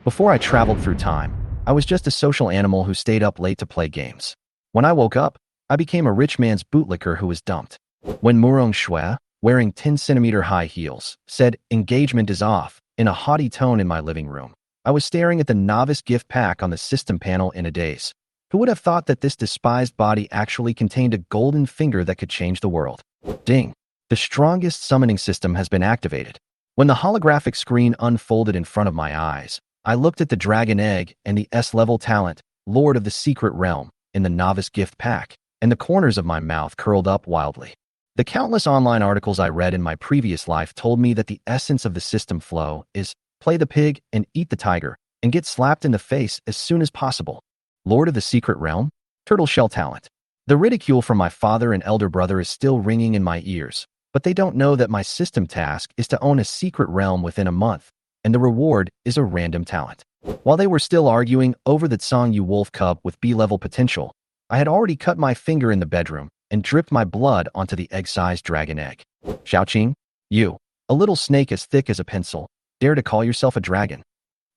Before I traveled through time, I was just a social animal who stayed up late to play games. When I woke up, I became a rich man's bootlicker who was dumped. When Murong Xue, wearing 10-centimeter high heels, said, "Engagement is off," in a haughty tone in my living room, I was staring at the novice gift pack on the system panel in a daze. Who would have thought that this despised body actually contained a golden finger that could change the world? Ding! The strongest summoning system has been activated. When the holographic screen unfolded in front of my eyes, I looked at the dragon egg and the S-level talent, Lord of the Secret Realm, in the novice gift pack, and the corners of my mouth curled up wildly. The countless online articles I read in my previous life told me that the essence of the system flow is play the pig and eat the tiger, and get slapped in the face as soon as possible. Lord of the Secret Realm? Turtle shell talent. The ridicule from my father and elder brother is still ringing in my ears, but they don't know that my system task is to own a secret realm within a month, and the reward is a random talent. While they were still arguing over the Yu wolf cub with B-level potential, I had already cut my finger in the bedroom and dripped my blood onto the egg-sized dragon egg. Xiaoqing, you, a little snake as thick as a pencil, dare to call yourself a dragon?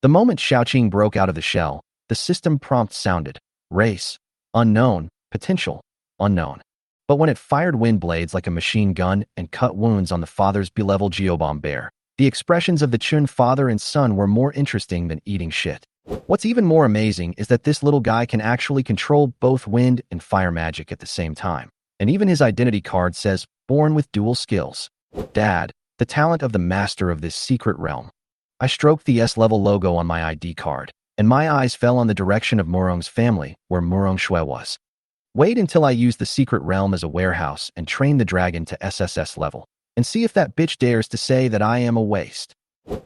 The moment Xiaoqing broke out of the shell, the system prompt sounded, race, unknown, potential, unknown. But when it fired wind blades like a machine gun and cut wounds on the father's B-level geobomb bear, the expressions of the Chun father and son were more interesting than eating shit. What's even more amazing is that this little guy can actually control both wind and fire magic at the same time. And even his identity card says, born with dual skills. Dad, the talent of the master of this secret realm. I stroked the S-level logo on my ID card, and my eyes fell on the direction of Murong's family, where Murong Xue was. Wait until I use the secret realm as a warehouse and train the dragon to SSS-Level, and see if that bitch dares to say that I am a waste.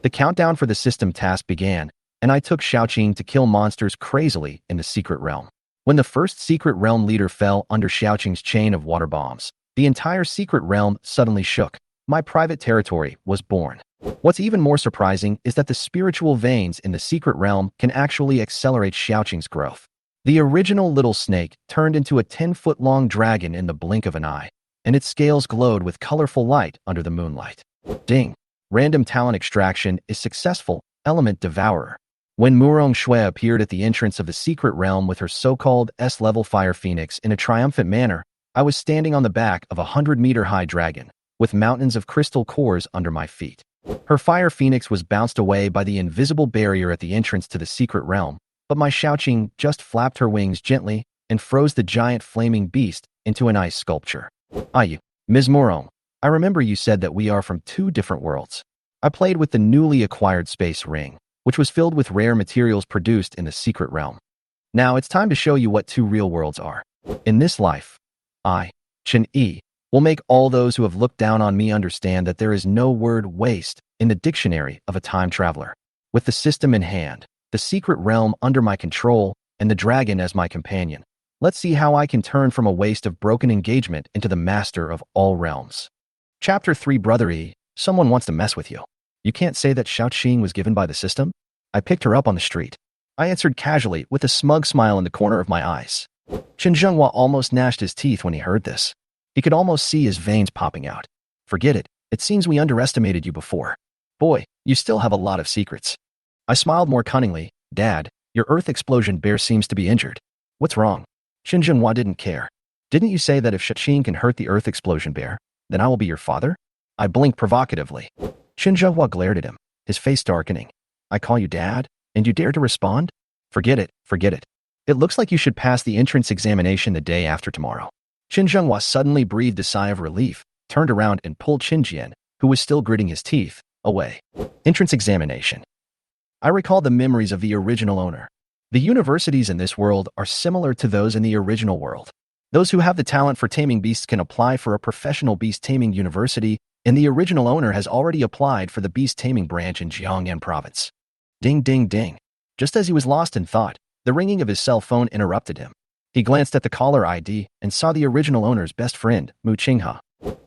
The countdown for the system task began, and I took Xiaoqing to kill monsters crazily in the secret realm. When the first secret realm leader fell under Xiaoqing's chain of water bombs, the entire secret realm suddenly shook. My private territory was born. What's even more surprising is that the spiritual veins in the secret realm can actually accelerate Xiaoqing's growth. The original little snake turned into a 10-foot-long dragon in the blink of an eye, and its scales glowed with colorful light under the moonlight. Ding! Random talent extraction is successful, element devourer. When Murong Xue appeared at the entrance of the secret realm with her so-called S-level fire phoenix in a triumphant manner, I was standing on the back of a 100-meter-high dragon, with mountains of crystal cores under my feet. Her fire phoenix was bounced away by the invisible barrier at the entrance to the secret realm, but my Xiaoqing just flapped her wings gently and froze the giant flaming beast into an ice sculpture. Aye, Ms. Murong, I remember you said that we are from two different worlds. I played with the newly acquired space ring, which was filled with rare materials produced in the secret realm. Now it's time to show you what two real worlds are. In this life, I, Chen Yi, will make all those who have looked down on me understand that there is no word waste in the dictionary of a time traveler. With the system in hand, the secret realm under my control, and the dragon as my companion, let's see how I can turn from a waste of broken engagement into the master of all realms. Chapter 3 Brother E, someone wants to mess with you. You can't say that Xiaoqing was given by the system? I picked her up on the street. I answered casually with a smug smile in the corner of my eyes. Chen Zhenghua almost gnashed his teeth when he heard this. He could almost see his veins popping out. Forget it. It seems we underestimated you before. Boy, you still have a lot of secrets. I smiled more cunningly. Dad, your Earth explosion bear seems to be injured. What's wrong? Chen Zhenghua didn't care. Didn't you say that if Xiaoqing can hurt the Earth explosion bear, then I will be your father? I blinked provocatively. Chen Zhenghua glared at him, his face darkening. I call you Dad, and you dare to respond? Forget it, forget it. It looks like you should pass the entrance examination the day after tomorrow. Chen Zhenghua suddenly breathed a sigh of relief, turned around and pulled Qin Jian, who was still gritting his teeth, away. Entrance examination. I recalled the memories of the original owner. The universities in this world are similar to those in the original world. Those who have the talent for taming beasts can apply for a professional beast taming university, and the original owner has already applied for the beast taming branch in Jiangnan province. Ding, ding, ding. Just as he was lost in thought, the ringing of his cell phone interrupted him. He glanced at the caller ID and saw the original owner's best friend, Mu Qinghe.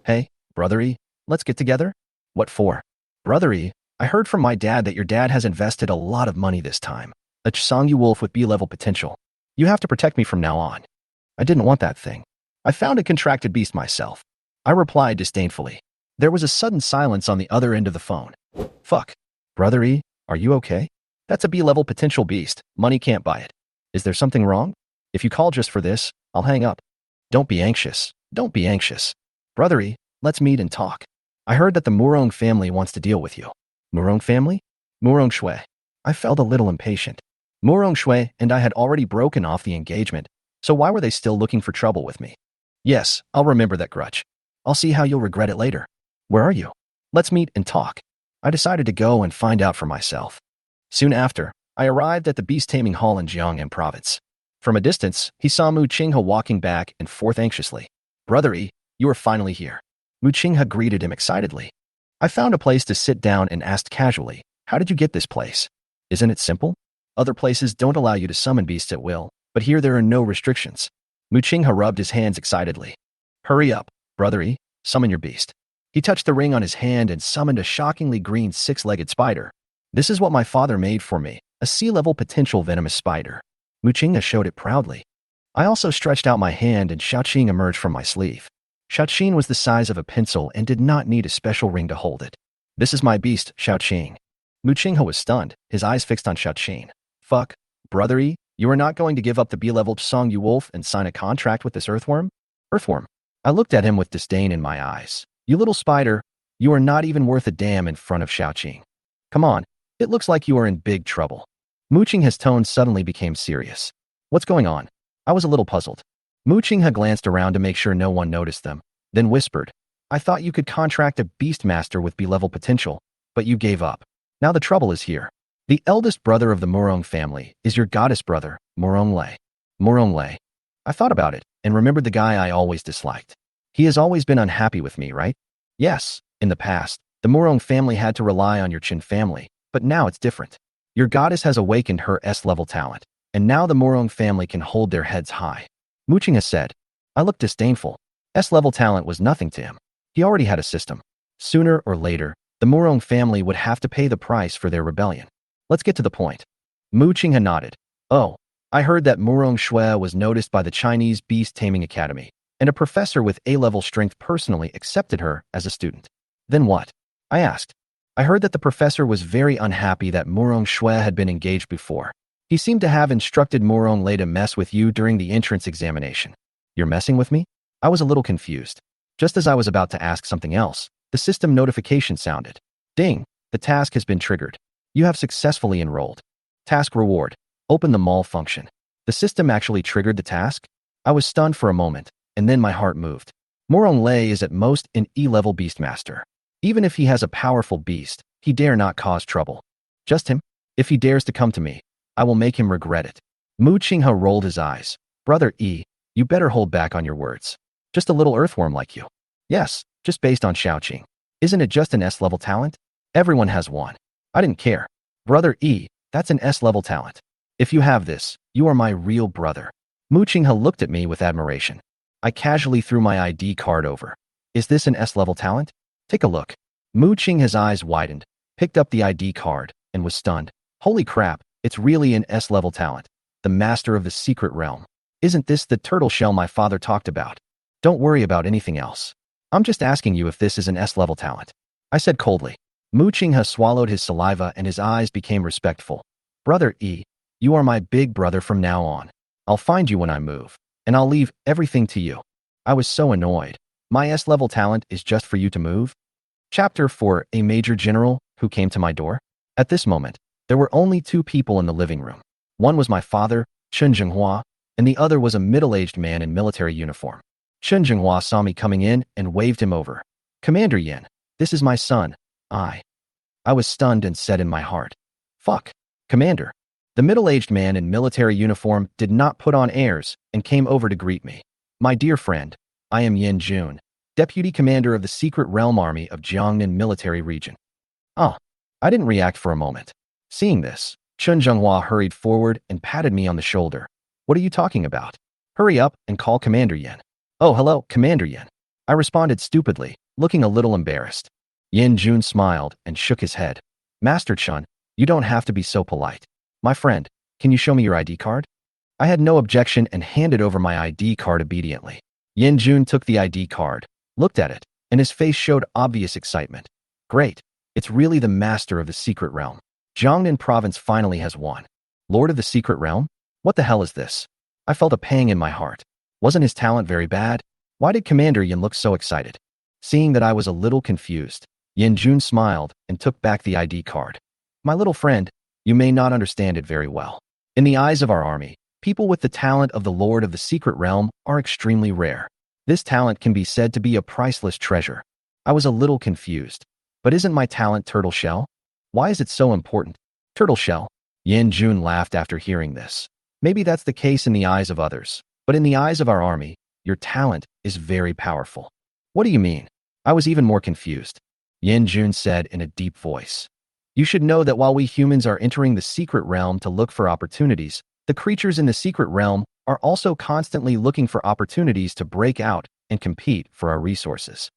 Hey, Brother E, let's get together? What for? Brother E, I heard from my dad that your dad has invested a lot of money this time. A Yu wolf with B-level potential. You have to protect me from now on. I didn't want that thing. I found a contracted beast myself. I replied disdainfully. There was a sudden silence on the other end of the phone. Fuck. Brother E, are you okay? That's a B-level potential beast. Money can't buy it. Is there something wrong? If you call just for this, I'll hang up. Don't be anxious. Don't be anxious. Brothery, let's meet and talk. I heard that the Murong family wants to deal with you. Murong family? Murong Xue. I felt a little impatient. Murong Xue and I had already broken off the engagement, so why were they still looking for trouble with me? Yes, I'll remember that grudge. I'll see how you'll regret it later. Where are you? Let's meet and talk. I decided to go and find out for myself. Soon after, I arrived at the beast-taming hall in Jiangnan province. From a distance, he saw Mu Qinghe walking back and forth anxiously. Brothery, you are finally here. Mu Qinghe greeted him excitedly. I found a place to sit down and asked casually, how did you get this place? Isn't it simple? Other places don't allow you to summon beasts at will, but here there are no restrictions. Mu Qinghe rubbed his hands excitedly. Hurry up, brothery, summon your beast. He touched the ring on his hand and summoned a shockingly green six-legged spider. This is what my father made for me, a sea-level potential venomous spider. Mu Qinghe showed it proudly. I also stretched out my hand and Xiaoqing emerged from my sleeve. Xiaoqing was the size of a pencil and did not need a special ring to hold it. This is my beast, Xiaoqing. Mu Qinghe was stunned, his eyes fixed on Xiaoqing. Fuck, brothery, you are not going to give up the B-level Song Yu Wolf and sign a contract with this earthworm? Earthworm. I looked at him with disdain in my eyes. You little spider, you are not even worth a damn in front of Xiaoqing. Come on, it looks like you are in big trouble. Mu Qinghe's tone suddenly became serious. What's going on? I was a little puzzled. Mu Qinghe glanced around to make sure no one noticed them, then whispered, I thought you could contract a beastmaster with B-level potential, but you gave up. Now the trouble is here. The eldest brother of the Murong family is your goddess brother, Murong Xue. Murong Xue. I thought about it and remembered the guy I always disliked. He has always been unhappy with me, right? Yes, in the past, the Murong family had to rely on your Qin family, but now it's different. Your goddess has awakened her S-level talent, and now the Murong family can hold their heads high. Mu Qinghe said. I looked disdainful. S-level talent was nothing to him. He already had a system. Sooner or later, the Murong family would have to pay the price for their rebellion. Let's get to the point. Mu Qinghe nodded. Oh, I heard that Murong Xue was noticed by the Chinese Beast Taming Academy, and a professor with A-level strength personally accepted her as a student. Then what? I asked. I heard that the professor was very unhappy that Murong Xue had been engaged before. He seemed to have instructed Murong Lei to mess with you during the entrance examination. You're messing with me? I was a little confused. Just as I was about to ask something else, the system notification sounded. Ding, the task has been triggered. You have successfully enrolled. Task reward. Open the mall function. The system actually triggered the task? I was stunned for a moment, and then my heart moved. Murong Lei is at most an E-level beastmaster. Even if he has a powerful beast, he dare not cause trouble. Just him? If he dares to come to me, I will make him regret it. Mu Qinghe rolled his eyes. Brother E, you better hold back on your words. Just a little earthworm like you. Yes, just based on Xiaoqing. Isn't it just an S-level talent? Everyone has one. I didn't care. Brother E, that's an S-level talent. If you have this, you are my real brother. Mu Qinghe looked at me with admiration. I casually threw my ID card over. Is this an S-level talent? Take a look. Mu Qinghe's eyes widened, picked up the ID card, and was stunned. Holy crap, it's really an S-level talent. The master of the secret realm. Isn't this the turtle shell my father talked about? Don't worry about anything else. I'm just asking you if this is an S-level talent. I said coldly. Mu Qinghe swallowed his saliva and his eyes became respectful. Brother E, you are my big brother from now on. I'll find you when I move, and I'll leave everything to you. I was so annoyed. My S-level talent is just for you to move? Chapter 4, a major general who came to my door. At this moment, there were only two people in the living room. One was my father, Chen Jinghua, and the other was a middle-aged man in military uniform. Chen Jinghua saw me coming in and waved him over. Commander Yin, this is my son, I was stunned and said in my heart, fuck, Commander. The middle-aged man in military uniform did not put on airs and came over to greet me. My dear friend, I am Yin Jun, Deputy Commander of the Secret Realm Army of Jiangnan Military Region. Oh, I didn't react for a moment. Seeing this, Chen Jinghua hurried forward and patted me on the shoulder. What are you talking about? Hurry up and call Commander Yin. Oh, hello, Commander Yin. I responded stupidly, looking a little embarrassed. Yin Jun smiled and shook his head. Master Chen, you don't have to be so polite. My friend, can you show me your ID card? I had no objection and handed over my ID card obediently. Yin Jun took the ID card, looked at it, and his face showed obvious excitement. Great, it's really the master of the secret realm. Jiangnan province finally has won. Lord of the Secret Realm? What the hell is this? I felt a pang in my heart. Wasn't his talent very bad? Why did Commander Yin look so excited? Seeing that I was a little confused, Yin Jun smiled and took back the ID card. My little friend, you may not understand it very well. In the eyes of our army, people with the talent of the Lord of the Secret Realm are extremely rare. This talent can be said to be a priceless treasure. I was a little confused. But isn't my talent Turtle Shell? Why is it so important? Turtle Shell? Yin Jun laughed after hearing this. Maybe that's the case in the eyes of others, but in the eyes of our army, your talent is very powerful. What do you mean? I was even more confused. Yin Jun said in a deep voice. You should know that while we humans are entering the secret realm to look for opportunities, the creatures in the secret realm are also constantly looking for opportunities to break out and compete for our resources.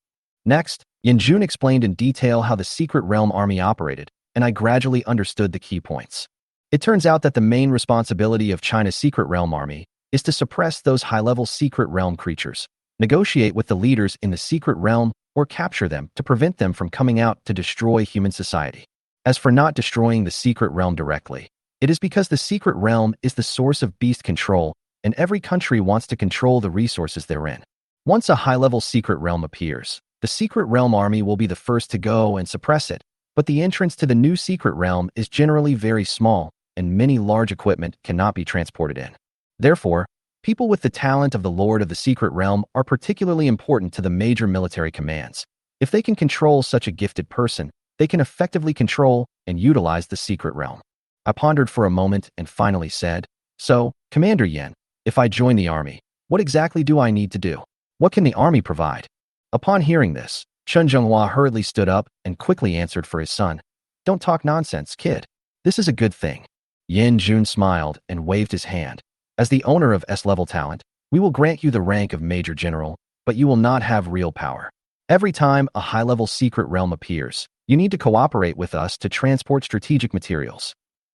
Next, Yin Jun explained in detail how the secret realm army operated, and I gradually understood the key points. It turns out that the main responsibility of China's secret realm army is to suppress those high-level secret realm creatures, negotiate with the leaders in the secret realm, or capture them to prevent them from coming out to destroy human society. As for not destroying the secret realm directly, it is because the secret realm is the source of beast control, and every country wants to control the resources therein. Once a high-level secret realm appears, the secret realm army will be the first to go and suppress it, but the entrance to the new secret realm is generally very small, and many large equipment cannot be transported in. Therefore, people with the talent of the Lord of the Secret Realm are particularly important to the major military commands. If they can control such a gifted person, they can effectively control and utilize the secret realm. I pondered for a moment and finally said, So, Commander Yin, if I join the army, what exactly do I need to do? What can the army provide? Upon hearing this, Chen Zhenghua hurriedly stood up and quickly answered for his son. Don't talk nonsense, kid. This is a good thing. Yin Jun smiled and waved his hand. As the owner of S-level talent, we will grant you the rank of Major General, but you will not have real power. Every time a high-level secret realm appears, you need to cooperate with us to transport strategic materials.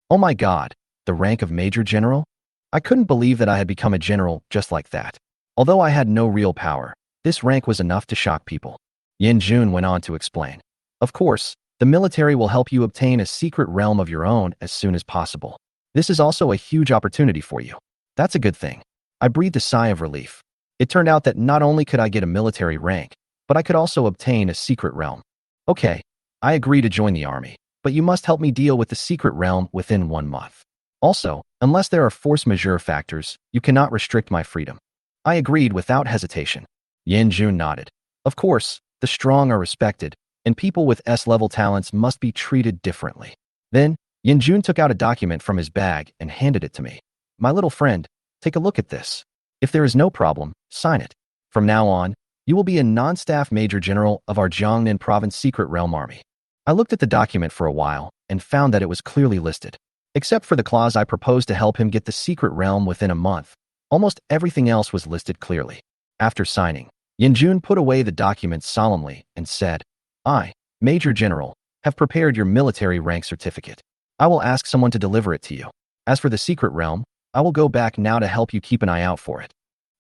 Oh my God, the rank of Major General? I couldn't believe that I had become a general just like that. Although I had no real power, this rank was enough to shock people. Yin Jun went on to explain. Of course, the military will help you obtain a secret realm of your own as soon as possible. This is also a huge opportunity for you. That's a good thing. I breathed a sigh of relief. It turned out that not only could I get a military rank, but I could also obtain a secret realm. Okay, I agree to join the army, but you must help me deal with the secret realm within 1 month. Also, unless there are force majeure factors, you cannot restrict my freedom. I agreed without hesitation. Yin Jun nodded. Of course, the strong are respected, and people with S-level talents must be treated differently. Then, Yin Jun took out a document from his bag and handed it to me. My little friend, take a look at this. If there is no problem, sign it. From now on, you will be a non-staff Major General of our Jiangnan Province Secret Realm Army. I looked at the document for a while and found that it was clearly listed. Except for the clause I proposed to help him get the secret realm within a month, almost everything else was listed clearly. After signing, Yin Jun put away the document solemnly and said, I, Major General, have prepared your military rank certificate. I will ask someone to deliver it to you. As for the secret realm, I will go back now to help you keep an eye out for it.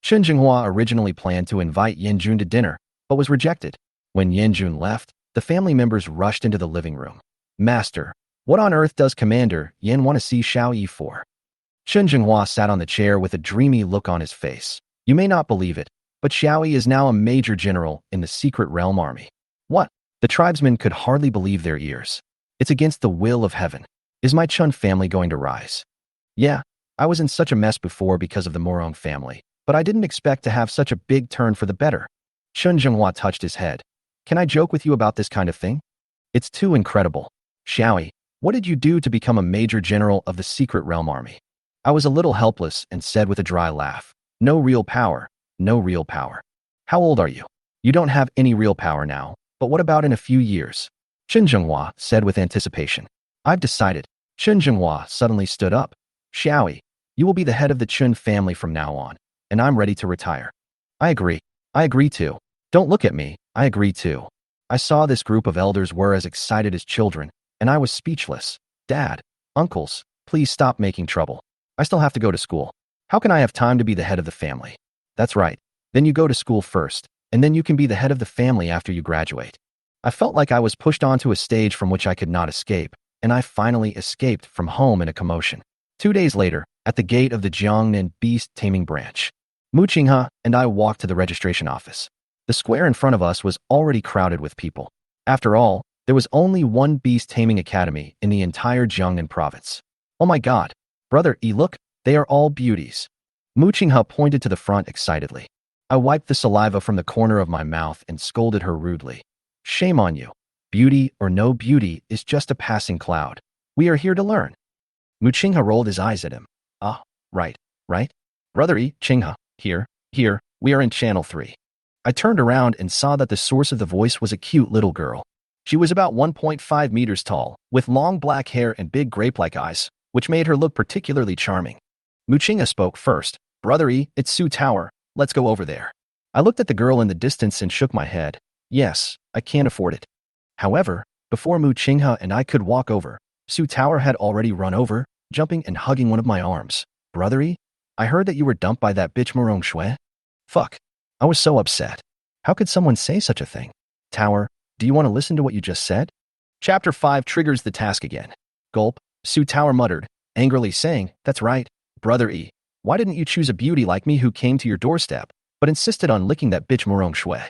Chen Jinghua originally planned to invite Yin Jun to dinner, but was rejected. When Yin Jun left, the family members rushed into the living room. Master, what on earth does Commander Yin want to see Xiao Yi for? Chen Jinghua sat on the chair with a dreamy look on his face. You may not believe it, but Xiao Yi is now a major general in the secret realm army. What? The tribesmen could hardly believe their ears. It's against the will of heaven. Is my Chun family going to rise? Yeah, I was in such a mess before because of the Murong family, but I didn't expect to have such a big turn for the better. Chen Zhenghua touched his head. Can I joke with you about this kind of thing? It's too incredible. Xiao Yi, what did you do to become a major general of the secret realm army? I was a little helpless and said with a dry laugh, no real power, no real power. How old are you? You don't have any real power now, but what about in a few years? Chen Zhenghua said with anticipation. I've decided. Chen Zhenghua suddenly stood up. Xiao Yi, you will be the head of the Chun family from now on, and I'm ready to retire. I agree. I agree too. Don't look at me. I agree too. I saw this group of elders were as excited as children, and I was speechless. Dad, uncles, please stop making trouble. I still have to go to school. How can I have time to be the head of the family? That's right. Then you go to school first, and then you can be the head of the family after you graduate. I felt like I was pushed onto a stage from which I could not escape, and I finally escaped from home in a commotion. 2 days later, at the gate of the Jiangnan Beast Taming Branch, Mu Qinghe and I walked to the registration office. The square in front of us was already crowded with people. After all, there was only one beast taming academy in the entire Jiangnan province. Oh my god, brother E, look, they are all beauties. Mu Qinghe pointed to the front excitedly. I wiped the saliva from the corner of my mouth and scolded her rudely. Shame on you. Beauty or no beauty is just a passing cloud. We are here to learn. Mu Qinghe rolled his eyes at him. Ah, right. Brother E, Qinghe, here, we are in Channel 3. I turned around and saw that the source of the voice was a cute little girl. She was about 1.5 meters tall, with long black hair and big grape-like eyes, which made her look particularly charming. Mu Qinghe spoke first. Brother E, it's Su Tower. Let's go over there. I looked at the girl in the distance and shook my head. Yes, I can't afford it. However, before Mu Qinghe and I could walk over, Su Tower had already run over, jumping and hugging one of my arms. Brother E, I heard that you were dumped by that bitch Murong Xue. Fuck. I was so upset. How could someone say such a thing? Tower, do you want to listen to what you just said? Chapter 5 triggers the task again. Gulp, Su Tower muttered, angrily saying, that's right, Brother E. Why didn't you choose a beauty like me who came to your doorstep, but insisted on licking that bitch Murong Xue?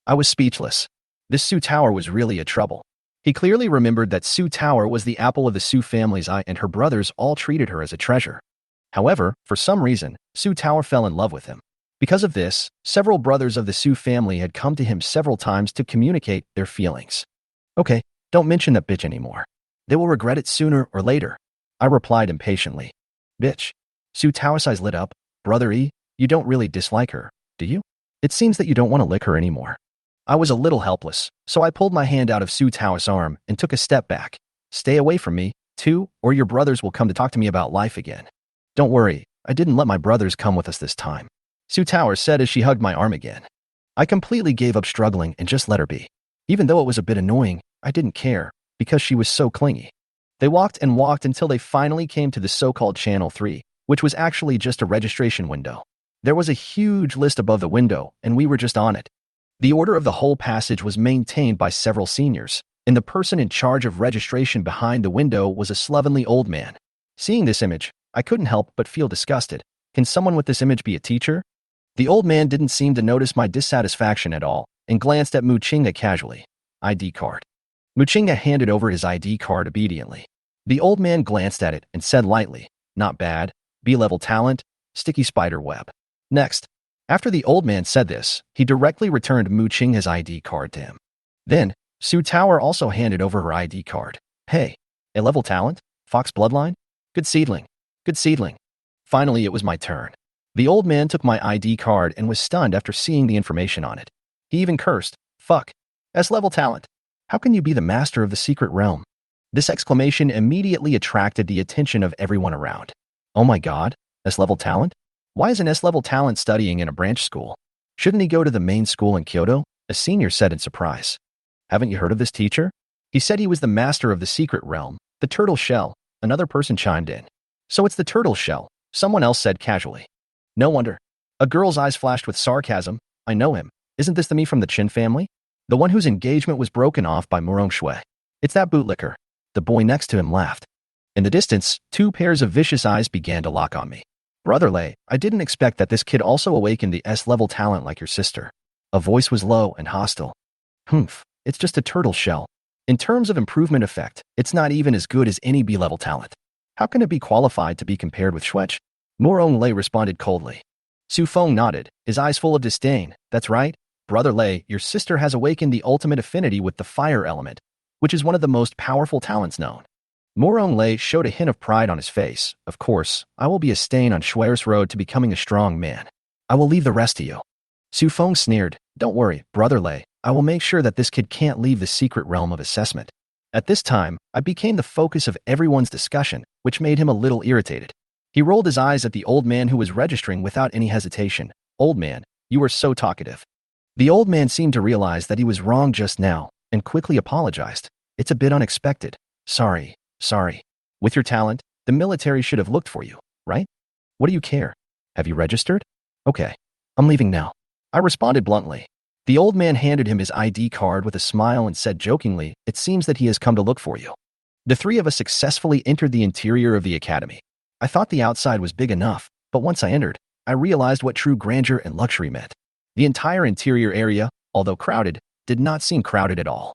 I was speechless. This Su Tower was really a trouble. He clearly remembered that Su Tower was the apple of the Su family's eye and her brothers all treated her as a treasure. However, for some reason, Su Tower fell in love with him. Because of this, several brothers of the Su family had come to him several times to communicate their feelings. Okay, don't mention that bitch anymore. They will regret it sooner or later. I replied impatiently. Bitch. Su Tower's eyes lit up. Brother E, you don't really dislike her, do you? It seems that you don't want to lick her anymore. I was a little helpless, so I pulled my hand out of Su Tao's arm and took a step back. Stay away from me, too, or your brothers will come to talk to me about life again. Don't worry, I didn't let my brothers come with us this time. Su Tower said as she hugged my arm again. I completely gave up struggling and just let her be. Even though it was a bit annoying, I didn't care, because she was so clingy. They walked and walked until they finally came to the so-called Channel 3, which was actually just a registration window. There was a huge list above the window, and we were just on it. The order of the whole passage was maintained by several seniors, and the person in charge of registration behind the window was a slovenly old man. Seeing this image, I couldn't help but feel disgusted. Can someone with this image be a teacher? The old man didn't seem to notice my dissatisfaction at all and glanced at Mu Qinghe casually. ID card. Mu Qinghe handed over his ID card obediently. The old man glanced at it and said lightly, not bad, B-level talent, sticky spider web. Next, after the old man said this, he directly returned Mu Qinghe's ID card to him. Then, Su Tower also handed over her ID card. Hey, A-level talent? Fox bloodline? Good seedling. Finally, it was my turn. The old man took my ID card and was stunned after seeing the information on it. He even cursed, fuck, S-level talent. How can you be the master of the secret realm? This exclamation immediately attracted the attention of everyone around. Oh my god, S-level talent? Why is an S-level talent studying in a branch school? Shouldn't he go to the main school in Kyoto? A senior said in surprise. Haven't you heard of this teacher? He said he was the master of the secret realm, the turtle shell. Another person chimed in. So it's the turtle shell, someone else said casually. No wonder. A girl's eyes flashed with sarcasm. I know him. Isn't this the me from the Qin family? The one whose engagement was broken off by Murong Xue. It's that bootlicker. The boy next to him laughed. In the distance, two pairs of vicious eyes began to lock on me. Brother Lei, I didn't expect that this kid also awakened the S-level talent like your sister. A voice was low and hostile. Humph, it's just a turtle shell. In terms of improvement effect, it's not even as good as any B-level talent. How can it be qualified to be compared with Xue? Murong Lei responded coldly. Su Feng nodded, his eyes full of disdain. That's right, Brother Lei, your sister has awakened the ultimate affinity with the fire element, which is one of the most powerful talents known. Murong Lei showed a hint of pride on his face. Of course, I will be a stain on Xue's road to becoming a strong man. I will leave the rest to you. Su Feng sneered. Don't worry, Brother Lei, I will make sure that this kid can't leave the secret realm of assessment. At this time, I became the focus of everyone's discussion, which made him a little irritated. He rolled his eyes at the old man who was registering without any hesitation. Old man, you are so talkative. The old man seemed to realize that he was wrong just now and quickly apologized. It's a bit unexpected. Sorry. With your talent, the military should have looked for you, right? What do you care? Have you registered? Okay, I'm leaving now. I responded bluntly. The old man handed him his ID card with a smile and said jokingly, it seems that he has come to look for you. The three of us successfully entered the interior of the academy. I thought the outside was big enough, but once I entered, I realized what true grandeur and luxury meant. The entire interior area, although crowded, did not seem crowded at all.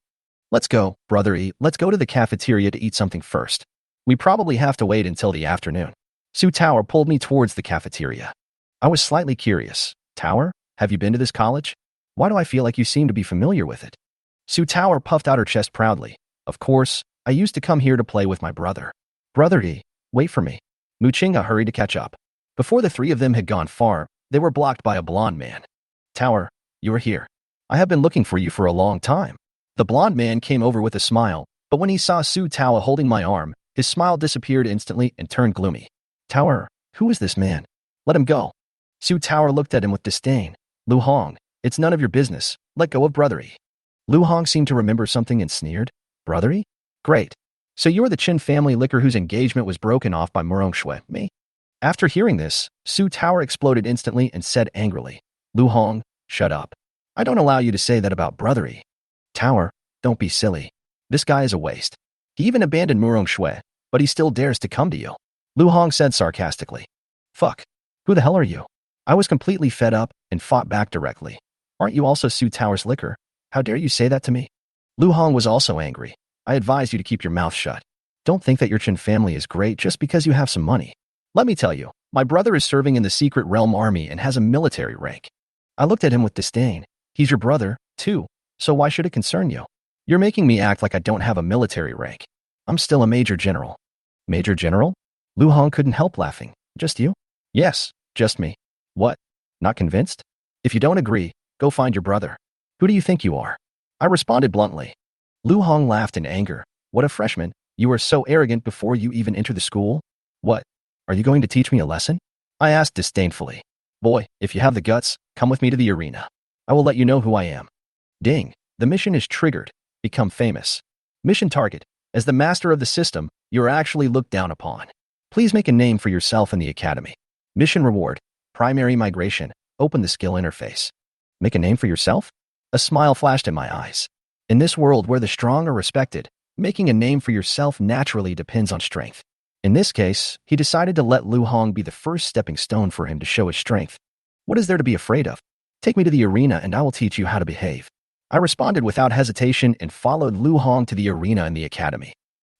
Let's go, Brother E. Let's go to the cafeteria to eat something first. We probably have to wait until the afternoon. Su Tower pulled me towards the cafeteria. I was slightly curious. Tower, have you been to this college? Why do I feel like you seem to be familiar with it? Su Tower puffed out her chest proudly. Of course, I used to come here to play with my brother. Brother E, wait for me. Muchinga hurried to catch up. Before the three of them had gone far, they were blocked by a blond man. Tower, you are here. I have been looking for you for a long time. The blond man came over with a smile, but when he saw Su Tower holding my arm, his smile disappeared instantly and turned gloomy. Tower, who is this man? Let him go. Su Tower looked at him with disdain. Lu Hong, it's none of your business. Let go of Brother E. Lu Hong seemed to remember something and sneered. Brother E? Great. So you're the Qin family licker whose engagement was broken off by Murong Xue, me? After hearing this, Su Tower exploded instantly and said angrily, Lu Hong, shut up. I don't allow you to say that about Brother E. Tower, don't be silly. This guy is a waste. He even abandoned Murong Xue, but he still dares to come to you. Lu Hong said sarcastically. Fuck. Who the hell are you? I was completely fed up and fought back directly. Aren't you also Su Tower's licker? How dare you say that to me? Lu Hong was also angry. I advise you to keep your mouth shut. Don't think that your Qin family is great just because you have some money. Let me tell you, my brother is serving in the Secret Realm Army and has a military rank. I looked at him with disdain. He's your brother, too, so why should it concern you? You're making me act like I don't have a military rank. I'm still a Major General. Major General? Lu Hong couldn't help laughing. Just you? Yes, just me. What? Not convinced? If you don't agree, go find your brother. Who do you think you are? I responded bluntly. Lu Hong laughed in anger. What a freshman. You were so arrogant before you even entered the school? What? Are you going to teach me a lesson? I asked disdainfully. Boy, if you have the guts, come with me to the arena. I will let you know who I am. Ding. The mission is triggered. Become famous. Mission target. As the master of the system, you are actually looked down upon. Please make a name for yourself in the academy. Mission reward. Primary migration. Open the skill interface. Make a name for yourself? A smile flashed in my eyes. In this world where the strong are respected, making a name for yourself naturally depends on strength. In this case, he decided to let Lu Hong be the first stepping stone for him to show his strength. What is there to be afraid of? Take me to the arena and I will teach you how to behave. I responded without hesitation and followed Lu Hong to the arena in the academy.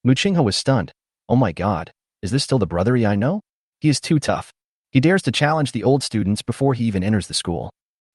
Muchinga was stunned. Oh my god, is this still the Brother E I know? He is too tough. He dares to challenge the old students before he even enters the school.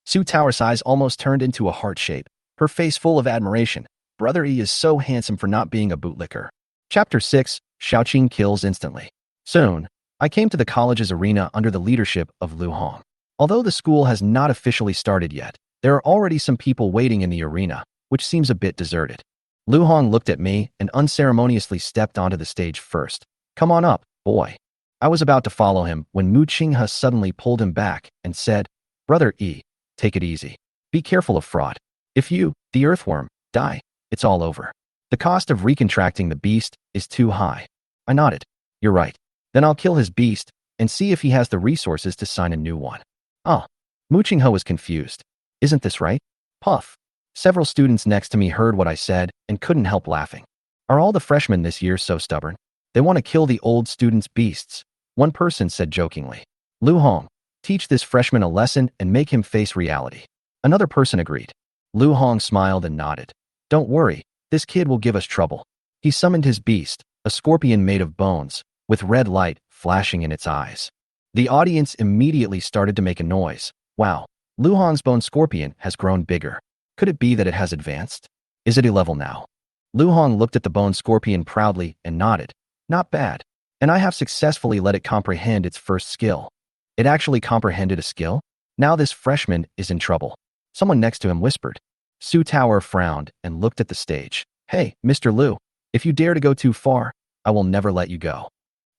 Su Tower's eyes almost turned into a heart shape, her face full of admiration. Brother E is so handsome for not being a bootlicker. Chapter 6, Xiaoqing kills instantly. Soon, I came to the college's arena under the leadership of Lu Hong. Although the school has not officially started yet, there are already some people waiting in the arena, which seems a bit deserted. Lu Hong looked at me and unceremoniously stepped onto the stage first. Come on up, boy. I was about to follow him when Mu Qinghe suddenly pulled him back and said, Brother E, take it easy. Be careful of fraud. If you, the earthworm, die, it's all over. The cost of recontracting the beast is too high. I nodded. You're right. Then I'll kill his beast and see if he has the resources to sign a new one. Ah, Mu Qinghe was confused. Isn't this right? Puff. Several students next to me heard what I said and couldn't help laughing. Are all the freshmen this year so stubborn? They want to kill the old students' beasts. One person said jokingly. Lu Hong, teach this freshman a lesson and make him face reality. Another person agreed. Lu Hong smiled and nodded. Don't worry, this kid will give us trouble. He summoned his beast, a scorpion made of bones, with red light flashing in its eyes. The audience immediately started to make a noise. Wow, Lu Hong's bone scorpion has grown bigger. Could it be that it has advanced? Is it a level now? Lu Hong looked at the bone scorpion proudly and nodded. Not bad. And I have successfully let it comprehend its first skill. It actually comprehended a skill? Now this freshman is in trouble. Someone next to him whispered. Su Tower frowned and looked at the stage. Hey, Mr. Lu, if you dare to go too far, I will never let you go.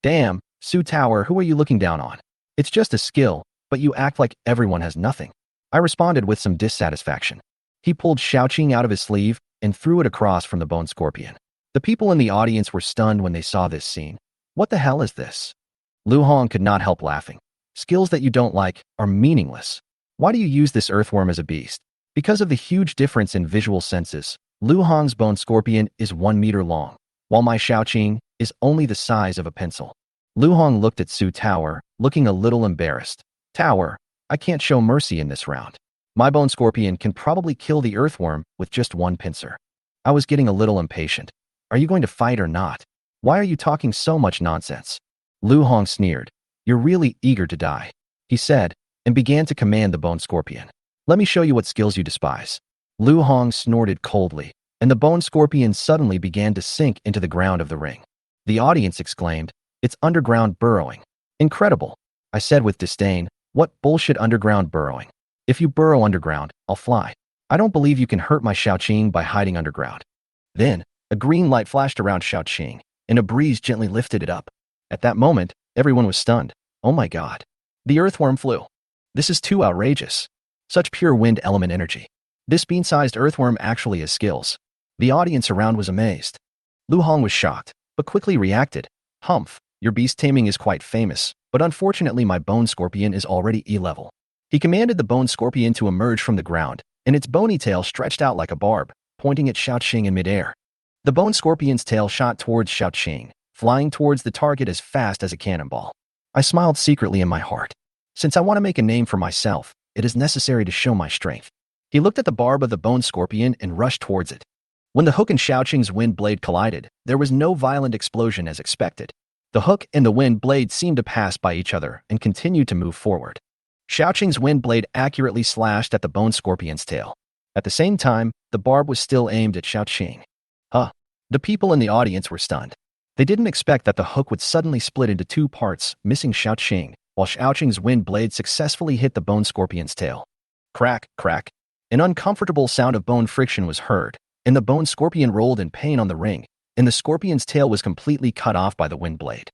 Damn, Su Tower, who are you looking down on? It's just a skill, but you act like everyone has nothing. I responded with some dissatisfaction. He pulled Xiaoqing out of his sleeve and threw it across from the bone scorpion. The people in the audience were stunned when they saw this scene. What the hell is this? Lu Hong could not help laughing. Skills that you don't like are meaningless. Why do you use this earthworm as a beast? Because of the huge difference in visual senses, Lu Hong's bone scorpion is 1 meter long. while my Xiaoqing is only the size of a pencil. Lu Hong looked at Su Tower, looking a little embarrassed. Tower, I can't show mercy in this round. My bone scorpion can probably kill the earthworm with just one pincer. I was getting a little impatient. Are you going to fight or not? Why are you talking so much nonsense? Lu Hong sneered. You're really eager to die, he said, and began to command the bone scorpion. Let me show you what skills you despise. Lu Hong snorted coldly, and the bone scorpion suddenly began to sink into the ground of the ring. The audience exclaimed, it's underground burrowing. Incredible, I said with disdain. What bullshit underground burrowing? If you burrow underground, I'll fly. I don't believe you can hurt my Xiaoqing by hiding underground. Then, a green light flashed around Xiaoqing, and a breeze gently lifted it up. At that moment, everyone was stunned. Oh my god. The earthworm flew. This is too outrageous. Such pure wind element energy. This bean-sized earthworm actually has skills. The audience around was amazed. Lu Hong was shocked, but quickly reacted. Humph, your beast taming is quite famous, but unfortunately my bone scorpion is already E-level. He commanded the bone scorpion to emerge from the ground, and its bony tail stretched out like a barb, pointing at Xiaoqing in midair. The bone scorpion's tail shot towards Xiaoqing, flying towards the target as fast as a cannonball. I smiled secretly in my heart. Since I want to make a name for myself, it is necessary to show my strength. He looked at the barb of the bone scorpion and rushed towards it. When the hook and Xiaoqing's wind blade collided, there was no violent explosion as expected. The hook and the wind blade seemed to pass by each other and continued to move forward. Xiaoqing's wind blade accurately slashed at the bone scorpion's tail. At the same time, the barb was still aimed at Xiaoqing. The people in the audience were stunned. They didn't expect that the hook would suddenly split into two parts, missing Xiaoqing, while Xiaoqing's wind blade successfully hit the bone scorpion's tail. Crack, crack. An uncomfortable sound of bone friction was heard, and the bone scorpion rolled in pain on the ring, and the scorpion's tail was completely cut off by the wind blade.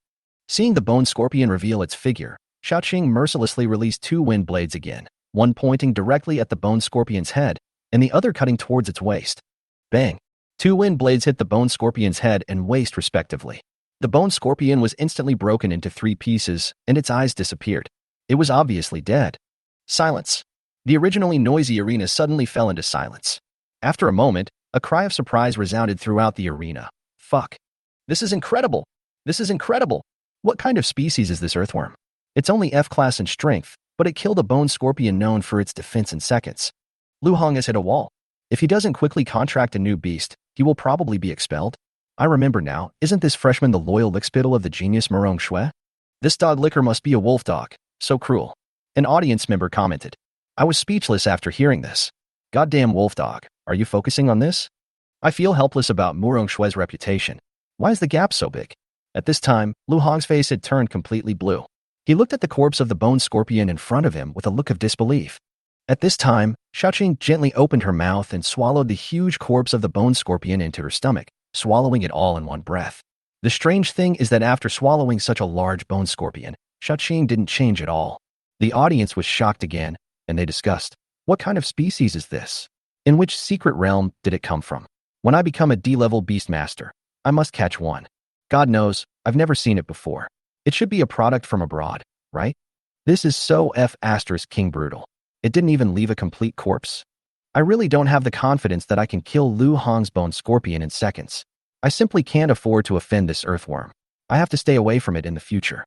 Seeing the bone scorpion reveal its figure, Xiaoqing mercilessly released two wind blades again, one pointing directly at the bone scorpion's head, and the other cutting towards its waist. Bang! Two wind blades hit the bone scorpion's head and waist respectively. The bone scorpion was instantly broken into 3 pieces, and its eyes disappeared. It was obviously dead. Silence. The originally noisy arena suddenly fell into silence. After a moment, a cry of surprise resounded throughout the arena. Fuck. This is incredible. This is incredible. What kind of species is this earthworm? It's only F-class in strength, but it killed a bone scorpion known for its defense in seconds. Lu Hong has hit a wall. If he doesn't quickly contract a new beast, he will probably be expelled. I remember now, isn't this freshman the loyal lickspittle of the genius Murong Xue? This dog licker must be a wolf dog. So cruel. An audience member commented. I was speechless after hearing this. Goddamn wolf dog, are you focusing on this? I feel helpless about Murong Xue's reputation. Why is the gap so big? At this time, Lu Hong's face had turned completely blue. He looked at the corpse of the bone scorpion in front of him with a look of disbelief. At this time, Xiaoqing gently opened her mouth and swallowed the huge corpse of the bone scorpion into her stomach, swallowing it all in one breath. The strange thing is that after swallowing such a large bone scorpion, Xiaoqing didn't change at all. The audience was shocked again, and they discussed, what kind of species is this? In which secret realm did it come from? When I become a D-level beastmaster, I must catch one. God knows, I've never seen it before. It should be a product from abroad, right? This is so F***king brutal. It didn't even leave a complete corpse. I really don't have the confidence that I can kill Lu Hong's bone scorpion in seconds. I simply can't afford to offend this earthworm. I have to stay away from it in the future.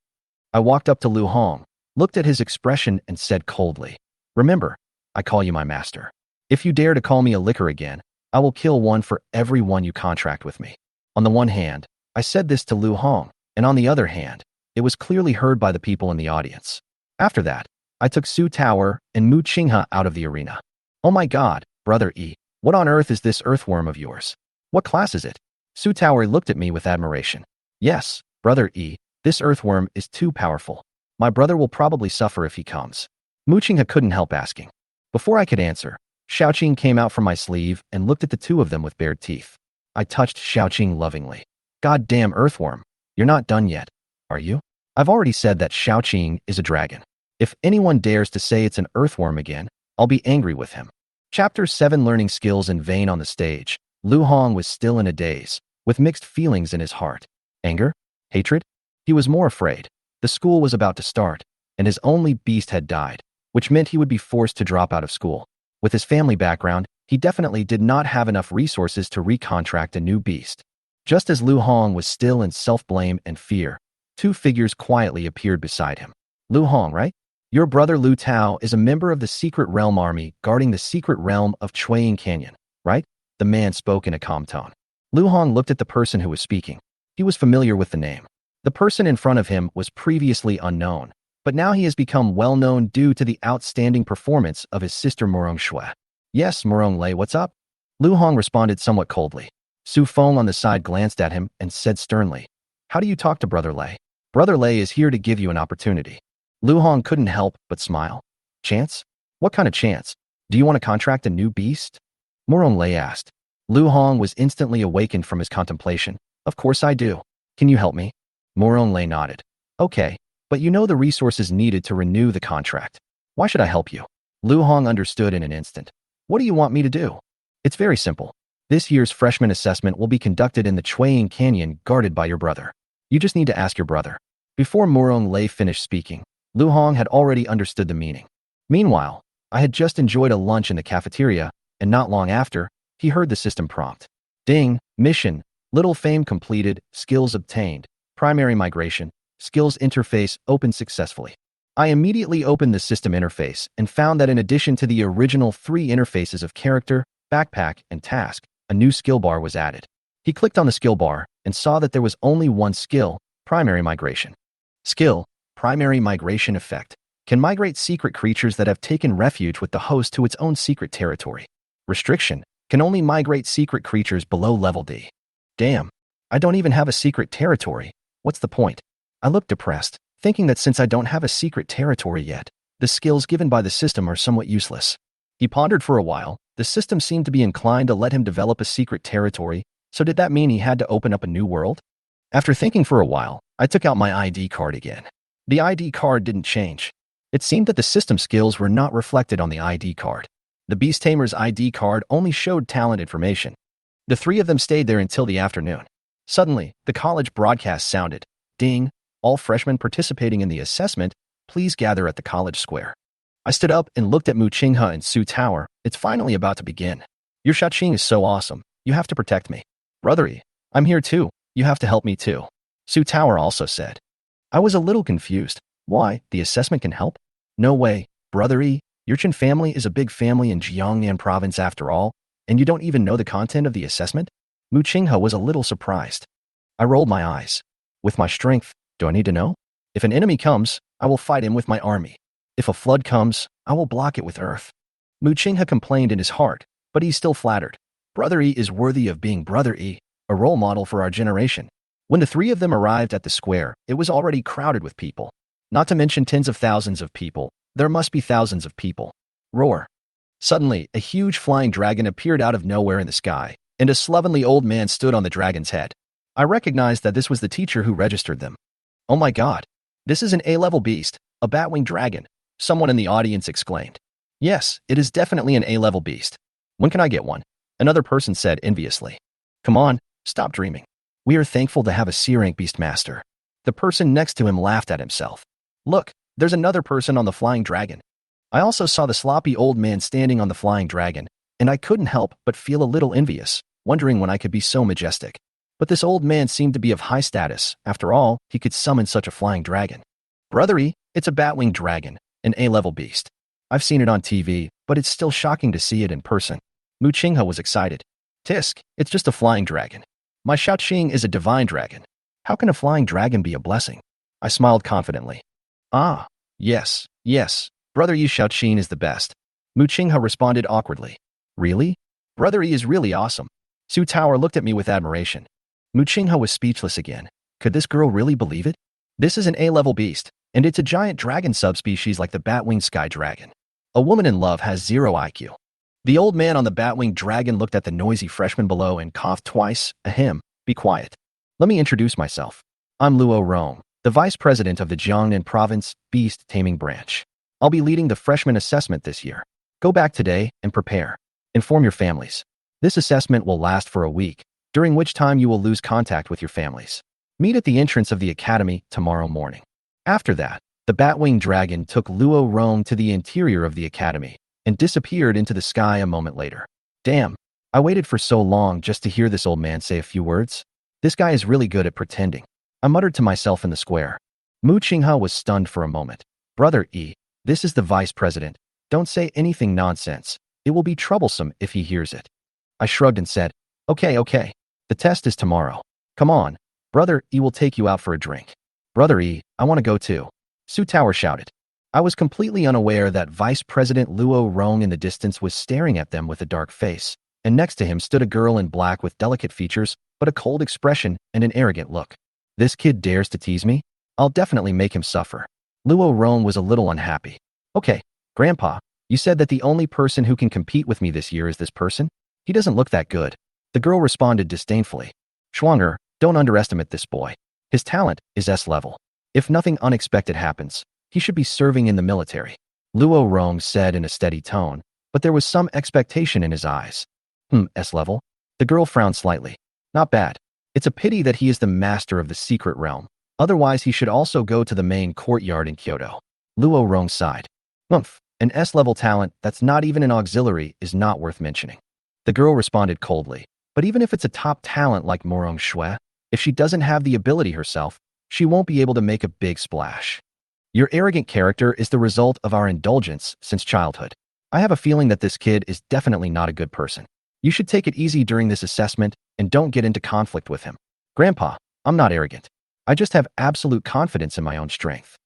I walked up to Lu Hong, looked at his expression and said coldly, remember, I call you my master. If you dare to call me a licker again, I will kill one for every one you contract with me. On the one hand, I said this to Lu Hong, and on the other hand, it was clearly heard by the people in the audience. After that, I took Su Tower and Mu Qinghe out of the arena. Oh my god, Brother E, what on earth is this earthworm of yours? What class is it? Su Tower looked at me with admiration. Yes, Brother E, this earthworm is too powerful. My brother will probably suffer if he comes. Mu Qinghe couldn't help asking. Before I could answer, Xiaoqing came out from my sleeve and looked at the two of them with bared teeth. I touched Xiaoqing lovingly. Goddamn earthworm, you're not done yet, are you? I've already said that Xiaoqing is a dragon. If anyone dares to say it's an earthworm again, I'll be angry with him. Chapter 7 Learning Skills in vain. On the stage, Lu Hong was still in a daze, with mixed feelings in his heart. Anger? Hatred? He was more afraid. The school was about to start, and his only beast had died, which meant he would be forced to drop out of school. With his family background, he definitely did not have enough resources to recontract a new beast. Just as Lu Hong was still in self-blame and fear, two figures quietly appeared beside him. Lu Hong, right? Your brother Lu Tao is a member of the Secret Realm Army guarding the secret realm of Chuang Canyon, right? The man spoke in a calm tone. Lu Hong looked at the person who was speaking. He was familiar with the name. The person in front of him was previously unknown, but now he has become well-known due to the outstanding performance of his sister Murong Xue. Yes, Murong Lei, what's up? Lu Hong responded somewhat coldly. Su Feng on the side glanced at him and said sternly, how do you talk to Brother Lei? Brother Lei is here to give you an opportunity. Lu Hong couldn't help but smile. Chance? What kind of chance? Do you want to contract a new beast? Murong Lei asked. Lu Hong was instantly awakened from his contemplation. Of course I do. Can you help me? Murong Lei nodded. Okay, but you know the resources needed to renew the contract. Why should I help you? Lu Hong understood in an instant. What do you want me to do? It's very simple. This year's freshman assessment will be conducted in the Chuang Canyon guarded by your brother. You just need to ask your brother. Before Murong Lei finished speaking, Lu Hong had already understood the meaning. Meanwhile, I had just enjoyed a lunch in the cafeteria, and not long after, he heard the system prompt. Ding, mission, little fame completed, skills obtained, primary migration, skills interface opened successfully. I immediately opened the system interface and found that in addition to the original 3 interfaces of character, backpack, and task, a new skill bar was added. He clicked on the skill bar and saw that there was only one skill, primary migration. Skill, primary migration effect, can migrate secret creatures that have taken refuge with the host to its own secret territory. Restriction, can only migrate secret creatures below level D. Damn, I don't even have a secret territory. What's the point? I looked depressed, thinking that since I don't have a secret territory yet, the skills given by the system are somewhat useless. He pondered for a while. The system seemed to be inclined to let him develop a secret territory, so did that mean he had to open up a new world? After thinking for a while, I took out my ID card again. The ID card didn't change. It seemed that the system skills were not reflected on the ID card. The Beast Tamer's ID card only showed talent information. The 3 of them stayed there until the afternoon. Suddenly, the college broadcast sounded. Ding, all freshmen participating in the assessment, please gather at the college square. I stood up and looked at Mu Qinghe and Su Tower. It's finally about to begin. Your Shaoqing is so awesome. You have to protect me. Brother E, I'm here too. You have to help me too. Su Tower also said. I was a little confused. Why? The assessment can help? No way. Brother E, your Chen family is a big family in Jiangnan province after all, and you don't even know the content of the assessment? Mu Qinghe was a little surprised. I rolled my eyes. With my strength, do I need to know? If an enemy comes, I will fight him with my army. If a flood comes, I will block it with earth. Mu Qinghe complained in his heart, but he's still flattered. Brother E is worthy of being Brother E, a role model for our generation. When the 3 of them arrived at the square, it was already crowded with people. Not to mention tens of thousands of people. There must be thousands of people. Roar. Suddenly, a huge flying dragon appeared out of nowhere in the sky, and a slovenly old man stood on the dragon's head. I recognized that this was the teacher who registered them. Oh my god. This is an A-level beast, a bat-winged dragon. Someone in the audience exclaimed. Yes, it is definitely an A-level beast. When can I get one? Another person said enviously. Come on, stop dreaming. We are thankful to have a C-rank beast master. The person next to him laughed at himself. Look, there's another person on the flying dragon. I also saw the sloppy old man standing on the flying dragon, and I couldn't help but feel a little envious, wondering when I could be so majestic. But this old man seemed to be of high status. After all, he could summon such a flying dragon. Brother E, it's a bat-winged dragon, an A-level beast. I've seen it on TV, but it's still shocking to see it in person. Mu Qinghe was excited. Tisk, it's just a flying dragon. My Shaoqing is a divine dragon. How can a flying dragon be a blessing? I smiled confidently. Ah, yes, Brother Yi Shaoqing is the best. Mu Qinghe responded awkwardly. Really? Brother E is really awesome. Su Tower looked at me with admiration. Mu Qinghe was speechless again. Could this girl really believe it? This is an A-level beast, and it's a giant dragon subspecies like the bat-winged sky dragon. A woman in love has 0 IQ. The old man on the bat-winged dragon looked at the noisy freshman below and coughed twice. Ahem, be quiet. Let me introduce myself. I'm Luo Rong, the vice president of the Jiangnan province beast taming branch. I'll be leading the freshman assessment this year. Go back today and prepare. Inform your families. This assessment will last for a week, during which time you will lose contact with your families. Meet at the entrance of the academy tomorrow morning. After that, the bat-winged dragon took Luo Rong to the interior of the academy and disappeared into the sky a moment later. Damn, I waited for so long just to hear this old man say a few words. This guy is really good at pretending. I muttered to myself in the square. Mu Qinghe was stunned for a moment. Brother E, this is the vice president. Don't say anything nonsense. It will be troublesome if he hears it. I shrugged and said, okay. The test is tomorrow. Come on. Brother E will take you out for a drink. Brother E, I want to go too. Su Tower shouted. I was completely unaware that Vice President Luo Rong in the distance was staring at them with a dark face, and next to him stood a girl in black with delicate features, but a cold expression and an arrogant look. This kid dares to tease me? I'll definitely make him suffer. Luo Rong was a little unhappy. Okay, Grandpa, you said that the only person who can compete with me this year is this person? He doesn't look that good. The girl responded disdainfully. Schwanger, don't underestimate this boy. His talent is S-level. If nothing unexpected happens, he should be serving in the military. Luo Rong said in a steady tone, but there was some expectation in his eyes. S-level? The girl frowned slightly. Not bad. It's a pity that he is the master of the secret realm. Otherwise, he should also go to the main courtyard in Kyoto. Luo Rong sighed. An S-level talent that's not even an auxiliary is not worth mentioning. The girl responded coldly. But even if it's a top talent like Murong Xue, if she doesn't have the ability herself, she won't be able to make a big splash. Your arrogant character is the result of our indulgence since childhood. I have a feeling that this kid is definitely not a good person. You should take it easy during this assessment and don't get into conflict with him. Grandpa, I'm not arrogant. I just have absolute confidence in my own strength.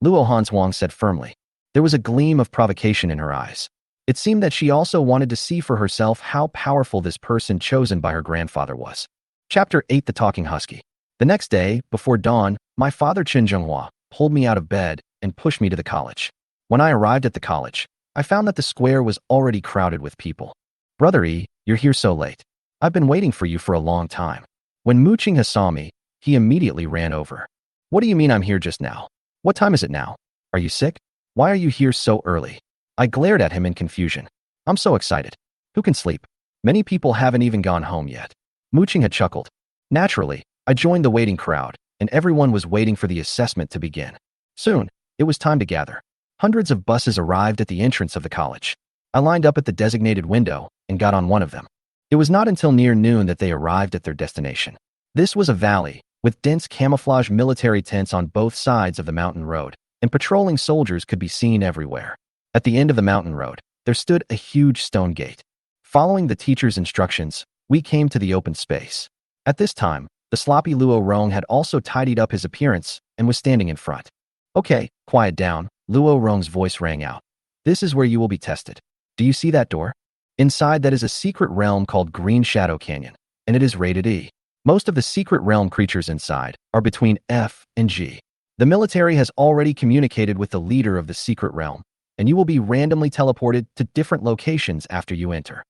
Luo Hanswang said firmly. There was a gleam of provocation in her eyes. It seemed that she also wanted to see for herself how powerful this person chosen by her grandfather was. Chapter 8: The Talking Husky. The next day, before dawn, my father Qin Zhenghua pulled me out of bed and pushed me to the college. When I arrived at the college, I found that the square was already crowded with people. Brother E, you're here so late. I've been waiting for you for a long time. When Mu Qinghe saw me, he immediately ran over. What do you mean I'm here just now? What time is it now? Are you sick? Why are you here so early? I glared at him in confusion. I'm so excited. Who can sleep? Many people haven't even gone home yet. Mu Qinghe chuckled. Naturally, I joined the waiting crowd, and everyone was waiting for the assessment to begin. Soon, it was time to gather. Hundreds of buses arrived at the entrance of the college. I lined up at the designated window and got on one of them. It was not until near noon that they arrived at their destination. This was a valley, with dense camouflage military tents on both sides of the mountain road, and patrolling soldiers could be seen everywhere. At the end of the mountain road, there stood a huge stone gate. Following the teacher's instructions, we came to the open space. At this time, the sloppy Luo Rong had also tidied up his appearance and was standing in front. Okay, quiet down, Luo Rong's voice rang out. This is where you will be tested. Do you see that door? Inside that is a secret realm called Green Shadow Canyon, and it is rated E. Most of the secret realm creatures inside are between F and G. The military has already communicated with the leader of the secret realm, and you will be randomly teleported to different locations after you enter.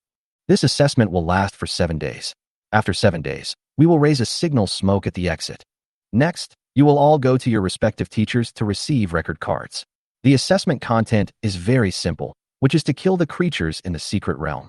This assessment will last for 7 days. After 7 days, we will raise a signal smoke at the exit. Next, you will all go to your respective teachers to receive record cards. The assessment content is very simple, which is to kill the creatures in the secret realm.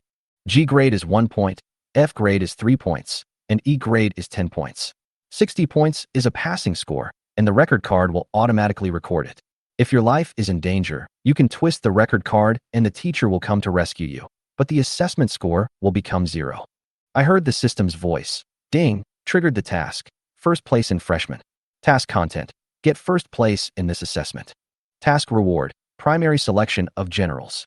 G grade is 1 point, F grade is 3 points, and E grade is 10 points. 60 points is a passing score, and the record card will automatically record it. If your life is in danger, you can twist the record card and the teacher will come to rescue you, but the assessment score will become 0. I heard the system's voice. Ding, triggered the task. First place in freshman. Task content. Get first place in this assessment. Task reward. Primary selection of generals.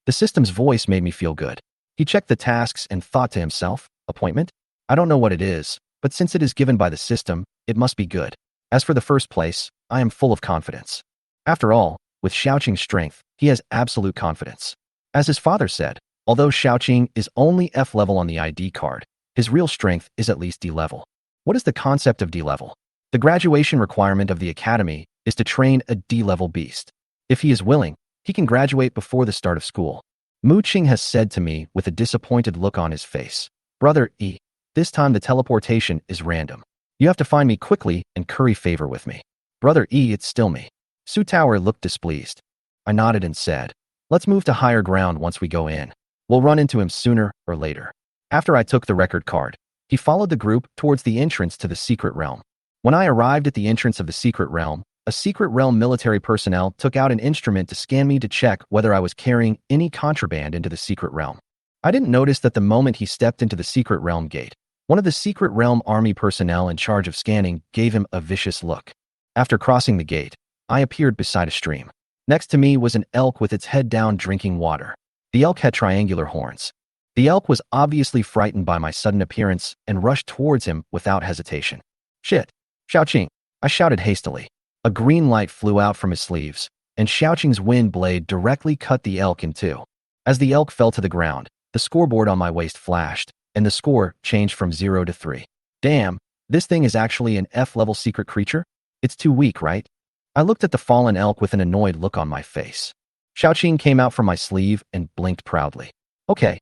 The system's voice made me feel good. He checked the tasks and thought to himself, appointment? I don't know what it is, but since it is given by the system, it must be good. As for the first place, I am full of confidence. After all, with Xiaoqing's strength, he has absolute confidence. As his father said, although Xiaoqing is only F level on the ID card, his real strength is at least D level. What is the concept of D level? The graduation requirement of the academy is to train a D level beast. If he is willing, he can graduate before the start of school. Mu Qing has said to me with a disappointed look on his face, Brother E, this time the teleportation is random. You have to find me quickly and curry favor with me. Brother E, it's still me. Su Tower looked displeased. I nodded and said, let's move to higher ground once we go in. We'll run into him sooner or later. After I took the record card, he followed the group towards the entrance to the secret realm. When I arrived at the entrance of the secret realm, a secret realm military personnel took out an instrument to scan me to check whether I was carrying any contraband into the secret realm. I didn't notice that the moment he stepped into the secret realm gate, One of the Secret Realm army personnel in charge of scanning gave him a vicious look. After crossing the gate, I appeared beside a stream. Next to me was an elk with its head down drinking water. The elk had triangular horns. The elk was obviously frightened by my sudden appearance and rushed towards him without hesitation. Shit! Xiaoqing! I shouted hastily. A green light flew out from his sleeves, and Xiaoqing's wind blade directly cut the elk in two. As the elk fell to the ground, the scoreboard on my waist flashed, and the score changed from 0 to 3. Damn, this thing is actually an F-level secret creature? It's too weak, right? I looked at the fallen elk with an annoyed look on my face. Xiaoqing came out from my sleeve and blinked proudly. Okay,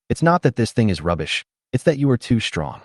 it's not that this thing is rubbish, it's that you are too strong.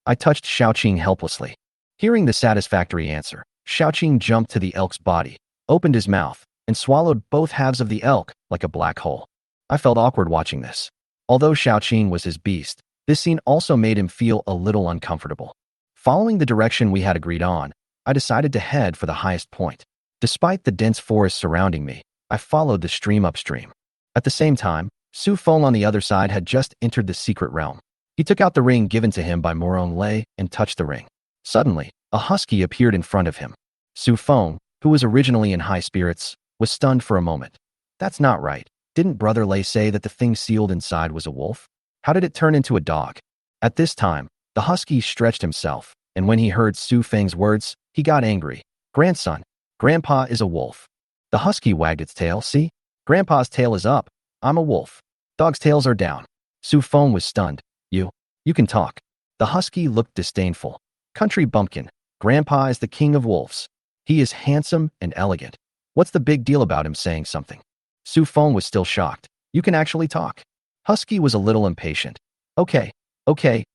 I touched Xiaoqing helplessly. Hearing the satisfactory answer, Xiaoqing jumped to the elk's body, opened his mouth, and swallowed both halves of the elk like a black hole. I felt awkward watching this. Although Xiaoqing was his beast, this scene also made him feel a little uncomfortable. Following the direction we had agreed on, I decided to head for the highest point. Despite the dense forest surrounding me, I followed the stream upstream. At the same time, Su Feng on the other side had just entered the secret realm. He took out the ring given to him by Murong Xue and touched the ring. Suddenly, a husky appeared in front of him. Su Feng, who was originally in high spirits, was stunned for a moment. That's not right. Didn't Brother Lei say that the thing sealed inside was a wolf? How did it turn into a dog? At this time, the husky stretched himself, and when he heard Su Feng's words, he got angry. Grandson, Grandpa is a wolf. The husky wagged its tail. See? Grandpa's tail is up. I'm a wolf. Dogs' tails are down. Su Feng was stunned. You can talk. The husky looked disdainful. Country bumpkin, Grandpa is the king of wolves. He is handsome and elegant. What's the big deal about him saying something? Su Feng was still shocked. You can actually talk. Husky was a little impatient. Okay,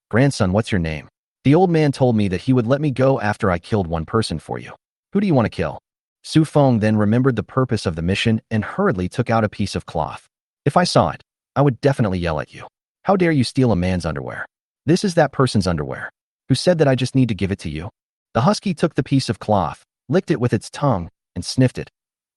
grandson, what's your name? The old man told me that he would let me go after I killed one person for you. Who do you want to kill? Su Feng then remembered the purpose of the mission and hurriedly took out a piece of cloth. If I saw it, I would definitely yell at you. How dare you steal a man's underwear? This is that person's underwear. Who said that I just need to give it to you? The husky took the piece of cloth, licked it with its tongue, and sniffed it.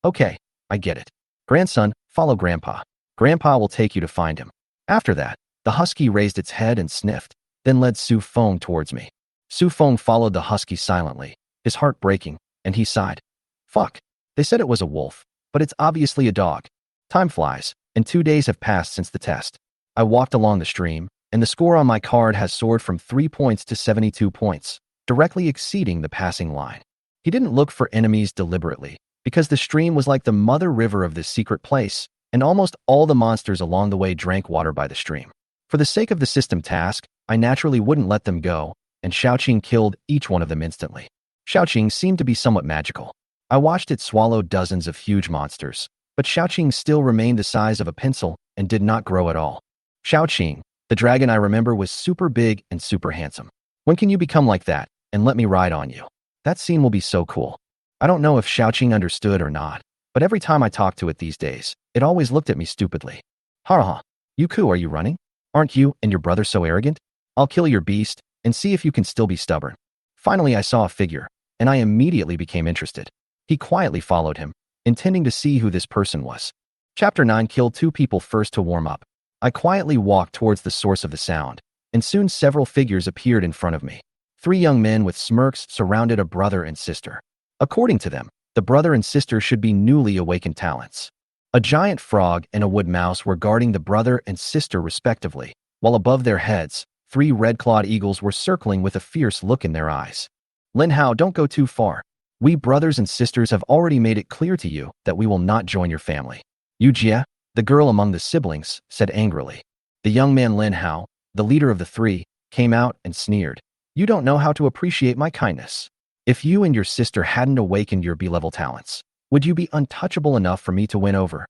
Okay, I get it. Grandson, follow Grandpa. Grandpa will take you to find him. After that, the husky raised its head and sniffed, then led Su Feng towards me. Su Feng followed the husky silently, his heart breaking, and he sighed. Fuck. They said it was a wolf, but it's obviously a dog. Time flies, and 2 days have passed since the test. I walked along the stream, and the score on my card has soared from 3 points to 72 points, directly exceeding the passing line. He didn't look for enemies deliberately, because the stream was like the mother river of this secret place, and almost all the monsters along the way drank water by the stream. For the sake of the system task, I naturally wouldn't let them go, and Xiaoqing killed each one of them instantly. Xiaoqing seemed to be somewhat magical. I watched it swallow dozens of huge monsters, but Xiaoqing still remained the size of a pencil and did not grow at all. Xiaoqing, the dragon I remember, was super big and super handsome. When can you become like that, and let me ride on you? That scene will be so cool. I don't know if Xiaoqing understood or not, but every time I talk to it these days, it always looked at me stupidly. Ha. Yuku, are you running? Aren't you and your brother so arrogant? I'll kill your beast, and see if you can still be stubborn. Finally, I saw a figure, and I immediately became interested. He quietly followed him, intending to see who this person was. Chapter 9. Kill 2 people first to warm up. I quietly walked towards the source of the sound, and soon several figures appeared in front of me. 3 young men with smirks surrounded a brother and sister. According to them, the brother and sister should be newly awakened talents. A giant frog and a wood mouse were guarding the brother and sister respectively, while above their heads, 3 red-clawed eagles were circling with a fierce look in their eyes. Lin Hao, don't go too far. We brothers and sisters have already made it clear to you that we will not join your family. Yu Jie, the girl among the siblings, said angrily. The young man Lin Hao, the leader of the 3, came out and sneered. You don't know how to appreciate my kindness. If you and your sister hadn't awakened your B-level talents, would you be untouchable enough for me to win over?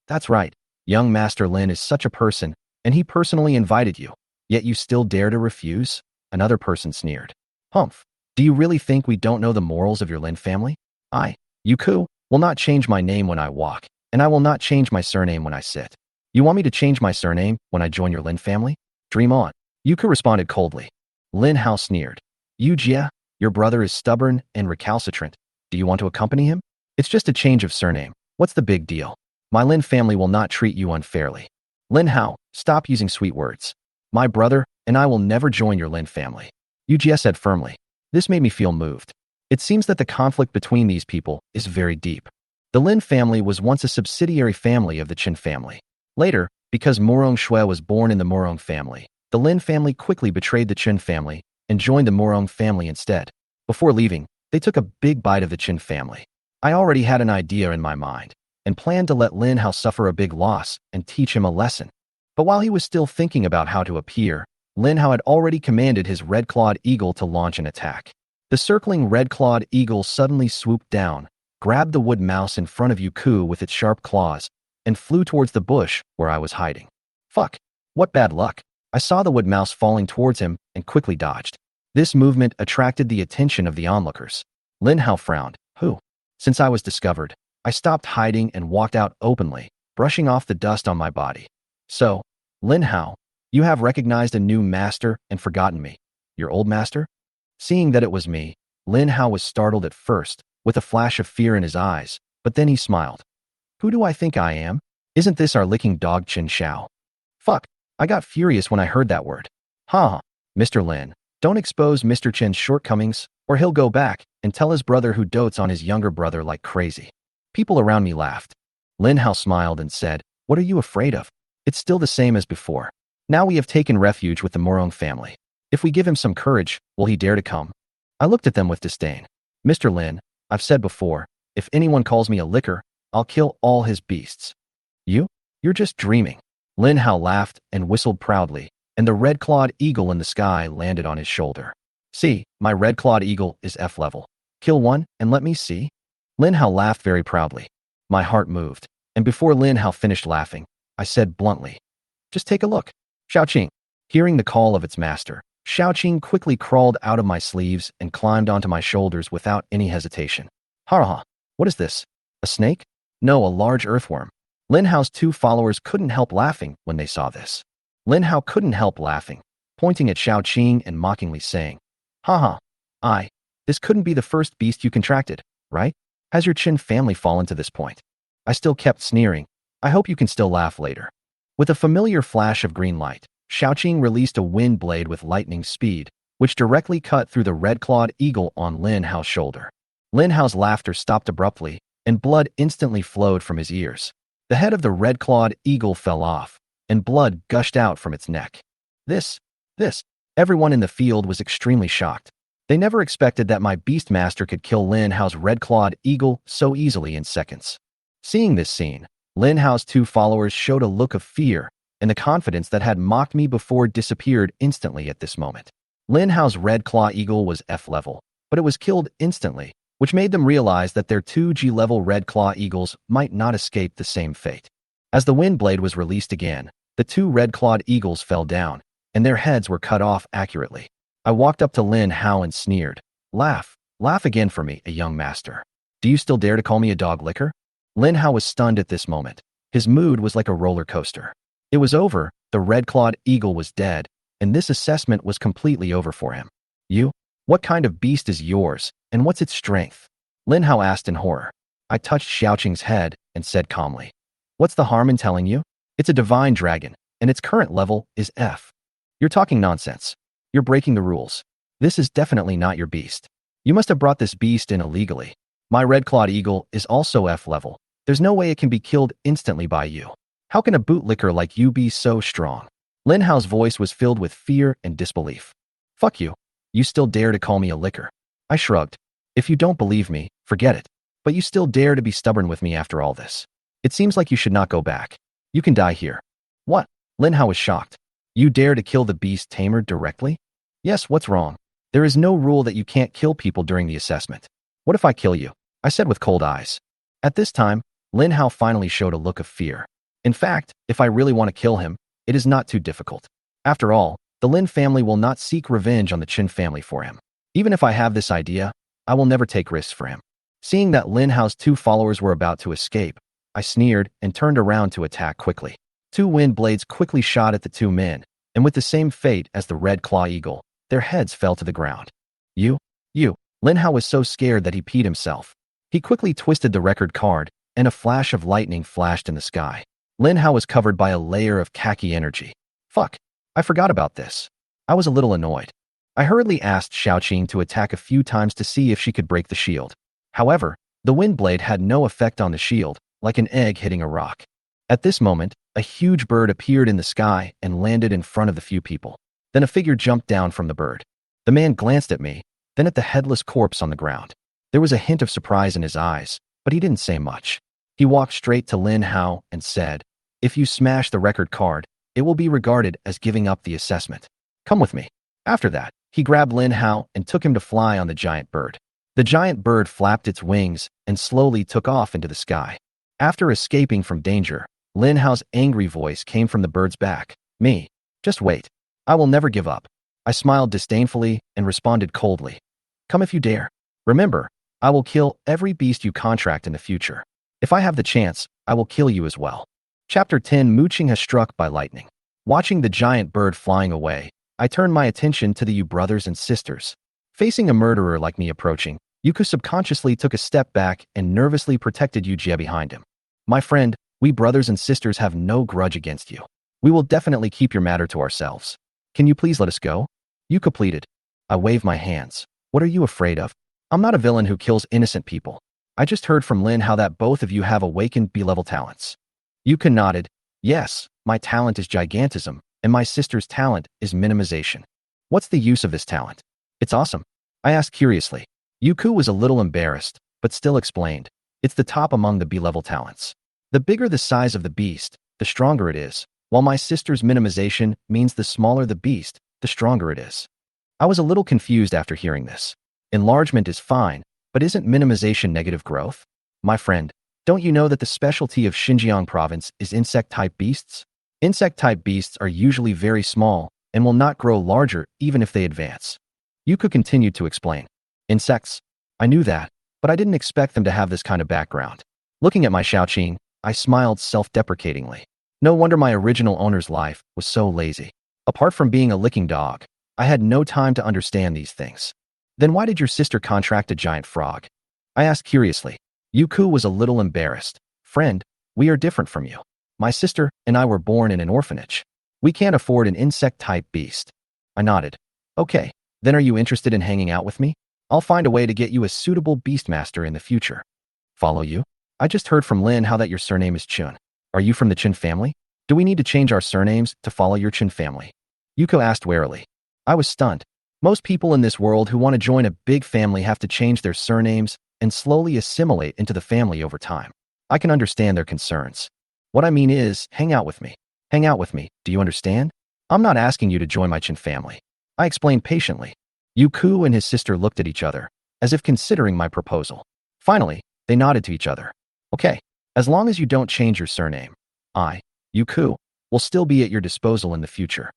That's right. Young Master Lin is such a person, and he personally invited you, yet you still dare to refuse? Another person sneered. Humph. Do you really think we don't know the morals of your Lin family? I, Yuku, will not change my name when I walk, and I will not change my surname when I sit. You want me to change my surname when I join your Lin family? Dream on. Yuku responded coldly. Lin Hao sneered. Yu Jie, your brother is stubborn and recalcitrant. Do you want to accompany him? It's just a change of surname. What's the big deal? My Lin family will not treat you unfairly. Lin Hao, stop using sweet words. My brother and I will never join your Lin family, Yu Jie said firmly. This made me feel moved. It seems that the conflict between these people is very deep. The Lin family was once a subsidiary family of the Qin family. Later, because Murong Xue was born in the Murong family, the Lin family quickly betrayed the Qin family and joined the Murong family instead. Before leaving, they took a big bite of the Qin family. I already had an idea in my mind and planned to let Lin Hao suffer a big loss and teach him a lesson. But while he was still thinking about how to appear, Lin Hao had already commanded his red-clawed eagle to launch an attack. The circling red-clawed eagle suddenly swooped down, grabbed the wood mouse in front of Yu Ku with its sharp claws, and flew towards the bush where I was hiding. Fuck. What bad luck. I saw the wood mouse falling towards him and quickly dodged. This movement attracted the attention of the onlookers. Lin Hao frowned. Who? Since I was discovered, I stopped hiding and walked out openly, brushing off the dust on my body. So, Lin Hao, you have recognized a new master and forgotten me. Your old master? Seeing that it was me, Lin Hao was startled at first, with a flash of fear in his eyes, but then he smiled. Who do I think I am? Isn't this our licking dog Qin Xiao? Fuck, I got furious when I heard that word. Ha! Mr. Lin, don't expose Mr. Qin's shortcomings, or he'll go back and tell his brother who dotes on his younger brother like crazy. People around me laughed. Lin Hao smiled and said, What are you afraid of? It's still the same as before. Now we have taken refuge with the Murong family. If we give him some courage, will he dare to come? I looked at them with disdain. Mr. Lin, I've said before, if anyone calls me a licker, I'll kill all his beasts. You're just dreaming. Lin Hao laughed and whistled proudly, and the red-clawed eagle in the sky landed on his shoulder. See, my red-clawed eagle is F-level. Kill one and let me see. Lin Hao laughed very proudly. My heart moved, and before Lin Hao finished laughing, I said bluntly, Just take a look. Xiaoqing. Hearing the call of its master, Xiaoqing quickly crawled out of my sleeves and climbed onto my shoulders without any hesitation. Ha! What is this? A snake? No, a large earthworm. Lin Hao's two followers couldn't help laughing when they saw this. Lin Hao couldn't help laughing, pointing at Xiaoqing and mockingly saying, This couldn't be the first beast you contracted, right? Has your Qin family fallen to this point? I still kept sneering. I hope you can still laugh later. With a familiar flash of green light, Xiaoqing released a wind blade with lightning speed, which directly cut through the red-clawed eagle on Lin Hao's shoulder. Lin Hao's laughter stopped abruptly, and blood instantly flowed from his ears. The head of the red-clawed eagle fell off, and blood gushed out from its neck. This. Everyone in the field was extremely shocked. They never expected that my beast master could kill Lin Hao's red-clawed eagle so easily in seconds. Seeing this scene, Lin Hao's two followers showed a look of fear, and the confidence that had mocked me before disappeared instantly at this moment. Lin Hao's red claw eagle was F-level, but it was killed instantly, which made them realize that their two G-level red claw eagles might not escape the same fate. As the wind blade was released again, the two red-clawed eagles fell down, and their heads were cut off accurately. I walked up to Lin Hao and sneered. Laugh again for me, a young master. Do you still dare to call me a dog licker? Lin Hao was stunned at this moment. His mood was like a roller coaster. It was over, the red-clawed eagle was dead, and this assessment was completely over for him. What kind of beast is yours, and what's its strength? Lin Hao asked in horror. I touched Xiaoqing's head and said calmly, What's the harm in telling you? It's a divine dragon, and its current level is F. You're talking nonsense. You're breaking the rules. This is definitely not your beast. You must have brought this beast in illegally. My red-clawed eagle is also F-level. There's no way it can be killed instantly by you. How can a bootlicker like you be so strong? Lin Hao's voice was filled with fear and disbelief. Fuck you. You still dare to call me a licker? I shrugged. If you don't believe me, forget it. But you still dare to be stubborn with me after all this. It seems like you should not go back. You can die here. What? Lin Hao was shocked. You dare to kill the beast tamer directly? Yes, what's wrong? There is no rule that you can't kill people during the assessment. What if I kill you? I said with cold eyes. At this time, Lin Hao finally showed a look of fear. In fact, if I really want to kill him, it is not too difficult. After all, the Lin family will not seek revenge on the Qin family for him. Even if I have this idea, I will never take risks for him. Seeing that Lin Hao's two followers were about to escape, I sneered and turned around to attack quickly. Two wind blades quickly shot at the two men, and with the same fate as the red claw eagle, their heads fell to the ground. You. Lin Hao was so scared that he peed himself. He quickly twisted the record card, and a flash of lightning flashed in the sky. Lin Hao was covered by a layer of khaki energy. Fuck. I forgot about this. I was a little annoyed. I hurriedly asked Xiaoqing to attack a few times to see if she could break the shield. However, the wind blade had no effect on the shield, like an egg hitting a rock. At this moment, a huge bird appeared in the sky and landed in front of the few people. Then a figure jumped down from the bird. The man glanced at me, then at the headless corpse on the ground. There was a hint of surprise in his eyes, but he didn't say much. He walked straight to Lin Hao and said, "If you smash the record card, it will be regarded as giving up the assessment. Come with me." After that, he grabbed Lin Hao and took him to fly on the giant bird. The giant bird flapped its wings and slowly took off into the sky. After escaping from danger, Lin Hao's angry voice came from the bird's back. "Me. Just wait. I will never give up." I smiled disdainfully and responded coldly. "Come if you dare. Remember, I will kill every beast you contract in the future. If I have the chance, I will kill you as well." Chapter 10. Muqing has struck by lightning. Watching the giant bird flying away, I turned my attention to the Yu brothers and sisters. Facing a murderer like me approaching, Yuku subconsciously took a step back and nervously protected Yu Jie behind him. "My friend, we brothers and sisters have no grudge against you. We will definitely keep your matter to ourselves. Can you please let us go?" Yuka pleaded. I waved my hands. "What are you afraid of? I'm not a villain who kills innocent people. I just heard from Lin how that both of you have awakened B-level talents." Yuka nodded. "Yes, my talent is gigantism, and my sister's talent is minimization." "What's the use of this talent?" "It's awesome." I asked curiously. Yuku was a little embarrassed, but still explained. "It's the top among the B-level talents. The bigger the size of the beast, the stronger it is, while my sister's minimization means the smaller the beast, the stronger it is." I was a little confused after hearing this. Enlargement is fine, but isn't minimization negative growth? My friend, don't you know that the specialty of Xinjiang province is insect-type beasts? Insect-type beasts are usually very small and will not grow larger even if they advance. Yuka continued to explain. "Insects? I knew that, but I didn't expect them to have this kind of background." Looking at my Xiaoqing, I smiled self-deprecatingly. No wonder my original owner's life was so lazy. Apart from being a licking dog, I had no time to understand these things. "Then why did your sister contract a giant frog?" I asked curiously. Yuku was a little embarrassed. "Friend, we are different from you. My sister and I were born in an orphanage. We can't afford an insect-type beast." I nodded. "Okay, then are you interested in hanging out with me? I'll find a way to get you a suitable beastmaster in the future." "Follow you? I just heard from Lin how that your surname is Chun. Are you from the Chun family? Do we need to change our surnames to follow your Chun family?" Yuko asked warily. I was stunned. Most people in this world who want to join a big family have to change their surnames and slowly assimilate into the family over time. I can understand their concerns. What I mean is, hang out with me. Hang out with me, do you understand? I'm not asking you to join my Chin family. I explained patiently. Yuku and his sister looked at each other, as if considering my proposal. Finally, they nodded to each other. "Okay, as long as you don't change your surname, I, Yuku, will still be at your disposal in the future.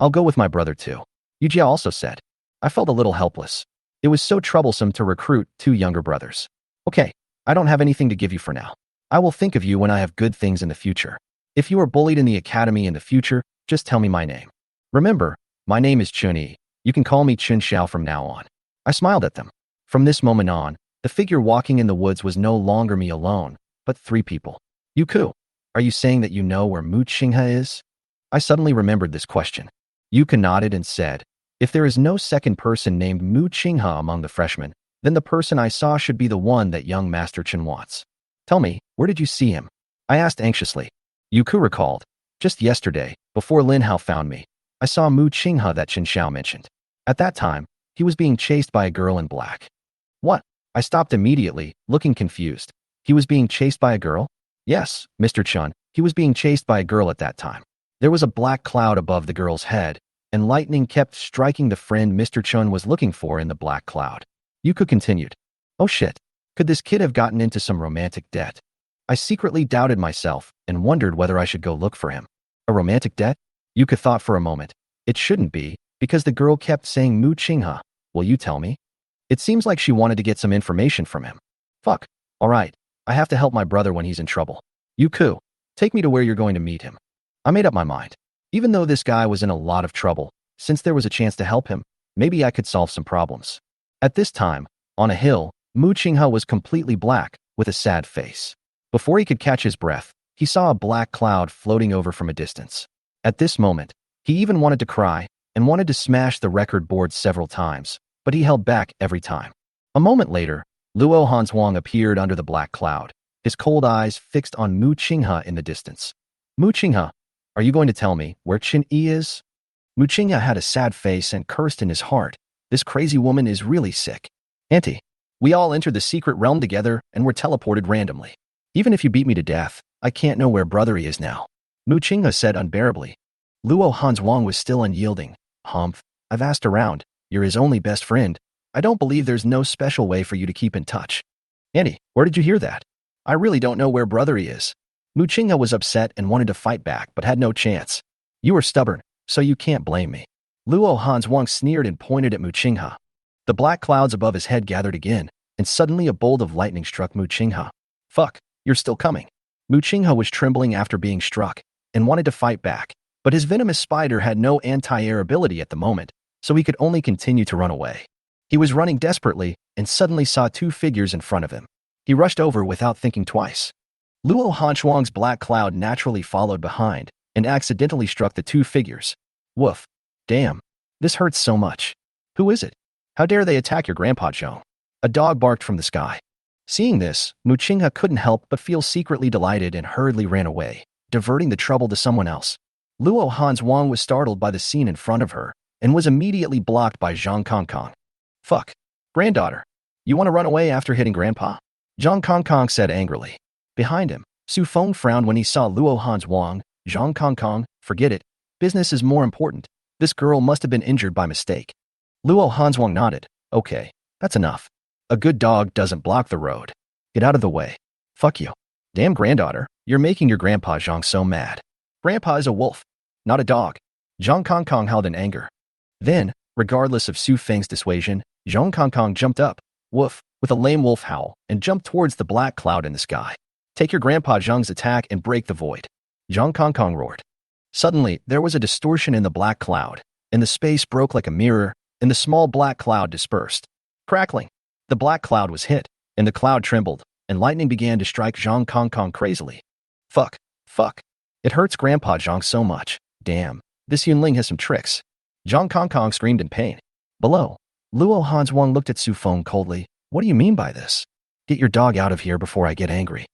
I'll go with my brother too," Yujia also said. I felt a little helpless. It was so troublesome to recruit two younger brothers. "Okay, I don't have anything to give you for now. I will think of you when I have good things in the future. If you are bullied in the academy in the future, just tell me my name. Remember, my name is Chun-Yi. You can call me Chun Xiao from now on." I smiled at them. From this moment on, the figure walking in the woods was no longer me alone, but three people. "Yuku, are you saying that you know where Mu Qinghe is?" I suddenly remembered this question. Yuka nodded and said, "If there is no second person named Mu Qinghe among the freshmen, then the person I saw should be the one that young Master Chen wants. Tell me, where did you see him?" I asked anxiously. Yuku recalled. "Just yesterday, before Lin Hao found me, I saw Mu Qinghe that Chen Xiao mentioned. At that time, he was being chased by a girl in black." "What?" I stopped immediately, looking confused. "He was being chased by a girl?" "Yes, Mr. Chun, he was being chased by a girl at that time. There was a black cloud above the girl's head, and lightning kept striking the friend Mr. Chun was looking for in the black cloud." Yuka continued. "Oh shit, could this kid have gotten into some romantic debt?" I secretly doubted myself and wondered whether I should go look for him. A romantic debt? Yuka thought for a moment. It shouldn't be, because the girl kept saying Mu Qinghe. Will you tell me? It seems like she wanted to get some information from him. Fuck. Alright, I have to help my brother when he's in trouble. Yuku, take me to where you're going to meet him. I made up my mind. Even though this guy was in a lot of trouble, since there was a chance to help him, maybe I could solve some problems. At this time, on a hill, Mu Qinghe was completely black, with a sad face. Before he could catch his breath, he saw a black cloud floating over from a distance. At this moment, he even wanted to cry, and wanted to smash the record board several times, but he held back every time. A moment later, Luo Hanzhuang appeared under the black cloud, his cold eyes fixed on Mu Qinghe in the distance. Mu Qinghe, are you going to tell me where Qin Yi is? Mu Qinghe had a sad face and cursed in his heart. This crazy woman is really sick. Auntie, we all entered the secret realm together and were teleported randomly. Even if you beat me to death, I can't know where brother is now. Mu Qinghe said unbearably. Luo Hanzhuang was still unyielding. Humph, I've asked around. You're his only best friend. I don't believe there's no special way for you to keep in touch. Auntie, where did you hear that? I really don't know where brother is. Mu Qinghe was upset and wanted to fight back but had no chance. You are stubborn, so you can't blame me. Luo Hanzhuang sneered and pointed at Mu Qinghe. The black clouds above his head gathered again, and suddenly a bolt of lightning struck Mu Qinghe. Fuck, you're still coming. Mu Qinghe was trembling after being struck, and wanted to fight back, but his venomous spider had no anti-air ability at the moment, so he could only continue to run away. He was running desperately, and suddenly saw two figures in front of him. He rushed over without thinking twice. Luo Hanzhuang's black cloud naturally followed behind, and accidentally struck the two figures. Woof. Damn. This hurts so much. Who is it? How dare they attack your grandpa Zhong? A dog barked from the sky. Seeing this, Mu Qinghe couldn't help but feel secretly delighted and hurriedly ran away, diverting the trouble to someone else. Luo Hanzhuang was startled by the scene in front of her, and was immediately blocked by Zhang Kongkong. Fuck. Granddaughter. You want to run away after hitting grandpa? Zhang Kongkong said angrily. Behind him, Su Feng frowned when he saw Luo Hanzhuang. Zhang Kongkong, forget it. Business is more important. This girl must have been injured by mistake. Luo Hanzhuang nodded. Okay, that's enough. A good dog doesn't block the road. Get out of the way. Fuck you. Damn granddaughter, you're making your grandpa Zhang so mad. Grandpa is a wolf, not a dog. Zhang Kongkong howled in anger. Then, regardless of Su Feng's dissuasion, Zhang Kongkong jumped up, woof, with a lame wolf howl, and jumped towards the black cloud in the sky. Take your grandpa Zhang's attack and break the void. Zhang Kongkong roared. Suddenly, there was a distortion in the black cloud, and the space broke like a mirror, and the small black cloud dispersed. Crackling. The black cloud was hit, and the cloud trembled, and lightning began to strike Zhang Kongkong crazily. Fuck. Fuck. It hurts Grandpa Zhang so much. Damn. This Yunling has some tricks. Zhang Kongkong screamed in pain. Below, Luo Hanzhuang looked at Su Feng coldly. What do you mean by this? Get your dog out of here before I get angry.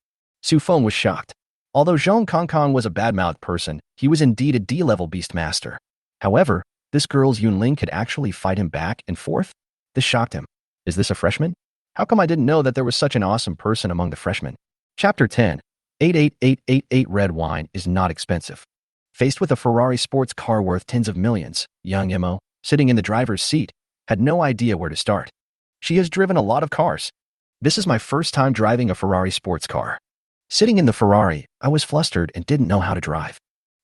Su Feng was shocked. Although Zhang Kongkong was a bad-mouthed person, he was indeed a D-level beastmaster. However, this girl's Yunling could actually fight him back and forth? This shocked him. Is this a freshman? How come I didn't know that there was such an awesome person among the freshmen? Chapter 10. 88888 Red wine is not expensive. Faced with a Ferrari sports car worth tens of millions, young Imo, sitting in the driver's seat, had no idea where to start. She has driven a lot of cars. This is my first time driving a Ferrari sports car. Sitting in the Ferrari, I was flustered and didn't know how to drive.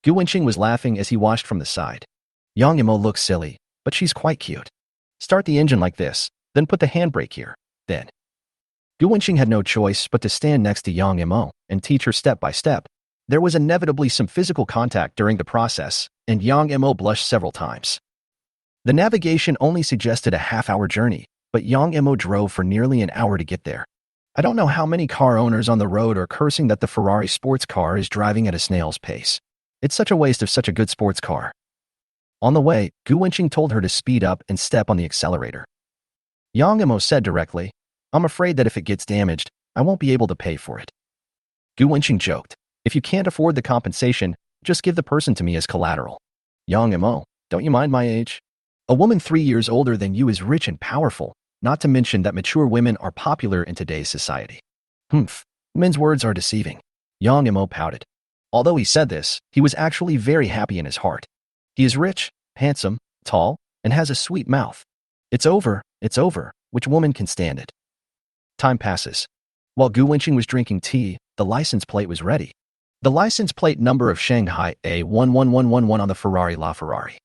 Gu Wenqing was laughing as he watched from the side. Yang Imo looks silly, but she's quite cute. Start the engine like this, then put the handbrake here, then. Gu Wenqing had no choice but to stand next to Yang Imo and teach her step by step. There was inevitably some physical contact during the process, and Yang Imo blushed several times. The navigation only suggested a half-hour journey, but Yang Imo drove for nearly an hour to get there. I don't know how many car owners on the road are cursing that the Ferrari sports car is driving at a snail's pace. It's such a waste of such a good sports car. On the way, Gu Wenqing told her to speed up and step on the accelerator. Yang Imo said directly, I'm afraid that if it gets damaged, I won't be able to pay for it. Gu Wenqing joked, if you can't afford the compensation, just give the person to me as collateral. Yang Imo, don't you mind my age? A woman 3 years older than you is rich and powerful, not to mention that mature women are popular in today's society. Humph, men's words are deceiving. Yang Imo pouted. Although he said this, he was actually very happy in his heart. He is rich, handsome, tall, and has a sweet mouth. It's over, which woman can stand it? Time passes. While Gu Wenqing was drinking tea, the license plate was ready. The license plate number of Shanghai A11111 on the Ferrari LaFerrari.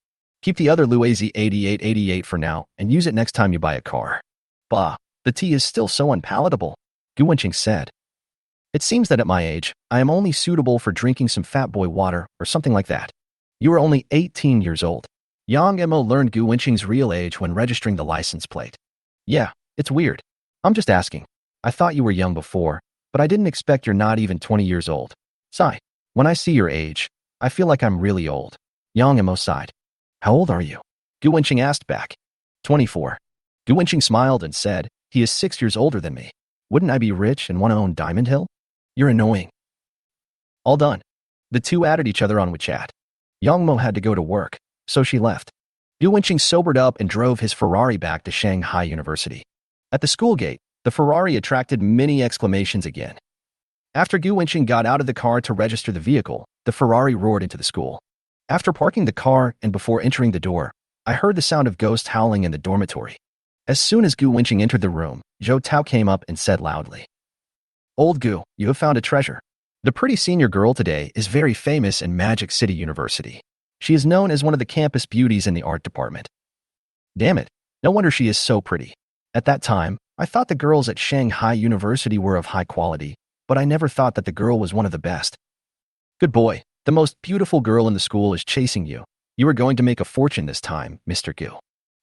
Keep the other Luazi 8888 for now and use it next time you buy a car. Bah, the tea is still so unpalatable, Gu Wenqing said. It seems that at my age, I am only suitable for drinking some fat boy water or something like that. You are only 18 years old. Yang Imo learned Gu Wenqing's real age when registering the license plate. Yeah, it's weird. I'm just asking. I thought you were young before, but I didn't expect you're not even 20 years old. Sigh. When I see your age, I feel like I'm really old. Yang Imo sighed. How old are you? Gu Wenqing asked back. 24. Gu Wenqing smiled and said, he is 6 years older than me. Wouldn't I be rich and want to own Diamond Hill? You're annoying. All done. The two added each other on WeChat. Yongmo had to go to work, so she left. Gu Wenqing sobered up and drove his Ferrari back to Shanghai University. At the school gate, the Ferrari attracted many exclamations again. After Gu Wenqing got out of the car to register the vehicle, the Ferrari roared into the school. After parking the car and before entering the door, I heard the sound of ghosts howling in the dormitory. As soon as Gu Wenqing entered the room, Zhou Tao came up and said loudly, Old Gu, you have found a treasure. The pretty senior girl today is very famous in Magic City University. She is known as one of the campus beauties in the art department. Damn it, no wonder she is so pretty. At that time, I thought the girls at Shanghai University were of high quality, but I never thought that the girl was one of the best. Good boy, the most beautiful girl in the school is chasing you. You are going to make a fortune this time, Mr. Gu.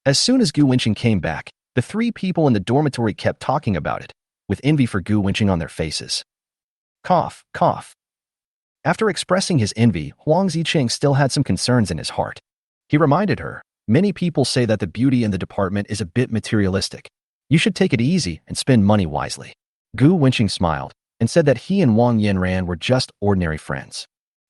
As soon as Gu Wenqing came back, the three people in the dormitory kept talking about it, with envy for Gu Wenqing on their faces. Cough, cough. After expressing his envy, Huang Zicheng still had some concerns in his heart. He reminded her, many people say that the beauty in the department is a bit materialistic. You should take it easy and spend money wisely. Gu Wenqing smiled and said that he and Wang Yanran were just ordinary friends.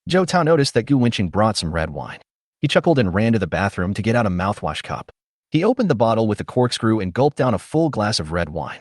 Zhou Tao noticed that Gu Wenqing brought some red wine. He chuckled and ran to the bathroom to get out a mouthwash cup. He opened the bottle with a corkscrew and gulped down a full glass of red wine.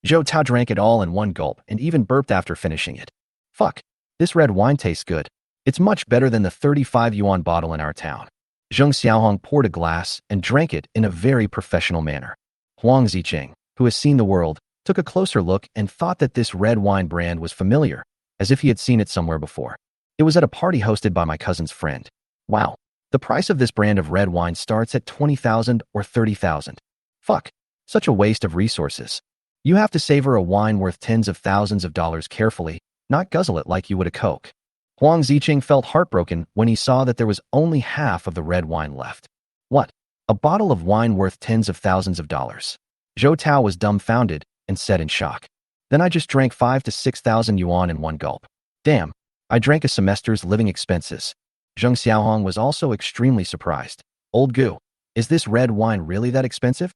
Zhou Tao drank it all in one gulp and even burped after finishing it. Fuck, this red wine tastes good. It's much better than the 35 yuan bottle in our town. Zheng Xiaohong poured a glass and drank it in a very professional manner. Huang Zicheng, who has seen the world, took a closer look and thought that this red wine brand was familiar, as if he had seen it somewhere before. It was at a party hosted by my cousin's friend. Wow, the price of this brand of red wine starts at 20,000 or 30,000. Fuck, such a waste of resources. You have to savor a wine worth tens of thousands of dollars carefully, not guzzle it like you would a Coke. Huang Zicheng felt heartbroken when he saw that there was only half of the red wine left. What? A bottle of wine worth tens of thousands of dollars. Zhou Tao was dumbfounded and said in shock. Then I just drank 5,000 to 6,000 yuan in one gulp. Damn, I drank a semester's living expenses. Zheng Xiaohong was also extremely surprised. Old Gu, is this red wine really that expensive?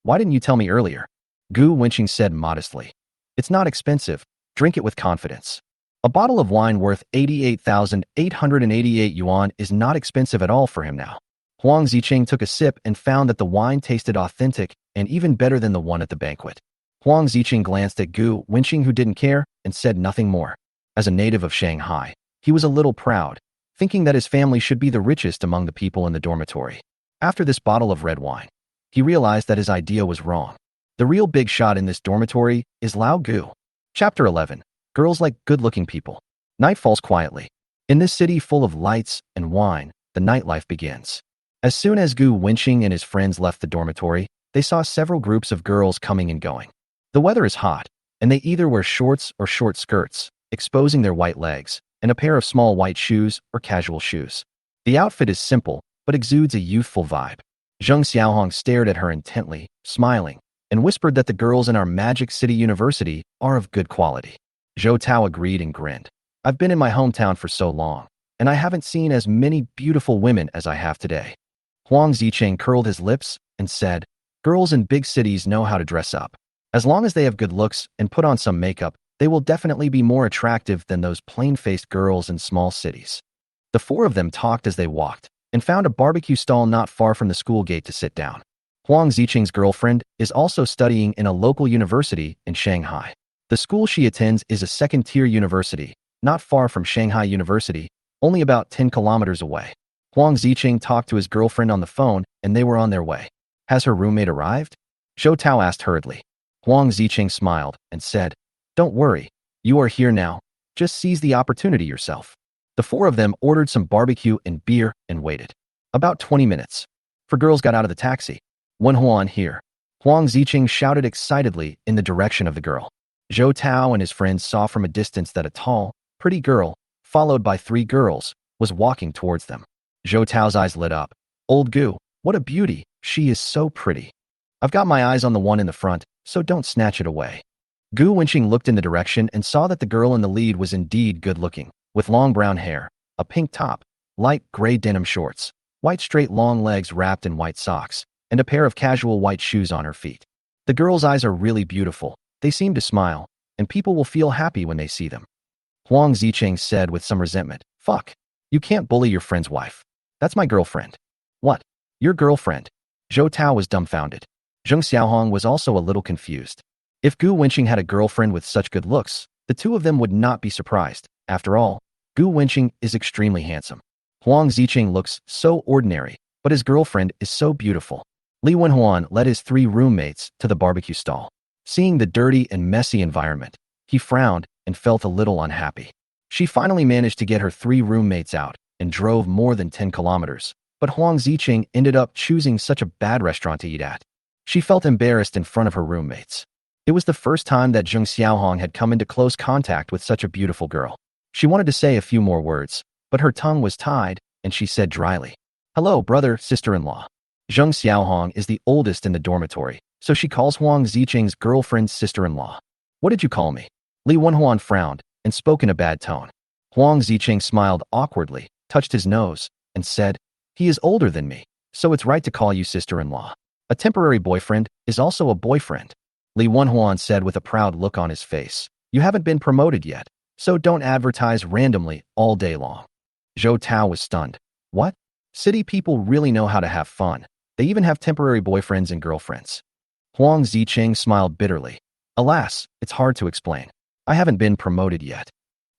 Why didn't you tell me earlier? Gu Wenqing said modestly. It's not expensive. Drink it with confidence. A bottle of wine worth 88,888 yuan is not expensive at all for him now. Huang Zicheng took a sip and found that the wine tasted authentic and even better than the one at the banquet. Huang Zicheng glanced at Gu Wenqing, who didn't care, and said nothing more. As a native of Shanghai, he was a little proud, thinking that his family should be the richest among the people in the dormitory. After this bottle of red wine, he realized that his idea was wrong. The real big shot in this dormitory is Lao Gu. Chapter 11. Girls like good-looking people. Night falls quietly. In this city full of lights and wine, the nightlife begins. As soon as Gu Wenqing and his friends left the dormitory, they saw several groups of girls coming and going. The weather is hot, and they either wear shorts or short skirts, exposing their white legs, and a pair of small white shoes or casual shoes. The outfit is simple, but exudes a youthful vibe. Zheng Xiaohong stared at her intently, smiling, and whispered that the girls in our Magic City University are of good quality. Zhou Tao agreed and grinned. I've been in my hometown for so long, and I haven't seen as many beautiful women as I have today. Huang Zicheng curled his lips and said, girls in big cities know how to dress up. As long as they have good looks and put on some makeup, they will definitely be more attractive than those plain-faced girls in small cities. The four of them talked as they walked, and found a barbecue stall not far from the school gate to sit down. Huang Zicheng's girlfriend is also studying in a local university in Shanghai. The school she attends is a second-tier university, not far from Shanghai University, only about 10 kilometers away. Huang Zicheng talked to his girlfriend on the phone, and they were on their way. Has her roommate arrived? Zhou Tao asked hurriedly. Huang Zicheng smiled and said, don't worry, you are here now. Just seize the opportunity yourself. The four of them ordered some barbecue and beer and waited. About 20 minutes. Four girls got out of the taxi. One Huan here. Huang Zicheng shouted excitedly in the direction of the girl. Zhou Tao and his friends saw from a distance that a tall, pretty girl, followed by three girls, was walking towards them. Zhou Tao's eyes lit up. Old Gu, what a beauty, she is so pretty. I've got my eyes on the one in the front, so don't snatch it away. Gu Wenqing looked in the direction and saw that the girl in the lead was indeed good-looking, with long brown hair, a pink top, light gray denim shorts, white straight long legs wrapped in white socks, and a pair of casual white shoes on her feet. The girl's eyes are really beautiful, they seem to smile, and people will feel happy when they see them. Huang Zicheng said with some resentment, "Fuck. You can't bully your friend's wife. That's my girlfriend." "What? Your girlfriend?" Zhou Tao was dumbfounded. Zheng Xiaohong was also a little confused. If Gu Wenqing had a girlfriend with such good looks, the two of them would not be surprised. After all, Gu Wenqing is extremely handsome. Huang Zicheng looks so ordinary, but his girlfriend is so beautiful. Li Wenhuan led his 3 roommates to the barbecue stall. Seeing the dirty and messy environment, he frowned and felt a little unhappy. She finally managed to get her 3 roommates out and drove more than 10 kilometers, but Huang Zicheng ended up choosing such a bad restaurant to eat at. She felt embarrassed in front of her roommates. It was the first time that Zheng Xiaohong had come into close contact with such a beautiful girl. She wanted to say a few more words, but her tongue was tied, and she said dryly, "Hello, brother, sister-in-law." Zheng Xiaohong is the oldest in the dormitory, so she calls Huang Zicheng's girlfriend sister-in-law. "What did you call me?" Li Wenhuan frowned and spoke in a bad tone. Huang Zicheng smiled awkwardly, touched his nose, and said, "He is older than me, so it's right to call you sister-in-law. A temporary boyfriend is also a boyfriend." Li Wenhuan said with a proud look on his face, "You haven't been promoted yet, so don't advertise randomly all day long." Zhou Tao was stunned. "What? City people really know how to have fun. They even have temporary boyfriends and girlfriends." Huang Zicheng smiled bitterly. "Alas, it's hard to explain. I haven't been promoted yet."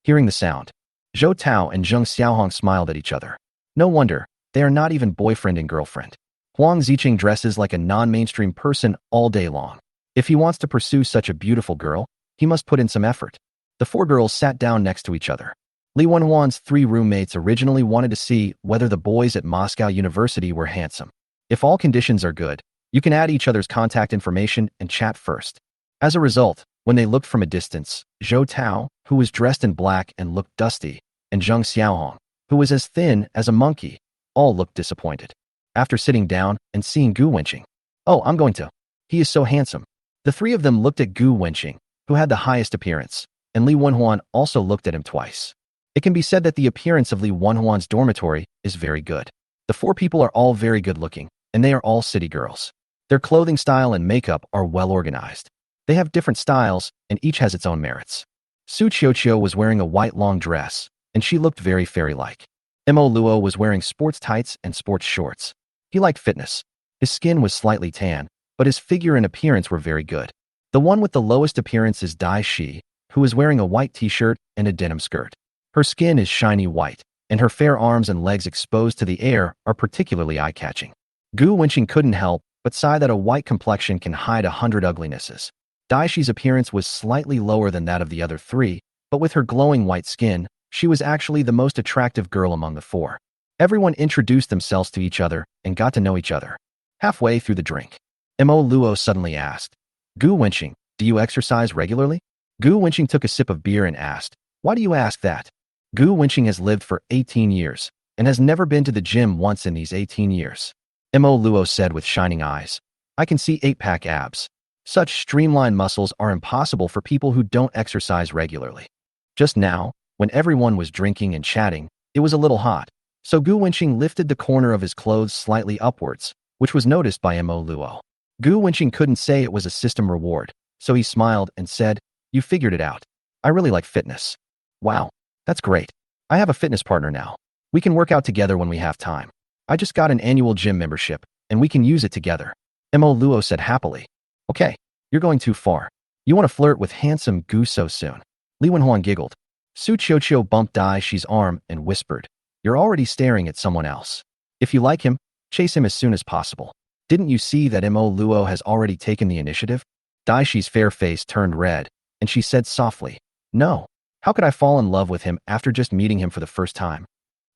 Hearing the sound, Zhou Tao and Zheng Xiaohong smiled at each other. No wonder, they are not even boyfriend and girlfriend. Huang Zicheng dresses like a non-mainstream person all day long. If he wants to pursue such a beautiful girl, he must put in some effort. The 4 girls sat down next to each other. Li Wenhuan's 3 roommates originally wanted to see whether the boys at Moscow University were handsome. If all conditions are good, you can add each other's contact information and chat first. As a result, when they looked from a distance, Zhou Tao, who was dressed in black and looked dusty, and Zheng Xiaohong, who was as thin as a monkey, all looked disappointed. After sitting down and seeing Gu Wenqing, "Oh, I'm going to. He is so handsome." The 3 of them looked at Gu Wenqing, who had the highest appearance, and Li Wenhuan also looked at him twice. It can be said that the appearance of Li Wenhuan's dormitory is very good. The 4 people are all very good looking, and they are all city girls. Their clothing style and makeup are well organized. They have different styles, and each has its own merits. Su Qiuqiu was wearing a white long dress, and she looked very fairy-like. Mo Luo was wearing sports tights and sports shorts. He liked fitness. His skin was slightly tan, but his figure and appearance were very good. The one with the lowest appearance is Dai Shi, who is wearing a white t-shirt and a denim skirt. Her skin is shiny white, and her fair arms and legs exposed to the air are particularly eye-catching. Gu Wenqing couldn't help but sigh that a white complexion can hide 100 uglinesses. Dai Shi's appearance was slightly lower than that of the other 3, but with her glowing white skin, she was actually the most attractive girl among the 4. Everyone introduced themselves to each other and got to know each other. Halfway through the drink, Mo Luo suddenly asked, "Gu Wenqing, do you exercise regularly?" Gu Wenqing took a sip of beer and asked, "Why do you ask that?" Gu Wenqing has lived for 18 years and has never been to the gym once in these 18 years. Mo Luo said with shining eyes, "I can see 8-pack abs. Such streamlined muscles are impossible for people who don't exercise regularly." Just now, when everyone was drinking and chatting, it was a little hot, so Gu Wenqing lifted the corner of his clothes slightly upwards, which was noticed by Mo Luo. Gu Wenqing couldn't say it was a system reward, so he smiled and said, "You figured it out. I really like fitness." "Wow, that's great. I have a fitness partner now. We can work out together when we have time. I just got an annual gym membership, and we can use it together," Mo Luo said happily. "Okay, you're going too far. You want to flirt with handsome Gu so soon." Li Wenhuan giggled. Su Qiuqiu bumped Dai Shi's arm and whispered, "You're already staring at someone else. If you like him, chase him as soon as possible. Didn't you see that Mo Luo has already taken the initiative?" Dai Shi's fair face turned red, and she said softly, "No. How could I fall in love with him after just meeting him for the first time?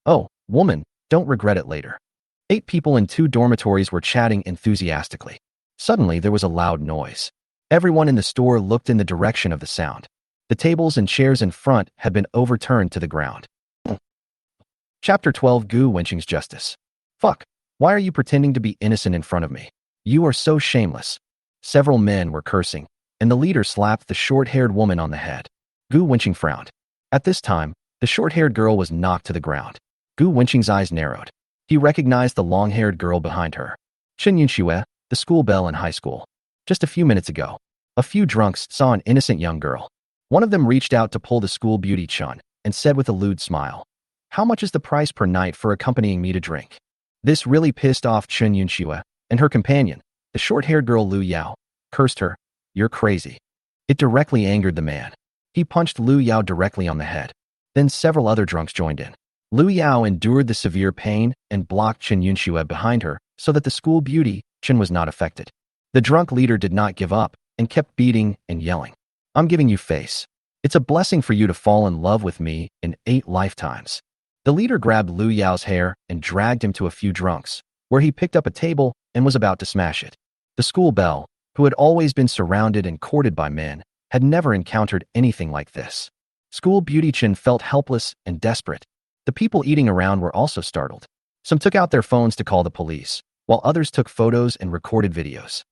Oh, woman, don't regret it later." 8 people in 2 dormitories were chatting enthusiastically. Suddenly, there was a loud noise. Everyone in the store looked in the direction of the sound. The tables and chairs in front had been overturned to the ground. Chapter 12, Gu Wenqing's Justice. "Fuck. Why are you pretending to be innocent in front of me? You are so shameless." Several men were cursing, and the leader slapped the short-haired woman on the head. Gu Wenqing frowned. At this time, the short-haired girl was knocked to the ground. Gu Wenqing's eyes narrowed. He recognized the long-haired girl behind her. Chen Yunxue, the school belle in high school. Just a few minutes ago, a few drunks saw an innocent young girl. One of them reached out to pull the school beauty Chun and said with a lewd smile, "How much is the price per night for accompanying me to drink?" This really pissed off Chen Yunxue, and her companion, the short-haired girl Lu Yao, cursed her, "You're crazy." It directly angered the man. He punched Lu Yao directly on the head. Then several other drunks joined in. Lu Yao endured the severe pain and blocked Chen Yunxue behind her so that the school beauty, Chen, was not affected. The drunk leader did not give up and kept beating and yelling, "I'm giving you face. It's a blessing for you to fall in love with me in 8 lifetimes." The leader grabbed Lu Yao's hair and dragged him to a few drunks, where he picked up a table and was about to smash it. The school belle, who had always been surrounded and courted by men, had never encountered anything like this. School beauty Chen felt helpless and desperate. The people eating around were also startled. Some took out their phones to call the police, while others took photos and recorded videos.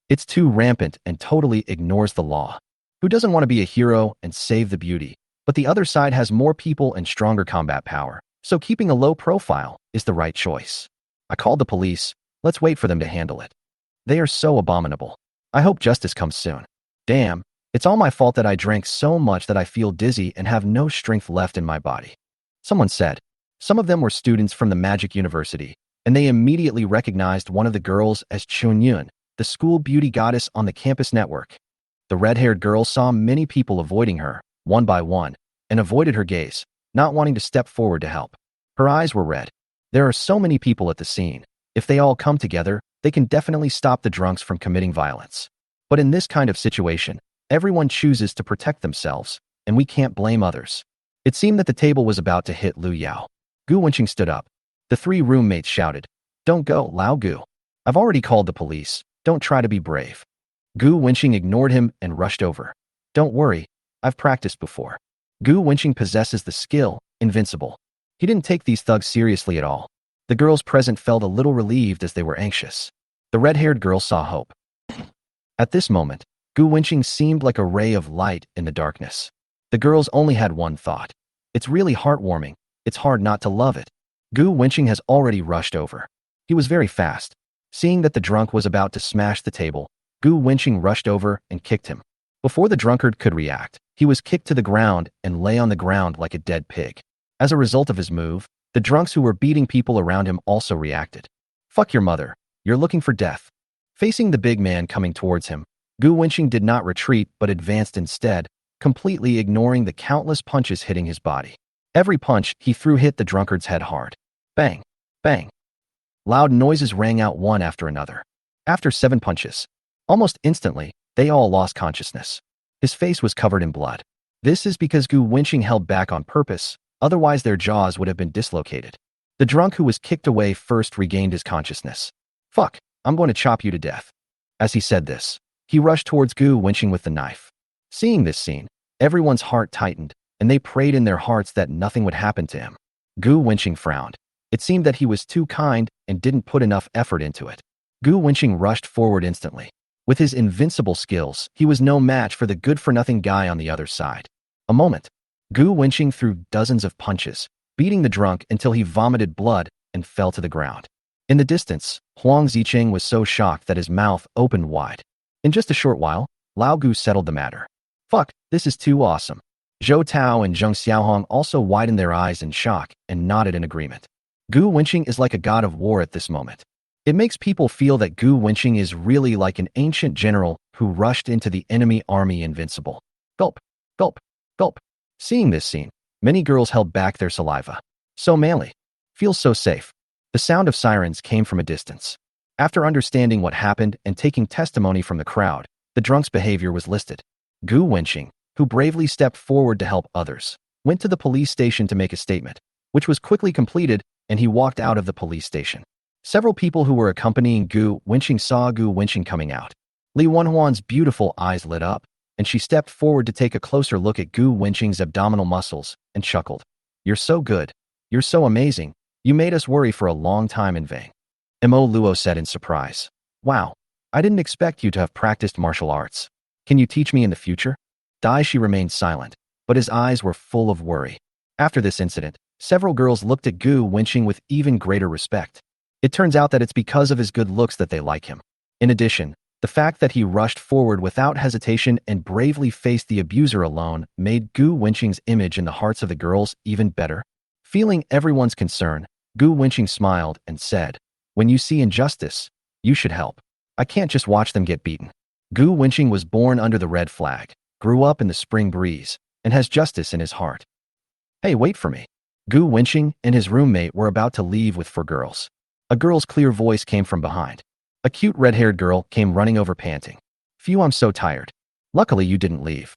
It's too rampant and totally ignores the law. Who doesn't want to be a hero and save the beauty? But the other side has more people and stronger combat power, so keeping a low profile is the right choice. I called the police. Let's wait for them to handle it. They are so abominable. I hope justice comes soon. Damn, it's all my fault that I drank so much that I feel dizzy and have no strength left in my body. Someone said. Some of them were students from the Magic University, and they immediately recognized one of the girls as Chunyun, the school beauty goddess on the campus network. The red-haired girl saw many people avoiding her, one by one, and avoided her gaze, not wanting to step forward to help. Her eyes were red. There are so many people at the scene. If they all come together, they can definitely stop the drunks from committing violence. But in this kind of situation, everyone chooses to protect themselves, and we can't blame others. It seemed that the table was about to hit Lu Yao. Gu Wenqing stood up. The 3 roommates shouted, "Don't go, Lao Gu. I've already called the police. Don't try to be brave." Gu Wenqing ignored him and rushed over. "Don't worry, I've practiced before." Gu Wenqing possesses the skill, invincible. He didn't take these thugs seriously at all. The girls present felt a little relieved as they were anxious. The red-haired girl saw hope. At this moment, Gu Wenqing seemed like a ray of light in the darkness. The girls only had one thought. It's really heartwarming. It's hard not to love it. Gu Wenqing has already rushed over. He was very fast. Seeing that the drunk was about to smash the table, Gu Wenqing rushed over and kicked him. Before the drunkard could react, he was kicked to the ground and lay on the ground like a dead pig. As a result of his move, the drunks who were beating people around him also reacted. "Fuck your mother. You're looking for death." Facing the big man coming towards him, Gu Wenqing did not retreat but advanced instead, completely ignoring the countless punches hitting his body. Every punch he threw hit the drunkard's head hard. Bang! Bang! Loud noises rang out one after another. After 7 punches, almost instantly, they all lost consciousness. His face was covered in blood. This is because Gu Wenqing held back on purpose, otherwise their jaws would have been dislocated. The drunk who was kicked away first regained his consciousness. "Fuck, I'm going to chop you to death." As he said this, he rushed towards Gu Wenqing with the knife. Seeing this scene, everyone's heart tightened, and they prayed in their hearts that nothing would happen to him. Gu Wenqing frowned. It seemed that he was too kind and didn't put enough effort into it. Gu Wenqing rushed forward instantly. With his invincible skills, he was no match for the good-for-nothing guy on the other side. A moment. Gu Wenqing threw dozens of punches, beating the drunk until he vomited blood and fell to the ground. In the distance, Huang Zicheng was so shocked that his mouth opened wide. In just a short while, Lao Gu settled the matter. "Fuck, this is too awesome." Zhou Tao and Zheng Xiaohong also widened their eyes in shock and nodded in agreement. Gu Wenqing is like a god of war at this moment. It makes people feel that Gu Wenqing is really like an ancient general who rushed into the enemy army invincible. Gulp, gulp, gulp. Seeing this scene, many girls held back their saliva. So manly. Feels so safe. The sound of sirens came from a distance. After understanding what happened and taking testimony from the crowd, the drunk's behavior was listed. Gu Wenqing, who bravely stepped forward to help others, went to the police station to make a statement, which was quickly completed, and he walked out of the police station. Several people who were accompanying Gu Wenqing saw Gu Wenqing coming out. Li Wenhuan's beautiful eyes lit up, and she stepped forward to take a closer look at Gu Wenqing's abdominal muscles and chuckled. "You're so good. You're so amazing. You made us worry for a long time in vain." Mo Luo said in surprise. "Wow, I didn't expect you to have practiced martial arts. Can you teach me in the future?" Dai Shi remained silent, but his eyes were full of worry. After this incident, several girls looked at Gu Wenqing with even greater respect. It turns out that it's because of his good looks that they like him. In addition, the fact that he rushed forward without hesitation and bravely faced the abuser alone made Gu Wenqing's image in the hearts of the girls even better. Feeling everyone's concern, Gu Wenqing smiled and said, "When you see injustice, you should help. I can't just watch them get beaten." Gu Wenqing was born under the red flag, grew up in the spring breeze, and has justice in his heart. "Hey, wait for me." Gu Wenqing and his roommate were about to leave with 4 girls. A girl's clear voice came from behind. A cute red-haired girl came running over panting. "Phew, I'm so tired. Luckily you didn't leave."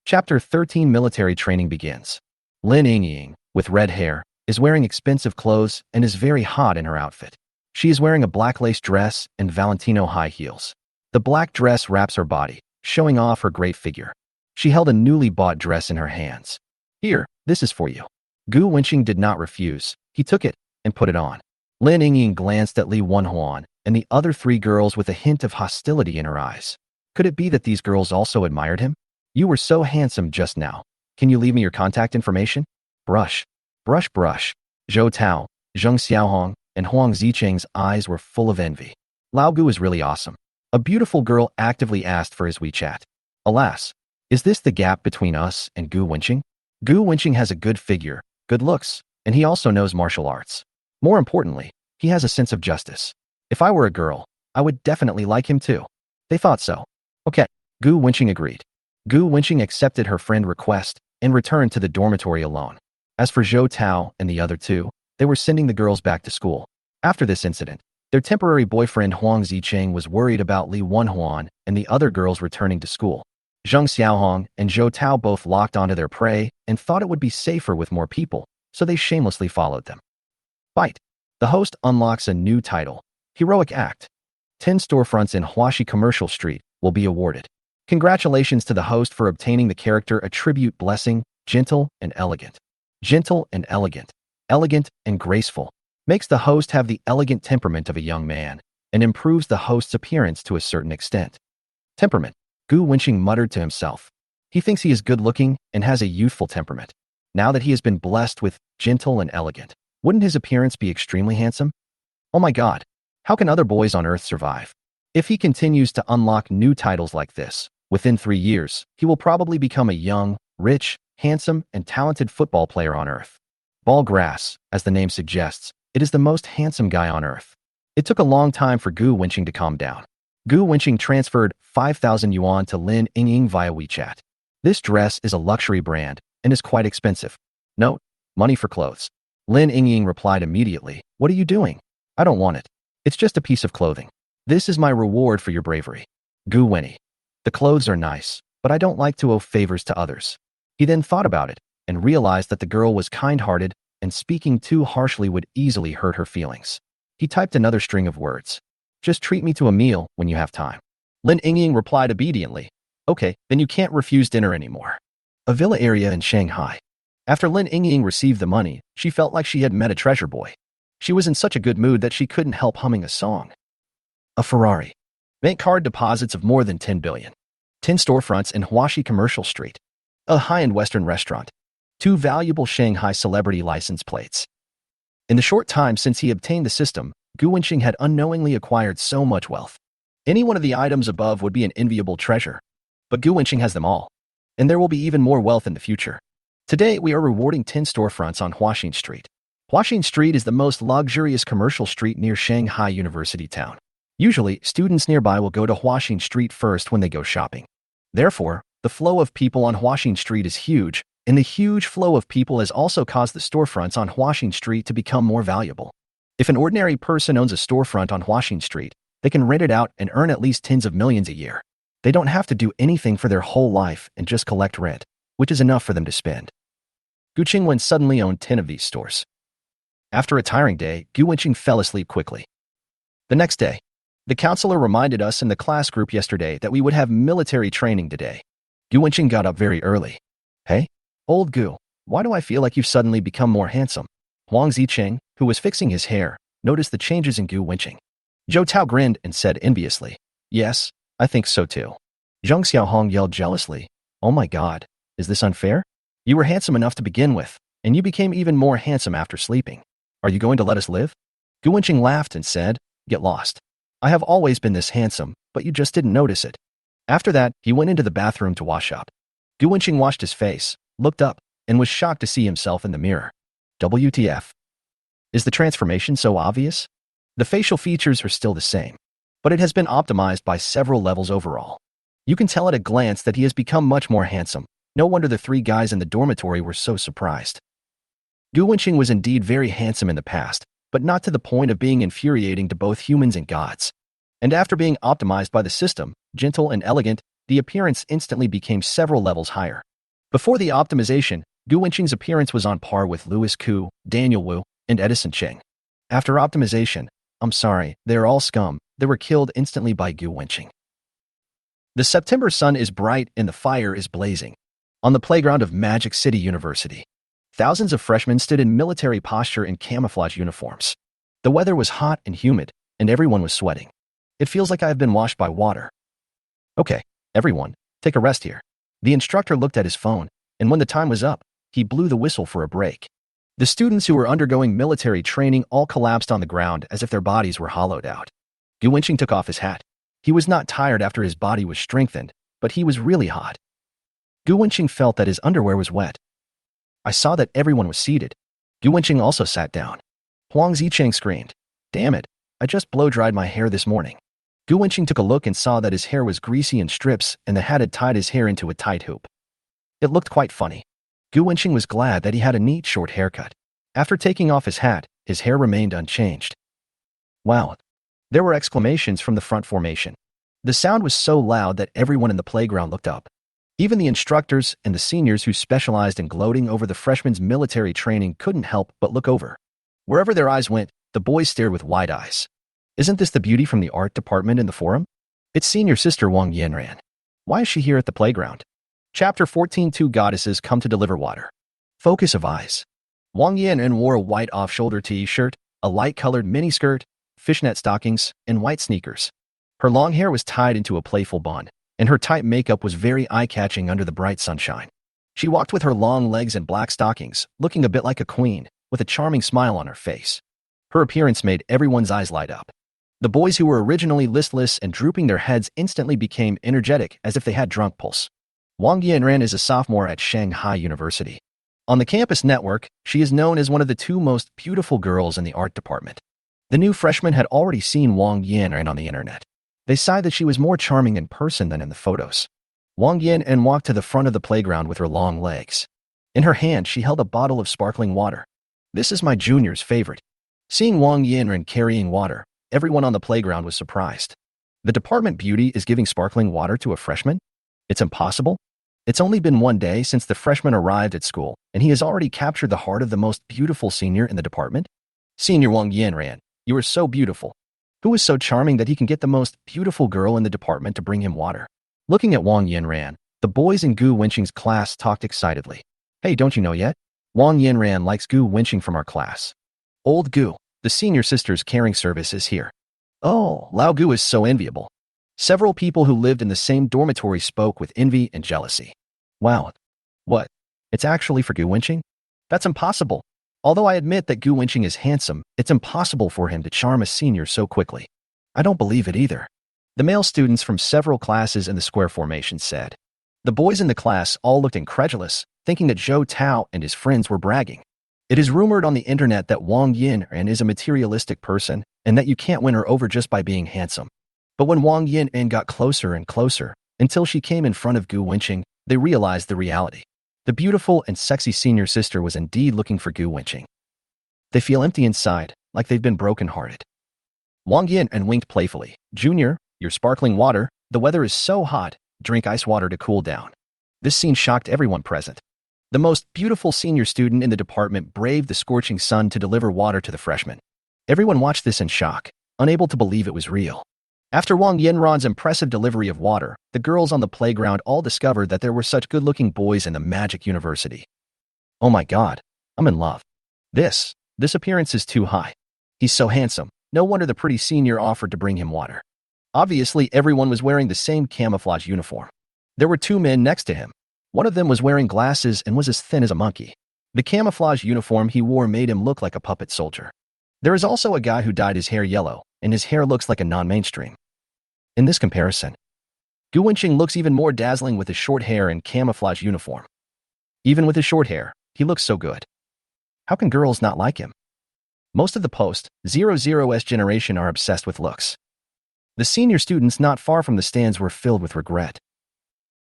Chapter 13 Military Training begins. Lin Yingying, with red hair, is wearing expensive clothes and is very hot in her outfit. She is wearing a black lace dress and Valentino high heels. The black dress wraps her body, showing off her great figure. She held a newly bought dress in her hands. "Here, this is for you." Gu Wenqing did not refuse. He took it and put it on. Lin Yingying glanced at Li Wenhuan and the other 3 girls with a hint of hostility in her eyes. Could it be that these girls also admired him? "You were so handsome just now. Can you leave me your contact information?" Brush. Brush, brush. Zhou Tao, Zheng Xiaohong, and Huang Zicheng's eyes were full of envy. Lao Gu is really awesome. A beautiful girl actively asked for his WeChat. Alas, is this the gap between us and Gu Wenqing? Gu Wenqing has a good figure, good looks, and he also knows martial arts. More importantly, he has a sense of justice. If I were a girl, I would definitely like him too. They thought so. Okay, Gu Wenqing agreed. Gu Wenqing accepted her friend's request and returned to the dormitory alone. As for Zhou Tao and the other 2, they were sending the girls back to school. After this incident, their temporary boyfriend Huang Zicheng was worried about Li Wenhuan and the other girls returning to school. Zheng Xiaohong and Zhou Tao both locked onto their prey and thought it would be safer with more people, so they shamelessly followed them. Bite. The host unlocks a new title, Heroic Act. 10 storefronts in Huaxi Commercial Street will be awarded. Congratulations to the host for obtaining the character attribute Blessing, Gentle and Elegant. Gentle and elegant, elegant and graceful, makes the host have the elegant temperament of a young man and improves the host's appearance to a certain extent. Temperament. Gu Wenqing muttered to himself. He thinks he is good-looking and has a youthful temperament. Now that he has been blessed with gentle and elegant, wouldn't his appearance be extremely handsome? Oh my god, how can other boys on Earth survive? If he continues to unlock new titles like this, within 3 years, he will probably become a young, rich, handsome, and talented football player on Earth. Ball Grass, as the name suggests, it is the most handsome guy on Earth. It took a long time for Gu Wenqing to calm down. Gu Wenqing transferred 5,000 yuan to Lin Yingying via WeChat. This dress is a luxury brand and is quite expensive. Note, money for clothes. Lin Yingying replied immediately, "What are you doing? I don't want it. It's just a piece of clothing. This is my reward for your bravery." Gu Wenyi. The clothes are nice, but I don't like to owe favors to others. He then thought about it and realized that the girl was kind-hearted and speaking too harshly would easily hurt her feelings. He typed another string of words. "Just treat me to a meal when you have time." Lin Yingying replied obediently, "Okay, then you can't refuse dinner anymore." A villa area in Shanghai. After Lin Yingying received the money, she felt like she had met a treasure boy. She was in such a good mood that she couldn't help humming a song. A Ferrari. Bank card deposits of more than 10 billion. 10 storefronts in Huaxi Commercial Street. A high-end Western restaurant. 2 valuable Shanghai celebrity license plates. In the short time since he obtained the system, Gu Wenqing had unknowingly acquired so much wealth. Any one of the items above would be an enviable treasure. But Gu Wenqing has them all. And there will be even more wealth in the future. Today, we are rewarding 10 storefronts on Huaxin Street. Huaxin Street is the most luxurious commercial street near Shanghai University Town. Usually, students nearby will go to Huaxin Street first when they go shopping. Therefore, the flow of people on Huaxin Street is huge, and the huge flow of people has also caused the storefronts on Huaxin Street to become more valuable. If an ordinary person owns a storefront on Huaxin Street, they can rent it out and earn at least tens of millions a year. They don't have to do anything for their whole life and just collect rent, which is enough for them to spend. Gu Qingwen suddenly owned 10 of these stores. After a tiring day, Gu Wenqing fell asleep quickly. The next day, the counselor reminded us in the class group yesterday that we would have military training today. Gu Wenqing got up very early. "Hey, old Gu, why do I feel like you've suddenly become more handsome?" Huang Zicheng, who was fixing his hair, noticed the changes in Gu Wenqing. Zhou Tao grinned and said enviously, "Yes, I think so too." Zheng Xiaohong yelled jealously, "Oh my god, is this unfair? You were handsome enough to begin with, and you became even more handsome after sleeping. Are you going to let us live? Gu Wenqing laughed and said, get lost. I have always been this handsome, but you just didn't notice it. After that, he went into the bathroom to wash up. Gu Wenqing washed his face, looked up, and was shocked to see himself in the mirror. WTF? Is the transformation so obvious? The facial features are still the same, but it has been optimized by several levels overall. You can tell at a glance that he has become much more handsome. No wonder the three guys in the dormitory were so surprised. Gu Wenqing was indeed very handsome in the past, but not to the point of being infuriating to both humans and gods. And after being optimized by the system, gentle and elegant, the appearance instantly became several levels higher. Before the optimization, Gu Wenqing's appearance was on par with Louis Koo, Daniel Wu, and Edison Cheng. After optimization, I'm sorry, they are all scum. They were killed instantly by Gu Wenqing. The September sun is bright and the fire is blazing. On the playground of Magic City University, thousands of freshmen stood in military posture in camouflage uniforms. The weather was hot and humid, and everyone was sweating. It feels like I have been washed by water. Okay, everyone, take a rest here. The instructor looked at his phone, and when the time was up, he blew the whistle for a break. The students who were undergoing military training all collapsed on the ground as if their bodies were hollowed out. Gu Wenqing took off his hat. He was not tired after his body was strengthened, but he was really hot. Gu Wenqing felt that his underwear was wet. I saw that everyone was seated. Gu Wenqing also sat down. Huang Zicheng screamed, damn it, I just blow-dried my hair this morning. Gu Wenqing took a look and saw that his hair was greasy in strips and the hat had tied his hair into a tight hoop. It looked quite funny. Gu Wenqing was glad that he had a neat short haircut. After taking off his hat, his hair remained unchanged. Wow! There were exclamations from the front formation. The sound was so loud that everyone in the playground looked up. Even the instructors and the seniors who specialized in gloating over the freshmen' military training couldn't help but look over. Wherever their eyes went, the boys stared with wide eyes. Isn't this the beauty from the art department in the forum? It's senior sister Wang Yanran. Why is she here at the playground? Chapter 14. Two goddesses come to deliver water. Focus of eyes. Wang Yanran wore a white off-shoulder t-shirt, a light-colored miniskirt, fishnet stockings, and white sneakers. Her long hair was tied into a playful bun, and her tight makeup was very eye-catching under the bright sunshine. She walked with her long legs and black stockings, looking a bit like a queen, with a charming smile on her face. Her appearance made everyone's eyes light up. The boys who were originally listless and drooping their heads instantly became energetic as if they had drunk pulse. Wang Yanran is a sophomore at Shanghai University. On the campus network, she is known as one of the two most beautiful girls in the art department. The new freshmen had already seen Wang Yanran on the internet. They sighed that she was more charming in person than in the photos. Wang Yanran walked to the front of the playground with her long legs. In her hand, she held a bottle of sparkling water. This is my junior's favorite. Seeing Wang Yanran carrying water, everyone on the playground was surprised. The department beauty is giving sparkling water to a freshman? It's impossible. It's only been one day since the freshman arrived at school, and he has already captured the heart of the most beautiful senior in the department? Senior Wang Yanran, you are so beautiful. Who is so charming that he can get the most beautiful girl in the department to bring him water? Looking at Wang Yanran, the boys in Gu Wenqing's class talked excitedly. Hey, don't you know yet? Wang Yanran likes Gu Wenqing from our class. Old Gu, the senior sister's caring service is here. Oh, Lao Gu is so enviable. Several people who lived in the same dormitory spoke with envy and jealousy. Wow. What? It's actually for Gu Wenqing? That's impossible. Although I admit that Gu Wenqing is handsome, it's impossible for him to charm a senior so quickly. I don't believe it either. The male students from several classes in the square formation said. The boys in the class all looked incredulous, thinking that Zhou Tao and his friends were bragging. It is rumored on the internet that Wang Yanran is a materialistic person and that you can't win her over just by being handsome. But when Wang Yanran got closer and closer, until she came in front of Gu Wenqing, they realized the reality. The beautiful and sexy senior sister was indeed looking for Gu Wenqing. They feel empty inside, like they've been broken-hearted. Wang Yanran winked playfully. Junior, your sparkling water, the weather is so hot, drink ice water to cool down. This scene shocked everyone present. The most beautiful senior student in the department braved the scorching sun to deliver water to the freshmen. Everyone watched this in shock, unable to believe it was real. After Wang Yanran's impressive delivery of water, the girls on the playground all discovered that there were such good-looking boys in the Magic University. Oh my god, I'm in love. This appearance is too high. He's so handsome, no wonder the pretty senior offered to bring him water. Obviously, everyone was wearing the same camouflage uniform. There were two men next to him. One of them was wearing glasses and was as thin as a monkey. The camouflage uniform he wore made him look like a puppet soldier. There is also a guy who dyed his hair yellow, and his hair looks like a non-mainstream. In this comparison, Gu Wenqing looks even more dazzling with his short hair and camouflage uniform. Even with his short hair, he looks so good. How can girls not like him? Most of the post-00S generation are obsessed with looks. The senior students not far from the stands were filled with regret.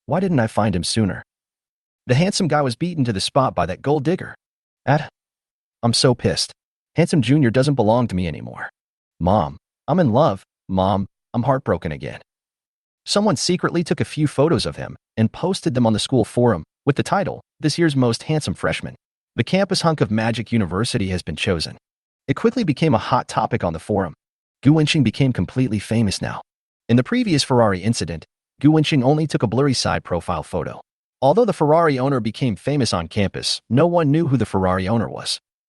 Why didn't I find him sooner? The handsome guy was beaten to the spot by that gold digger. I'm so pissed. Handsome Junior doesn't belong to me anymore. Mom, I'm in love. Mom, I'm heartbroken again. Someone secretly took a few photos of him and posted them on the school forum with the title, "This year's most handsome freshman." The campus hunk of Magic University has been chosen. It quickly became a hot topic on the forum. Gu Wenqing became completely famous now. In the previous Ferrari incident, Gu Wenqing only took a blurry side profile photo. Although the Ferrari owner became famous on campus, no one knew who the Ferrari owner was.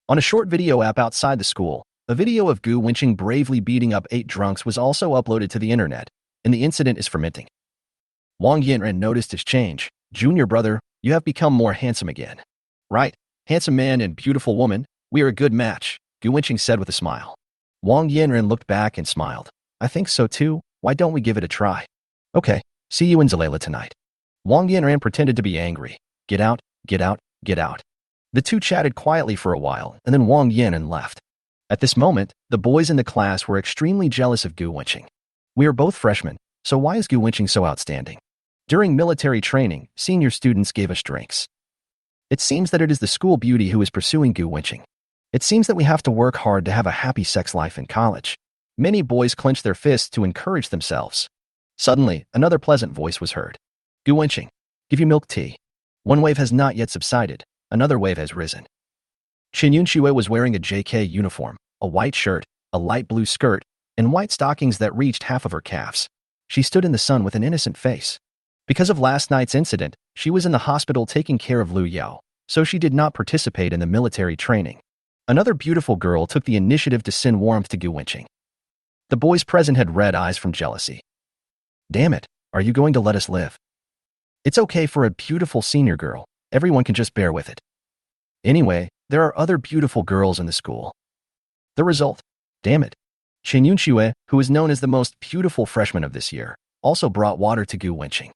On a short video app outside the school, a video of Gu Wenqing bravely beating up 8 drunks was also uploaded to the internet, and the incident is fermenting. Wang Yanren noticed his change. "Junior brother, you have become more handsome again." "Right, handsome man and beautiful woman, we are a good match," Gu Wenqing said with a smile. Wang Yanren looked back and smiled. "I think so too, why don't we give it a try?" "Okay, see you in Zalela tonight." Wang Yanren pretended to be angry. "Get out, get out, get out." The two chatted quietly for a while, and then Wang Yanren left. At this moment, the boys in the class were extremely jealous of Gu Wenqing. "We are both freshmen, so why is Gu Wenqing so outstanding?" During military training, senior students gave us drinks. It seems that it is the school beauty who is pursuing Gu Wenqing. It seems that we have to work hard to have a happy sex life in college. Many boys clenched their fists to encourage themselves. Suddenly, another pleasant voice was heard. "Gu Wenqing, give you milk tea." One wave has not yet subsided. Another wave has risen. Chen Yunxue was wearing a JK uniform, a white shirt, a light blue skirt, and white stockings that reached half of her calves. She stood in the sun with an innocent face. Because of last night's incident, she was in the hospital taking care of Lu Yao, so she did not participate in the military training. Another beautiful girl took the initiative to send warmth to Gu Wenqing. The boys present had red eyes from jealousy. "Damn it, are you going to let us live?" "It's okay for a beautiful senior girl. Everyone can just bear with it. Anyway, there are other beautiful girls in the school." The result? Damn it. Chen Yunxue, who is known as the most beautiful freshman of this year, also brought water to Gu Wenqing.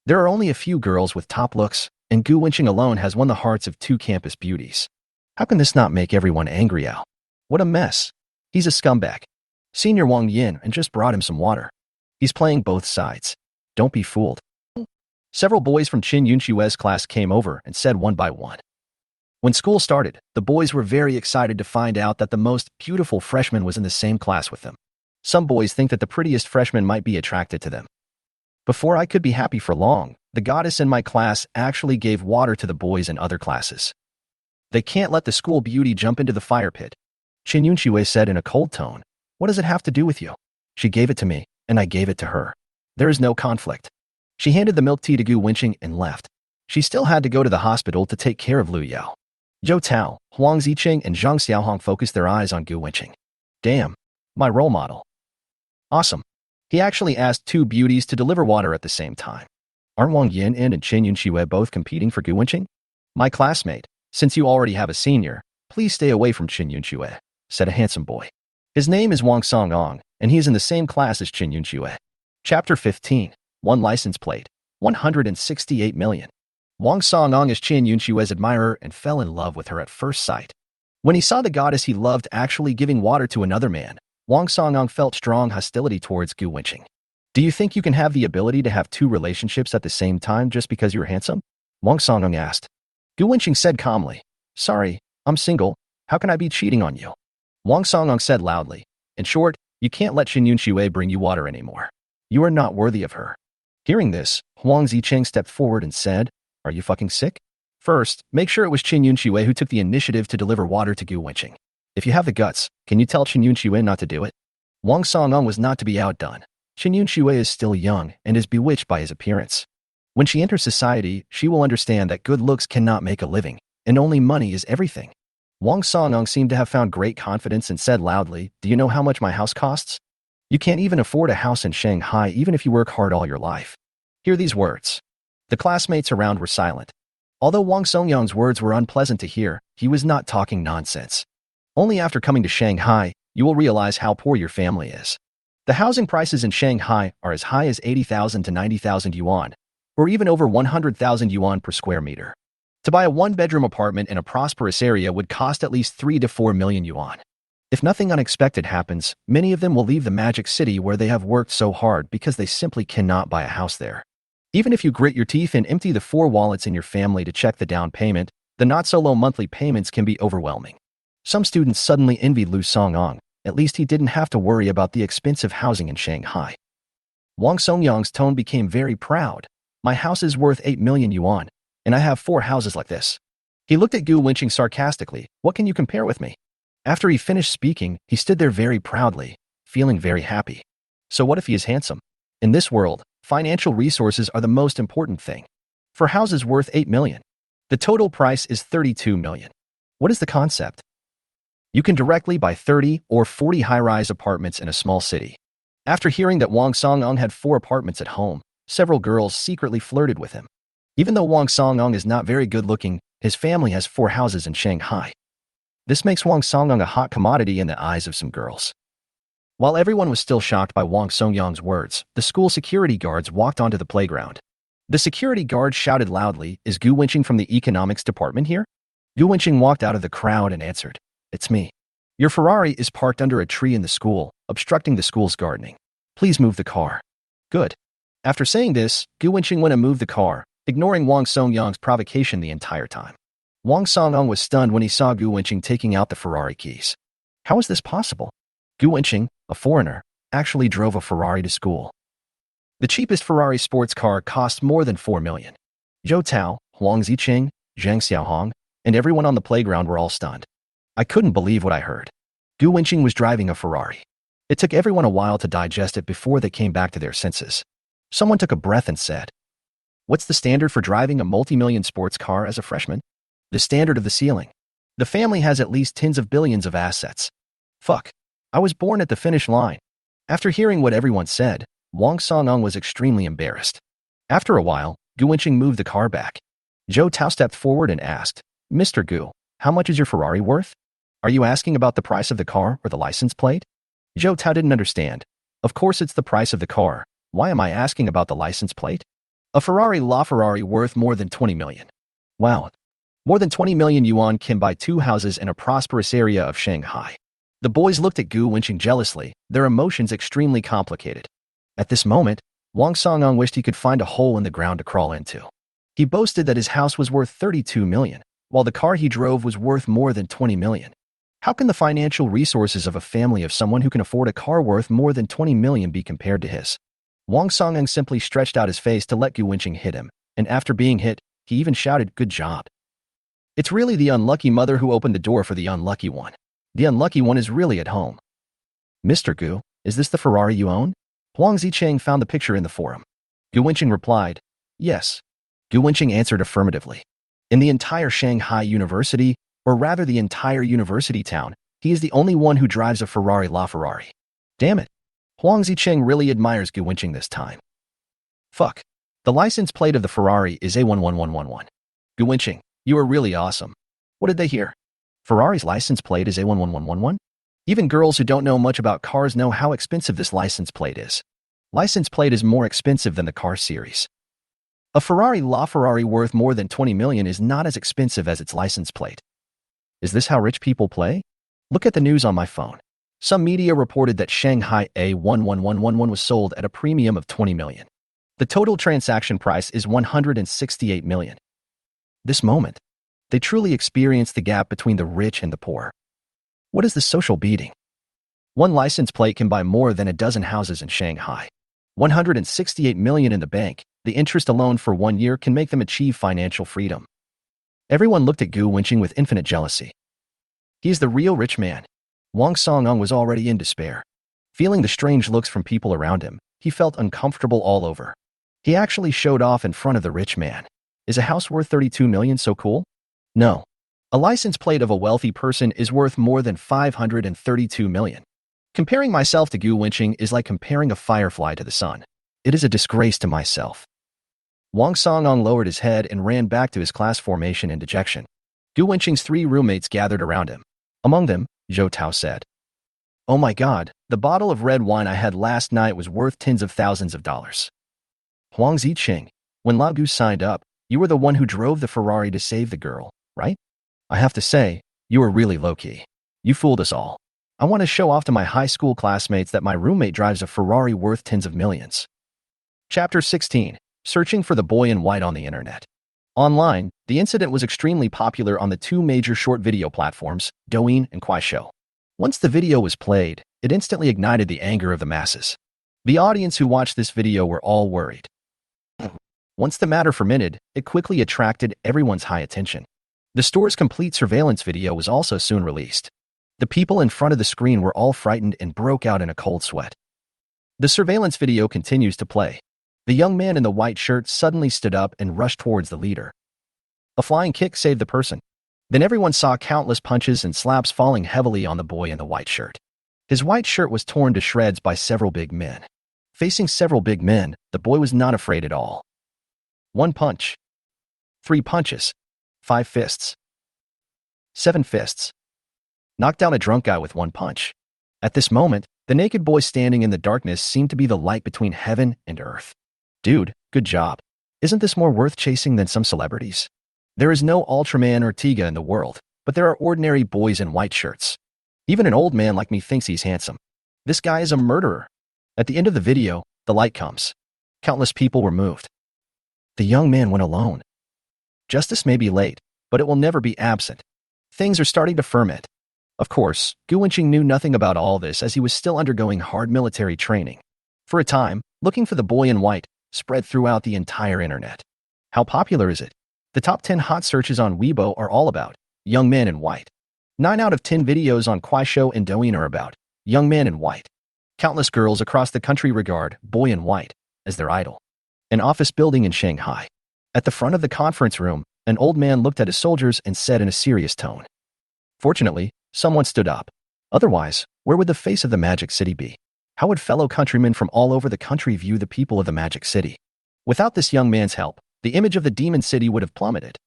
There are only a few girls with top looks, and Gu Wenqing alone has won the hearts of 2 campus beauties. How can this not make everyone angry out? What a mess. He's a scumbag. Senior Wang Yin and just brought him some water. He's playing both sides. Don't be fooled. Several boys from Chen Yunshue's class came over and said one by one. When school started, the boys were very excited to find out that the most beautiful freshman was in the same class with them. Some boys think that the prettiest freshman might be attracted to them. Before I could be happy for long, the goddess in my class actually gave water to the boys in other classes. They can't let the school beauty jump into the fire pit. Chen Yunxue said in a cold tone. "What does it have to do with you?" "She gave it to me, and I gave it to her. There is no conflict." She handed the milk tea to Gu Wenqing and left. She still had to go to the hospital to take care of Lu Yao. Zhou Tao, Huang Ziqing, and Zhang Xiaohong focused their eyes on Gu Wenqing. "Damn, my role model. Awesome." He actually asked 2 beauties to deliver water at the same time. "Aren't Wang Yin and Chen Yunxue both competing for Gu Wenqing?" "My classmate, since you already have a senior, please stay away from Chen Yunxue," said a handsome boy. His name is Wang Songong, and he is in the same class as Chen Yunxue. Chapter 15. One license plate, 168 million. Wang Songong is Chen Yunshue's admirer and fell in love with her at first sight. When he saw the goddess he loved actually giving water to another man, Wang Songong felt strong hostility towards Gu Wenqing. "Do you think you can have the ability to have 2 relationships at the same time just because you're handsome?" Wang Songong asked. Gu Wenqing said calmly, "Sorry, I'm single. How can I be cheating on you?" Wang Songong said loudly, "In short, you can't let Chen Yunxue bring you water anymore. You are not worthy of her." Hearing this, Huang Ziqing stepped forward and said, "Are you fucking sick? First, make sure it was Chen Yunxue who took the initiative to deliver water to Gu Wenqing. If you have the guts, can you tell Chen Yunxue not to do it?" Wang Songong was not to be outdone. Chen Yunxue is still young and is bewitched by his appearance. When she enters society, she will understand that good looks cannot make a living, and only money is everything. Wang Songong seemed to have found great confidence and said loudly, "Do you know how much my house costs? You can't even afford a house in Shanghai even if you work hard all your life." Hear these words. The classmates around were silent. Although Wang Songyang's words were unpleasant to hear, he was not talking nonsense. Only after coming to Shanghai, you will realize how poor your family is. The housing prices in Shanghai are as high as 80,000 to 90,000 yuan, or even over 100,000 yuan per square meter. To buy a one-bedroom apartment in a prosperous area would cost at least 3 to 4 million yuan. If nothing unexpected happens, many of them will leave the magic city where they have worked so hard because they simply cannot buy a house there. Even if you grit your teeth and empty the 4 wallets in your family to check the down payment, the not-so-low monthly payments can be overwhelming. Some students suddenly envied Liu Songyang. At least he didn't have to worry about the expensive housing in Shanghai. Wang Songyang's tone became very proud. My house is worth 8 million yuan, and I have 4 houses like this. He looked at Gu Wenqing sarcastically. What can you compare with me? After he finished speaking, he stood there very proudly, feeling very happy. So what if he is handsome? In this world, financial resources are the most important thing. For houses worth 8 million, the total price is 32 million. What is the concept? You can directly buy 30 or 40 high-rise apartments in a small city. After hearing that Wang Songyang had 4 apartments at home, several girls secretly flirted with him. Even though Wang Songyang is not very good-looking, his family has 4 houses in Shanghai. This makes Wang Songyang a hot commodity in the eyes of some girls. While everyone was still shocked by Wang Songyang's words, the school security guards walked onto the playground. The security guard shouted loudly, "Is Gu Wenqing from the economics department here?" Gu Wenqing walked out of the crowd and answered, "It's me. Your Ferrari is parked under a tree in the school, obstructing the school's gardening. Please move the car." Good. After saying this, Gu Wenqing went and moved the car, ignoring Wang Songyang's provocation the entire time. Wang Songyang was stunned when he saw Gu Wenqing taking out the Ferrari keys. How is this possible? Gu Wenqing, a foreigner, actually drove a Ferrari to school. The cheapest Ferrari sports car cost more than 4 million. Zhou Tao, Huang Ziqing, Zhang Xiaohong, and everyone on the playground were all stunned. I couldn't believe what I heard. Gu Wenqing was driving a Ferrari. It took everyone a while to digest it before they came back to their senses. Someone took a breath and said, "What's the standard for driving a multi-million sports car as a freshman?" "The standard of the ceiling. The family has at least tens of billions of assets." Fuck. I was born at the finish line. After hearing what everyone said, Wang Songyang was extremely embarrassed. After a while, Gu Wenqing moved the car back. Zhou Tao stepped forward and asked, "Mr. Gu, how much is your Ferrari worth? Are you asking about the price of the car or the license plate?" Zhou Tao didn't understand. Of course it's the price of the car. Why am I asking about the license plate? A Ferrari LaFerrari worth more than 20 million. Wow. More than 20 million yuan can buy 2 houses in a prosperous area of Shanghai. The boys looked at Gu Wenqing jealously, their emotions extremely complicated. At this moment, Wang Songyang wished he could find a hole in the ground to crawl into. He boasted that his house was worth 32 million, while the car he drove was worth more than 20 million. How can the financial resources of a family of someone who can afford a car worth more than 20 million be compared to his? Wang Songyang simply stretched out his face to let Gu Wenqing hit him, and after being hit, he even shouted, "Good job." It's really the unlucky mother who opened the door for the unlucky one. The unlucky one is really at home. "Mr. Gu, is this the Ferrari you own?" Huang Ziqing found the picture in the forum. Gu Wenqing replied, "Yes." Gu Wenqing answered affirmatively. In the entire Shanghai University, or rather the entire university town, he is the only one who drives a Ferrari LaFerrari. Damn it. Huang Ziqing really admires Gu Wenqing this time. Fuck. The license plate of the Ferrari is A11111. Gu Wenqing, you are really awesome. What did they hear? Ferrari's license plate is A11111? Even girls who don't know much about cars know how expensive this license plate is. License plate is more expensive than the car series. A Ferrari LaFerrari worth more than 20 million is not as expensive as its license plate. Is this how rich people play? Look at the news on my phone. Some media reported that Shanghai A11111 was sold at a premium of 20 million. The total transaction price is 168 million. This moment, they truly experienced the gap between the rich and the poor. What is the social beating? One license plate can buy more than a dozen houses in Shanghai. 168 million in the bank, the interest alone for 1 year can make them achieve financial freedom. Everyone looked at Gu Wenqing with infinite jealousy. He is the real rich man. Wang Songyang was already in despair. Feeling the strange looks from people around him, he felt uncomfortable all over. He actually showed off in front of the rich man. Is a house worth 32 million so cool? No. A license plate of a wealthy person is worth more than 532 million. Comparing myself to Gu Wenqing is like comparing a firefly to the sun. It is a disgrace to myself. Wang Songong lowered his head and ran back to his class formation in dejection. Gu Wenqing's 3 roommates gathered around him. Among them, Zhou Tao said, "Oh my god, the bottle of red wine I had last night was worth tens of thousands of dollars." Huang Ziqing, when Lao Gu signed up, you were the one who drove the Ferrari to save the girl, right? I have to say, you were really low-key. You fooled us all. I want to show off to my high school classmates that my roommate drives a Ferrari worth tens of millions. Chapter 16. Searching for the boy in white on the internet. Online, the incident was extremely popular on the 2 major short video platforms, Douyin and Kuaishou. Once the video was played, it instantly ignited the anger of the masses. The audience who watched this video were all worried. Once the matter fermented, it quickly attracted everyone's high attention. The store's complete surveillance video was also soon released. The people in front of the screen were all frightened and broke out in a cold sweat. The surveillance video continues to play. The young man in the white shirt suddenly stood up and rushed towards the leader. A flying kick saved the person. Then everyone saw countless punches and slaps falling heavily on the boy in the white shirt. His white shirt was torn to shreds by several big men. Facing several big men, the boy was not afraid at all. 1 punch. 3 punches. 5 fists. 7 fists. Knocked down a drunk guy with 1 punch. At this moment, the naked boy standing in the darkness seemed to be the light between heaven and earth. Dude, good job. Isn't this more worth chasing than some celebrities? There is no Ultraman or Tiga in the world, but there are ordinary boys in white shirts. Even an old man like me thinks he's handsome. This guy is a murderer. At the end of the video, the light comes. Countless people were moved. The young man went alone. Justice may be late, but it will never be absent. Things are starting to ferment. Of course, Gu Wenqing knew nothing about all this as he was still undergoing hard military training. For a time, looking for the boy in white spread throughout the entire internet. How popular is it? The top 10 hot searches on Weibo are all about young men in white. 9 out of 10 videos on Kuaishou and Douyin are about young men in white. Countless girls across the country regard boy in white as their idol. An office building in Shanghai. At the front of the conference room, an old man looked at his soldiers and said in a serious tone. Fortunately, someone stood up. Otherwise, where would the face of the Magic City be? How would fellow countrymen from all over the country view the people of the Magic City? Without this young man's help, the image of the Demon City would have plummeted.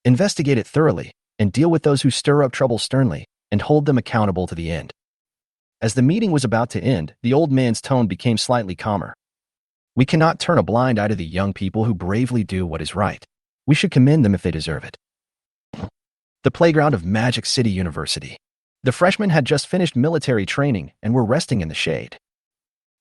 Investigate it thoroughly, and deal with those who stir up trouble sternly, and hold them accountable to the end. As the meeting was about to end, the old man's tone became slightly calmer. We cannot turn a blind eye to the young people who bravely do what is right. We should commend them if they deserve it. The playground of Magic City University. The freshmen had just finished military training and were resting in the shade.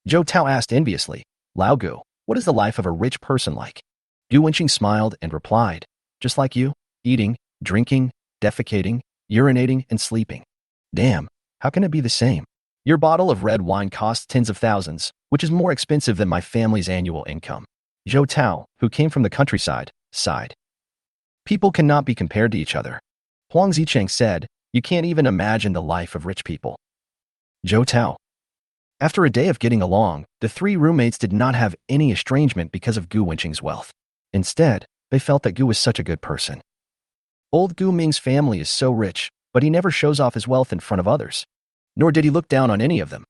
Zhou Tao asked enviously, Lao Gu, what is the life of a rich person like? Gu Wenqing smiled and replied, just like you, eating, drinking, defecating, urinating, and sleeping. Damn, how can it be the same? Your bottle of red wine costs tens of thousands, which is more expensive than my family's annual income. Zhou Tao, who came from the countryside, sighed. People cannot be compared to each other. Huang Zicheng said, you can't even imagine the life of rich people. Zhou Tao. After a day of getting along, the 3 roommates did not have any estrangement because of Gu Wenqing's wealth. Instead, they felt that Gu was such a good person. Old Gu Ming's family is so rich, but he never shows off his wealth in front of others. Nor did he look down on any of them.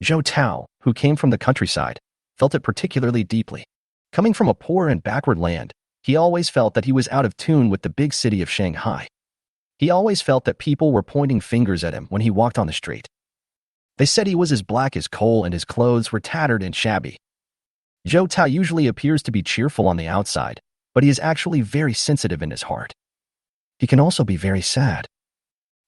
Zhou Tao, who came from the countryside, felt it particularly deeply. Coming from a poor and backward land, he always felt that he was out of tune with the big city of Shanghai. He always felt that people were pointing fingers at him when he walked on the street. They said he was as black as coal and his clothes were tattered and shabby. Zhou Tao usually appears to be cheerful on the outside, but he is actually very sensitive in his heart. He can also be very sad.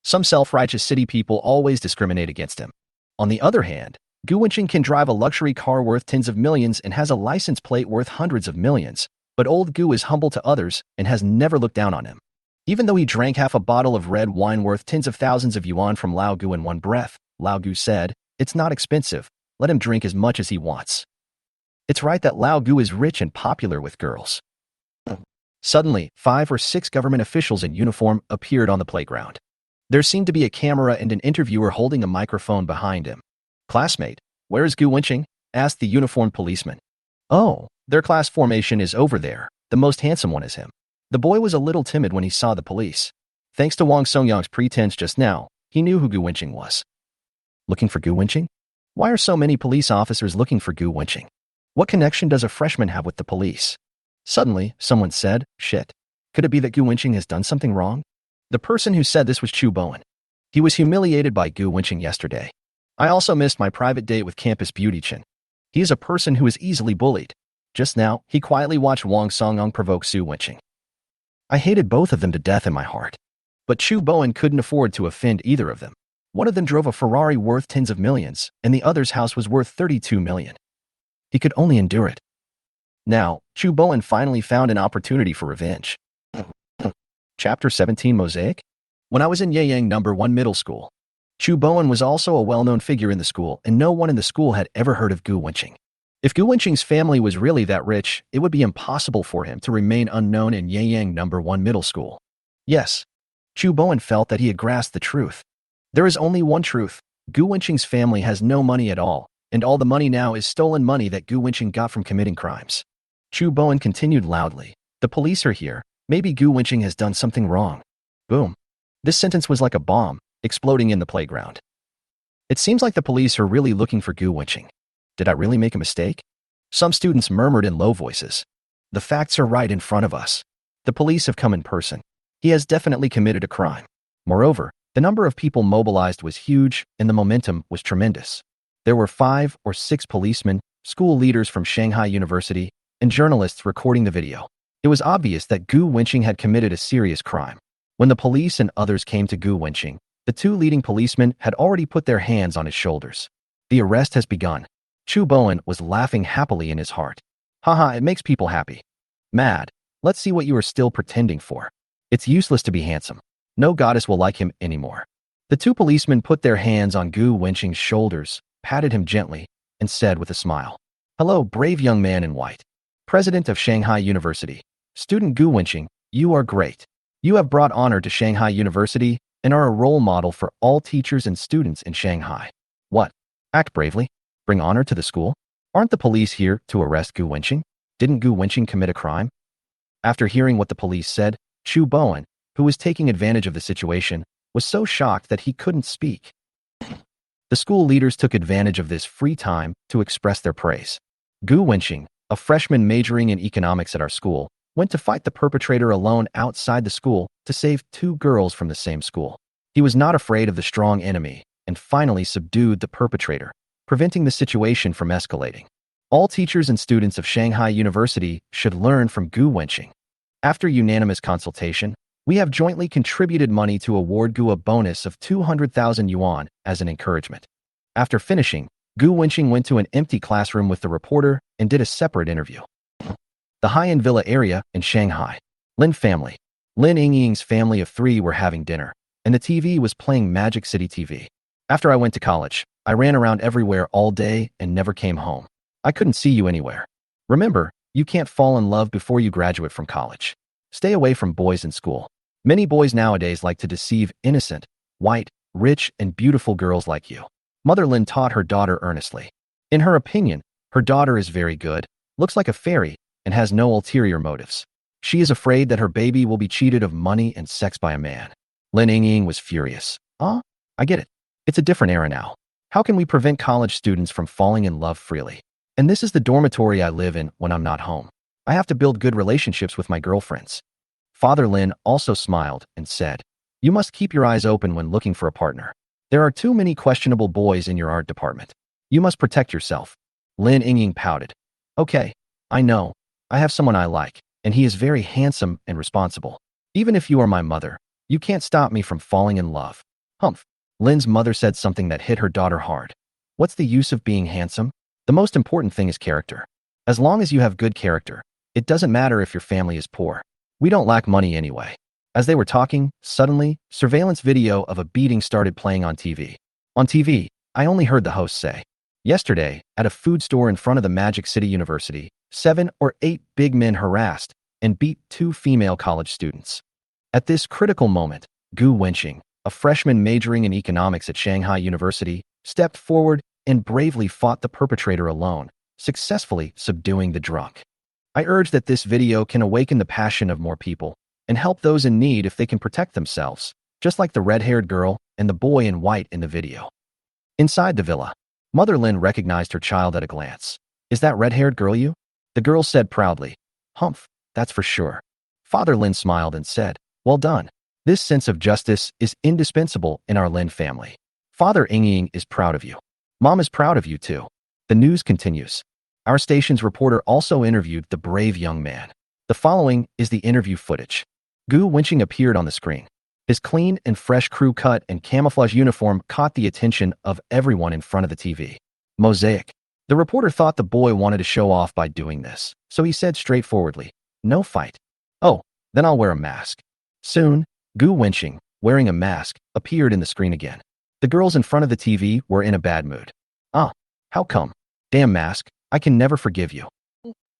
Some self-righteous city people always discriminate against him. On the other hand, Gu Wenqing can drive a luxury car worth tens of millions and has a license plate worth hundreds of millions, but old Gu is humble to others and has never looked down on him. Even though he drank half a bottle of red wine worth tens of thousands of yuan from Lao Gu in one breath, Lao Gu said, it's not expensive, let him drink as much as he wants. It's right that Lao Gu is rich and popular with girls. Suddenly, 5 or 6 government officials in uniform appeared on the playground. There seemed to be a camera and an interviewer holding a microphone behind him. Classmate, where is Gu Wenqing? Asked the uniformed policeman. Oh, their class formation is over there. The most handsome one is him. The boy was a little timid when he saw the police. Thanks to Wang Songyang's pretense just now, he knew who Gu Wenqing was. Looking for Gu Wenqing? Why are so many police officers looking for Gu Wenqing? What connection does a freshman have with the police? Suddenly, someone said, "Shit. Could it be that Gu Wenqing has done something wrong?" The person who said this was Chu Bowen. He was humiliated by Gu Wenqing yesterday. I also missed my private date with campus beauty Chen. He is a person who is easily bullied. Just now, he quietly watched Wang Songong provoke Su Wenqing. I hated both of them to death in my heart. But Chu Bowen couldn't afford to offend either of them. One of them drove a Ferrari worth tens of millions, and the other's house was worth 32 million. He could only endure it. Now, Chu Bowen finally found an opportunity for revenge. Chapter 17 Mosaic? When I was in Yeyang No. 1 middle school, Chu Bowen was also a well-known figure in the school, and no one in the school had ever heard of Gu Wenqing. If Gu Wenqing's family was really that rich, it would be impossible for him to remain unknown in Yeyang No. 1 middle school. Yes, Chu Bowen felt that he had grasped the truth. There is only one truth. Gu Wenqing's family has no money at all, and all the money now is stolen money that Gu Wenqing got from committing crimes. Chu Bowen continued loudly. The police are here. Maybe Gu Wenqing has done something wrong. Boom. This sentence was like a bomb, exploding in the playground. It seems like the police are really looking for Gu Wenqing. Did I really make a mistake? Some students murmured in low voices. The facts are right in front of us. The police have come in person. He has definitely committed a crime. Moreover, the number of people mobilized was huge, and the momentum was tremendous. There were 5 or 6 policemen, school leaders from Shanghai University, and journalists recording the video. It was obvious that Gu Wenqing had committed a serious crime. When the police and others came to Gu Wenqing, the 2 leading policemen had already put their hands on his shoulders. The arrest has begun. Chu Bowen was laughing happily in his heart. Haha, it makes people happy. Mad. Let's see what you are still pretending for. It's useless to be handsome. No goddess will like him anymore. The 2 policemen put their hands on Gu Wenqing's shoulders, patted him gently, and said with a smile, "Hello, brave young man in white. President of Shanghai University. Student Gu Wenqing, you are great. You have brought honor to Shanghai University and are a role model for all teachers and students in Shanghai. What? Act bravely? Bring honor to the school? Aren't the police here to arrest Gu Wenqing? Didn't Gu Wenqing commit a crime?" After hearing what the police said, Chu Bowen, who was taking advantage of the situation, was so shocked that he couldn't speak. The school leaders took advantage of this free time to express their praise. Gu Wenqing, a freshman majoring in economics at our school, went to fight the perpetrator alone outside the school to save 2 girls from the same school. He was not afraid of the strong enemy and finally subdued the perpetrator, preventing the situation from escalating. All teachers and students of Shanghai University should learn from Gu Wenqing. After unanimous consultation, we have jointly contributed money to award Gu a bonus of 200,000 yuan as an encouragement. After finishing, Gu Wenqing went to an empty classroom with the reporter and did a separate interview. The high-end villa area in Shanghai. Lin family. Lin Yingying's family of 3 were having dinner, and the TV was playing Magic City TV. After I went to college, I ran around everywhere all day and never came home. I couldn't see you anywhere. Remember, you can't fall in love before you graduate from college. Stay away from boys in school. Many boys nowadays like to deceive innocent, white, rich, and beautiful girls like you. Mother Lin taught her daughter earnestly. In her opinion, her daughter is very good, looks like a fairy, and has no ulterior motives. She is afraid that her baby will be cheated of money and sex by a man. Lin Yingying was furious. I get it. It's a different era now. How can we prevent college students from falling in love freely? And this is the dormitory I live in when I'm not home. I have to build good relationships with my girlfriends. Father Lin also smiled and said, "You must keep your eyes open when looking for a partner. There are too many questionable boys in your art department. You must protect yourself." Lin Yingying pouted. "Okay, I know. I have someone I like, and he is very handsome and responsible. Even if you are my mother, you can't stop me from falling in love." Humph. Lin's mother said something that hit her daughter hard. What's the use of being handsome? The most important thing is character. As long as you have good character, it doesn't matter if your family is poor. We don't lack money anyway. As they were talking, suddenly, surveillance video of a beating started playing on TV. On TV, I only heard the host say, "Yesterday, at a food store in front of the Magic City University, 7 or 8 big men harassed and beat 2 female college students." At this critical moment, Gu Wenqing, a freshman majoring in economics at Shanghai University, stepped forward and bravely fought the perpetrator alone, successfully subduing the drunk. I urge that this video can awaken the passion of more people and help those in need if they can protect themselves, just like the red-haired girl and the boy in white in the video. Inside the villa, Mother Lin recognized her child at a glance. "Is that red-haired girl you?" The girl said proudly. "Humph, that's for sure. Father Lin smiled and said, well done. This sense of justice is indispensable in our Lin family. Father Ying is proud of you. Mom is proud of you too. The news continues. Our station's reporter also interviewed the brave young man. The following is the interview footage. Gu Wenqing appeared on the screen. His clean and fresh crew cut and camouflage uniform caught the attention of everyone in front of the TV. Mosaic. The reporter thought the boy wanted to show off by doing this, so he said straightforwardly, no fight. Oh, then I'll wear a mask. Soon, Gu Wenqing, wearing a mask, appeared in the screen again. The girls in front of the TV were in a bad mood. Ah, how come? Damn mask, I can never forgive you.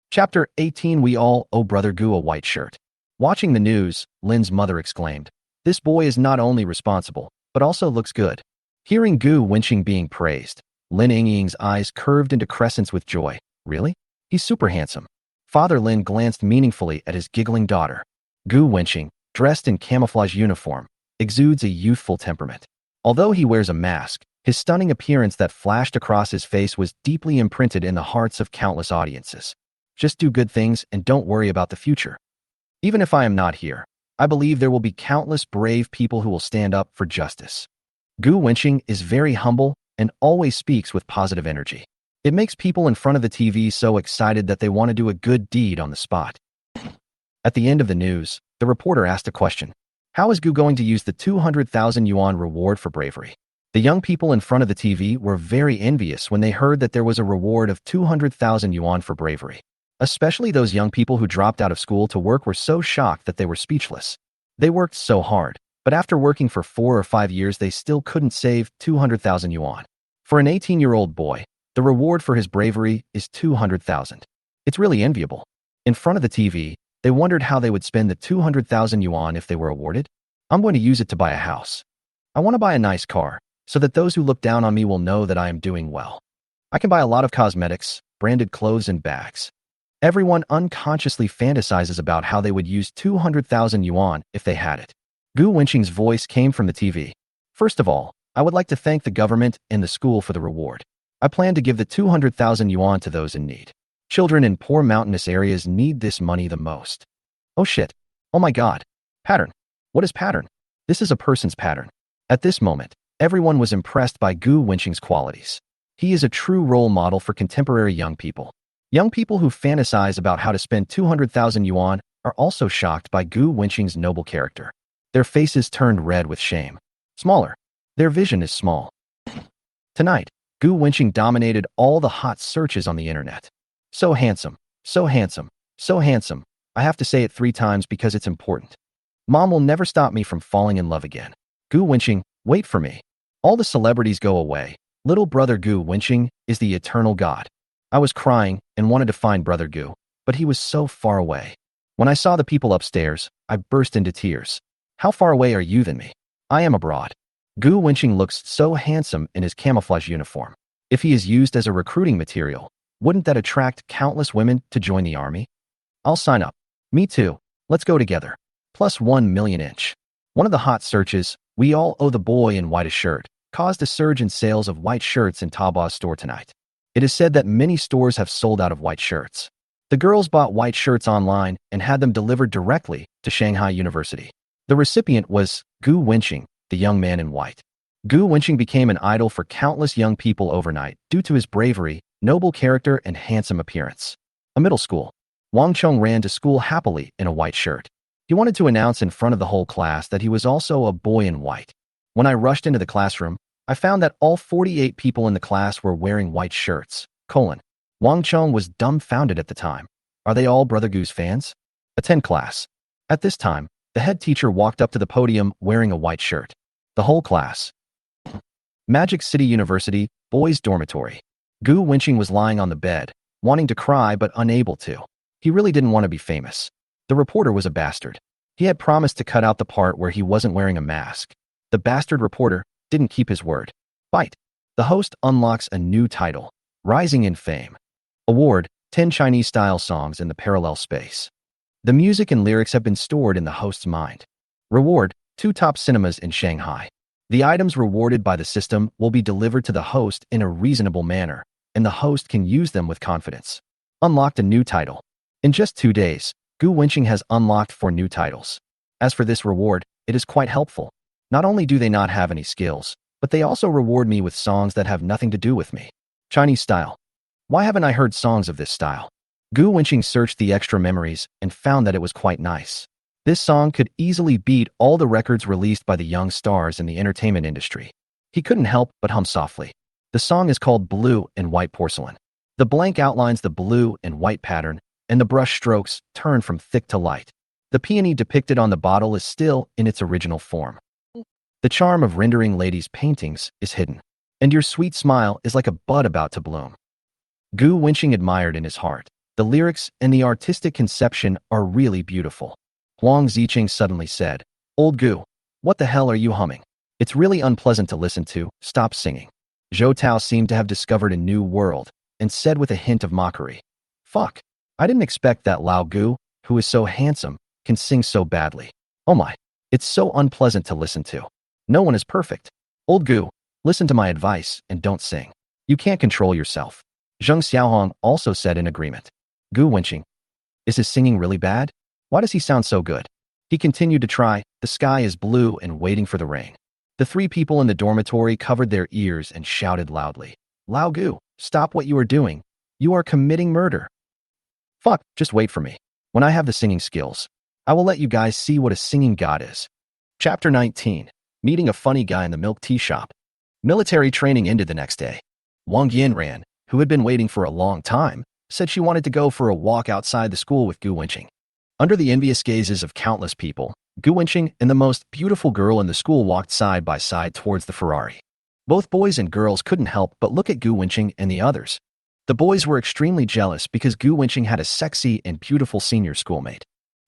Chapter 18. We all owe Brother Gu a white shirt. Watching the news, Lin's mother exclaimed, this boy is not only responsible, but also looks good. Hearing Gu Wenqing being praised, Lin Yingying's eyes curved into crescents with joy. Really? He's super handsome. Father Lin glanced meaningfully at his giggling daughter. Gu Wenqing, dressed in camouflage uniform, exudes a youthful temperament. Although he wears a mask, his stunning appearance that flashed across his face was deeply imprinted in the hearts of countless audiences. Just do good things and don't worry about the future. Even if I am not here, I believe there will be countless brave people who will stand up for justice. Gu Wenqing is very humble and always speaks with positive energy. It makes people in front of the TV so excited that they want to do a good deed on the spot. At the end of the news, the reporter asked a question. How is Gu going to use the 200,000 yuan reward for bravery? The young people in front of the TV were very envious when they heard that there was a reward of 200,000 yuan for bravery. Especially those young people who dropped out of school to work were so shocked that they were speechless. They worked so hard, but after working for 4 or 5 years they still couldn't save 200,000 yuan. For an 18-year-old boy, the reward for his bravery is 200,000. It's really enviable. In front of the TV, they wondered how they would spend the 200,000 yuan if they were awarded. I'm going to use it to buy a house. I want to buy a nice car, so that those who look down on me will know that I am doing well. I can buy a lot of cosmetics, branded clothes and bags. Everyone unconsciously fantasizes about how they would use 200,000 yuan if they had it. Gu Wenqing's voice came from the TV. First of all, I would like to thank the government and the school for the reward. I plan to give the 200,000 yuan to those in need. Children in poor mountainous areas need this money the most. Oh shit. Oh my god. Pattern. What is pattern? This is a person's pattern. At this moment, everyone was impressed by Gu Wenqing's qualities. He is a true role model for contemporary young people. Young people who fantasize about how to spend 200,000 yuan are also shocked by Gu Wenqing's noble character. Their faces turned red with shame. Smaller. Their vision is small. Tonight, Gu Wenqing dominated all the hot searches on the internet. So handsome, so handsome, so handsome. I have to say it 3 times because it's important. Mom will never stop me from falling in love again. Gu Wenqing, wait for me. All the celebrities go away. Little brother Gu Wenqing is the eternal god. I was crying and wanted to find Brother Gu, but he was so far away. When I saw the people upstairs, I burst into tears. How far away are you than me? I am abroad. Gu Wenqing looks so handsome in his camouflage uniform. If he is used as a recruiting material, wouldn't that attract countless women to join the army? I'll sign up. Me too. Let's go together. Plus 1 million inch. One of the hot searches, we all owe the boy in white a shirt, caused a surge in sales of white shirts in Taobao store tonight. It is said that many stores have sold out of white shirts. The girls bought white shirts online and had them delivered directly to Shanghai University. The recipient was Gu Wenqing, the young man in white. Gu Wenqing became an idol for countless young people overnight due to his bravery, noble character, and handsome appearance. A middle school. Wang Chong ran to school happily in a white shirt. He wanted to announce in front of the whole class that he was also a boy in white. When I rushed into the classroom, I found that all 48 people in the class were wearing white shirts. Wang Chong was dumbfounded at the time. Are they all Brother Gu's fans? Attend class. At this time, the head teacher walked up to the podium wearing a white shirt. The whole class. Magic City University, boys' dormitory. Gu Wenqing was lying on the bed, wanting to cry but unable to. He really didn't want to be famous. The reporter was a bastard. He had promised to cut out the part where he wasn't wearing a mask. The bastard reporter didn't keep his word. Fight. The host unlocks a new title, Rising in Fame. Award, 10 Chinese-style songs in the parallel space. The music and lyrics have been stored in the host's mind. Reward, 2 top cinemas in Shanghai. The items rewarded by the system will be delivered to the host in a reasonable manner, and the host can use them with confidence. Unlocked a new title. In just 2 days, Gu Wenqing has unlocked 4 new titles. As for this reward, it is quite helpful. Not only do they not have any skills, but they also reward me with songs that have nothing to do with me. Chinese style. Why haven't I heard songs of this style? Gu Wenqing searched the extra memories and found that it was quite nice. This song could easily beat all the records released by the young stars in the entertainment industry. He couldn't help but hum softly. The song is called Blue and White Porcelain. The blank outlines the blue and white pattern, and the brush strokes turn from thick to light. The peony depicted on the bottle is still in its original form. The charm of rendering ladies' paintings is hidden, and your sweet smile is like a bud about to bloom. Gu Wenqing admired in his heart. The lyrics and the artistic conception are really beautiful. Huang Ziqing suddenly said, "Old Gu, what the hell are you humming? It's really unpleasant to listen to, stop singing." Zhou Tao seemed to have discovered a new world, and said with a hint of mockery, "Fuck, I didn't expect that Lao Gu, who is so handsome, can sing so badly. Oh my, it's so unpleasant to listen to. No one is perfect. Old Gu, listen to my advice and don't sing. You can't control yourself." Zheng Xiaohong also said in agreement. Gu Wenqing, is his singing really bad? Why does he sound so good? He continued to try. The sky is blue and waiting for the rain. The 3 people in the dormitory covered their ears and shouted loudly, "Lao Gu, stop what you are doing. You are committing murder." "Fuck, just wait for me. When I have the singing skills, I will let you guys see what a singing god is." Chapter 19. Meeting a funny guy in the milk tea shop. Military training ended the next day. Wang Yanran, who had been waiting for a long time, said she wanted to go for a walk outside the school with Gu Wenqing. Under the envious gazes of countless people, Gu Wenqing and the most beautiful girl in the school walked side by side towards the Ferrari. Both boys and girls couldn't help but look at Gu Wenqing and the others. The boys were extremely jealous because Gu Wenqing had a sexy and beautiful senior schoolmate.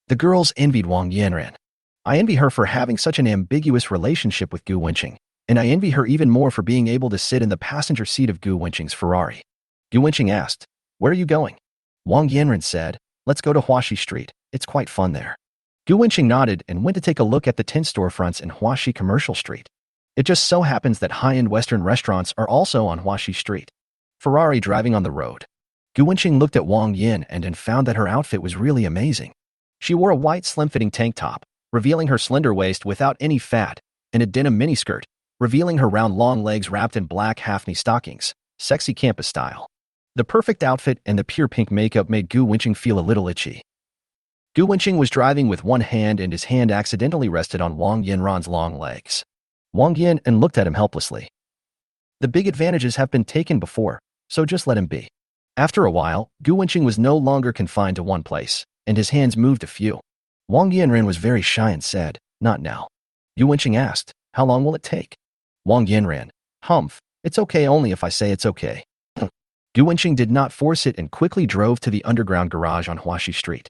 The girls envied Wang Yanran. "I envy her for having such an ambiguous relationship with Gu Wenqing, and I envy her even more for being able to sit in the passenger seat of Gu Wenqing's Ferrari." Gu Wenqing asked, "Where are you going?" Wang Yanran said, "Let's go to Huaxi Street. It's quite fun there." Gu Wenqing nodded and went to take a look at the 10 storefronts in Huaxi Commercial Street. It just so happens that high-end Western restaurants are also on Huaxi Street. Ferrari driving on the road. Gu Wenqing looked at Wang Yan and found that her outfit was really amazing. She wore a white slim-fitting tank top, revealing her slender waist without any fat, and a denim miniskirt, revealing her round long legs wrapped in black half-knee stockings, sexy campus style. The perfect outfit and the pure pink makeup made Gu Wenqing feel a little itchy. Gu Wenqing was driving with one hand and his hand accidentally rested on Wang Yanran's long legs. Wang Yan looked at him helplessly. The big advantages have been taken before, so just let him be. After a while, Gu Wenqing was no longer confined to one place, and his hands moved a few. Wang Yanran was very shy and said, "Not now." Gu Wenqing asked, "How long will it take?" Wang Yanran, "Humph, it's okay only if I say it's okay." Gu Wenqing did not force it and quickly drove to the underground garage on Huaxi Street.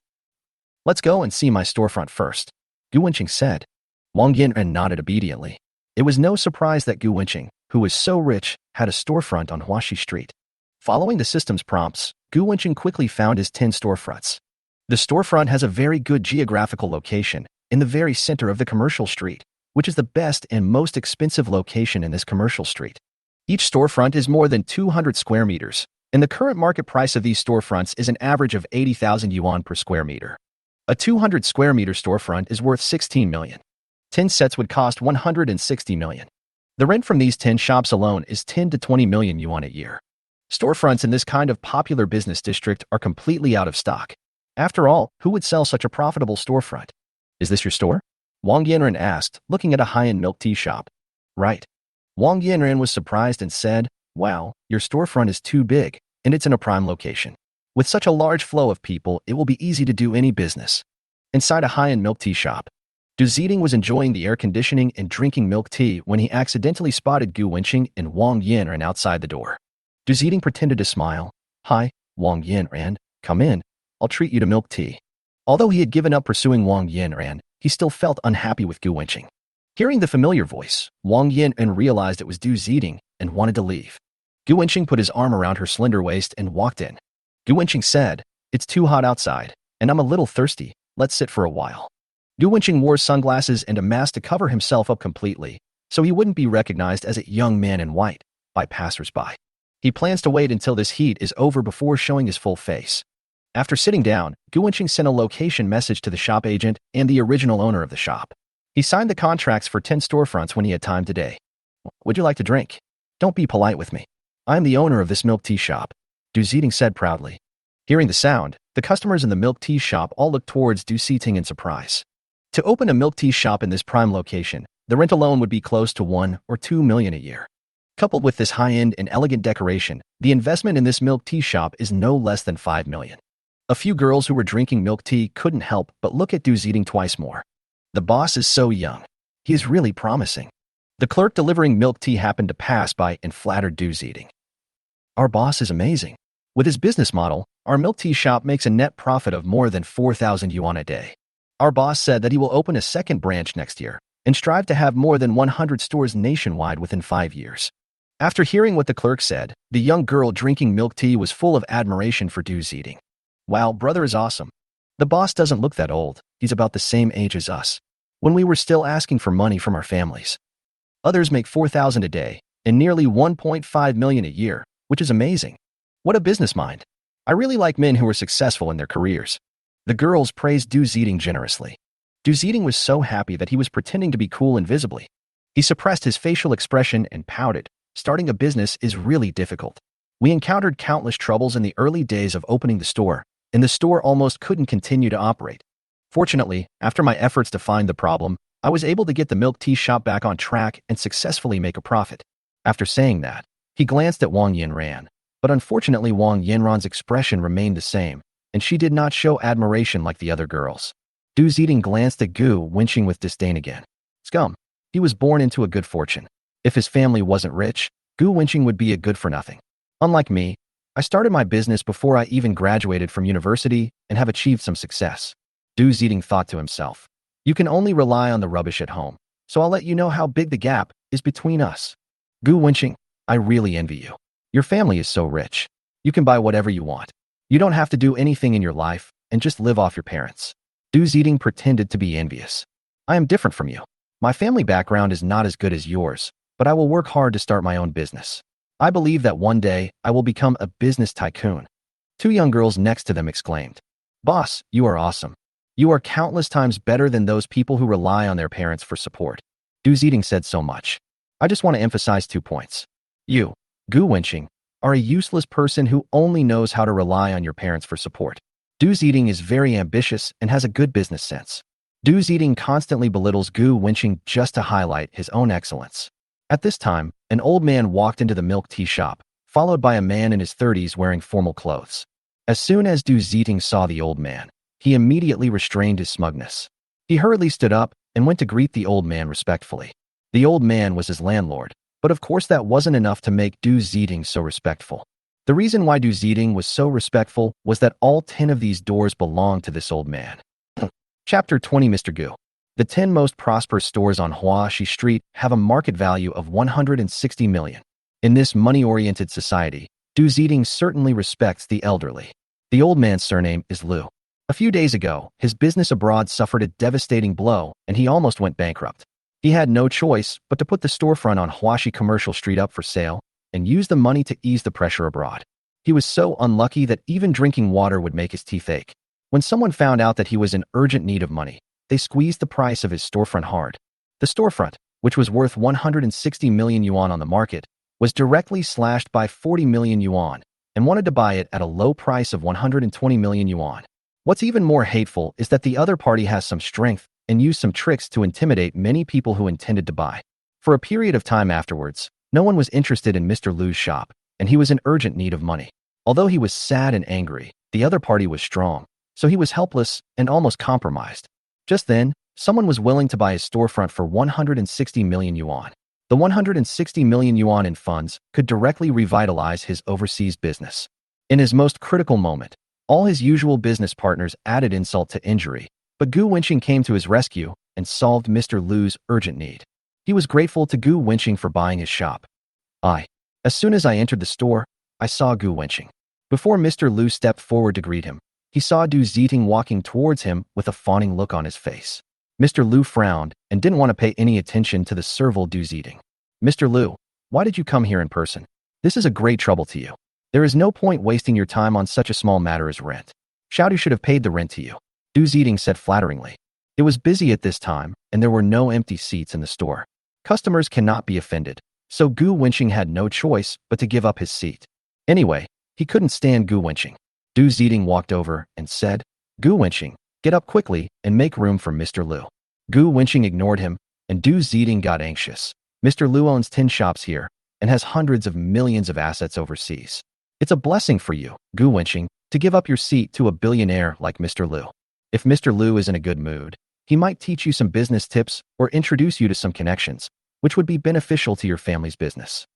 "Let's go and see my storefront first," Gu Wenqing said. Wang Yanran nodded obediently. It was no surprise that Gu Wenqing, who was so rich, had a storefront on Huaxi Street. Following the system's prompts, Gu Wenqing quickly found his 10 storefronts. The storefront has a very good geographical location, in the very center of the commercial street, which is the best and most expensive location in this commercial street. Each storefront is more than 200 square meters, and the current market price of these storefronts is an average of 80,000 yuan per square meter. A 200 square meter storefront is worth 16 million. 10 sets would cost 160 million. The rent from these 10 shops alone is 10 to 20 million yuan a year. Storefronts in this kind of popular business district are completely out of stock. After all, who would sell such a profitable storefront? "Is this your store?" Wang Yanran asked, looking at a high-end milk tea shop. "Right." Wang Yanran was surprised and said, "Wow, your storefront is too big, and it's in a prime location. With such a large flow of people, it will be easy to do any business." Inside a high-end milk tea shop, Du Ziding was enjoying the air conditioning and drinking milk tea when he accidentally spotted Gu Wenqing and Wang Yanran outside the door. Du Ziding pretended to smile. "Hi, Wang Yanran, come in. I'll treat you to milk tea." Although he had given up pursuing Wang Yanran, he still felt unhappy with Gu Wenqing. Hearing the familiar voice, Wang Yanran realized it was Du Ziding and wanted to leave. Gu Wenqing put his arm around her slender waist and walked in. Gu Wenqing said, "It's too hot outside, and I'm a little thirsty. Let's sit for a while." Gu Wenqing wore sunglasses and a mask to cover himself up completely, so he wouldn't be recognized as a young man in white by passersby. He plans to wait until this heat is over before showing his full face. After sitting down, Gu Wenqing sent a location message to the shop agent and the original owner of the shop. He signed the contracts for 10 storefronts when he had time today. Would you like to drink? Don't be polite with me. I am the owner of this milk tea shop, Du Ziding said proudly. Hearing the sound, the customers in the milk tea shop all looked towards Du Ziding in surprise. To open a milk tea shop in this prime location, the rent alone would be close to 1 or 2 million a year. Coupled with this high-end and elegant decoration, the investment in this milk tea shop is no less than 5 million. A few girls who were drinking milk tea couldn't help but look at Du Ziding twice more. The boss is so young. He is really promising. The clerk delivering milk tea happened to pass by and flattered Du Ziding. Our boss is amazing. With his business model, our milk tea shop makes a net profit of more than 4,000 yuan a day. Our boss said that he will open a second branch next year and strive to have more than 100 stores nationwide within 5 years. After hearing what the clerk said, the young girl drinking milk tea was full of admiration for Du Ziding. Wow, brother is awesome. The boss doesn't look that old. He's about the same age as us, when we were still asking for money from our families. Others make 4,000 a day and nearly 1.5 million a year, which is amazing. What a business mind. I really like men who are successful in their careers. The girls praised Du Ziding generously. Du Ziding was so happy that he was pretending to be cool invisibly. He suppressed his facial expression and pouted. Starting a business is really difficult. We encountered countless troubles in the early days of opening the store, and the store almost couldn't continue to operate. Fortunately, after my efforts to find the problem, I was able to get the milk tea shop back on track and successfully make a profit. After saying that, he glanced at Wang Yanran, but unfortunately Wang Yanran's expression remained the same, and she did not show admiration like the other girls. Du Ziding glanced at Gu Wenqing with disdain again. Scum. He was born into a good fortune. If his family wasn't rich, Gu Wenqing would be a good-for-nothing. Unlike me, I started my business before I even graduated from university and have achieved some success. Du Ziding thought to himself. You can only rely on the rubbish at home, so I'll let you know how big the gap is between us. Gu Wenqing, I really envy you. Your family is so rich. You can buy whatever you want. You don't have to do anything in your life and just live off your parents. Du Ziding pretended to be envious. I am different from you. My family background is not as good as yours, but I will work hard to start my own business. I believe that one day I will become a business tycoon. Two young girls next to them exclaimed. Boss, you are awesome. You are countless times better than those people who rely on their parents for support. Du Ziding said so much. I just want to emphasize 2 points. You, Gu Wenqing, are a useless person who only knows how to rely on your parents for support. Du Ziding is very ambitious and has a good business sense. Du Ziding constantly belittles Gu Wenqing just to highlight his own excellence. At this time, an old man walked into the milk tea shop, followed by a man in his 30s wearing formal clothes. As soon as Du Ziding saw the old man, he immediately restrained his smugness. He hurriedly stood up and went to greet the old man respectfully. The old man was his landlord, but of course that wasn't enough to make Du Ziding so respectful. The reason why Du Ziding was so respectful was that all 10 of these doors belonged to this old man. Chapter 20 Mr. Gu. The 10 most prosperous stores on Huaxi Street have a market value of 160 million. In this money-oriented society, Du Ziding certainly respects the elderly. The old man's surname is Liu. A few days ago, his business abroad suffered a devastating blow and he almost went bankrupt. He had no choice but to put the storefront on Huaxi Commercial Street up for sale and use the money to ease the pressure abroad. He was so unlucky that even drinking water would make his teeth ache. When someone found out that he was in urgent need of money, they squeezed the price of his storefront hard. The storefront, which was worth 160 million yuan on the market, was directly slashed by 40 million yuan and wanted to buy it at a low price of 120 million yuan. What's even more hateful is that the other party has some strength and used some tricks to intimidate many people who intended to buy. For a period of time afterwards, no one was interested in Mr. Liu's shop, and he was in urgent need of money. Although he was sad and angry, the other party was strong, so he was helpless and almost compromised. Just then, someone was willing to buy his storefront for 160 million yuan. The 160 million yuan in funds could directly revitalize his overseas business. In his most critical moment, all his usual business partners added insult to injury, but Gu Wenqing came to his rescue and solved Mr. Liu's urgent need. He was grateful to Gu Wenqing for buying his shop. As soon as I entered the store, I saw Gu Wenqing. Before Mr. Liu stepped forward to greet him, he saw Du Ziding walking towards him with a fawning look on his face. Mr. Liu frowned and didn't want to pay any attention to the servile Du Ziding. Mr. Liu, why did you come here in person? This is a great trouble to you. There is no point wasting your time on such a small matter as rent. Xiaodu should have paid the rent to you, Du Ziding said flatteringly. It was busy at this time, and there were no empty seats in the store. Customers cannot be offended, so Gu Wenqing had no choice but to give up his seat. Anyway, he couldn't stand Gu Wenqing. Du Ziding walked over and said, Gu Wenqing, get up quickly and make room for Mr. Liu. Gu Wenqing ignored him, and Du Ziding got anxious. Mr. Liu owns 10 shops here and has hundreds of millions of assets overseas. It's a blessing for you, Gu Wenqing, to give up your seat to a billionaire like Mr. Liu. If Mr. Liu is in a good mood, he might teach you some business tips or introduce you to some connections, which would be beneficial to your family's business.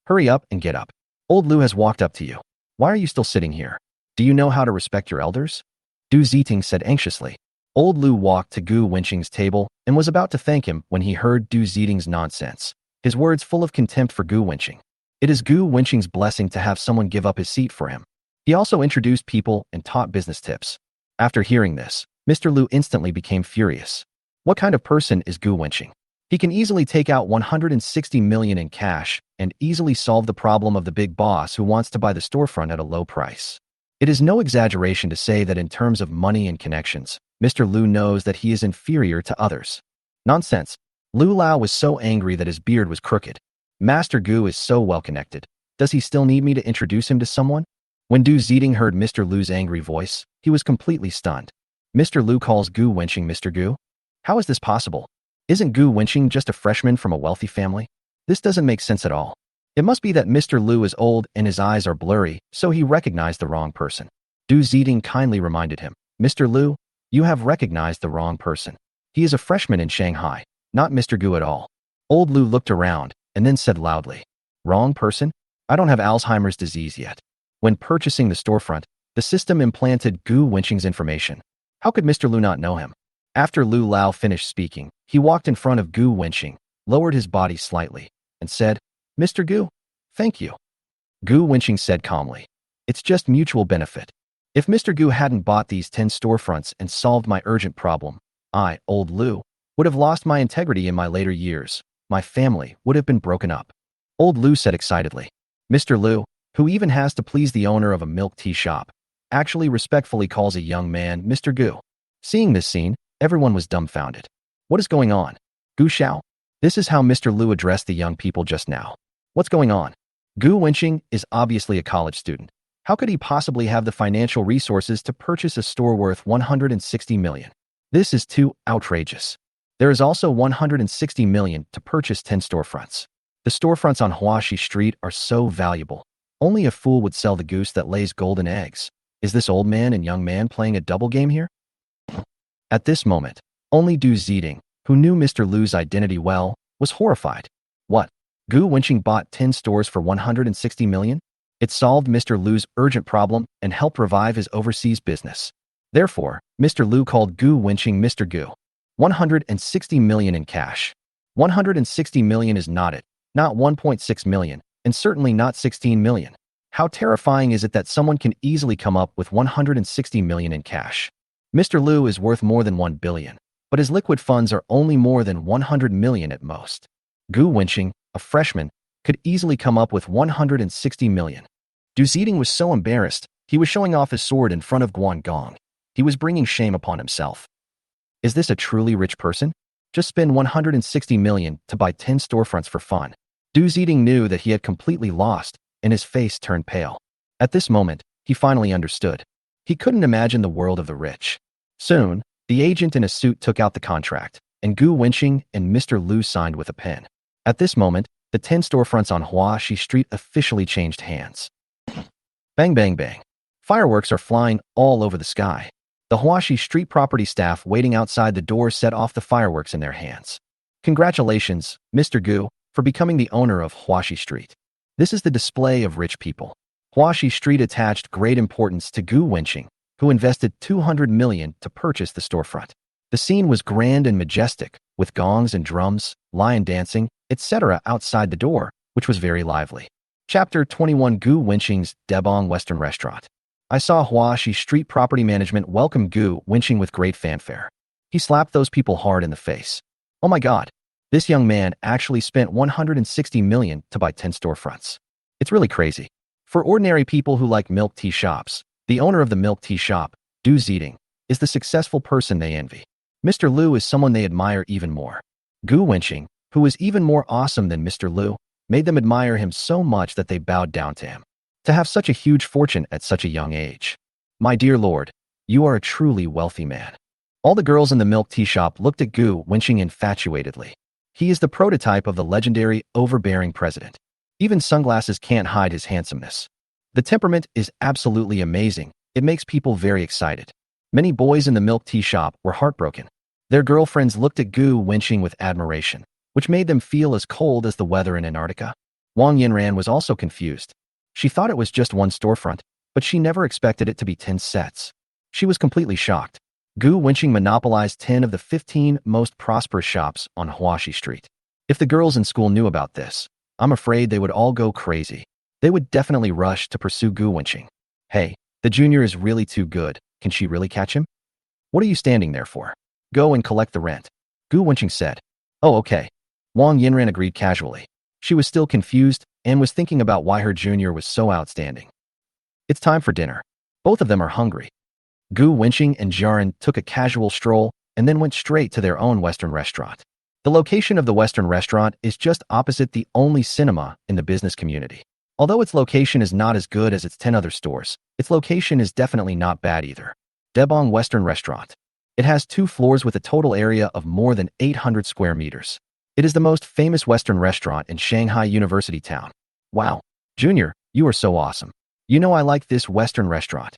Hurry up and get up. Old Liu has walked up to you. Why are you still sitting here? Do you know how to respect your elders? Du Ziding said anxiously. Old Liu walked to Gu Wenqing's table and was about to thank him when he heard Du Ziding's nonsense, his words full of contempt for Gu Wenqing. It is Gu Wenqing's blessing to have someone give up his seat for him. He also introduced people and taught business tips. After hearing this, Mr. Liu instantly became furious. What kind of person is Gu Wenqing? He can easily take out 160 million in cash and easily solve the problem of the big boss who wants to buy the storefront at a low price. It is no exaggeration to say that in terms of money and connections, Mr. Liu knows that he is inferior to others. Nonsense. Liu Lao was so angry that his beard was crooked. Master Gu is so well connected. Does he still need me to introduce him to someone? When Du Ziding heard Mr. Liu's angry voice, he was completely stunned. Mr. Liu calls Gu Wenqing Mr. Gu? How is this possible? Isn't Gu Wenqing just a freshman from a wealthy family? This doesn't make sense at all. It must be that Mr. Liu is old and his eyes are blurry, so he recognized the wrong person. Du Ziding kindly reminded him, Mr. Liu, you have recognized the wrong person. He is a freshman in Shanghai, not Mr. Gu at all. Old Liu looked around and then said loudly, Wrong person? I don't have Alzheimer's disease yet. When purchasing the storefront, the system implanted Gu Wenqing's information. How could Mr. Liu not know him? After Liu Lao finished speaking, he walked in front of Gu Wenqing, lowered his body slightly, and said, Mr. Gu, thank you. Gu Wenqing said calmly, It's just mutual benefit. If Mr. Gu hadn't bought these 10 storefronts and solved my urgent problem, I, old Liu, would have lost my integrity in my later years. My family would have been broken up. Old Liu said excitedly. Mr. Liu, who even has to please the owner of a milk tea shop, actually respectfully calls a young man Mr. Gu. Seeing this scene, everyone was dumbfounded. What is going on? Gu Xiao? This is how Mr. Liu addressed the young people just now. What's going on? Gu Wenqing is obviously a college student. How could he possibly have the financial resources to purchase a store worth 160 million? This is too outrageous. There is also 160 million to purchase 10 storefronts. The storefronts on Huaxi Street are so valuable. Only a fool would sell the goose that lays golden eggs. Is this old man and young man playing a double game here? At this moment, only Du Ziding, who knew Mr. Liu's identity well, was horrified. What? Gu Wenqing bought 10 stores for 160 million? It solved Mr. Liu's urgent problem and helped revive his overseas business. Therefore, Mr. Liu called Gu Wenqing Mr. Gu. 160 million in cash. 160 million is not it, not 1.6 million, and certainly not 16 million. How terrifying is it that someone can easily come up with 160 million in cash? Mr. Liu is worth more than 1 billion, but his liquid funds are only more than 100 million at most. Gu Wenqing, a freshman, could easily come up with 160 million. Du Ziding was so embarrassed, he was showing off his sword in front of Guan Gong. He was bringing shame upon himself. Is this a truly rich person? Just spend 160 million to buy 10 storefronts for fun. Du Ziding knew that he had completely lost, and his face turned pale. At this moment, he finally understood. He couldn't imagine the world of the rich. Soon, the agent in a suit took out the contract, and Gu Wenqing and Mr. Liu signed with a pen. At this moment, the 10 storefronts on Huaxi Street officially changed hands. Bang bang bang. Fireworks are flying all over the sky. The Huaxi Street property staff waiting outside the door set off the fireworks in their hands. Congratulations, Mr. Gu, for becoming the owner of Huaxi Street. This is the display of rich people. Huaxi Street attached great importance to Gu Wenqing, who invested 200 million to purchase the storefront. The scene was grand and majestic, with gongs and drums, lion dancing, etc. outside the door, which was very lively. Chapter 21 Gu Wenqing's Debong Western Restaurant. I saw Huaxi Street Property Management welcome Gu Wenqing with great fanfare. He slapped those people hard in the face. Oh my god, this young man actually spent 160 million to buy 10 storefronts. It's really crazy. For ordinary people who like milk tea shops, the owner of the milk tea shop, Du's eating is the successful person they envy. Mr. Liu is someone they admire even more. Gu Wenqing, who is even more awesome than Mr. Liu, made them admire him so much that they bowed down to him. To have such a huge fortune at such a young age. My dear lord, you are a truly wealthy man. All the girls in the milk tea shop looked at Gu Wenqing infatuatedly. He is the prototype of the legendary, overbearing president. Even sunglasses can't hide his handsomeness. The temperament is absolutely amazing. It makes people very excited. Many boys in the milk tea shop were heartbroken. Their girlfriends looked at Gu Wenqing with admiration, which made them feel as cold as the weather in Antarctica. Wang Yinran was also confused. She thought it was just one storefront, but she never expected it to be 10 sets. She was completely shocked. Gu Wenqing monopolized 10 of the 15 most prosperous shops on Huaxi Street. If the girls in school knew about this, I'm afraid they would all go crazy. They would definitely rush to pursue Gu Wenqing. Hey, the junior is really too good. Can she really catch him? What are you standing there for? Go and collect the rent. Gu Wenqing said. Oh, okay. Wang Yinran agreed casually. She was still confused and was thinking about why her junior was so outstanding. It's time for dinner. Both of them are hungry. Gu Wenqing and Jiaran took a casual stroll and then went straight to their own Western restaurant. The location of the Western restaurant is just opposite the only cinema in the business community. Although its location is not as good as its 10 other stores, its location is definitely not bad either. Debong Western Restaurant. It has 2 floors with a total area of more than 800 square meters. It is the most famous Western restaurant in Shanghai University Town. Wow. Junior, you are so awesome. You know I like this Western restaurant.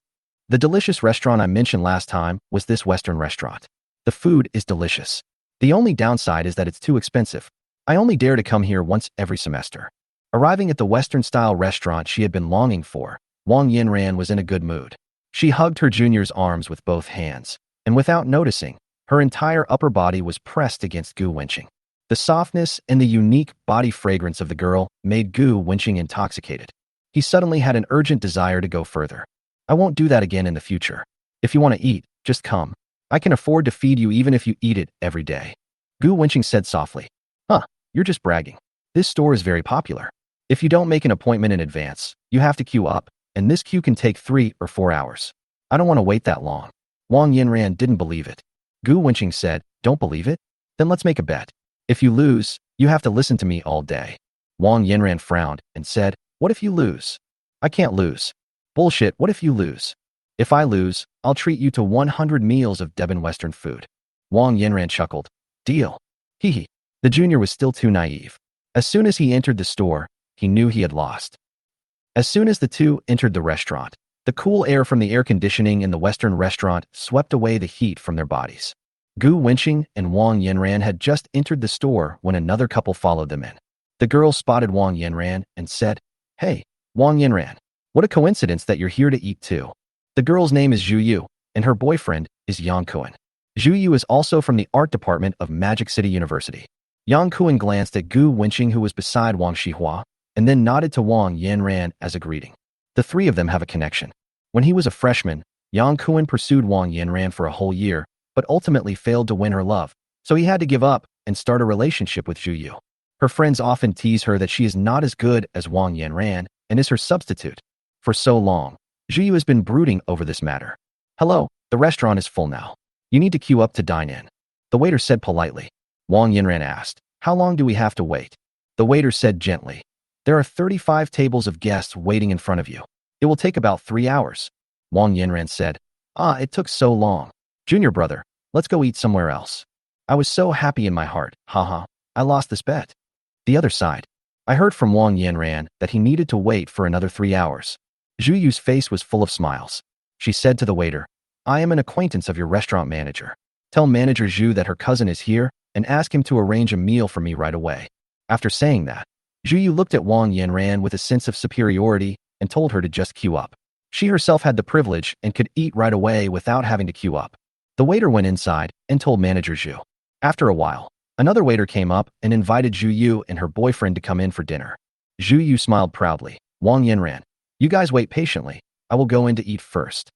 The delicious restaurant I mentioned last time was this Western restaurant. The food is delicious. The only downside is that it's too expensive. I only dare to come here once every semester. Arriving at the Western-style restaurant she had been longing for, Wang Yinran was in a good mood. She hugged her junior's arms with both hands, and without noticing, her entire upper body was pressed against Gu Wenqing. The softness and the unique body fragrance of the girl made Gu Wenqing intoxicated. He suddenly had an urgent desire to go further. I won't do that again in the future. If you want to eat, just come. I can afford to feed you even if you eat it every day. Gu Wenqing said softly. Huh, you're just bragging. This store is very popular. If you don't make an appointment in advance, you have to queue up, and this queue can take 3 or 4 hours. I don't want to wait that long. Wang Yinran didn't believe it. Gu Wenqing said, don't believe it? Then let's make a bet. If you lose, you have to listen to me all day. Wang Yinran frowned and said, what if you lose? I can't lose. Bullshit, what if you lose? If I lose, I'll treat you to 100 meals of Debon Western food. Wang Yinran chuckled. Deal. Hee. The junior was still too naive. As soon as he entered the store, he knew he had lost. As soon as the two entered the restaurant, the cool air from the air conditioning in the Western restaurant swept away the heat from their bodies. Gu Wenqing and Wang Yinran had just entered the store when another couple followed them in. The girl spotted Wang Yinran and said, Hey, Wang Yinran, what a coincidence that you're here to eat too. The girl's name is Zhu Yu, and her boyfriend is Yang Kuan. Zhu Yu is also from the art department of Magic City University. Yang Kuan glanced at Gu Wenqing, who was beside Wang Xihua, and then nodded to Wang Yinran as a greeting. The 3 of them have a connection. When he was a freshman, Yang Kuan pursued Wang Yinran for a whole year, but ultimately failed to win her love, so he had to give up and start a relationship with Zhu Yu. Her friends often tease her that she is not as good as Wang Yinran and is her substitute. For so long, Zhu Yu has been brooding over this matter. Hello, the restaurant is full now. You need to queue up to dine in. The waiter said politely. Wang Yinran asked, how long do we have to wait? The waiter said gently, there are 35 tables of guests waiting in front of you. It will take about 3 hours. Wang Yinran said, it took so long. Junior brother, let's go eat somewhere else. I was so happy in my heart, haha, I lost this bet. The other side. I heard from Wang Yinran that he needed to wait for another 3 hours. Zhu Yu's face was full of smiles. She said to the waiter, I am an acquaintance of your restaurant manager. Tell manager Zhu that her cousin is here and ask him to arrange a meal for me right away. After saying that, Zhu Yu looked at Wang Yinran with a sense of superiority and told her to just queue up. She herself had the privilege and could eat right away without having to queue up. The waiter went inside and told manager Zhu. After a while, another waiter came up and invited Zhu Yu and her boyfriend to come in for dinner. Zhu Yu smiled proudly. Wang Yinran, you guys wait patiently. I will go in to eat first.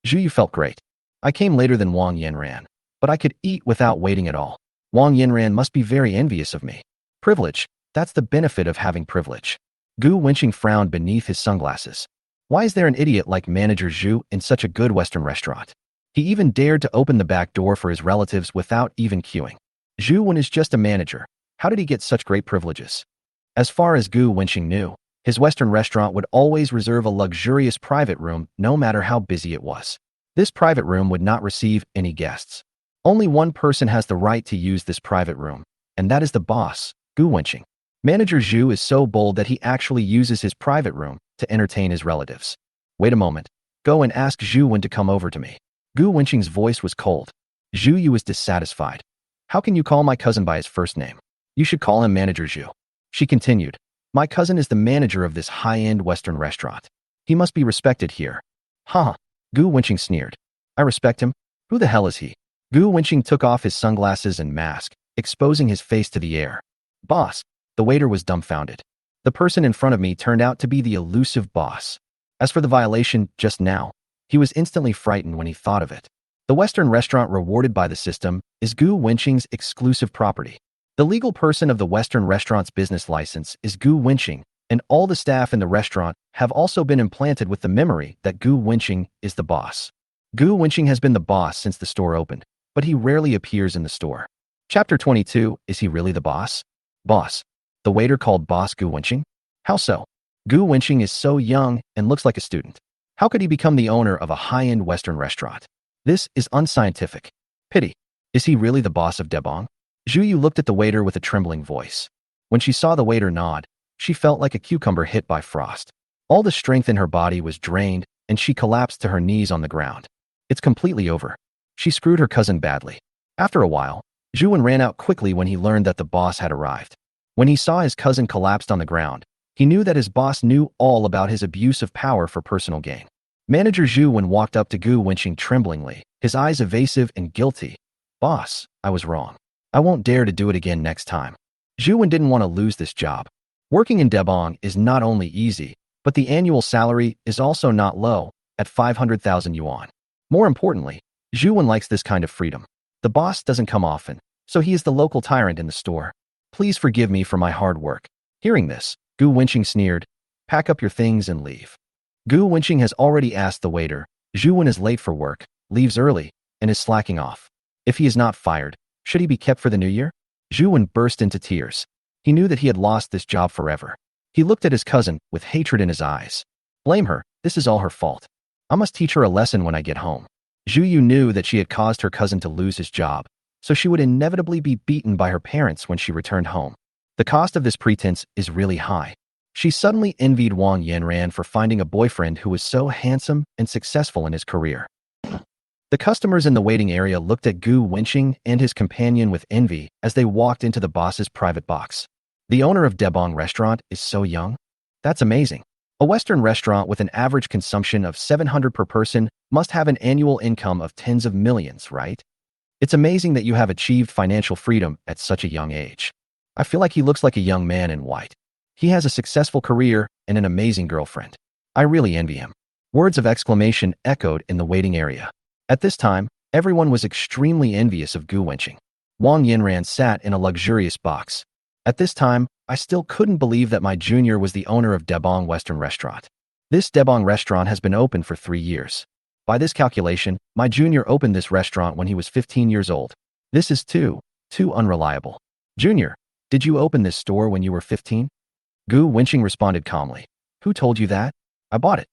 Zhu Yu felt great. I came later than Wang Yinran, but I could eat without waiting at all. Wang Yinran must be very envious of me. Privilege. That's the benefit of having privilege. Gu Wenqing frowned beneath his sunglasses. Why is there an idiot like manager Zhu in such a good Western restaurant? He even dared to open the back door for his relatives without even queuing. Zhu Wen is just a manager. How did he get such great privileges? As far as Gu Wenqing knew, his Western restaurant would always reserve a luxurious private room no matter how busy it was. This private room would not receive any guests. Only one person has the right to use this private room, and that is the boss, Gu Wenqing. Manager Zhu is so bold that he actually uses his private room to entertain his relatives. Wait a moment. Go and ask Zhu Wen to come over to me. Gu Wenqing's voice was cold. Zhu Yu was dissatisfied. How can you call my cousin by his first name? You should call him Manager Zhu. She continued. My cousin is the manager of this high-end Western restaurant. He must be respected here. Haha. Gu Wenqing sneered. I respect him? Who the hell is he? Gu Wenqing took off his sunglasses and mask, exposing his face to the air. Boss. The waiter was dumbfounded. The person in front of me turned out to be the elusive boss. As for the violation just now, he was instantly frightened when he thought of it. The Western restaurant rewarded by the system is Gu Wenqing's exclusive property. The legal person of the Western restaurant's business license is Gu Wenqing, and all the staff in the restaurant have also been implanted with the memory that Gu Wenqing is the boss. Gu Wenqing has been the boss since the store opened, but he rarely appears in the store. Chapter 22, Is he really the boss? Boss. The waiter called boss Gu Wenqing? How so? Gu Wenqing is so young and looks like a student. How could he become the owner of a high-end Western restaurant? This is unscientific. Pity. Is he really the boss of Debong? Zhu Yu looked at the waiter with a trembling voice. When she saw the waiter nod, she felt like a cucumber hit by frost. All the strength in her body was drained, and she collapsed to her knees on the ground. It's completely over. She screwed her cousin badly. After a while, Zhu Wen ran out quickly when he learned that the boss had arrived. When he saw his cousin collapsed on the ground, he knew that his boss knew all about his abuse of power for personal gain. Manager Zhu Wen walked up to Gu Wenqing tremblingly, his eyes evasive and guilty. Boss, I was wrong. I won't dare to do it again next time. Zhu Wen didn't want to lose this job. Working in Debong is not only easy, but the annual salary is also not low, at 500,000 yuan. More importantly, Zhu Wen likes this kind of freedom. The boss doesn't come often, so he is the local tyrant in the store. Please forgive me for my hard work. Hearing this, Gu Wenqing sneered. Pack up your things and leave. Gu Wenqing has already asked the waiter. Zhu Wen is late for work, leaves early, and is slacking off. If he is not fired, should he be kept for the new year? Zhu Wen burst into tears. He knew that he had lost this job forever. He looked at his cousin with hatred in his eyes. Blame her, this is all her fault. I must teach her a lesson when I get home. Zhu Yu knew that she had caused her cousin to lose his job, so she would inevitably be beaten by her parents when she returned home. The cost of this pretense is really high. She suddenly envied Wang Yanran for finding a boyfriend who was so handsome and successful in his career. The customers in the waiting area looked at Gu Wenqing and his companion with envy as they walked into the boss's private box. The owner of Debong restaurant is so young? That's amazing. A Western restaurant with an average consumption of 700 per person must have an annual income of tens of millions, right? It's amazing that you have achieved financial freedom at such a young age. I feel like he looks like a young man in white. He has a successful career and an amazing girlfriend. I really envy him. Words of exclamation echoed in the waiting area. At this time, everyone was extremely envious of Gu Wenqing. Wang Yanran sat in a luxurious box. At this time, I still couldn't believe that my junior was the owner of Debong Western Restaurant. This Debong restaurant has been open for 3 years. By this calculation, my junior opened this restaurant when he was 15 years old. This is too unreliable. Junior, did you open this store when you were 15? Gu Wenqing responded calmly. Who told you that? I bought it.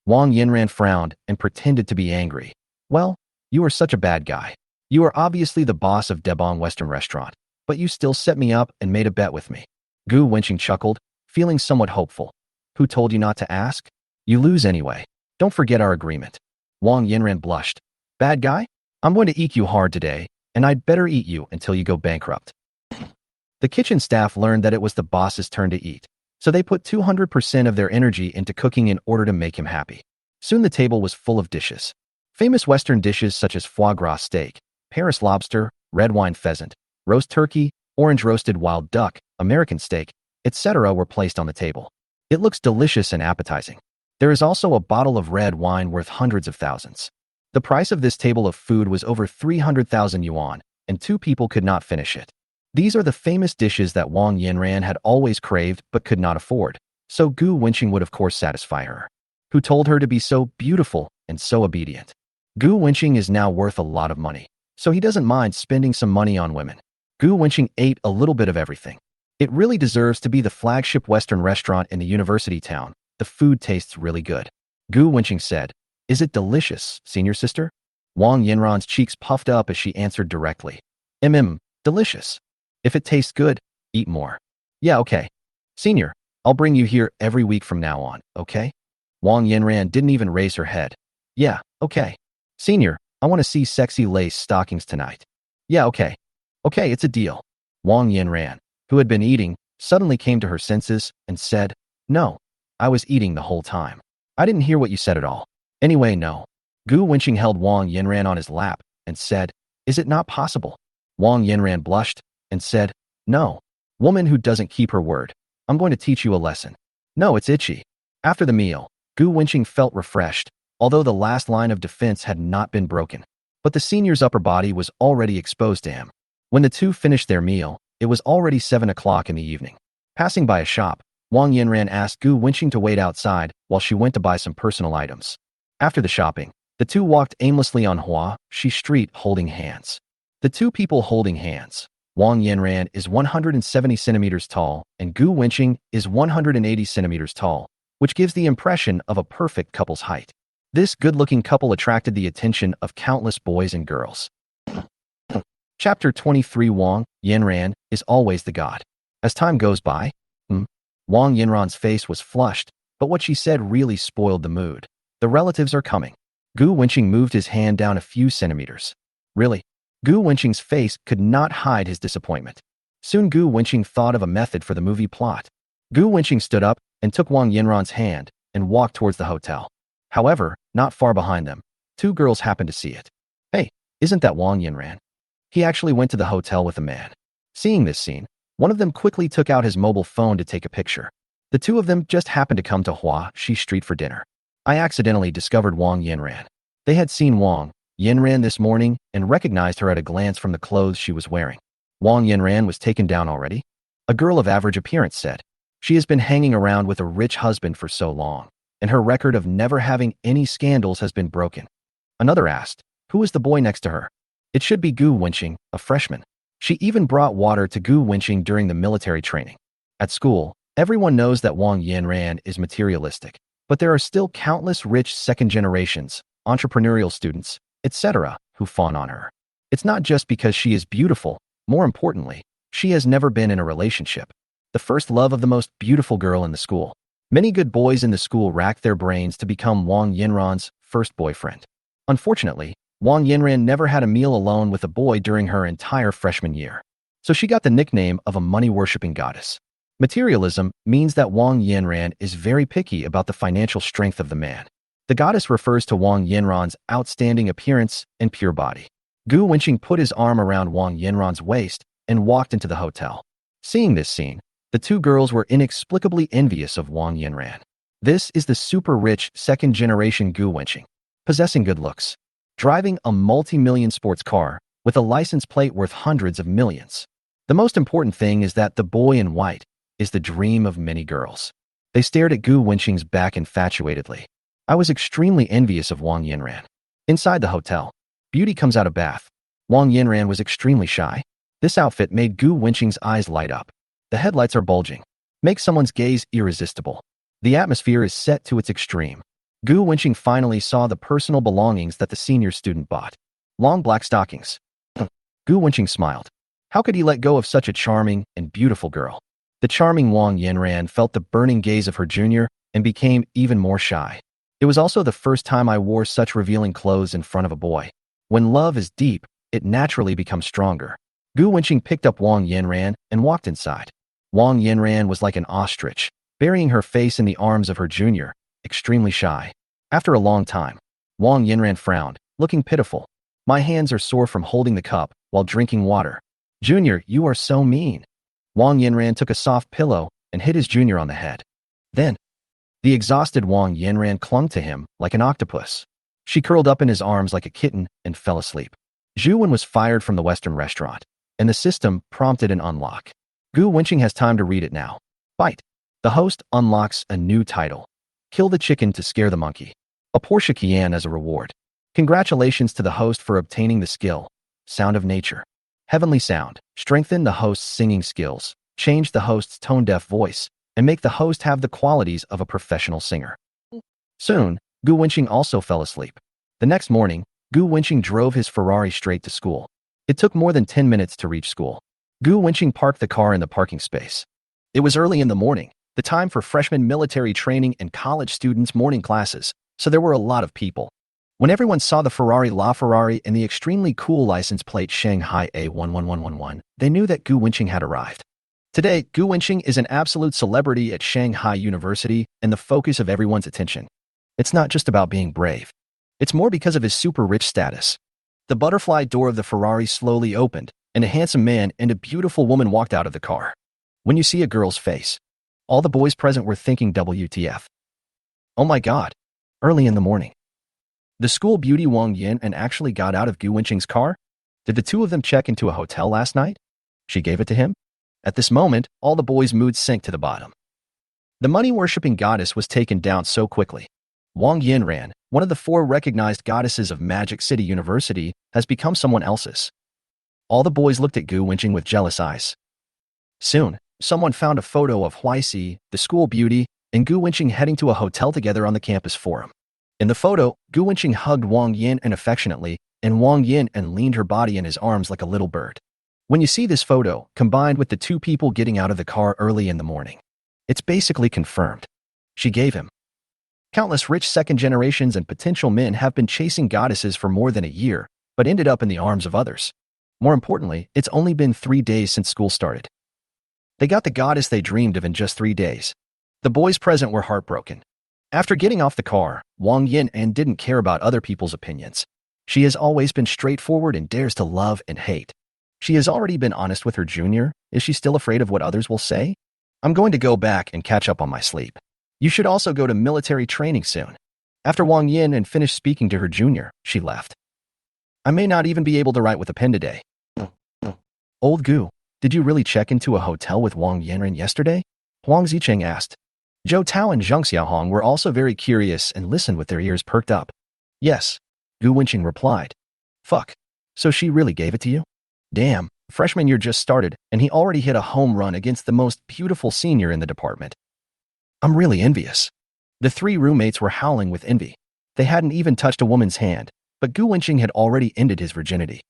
Wang Yanran frowned and pretended to be angry. Well, you are such a bad guy. You are obviously the boss of Debong Western Restaurant, but you still set me up and made a bet with me. Gu Wenqing chuckled, feeling somewhat hopeful. Who told you not to ask? You lose anyway. Don't forget our agreement. Wang Yanran blushed. Bad guy? I'm going to eat you hard today, and I'd better eat you until you go bankrupt. The kitchen staff learned that it was the boss's turn to eat, so they put 200% of their energy into cooking in order to make him happy. Soon the table was full of dishes. Famous Western dishes such as foie gras steak, Paris lobster, red wine pheasant, roast turkey, orange roasted wild duck, American steak, etc. were placed on the table. It looks delicious and appetizing. There is also a bottle of red wine worth hundreds of thousands. The price of this table of food was over 300,000 yuan, and 2 people could not finish it. These are the famous dishes that Wang Yanran had always craved but could not afford, so Gu Wenqing would of course satisfy her. Who told her to be so beautiful and so obedient? Gu Wenqing is now worth a lot of money, so he doesn't mind spending some money on women. Gu Wenqing ate a little bit of everything. It really deserves to be the flagship Western restaurant in the university town. The food tastes really good. Gu Wenqing said, "Is it delicious, senior sister?" Wang Yinran's cheeks puffed up as she answered directly. Delicious. If it tastes good, eat more. Yeah, okay. Senior, I'll bring you here every week from now on, okay? Wang Yinran didn't even raise her head. Yeah, okay. Senior, I want to see sexy lace stockings tonight. Yeah, okay. Okay, it's a deal. Wang Yinran, who had been eating, suddenly came to her senses and said, "No, I was eating the whole time. I didn't hear what you said at all. Anyway, no." Gu Wenqing held Wang Yinran on his lap and said, "Is it not possible?" Wang Yinran blushed and said, "No. Woman who doesn't keep her word. I'm going to teach you a lesson. No, it's itchy." After the meal, Gu Wenqing felt refreshed, although the last line of defense had not been broken. But the senior's upper body was already exposed to him. When the two finished their meal, it was already 7 o'clock in the evening. Passing by a shop, Wang Yinran asked Gu Wenqing to wait outside while she went to buy some personal items. After the shopping, the two walked aimlessly on Hua Shi Street holding hands. The two people holding hands. Wang Yinran is 170 centimeters tall and Gu Wenqing is 180 centimeters tall, which gives the impression of a perfect couple's height. This good-looking couple attracted the attention of countless boys and girls. Chapter 23 Wang Yinran is always the god. As time goes by, Wang Yinran's face was flushed, but what she said really spoiled the mood. The relatives are coming. Gu Wenqing moved his hand down a few centimeters. Really? Gu Wenqing's face could not hide his disappointment. Soon Gu Wenqing thought of a method for the movie plot. Gu Wenqing stood up and took Wang Yinran's hand and walked towards the hotel. However, not far behind them, two girls happened to see it. Hey, isn't that Wang Yinran? He actually went to the hotel with a man. Seeing this scene, one of them quickly took out his mobile phone to take a picture. The two of them just happened to come to Hua Shi Street for dinner. I accidentally discovered Wang Yinran. They had seen Wang Yinran this morning and recognized her at a glance from the clothes she was wearing. Wang Yinran was taken down already? A girl of average appearance said. She has been hanging around with a rich husband for so long, and her record of never having any scandals has been broken. Another asked, who is the boy next to her? It should be Gu Wenqing, a freshman. She even brought water to Gu Wenqing during the military training. At school, everyone knows that Wang Yinran is materialistic, but there are still countless rich second generations, entrepreneurial students, etc., who fawn on her. It's not just because she is beautiful, more importantly, she has never been in a relationship. The first love of the most beautiful girl in the school. Many good boys in the school racked their brains to become Wang Yinran's first boyfriend. Unfortunately, Wang Yinran never had a meal alone with a boy during her entire freshman year. So she got the nickname of a money-worshipping goddess. Materialism means that Wang Yinran is very picky about the financial strength of the man. The goddess refers to Wang Yinran's outstanding appearance and pure body. Gu Wenqing put his arm around Wang Yinran's waist and walked into the hotel. Seeing this scene, the two girls were inexplicably envious of Wang Yinran. This is the super-rich second-generation Gu Wenqing, possessing good looks, driving a multi-million sports car with a license plate worth hundreds of millions. The most important thing is that the boy in white is the dream of many girls. They stared at Gu Wenqing's back infatuatedly. I was extremely envious of Wang Yinran. Inside the hotel, Beauty comes out of bath. Wang Yinran was extremely shy. This outfit made Gu Wenqing's eyes light up. The headlights are bulging. Make someone's gaze irresistible. The atmosphere is set to its extreme. Gu Wenqing finally saw the personal belongings that the senior student bought. Long black stockings. Gu Wenqing smiled. How could he let go of such a charming and beautiful girl? The charming Wang Yinran felt the burning gaze of her junior and became even more shy. It was also the first time I wore such revealing clothes in front of a boy. When love is deep, it naturally becomes stronger. Gu Wenqing picked up Wang Yinran and walked inside. Wang Yinran was like an ostrich, burying her face in the arms of her junior, extremely shy. After a long time, Wang Yinran frowned, looking pitiful. My hands are sore from holding the cup while drinking water. Junior, you are so mean. Wang Yinran took a soft pillow and hit his junior on the head. Then, the exhausted Wang Yinran clung to him like an octopus. She curled up in his arms like a kitten and fell asleep. Zhu Wen was fired from the Western restaurant, and the system prompted an unlock. Gu Wenqing has time to read it now. Bite. The host unlocks a new title. Kill the chicken to scare the monkey. A Porsche Cayenne as a reward. Congratulations to the host for obtaining the skill. Sound of Nature. Heavenly Sound. Strengthen the host's singing skills. Change the host's tone-deaf voice, and make the host have the qualities of a professional singer. Soon, Gu Wenqing also fell asleep. The next morning, Gu Wenqing drove his Ferrari straight to school. It took more than 10 minutes to reach school. Gu Wenqing parked the car in the parking space. It was early in the morning, the time for freshman military training and college students' morning classes, so there were a lot of people. When everyone saw the Ferrari LaFerrari and the extremely cool license plate Shanghai A11111, they knew that Gu Wenqing had arrived. Today, Gu Wenqing is an absolute celebrity at Shanghai University and the focus of everyone's attention. It's not just about being brave. It's more because of his super rich status. The butterfly door of the Ferrari slowly opened, and a handsome man and a beautiful woman walked out of the car. When you see a girl's face, all the boys present were thinking WTF. Oh my God. Early in the morning. The school beauty Wang Yin and actually got out of Gu Wenqing's car? Did the two of them check into a hotel last night? She gave it to him? At this moment, all the boys' moods sank to the bottom. The money-worshipping goddess was taken down so quickly. Wang Yinran, one of the 4 recognized goddesses of Magic City University, has become someone else's. All the boys looked at Gu Wenqing with jealous eyes. Soon, someone found a photo of Huixi, the school beauty, and Gu Wenqing heading to a hotel together on the campus forum. In the photo, Gu Wenqing hugged Wang Yin affectionately, and Wang Yin leaned her body in his arms like a little bird. When you see this photo, combined with the 2 people getting out of the car early in the morning, it's basically confirmed. She gave him. Countless rich second generations and potential men have been chasing goddesses for more than a year, but ended up in the arms of others. More importantly, it's only been 3 days since school started. They got the goddess they dreamed of in just 3 days. The boys present were heartbroken. After getting off the car, Wang Yin didn't care about other people's opinions. She has always been straightforward and dares to love and hate. She has already been honest with her junior. Is she still afraid of what others will say? I'm going to go back and catch up on my sleep. You should also go to military training soon. After Wang Yin finished speaking to her junior, she left. I may not even be able to write with a pen today. Old Gu, did you really check into a hotel with Wang Yinran yesterday? Huang Zicheng asked. Zhou Tao and Zheng Xiaohong were also very curious and listened with their ears perked up. Yes, Gu Wenqing replied. Fuck. So she really gave it to you? Damn, freshman year just started, and he already hit a home run against the most beautiful senior in the department. I'm really envious. The 3 roommates were howling with envy. They hadn't even touched a woman's hand, but Gu Wenqing had already ended his virginity.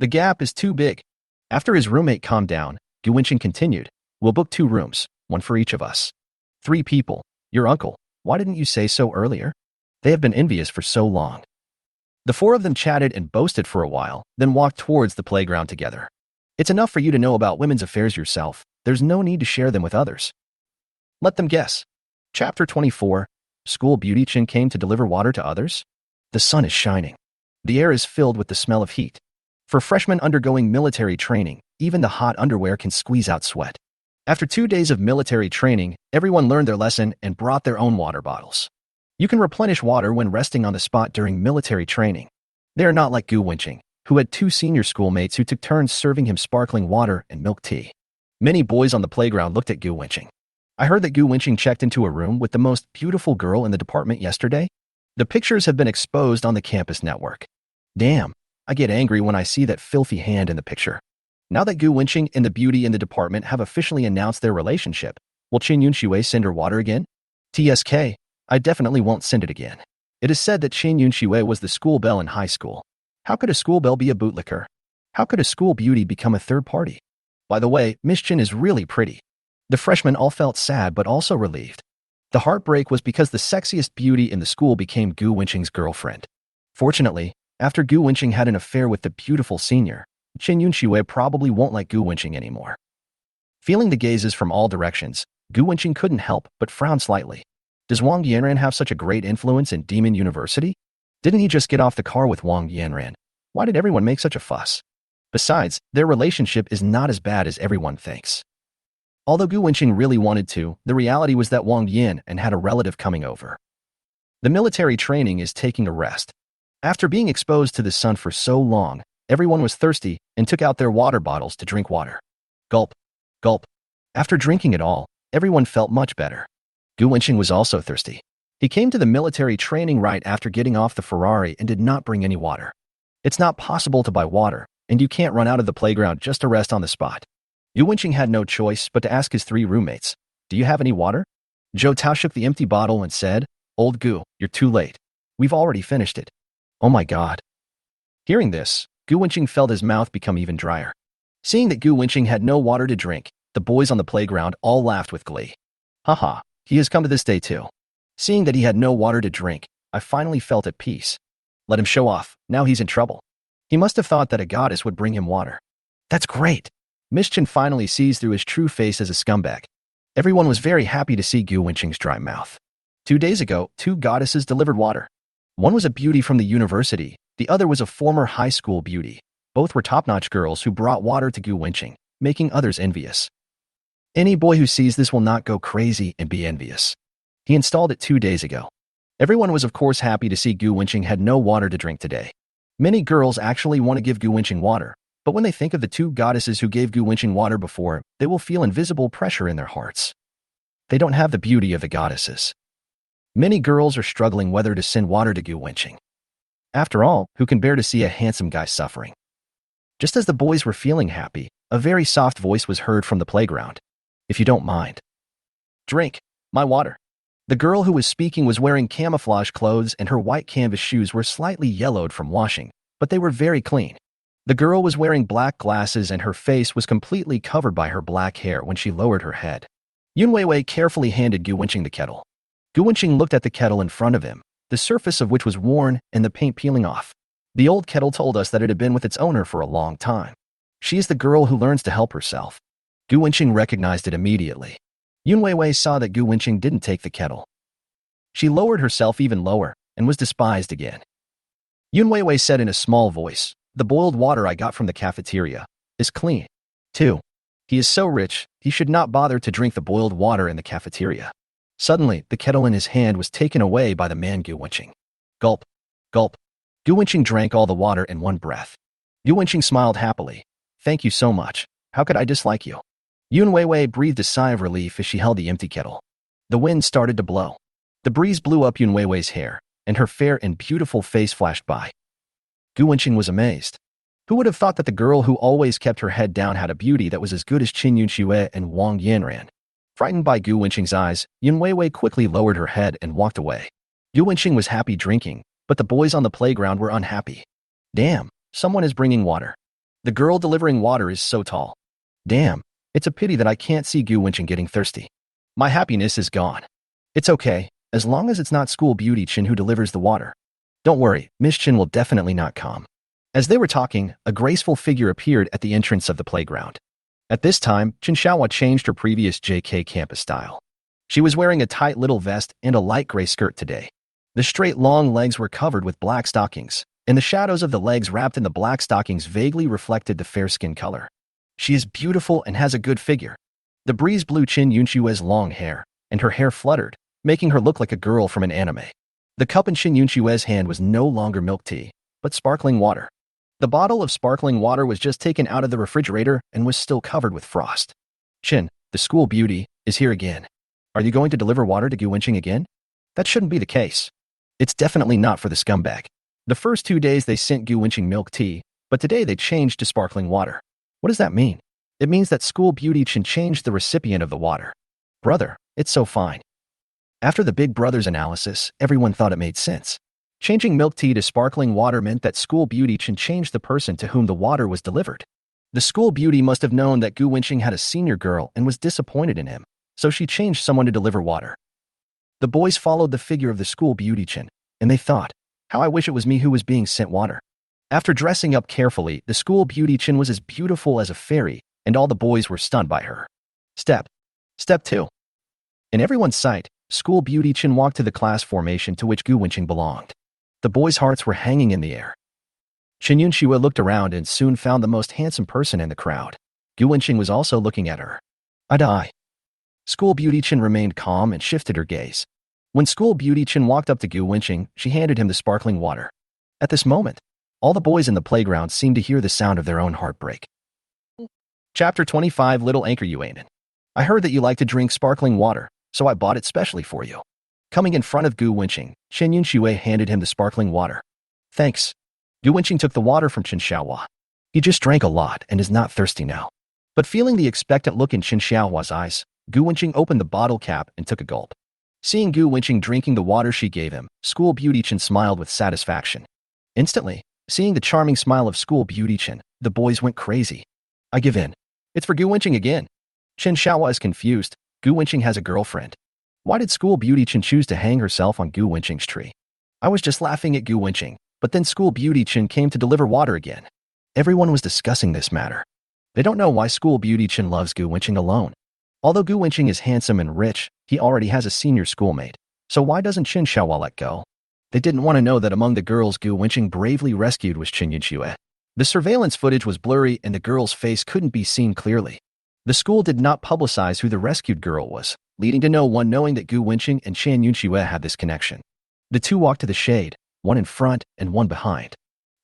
The gap is too big. After his roommate calmed down, Gu Wenqing continued, We'll book 2 rooms, 1 for each of us. 3 people. Your uncle. Why didn't you say so earlier? They have been envious for so long. The 4 of them chatted and boasted for a while, then walked towards the playground together. It's enough for you to know about women's affairs yourself. There's no need to share them with others. Let them guess. Chapter 24. School beauty Chin came to deliver water to others? The sun is shining. The air is filled with the smell of heat. For freshmen undergoing military training, even the hot underwear can squeeze out sweat. After 2 days of military training, everyone learned their lesson and brought their own water bottles. You can replenish water when resting on the spot during military training. They are not like Gu Wenqing, who had 2 senior schoolmates who took turns serving him sparkling water and milk tea. Many boys on the playground looked at Gu Wenqing. I heard that Gu Wenqing checked into a room with the most beautiful girl in the department yesterday. The pictures have been exposed on the campus network. Damn, I get angry when I see that filthy hand in the picture. Now that Gu Wenqing and the beauty in the department have officially announced their relationship, will Qin Yunxue send her water again? TSK, I definitely won't send it again. It is said that Qin Yunxue was the school belle in high school. How could a school belle be a bootlicker? How could a school beauty become a third party? By the way, Miss Qin is really pretty. The freshmen all felt sad but also relieved. The heartbreak was because the sexiest beauty in the school became Gu Wenqing's girlfriend. Fortunately, after Gu Wenqing had an affair with the beautiful senior, Qin Yunxue probably won't like Gu Wenqing anymore. Feeling the gazes from all directions, Gu Wenqing couldn't help but frown slightly. Does Wang Yanran have such a great influence in Demon University? Didn't he just get off the car with Wang Yanran? Why did everyone make such a fuss? Besides, their relationship is not as bad as everyone thinks. Although Gu Wenqing really wanted to, the reality was that Wang Yin had a relative coming over. The military training is taking a rest. After being exposed to the sun for so long, everyone was thirsty and took out their water bottles to drink water. Gulp. Gulp. After drinking it all, everyone felt much better. Gu Wenqing was also thirsty. He came to the military training right after getting off the Ferrari and did not bring any water. It's not possible to buy water, and you can't run out of the playground just to rest on the spot. Yu Wenqing had no choice but to ask his 3 roommates, "Do you have any water?" Zhou Tao shook the empty bottle and said, "Old Gu, you're too late. We've already finished it." Oh my god. Hearing this, Gu Wenqing felt his mouth become even drier. Seeing that Gu Wenqing had no water to drink, the boys on the playground all laughed with glee. Haha, he has come to this day too. Seeing that he had no water to drink, I finally felt at peace. Let him show off, now he's in trouble. He must have thought that a goddess would bring him water. That's great. Miss Chen finally sees through his true face as a scumbag. Everyone was very happy to see Gu Wenqing's dry mouth. 2 days ago, 2 goddesses delivered water. One was a beauty from the university, the other was a former high school beauty. Both were top-notch girls who brought water to Gu Wenqing, making others envious. Any boy who sees this will not go crazy and be envious. He installed it 2 days ago. Everyone was of course happy to see Gu Wenqing had no water to drink today. Many girls actually want to give Gu Wenqing water, but when they think of the 2 goddesses who gave Gu Wenqing water before, they will feel invisible pressure in their hearts. They don't have the beauty of the goddesses. Many girls are struggling whether to send water to Gu Wenqing. After all, who can bear to see a handsome guy suffering? Just as the boys were feeling happy, a very soft voice was heard from the playground. "If you don't mind. Drink my water." The girl who was speaking was wearing camouflage clothes and her white canvas shoes were slightly yellowed from washing, but they were very clean. The girl was wearing black glasses and her face was completely covered by her black hair when she lowered her head. Yun Weiwei carefully handed Gu Wenqing the kettle. Gu Wenqing looked at the kettle in front of him, the surface of which was worn and the paint peeling off. The old kettle told us that it had been with its owner for a long time. She is the girl who learns to help herself. Gu Wenqing recognized it immediately. Yun Weiwei saw that Gu Wenqing didn't take the kettle. She lowered herself even lower and was despised again. Yun Weiwei said in a small voice, "The boiled water I got from the cafeteria is clean, too. He is so rich, he should not bother to drink the boiled water in the cafeteria." Suddenly, the kettle in his hand was taken away by the man Gu Wenqing. Gulp, gulp. Gu Wenqing drank all the water in one breath. Gu Wenqing smiled happily. "Thank you so much. How could I dislike you?" Yun Weiwei breathed a sigh of relief as she held the empty kettle. The wind started to blow. The breeze blew up Yun Weiwei's hair, and her fair and beautiful face flashed by. Gu Wenqing was amazed. Who would have thought that the girl who always kept her head down had a beauty that was as good as Qin Yunxue and Wang Yanran? Frightened by Gu Wenqing's eyes, Yun Weiwei quickly lowered her head and walked away. Gu Wenqing was happy drinking, but the boys on the playground were unhappy. Damn, someone is bringing water. The girl delivering water is so tall. Damn. It's a pity that I can't see Gu Wenqing getting thirsty. My happiness is gone. It's okay, as long as it's not school beauty Chen who delivers the water. Don't worry, Miss Chen will definitely not come. As they were talking, a graceful figure appeared at the entrance of the playground. At this time, Chen Xiaohua changed her previous JK campus style. She was wearing a tight little vest and a light gray skirt today. The straight long legs were covered with black stockings, and the shadows of the legs wrapped in the black stockings vaguely reflected the fair skin color. She is beautiful and has a good figure. The breeze blew Qin Yunxue's long hair, and her hair fluttered, making her look like a girl from an anime. The cup in Qin Yunxue's hand was no longer milk tea, but sparkling water. The bottle of sparkling water was just taken out of the refrigerator and was still covered with frost. Qin, the school beauty, is here again. Are you going to deliver water to Gu Wenqing again? That shouldn't be the case. It's definitely not for the scumbag. The first 2 days they sent Gu Wenqing milk tea, but today they changed to sparkling water. What does that mean? It means that school beauty Chen changed the recipient of the water. Brother, it's so fine. After the big brother's analysis, everyone thought it made sense. Changing milk tea to sparkling water meant that school beauty Chen changed the person to whom the water was delivered. The school beauty must have known that Gu Wenqing had a senior girl and was disappointed in him, so she changed someone to deliver water. The boys followed the figure of the school beauty Chen, and they thought, how I wish it was me who was being sent water. After dressing up carefully, the school beauty Chen was as beautiful as a fairy, and all the boys were stunned by her. Step 2. In everyone's sight, school beauty Chen walked to the class formation to which Gu Wenqing belonged. The boys' hearts were hanging in the air. Qin Yunxue looked around and soon found the most handsome person in the crowd. Gu Wenqing was also looking at her. Eye to eye. School beauty Chen remained calm and shifted her gaze. When school beauty Chen walked up to Gu Wenqing, she handed him the sparkling water. At this moment, all the boys in the playground seemed to hear the sound of their own heartbreak. Chapter 25 Little Anchor Yuanen. I heard that you like to drink sparkling water, so I bought it specially for you. Coming in front of Gu Wenqing, Chen Yunxue handed him the sparkling water. Thanks. Gu Wenqing took the water from Chen Xiaohua. He just drank a lot and is not thirsty now. But feeling the expectant look in Chen Xiaohua's eyes, Gu Wenqing opened the bottle cap and took a gulp. Seeing Gu Wenqing drinking the water she gave him, School Beauty Chen smiled with satisfaction. Instantly, seeing the charming smile of School Beauty Chen, the boys went crazy. I give in. It's for Gu Wenqing again. Chen Xiaohua is confused. Gu Wenqing has a girlfriend. Why did School Beauty Chen choose to hang herself on Gu Wenqing's tree? I was just laughing at Gu Wenqing, but then School Beauty Chen came to deliver water again. Everyone was discussing this matter. They don't know why School Beauty Chen loves Gu Wenqing alone. Although Gu Wenqing is handsome and rich, he already has a senior schoolmate. So why doesn't Chen Xiaohua let go? They didn't want to know that among the girls Gu Wenqing bravely rescued was Chen Yunxue. The surveillance footage was blurry and the girl's face couldn't be seen clearly. The school did not publicize who the rescued girl was, leading to no one knowing that Gu Wenqing and Chen Yunxue had this connection. The two walked to the shade, one in front and one behind.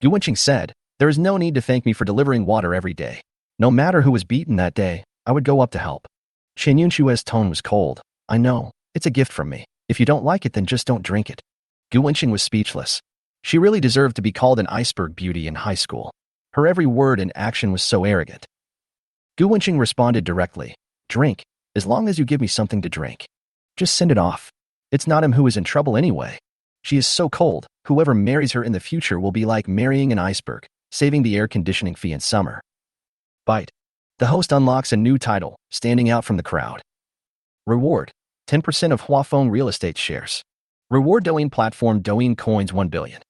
Gu Wenqing said, "There is no need to thank me for delivering water every day. No matter who was beaten that day, I would go up to help." Chen Yunshue's tone was cold. "I know, it's a gift from me. If you don't like it, then just don't drink it." Gu Wenqing was speechless. She really deserved to be called an iceberg beauty in high school. Her every word and action was so arrogant. Gu Wenqing responded directly, "Drink, as long as you give me something to drink. Just send it off. It's not him who is in trouble anyway. She is so cold, whoever marries her in the future will be like marrying an iceberg, saving the air conditioning fee in summer." Bite. The host unlocks a new title, standing out from the crowd. Reward, 10% of Huafeng real estate shares. Reward Douyin platform Douyin coins 1 billion.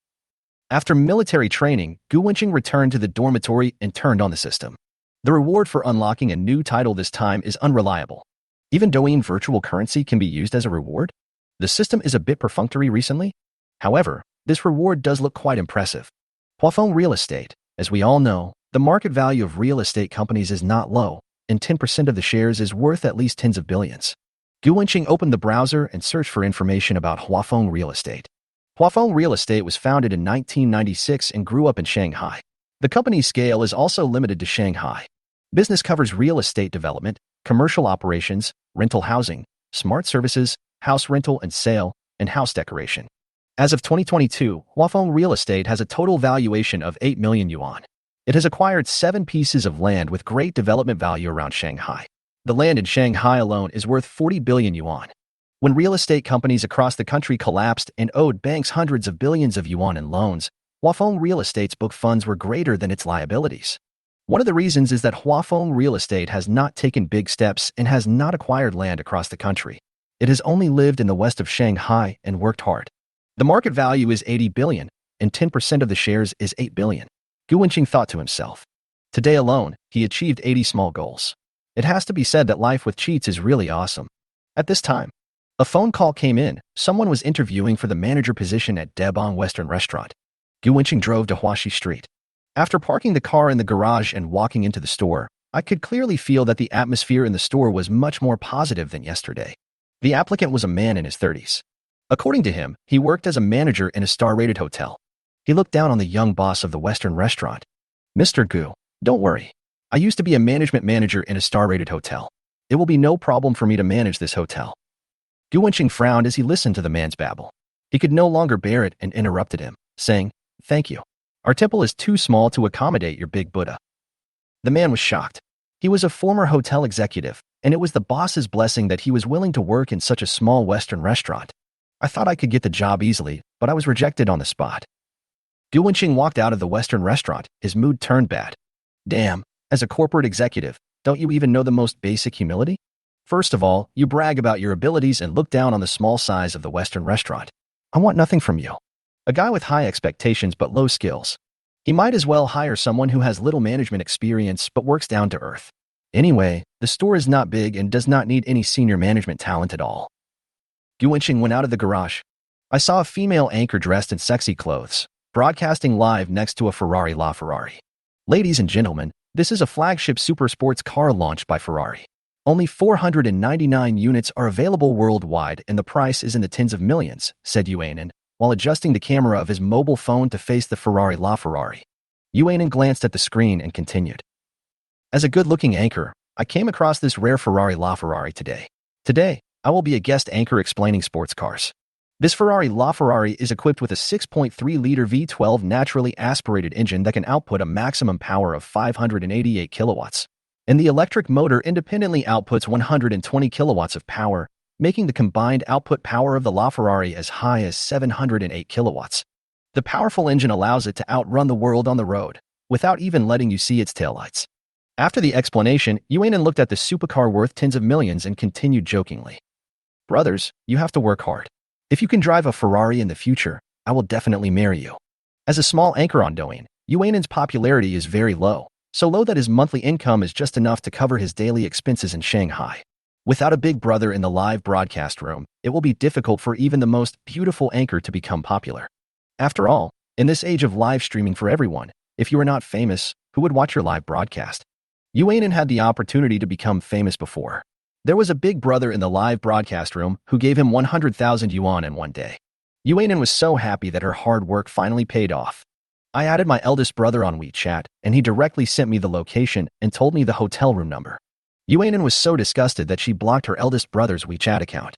After military training, Gu Wenqing returned to the dormitory and turned on the system. The reward for unlocking a new title this time is unreliable. Even Douyin virtual currency can be used as a reward? The system is a bit perfunctory recently. However, this reward does look quite impressive. Huafeng real estate, as we all know, the market value of real estate companies is not low, and 10% of the shares is worth at least tens of billions. Gu Wenqing opened the browser and searched for information about Huafeng real estate. Huafeng real estate was founded in 1996 and grew up in Shanghai. The company's scale is also limited to Shanghai. Business covers real estate development, commercial operations, rental housing, smart services, house rental and sale, and house decoration. As of 2022, Huafeng real estate has a total valuation of 8 million yuan. It has acquired 7 pieces of land with great development value around Shanghai. The land in Shanghai alone is worth 40 billion yuan. When real estate companies across the country collapsed and owed banks hundreds of billions of yuan in loans, Huafeng Real Estate's book funds were greater than its liabilities. One of the reasons is that Huafeng Real Estate has not taken big steps and has not acquired land across the country. It has only lived in the west of Shanghai and worked hard. The market value is 80 billion, and 10% of the shares is 8 billion. Gu Wenqing thought to himself. Today alone, he achieved 80 small goals. It has to be said that life with cheats is really awesome. At this time, a phone call came in. Someone was interviewing for the manager position at Debong Western Restaurant. Gu Wenqing drove to Huaxi Street. After parking the car in the garage and walking into the store, I could clearly feel that the atmosphere in the store was much more positive than yesterday. The applicant was a man in his 30s. According to him, he worked as a manager in a star-rated hotel. He looked down on the young boss of the Western restaurant. "Mr. Gu, don't worry. I used to be a management manager in a star-rated hotel. It will be no problem for me to manage this hotel." Gu Wenqing frowned as he listened to the man's babble. He could no longer bear it and interrupted him, saying, "Thank you. Our temple is too small to accommodate your big Buddha." The man was shocked. He was a former hotel executive, and it was the boss's blessing that he was willing to work in such a small Western restaurant. "I thought I could get the job easily, but I was rejected on the spot." Gu Wenqing walked out of the Western restaurant, his mood turned bad. Damn, as a corporate executive, don't you even know the most basic humility? First of all, you brag about your abilities and look down on the small size of the Western restaurant. I want nothing from you. A guy with high expectations but low skills. He might as well hire someone who has little management experience but works down to earth. Anyway, the store is not big and does not need any senior management talent at all. Gu Wenqing went out of the garage. I saw a female anchor dressed in sexy clothes, broadcasting live next to a Ferrari LaFerrari. Ladies and gentlemen, this is a flagship super sports car launched by Ferrari. Only 499 units are available worldwide and the price is in the tens of millions, said Yuanan, while adjusting the camera of his mobile phone to face the Ferrari LaFerrari. Yuanan glanced at the screen and continued. As a good-looking anchor, I came across this rare Ferrari LaFerrari today. Today, I will be a guest anchor explaining sports cars. This Ferrari LaFerrari is equipped with a 6.3-liter V12 naturally aspirated engine that can output a maximum power of 588 kilowatts. And the electric motor independently outputs 120 kilowatts of power, making the combined output power of the LaFerrari as high as 708 kilowatts. The powerful engine allows it to outrun the world on the road, without even letting you see its taillights. After the explanation, Yuanan looked at the supercar worth tens of millions and continued jokingly. Brothers, you have to work hard. If you can drive a Ferrari in the future, I will definitely marry you. As a small anchor on Douyin, Yuanan's popularity is very low, so low that his monthly income is just enough to cover his daily expenses in Shanghai. Without a big brother in the live broadcast room, it will be difficult for even the most beautiful anchor to become popular. After all, in this age of live streaming for everyone, if you are not famous, who would watch your live broadcast? Yuanan had the opportunity to become famous before. There was a big brother in the live broadcast room who gave him 100,000 yuan in one day. Yuanan was so happy that her hard work finally paid off. I added my eldest brother on WeChat, and he directly sent me the location and told me the hotel room number. Yuanan was so disgusted that she blocked her eldest brother's WeChat account.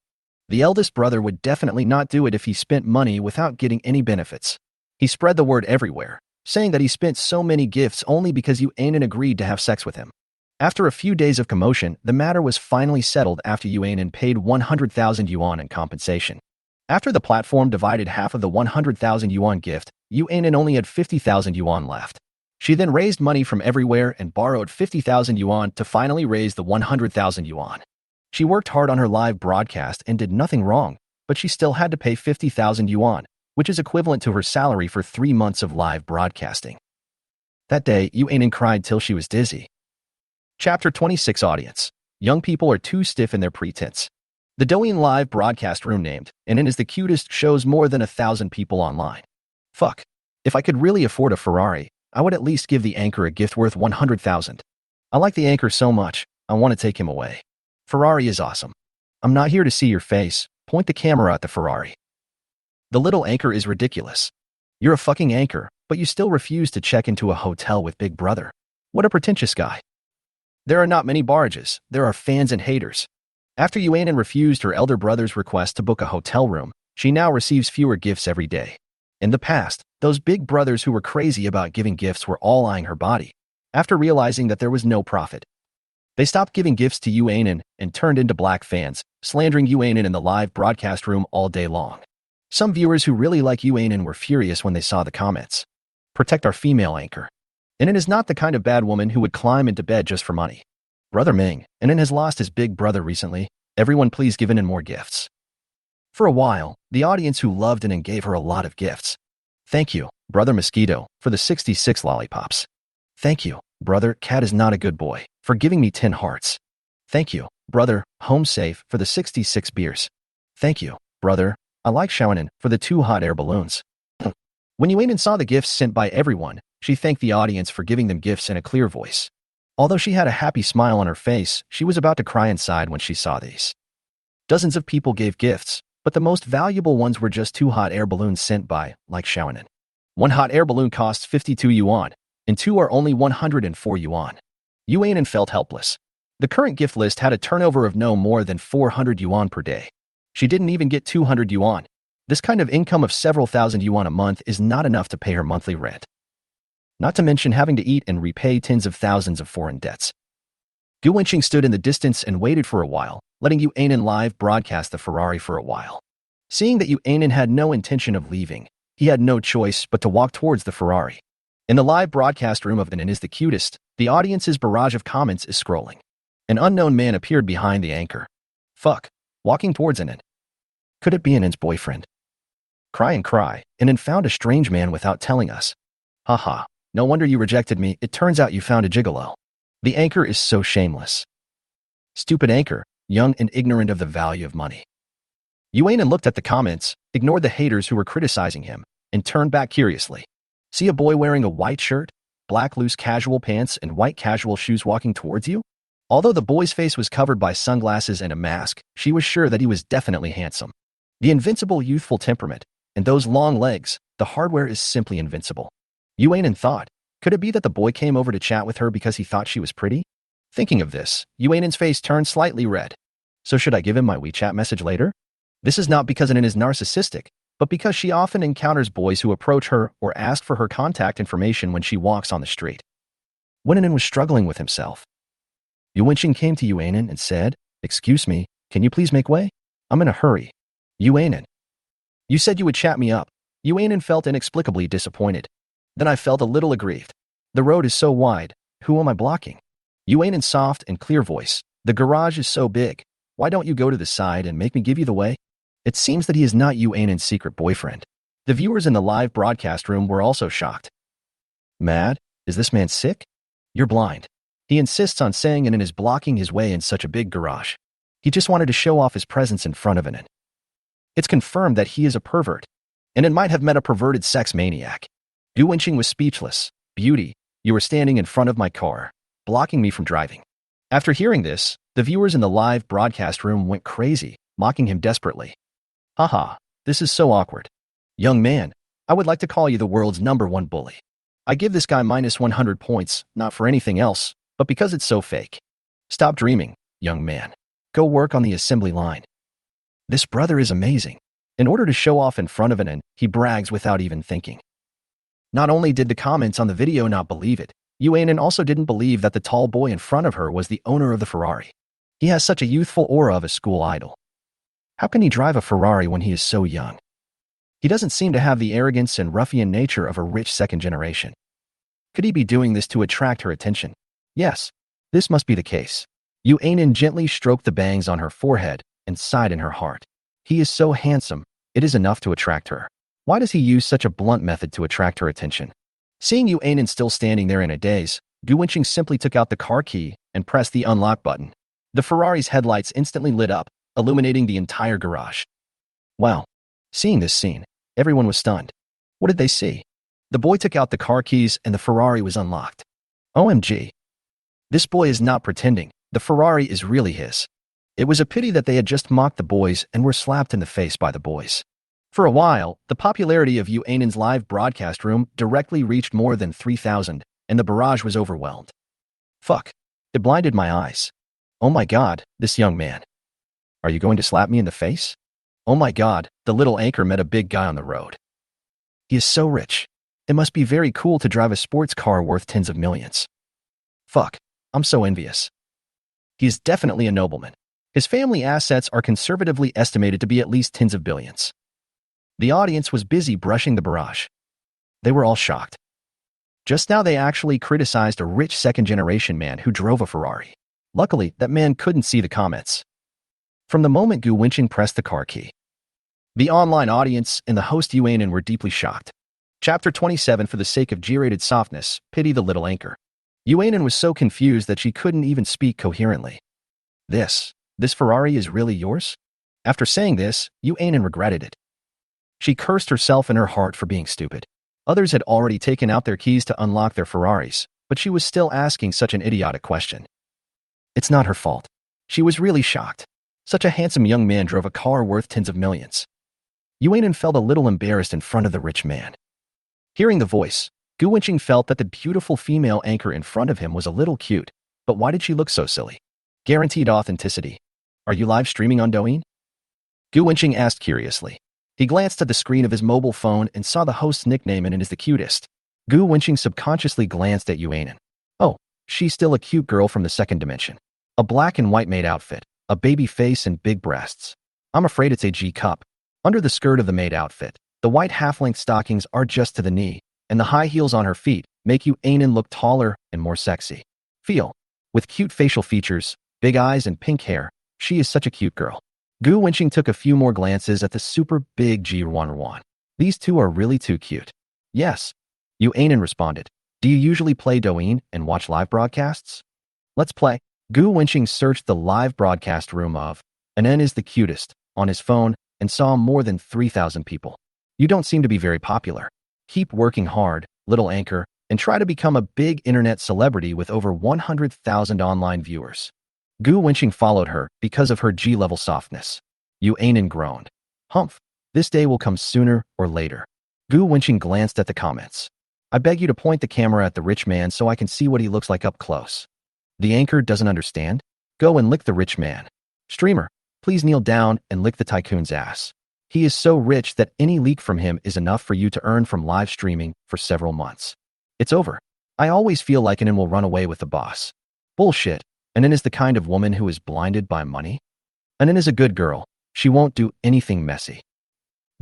The eldest brother would definitely not do it if he spent money without getting any benefits. He spread the word everywhere, saying that he spent so many gifts only because Yuanan agreed to have sex with him. After a few days of commotion, the matter was finally settled after Yuanan paid 100,000 yuan in compensation. After the platform divided half of the 100,000 yuan gift, Yuanan only had 50,000 yuan left. She then raised money from everywhere and borrowed 50,000 yuan to finally raise the 100,000 yuan. She worked hard on her live broadcast and did nothing wrong, but she still had to pay 50,000 yuan, which is equivalent to her salary for 3 months of live broadcasting. That day, Yuanan cried till she was dizzy. Chapter 26 Audience. Young people are too stiff in their pretense. The Douyin live broadcast room named, and it is the cutest, shows more than 1,000 people online. Fuck. If I could really afford a Ferrari, I would at least give the anchor a gift worth 100,000. I like the anchor so much, I want to take him away. Ferrari is awesome. I'm not here to see your face, point the camera at the Ferrari. The little anchor is ridiculous. You're a fucking anchor, but you still refuse to check into a hotel with Big Brother. What a pretentious guy. There are not many barrages, there are fans and haters. After Yuanan refused her elder brother's request to book a hotel room, she now receives fewer gifts every day. In the past, those big brothers who were crazy about giving gifts were all eyeing her body. After realizing that there was no profit, they stopped giving gifts to Yuanan and turned into black fans, slandering Yuanan in the live broadcast room all day long. Some viewers who really like Yuanan were furious when they saw the comments. Protect our female anchor. Inan is not the kind of bad woman who would climb into bed just for money. Brother Ming, Inan has lost his big brother recently. Everyone please give Inan more gifts. For a while, the audience who loved Inan gave her a lot of gifts. Thank you, Brother Mosquito, for the 66 lollipops. Thank you, Brother Cat is not a good boy, for giving me 10 hearts. Thank you, Brother Home Safe, for the 66 beers. Thank you, Brother I like Xiaonan, for the 2 hot air balloons. When Yuanan saw the gifts sent by everyone, she thanked the audience for giving them gifts in a clear voice. Although she had a happy smile on her face, she was about to cry inside when she saw these. Dozens of people gave gifts, but the most valuable ones were just 2 hot air balloons sent by, like Xiaonan. 1 hot air balloon costs 52 yuan, and 2 are only 104 yuan. Yuanan felt helpless. The current gift list had a turnover of no more than 400 yuan per day. She didn't even get 200 yuan. This kind of income of several thousand yuan a month is not enough to pay her monthly rent. Not to mention having to eat and repay tens of thousands of foreign debts. Du Wenqing stood in the distance and waited for a while, letting Yuanan live broadcast the Ferrari for a while. Seeing that Yuanan had no intention of leaving, he had no choice but to walk towards the Ferrari. In the live broadcast room of Inan is the cutest, the audience's barrage of comments is scrolling. An unknown man appeared behind the anchor. Fuck. Walking towards Inan. Could it be Inan's boyfriend? Cry and cry, Inan found a strange man without telling us. Haha. No wonder you rejected me, it turns out you found a gigolo. The anchor is so shameless. Stupid anchor, young and ignorant of the value of money. Yuanan looked at the comments, ignored the haters who were criticizing him, and turned back curiously. See a boy wearing a white shirt, black loose casual pants, and white casual shoes walking towards you? Although the boy's face was covered by sunglasses and a mask, she was sure that he was definitely handsome. The invincible youthful temperament, and those long legs, the hardware is simply invincible. Yuanan thought, could it be that the boy came over to chat with her because he thought she was pretty? Thinking of this, Yuanan's face turned slightly red. So should I give him my WeChat message later? This is not because Inen is narcissistic, but because she often encounters boys who approach her or ask for her contact information when she walks on the street. When Inen was struggling with himself, Yu Wenqing came to Yu Ainen and said, "Excuse me, can you please make way? I'm in a hurry." Yu Ainen, "You said you would chat me up." Yu Ainen felt inexplicably disappointed. Then I felt a little aggrieved. The road is so wide. Who am I blocking? Yu Ainen's soft and clear voice. "The garage is so big. Why don't you go to the side and make me give you the way?" It seems that he is not Yu Ainen's secret boyfriend. The viewers in the live broadcast room were also shocked. Mad? Is this man sick? You're blind. He insists on saying Inen is blocking his way in such a big garage. He just wanted to show off his presence in front of Inen. It's confirmed that he is a pervert. Inen might have met a perverted sex maniac. Yu Wenqing was speechless. "Beauty, you were standing in front of my car, blocking me from driving." After hearing this, the viewers in the live broadcast room went crazy, mocking him desperately. "Haha, this is so awkward. Young man, I would like to call you the world's #1 bully. I give this guy -100 points, not for anything else, but because it's so fake. Stop dreaming, young man. Go work on the assembly line." This brother is amazing. In order to show off in front of Inen, he brags without even thinking. Not only did the comments on the video not believe it, Yu Ainen also didn't believe that the tall boy in front of her was the owner of the Ferrari. He has such a youthful aura of a school idol. How can he drive a Ferrari when he is so young? He doesn't seem to have the arrogance and ruffian nature of a rich second generation. Could he be doing this to attract her attention? Yes, this must be the case. Yu Ainen gently stroked the bangs on her forehead and sighed in her heart. He is so handsome, it is enough to attract her. Why does he use such a blunt method to attract her attention? Seeing Yu Ainen still standing there in a daze, Yu Wenqing simply took out the car key and pressed the unlock button. The Ferrari's headlights instantly lit up, illuminating the entire garage. Wow. Seeing this scene, everyone was stunned. What did they see? The boy took out the car keys and the Ferrari was unlocked. OMG. This boy is not pretending. The Ferrari is really his. It was a pity that they had just mocked the boys and were slapped in the face by the boys. For a while, the popularity of Yu Ainen's live broadcast room directly reached more than 3,000, and the barrage was overwhelmed. Fuck. It blinded my eyes. Oh my god, this young man. Are you going to slap me in the face? Oh my god, the little anchor met a big guy on the road. He is so rich. It must be very cool to drive a sports car worth tens of millions. Fuck, I'm so envious. He is definitely a nobleman. His family assets are conservatively estimated to be at least tens of billions. The audience was busy brushing the barrage. They were all shocked. Just now they actually criticized a rich second-generation man who drove a Ferrari. Luckily, that man couldn't see the comments. From the moment Yu Wenqing pressed the car key, the online audience and the host Yu Ainen were deeply shocked. Chapter 27 For the sake of G-rated softness, pity the little anchor. Yu Ainen was so confused that she couldn't even speak coherently. This Ferrari is really yours? After saying this, Yu Ainen regretted it. She cursed herself in her heart for being stupid. Others had already taken out their keys to unlock their Ferraris, but she was still asking such an idiotic question. It's not her fault. She was really shocked. Such a handsome young man drove a car worth tens of millions. Yu Ainen felt a little embarrassed in front of the rich man. Hearing the voice, Yu Wenqing felt that the beautiful female anchor in front of him was a little cute, but why did she look so silly? Guaranteed authenticity. Are you live streaming on Douyin? Yu Wenqing asked curiously. He glanced at the screen of his mobile phone and saw the host's nickname and it is the cutest. Yu Wenqing subconsciously glanced at Yu Ainen. Oh, she's still a cute girl from the second dimension. A black and white maid outfit, a baby face and big breasts. I'm afraid it's a G-cup. Under the skirt of the maid outfit, the white half-length stockings are just to the knee, and the high heels on her feet make Yu Ainen look taller and more sexy. Feel. With cute facial features, big eyes and pink hair, she is such a cute girl. Yu Wenqing took a few more glances at the super big G1. These two are really too cute. Yes. Yu Ainen responded. Do you usually play Douyin and watch live broadcasts? Let's play. Yu Wenqing searched the live broadcast room of Anen is the cutest on his phone and saw more than 3,000 people. You don't seem to be very popular. Keep working hard, little anchor, and try to become a big internet celebrity with over 100,000 online viewers. Yu Wenqing followed her because of her G-level softness. Yu Ainen groaned. Humph, this day will come sooner or later. Yu Wenqing glanced at the comments. I beg you to point the camera at the rich man so I can see what he looks like up close. The anchor doesn't understand? Go and lick the rich man. Streamer, Please kneel down and lick the tycoon's ass. He is so rich that any leak from him is enough for you to earn from live streaming for several months. It's over. I always feel like Anin will run away with the boss. Bullshit. Anin is the kind of woman who is blinded by money. Anin is a good girl. She won't do anything messy.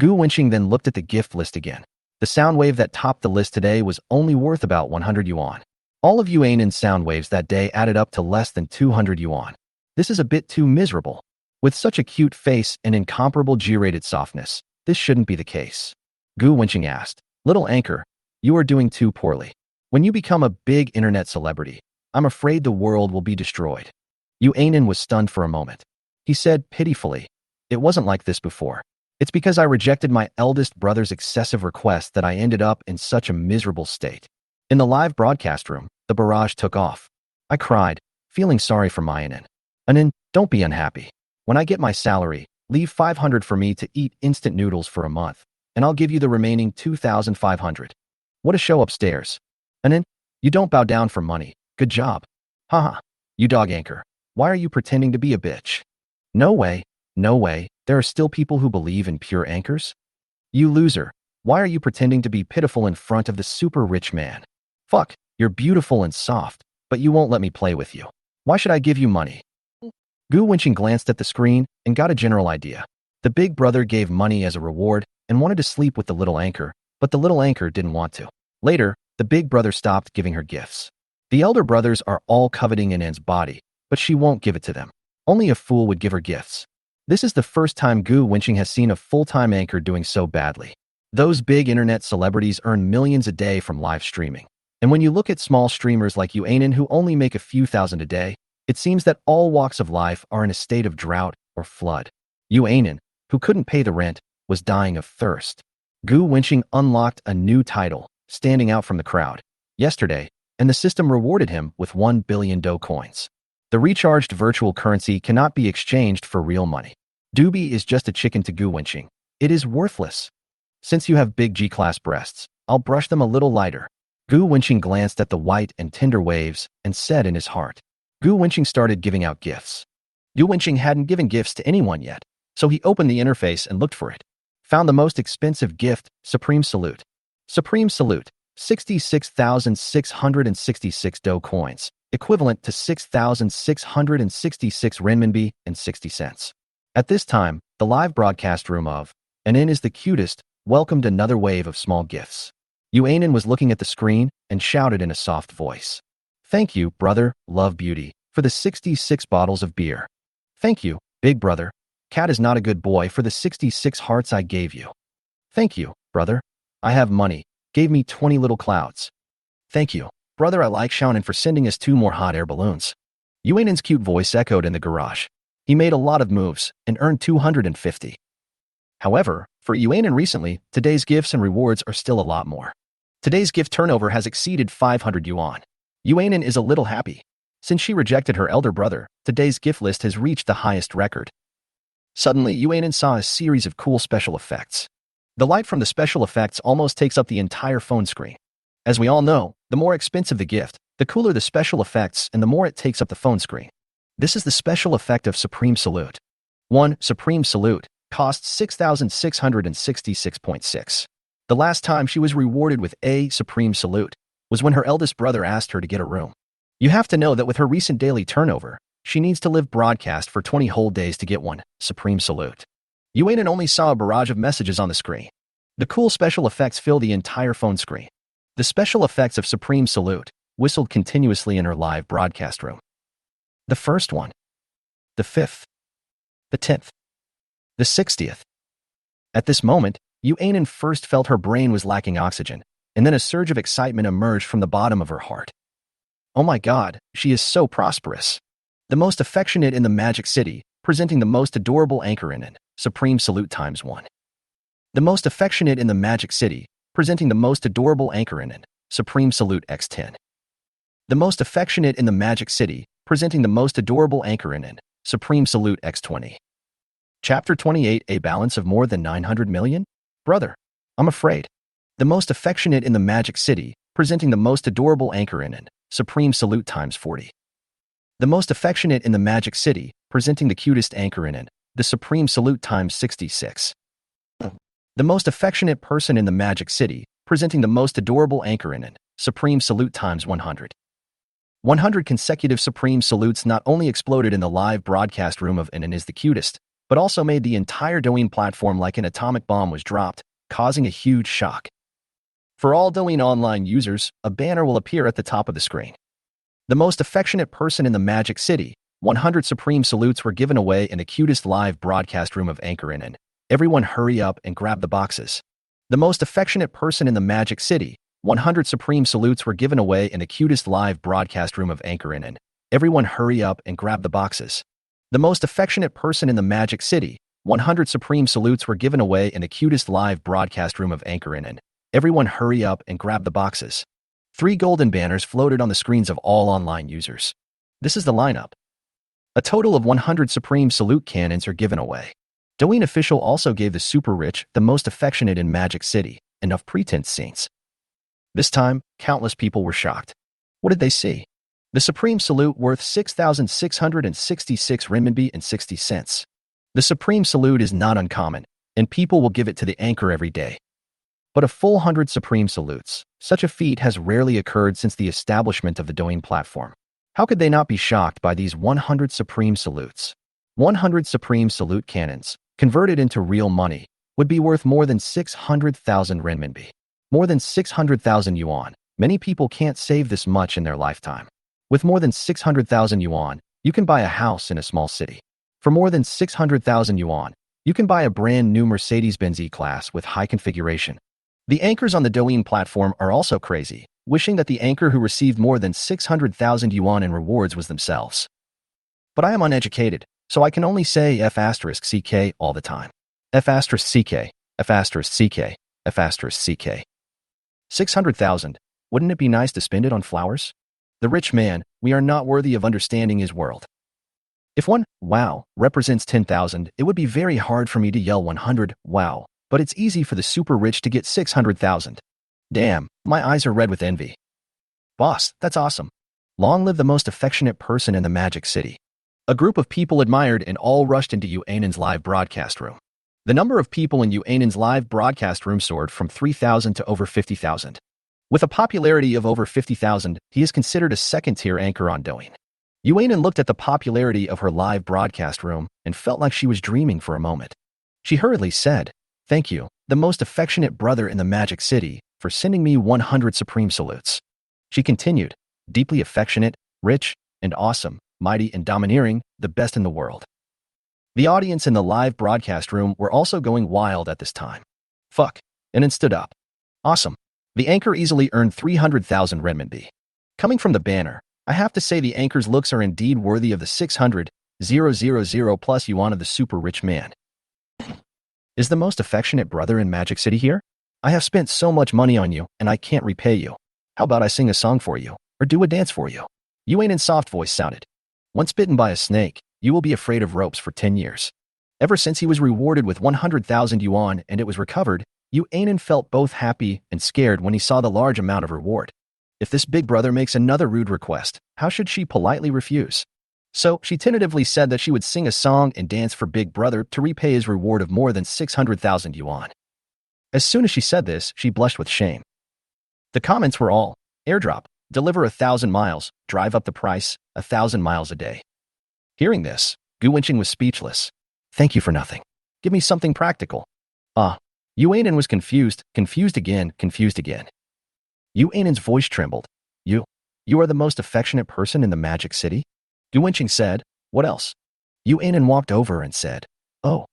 Gu Wenqing then looked at the gift list again. The sound wave that topped the list today was only worth about 100 yuan. All of Yuanin's sound waves that day added up to less than 200 yuan. This is a bit too miserable. With such a cute face and incomparable G-rated softness, this shouldn't be the case. Gu Wenqing asked, "Little anchor, you are doing too poorly. When you become a big internet celebrity, I'm afraid the world will be destroyed." Yuanin was stunned for a moment. He said pitifully, "It wasn't like this before. It's because I rejected my eldest brother's excessive request that I ended up in such a miserable state." In the live broadcast room, the barrage took off. I cried, feeling sorry for Anin. "Anin, don't be unhappy. When I get my salary, leave 500 for me to eat instant noodles for a month, and I'll give you the remaining 2,500. What a show upstairs. Anin, you don't bow down for money. Good job. Haha. You dog anchor. Why are you pretending to be a bitch? No way. No way. There are still people who believe in pure anchors? You loser. Why are you pretending to be pitiful in front of the super rich man? Fuck. You're beautiful and soft, but you won't let me play with you. Why should I give you money?" Gu Wenqing glanced at the screen and got a general idea. The big brother gave money as a reward and wanted to sleep with the little anchor, but the little anchor didn't want to. Later, the big brother stopped giving her gifts. The elder brothers are all coveting Anin's body, but she won't give it to them. Only a fool would give her gifts. This is the first time Gu Wenqing has seen a full-time anchor doing so badly. Those big internet celebrities earn millions a day from live streaming. And when you look at small streamers like Yuanin who only make a few thousand a day, it seems that all walks of life are in a state of drought or flood. Yuanin, who couldn't pay the rent, was dying of thirst. Gu Wenqing unlocked a new title, standing out from the crowd, yesterday, and the system rewarded him with 1 billion Do coins. The recharged virtual currency cannot be exchanged for real money. Doobie is just a chicken to Gu Wenqing. It is worthless. Since you have big G-class breasts, I'll brush them a little lighter. Gu Wenqing glanced at the white and tender waves and said in his heart. Gu Wenqing started giving out gifts. Gu Wenqing hadn't given gifts to anyone yet, so he opened the interface and looked for it. Found the most expensive gift, Supreme Salute. Supreme Salute, 66,666 Do coins, equivalent to 6,666 renminbi and 60 cents. At this time, the live broadcast room of Anin is the cutest welcomed another wave of small gifts. Yuanin was looking at the screen and shouted in a soft voice. "Thank you, brother, love beauty, for the 66 bottles of beer. Thank you, big brother. Cat is not a good boy for the 66 hearts I gave you. Thank you, brother. I have money. Gave me 20 little clouds. Thank you, brother. I like Xiaonan for sending us 2 more hot air balloons." Yuanin's cute voice echoed in the garage. He made a lot of moves and earned 250. However, for Yuanin recently, today's gifts and rewards are still a lot more. Today's gift turnover has exceeded 500 yuan. Yuanin is a little happy. Since she rejected her elder brother, today's gift list has reached the highest record. Suddenly, Yuanin saw a series of cool special effects. The light from the special effects almost takes up the entire phone screen. As we all know, the more expensive the gift, the cooler the special effects and the more it takes up the phone screen. This is the special effect of Supreme Salute. 1. Supreme Salute costs 6,666.6. The last time she was rewarded with a Supreme Salute was when her eldest brother asked her to get a room. You have to know that with her recent daily turnover, she needs to live broadcast for 20 whole days to get 1 Supreme Salute. Yuanin only saw a barrage of messages on the screen. The cool special effects fill the entire phone screen. The special effects of Supreme Salute whistled continuously in her live broadcast room. The first one. The 5th. The 10th. The 60th. At this moment, Yuanin first felt her brain was lacking oxygen, and then a surge of excitement emerged from the bottom of her heart. Oh my God, she is so prosperous. The most affectionate in the Magic City, presenting the most adorable anchor in it, Supreme Salute times 1. The most affectionate in the Magic City, presenting the most adorable anchor in it, Supreme Salute x10. The most affectionate in the Magic City, presenting the most adorable anchor in it, Supreme Salute x20. Chapter 28, a balance of more than 900 million? Brother, I'm afraid. The most affectionate in the Magic City, presenting the most adorable anchor in it, Supreme Salute times 40. The most affectionate in the Magic City, presenting the cutest anchor in it, the Supreme Salute times 66. The most affectionate person in the Magic City, presenting the most adorable anchor in it, Supreme Salute times 100. 100 consecutive Supreme Salutes not only exploded in the live broadcast room of Inen is the cutest, but also made the entire Douyin platform like an atomic bomb was dropped, causing a huge shock. For all Douyin online users, a banner will appear at the top of the screen. The most affectionate person in the Magic City, 100 Supreme Salutes were given away in the cutest live broadcast room of Anchor Inen. Everyone hurry up and grab the boxes. The most affectionate person in the Magic City, 100 Supreme Salutes were given away in the cutest live broadcast room of Anchor Inen. Everyone hurry up and grab the boxes. The most affectionate person in the Magic City, 100 Supreme Salutes were given away in the cutest live broadcast room of Anchor Inen. Everyone hurry up and grab the boxes. 3 golden banners floated on the screens of all online users. This is the lineup. A total of 100 Supreme Salute cannons are given away. Douyin official also gave the super rich, the most affectionate in Magic City, enough pretense scenes. This time, countless people were shocked. What did they see? The Supreme Salute worth 6,666 renminbi and 60 cents. The Supreme Salute is not uncommon, and people will give it to the anchor every day. But a full 100 Supreme Salutes, such a feat has rarely occurred since the establishment of the Douyin platform. How could they not be shocked by these 100 Supreme Salutes? 100 Supreme Salute cannons, converted into real money, would be worth more than 600,000 renminbi. More than 600,000 yuan. Many people can't save this much in their lifetime. With more than 600,000 yuan, you can buy a house in a small city. For more than 600,000 yuan, you can buy a brand new Mercedes-Benz E-Class with high configuration. The anchors on the Douyin platform are also crazy, wishing that the anchor who received more than 600,000 yuan in rewards was themselves. But I am uneducated, so I can only say F***CK all the time. F***CK, F***CK, F***CK. 600,000. Wouldn't it be nice to spend it on flowers? The rich man, we are not worthy of understanding his world. If one wow represents 10,000, it would be very hard for me to yell 100 wow, but it's easy for the super rich to get 600,000. Damn, my eyes are red with envy. Boss, that's awesome. Long live the most affectionate person in the Magic City. A group of people admired and all rushed into Yuanin's live broadcast room. The number of people in Yuanin's live broadcast room soared from 3,000 to over 50,000. With a popularity of over 50,000, he is considered a second-tier anchor on Douyin. Yuanin looked at the popularity of her live broadcast room and felt like she was dreaming for a moment. She hurriedly said, "Thank you, the most affectionate brother in the Magic City, for sending me 100 Supreme Salutes." She continued, "Deeply affectionate, rich, and awesome, mighty and domineering, the best in the world." The audience in the live broadcast room were also going wild at this time. Fuck. And then stood up. Awesome. The anchor easily earned 300,000 renminbi. Coming from the banner, I have to say the anchor's looks are indeed worthy of the 600,000 plus yuan of the super rich man. Is the most affectionate brother in Magic City here? I have spent so much money on you, and I can't repay you. How about I sing a song for you, or do a dance for you? Yuanin's soft voice sounded. Once bitten by a snake, you will be afraid of ropes for 10 years. Ever since he was rewarded with 100,000 yuan and it was recovered, Yuanin felt both happy and scared when he saw the large amount of reward. If this big brother makes another rude request, how should she politely refuse? So she tentatively said that she would sing a song and dance for Big Brother to repay his reward of more than 600,000 yuan. As soon as she said this, she blushed with shame. The comments were all, airdrop, deliver 1,000 miles, drive up the price, 1,000 miles a day. Hearing this, Gu Wenqing was speechless. Thank you for nothing. Give me something practical. Yuanin was confused again. Yuanin's voice trembled. You are the most affectionate person in the Magic City? Gu Wenqing said, what else? Yuanin walked over and said, oh.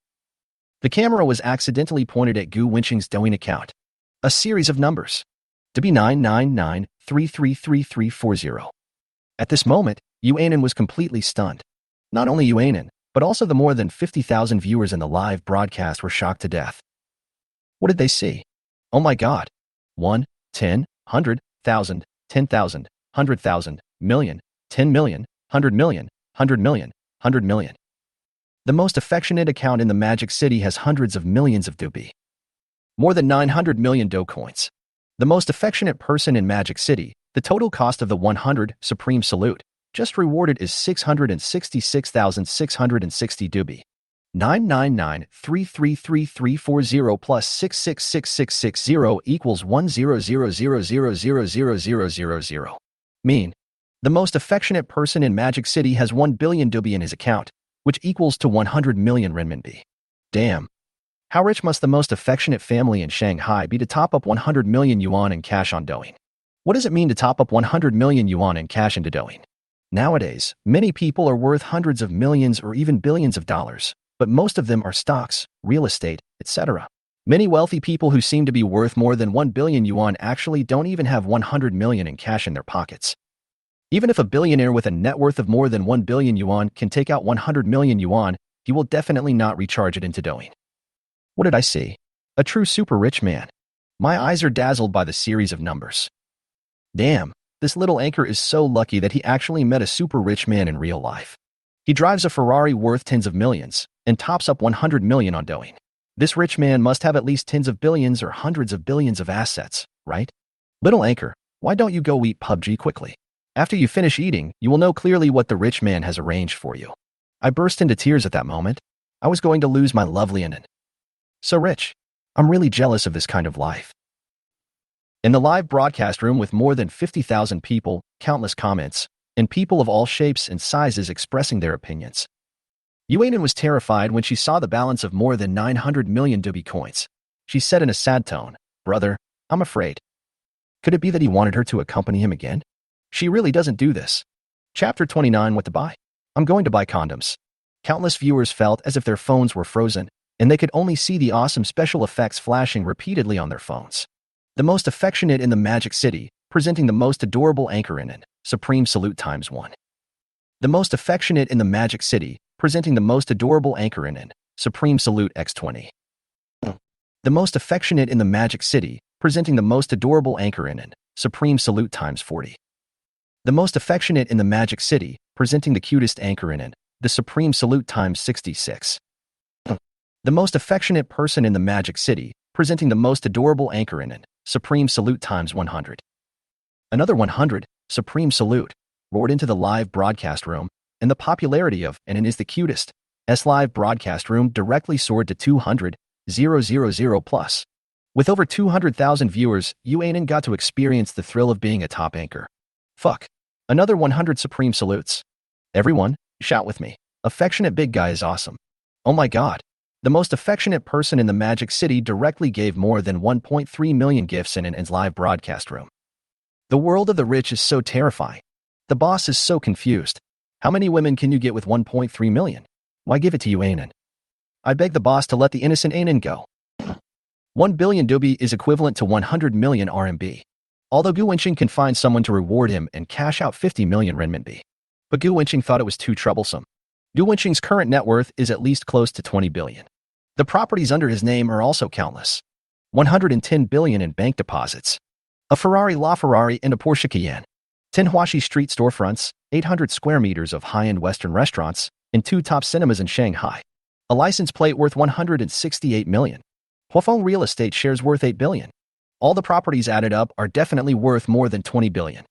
The camera was accidentally pointed at Gu Wenqing's Douyin account. A series of numbers. To be 999333340. At this moment, Yuanin was completely stunned. Not only Yuanin, but also the more than 50,000 viewers in the live broadcast were shocked to death. What did they see? Oh my god. 1, 10, 100, 1,000, 10,000, 100,000, million, 10 million, 100 million, 100 million, 100 million. The most affectionate account in the Magic City has hundreds of millions of Doubi. More than 900 million Do coins. The most affectionate person in Magic City, the total cost of the 100 Supreme Salute, just rewarded is 666,660 Doubi. 999333340 plus 6666660 equals 10000000000. Mean. The most affectionate person in Magic City has 1 billion dubi in his account, which equals to 100 million renminbi. Damn. How rich must the most affectionate family in Shanghai be to top up 100 million yuan in cash on Douyin? What does it mean to top up 100 million yuan in cash into Douyin? Nowadays, many people are worth hundreds of millions or even billions of dollars, but most of them are stocks, real estate, etc. Many wealthy people who seem to be worth more than 1 billion yuan actually don't even have 100 million in cash in their pockets. Even if a billionaire with a net worth of more than 1 billion yuan can take out 100 million yuan, he will definitely not recharge it into Douyin. What did I see? A true super rich man. My eyes are dazzled by the series of numbers. Damn, this little anchor is so lucky that he actually met a super rich man in real life. He drives a Ferrari worth tens of millions and tops up 100 million on Douyin. This rich man must have at least tens of billions or hundreds of billions of assets, right? Little anchor, why don't you go eat PUBG quickly? After you finish eating, you will know clearly what the rich man has arranged for you. I burst into tears at that moment. I was going to lose my lovely Anan. So rich. I'm really jealous of this kind of life. In the live broadcast room with more than 50,000 people, countless comments, and people of all shapes and sizes expressing their opinions. Yuanan was terrified when she saw the balance of more than 900 million dubi coins. She said in a sad tone, "Brother, I'm afraid. Could it be that he wanted her to accompany him again? She really doesn't do this." Chapter 29. What to buy? I'm going to buy condoms. Countless viewers felt as if their phones were frozen, and they could only see the awesome special effects flashing repeatedly on their phones. The most affectionate in the Magic City, presenting the most adorable anchor in it, Supreme Salute ×1. The most affectionate in the Magic City, presenting the most adorable anchor in it, Supreme Salute x20. The most affectionate in the Magic City, presenting the most adorable anchor in it, Supreme Salute ×40. The most affectionate in the Magic City, presenting the cutest anchor in it, the Supreme Salute ×66. The most affectionate person in the Magic City, presenting the most adorable anchor in it, Supreme Salute ×100. Another 100, Supreme Salute, roared into the live broadcast room, and the popularity of Anan is the cutest live broadcast room directly soared to 200,000 plus. With over 200,000 viewers, Yuanan got to experience the thrill of being a top anchor. Fuck. Another 100 Supreme Salutes. Everyone, shout with me. Affectionate big guy is awesome. Oh my god. The most affectionate person in the Magic City directly gave more than 1.3 million gifts in Anan's live broadcast room. The world of the rich is so terrifying. The boss is so confused. How many women can you get with 1.3 million? Why give it to you, Anan? I beg the boss to let the innocent Anan go. 1 billion dubi is equivalent to 100 million RMB. Although Gu Wenqing can find someone to reward him and cash out 50 million renminbi. But Gu Wenqing thought it was too troublesome. Gu Wenqing's current net worth is at least close to 20 billion. The properties under his name are also countless. 110 billion in bank deposits. A Ferrari LaFerrari and a Porsche Cayenne. 10 Huaxi street storefronts, 800 square meters of high-end Western restaurants, and 2 top cinemas in Shanghai. A license plate worth 168 million. Huafeng real estate shares worth 8 billion. All the properties added up are definitely worth more than 20 billion.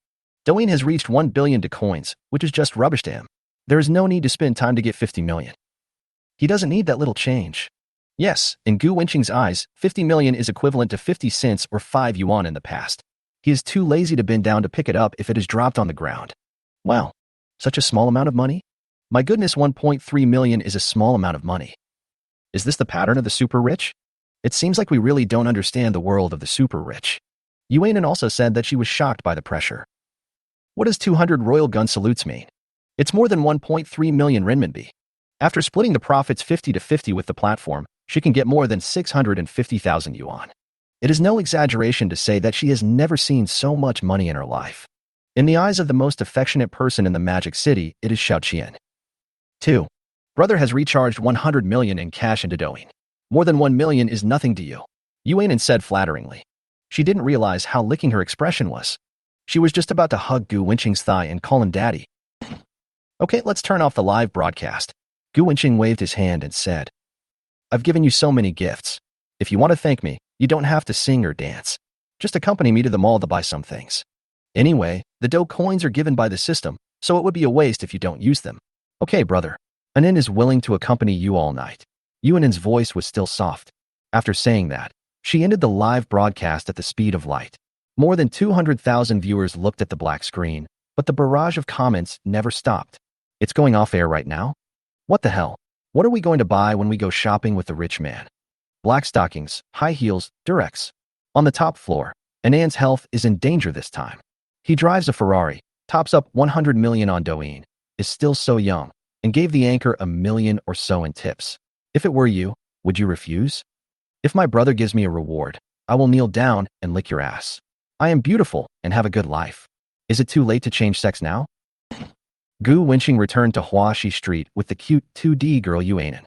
Douyin has reached 1 billion to coins, which is just rubbish to him. There is no need to spend time to get 50 million. He doesn't need that little change. Yes, in Gu Wenqing's eyes, 50 million is equivalent to 50 cents or 5 yuan in the past. He is too lazy to bend down to pick it up if it is dropped on the ground. Wow, such a small amount of money? My goodness, 1.3 million is a small amount of money. Is this the pattern of the super rich? It seems like we really don't understand the world of the super rich. Yuanan also said that she was shocked by the pressure. What does 200 royal gun salutes mean? It's more than 1.3 million renminbi. After splitting the profits 50 to 50 with the platform, she can get more than 650,000 yuan. It is no exaggeration to say that she has never seen so much money in her life. In the eyes of the most affectionate person in the Magic City, it is Xiaoqian. 2. Brother has recharged 100 million in cash into Douyin. More than 1 million is nothing to you. Yuanan said flatteringly. She didn't realize how licking her expression was. She was just about to hug Gu Wenqing's thigh and call him daddy. Okay, let's turn off the live broadcast. Gu Wenqing waved his hand and said, I've given you so many gifts. If you want to thank me, you don't have to sing or dance. Just accompany me to the mall to buy some things. Anyway, the dough coins are given by the system, so it would be a waste if you don't use them. Okay, brother. Anan is willing to accompany you all night. Yuanin's voice was still soft. After saying that, she ended the live broadcast at the speed of light. More than 200,000 viewers looked at the black screen, but the barrage of comments never stopped. It's going off air right now? What the hell? What are we going to buy when we go shopping with the rich man? Black stockings, high heels, Durex. On the top floor, Anand's health is in danger this time. He drives a Ferrari, tops up 100 million on Douyin, is still so young, and gave the anchor 1 million or so in tips. If it were you, would you refuse? If my brother gives me a reward, I will kneel down and lick your ass. I am beautiful and have a good life. Is it too late to change sex now? Gu Wenqing returned to Huaxi Street with the cute 2D girl Yuanin.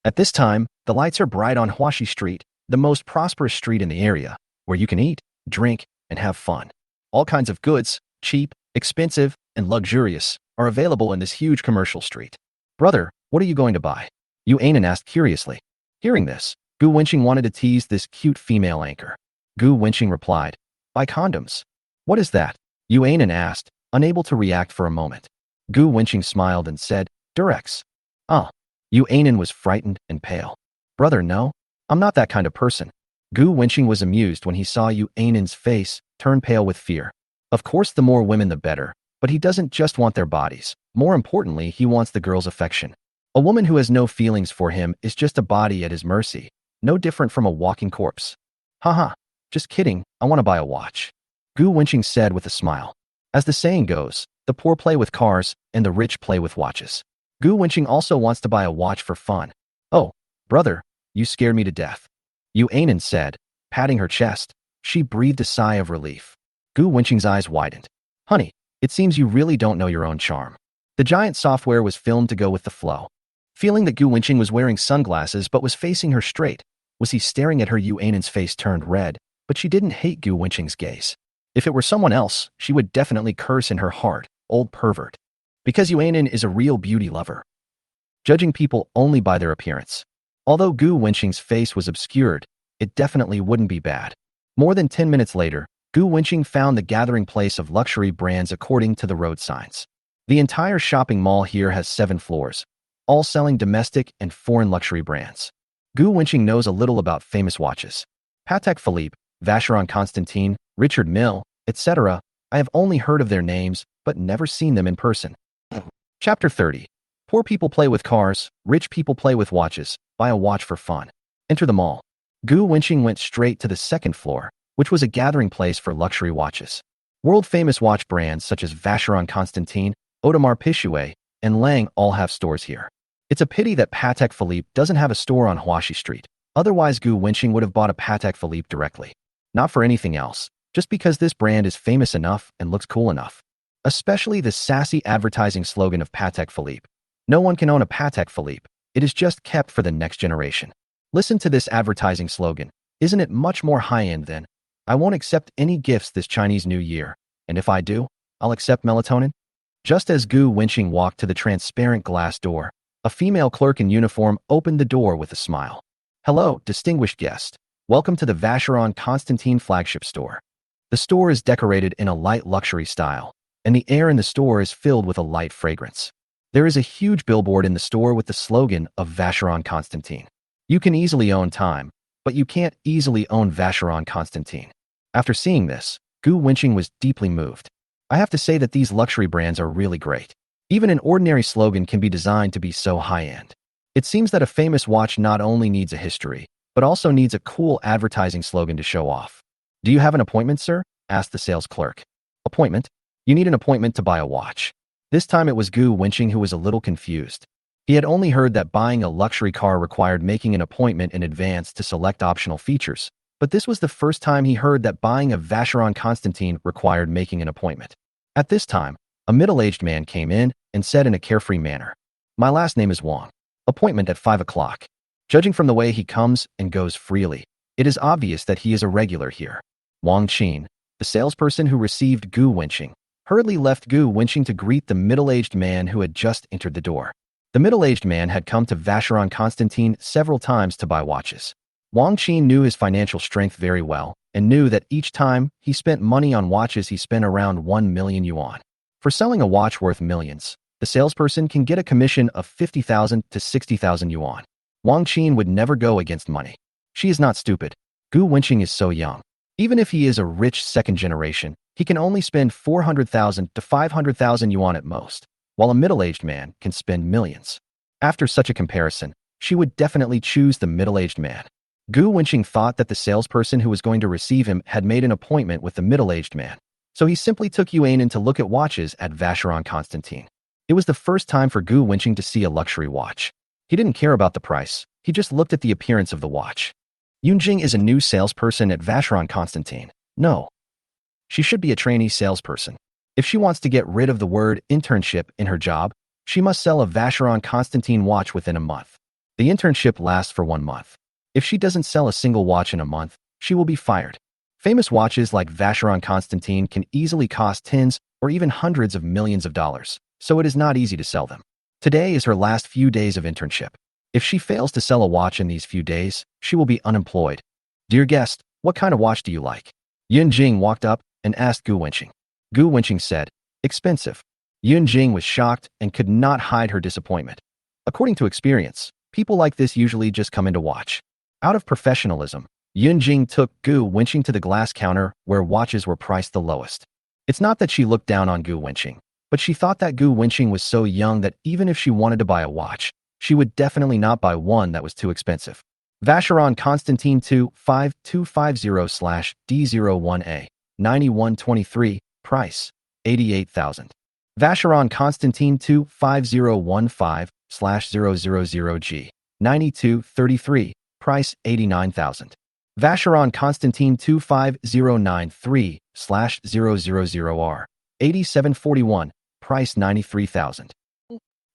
At this time, the lights are bright on Huaxi Street, the most prosperous street in the area, where you can eat, drink, and have fun. All kinds of goods, cheap, expensive, and luxurious, are available in this huge commercial street. Brother, what are you going to buy? Yuanin asked curiously. Hearing this, Gu Wenqing wanted to tease this cute female anchor. Gu Wenqing replied, buy condoms. What is that? Yuanin asked, unable to react for a moment. Gu Wenqing smiled and said, Durex. Yuanin was frightened and pale. Brother, no, I'm not that kind of person. Gu Wenqing was amused when he saw Yuanin's face turn pale with fear. Of course, the more women the better, but he doesn't just want their bodies. More importantly, he wants the girl's affection. A woman who has no feelings for him is just a body at his mercy, no different from a walking corpse. Haha, just kidding, I want to buy a watch. Gu Wenqing said with a smile. As the saying goes, the poor play with cars and the rich play with watches. Gu Wenqing also wants to buy a watch for fun. Oh, brother, you scared me to death. Yuanin said, patting her chest. She breathed a sigh of relief. Gu Wenqing's eyes widened. Honey, it seems you really don't know your own charm. The giant software was filmed to go with the flow. Feeling that Gu Wenqing was wearing sunglasses but was facing her straight, was he staring at her? Yuanin's face turned red, but she didn't hate Gu Wenqing's gaze. If it were someone else, she would definitely curse in her heart, old pervert. Because Yuanin is a real beauty lover, judging people only by their appearance. Although Gu Wenqing's face was obscured, it definitely wouldn't be bad. More than 10 minutes later, Gu Wenqing found the gathering place of luxury brands according to the road signs. The entire shopping mall here has 7 floors, all selling domestic and foreign luxury brands. Gu Wenqing knows a little about famous watches. Patek Philippe, Vacheron Constantin, Richard Mille, etc. I have only heard of their names, but never seen them in person. Chapter 30. Poor people play with cars, rich people play with watches, buy a watch for fun. Enter the mall. Gu Wenqing went straight to the 2nd floor, which was a gathering place for luxury watches. World-famous watch brands such as Vacheron Constantin, Audemars Piguet, and Lang all have stores here. It's a pity that Patek Philippe doesn't have a store on Huaxi Street. Otherwise, Gu Wenqing would have bought a Patek Philippe directly. Not for anything else, just because this brand is famous enough and looks cool enough. Especially the sassy advertising slogan of Patek Philippe. No one can own a Patek Philippe. It is just kept for the next generation. Listen to this advertising slogan. Isn't it much more high-end than, I won't accept any gifts this Chinese New Year, and if I do, I'll accept melatonin? Just as Gu Wenqing walked to the transparent glass door, a female clerk in uniform opened the door with a smile. Hello, distinguished guest. Welcome to the Vacheron Constantin flagship store. The store is decorated in a light luxury style, and the air in the store is filled with a light fragrance. There is a huge billboard in the store with the slogan of Vacheron Constantin. You can easily own time, but you can't easily own Vacheron Constantin. After seeing this, Gu Wenqing was deeply moved. I have to say that these luxury brands are really great. Even an ordinary slogan can be designed to be so high-end. It seems that a famous watch not only needs a history, but also needs a cool advertising slogan to show off. Do you have an appointment, sir? Asked the sales clerk. Appointment? You need an appointment to buy a watch. This time it was Gu Wenqing who was a little confused. He had only heard that buying a luxury car required making an appointment in advance to select optional features, but this was the first time he heard that buying a Vacheron Constantin required making an appointment. At this time, a middle-aged man came in and said in a carefree manner, My last name is Wang. Appointment at 5 o'clock. Judging from the way he comes and goes freely, it is obvious that he is a regular here. Wang Qin, the salesperson who received Gu Wenqing, hurriedly left Gu Wenqing to greet the middle-aged man who had just entered the door. The middle-aged man had come to Vacheron Constantin several times to buy watches. Wang Qin knew his financial strength very well and knew that each time he spent money on watches he spent around 1 million yuan. For selling a watch worth millions, the salesperson can get a commission of 50,000 to 60,000 yuan. Wang Qin would never go against money. She is not stupid. Gu Wenqing is so young. Even if he is a rich second generation, he can only spend 400,000 to 500,000 yuan at most, while a middle-aged man can spend millions. After such a comparison, she would definitely choose the middle-aged man. Gu Wenqing thought that the salesperson who was going to receive him had made an appointment with the middle-aged man, so he simply took Yuan in to look at watches at Vacheron Constantin. It was the first time for Gu Wenqing to see a luxury watch. He didn't care about the price, he just looked at the appearance of the watch. Yunjing is a new salesperson at Vacheron Constantin. No. She should be a trainee salesperson. If she wants to get rid of the word internship in her job, she must sell a Vacheron Constantin watch within a month. The internship lasts for 1 month. If she doesn't sell a single watch in a month, she will be fired. Famous watches like Vacheron Constantin can easily cost tens or even hundreds of millions of dollars, so it is not easy to sell them. Today is her last few days of internship. If she fails to sell a watch in these few days, she will be unemployed. Dear guest, what kind of watch do you like? Yunjing walked up and asked Gu Wenqing. Gu Wenqing said, expensive. Yunjing was shocked and could not hide her disappointment. According to experience, people like this usually just come in to watch. Out of professionalism, Yunjing took Gu Wenqing to the glass counter where watches were priced the lowest. It's not that she looked down on Gu Wenqing, but she thought that Gu Wenqing was so young that even if she wanted to buy a watch, she would definitely not buy one that was too expensive. Vacheron Constantin 25250/D01A, 9123, price, 88,000. Vacheron Constantin 25015/000G, 9233, price, 89,000. Vacheron Constantin 25093/000R, 8741, price, 93,000.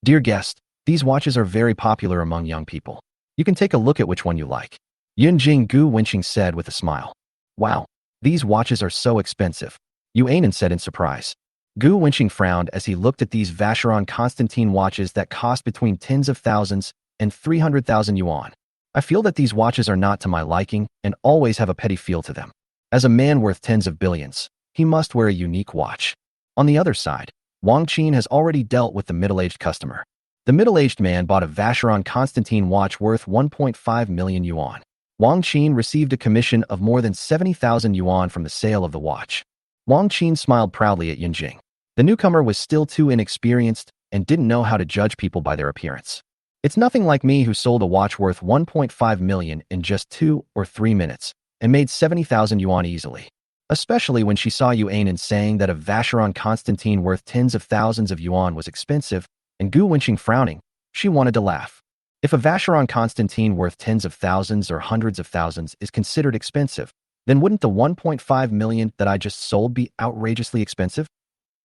Dear guest, these watches are very popular among young people. You can take a look at which one you like. Yunjing Gu Wenqing said with a smile. Wow, these watches are so expensive. Yuanan said in surprise. Gu Wenqing frowned as he looked at these Vacheron Constantin watches that cost between tens of thousands and 300,000 yuan. I feel that these watches are not to my liking and always have a petty feel to them. As a man worth tens of billions, he must wear a unique watch. On the other side, Wang Qin has already dealt with the middle-aged customer. The middle-aged man bought a Vacheron Constantin watch worth 1.5 million yuan. Wang Qin received a commission of more than 70,000 yuan from the sale of the watch. Wang Qin smiled proudly at Yunjing. The newcomer was still too inexperienced and didn't know how to judge people by their appearance. It's nothing like me who sold a watch worth 1.5 million in just 2 or 3 minutes and made 70,000 yuan easily. Especially when she saw Yuanan saying that a Vacheron Constantin worth tens of thousands of yuan was expensive, and Gu Wenqing frowning, she wanted to laugh. If a Vacheron Constantin worth tens of thousands or hundreds of thousands is considered expensive, then wouldn't the 1.5 million that I just sold be outrageously expensive?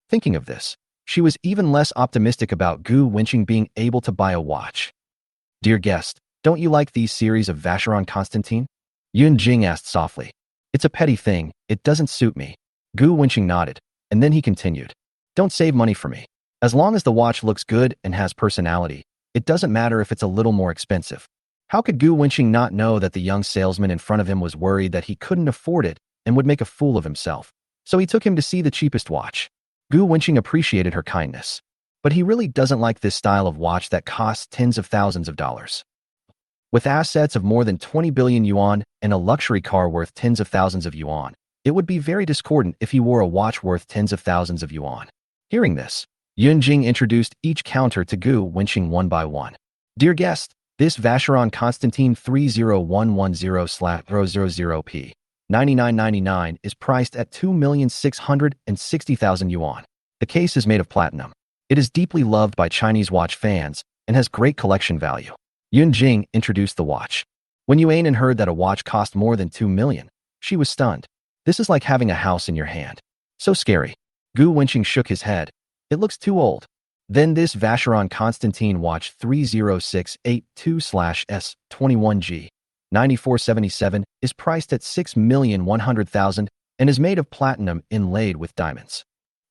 Thinking of this, she was even less optimistic about Gu Wenqing being able to buy a watch. Dear guest, don't you like these series of Vacheron Constantin? Yunjing asked softly. It's a petty thing, it doesn't suit me. Gu Wenqing nodded, and then he continued. Don't save money for me. As long as the watch looks good and has personality, it doesn't matter if it's a little more expensive. How could Gu Wenqing not know that the young salesman in front of him was worried that he couldn't afford it and would make a fool of himself? So he took him to see the cheapest watch. Gu Wenqing appreciated her kindness, but he really doesn't like this style of watch that costs tens of thousands of dollars. With assets of more than 20 billion yuan and a luxury car worth tens of thousands of yuan, it would be very discordant if he wore a watch worth tens of thousands of yuan. Hearing this, Yunjing introduced each counter to Gu Wenqing one by one. Dear guest, this Vacheron Constantin 30110/000P, 9999 is priced at 2,660,000 yuan. The case is made of platinum. It is deeply loved by Chinese watch fans and has great collection value. Yunjing introduced the watch. When Yuanan heard that a watch cost more than 2 million, she was stunned. This is like having a house in your hand. So scary. Gu Wenqing shook his head. It looks too old. Then this Vacheron Constantin watch 30682/S21G, 9477 is priced at 6,100,000 and is made of platinum inlaid with diamonds.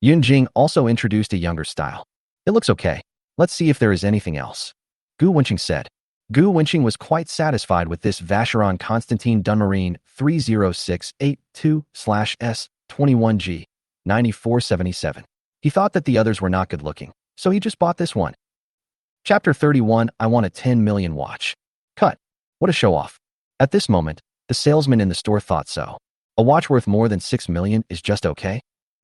Yunjing also introduced a younger style. It looks okay. Let's see if there is anything else. Gu Wenqing said. Gu Wenqing was quite satisfied with this Vacheron Constantin Dunmarine 30682/S21G, 9477. He thought that the others were not good looking, so he just bought this one. Chapter 31. I want a 10 million watch. Cut. What a show-off. At this moment, the salesman in the store thought so. A watch worth more than 6 million is just okay?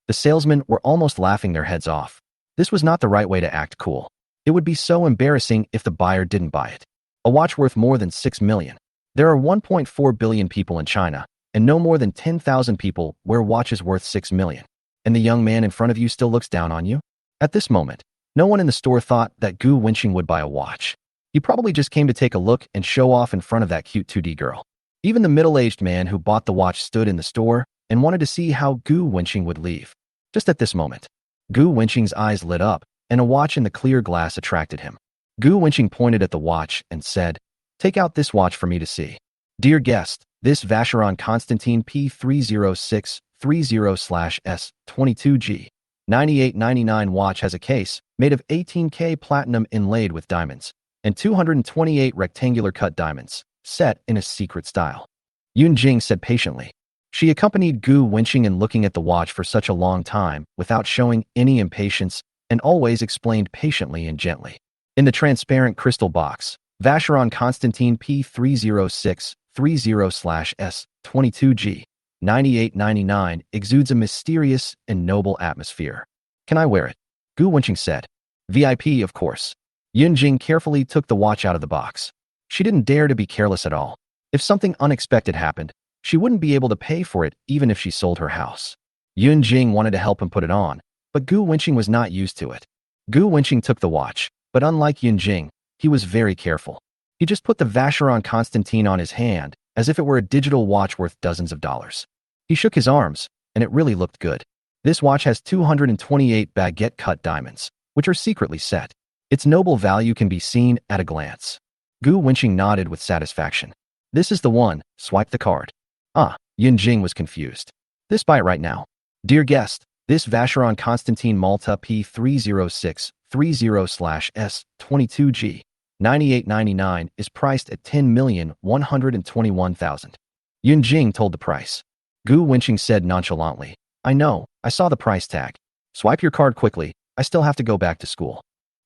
The salesmen were almost laughing their heads off. This was not the right way to act cool. It would be so embarrassing if the buyer didn't buy it. A watch worth more than 6 million. There are 1.4 billion people in China, and no more than 10,000 people wear watches worth 6 million. And the young man in front of you still looks down on you? At this moment, no one in the store thought that Gu Wenqing would buy a watch. He probably just came to take a look and show off in front of that cute 2D girl. Even the middle-aged man who bought the watch stood in the store and wanted to see how Gu Wenqing would leave. Just at this moment, Gu Wenqing's eyes lit up, and a watch in the clear glass attracted him. Gu Wenqing pointed at the watch and said, "Take out this watch for me to see. Dear guest, this Vacheron Constantin P30630/S22G 9899 watch has a case made of 18K platinum inlaid with diamonds and 228 rectangular cut diamonds, set in a secret style." Yun Jing said patiently. She accompanied Gu Wenqing in looking at the watch for such a long time without showing any impatience and always explained patiently and gently. In the transparent crystal box, Vacheron Constantin P30630/S22G 9899 exudes a mysterious and noble atmosphere. "Can I wear it?" Gu Wenqing said. "VIP, of course." Yun Jing carefully took the watch out of the box. She didn't dare to be careless at all. If something unexpected happened, she wouldn't be able to pay for it even if she sold her house. Yun Jing wanted to help him put it on, but Gu Wenqing was not used to it. Gu Wenqing took the watch, but unlike Yun Jing, he was very careful. He just put the Vacheron Constantin on his hand as if it were a digital watch worth dozens of dollars. He shook his arms, and it really looked good. This watch has 228 baguette-cut diamonds, which are secretly set. Its noble value can be seen at a glance. Gu Wenqing nodded with satisfaction. "This is the one, swipe the card." Yun Jing was confused. "This buy it right now." Dear guest, this Vacheron Constantin Malta P30630/S22G 9899 is priced at 10,121,000. Yun Jing told the price. Gu Wenqing said nonchalantly, "I know, I saw the price tag. Swipe your card quickly, I still have to go back to school."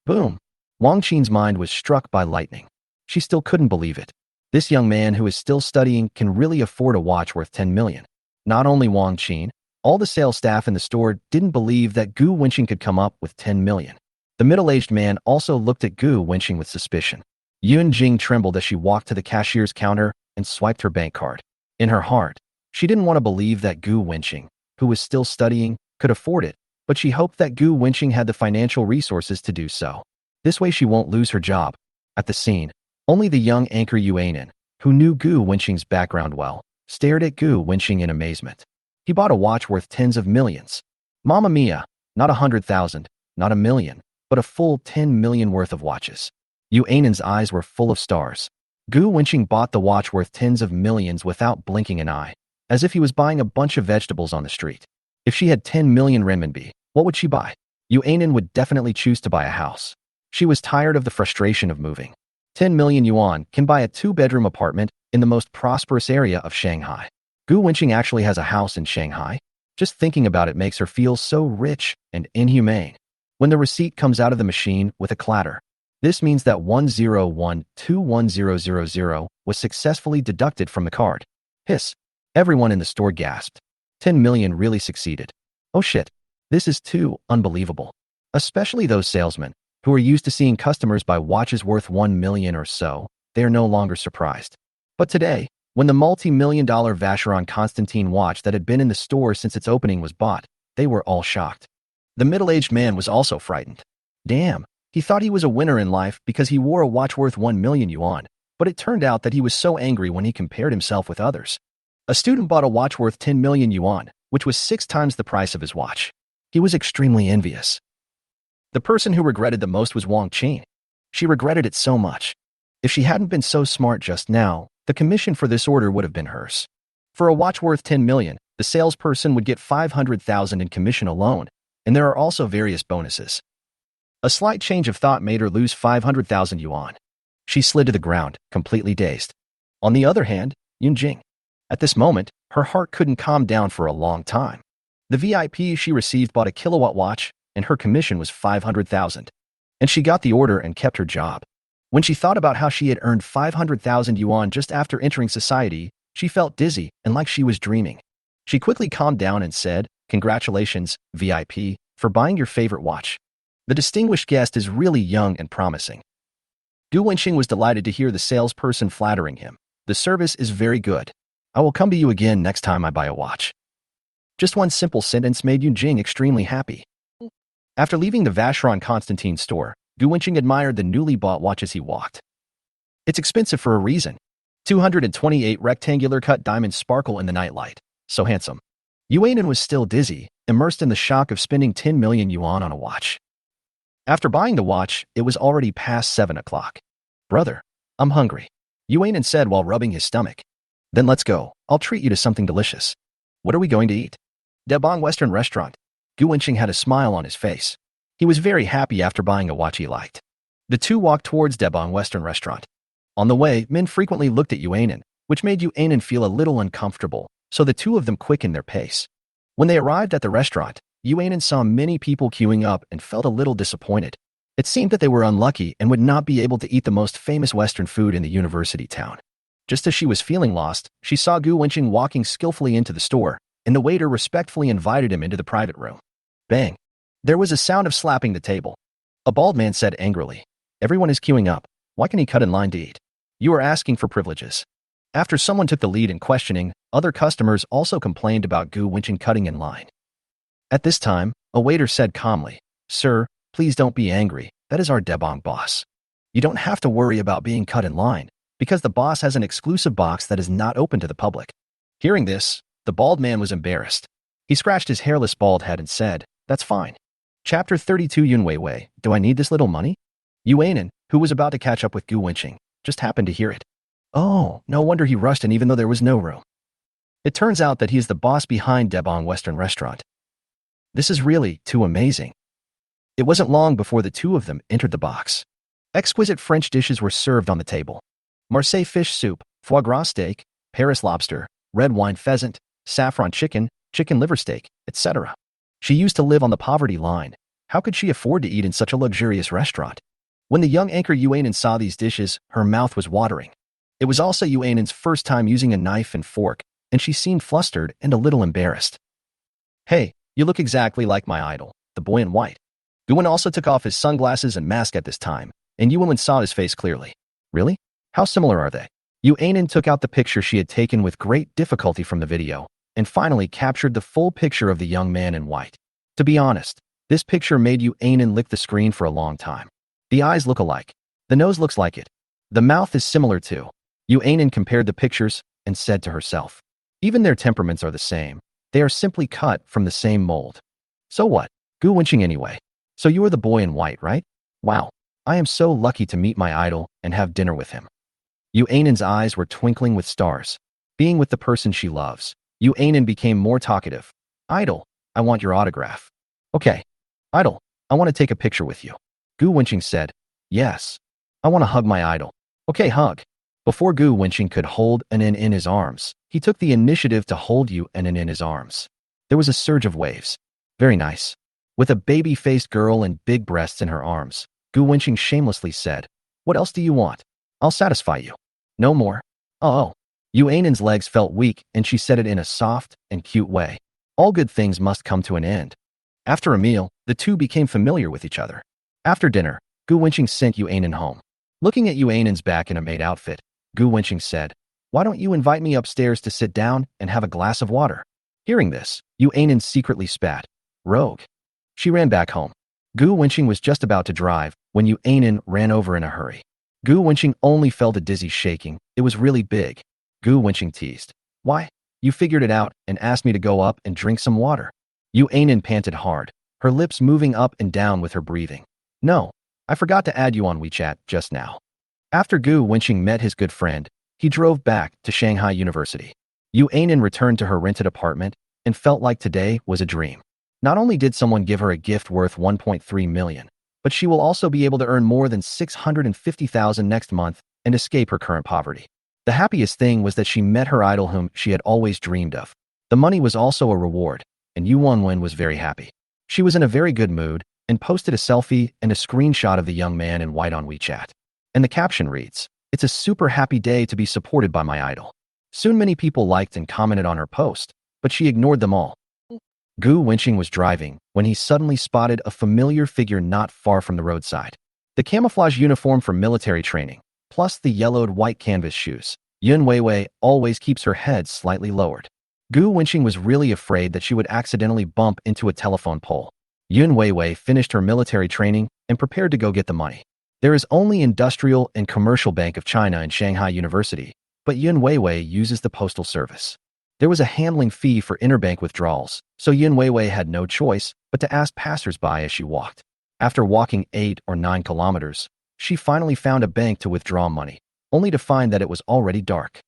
Boom! Wang Qin's mind was struck by lightning. She still couldn't believe it. This young man who is still studying can really afford a watch worth 10 million. Not only Wang Qin, all the sales staff in the store didn't believe that Gu Wenqing could come up with 10 million. The middle-aged man also looked at Gu Wenqing with suspicion. Yun Jing trembled as she walked to the cashier's counter and swiped her bank card. In her heart, she didn't want to believe that Gu Wenqing, who was still studying, could afford it, but she hoped that Gu Wenqing had the financial resources to do so. This way she won't lose her job. At the scene, only the young anchor Yuanin, who knew Gu Wenqing's background well, stared at Gu Wenqing in amazement. He bought a watch worth tens of millions. Mamma mia, not 100,000, not a million, but a full 10 million worth of watches. Yuanin's eyes were full of stars. Gu Wenqing bought the watch worth tens of millions without blinking an eye, as if he was buying a bunch of vegetables on the street. If she had 10 million renminbi, what would she buy? Yuanin would definitely choose to buy a house. She was tired of the frustration of moving. 10 million yuan can buy a 2-bedroom apartment in the most prosperous area of Shanghai. Gu Wenqing actually has a house in Shanghai. Just thinking about it makes her feel so rich and inhumane. When the receipt comes out of the machine with a clatter, this means that 101210000 was successfully deducted from the card. Hiss. Everyone in the store gasped. 10 million really succeeded. Oh shit. This is too unbelievable. Especially those salesmen who are used to seeing customers buy watches worth 1 million or so. They are no longer surprised. But today, when the multi-million-dollar Vacheron Constantin watch that had been in the store since its opening was bought, they were all shocked. The middle-aged man was also frightened. Damn, he thought he was a winner in life because he wore a watch worth 1 million yuan, but it turned out that he was so angry when he compared himself with others. A student bought a watch worth 10 million yuan, which was 6 times the price of his watch. He was extremely envious. The person who regretted the most was Wang Qin. She regretted it so much. If she hadn't been so smart just now, the commission for this order would have been hers. For a watch worth 10 million, the salesperson would get 500,000 in commission alone, and there are also various bonuses. A slight change of thought made her lose 500,000 yuan. She slid to the ground, completely dazed. On the other hand, Yun Jing. At this moment, her heart couldn't calm down for a long time. The VIP she received bought a kilowatt watch, and her commission was 500,000. And she got the order and kept her job. When she thought about how she had earned 500,000 yuan just after entering society, she felt dizzy and like she was dreaming. She quickly calmed down and said, "Congratulations, VIP, for buying your favorite watch. The distinguished guest is really young and promising." Gu Wenqing was delighted to hear the salesperson flattering him. "The service is very good. I will come to you again next time I buy a watch." Just one simple sentence made Yun Jing extremely happy. After leaving the Vacheron Constantine store, Gu Wenqing admired the newly bought watch as he walked. It's expensive for a reason. 228 rectangular cut diamonds sparkle in the nightlight. So handsome. Yuanan was still dizzy, immersed in the shock of spending 10 million yuan on a watch. After buying the watch, it was already past 7 o'clock. "Brother, I'm hungry," Yuanan said while rubbing his stomach. "Then let's go. I'll treat you to something delicious." "What are we going to eat?" "Debong Western Restaurant." Gu Wenqing had a smile on his face. He was very happy after buying a watch he liked. The two walked towards Debong Western Restaurant. On the way, men frequently looked at Yuanan, which made Yuanan feel a little uncomfortable, so the two of them quickened their pace. When they arrived at the restaurant, Yuanan saw many people queuing up and felt a little disappointed. It seemed that they were unlucky and would not be able to eat the most famous Western food in the university town. Just as she was feeling lost, she saw Gu Wenqing walking skillfully into the store, and the waiter respectfully invited him into the private room. Bang! There was a sound of slapping the table. A bald man said angrily, "Everyone is queuing up. Why can he cut in line to eat? You are asking for privileges." After someone took the lead in questioning, other customers also complained about Gu Wenqing cutting in line. At this time, a waiter said calmly, "Sir, please don't be angry. That is our Debong boss. You don't have to worry about being cut in line, because the boss has an exclusive box that is not open to the public." Hearing this, the bald man was embarrassed. He scratched his hairless bald head and said, "That's fine." Chapter 32. Yun Weiwei, do I need this little money? Yuanan, who was about to catch up with Gu Wenqing, just happened to hear it. Oh, no wonder he rushed in even though there was no room. It turns out that he is the boss behind Debong Western Restaurant. This is really too amazing. It wasn't long before the two of them entered the box. Exquisite French dishes were served on the table. Marseille fish soup, foie gras steak, Paris lobster, red wine pheasant, saffron chicken, chicken liver steak, etc. She used to live on the poverty line. How could she afford to eat in such a luxurious restaurant? When the young anchor Yuanan saw these dishes, her mouth was watering. It was also Yuanan's first time using a knife and fork, and she seemed flustered and a little embarrassed. "Hey, you look exactly like my idol, the boy in white." Yuan also took off his sunglasses and mask at this time, and Yuan saw his face clearly. "Really? How similar are they?" Yuanan took out the picture she had taken with great difficulty from the video, and finally captured the full picture of the young man in white. To be honest, this picture made Yuanan lick the screen for a long time. The eyes look alike. The nose looks like it. The mouth is similar too. Yuanan compared the pictures and said to herself, even their temperaments are the same. They are simply cut from the same mold. So what? Gu Wenqing anyway. So you are the boy in white, right? Wow. I am so lucky to meet my idol and have dinner with him. Yuanan's eyes were twinkling with stars. Being with the person she loves, Yuanan became more talkative. "Idol, I want your autograph." "Okay. Idol, I want to take a picture with you." Gu Wenqing said, "Yes. I want to hug my idol." "Okay, hug." Before Gu Wenqing could hold Anin in his arms, he took the initiative to hold Yuanan in his arms. There was a surge of waves. Very nice. With a baby-faced girl and big breasts in her arms, Gu Wenqing shamelessly said, "What else do you want? I'll satisfy you." "No more." Oh. Yuanan's legs felt weak, and she said it in a soft and cute way. All good things must come to an end. After a meal, the two became familiar with each other. After dinner, Gu Wenqing sent Yuanan home. Looking at Yuanan's back in a maid outfit, Gu Wenqing said, "Why don't you invite me upstairs to sit down and have a glass of water?" Hearing this, Yuanan secretly spat. Rogue. She ran back home. Gu Wenqing was just about to drive when Yuanan ran over in a hurry. Gu Wenqing only felt a dizzy shaking. It was really big. Gu Wenqing teased, "Why? You figured it out and asked me to go up and drink some water." Yuanan panted hard, her lips moving up and down with her breathing. "No, I forgot to add you on WeChat just now." After Gu Wenqing met his good friend, he drove back to Shanghai University. Yuanan returned to her rented apartment and felt like today was a dream. Not only did someone give her a gift worth 1.3 million, but she will also be able to earn more than 650,000 next month and escape her current poverty. The happiest thing was that she met her idol whom she had always dreamed of. The money was also a reward, and Yuan was very happy. She was in a very good mood and posted a selfie and a screenshot of the young man in white on WeChat. And the caption reads, "It's a super happy day to be supported by my idol." Soon many people liked and commented on her post, but she ignored them all. Gu Wenqing was driving when he suddenly spotted a familiar figure not far from the roadside. The camouflage uniform for military training, plus the yellowed white canvas shoes. Yun Weiwei always keeps her head slightly lowered. Gu Wenqing was really afraid that she would accidentally bump into a telephone pole. Yun Weiwei finished her military training and prepared to go get the money. There is only Industrial and Commercial Bank of China and Shanghai University, but Yun Weiwei uses the postal service. There was a handling fee for interbank withdrawals, so Yun Weiwei had no choice but to ask passersby as she walked. After walking 8 or 9 kilometers, she finally found a bank to withdraw money, only to find that it was already dark.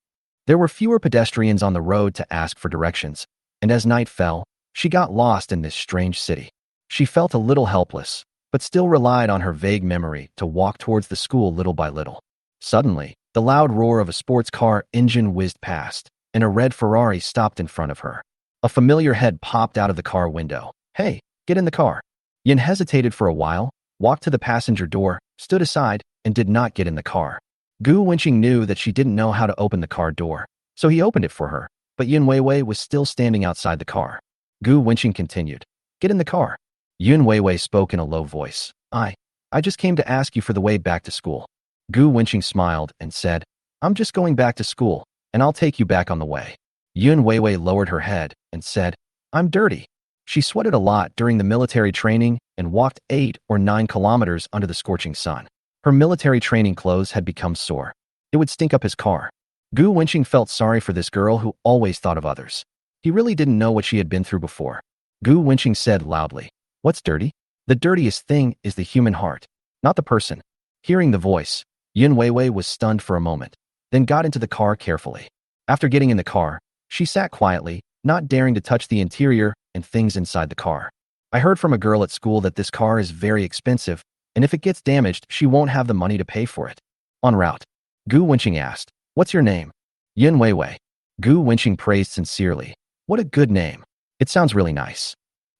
There were fewer pedestrians on the road to ask for directions, and as night fell, she got lost in this strange city. She felt a little helpless, but still relied on her vague memory to walk towards the school little by little. Suddenly, the loud roar of a sports car engine whizzed past, and a red Ferrari stopped in front of her. A familiar head popped out of the car window. "Hey, get in the car." Yin hesitated for a while, walked to the passenger door, stood aside, and did not get in the car. Gu Wenqing knew that she didn't know how to open the car door, so he opened it for her, but Yun Weiwei was still standing outside the car. Gu Wenqing continued, "Get in the car." Yun Weiwei spoke in a low voice. I just came to ask you for the way back to school." Gu Wenqing smiled and said, "I'm just going back to school, and I'll take you back on the way." Yun Weiwei lowered her head and said, "I'm dirty." She sweated a lot during the military training and walked 8 or 9 kilometers under the scorching sun. Her military training clothes had become sore. It would stink up his car. Gu Wenqing felt sorry for this girl who always thought of others. He really didn't know what she had been through before. Gu Wenqing said loudly, "What's dirty?" "The dirtiest thing is the human heart, not the person." Hearing the voice, Yun Weiwei was stunned for a moment, then got into the car carefully. After getting in the car, she sat quietly, not daring to touch the interior and things inside the car. "I heard from a girl at school that this car is very expensive, and if it gets damaged, she won't have the money to pay for it." En route, Gu Wenqing asked, "What's your name?" "Yun Weiwei." Gu Wenqing praised sincerely. "What a good name. It sounds really nice."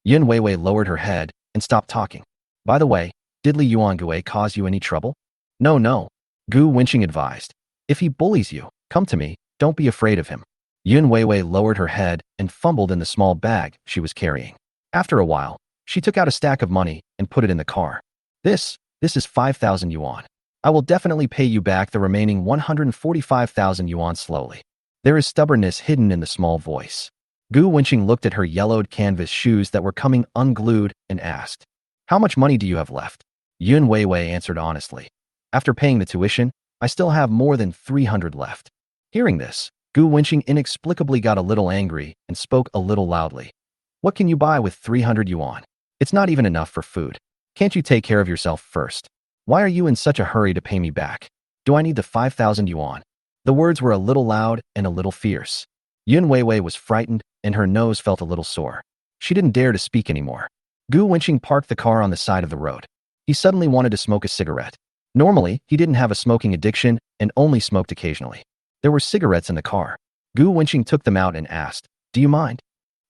Yun Weiwei lowered her head and stopped talking. "By the way, did Li Yuangue cause you any trouble?" No, Gu Wenqing advised. "If he bullies you, come to me, don't be afraid of him." Yun Weiwei lowered her head and fumbled in the small bag she was carrying. After a while, she took out a stack of money and put it in the car. This is 5,000 yuan. I will definitely pay you back the remaining 145,000 yuan slowly." There is stubbornness hidden in the small voice. Gu Wenqing looked at her yellowed canvas shoes that were coming unglued and asked, "How much money do you have left?" Yun Weiwei answered honestly, "After paying the tuition, I still have more than 300 left." Hearing this, Gu Wenqing inexplicably got a little angry and spoke a little loudly. "What can you buy with 300 yuan? It's not even enough for food. Can't you take care of yourself first? Why are you in such a hurry to pay me back? Do I need the 5,000 yuan?" The words were a little loud and a little fierce. Yun Weiwei was frightened and her nose felt a little sore. She didn't dare to speak anymore. Gu Wenqing parked the car on the side of the road. He suddenly wanted to smoke a cigarette. Normally, he didn't have a smoking addiction and only smoked occasionally. There were cigarettes in the car. Gu Wenqing took them out and asked, "Do you mind?"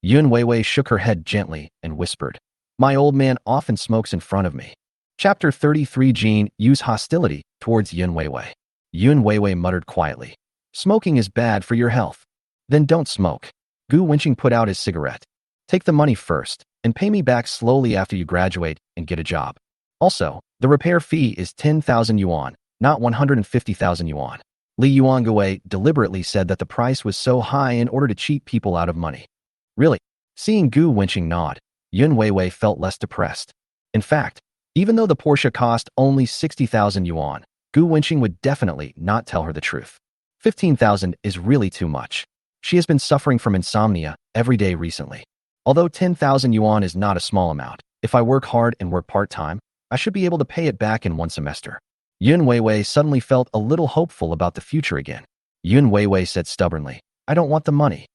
Yun Weiwei shook her head gently and whispered, "My old man often smokes in front of me." Chapter 33. Jean used hostility towards Yun Weiwei. Yun Weiwei muttered quietly, "Smoking is bad for your health." "Then don't smoke." Gu Wenqing put out his cigarette. "Take the money first, and pay me back slowly after you graduate and get a job. Also, the repair fee is 10,000 yuan, not 150,000 yuan. Li Yuangue deliberately said that the price was so high in order to cheat people out of money. Really? Seeing Gu Wenqing nod, Yun Weiwei felt less depressed. In fact, even though the Porsche cost only 60,000 yuan, Gu Wenqing would definitely not tell her the truth. 15,000 is really too much. She has been suffering from insomnia every day recently. Although 10,000 yuan is not a small amount, if I work hard and work part-time, I should be able to pay it back in one semester. Yun Weiwei suddenly felt a little hopeful about the future again. Yun Weiwei said stubbornly, "I don't want the money."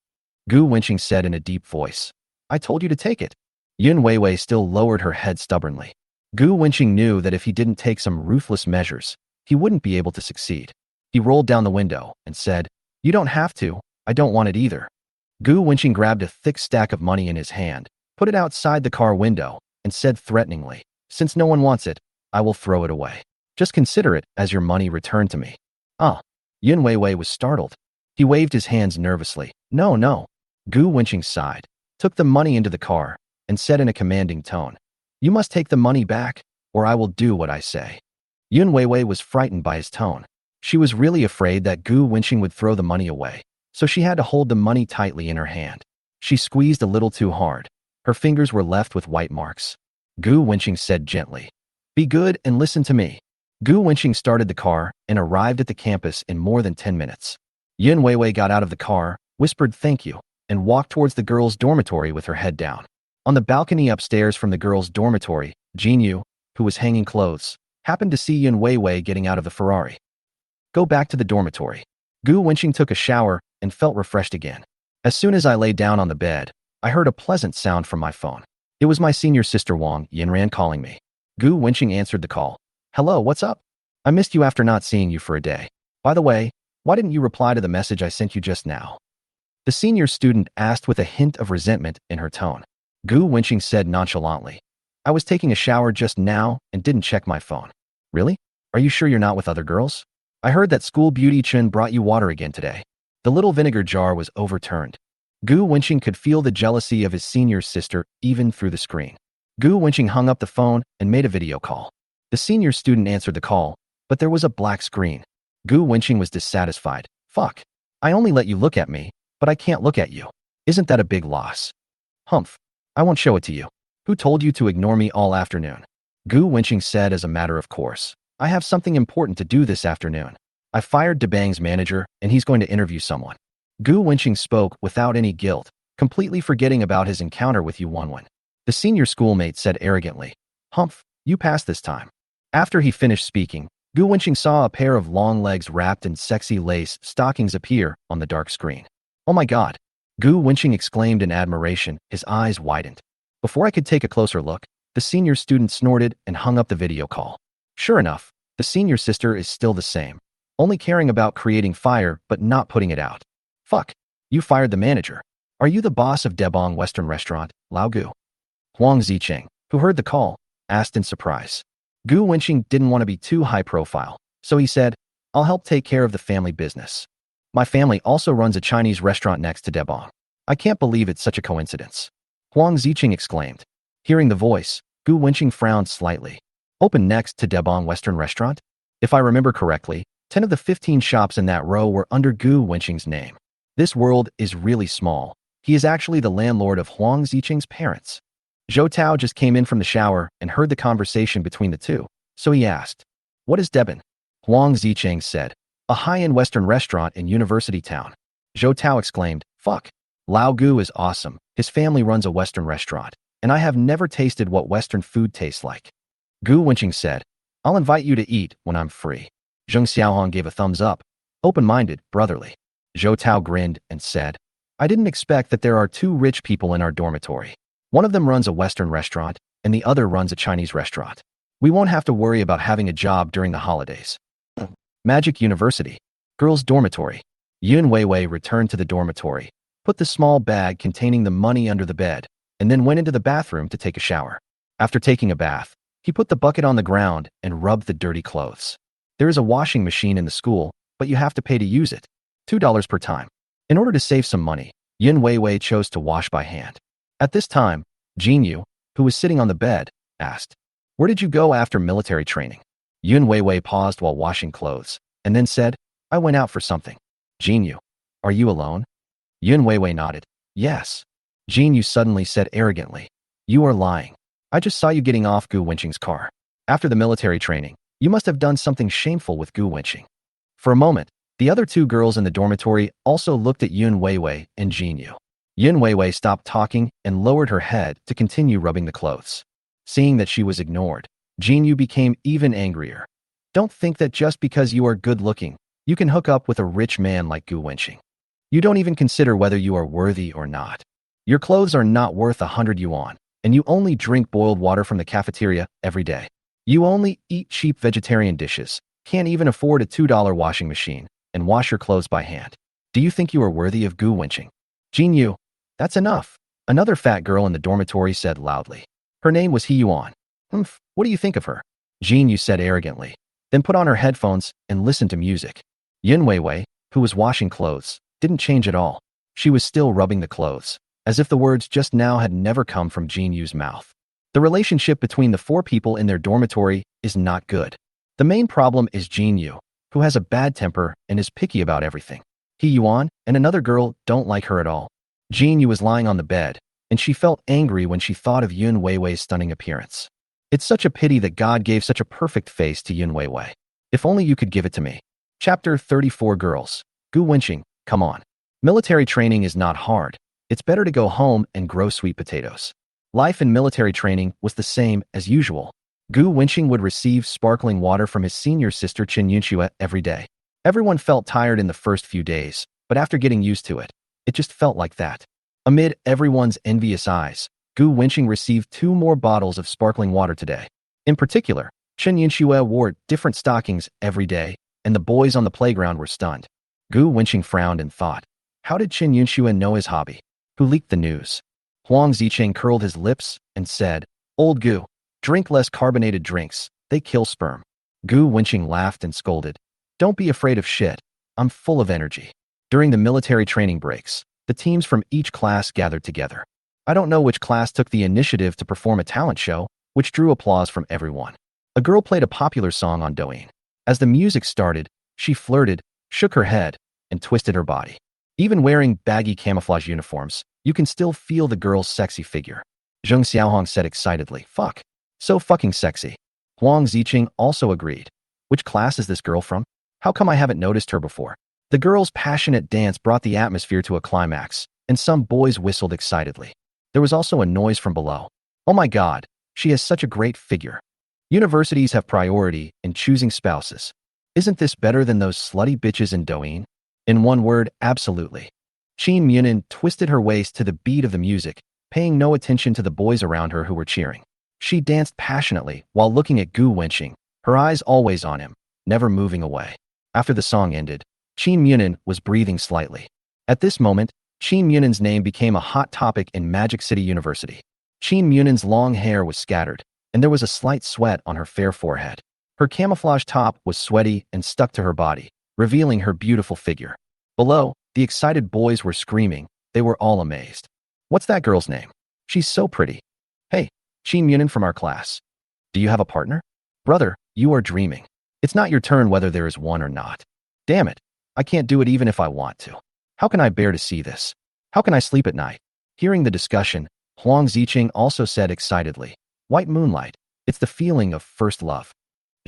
Gu Wenqing said in a deep voice, "I told you to take it." Yun Weiwei still lowered her head stubbornly. Gu Wenqing knew that if he didn't take some ruthless measures, he wouldn't be able to succeed. He rolled down the window and said, "You don't have to, I don't want it either." Gu Wenqing grabbed a thick stack of money in his hand, put it outside the car window, and said threateningly, "Since no one wants it, I will throw it away." Just consider it as your money returned to me. Ah. Yun Weiwei was startled. He waved his hands nervously. No, no. Gu Wenqing sighed, took the money into the car, and said in a commanding tone, "You must take the money back, or I will do what I say." Yun Weiwei was frightened by his tone. She was really afraid that Gu Wenqing would throw the money away, so she had to hold the money tightly in her hand. She squeezed a little too hard. Her fingers were left with white marks. Gu Wenqing said gently, "Be good and listen to me." Gu Wenqing started the car and arrived at the campus in more than 10 minutes. Yun Weiwei got out of the car, whispered thank you, and walked towards the girls' dormitory with her head down. On the balcony upstairs from the girls' dormitory, Jinyu, who was hanging clothes, happened to see Yun Weiwei getting out of the Ferrari. Go back to the dormitory. Gu Wenqing took a shower and felt refreshed again. As soon as I lay down on the bed, I heard a pleasant sound from my phone. It was my senior sister Wang Yinran calling me. Gu Wenqing answered the call. Hello, what's up? I missed you after not seeing you for a day. By the way, why didn't you reply to the message I sent you just now? The senior student asked with a hint of resentment in her tone. Gu Wenqing said nonchalantly, I was taking a shower just now and didn't check my phone. Really? Are you sure you're not with other girls? I heard that school beauty Chen brought you water again today. The little vinegar jar was overturned. Gu Wenqing could feel the jealousy of his senior sister even through the screen. Gu Wenqing hung up the phone and made a video call. The senior student answered the call, but there was a black screen. Gu Wenqing was dissatisfied. Fuck. I only let you look at me, but I can't look at you. Isn't that a big loss? Humph. I won't show it to you. Who told you to ignore me all afternoon? Gu Wenqing said as a matter of course. I have something important to do this afternoon. I fired Debang's manager, and he's going to interview someone. Gu Wenqing spoke without any guilt, completely forgetting about his encounter with Yu Wanwen. The senior schoolmate said arrogantly, Humph, you passed this time. After he finished speaking, Gu Wenqing saw a pair of long legs wrapped in sexy lace stockings appear on the dark screen. Oh my god! Gu Wenqing exclaimed in admiration, his eyes widened. Before I could take a closer look, the senior student snorted and hung up the video call. Sure enough, the senior sister is still the same, only caring about creating fire but not putting it out. Fuck, you fired the manager. Are you the boss of Debang Western Restaurant, Lao Gu? Huang Zicheng, who heard the call, asked in surprise. Gu Wenqing didn't want to be too high profile, so he said, I'll help take care of the family business. My family also runs a Chinese restaurant next to Debang. I can't believe it's such a coincidence. Huang Zicheng exclaimed. Hearing the voice, Gu Wenqing frowned slightly. Open next to Debang Western Restaurant? If I remember correctly, 10 of the 15 shops in that row were under Gu Wenqing's name. This world is really small. He is actually the landlord of Huang Zicheng's parents. Zhou Tao just came in from the shower and heard the conversation between the two, so he asked, What is Debang? Huang Zicheng said, A high-end Western restaurant in University Town. Zhou Tao exclaimed, Fuck. Lao Gu is awesome. His family runs a Western restaurant, and I have never tasted what Western food tastes like. Gu Wenqing said, I'll invite you to eat when I'm free. Zheng Xiaohong gave a thumbs up, open-minded, brotherly. Zhou Tao grinned and said, I didn't expect that there are two rich people in our dormitory. One of them runs a Western restaurant, and the other runs a Chinese restaurant. We won't have to worry about having a job during the holidays. Magic University. Girls' dormitory. Yun Weiwei returned to the dormitory, put the small bag containing the money under the bed, and then went into the bathroom to take a shower. After taking a bath, he put the bucket on the ground and rubbed the dirty clothes. There is a washing machine in the school, but you have to pay to use it. $2 per time. In order to save some money, Yun Weiwei chose to wash by hand. At this time, Jinyu, who was sitting on the bed, asked, Where did you go after military training? Yun Weiwei paused while washing clothes, and then said, I went out for something. Jinyu, are you alone? Yun Weiwei nodded. Yes. Jinyu suddenly said arrogantly, You are lying. I just saw you getting off Gu Wenqing's car. After the military training, you must have done something shameful with Gu Wenqing. For a moment, the other two girls in the dormitory also looked at Yun Weiwei and Jinyu. Yun Weiwei stopped talking and lowered her head to continue rubbing the clothes. Seeing that she was ignored, Jinyu became even angrier. Don't think that just because you are good-looking, you can hook up with a rich man like Gu Wenqing. You don't even consider whether you are worthy or not. Your clothes are not worth 100 yuan, and you only drink boiled water from the cafeteria every day. You only eat cheap vegetarian dishes, can't even afford a $2 washing machine, and wash your clothes by hand. Do you think you are worthy of Gu Wenqing? Jinyu, that's enough. Another fat girl in the dormitory said loudly. Her name was He Yuan. What do you think of her? Jinyu said arrogantly. then put on her headphones and listened to music. Yin Weiwei, who was washing clothes, didn't change at all. She was still rubbing the clothes, as if the words just now had never come from Jin Yu's mouth. The relationship between the four people in their dormitory is not good. The main problem is Jin Yu, who has a bad temper and is picky about everything. He Yuan and another girl don't like her at all. Jin Yu was lying on the bed, and she felt angry when she thought of Yun Weiwei's stunning appearance. It's such a pity that God gave such a perfect face to Yun Weiwei. If only you could give it to me. Chapter 34 Girls. Gu Wenqing, come on. Military training is not hard. It's better to go home and grow sweet potatoes. Life in military training was the same as usual. Gu Wenqing would receive sparkling water from his senior sister Chen Yunxue every day. Everyone felt tired in the first few days, but after getting used to it, it just felt like that. Amid everyone's envious eyes, Gu Wenqing received 2 more bottles of sparkling water today. In particular, Chen Yunxue wore different stockings every day, and the boys on the playground were stunned. Gu Wenqing frowned and thought, how did Chen Yunxue know his hobby? Who leaked the news? Huang Zicheng curled his lips and said, Old Gu, drink less carbonated drinks, they kill sperm. Gu Wenqing laughed and scolded, don't be afraid of shit, I'm full of energy. During the military training breaks, the teams from each class gathered together. I don't know which class took the initiative to perform a talent show, which drew applause from everyone. A girl played a popular song on Douyin. As the music started, she flirted, shook her head, and twisted her body. Even wearing baggy camouflage uniforms, you can still feel the girl's sexy figure. Zheng Xiaohong said excitedly, fuck. So fucking sexy. Huang Zicheng also agreed. Which class is this girl from? How come I haven't noticed her before? The girl's passionate dance brought the atmosphere to a climax, and some boys whistled excitedly. There was also a noise from below. Oh my god, she has such a great figure. Universities have priority in choosing spouses. Isn't this better than those slutty bitches in Douyin? In one word, absolutely. Qin Munin twisted her waist to the beat of the music, paying no attention to the boys around her who were cheering. She danced passionately while looking at Gu Wenqing, her eyes always on him, never moving away. After the song ended, Qin Munin was breathing slightly. At this moment, Qin Munin's name became a hot topic in Magic City University. Qin Munin's long hair was scattered, and there was a slight sweat on her fair forehead. Her camouflage top was sweaty and stuck to her body, revealing her beautiful figure. Below, the excited boys were screaming. They were all amazed. What's that girl's name? She's so pretty. Hey, Qin Munin from our class. Do you have a partner? Brother, you are dreaming. It's not your turn whether there is one or not. Damn it. I can't do it even if I want to. How can I bear to see this? How can I sleep at night? Hearing the discussion, Huang Zicheng also said excitedly, White moonlight. It's the feeling of first love.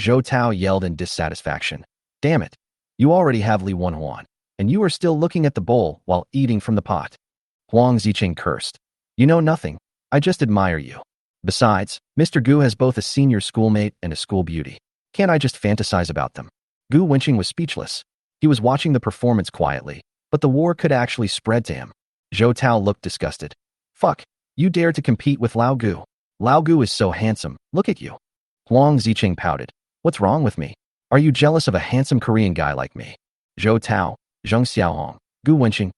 Zhou Tao yelled in dissatisfaction. Damn it. You already have Li Wenhuan, and you are still looking at the bowl while eating from the pot. Huang Zicheng cursed. You know nothing. I just admire you. Besides, Mr. Gu has both a senior schoolmate and a school beauty. Can't I just fantasize about them? Gu Wenqing was speechless. He was watching the performance quietly, but the war could actually spread to him. Zhou Tao looked disgusted. Fuck, you dare to compete with Lao Gu. Lao Gu is so handsome, look at you. Huang Zicheng pouted. What's wrong with me? Are you jealous of a handsome Korean guy like me? Zhou Tao, Zheng Xiaohong, Gu Wenqing.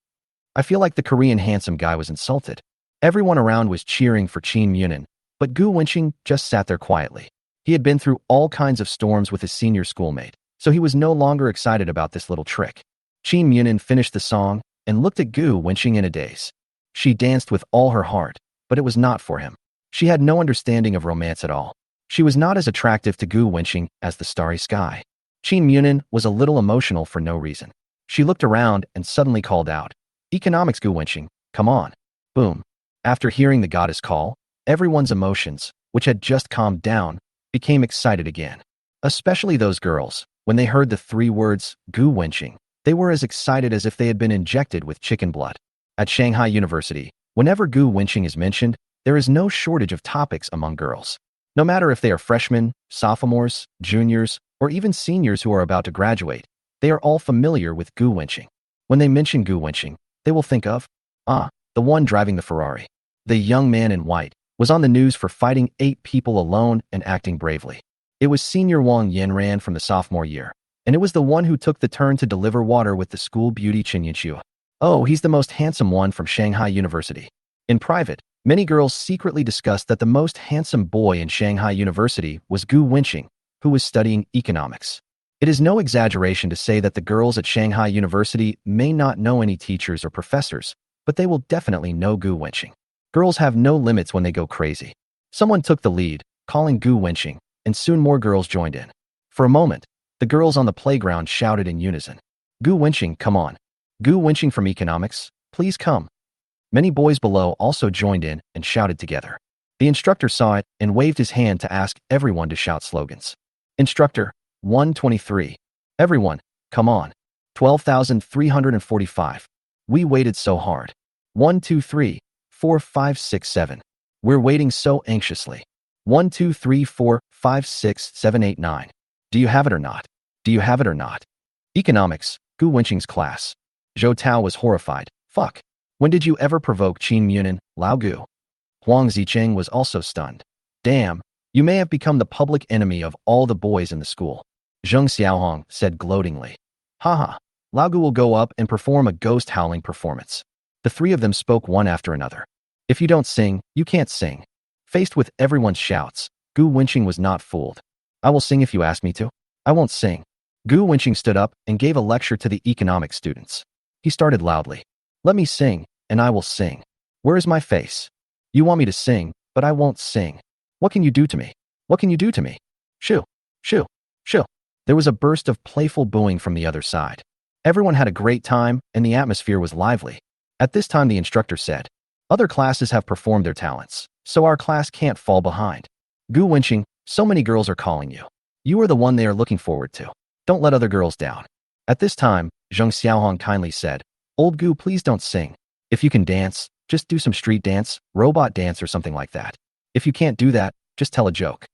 I feel like the Korean handsome guy was insulted. Everyone around was cheering for Qin Munin, but Gu Wenqing just sat there quietly. He had been through all kinds of storms with his senior schoolmate, so he was no longer excited about this little trick. Qin Munin finished the song and looked at Gu Wenqing in a daze. She danced with all her heart, but it was not for him. She had no understanding of romance at all. She was not as attractive to Gu Wenqing as the starry sky. Qin Munin was a little emotional for no reason. She looked around and suddenly called out, Economics Gu Wenqing, come on. Boom. After hearing the goddess call, everyone's emotions, which had just calmed down, became excited again. Especially those girls, when they heard the 3 words, Gu Wenqing. They were as excited as if they had been injected with chicken blood. At Shanghai University, whenever Gu Wenqing is mentioned, there is no shortage of topics among girls. No matter if they are freshmen, sophomores, juniors, or even seniors who are about to graduate, they are all familiar with Gu Wenqing. When they mention Gu Wenqing, they will think of, the one driving the Ferrari. The young man in white was on the news for fighting 8 people alone and acting bravely. It was senior Wang Yanran from the sophomore year, and it was the one who took the turn to deliver water with the school beauty Chen Yunxue. Oh, he's the most handsome one from Shanghai University. In private, many girls secretly discussed that the most handsome boy in Shanghai University was Gu Wenqing, who was studying economics. It is no exaggeration to say that the girls at Shanghai University may not know any teachers or professors, but they will definitely know Gu Wenqing. Girls have no limits when they go crazy. Someone took the lead, calling Gu Wenqing, and soon more girls joined in. For a moment, the girls on the playground shouted in unison, "Gu Wenqing, come on. Gu Wenqing from economics, please come." Many boys below also joined in and shouted together. The instructor saw it and waved his hand to ask everyone to shout slogans. Instructor, 123. Everyone, come on. 12,345. We waited so hard. 1, 2, 3, 4, 5, 6, 7. We're waiting so anxiously. 1, 2, 3, 4, 5, 6, 7, 8, 9. Do you have it or not? Do you have it or not? Economics, Gu Wenqing's class. Zhou Tao was horrified. Fuck. When did you ever provoke Qin Munin, Lao Gu? Huang Zicheng was also stunned. Damn, you may have become the public enemy of all the boys in the school. Zheng Xiaohong said gloatingly. Haha, Lao Gu will go up and perform a ghost howling performance. The three of them spoke one after another. If you don't sing, you can't sing. Faced with everyone's shouts, Gu Wenqing was not fooled. I will sing if you ask me to. I won't sing. Gu Wenqing stood up and gave a lecture to the economics students. He started loudly. Let me sing, and I will sing. Where is my face? You want me to sing, but I won't sing. What can you do to me? What can you do to me? Shoo, shoo, shoo. There was a burst of playful booing from the other side. Everyone had a great time, and the atmosphere was lively. At this time, the instructor said, other classes have performed their talents, so our class can't fall behind. Gu Wenqing, so many girls are calling you. You are the one they are looking forward to. Don't let other girls down. At this time, Zheng Xiaohong kindly said, Old Gu, please don't sing. If you can dance, just do some street dance, robot dance or something like that. If you can't do that, just tell a joke.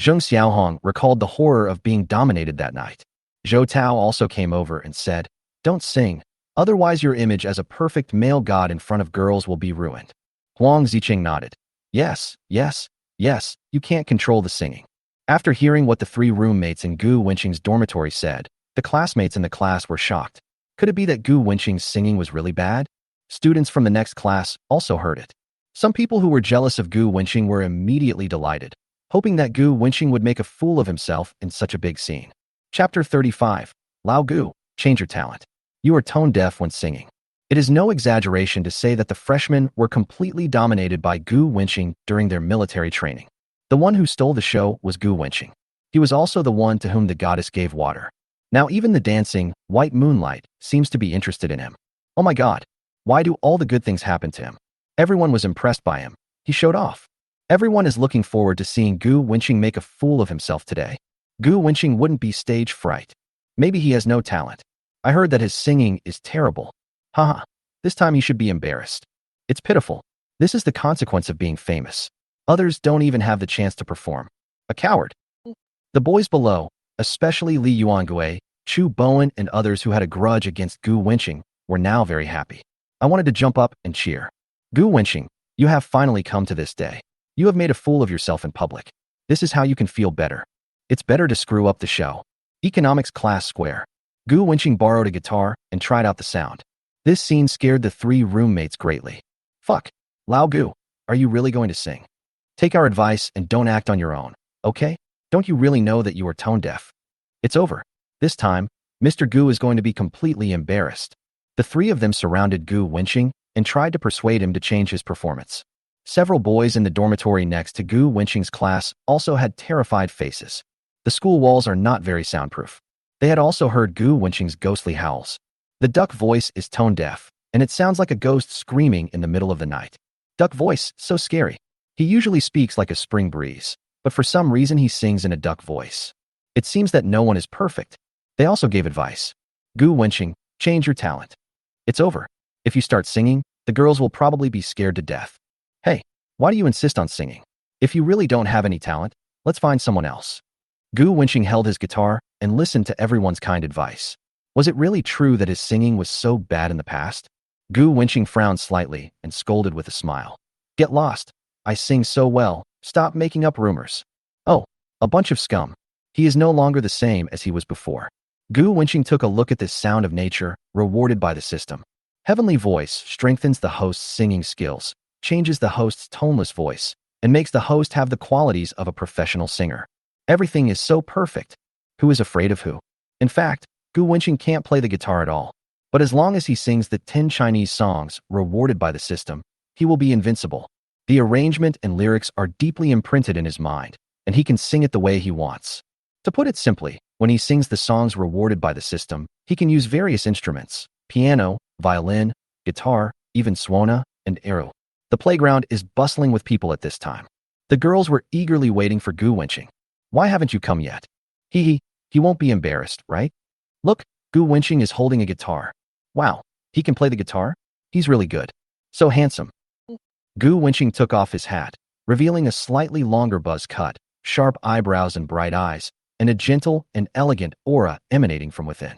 Zheng Xiaohong recalled the horror of being dominated that night. Zhou Tao also came over and said, don't sing, otherwise your image as a perfect male god in front of girls will be ruined. Huang Zicheng nodded. Yes, yes, yes, you can't control the singing. After hearing what the three roommates in Gu Wenqing's dormitory said, the classmates in the class were shocked. Could it be that Gu Wenqing's singing was really bad? Students from the next class also heard it. Some people who were jealous of Gu Wenqing were immediately delighted, hoping that Gu Wenqing would make a fool of himself in such a big scene. Chapter 35. Lao Gu, change your talent. You are tone deaf when singing. It is no exaggeration to say that the freshmen were completely dominated by Gu Wenqing during their military training. The one who stole the show was Gu Wenqing. He was also the one to whom the goddess gave water. Now even the dancing, white moonlight, seems to be interested in him. Oh my god. Why do all the good things happen to him? Everyone was impressed by him. He showed off. Everyone is looking forward to seeing Gu Wenqing make a fool of himself today. Gu Wenqing wouldn't be stage fright. Maybe he has no talent. I heard that his singing is terrible. Haha. This time he should be embarrassed. It's pitiful. This is the consequence of being famous. Others don't even have the chance to perform. A coward. The boys below, especially Li Yuangui, Chu Bowen, and others who had a grudge against Gu Wenqing, were now very happy. I wanted to jump up and cheer. Gu Wenqing, you have finally come to this day. You have made a fool of yourself in public. This is how you can feel better. It's better to screw up the show. Economics class square. Gu Wenqing borrowed a guitar and tried out the sound. This scene scared the three roommates greatly. Fuck. Lao Gu, are you really going to sing? Take our advice and don't act on your own, okay? Don't you really know that you are tone deaf? It's over. This time, Mr. Gu is going to be completely embarrassed. The three of them surrounded Gu Wenqing and tried to persuade him to change his performance. Several boys in the dormitory next to Gu Wenqing's class also had terrified faces. The school walls are not very soundproof. They had also heard Gu Wenqing's ghostly howls. The duck voice is tone deaf, and it sounds like a ghost screaming in the middle of the night. Duck voice, so scary. He usually speaks like a spring breeze, but for some reason he sings in a duck voice. It seems that no one is perfect. They also gave advice. Gu Wenqing, change your talent. It's over. If you start singing, the girls will probably be scared to death. Hey, why do you insist on singing? If you really don't have any talent, let's find someone else. Gu Wenqing held his guitar and listened to everyone's kind advice. Was it really true that his singing was so bad in the past? Gu Wenqing frowned slightly and scolded with a smile. Get lost. I sing so well. Stop making up rumors. Oh, a bunch of scum. He is no longer the same as he was before. Gu Wenqing took a look at this sound of nature, rewarded by the system. Heavenly voice strengthens the host's singing skills, changes the host's toneless voice, and makes the host have the qualities of a professional singer. Everything is so perfect. Who is afraid of who? In fact, Gu Wenqing can't play the guitar at all. But as long as he sings the 10 Chinese songs rewarded by the system, he will be invincible. The arrangement and lyrics are deeply imprinted in his mind, and he can sing it the way he wants. To put it simply, when he sings the songs rewarded by the system, he can use various instruments: piano, violin, guitar, even suona, and eru. The playground is bustling with people at this time. The girls were eagerly waiting for Gu Wenqing. Why haven't you come yet? He won't be embarrassed, right? Look, Gu Wenqing is holding a guitar. Wow, he can play the guitar? He's really good. So handsome. Gu Wenqing took off his hat, revealing a slightly longer buzz cut, sharp eyebrows and bright eyes, and a gentle and elegant aura emanating from within.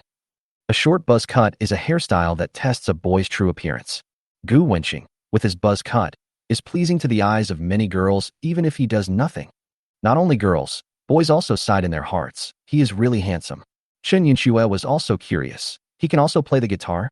A short buzz cut is a hairstyle that tests a boy's true appearance. Gu Wenqing, with his buzz cut, is pleasing to the eyes of many girls even if he does nothing. Not only girls, boys also sighed in their hearts. He is really handsome. Chen Yunxue was also curious. He can also play the guitar?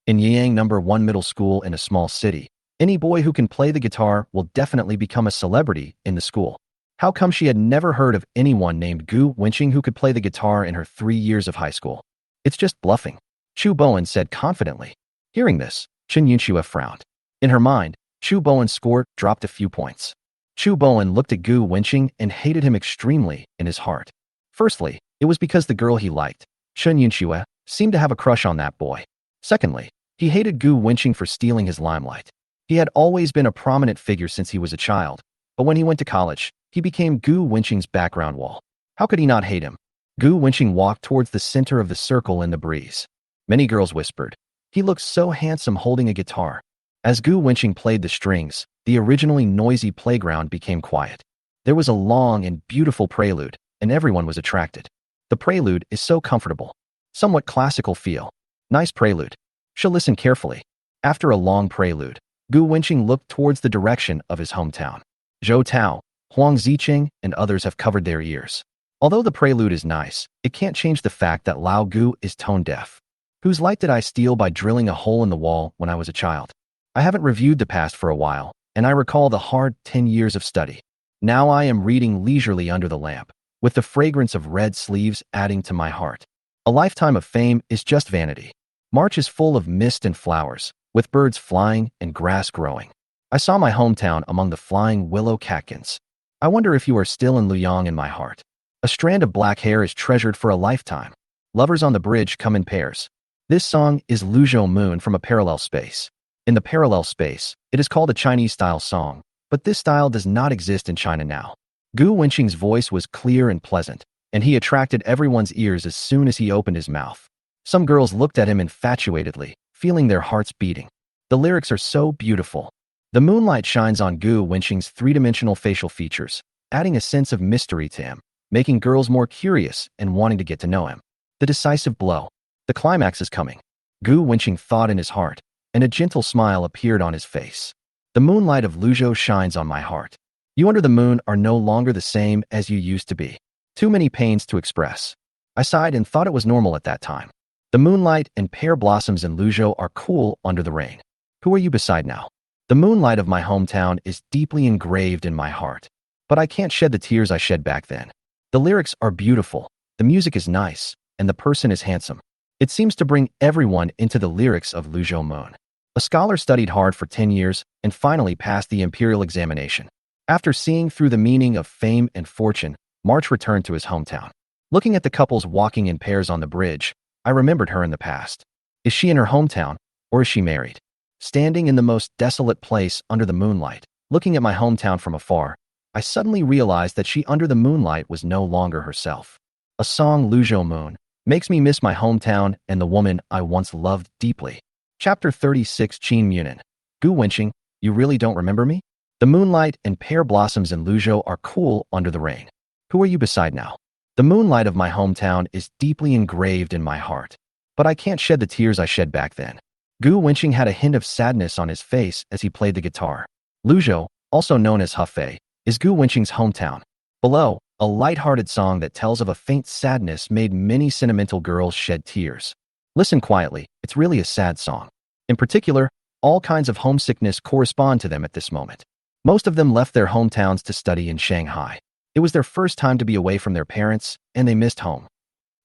In Yang No. 1 middle school in a small city, any boy who can play the guitar will definitely become a celebrity in the school. How come she had never heard of anyone named Gu Wenqing who could play the guitar in her 3 years of high school? It's just bluffing, Chu Bowen said confidently. Hearing this, Chen Yunxue frowned. In her mind, Chu Bowen's score dropped a few points. Chu Bowen looked at Gu Wenqing and hated him extremely in his heart. Firstly, it was because the girl he liked, Chen Yunxue, seemed to have a crush on that boy. Secondly, he hated Gu Wenqing for stealing his limelight. He had always been a prominent figure since he was a child, but when he went to college, he became Gu Wenqing's background wall. How could he not hate him? Gu Wenqing walked towards the center of the circle in the breeze. Many girls whispered, "He looks so handsome holding a guitar." As Gu Wenqing played the strings, the originally noisy playground became quiet. There was a long and beautiful prelude, and everyone was attracted. The prelude is so comfortable. Somewhat classical feel. Nice prelude. She'll listen carefully. After a long prelude, Gu Wenqing looked towards the direction of his hometown. Zhou Tao, Huang Ziqing, and others have covered their ears. Although the prelude is nice, it can't change the fact that Lao Gu is tone deaf. Whose light did I steal by drilling a hole in the wall when I was a child? I haven't reviewed the past for a while, and I recall the hard 10 years of study. Now I am reading leisurely under the lamp, with the fragrance of red sleeves adding to my heart. A lifetime of fame is just vanity. March is full of mist and flowers, with birds flying and grass growing. I saw my hometown among the flying willow catkins. I wonder if you are still in Luyang in my heart. A strand of black hair is treasured for a lifetime. Lovers on the bridge come in pairs. This song is Luzhou Moon from a parallel space. In the parallel space, it is called a Chinese-style song, but this style does not exist in China now. Gu Wenqing's voice was clear and pleasant, and he attracted everyone's ears as soon as he opened his mouth. Some girls looked at him infatuatedly, feeling their hearts beating. The lyrics are so beautiful. The moonlight shines on Gu Wenqing's three-dimensional facial features, adding a sense of mystery to him, making girls more curious and wanting to get to know him. The decisive blow. The climax is coming. Gu Wenqing thought in his heart, and a gentle smile appeared on his face. The moonlight of Luzhou shines on my heart. You under the moon are no longer the same as you used to be. Too many pains to express. I sighed and thought it was normal at that time. The moonlight and pear blossoms in Luzhou are cool under the rain. Who are you beside now? The moonlight of my hometown is deeply engraved in my heart. But I can't shed the tears I shed back then. The lyrics are beautiful, the music is nice, and the person is handsome. It seems to bring everyone into the lyrics of Luzhou Moon. A scholar studied hard for 10 years and finally passed the imperial examination. After seeing through the meaning of fame and fortune, March returned to his hometown. Looking at the couples walking in pairs on the bridge, I remembered her in the past. Is she in her hometown, or is she married? Standing in the most desolate place under the moonlight, looking at my hometown from afar, I suddenly realized that she under the moonlight was no longer herself. A song, Luzhou Moon, makes me miss my hometown and the woman I once loved deeply. Chapter 36. Qin Munin. Gu Wenqing, you really don't remember me? The moonlight and pear blossoms in Luzhou are cool under the rain. Who are you beside now? The moonlight of my hometown is deeply engraved in my heart. But I can't shed the tears I shed back then. Gu Wenqing had a hint of sadness on his face as he played the guitar. Luzhou, also known as Hefei, is Gu Wenqing's hometown. Below, a light-hearted song that tells of a faint sadness made many sentimental girls shed tears. Listen quietly, it's really a sad song. In particular, all kinds of homesickness correspond to them at this moment. Most of them left their hometowns to study in Shanghai. It was their first time to be away from their parents, and they missed home.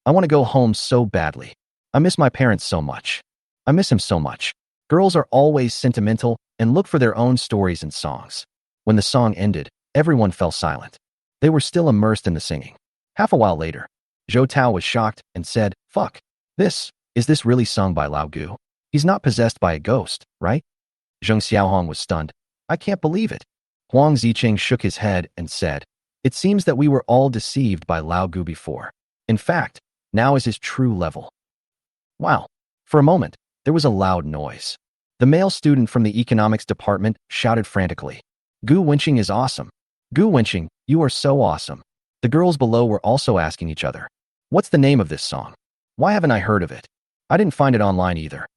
I want to go home so badly. I miss my parents so much. I miss him so much. Girls are always sentimental and look for their own stories and songs. When the song ended, everyone fell silent. They were still immersed in the singing. Half a while later, Zhou Tao was shocked and said, "Fuck. Is this really sung by Lao Gu? He's not possessed by a ghost, right?" Zheng Xiaohong was stunned. "I can't believe it." Huang Ziqing shook his head and said, "It seems that we were all deceived by Lao Gu before. In fact, now is his true level." Wow. For a moment, there was a loud noise. The male student from the economics department shouted frantically, "Gu Wenqing is awesome. Gu Wenqing, you are so awesome." The girls below were also asking each other, "What's the name of this song? Why haven't I heard of it? I didn't find it online either."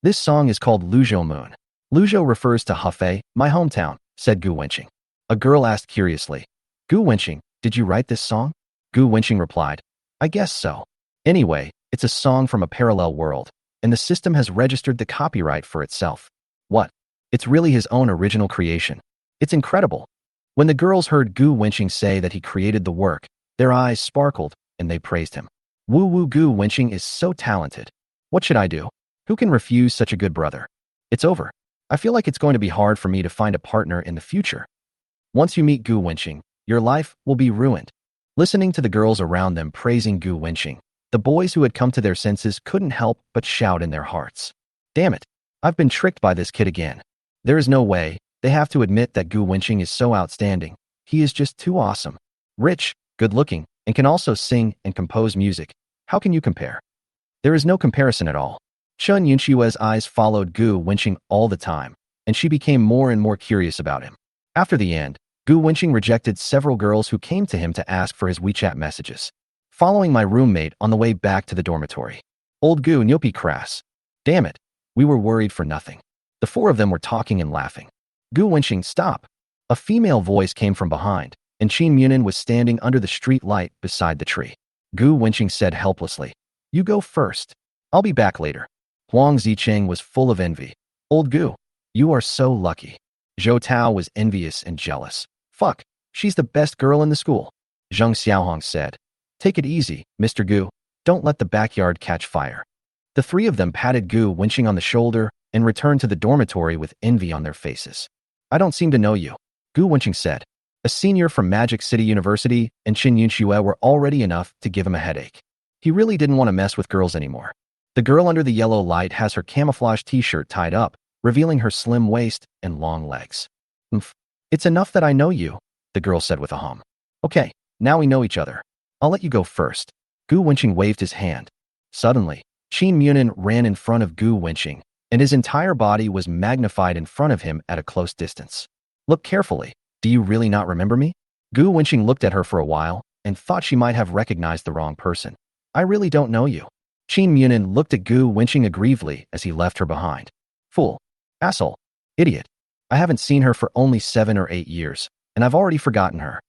"This song is called Luzhou Moon. Luzhou refers to Hefei, my hometown," said Gu Wenqing. A girl asked curiously, "Gu Wenqing, did you write this song?" Gu Wenqing replied, "I guess so. Anyway, it's a song from a parallel world, and the system has registered the copyright for itself." "What? It's really his own original creation. It's incredible." When the girls heard Gu Wenqing say that he created the work, their eyes sparkled, and they praised him. "Woo woo, Gu Wenqing is so talented. What should I do? Who can refuse such a good brother? It's over. I feel like it's going to be hard for me to find a partner in the future." Once you meet Gu Wenqing, your life will be ruined. Listening to the girls around them praising Gu Wenqing, the boys who had come to their senses couldn't help but shout in their hearts, "Damn it, I've been tricked by this kid again." There is no way. They have to admit that Gu Wenqing is so outstanding. He is just too awesome. Rich, good-looking, and can also sing and compose music. How can you compare? There is no comparison at all. Chen Yunshue's eyes followed Gu Wenqing all the time, and she became more and more curious about him. After the end, Gu Wenqing rejected several girls who came to him to ask for his WeChat messages. Following my roommate on the way back to the dormitory. Old Gu Nyopi crass. Damn it. We were worried for nothing. The four of them were talking and laughing. Gu Wenqing, stop. A female voice came from behind, and Qin Munin was standing under the street light beside the tree. Gu Wenqing said helplessly, "You go first. I'll be back later." Huang Ziqing was full of envy. "Old Gu, you are so lucky." Zhou Tao was envious and jealous. "Fuck, she's the best girl in the school." Zheng Xiaohong said, "Take it easy, Mr. Gu. Don't let the backyard catch fire." The three of them patted Gu Wenqing on the shoulder and returned to the dormitory with envy on their faces. "I don't seem to know you," Gu Wenqing said. A senior from Magic City University and Qin Yunxue were already enough to give him a headache. He really didn't want to mess with girls anymore. The girl under the yellow light has her camouflage t-shirt tied up, revealing her slim waist and long legs. "Oomph. It's enough that I know you," the girl said with a hum. "Okay, now we know each other. I'll let you go first." Gu Wenqing waved his hand. Suddenly, Qin Munin ran in front of Gu Wenqing, and his entire body was magnified in front of him at a close distance. "Look carefully. Do you really not remember me?" Gu Wenqing looked at her for a while and thought she might have recognized the wrong person. "I really don't know you." Qin Munin looked at Gu Wenqing aggrievedly as he left her behind. "Fool. Asshole. Idiot. I haven't seen her for only 7 or 8 years, and I've already forgotten her."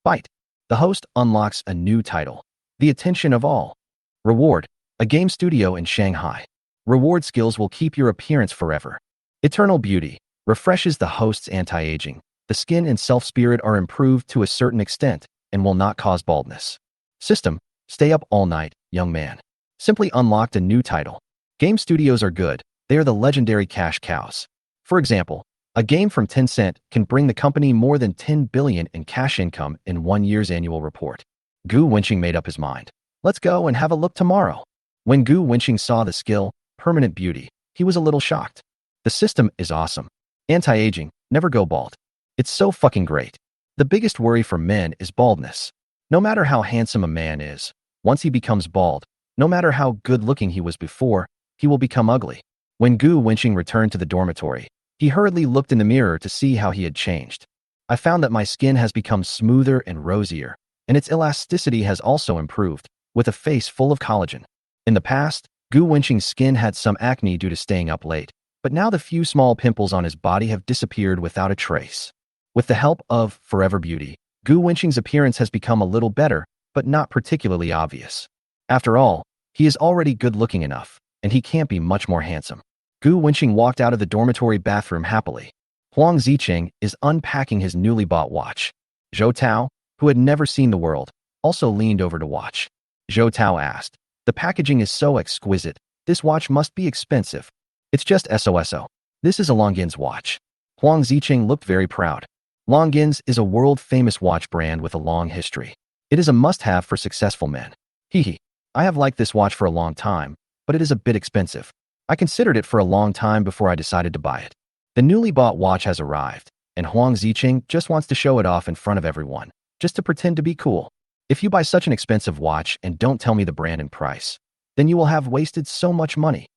Bite. The host unlocks a new title. The attention of all. Reward. A game studio in Shanghai. Reward skills will keep your appearance forever. Eternal beauty. Refreshes the host's anti-aging. The skin and self-spirit are improved to a certain extent and will not cause baldness. System. Stay up all night, young man. Simply unlocked a new title. Game studios are good. They are the legendary cash cows. For example, a game from Tencent can bring the company more than 10 billion in cash income in 1 year's annual report. Gu Wenqing made up his mind. Let's go and have a look tomorrow. When Gu Wenqing saw the skill, permanent beauty, he was a little shocked. The system is awesome. Anti-aging, never go bald. It's so fucking great. The biggest worry for men is baldness. No matter how handsome a man is, once he becomes bald, no matter how good-looking he was before, he will become ugly. When Gu Wenqing returned to the dormitory, he hurriedly looked in the mirror to see how he had changed. "I found that my skin has become smoother and rosier, and its elasticity has also improved, with a face full of collagen." In the past, Gu Wenqing's skin had some acne due to staying up late, but now the few small pimples on his body have disappeared without a trace. With the help of Forever Beauty, Gu Wenqing's appearance has become a little better, but not particularly obvious. After all, he is already good-looking enough, and he can't be much more handsome. Gu Wenqing walked out of the dormitory bathroom happily. Huang Ziqing is unpacking his newly bought watch. Zhou Tao, who had never seen the world, also leaned over to watch. Zhou Tao asked, "The packaging is so exquisite. This watch must be expensive." "It's just SOSO. This is a Longines watch." Huang Ziqing looked very proud. Longines is a world-famous watch brand with a long history. It is a must-have for successful men. Hehe. I have liked this watch for a long time, but it is a bit expensive. I considered it for a long time before I decided to buy it. The newly bought watch has arrived, and Huang Ziqing just wants to show it off in front of everyone, just to pretend to be cool. If you buy such an expensive watch and don't tell me the brand and price, then you will have wasted so much money.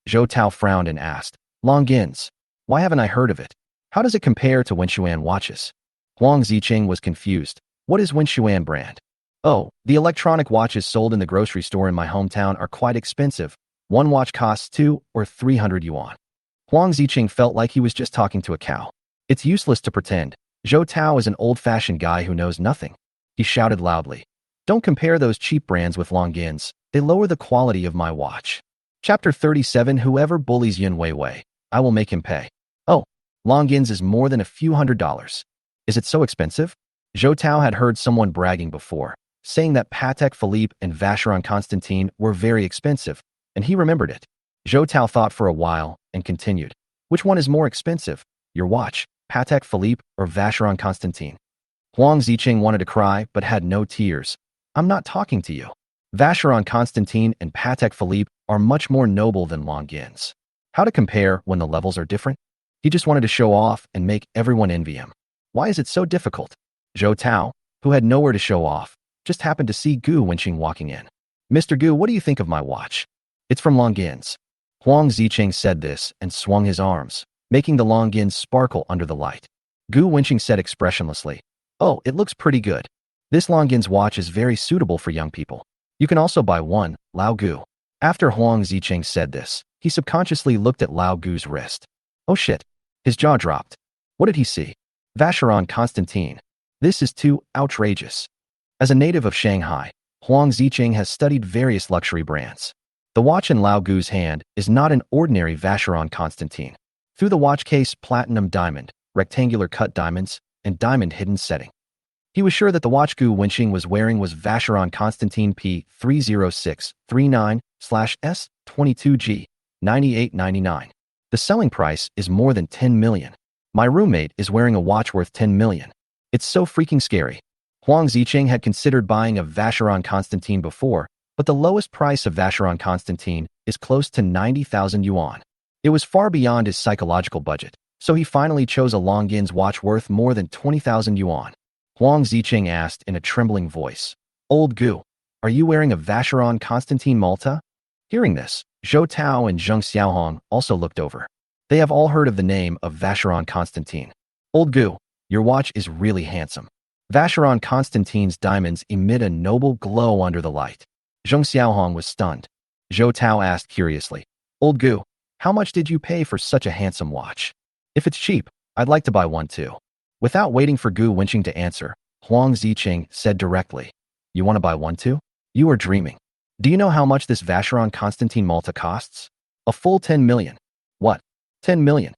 Zhou Tao frowned and asked, "Longines? Why haven't I heard of it? How does it compare to Wenxuan watches?" Huang Ziqing was confused. "What is Wenxuan brand?" "Oh, the electronic watches sold in the grocery store in my hometown are quite expensive. One watch costs 2 or 300 yuan. Huang Ziqing felt like he was just talking to a cow. It's useless to pretend. Zhou Tao is an old-fashioned guy who knows nothing. He shouted loudly, "Don't compare those cheap brands with Longines. They lower the quality of my watch." Chapter 37. Whoever bullies Yun Weiwei, I will make him pay. "Oh, Longines is more than a few $100s. Is it so expensive?" Zhou Tao had heard someone bragging before, saying that Patek Philippe and Vacheron Constantin were very expensive, and he remembered it. Zhou Tao thought for a while and continued, "Which one is more expensive? Your watch, Patek Philippe, or Vacheron Constantin?" Huang Ziqing wanted to cry but had no tears. "I'm not talking to you. Vacheron Constantin and Patek Philippe are much more noble than Longines. How to compare when the levels are different?" He just wanted to show off and make everyone envy him. Why is it so difficult? Zhou Tao, who had nowhere to show off, just happened to see Gu Wenqing walking in. "Mr. Gu, what do you think of my watch?" "It's from Longines." Huang Ziqing said this and swung his arms, making the Longines sparkle under the light. Gu Wenqing said expressionlessly, "Oh, it looks pretty good. This Longines watch is very suitable for young people. You can also buy one, Lao Gu." After Huang Ziqing said this, he subconsciously looked at Lao Gu's wrist. Oh shit. His jaw dropped. What did he see? Vacheron Constantin. This is too outrageous. As a native of Shanghai, Huang Ziqing has studied various luxury brands. The watch in Lao Gu's hand is not an ordinary Vacheron Constantin. Through the watch case, platinum diamond, rectangular cut diamonds, and diamond hidden setting. He was sure that the watch Gu Wenqing was wearing was Vacheron Constantin P30639/S22G 9899. The selling price is more than 10 million. My roommate is wearing a watch worth 10 million. It's so freaking scary. Huang Ziqing had considered buying a Vacheron Constantin before, but the lowest price of Vacheron Constantin is close to 90,000 yuan. It was far beyond his psychological budget, so he finally chose a Longines watch worth more than 20,000 yuan. Huang Ziqing asked in a trembling voice, "Old Gu, are you wearing a Vacheron Constantin Malta?" Hearing this, Zhou Tao and Zheng Xiaohong also looked over. They have all heard of the name of Vacheron Constantin. "Old Gu, your watch is really handsome." Vacheron Constantin's diamonds emit a noble glow under the light. Zheng Xiaohong was stunned. Zhou Tao asked curiously, "Old Gu, how much did you pay for such a handsome watch? If it's cheap, I'd like to buy one too." Without waiting for Gu Wenqing to answer, Huang Ziqing said directly, "You want to buy one too? You are dreaming. Do you know how much this Vacheron Constantin Malta costs? A full 10 million. What? 10 million?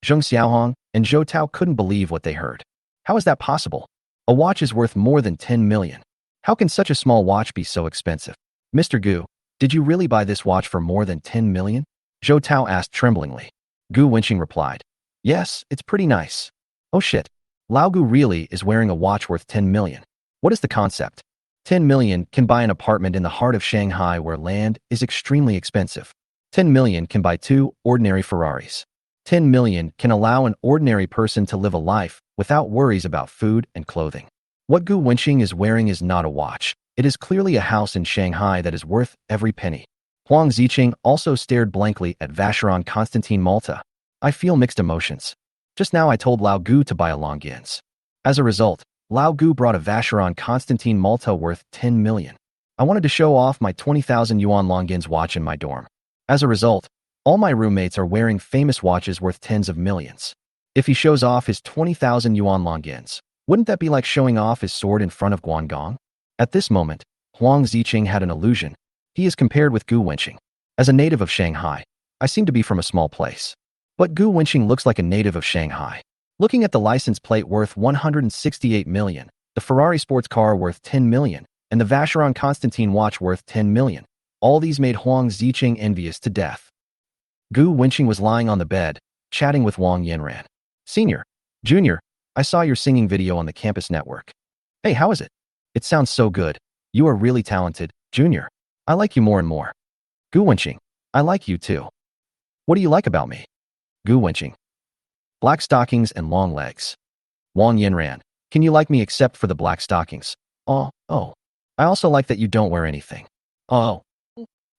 Zheng Xiaohong and Zhou Tao couldn't believe what they heard. How is that possible? A watch is worth more than 10 million. How can such a small watch be so expensive? "Mr. Gu, did you really buy this watch for more than 10 million? Zhou Tao asked tremblingly. Gu Wenqing replied, "Yes, it's pretty nice." "Oh shit. Lao Gu really is wearing a watch worth 10 million. What is the concept? 10 million can buy an apartment in the heart of Shanghai where land is extremely expensive. 10 million can buy 2 ordinary Ferraris. 10 million can allow an ordinary person to live a life without worries about food and clothing. What Gu Wenqing is wearing is not a watch. It is clearly a house in Shanghai that is worth every penny." Huang Ziqing also stared blankly at Vacheron Constantin Malta. "I feel mixed emotions. Just now I told Lao Gu to buy a Longines. As a result, Lao Gu brought a Vacheron Constantin Malta worth 10 million. I wanted to show off my 20,000 yuan Longines watch in my dorm. As a result, all my roommates are wearing famous watches worth tens of millions. If he shows off his 20,000 yuan Longines, wouldn't that be like showing off his sword in front of Guangong?" At this moment, Huang Ziqing had an illusion. He is compared with Gu Wenqing. As a native of Shanghai, I seem to be from a small place. But Gu Wenqing looks like a native of Shanghai. Looking at the license plate worth 168 million, the Ferrari sports car worth 10 million, and the Vacheron Constantine watch worth 10 million. All these made Huang Ziqing envious to death. Gu Wenqing was lying on the bed, chatting with Wang Yanran. Senior, Junior, I saw your singing video on the campus network. Hey, how is it? It sounds so good. You are really talented, Junior. I like you more and more. Gu Wenqing, I like you too. What do you like about me? Gu Wenqing. Black stockings and long legs. Wang Yanran, can you like me except for the black stockings? Oh. I also like that you don't wear anything. Oh.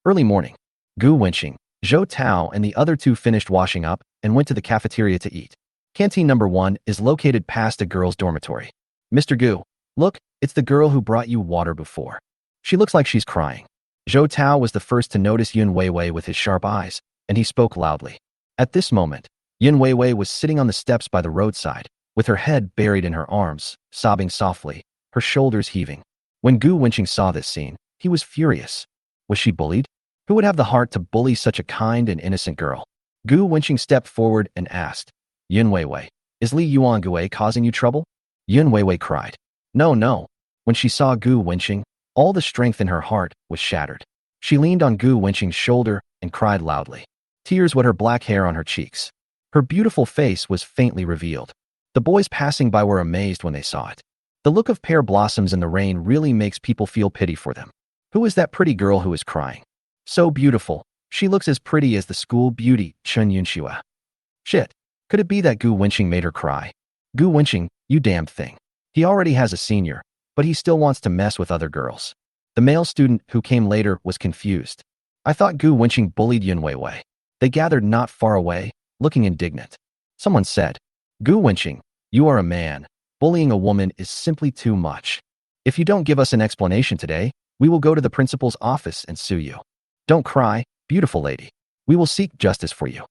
Early morning. Gu Wenqing, Zhou Tao and the other two finished washing up and went to the cafeteria to eat. Canteen number 1 is located past a girl's dormitory. Mr. Gu, look, it's the girl who brought you water before. She looks like she's crying. Zhou Tao was the first to notice Yun Weiwei with his sharp eyes, and he spoke loudly. At this moment, Yun Weiwei was sitting on the steps by the roadside, with her head buried in her arms, sobbing softly, her shoulders heaving. When Gu Wenqing saw this scene, he was furious. Was she bullied? Who would have the heart to bully such a kind and innocent girl? Gu Wenqing stepped forward and asked, Yun Weiwei, is Li Yuangue causing you trouble? Yun Weiwei cried. No. When she saw Gu Wenqing, all the strength in her heart was shattered. She leaned on Gu Wenqing's shoulder and cried loudly. Tears wet her black hair on her cheeks. Her beautiful face was faintly revealed. The boys passing by were amazed when they saw it. The look of pear blossoms in the rain really makes people feel pity for them. Who is that pretty girl who is crying? So beautiful. She looks as pretty as the school beauty, Chen Yunxue. Shit. Could it be that Gu Wenqing made her cry? Gu Wenqing, you damn thing. He already has a senior, but he still wants to mess with other girls. The male student who came later was confused. I thought Gu Wenqing bullied Yun Weiwei. They gathered not far away, looking indignant. Someone said, Gu Wenqing, you are a man. Bullying a woman is simply too much. If you don't give us an explanation today, we will go to the principal's office and sue you. Don't cry, beautiful lady. We will seek justice for you.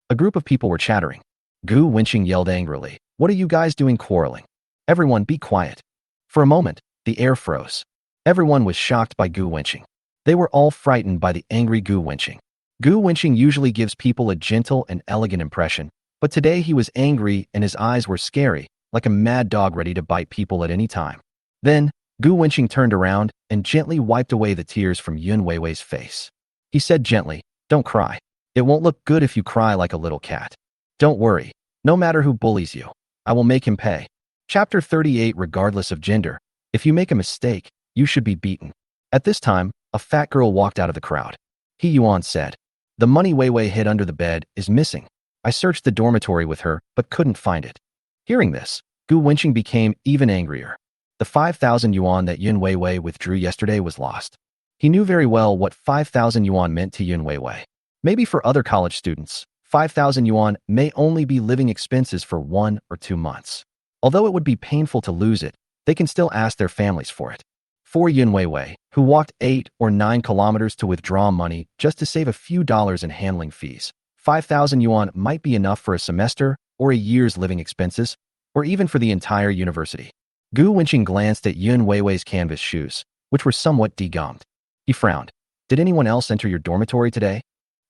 A group of people were chattering. Gu Wenqing yelled angrily, what are you guys doing quarreling? Everyone be quiet. For a moment, the air froze. Everyone was shocked by Gu Wenqing. They were all frightened by the angry Gu Wenqing. Gu Wenqing usually gives people a gentle and elegant impression, but today he was angry and his eyes were scary, like a mad dog ready to bite people at any time. Then, Gu Wenqing turned around and gently wiped away the tears from Yun Weiwei's face. He said gently, don't cry. It won't look good if you cry like a little cat. Don't worry. No matter who bullies you, I will make him pay. Chapter 38. Regardless of gender, if you make a mistake, you should be beaten. At this time, a fat girl walked out of the crowd. He Yuan said, the money Weiwei hid under the bed is missing. I searched the dormitory with her, but couldn't find it. Hearing this, Gu Wenqing became even angrier. The 5,000 yuan that Yun Weiwei withdrew yesterday was lost. He knew very well what 5,000 yuan meant to Yun Weiwei. Maybe for other college students, 5,000 yuan may only be living expenses for 1 or 2 months. Although it would be painful to lose it, they can still ask their families for it. For Yun Weiwei, who walked 8 or 9 kilometers to withdraw money just to save a few dollars in handling fees, 5,000 yuan might be enough for a semester or a year's living expenses, or even for the entire university. Gu Wenqing glanced at Yun Weiwei's canvas shoes, which were somewhat degummed. He frowned. Did anyone else enter your dormitory today?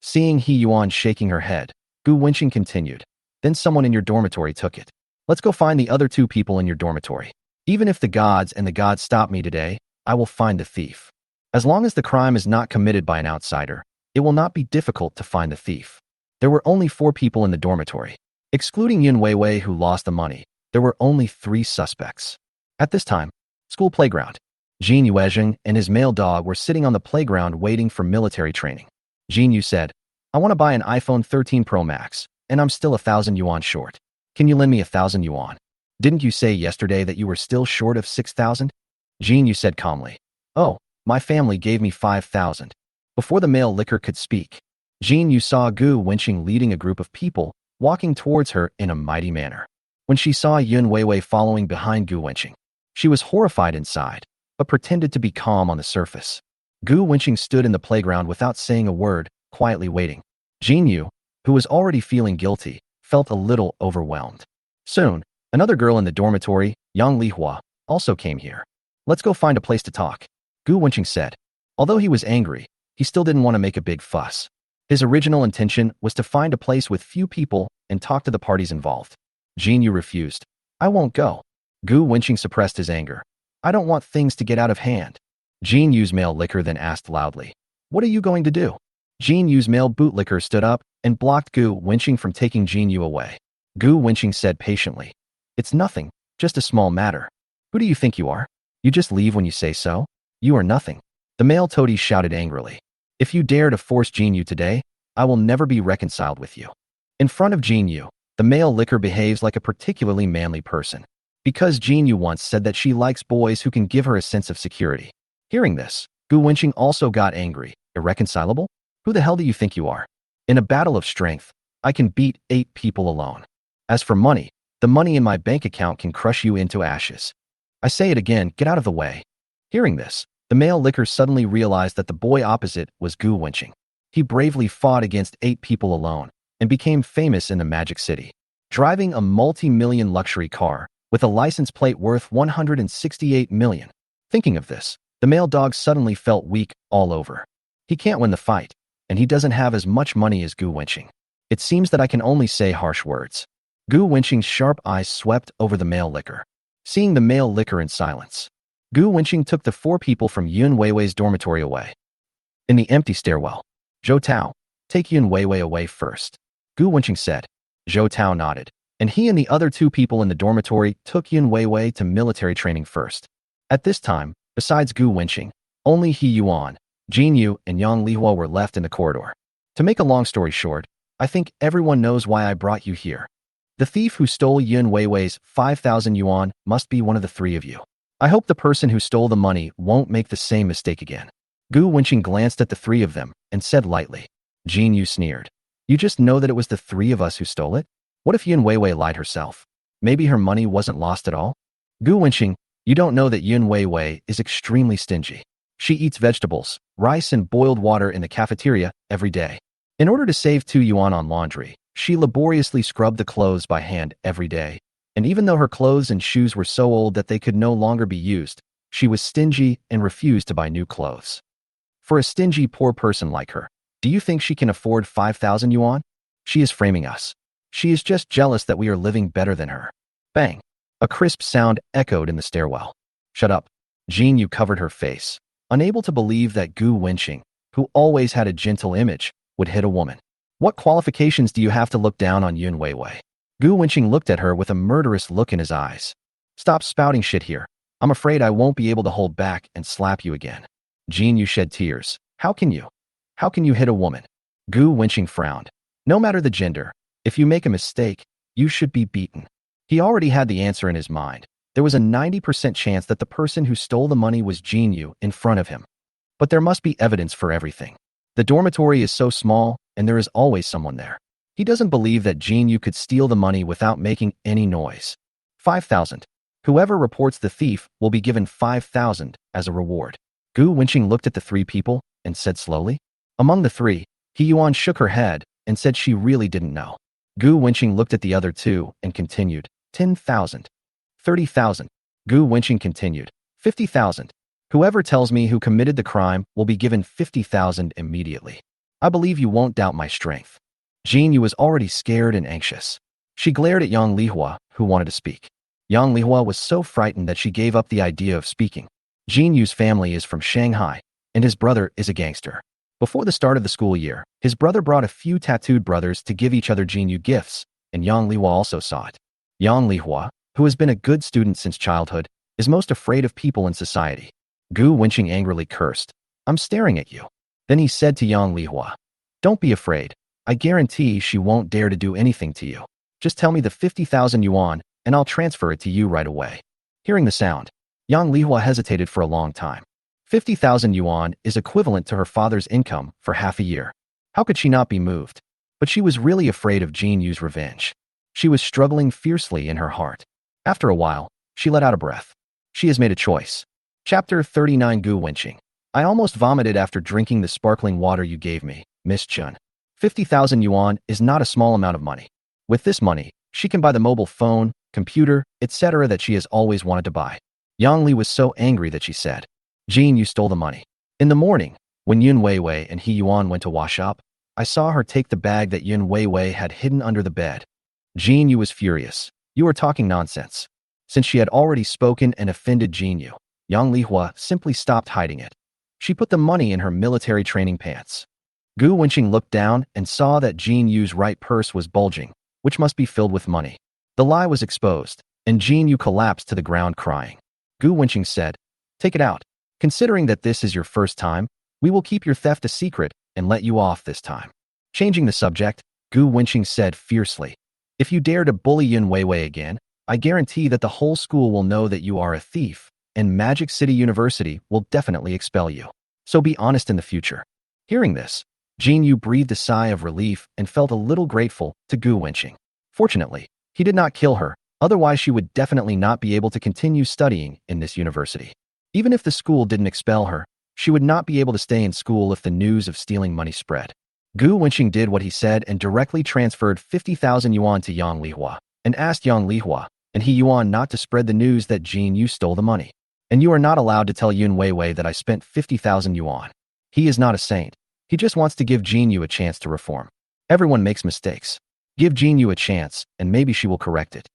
Seeing He Yuan shaking her head, Gu Wenqing continued. Then someone in your dormitory took it. Let's go find the other 2 people in your dormitory. Even if the gods stop me today, I will find the thief. As long as the crime is not committed by an outsider, it will not be difficult to find the thief. There were only 4 people in the dormitory. Excluding Yun Weiwei who lost the money, there were only 3 suspects. At this time, school playground. Jin Yuezheng and his male dog were sitting on the playground waiting for military training. Jin Yu said, I want to buy an iPhone 13 Pro Max, and I'm still 1,000 yuan short. Can you lend me 1,000 yuan? Didn't you say yesterday that you were still short of 6,000? Jin Yu said calmly, oh, my family gave me 5,000. Before the male licker could speak, Jin Yu saw Gu Wenqing leading a group of people, walking towards her in a mighty manner. When she saw Yun Weiwei following behind Gu Wenqing, she was horrified inside, but pretended to be calm on the surface. Gu Wenqing stood in the playground without saying a word, quietly waiting. Jin Yu, who was already feeling guilty, felt a little overwhelmed. Soon, another girl in the dormitory, Yang Lihua, also came here. Let's go find a place to talk, Gu Wenqing said. Although he was angry, he still didn't want to make a big fuss. His original intention was to find a place with few people and talk to the parties involved. Jin Yu refused. I won't go. Gu Wenqing suppressed his anger. I don't want things to get out of hand. Jin Yu's male licker then asked loudly, what are you going to do? Jin Yu's male bootlicker stood up and blocked Gu Wenqing from taking Jin Yu away. Gu Wenqing said patiently, it's nothing, just a small matter. Who do you think you are? You just leave when you say so? You are nothing. The male toady shouted angrily. If you dare to force Jin Yu today, I will never be reconciled with you. In front of Jin Yu, the male licker behaves like a particularly manly person. Because Jin Yu once said that she likes boys who can give her a sense of security. Hearing this, Gu Wenqing also got angry. Irreconcilable? Who the hell do you think you are? In a battle of strength, I can beat 8 people alone. As for money, the money in my bank account can crush you into ashes. I say it again, get out of the way. Hearing this, the male licker suddenly realized that the boy opposite was Gu Wenqing. He bravely fought against 8 people alone and became famous in the Magic City, driving a multi-million luxury car with a license plate worth 168 million. Thinking of this, the male dog suddenly felt weak all over. He can't win the fight, and he doesn't have as much money as Gu Wenqing. It seems that I can only say harsh words. Gu Wenqing's sharp eyes swept over the male licker. Seeing the male licker in silence, Gu Wenqing took the 4 people from Yun Weiwei's dormitory away. In the empty stairwell, Zhou Tao, take Yun Weiwei away first. Gu Wenqing said. Zhou Tao nodded, and he and the other 2 people in the dormitory took Yun Weiwei to military training first. At this time, besides Gu Wenqing, only He Yuan, Jin Yu, and Yang Lihua were left in the corridor. To make a long story short, I think everyone knows why I brought you here. The thief who stole Yun Weiwei's 5,000 yuan must be one of the 3 of you. I hope the person who stole the money won't make the same mistake again. Gu Wenqing glanced at the 3 of them and said lightly. Jin Yu sneered. You just know that it was the 3 of us who stole it? What if Yun Weiwei lied herself? Maybe her money wasn't lost at all? Gu Wenqing, you don't know that Yun Weiwei is extremely stingy. She eats vegetables, rice, and boiled water in the cafeteria every day. In order to save 2 yuan on laundry, she laboriously scrubbed the clothes by hand every day, and even though her clothes and shoes were so old that they could no longer be used, she was stingy and refused to buy new clothes. For a stingy poor person like her, do you think she can afford 5,000 yuan? She is framing us. She is just jealous that we are living better than her. Bang! A crisp sound echoed in the stairwell. Shut up. Jin Yu covered her face, unable to believe that Gu Wenqing, who always had a gentle image, would hit a woman. What qualifications do you have to look down on Yun Weiwei? Gu Wenqing looked at her with a murderous look in his eyes. Stop spouting shit here. I'm afraid I won't be able to hold back and slap you again. Jin Yu shed tears. How can you? How can you hit a woman? Gu Wenqing frowned. No matter the gender, if you make a mistake, you should be beaten. He already had the answer in his mind. There was a 90% chance that the person who stole the money was Jin Yu in front of him. But there must be evidence for everything. The dormitory is so small, and there is always someone there. He doesn't believe that Jin Yu could steal the money without making any noise. 5,000. Whoever reports the thief will be given 5,000 as a reward. Gu Wenqing looked at the 3 people and said slowly. Among the 3, He Yuan shook her head and said she really didn't know. Gu Wenqing looked at the other 2 and continued. 10,000. 30,000. Gu Wenqing continued. 50,000. Whoever tells me who committed the crime will be given 50,000 immediately. I believe you won't doubt my strength. Jin Yu was already scared and anxious. She glared at Yang Lihua, who wanted to speak. Yang Lihua was so frightened that she gave up the idea of speaking. Jin Yu's family is from Shanghai, and his brother is a gangster. Before the start of the school year, his brother brought a few tattooed brothers to give each other Jin Yu gifts, and Yang Lihua also saw it. Yang Lihua, who has been a good student since childhood, is most afraid of people in society. Gu Wenqing angrily cursed. I'm staring at you. Then he said to Yang Lihua, don't be afraid. I guarantee she won't dare to do anything to you. Just tell me the 50,000 yuan, and I'll transfer it to you right away. Hearing the sound, Yang Lihua hesitated for a long time. 50,000 yuan is equivalent to her father's income for half a year. How could she not be moved? But she was really afraid of Jin Yu's revenge. She was struggling fiercely in her heart. After a while, she let out a breath. She has made a choice. Chapter 39. Gu Wenqing. I almost vomited after drinking the sparkling water you gave me, Miss Chun. 50,000 yuan is not a small amount of money. With this money, she can buy the mobile phone, computer, etc. that she has always wanted to buy. Yang Li was so angry that she said, Jin, you stole the money. In the morning, when Yun Weiwei and He Yuan went to wash up, I saw her take the bag that Yun Weiwei had hidden under the bed. Jin Yu was furious. You are talking nonsense. Since she had already spoken and offended Jin Yu, Yang Lihua simply stopped hiding it. She put the money in her military training pants. Gu Wenqing looked down and saw that Jin Yu's right purse was bulging, which must be filled with money. The lie was exposed, and Jin Yu collapsed to the ground crying. Gu Wenqing said, "Take it out. Considering that this is your first time, we will keep your theft a secret and let you off this time." Changing the subject, Gu Wenqing said fiercely, "If you dare to bully Yun Weiwei again, I guarantee that the whole school will know that you are a thief, and Magic City University will definitely expel you. So be honest in the future." Hearing this, Jin Yu breathed a sigh of relief and felt a little grateful to Gu Wenqing. Fortunately, he did not kill her, otherwise she would definitely not be able to continue studying in this university. Even if the school didn't expel her, she would not be able to stay in school if the news of stealing money spread. Gu Wenqing did what he said and directly transferred 50,000 yuan to Yang Lihua, and asked Yang Lihua and He Yuan not to spread the news that Jin Yu stole the money. "And you are not allowed to tell Yun Weiwei that I spent 50,000 yuan. He is not a saint. He just wants to give Jin Yu a chance to reform. Everyone makes mistakes. Give Jin Yu a chance, and maybe she will correct it."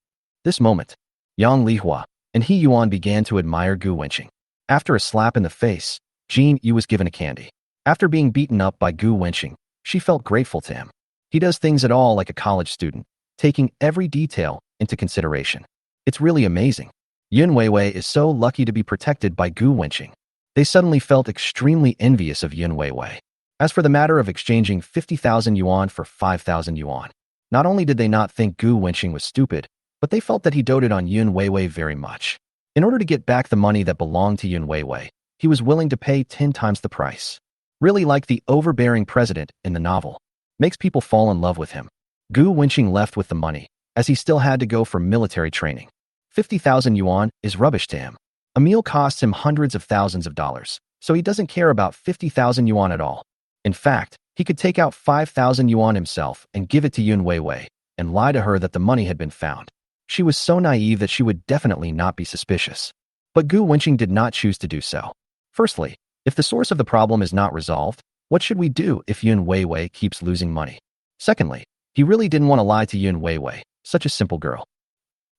This moment, Yang Lihua and He Yuan began to admire Gu Wenqing. After a slap in the face, Jin Yu was given a candy. After being beaten up by Gu Wenqing, she felt grateful to him. He does things at all like a college student, taking every detail into consideration. It's really amazing. Yun Weiwei is so lucky to be protected by Gu Wenqing. They suddenly felt extremely envious of Yun Weiwei. As for the matter of exchanging 50,000 yuan for 5,000 yuan, not only did they not think Gu Wenqing was stupid, but they felt that he doted on Yun Weiwei very much. In order to get back the money that belonged to Yun Weiwei, he was willing to pay 10 times the price. Really like the overbearing president in the novel. Makes people fall in love with him. Gu Wenqing left with the money, as he still had to go for military training. 50,000 yuan is rubbish to him. A meal costs him hundreds of thousands of dollars, so he doesn't care about 50,000 yuan at all. In fact, he could take out 5,000 yuan himself and give it to Yun Weiwei, and lie to her that the money had been found. She was so naive that she would definitely not be suspicious. But Gu Wenqing did not choose to do so. Firstly, if the source of the problem is not resolved, what should we do if Yun Weiwei keeps losing money? Secondly, he really didn't want to lie to Yun Weiwei, such a simple girl.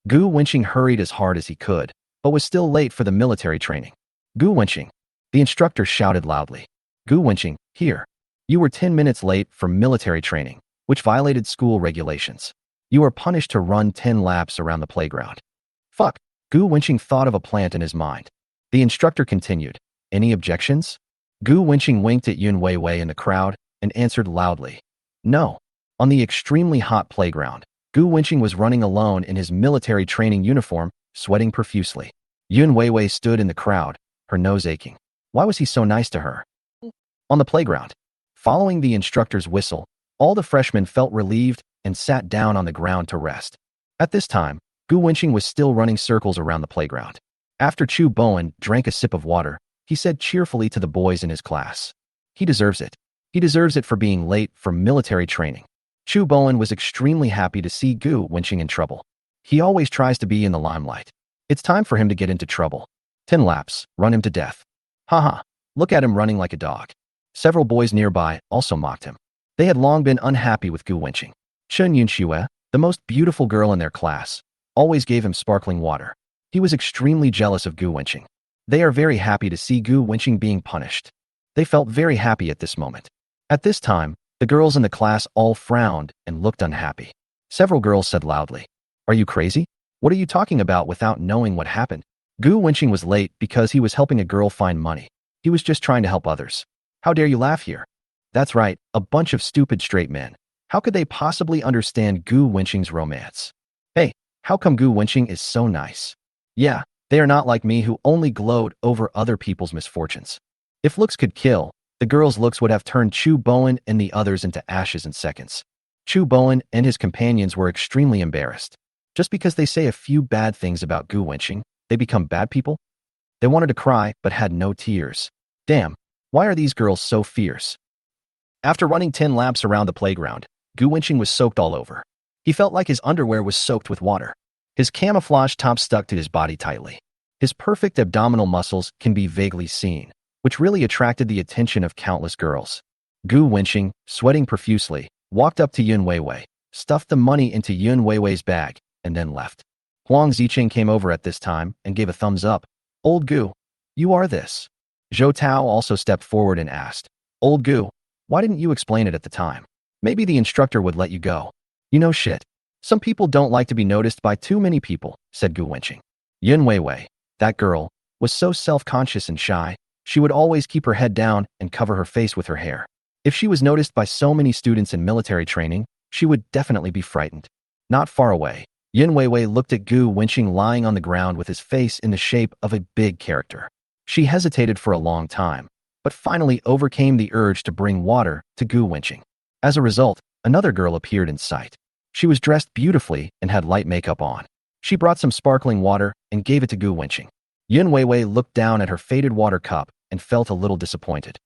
Gu Wenqing hurried as hard as he could, but was still late for the military training. "Gu Wenqing," the instructor shouted loudly. "Gu Wenqing, here. You were 10 minutes late for military training, which violated school regulations. You are punished to run 10 laps around the playground." Fuck. Gu Wenqing thought of a plant in his mind. The instructor continued, "Any objections?" Gu Wenqing winked at Yun Weiwei in the crowd and answered loudly, "No." On the extremely hot playground, Gu Wenqing was running alone in his military training uniform, sweating profusely. Yun Weiwei stood in the crowd, her nose aching. Why was he so nice to her? On the playground, following the instructor's whistle, all the freshmen felt relieved and sat down on the ground to rest. At this time, Gu Wenqing was still running circles around the playground. After Chu Bowen drank a sip of water, he said cheerfully to the boys in his class, "He deserves it. He deserves it for being late for military training." Chu Bowen was extremely happy to see Gu Wenqing in trouble. He always tries to be in the limelight. It's time for him to get into trouble. 10 laps, run him to death. Haha, look at him running like a dog. Several boys nearby also mocked him. They had long been unhappy with Gu Wenqing. Chen Yunxue, the most beautiful girl in their class, always gave him sparkling water. He was extremely jealous of Gu Wenqing. They are very happy to see Gu Wenqing being punished. They felt very happy at this moment. At this time, the girls in the class all frowned and looked unhappy. Several girls said loudly, "Are you crazy? What are you talking about without knowing what happened?" Gu Wenqing was late because he was helping a girl find money. He was just trying to help others. How dare you laugh here? That's right, a bunch of stupid straight men. How could they possibly understand Gu Wenqing's romance? Hey, how come Gu Wenqing is so nice? Yeah, they are not like me who only gloat over other people's misfortunes. If looks could kill, the girls' looks would have turned Chu Bowen and the others into ashes in seconds. Chu Bowen and his companions were extremely embarrassed. Just because they say a few bad things about Gu Wenqing, they become bad people? They wanted to cry, but had no tears. Damn, why are these girls so fierce? After running 10 laps around the playground, Gu Wenqing was soaked all over. He felt like his underwear was soaked with water. His camouflage top stuck to his body tightly. His perfect abdominal muscles can be vaguely seen, which really attracted the attention of countless girls. Gu Wenqing, sweating profusely, walked up to Yun Weiwei, stuffed the money into Yun Weiwei's bag, and then left. Huang Ziqing came over at this time and gave a thumbs up. Old Gu, you are this. Zhou Tao also stepped forward and asked, Old Gu, why didn't you explain it at the time? Maybe the instructor would let you go. You know shit. Some people don't like to be noticed by too many people, said Gu Wenqing. Yin Weiwei, that girl, was so self-conscious and shy, she would always keep her head down and cover her face with her hair. If she was noticed by so many students in military training, she would definitely be frightened. Not far away, Yin Weiwei looked at Gu Wenqing lying on the ground with his face in the shape of a big character. She hesitated for a long time, but finally overcame the urge to bring water to Gu Wenqing. As a result, another girl appeared in sight. She was dressed beautifully and had light makeup on. She brought some sparkling water and gave it to Gu Wenqing. Yin Weiwei looked down at her faded water cup and felt a little disappointed.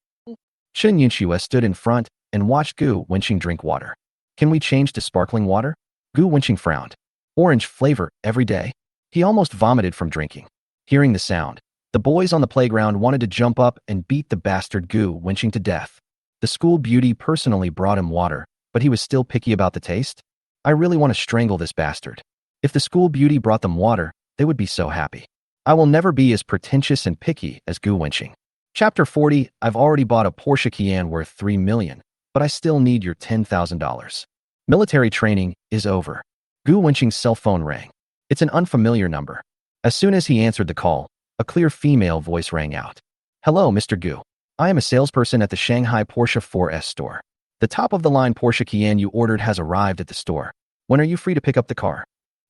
Chen Yinxue stood in front and watched Gu Wenqing drink water. Can we change to sparkling water? Gu Wenqing frowned. Orange flavor every day? He almost vomited from drinking. Hearing the sound, the boys on the playground wanted to jump up and beat the bastard Gu Wenqing to death. The school beauty personally brought him water, but he was still picky about the taste. I really want to strangle this bastard. If the school beauty brought them water, they would be so happy. I will never be as pretentious and picky as Gu Wenqing. Chapter 40, I've already bought a Porsche Cayenne worth $3 million, but I still need your $10,000. Military training is over. Gu Wenqing's cell phone rang. It's an unfamiliar number. As soon as he answered the call, a clear female voice rang out. Hello, Mr. Gu. I am a salesperson at the Shanghai Porsche 4S store. The top-of-the-line Porsche Cayenne you ordered has arrived at the store. When are you free to pick up the car?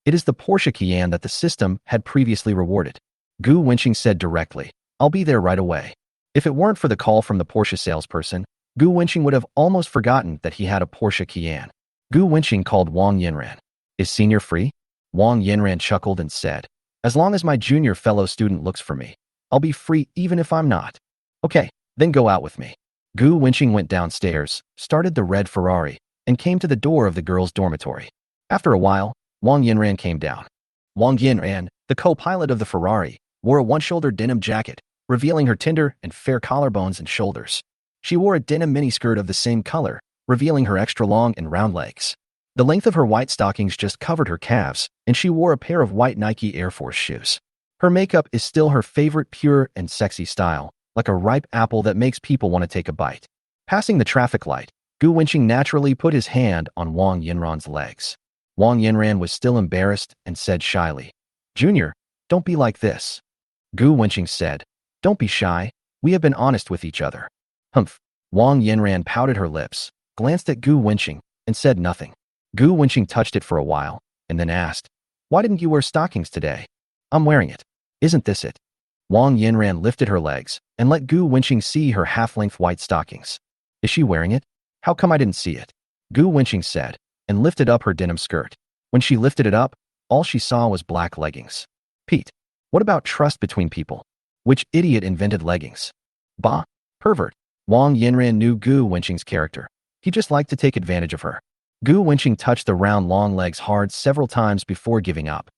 It is the Porsche Cayenne that the system had previously rewarded. Gu Wenqing said directly, I'll be there right away. If it weren't for the call from the Porsche salesperson, Gu Wenqing would have almost forgotten that he had a Porsche Cayenne. Gu Wenqing called Wang Yinran. Is senior free? Wang Yinran chuckled and said, as long as my junior fellow student looks for me, I'll be free even if I'm not. Okay, then go out with me. Gu Wenqing went downstairs, started the red Ferrari, and came to the door of the girls' dormitory. After a while, Wang Yinran came down. Wang Yinran, the co-pilot of the Ferrari, wore a one-shouldered denim jacket, revealing her tender and fair collarbones and shoulders. She wore a denim miniskirt of the same color, revealing her extra long and round legs. The length of her white stockings just covered her calves, and she wore a pair of white Nike Air Force shoes. Her makeup is still her favorite pure and sexy style, like a ripe apple that makes people want to take a bite. Passing the traffic light, Gu Wenqing naturally put his hand on Wang Yinran's legs. Wang Yinran was still embarrassed and said shyly, Junior, don't be like this. Gu Wenqing said, don't be shy, we have been honest with each other. Humph. Wang Yinran pouted her lips, glanced at Gu Wenqing, and said nothing. Gu Wenqing touched it for a while, and then asked, why didn't you wear stockings today? I'm wearing it. Isn't this it? Wang Yinran lifted her legs and let Gu Wenqing see her half-length white stockings. Is she wearing it? How come I didn't see it? Gu Wenqing said, and lifted up her denim skirt. When she lifted it up, all she saw was black leggings. Pete, what about trust between people? Which idiot invented leggings? Bah, pervert. Wang Yinran knew Gu Wenqing's character. He just liked to take advantage of her. Gu Wenqing touched the round long legs hard several times before giving up.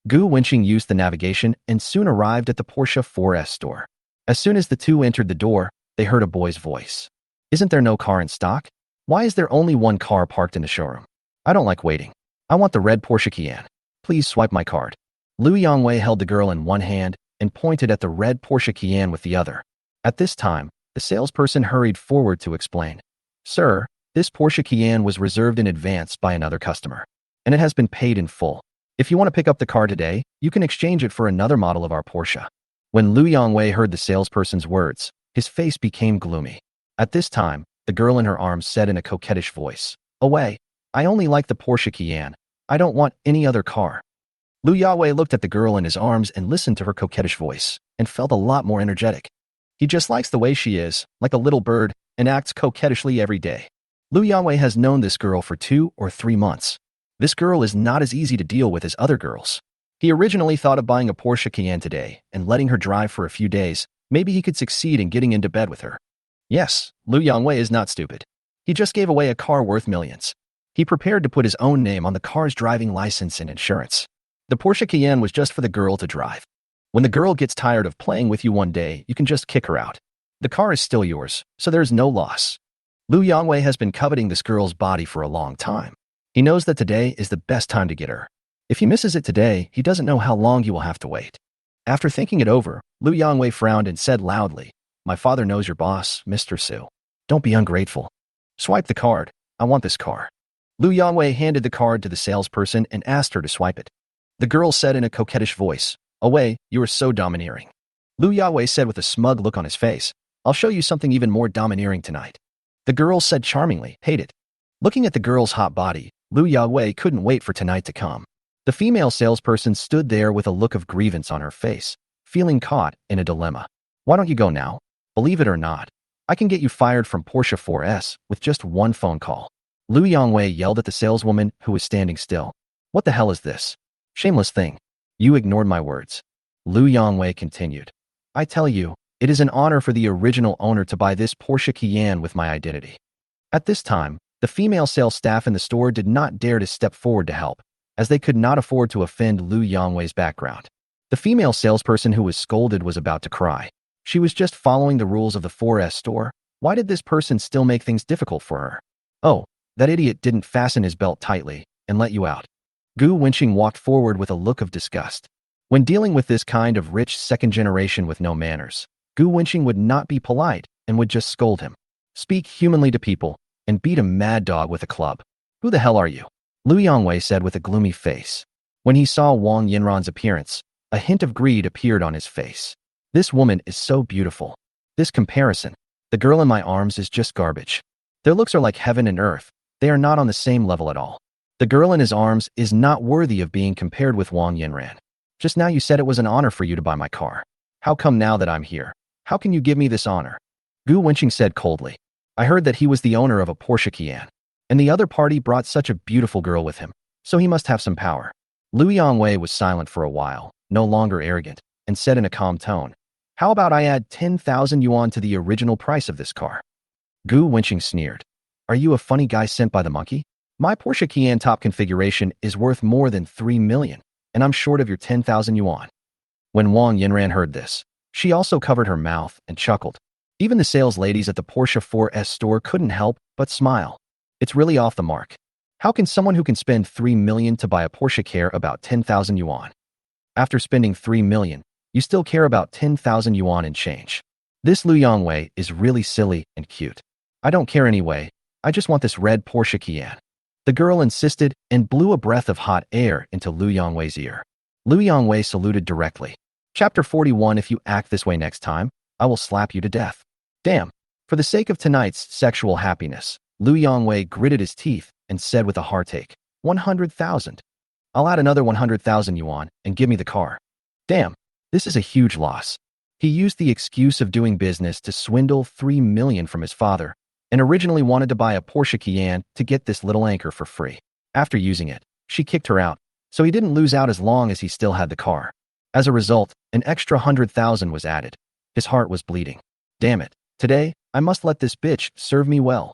Gu Wenqing used the navigation and soon arrived at the Porsche 4S store. As soon as the two entered the door, they heard a boy's voice. Isn't there no car in stock? Why is there only one car parked in the showroom? I don't like waiting. I want the red Porsche Cayenne. Please swipe my card. Liu Yangwei held the girl in one hand and pointed at the red Porsche Cayenne with the other. At this time, the salesperson hurried forward to explain. Sir, this Porsche Cayenne was reserved in advance by another customer, and it has been paid in full. If you want to pick up the car today, you can exchange it for another model of our Porsche. When Liu Yangwei heard the salesperson's words, his face became gloomy. At this time, the girl in her arms said in a coquettish voice, Away, I only like the Porsche Cayenne. I don't want any other car. Liu Yangwei looked at the girl in his arms and listened to her coquettish voice, and felt a lot more energetic. He just likes the way she is, like a little bird, and acts coquettishly every day. Liu Yangwei has known this girl for 2 or 3 months. This girl is not as easy to deal with as other girls. He originally thought of buying a Porsche Cayenne today and letting her drive for a few days. Maybe he could succeed in getting into bed with her. Yes, Liu Yangwei is not stupid. He just gave away a car worth millions. He prepared to put his own name on the car's driving license and insurance. The Porsche Cayenne was just for the girl to drive. When the girl gets tired of playing with you one day, you can just kick her out. The car is still yours, so there's no loss. Liu Yangwei has been coveting this girl's body for a long time. He knows that today is the best time to get her. If he misses it today, he doesn't know how long he will have to wait. After thinking it over, Lu Yongwei frowned and said loudly, "My father knows your boss, Mr. Su. Don't be ungrateful. Swipe the card. I want this car." Lu Yongwei handed the card to the salesperson and asked her to swipe it. The girl said in a coquettish voice, "Away, you are so domineering." Lu Yongwei said with a smug look on his face, "I'll show you something even more domineering tonight." The girl said charmingly, "Hate it." Looking at the girl's hot body, Lu Yongwei couldn't wait for tonight to come. The female salesperson stood there with a look of grievance on her face, feeling caught in a dilemma. "Why don't you go now? Believe it or not, I can get you fired from Porsche 4S with just one phone call." Lu Yongwei yelled at the saleswoman who was standing still. "What the hell is this? Shameless thing. You ignored my words." Lu Yongwei continued. "I tell you, it is an honor for the original owner to buy this Porsche Cayenne with my identity." At this time, the female sales staff in the store did not dare to step forward to help, as they could not afford to offend Lu Yongwei's background. The female salesperson who was scolded was about to cry. She was just following the rules of the 4S store. Why did this person still make things difficult for her? "Oh, that idiot didn't fasten his belt tightly and let you out." Gu Wenqing walked forward with a look of disgust. When dealing with this kind of rich second generation with no manners, Gu Wenqing would not be polite and would just scold him. "Speak humanly to people and beat a mad dog with a club. Who the hell are you?" Lu Yongwei said with a gloomy face. When he saw Wang Yinran's appearance, a hint of greed appeared on his face. "This woman is so beautiful. This comparison, the girl in my arms is just garbage. Their looks are like heaven and earth. They are not on the same level at all. The girl in his arms is not worthy of being compared with Wang Yinran. Just now you said it was an honor for you to buy my car. How come now that I'm here? How can you give me this honor?" Gu Wenqing said coldly. "I heard that he was the owner of a Porsche Cayenne, and the other party brought such a beautiful girl with him, so he must have some power." Lu Yongwei was silent for a while, no longer arrogant, and said in a calm tone, "How about I add 10,000 yuan to the original price of this car?" Gu Wenqing sneered. "Are you a funny guy sent by the monkey? My Porsche Cayenne top configuration is worth more than 3 million, and I'm short of your 10,000 yuan. When Wang Yinran heard this, she also covered her mouth and chuckled. Even the sales ladies at the Porsche 4S store couldn't help but smile. It's really off the mark. How can someone who can spend 3 million to buy a Porsche care about 10,000 yuan? After spending 3 million, you still care about 10,000 yuan and change. This Lu Yongwei is really silly and cute. I don't care anyway. I just want this red Porsche Cayenne." The girl insisted and blew a breath of hot air into Lu Yongwei's ear. Lu Yongwei saluted directly. Chapter 41. If you act this way next time, I will slap you to death. Damn. For the sake of tonight's sexual happiness, Lu Yongwei gritted his teeth and said with a heartache, 100,000. I'll add another 100,000 yuan and give me the car. Damn, this is a huge loss. He used the excuse of doing business to swindle 3 million from his father, and originally wanted to buy a Porsche Cayenne to get this little anchor for free. After using it, she kicked her out, so he didn't lose out as long as he still had the car. As a result, an extra 100,000 was added. His heart was bleeding. Damn it, today, I must let this bitch serve me well.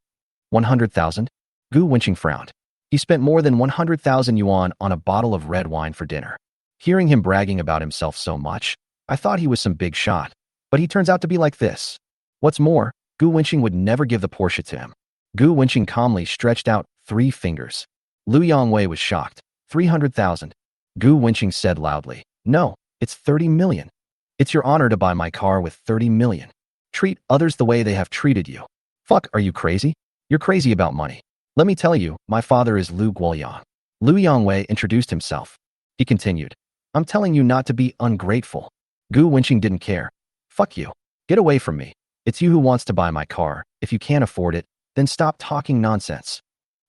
100,000? Gu Wenqing frowned. He spent more than 100,000 yuan on a bottle of red wine for dinner. Hearing him bragging about himself so much, I thought he was some big shot, but he turns out to be like this. What's more, Gu Wenqing would never give the Porsche to him. Gu Wenqing calmly stretched out 3 fingers. Lu Yongwei was shocked. 300,000. Gu Wenqing said loudly, "No, it's 30 million. It's your honor to buy my car with 30 million. Treat others the way they have treated you." Fuck, are you crazy? You're crazy about money. Let me tell you, my father is Lu Guoyang. Lu Yongwei introduced himself. He continued, "I'm telling you not to be ungrateful." Gu Wenqing didn't care. "Fuck you. Get away from me. It's you who wants to buy my car. If you can't afford it, then stop talking nonsense.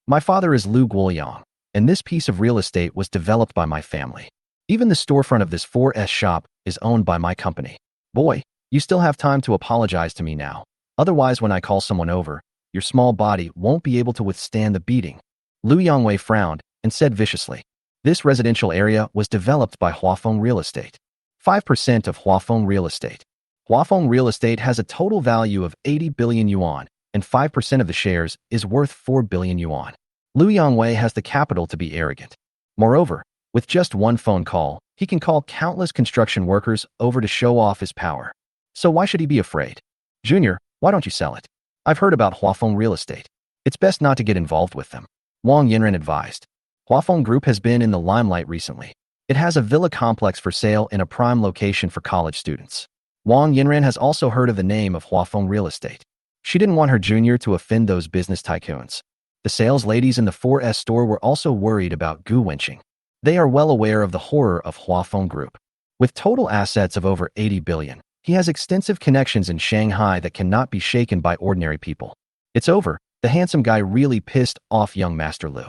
My father is Lu Guoyang, and this piece of real estate was developed by my family. Even the storefront of this 4S shop is owned by my company. Boy, you still have time to apologize to me now. Otherwise, when I call someone over, your small body won't be able to withstand the beating." Lu Yongwei frowned and said viciously, "This residential area was developed by Huafeng Real Estate. 5% of Huafeng Real Estate. Huafeng Real Estate has a total value of 80 billion yuan, and 5% of the shares is worth 4 billion yuan. Lu Yongwei has the capital to be arrogant. Moreover, with just one phone call, he can call countless construction workers over to show off his power. So why should he be afraid? Junior, why don't you sell it? I've heard about Huafeng Real Estate. It's best not to get involved with them," Wang Yinran advised. Huafeng Group has been in the limelight recently. It has a villa complex for sale in a prime location for college students. Wang Yinran has also heard of the name of Huafeng Real Estate. She didn't want her junior to offend those business tycoons. The sales ladies in the 4S store were also worried about Gu Wenqing. They are well aware of the horror of Huafeng Group. With total assets of over 80 billion, he has extensive connections in Shanghai that cannot be shaken by ordinary people. It's over. The handsome guy really pissed off young Master Lu.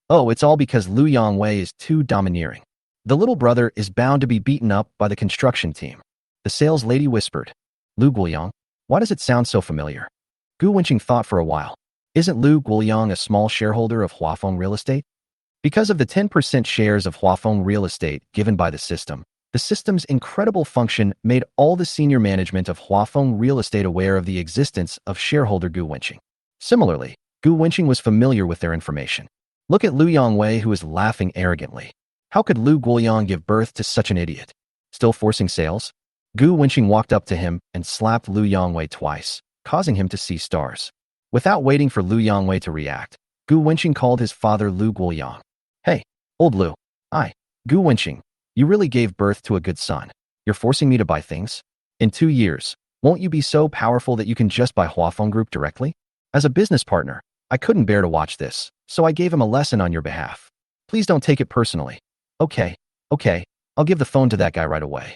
Oh, it's all because Lu Yongwei is too domineering. The little brother is bound to be beaten up by the construction team. The sales lady whispered. Lu Guoyang, why does it sound so familiar? Gu Wenqing thought for a while. Isn't Lu Guoyang a small shareholder of Huafeng Real Estate? Because of the 10% shares of Huafeng Real Estate given by the system's incredible function made all the senior management of Huafeng Real Estate aware of the existence of shareholder Gu Wenqing. Similarly, Gu Wenqing was familiar with their information. Look at Lu Yongwei, who is laughing arrogantly. How could Lu Guoyang give birth to such an idiot? Still forcing sales? Gu Wenqing walked up to him and slapped Lu Yongwei twice, causing him to see stars. Without waiting for Lu Yongwei to react, Gu Wenqing called his father Lu Guoyang. Hey, old Lu. Gu Wenqing, you really gave birth to a good son. You're forcing me to buy things? In 2 years, won't you be so powerful that you can just buy Huafeng Group directly? As a business partner, I couldn't bear to watch this, so I gave him a lesson on your behalf. Please don't take it personally. Okay, I'll give the phone to that guy right away.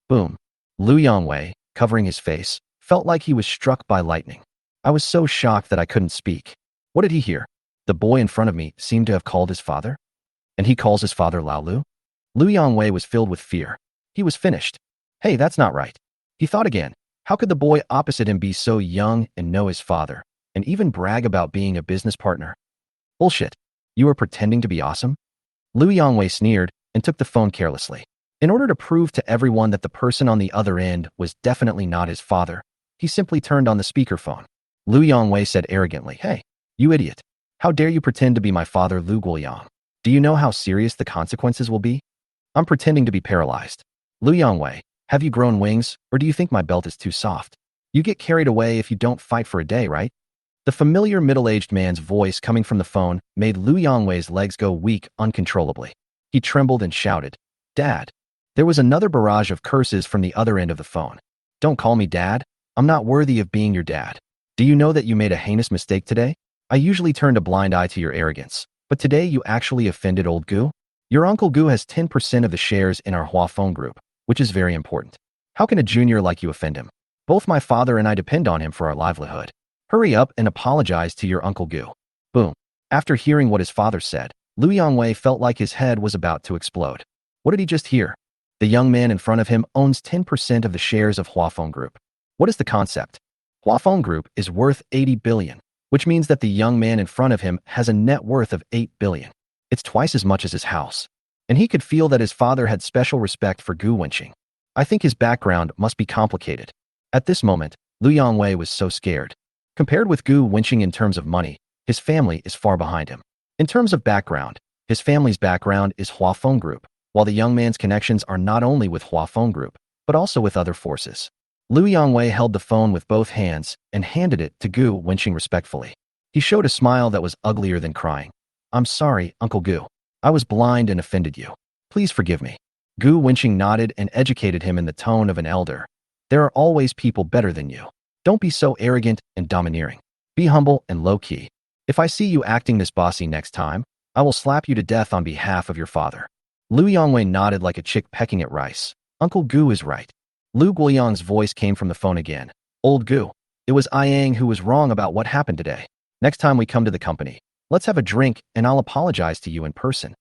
Boom. Lu Yongwei, covering his face, felt like he was struck by lightning. I was so shocked that I couldn't speak. What did he hear? The boy in front of me seemed to have called his father? And he calls his father Lao Lu? Lu Yongwei was filled with fear. He was finished. Hey, that's not right. He thought again. How could the boy opposite him be so young and know his father, and even brag about being a business partner? Bullshit. You are pretending to be awesome? Lu Yongwei sneered and took the phone carelessly. In order to prove to everyone that the person on the other end was definitely not his father, he simply turned on the speakerphone. Lu Yongwei said arrogantly, Hey, you idiot. How dare you pretend to be my father, Lu Guoyang? Do you know how serious the consequences will be? I'm pretending to be paralyzed. Lu Yongwei, have you grown wings, or do you think my belt is too soft? You get carried away if you don't fight for a day, right? The familiar middle-aged man's voice coming from the phone made Lu Yongwei's legs go weak uncontrollably. He trembled and shouted, Dad. There was another barrage of curses from the other end of the phone. Don't call me Dad. I'm not worthy of being your dad. Do you know that you made a heinous mistake today? I usually turned a blind eye to your arrogance, but today you actually offended old Gu? Your uncle Gu has 10% of the shares in our Huafeng Group, which is very important. How can a junior like you offend him? Both my father and I depend on him for our livelihood. Hurry up and apologize to your uncle Gu. Boom. After hearing what his father said, Lu Yongwei felt like his head was about to explode. What did he just hear? The young man in front of him owns 10% of the shares of Huafeng Group. What is the concept? Huafeng Group is worth 80 billion, which means that the young man in front of him has a net worth of 8 billion. It's twice as much as his house. And he could feel that his father had special respect for Gu Wenqing. I think his background must be complicated. At this moment, Lu Yongwei was so scared. Compared with Gu Wenqing in terms of money, his family is far behind him. In terms of background, his family's background is Huafeng Group, while the young man's connections are not only with Huafeng Group, but also with other forces. Lu Yongwei held the phone with both hands and handed it to Gu Wenqing respectfully. He showed a smile that was uglier than crying. I'm sorry, Uncle Gu. I was blind and offended you. Please forgive me. Gu Wenqing nodded and educated him in the tone of an elder. There are always people better than you. Don't be so arrogant and domineering. Be humble and low-key. If I see you acting this bossy next time, I will slap you to death on behalf of your father. Lu Yongwei nodded like a chick pecking at rice. Uncle Gu is right. Lu Guoyang's voice came from the phone again. Old Gu, it was Yang who was wrong about what happened today. Next time we come to the company, let's have a drink and I'll apologize to you in person.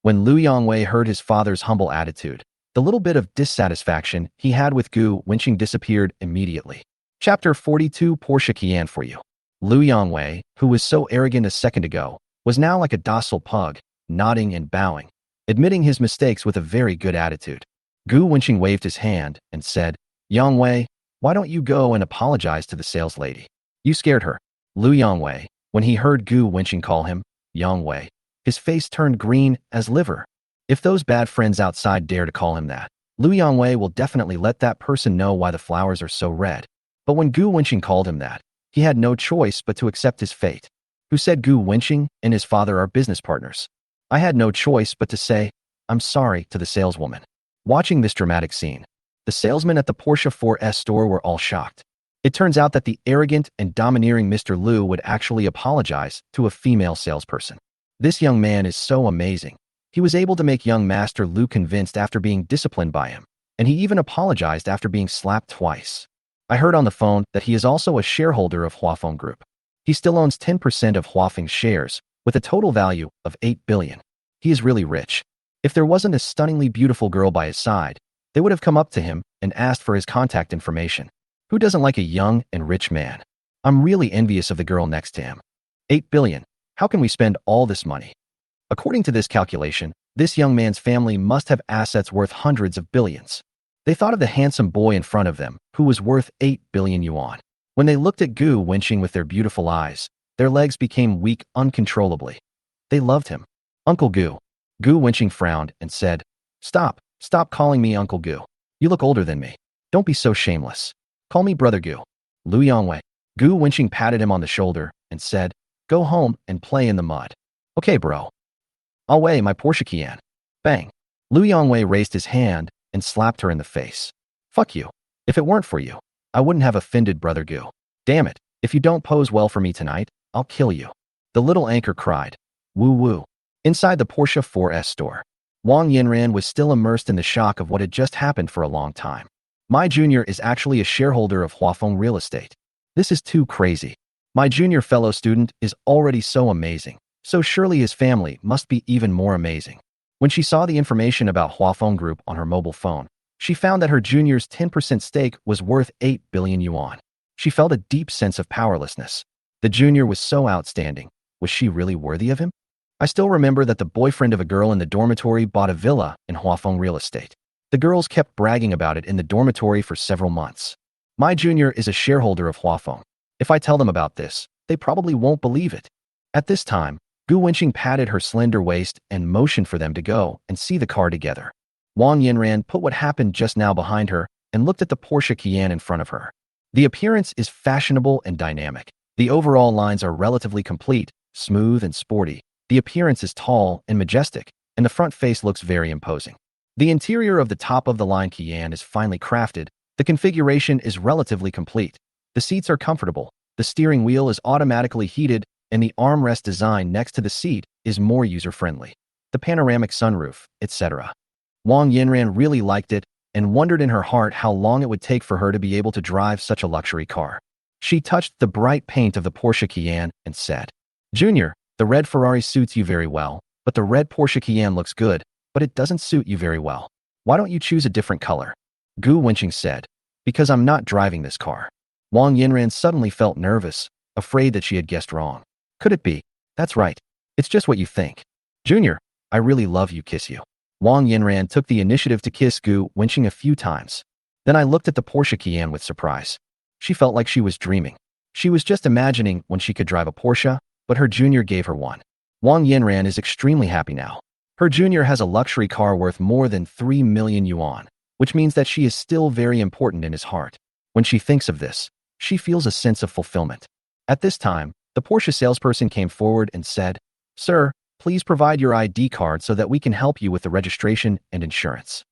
When Lu Yongwei heard his father's humble attitude, the little bit of dissatisfaction he had with Gu Wenqing disappeared immediately. Chapter 42 Portia Qian for you. Lu Yongwei, who was so arrogant a second ago, was now like a docile pug, nodding and bowing, admitting his mistakes with a very good attitude. Gu Wenqing waved his hand and said, Yongwei, why don't you go and apologize to the sales lady? You scared her. Lu Yongwei, when he heard Gu Wenqing call him Yongwei, his face turned green as liver. If those bad friends outside dare to call him that, Lu Yongwei will definitely let that person know why the flowers are so red. But when Gu Wenqing called him that, he had no choice but to accept his fate. Who said Gu Wenqing and his father are business partners? I had no choice but to say, I'm sorry, to the saleswoman. Watching this dramatic scene, the salesmen at the Porsche 4S store were all shocked. It turns out that the arrogant and domineering Mr. Liu would actually apologize to a female salesperson. This young man is so amazing. He was able to make young Master Liu convinced after being disciplined by him, and he even apologized after being slapped twice. I heard on the phone that he is also a shareholder of Huafeng Group. He still owns 10% of Huafeng's shares, with a total value of 8 billion. He is really rich. If there wasn't a stunningly beautiful girl by his side, they would have come up to him and asked for his contact information. Who doesn't like a young and rich man? I'm really envious of the girl next to him. 8 billion. How can we spend all this money? According to this calculation, this young man's family must have assets worth hundreds of billions. They thought of the handsome boy in front of them, who was worth 8 billion yuan. When they looked at Gu Wenqing with their beautiful eyes, their legs became weak uncontrollably. They loved him. Uncle Gu. Gu Wenqing frowned and said, Stop calling me Uncle Gu. You look older than me. Don't be so shameless. Call me Brother Gu. Lu Yongwei. Gu Wenqing patted him on the shoulder and said, Go home and play in the mud. Okay, bro. I'll weigh my Porsche Cayenne. Bang. Lu Yongwei raised his hand and slapped her in the face. Fuck you. If it weren't for you, I wouldn't have offended Brother Gu. Damn it. If you don't pose well for me tonight, I'll kill you. The little anchor cried. Woo woo. Inside the Porsche 4S store, Wang Yinran was still immersed in the shock of what had just happened for a long time. My junior is actually a shareholder of Huafeng Real Estate. This is too crazy. My junior fellow student is already so amazing, so surely his family must be even more amazing. When she saw the information about Huafeng Group on her mobile phone, she found that her junior's 10% stake was worth 8 billion yuan. She felt a deep sense of powerlessness. The junior was so outstanding. Was she really worthy of him? I still remember that the boyfriend of a girl in the dormitory bought a villa in Huafeng Real Estate. The girls kept bragging about it in the dormitory for several months. My junior is a shareholder of Huafeng. If I tell them about this, they probably won't believe it. At this time, Gu Wenqing patted her slender waist and motioned for them to go and see the car together. Wang Yinran put what happened just now behind her and looked at the Porsche Cayenne in front of her. The appearance is fashionable and dynamic. The overall lines are relatively complete, smooth and sporty. The appearance is tall and majestic, and the front face looks very imposing. The interior of the top-of-the-line Cayenne is finely crafted. The configuration is relatively complete. The seats are comfortable. The steering wheel is automatically heated, and the armrest design next to the seat is more user-friendly. The panoramic sunroof, etc. Wang Yinran really liked it and wondered in her heart how long it would take for her to be able to drive such a luxury car. She touched the bright paint of the Porsche Cayenne and said, Junior, the red Ferrari suits you very well, but the red Porsche Cayenne looks good, but it doesn't suit you very well. Why don't you choose a different color? Gu Wenqing said, Because I'm not driving this car. Wang Yinran suddenly felt nervous, afraid that she had guessed wrong. Could it be? That's right. It's just what you think. Junior, I really love you, kiss you. Wang Yinran took the initiative to kiss Gu Wenqing a few times. Then I looked at the Porsche Cayenne with surprise. She felt like she was dreaming. She was just imagining when she could drive a Porsche, but her junior gave her one. Wang Yinran is extremely happy now. Her junior has a luxury car worth more than 3 million yuan, which means that she is still very important in his heart. When she thinks of this, she feels a sense of fulfillment. At this time, the Porsche salesperson came forward and said, Sir, please provide your ID card so that we can help you with the registration and insurance.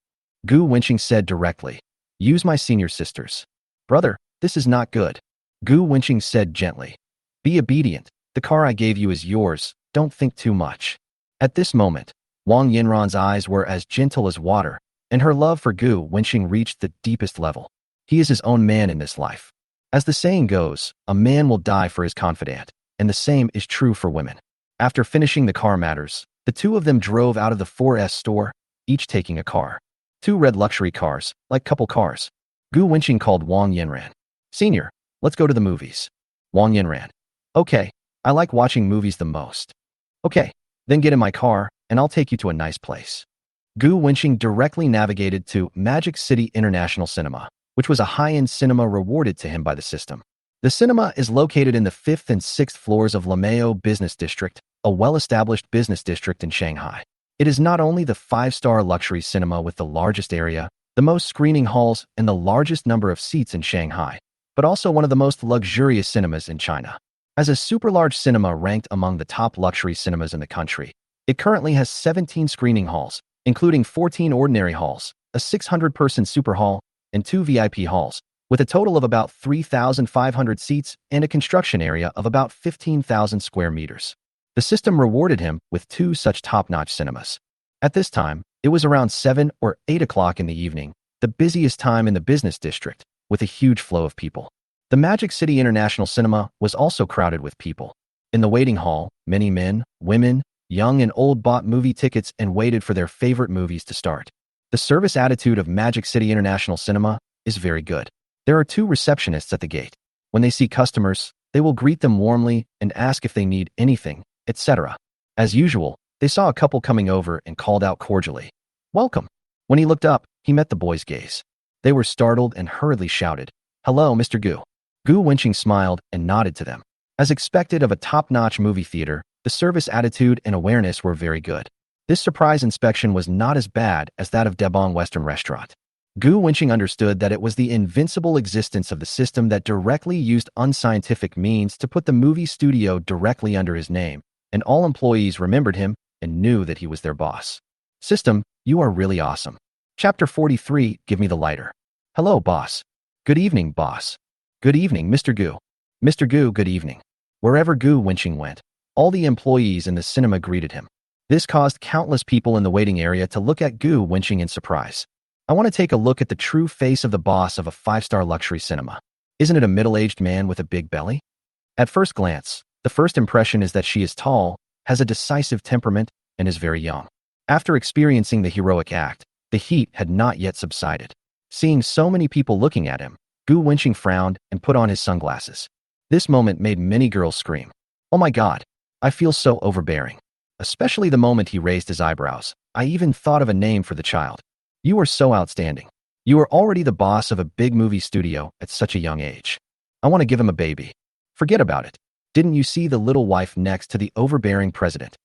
Gu Wenqing said directly, Use my senior sister's. Brother, this is not good. Gu Wenqing said gently, Be obedient. The car I gave you is yours. Don't think too much. At this moment, Wang Yinran's eyes were as gentle as water, and her love for Gu Wenqing reached the deepest level. He is his own man in this life. As the saying goes, a man will die for his confidant, and the same is true for women. After finishing the car matters, the two of them drove out of the 4S store, each taking a car. 2 red luxury cars, like couple cars. Gu Wenqing called Wang Yinran. Senior, let's go to the movies. Wang Yinran. Okay, I like watching movies the most. Okay, then get in my car, and I'll take you to a nice place. Gu Wenqing directly navigated to Magic City International Cinema, which was a high-end cinema rewarded to him by the system. The cinema is located in the 5th and 6th floors of Lameo Business District, a well-established business district in Shanghai. It is not only the 5-star luxury cinema with the largest area, the most screening halls, and the largest number of seats in Shanghai, but also one of the most luxurious cinemas in China. As a super-large cinema ranked among the top luxury cinemas in the country, It currently has 17 screening halls, including 14 ordinary halls, a 600-person super hall, and 2 VIP halls, with a total of about 3,500 seats and a construction area of about 15,000 square meters. The system rewarded him with 2 such top-notch cinemas. At this time, it was around 7 or 8 o'clock in the evening, the busiest time in the business district, with a huge flow of people. The Magic City International Cinema was also crowded with people. In the waiting hall, many men, women, young and old bought movie tickets and waited for their favorite movies to start. The service attitude of Magic City International Cinema is very good. There are 2 receptionists at the gate. When they see customers, they will greet them warmly and ask if they need anything, etc. As usual, they saw a couple coming over and called out cordially, "Welcome." When he looked up, he met the boys' gaze. They were startled and hurriedly shouted, "Hello, Mr. Gu." Gu Wenqing smiled and nodded to them. As expected of a top-notch movie theater, the service attitude and awareness were very good. This surprise inspection was not as bad as that of Debong Western Restaurant. Gu Wenqing understood that it was the invincible existence of the system that directly used unscientific means to put the movie studio directly under his name, and all employees remembered him and knew that he was their boss. System, you are really awesome. Chapter 43, Give me the lighter. Hello, boss. Good evening, boss. Good evening, Mr. Gu. Mr. Gu, good evening. Wherever Gu Wenqing went, all the employees in the cinema greeted him. This caused countless people in the waiting area to look at Gu Wenqing in surprise. I want to take a look at the true face of the boss of a 5-star luxury cinema. Isn't it a middle-aged man with a big belly? At first glance, the first impression is that she is tall, has a decisive temperament, and is very young. After experiencing the heroic act, the heat had not yet subsided. Seeing so many people looking at him, Gu Wenqing frowned and put on his sunglasses. This moment made many girls scream, "Oh my God, I feel so overbearing." Especially the moment he raised his eyebrows. I even thought of a name for the child. You are so outstanding. You are already the boss of a big movie studio at such a young age. I want to give him a baby. Forget about it. Didn't you see the little wife next to the overbearing president?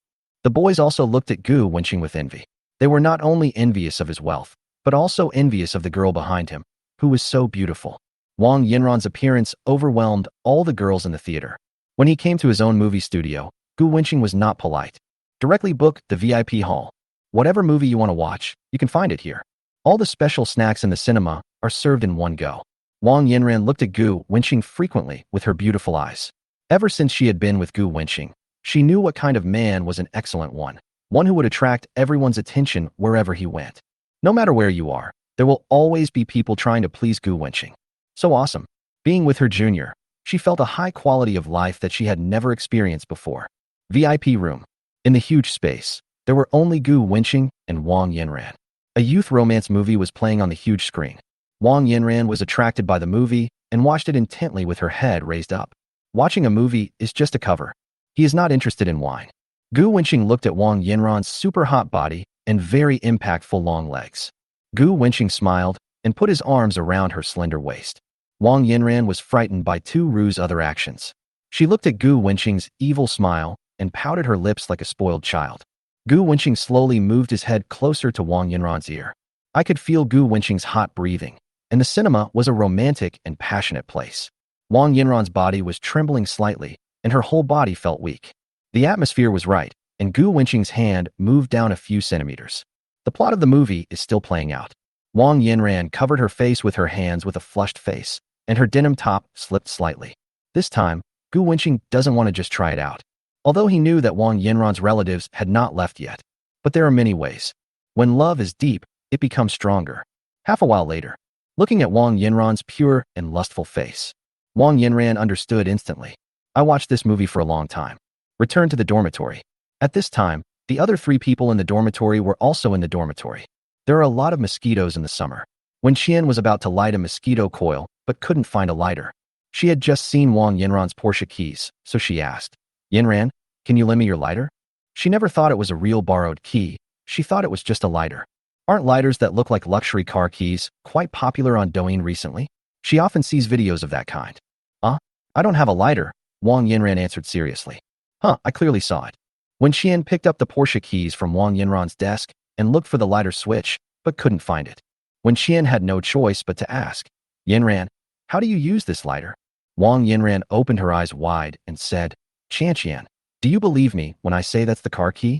The boys also looked at Gu Wenqing with envy. They were not only envious of his wealth, but also envious of the girl behind him, who was so beautiful. Wang Yinran's appearance overwhelmed all the girls in the theater. When he came to his own movie studio, Gu Wenqing was not polite. Directly book the VIP hall. Whatever movie you want to watch, you can find it here. All the special snacks in the cinema are served in one go. Wang Yinran looked at Gu Wenqing frequently with her beautiful eyes. Ever since she had been with Gu Wenqing, she knew what kind of man was an excellent one who would attract everyone's attention wherever he went. No matter where you are, there will always be people trying to please Gu Wenqing. So awesome. Being with her junior, she felt a high quality of life that she had never experienced before. VIP room. In the huge space, there were only Gu Wenqing and Wang Yinran. A youth romance movie was playing on the huge screen. Wang Yinran was attracted by the movie and watched it intently with her head raised up. Watching a movie is just a cover. He is not interested in wine. Gu Wenqing looked at Wang Yinran's super hot body and very impactful long legs. Gu Wenqing smiled and put his arms around her slender waist. Wang Yinran was frightened by Tu Ru's other actions. She looked at Gu Wenqing's evil smile and pouted her lips like a spoiled child. Gu Wenqing slowly moved his head closer to Wang Yinran's ear. I could feel Gu Wenqing's hot breathing, and the cinema was a romantic and passionate place. Wang Yinran's body was trembling slightly, and her whole body felt weak. The atmosphere was right, and Gu Wenqing's hand moved down a few centimeters. The plot of the movie is still playing out. Wang Yinran covered her face with her hands with a flushed face, and her denim top slipped slightly. This time, Gu Wenqing doesn't want to just try it out. Although he knew that Wang Yinran's relatives had not left yet. But there are many ways. When love is deep, it becomes stronger. Half a while later, looking at Wang Yinran's pure and lustful face, Wang Yinran understood instantly. I watched this movie for a long time. Returned to the dormitory. At this time, the other 3 people in the dormitory were also in the dormitory. There are a lot of mosquitoes in the summer. When Qian was about to light a mosquito coil but couldn't find a lighter, she had just seen Wang Yinran's Porsche keys, so she asked, "Yinran, can you lend me your lighter?" She never thought it was a real borrowed key. She thought it was just a lighter. Aren't lighters that look like luxury car keys quite popular on Douyin recently? She often sees videos of that kind. I don't have a lighter," Wang Yinran answered seriously. I clearly saw it. When Qian picked up the Porsche keys from Wang Yinran's desk and looked for the lighter switch, but couldn't find it. When Qian had no choice but to ask, "Yinran, how do you use this lighter?" Wang Yinran opened her eyes wide and said, "Qian, do you believe me when I say that's the car key?"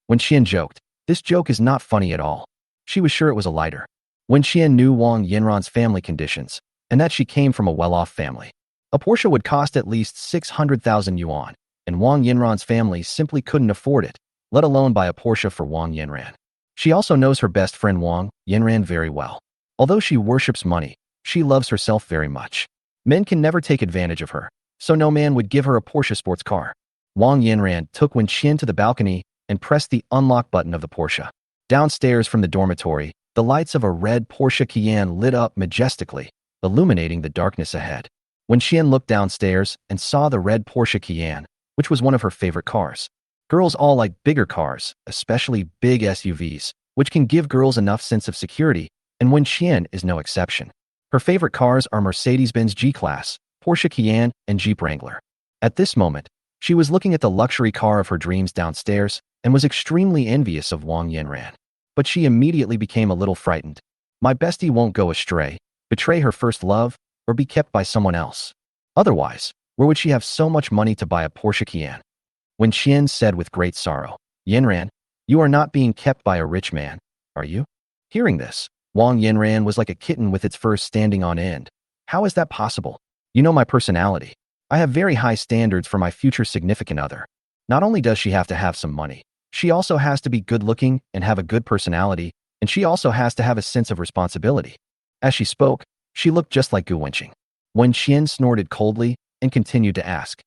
When Xian joked, "This joke is not funny at all," she was sure it was a lighter. When Xian knew Wang Yinran's family conditions, and that she came from a well-off family, a Porsche would cost at least 600,000 yuan, and Wang Yinran's family simply couldn't afford it, let alone buy a Porsche for Wang Yinran. She also knows her best friend Wang Yinran very well. Although she worships money, she loves herself very much. Men can never take advantage of her, so no man would give her a Porsche sports car. Wang Yinran took Wen Qian to the balcony and pressed the unlock button of the Porsche. Downstairs from the dormitory, the lights of a red Porsche Cayenne lit up majestically, illuminating the darkness ahead. When Qian looked downstairs and saw the red Porsche Cayenne, which was one of her favorite cars. Girls all like bigger cars, especially big SUVs, which can give girls enough sense of security, and Wen Qian is no exception. Her favorite cars are Mercedes-Benz G-Class, Porsche Cayenne, and Jeep Wrangler. At this moment, she was looking at the luxury car of her dreams downstairs and was extremely envious of Wang Yinran. But she immediately became a little frightened. My bestie won't go astray, betray her first love, or be kept by someone else. Otherwise, where would she have so much money to buy a Porsche Cayenne? When Qian said with great sorrow, "Yinran, you are not being kept by a rich man, are you?" Hearing this, Wang Yinran was like a kitten with its fur standing on end. "How is that possible? You know my personality. I have very high standards for my future significant other. Not only does she have to have some money, she also has to be good-looking and have a good personality, and she also has to have a sense of responsibility." As she spoke, she looked just like Gu Wenqing. When Qian snorted coldly and continued to ask,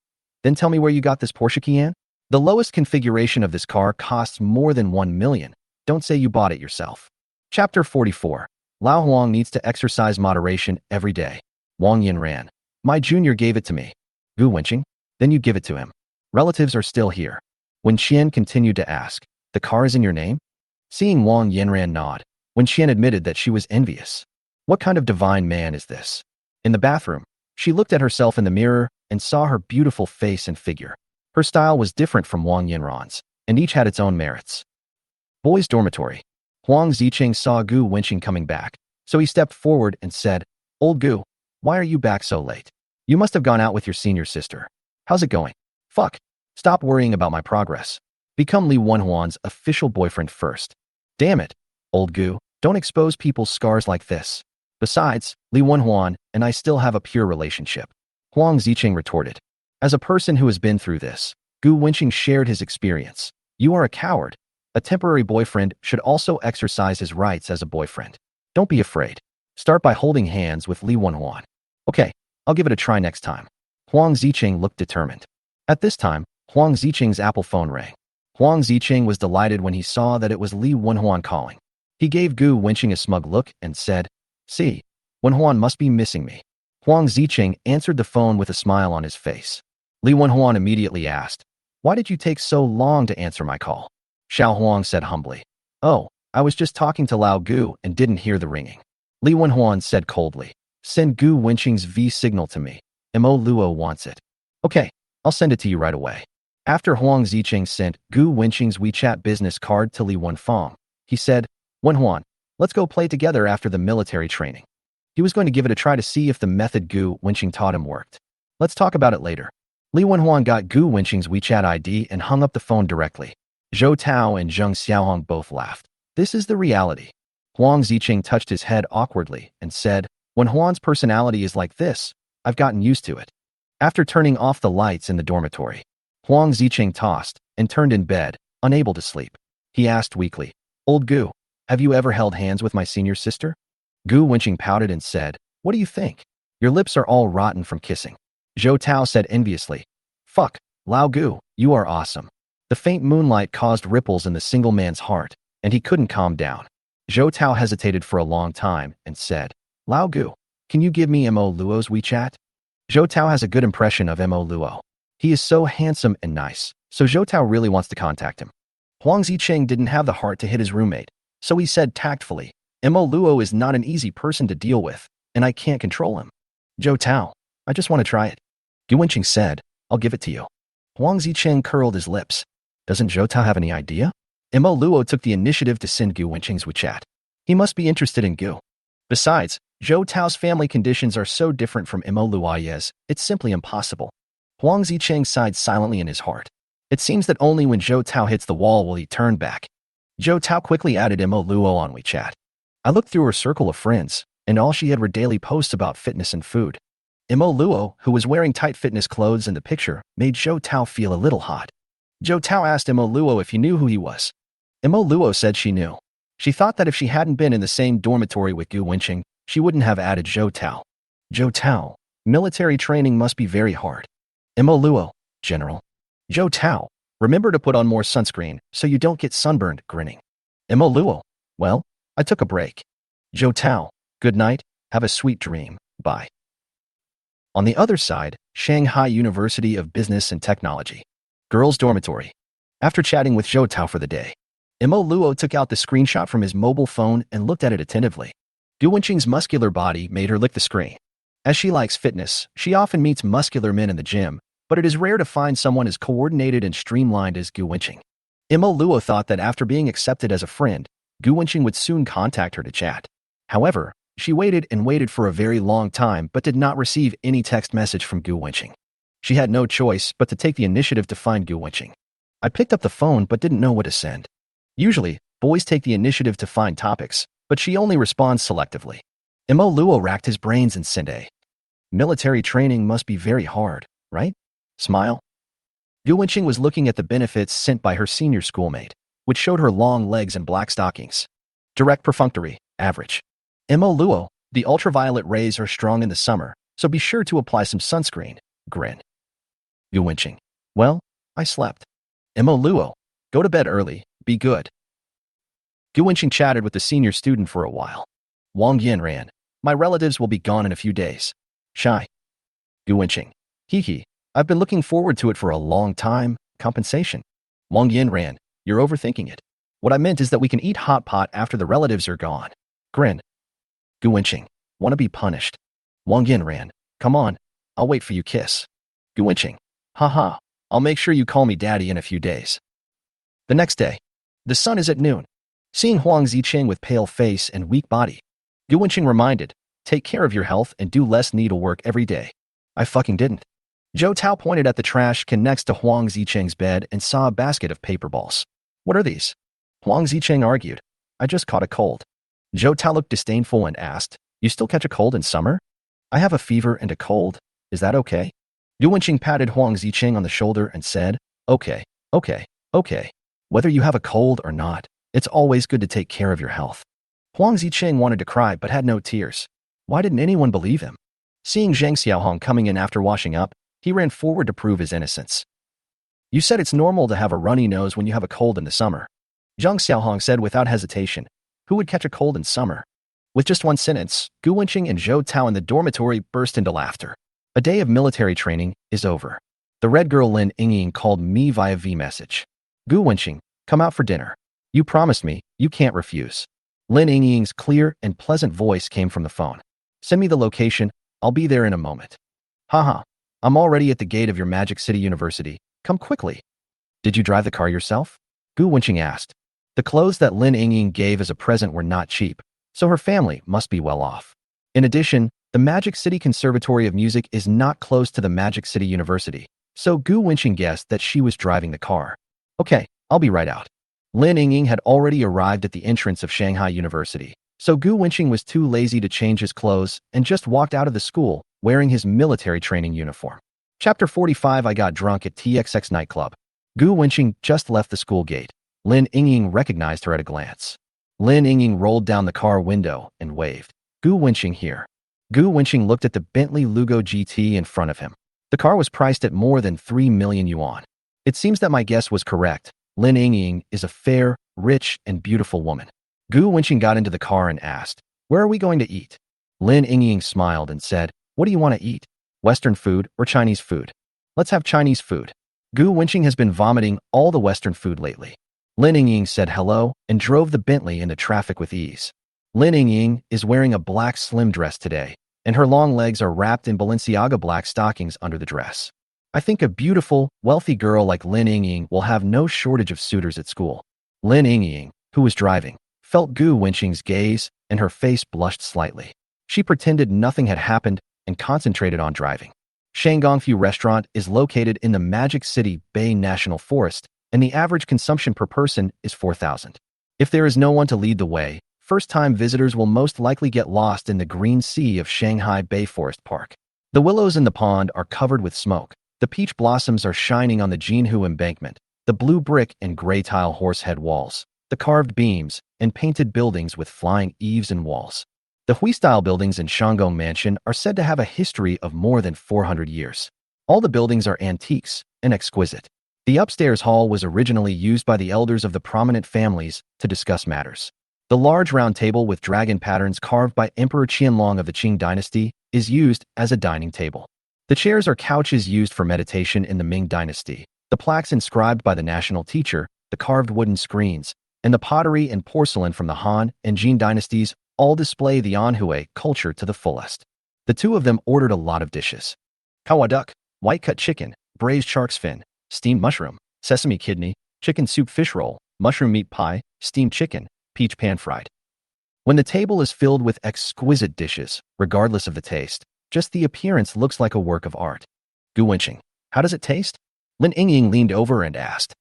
"Then tell me where you got this Porsche Cayenne? The lowest configuration of this car costs more than 1 million. Don't say you bought it yourself." Chapter 44. Lao Huang needs to exercise moderation every day. Wang Yinran. "My junior gave it to me." Gu Wenqing. "Then you give it to him. Relatives are still here." When Qian continued to ask, "The car is in your name?" Seeing Wang Yinran nod, when Qian admitted that she was envious. What kind of divine man is this? In the bathroom, she looked at herself in the mirror and saw her beautiful face and figure. Her style was different from Wang Yinran's, and each had its own merits. Boys' dormitory. Huang Ziqing saw Gu Wenqing coming back, so he stepped forward and said, "Old Gu, why are you back so late? You must have gone out with your senior sister. How's it going? Fuck. Stop worrying about my progress. Become Li Wenhuan's official boyfriend first." "Damn it, old Gu, don't expose people's scars like this. Besides, Li Wenhuan and I still have a pure relationship." Huang Ziqing retorted. As a person who has been through this, Gu Wenqing shared his experience. "You are a coward. A temporary boyfriend should also exercise his rights as a boyfriend. Don't be afraid. Start by holding hands with Li Wenhuan." "Okay, I'll give it a try next time." Huang Ziqing looked determined. At this time, Huang Ziqing's Apple phone rang. Huang Ziqing was delighted when he saw that it was Li Wenhuan calling. He gave Gu Wenqing a smug look and said, "See, Wenhuan must be missing me." Huang Ziqing answered the phone with a smile on his face. Li Wenhuan immediately asked, "Why did you take so long to answer my call?" Xiao Huang said humbly, "Oh, I was just talking to Lao Gu and didn't hear the ringing." Li Wenhuan said coldly, "Send Gu Wenqing's V signal to me. Mo Luo wants it." "Okay, I'll send it to you right away." After Huang Ziqing sent Gu Wenqing's WeChat business card to Li Wenfang, he said, "Wenhuan, let's go play together after the military training." He was going to give it a try to see if the method Gu Wenqing taught him worked. "Let's talk about it later." Li Wenhuan got Gu Wenqing's WeChat ID and hung up the phone directly. Zhou Tao and Zheng Xiaohong both laughed. This is the reality. Huang Ziqing touched his head awkwardly and said, "When Huan's personality is like this, I've gotten used to it." After turning off the lights in the dormitory, Huang Ziqing tossed and turned in bed, unable to sleep. He asked weakly, "Old Gu, have you ever held hands with my senior sister?" Gu Wenqing pouted and said, "What do you think? Your lips are all rotten from kissing." Zhou Tao said enviously, "Fuck, Lao Gu, you are awesome." The faint moonlight caused ripples in the single man's heart, and he couldn't calm down. Zhou Tao hesitated for a long time and said, "Lao Gu, can you give me Mo Luo's WeChat?" Zhou Tao has a good impression of Mo Luo. He is so handsome and nice, so Zhou Tao really wants to contact him. Huang Ziqing didn't have the heart to hit his roommate, so he said tactfully, "Mo Luo is not an easy person to deal with, and I can't control him." "Zhou Tao, I just want to try it." Gu Wenqing said, "I'll give it to you." Huang Ziqing curled his lips. Doesn't Zhou Tao have any idea? Mo Luo took the initiative to send Gu Wenqing's WeChat. He must be interested in Gu. Besides, Zhou Tao's family conditions are so different from Mo Luo's, it's simply impossible. Huang Ziqing sighed silently in his heart. It seems that only when Zhou Tao hits the wall will he turn back. Zhou Tao quickly added Mo Luo on WeChat. I looked through her circle of friends, and all she had were daily posts about fitness and food. Mo Luo, who was wearing tight fitness clothes in the picture, made Zhou Tao feel a little hot. Zhou Tao asked Mo Luo if he knew who he was. Mo Luo said she knew. She thought that if she hadn't been in the same dormitory with Gu Wenqing, she wouldn't have added Zhou Tao. Zhou Tao, military training must be very hard. Mo Luo, General. Zhou Tao, remember to put on more sunscreen so you don't get sunburned, grinning. Mo Luo, well, I took a break. Zhou Tao, good night, have a sweet dream, bye. On the other side, Shanghai University of Business and Technology. Girls' dormitory. After chatting with Zhou Tao for the day, Mo Luo took out the screenshot from his mobile phone and looked at it attentively. Gu Wenqing's muscular body made her lick the screen. As she likes fitness, she often meets muscular men in the gym, but it is rare to find someone as coordinated and streamlined as Gu Wenqing. Mo Luo thought that after being accepted as a friend, Gu Wenqing would soon contact her to chat. However, she waited and waited for a very long time but did not receive any text message from Gu Wenqing. She had no choice but to take the initiative to find Gu Wenqing. I picked up the phone but didn't know what to send. Usually, boys take the initiative to find topics, but she only responds selectively. Mo Luo racked his brains and sent a military training must be very hard, right? Smile. Gu Wenqing was looking at the benefits sent by her senior schoolmate, which showed her long legs and black stockings. Direct perfunctory, average. Mo Luo, the ultraviolet rays are strong in the summer, so be sure to apply some sunscreen, grin. Gu Wenqing, well, I slept. Mo Luo, go to bed early, be good. Gu Wenqing chatted with the senior student for a while. Wang Yin ran. My relatives will be gone in a few days. Shy. Gu Wenqing, hee, I've been looking forward to it for a long time. Compensation. Wang Yin ran. You're overthinking it. What I meant is that we can eat hot pot after the relatives are gone. Grin. Gu Wenqing, want to be punished. Wang Yin ran. Come on, I'll wait for you kiss. Gu Wenqing, haha, I'll make sure you call me daddy in a few days. The next day, the sun is at noon. Seeing Huang Zicheng with pale face and weak body, Gu Wenqing reminded, take care of your health and do less needlework every day. I fucking didn't. Zhou Tao pointed at the trash can next to Huang Zicheng's bed and saw a basket of paper balls. What are these? Huang Zicheng argued. I just caught a cold. Zhou Tao looked disdainful and asked, you still catch a cold in summer? I have a fever and a cold. Is that okay? Gu Wenqing patted Huang Zicheng on the shoulder and said, okay. Whether you have a cold or not, it's always good to take care of your health. Huang Zicheng wanted to cry but had no tears. Why didn't anyone believe him? Seeing Zhang Xiaohong coming in after washing up, he ran forward to prove his innocence. You said it's normal to have a runny nose when you have a cold in the summer. Zhang Xiaohong said without hesitation. Who would catch a cold in summer? With just one sentence, Gu Wenqing and Zhou Tao in the dormitory burst into laughter. A day of military training is over. The red girl Lin Yingying called me via V-message. Gu Wenqing, come out for dinner. You promised me, you can't refuse. Lin Yingying's clear and pleasant voice came from the phone. Send me the location, I'll be there in a moment. Haha, I'm already at the gate of your Magic City University. Come quickly. Did you drive the car yourself? Gu Wenqing asked. The clothes that Lin Yingying gave as a present were not cheap, so her family must be well off. In addition, the Magic City Conservatory of Music is not close to the Magic City University, so Gu Wenqing guessed that she was driving the car. Okay, I'll be right out. Lin Yingying had already arrived at the entrance of Shanghai University, so Gu Wenqing was too lazy to change his clothes and just walked out of the school wearing his military training uniform. Chapter 45 I got drunk at TXX nightclub. Gu Wenqing just left the school gate. Lin Yingying recognized her at a glance. Lin Yingying rolled down the car window and waved. Gu Wenqing here. Gu Wenqing looked at the Bentley Lugo GT in front of him. The car was priced at more than 3 million yuan. It seems that my guess was correct. Lin Yingying is a fair, rich, and beautiful woman. Gu Wenqing got into the car and asked, where are we going to eat? Lin Yingying smiled and said, what do you want to eat? Western food or Chinese food? Let's have Chinese food. Gu Wenqing has been vomiting all the Western food lately. Lin Yingying said hello and drove the Bentley into traffic with ease. Lin Yingying is wearing a black slim dress today, and her long legs are wrapped in Balenciaga black stockings under the dress. I think a beautiful, wealthy girl like Lin Yingying will have no shortage of suitors at school. Lin Yingying, who was driving, felt Gu Wenqing's gaze, and her face blushed slightly. She pretended nothing had happened and concentrated on driving. Shangongfu Restaurant is located in the Magic City Bay National Forest, and the average consumption per person is 4,000. If there is no one to lead the way, first-time visitors will most likely get lost in the green sea of Shanghai Bay Forest Park. The willows in the pond are covered with smoke. The peach blossoms are shining on the Jinhu embankment, the blue brick and gray tile horsehead walls, the carved beams, and painted buildings with flying eaves and walls. The Hui-style buildings in Shanggong Mansion are said to have a history of more than 400 years. All the buildings are antiques and exquisite. The upstairs hall was originally used by the elders of the prominent families to discuss matters. The large round table with dragon patterns carved by Emperor Qianlong of the Qing dynasty is used as a dining table. The chairs are couches used for meditation in the Ming dynasty. The plaques inscribed by the national teacher, the carved wooden screens, and the pottery and porcelain from the Han and Jin dynasties all display the Anhui culture to the fullest. The two of them ordered a lot of dishes. Kawa duck, white-cut chicken, braised shark's fin, steamed mushroom, sesame kidney, chicken soup fish roll, mushroom meat pie, steamed chicken, peach pan fried. When the table is filled with exquisite dishes, regardless of the taste, just the appearance looks like a work of art. Gu Wenqing, how does it taste? Lin Yingying leaned over and asked.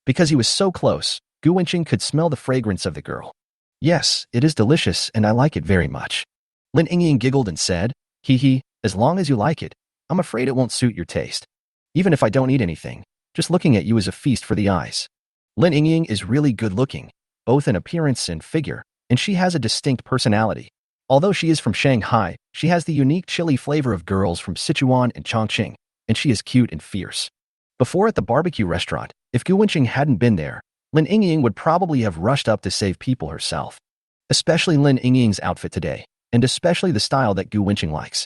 Because he was so close, Gu Wenqing could smell the fragrance of the girl. Yes, it is delicious and I like it very much. Lin Yingying giggled and said, hee hee, as long as you like it, I'm afraid it won't suit your taste. Even if I don't eat anything, just looking at you is a feast for the eyes. Lin Yingying is really good looking, both in appearance and figure, and she has a distinct personality. Although she is from Shanghai, she has the unique chili flavor of girls from Sichuan and Chongqing, and she is cute and fierce. Before at the barbecue restaurant, if Gu Wenqing hadn't been there, Lin Yingying would probably have rushed up to save people herself. Especially Lin Yingying's outfit today, and especially the style that Gu Wenqing likes.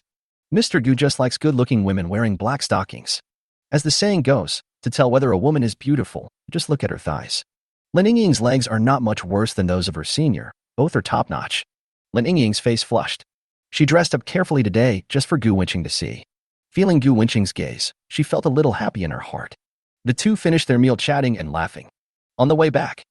Mr. Gu just likes good-looking women wearing black stockings. As the saying goes, to tell whether a woman is beautiful, just look at her thighs. Lin Yingying's legs are not much worse than those of her senior, both are top-notch. Lin Yingying's face flushed. She dressed up carefully today just for Gu Wenqing to see. Feeling Gu Wenqing's gaze, she felt a little happy in her heart. The two finished their meal chatting and laughing. On the way back,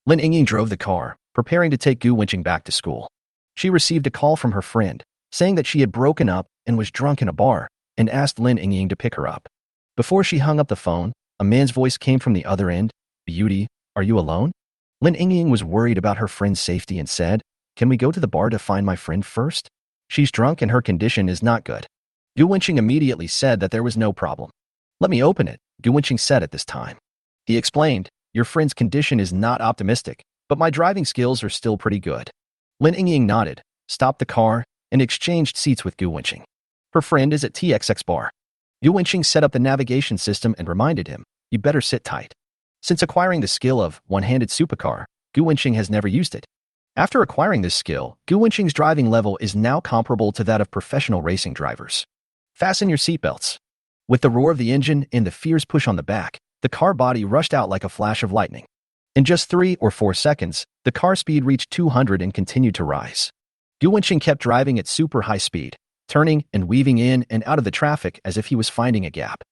Lin Yingying drove the car, preparing to take Gu Wenqing back to school. She received a call from her friend, saying that she had broken up and was drunk in a bar, and asked Lin Yingying to pick her up. Before she hung up the phone, a man's voice came from the other end. Beauty, are you alone? Lin Yingying was worried about her friend's safety and said, can we go to the bar to find my friend first? She's drunk and her condition is not good. Gu Wenqing immediately said that there was no problem. Let me open it, Gu Wenqing said at this time. He explained, your friend's condition is not optimistic, but my driving skills are still pretty good. Lin Yingying nodded, stopped the car, and exchanged seats with Gu Wenqing. Her friend is at TXX bar. Gu Wenqing set up the navigation system and reminded him, you better sit tight. Since acquiring the skill of one-handed supercar, Gu Wenqing has never used it. After acquiring this skill, Gu Wenqing's driving level is now comparable to that of professional racing drivers. Fasten your seatbelts. With the roar of the engine and the fierce push on the back, the car body rushed out like a flash of lightning. In just 3 or 4 seconds, the car speed reached 200 and continued to rise. Gu Wenqing kept driving at super high speed, turning and weaving in and out of the traffic as if he was finding a gap.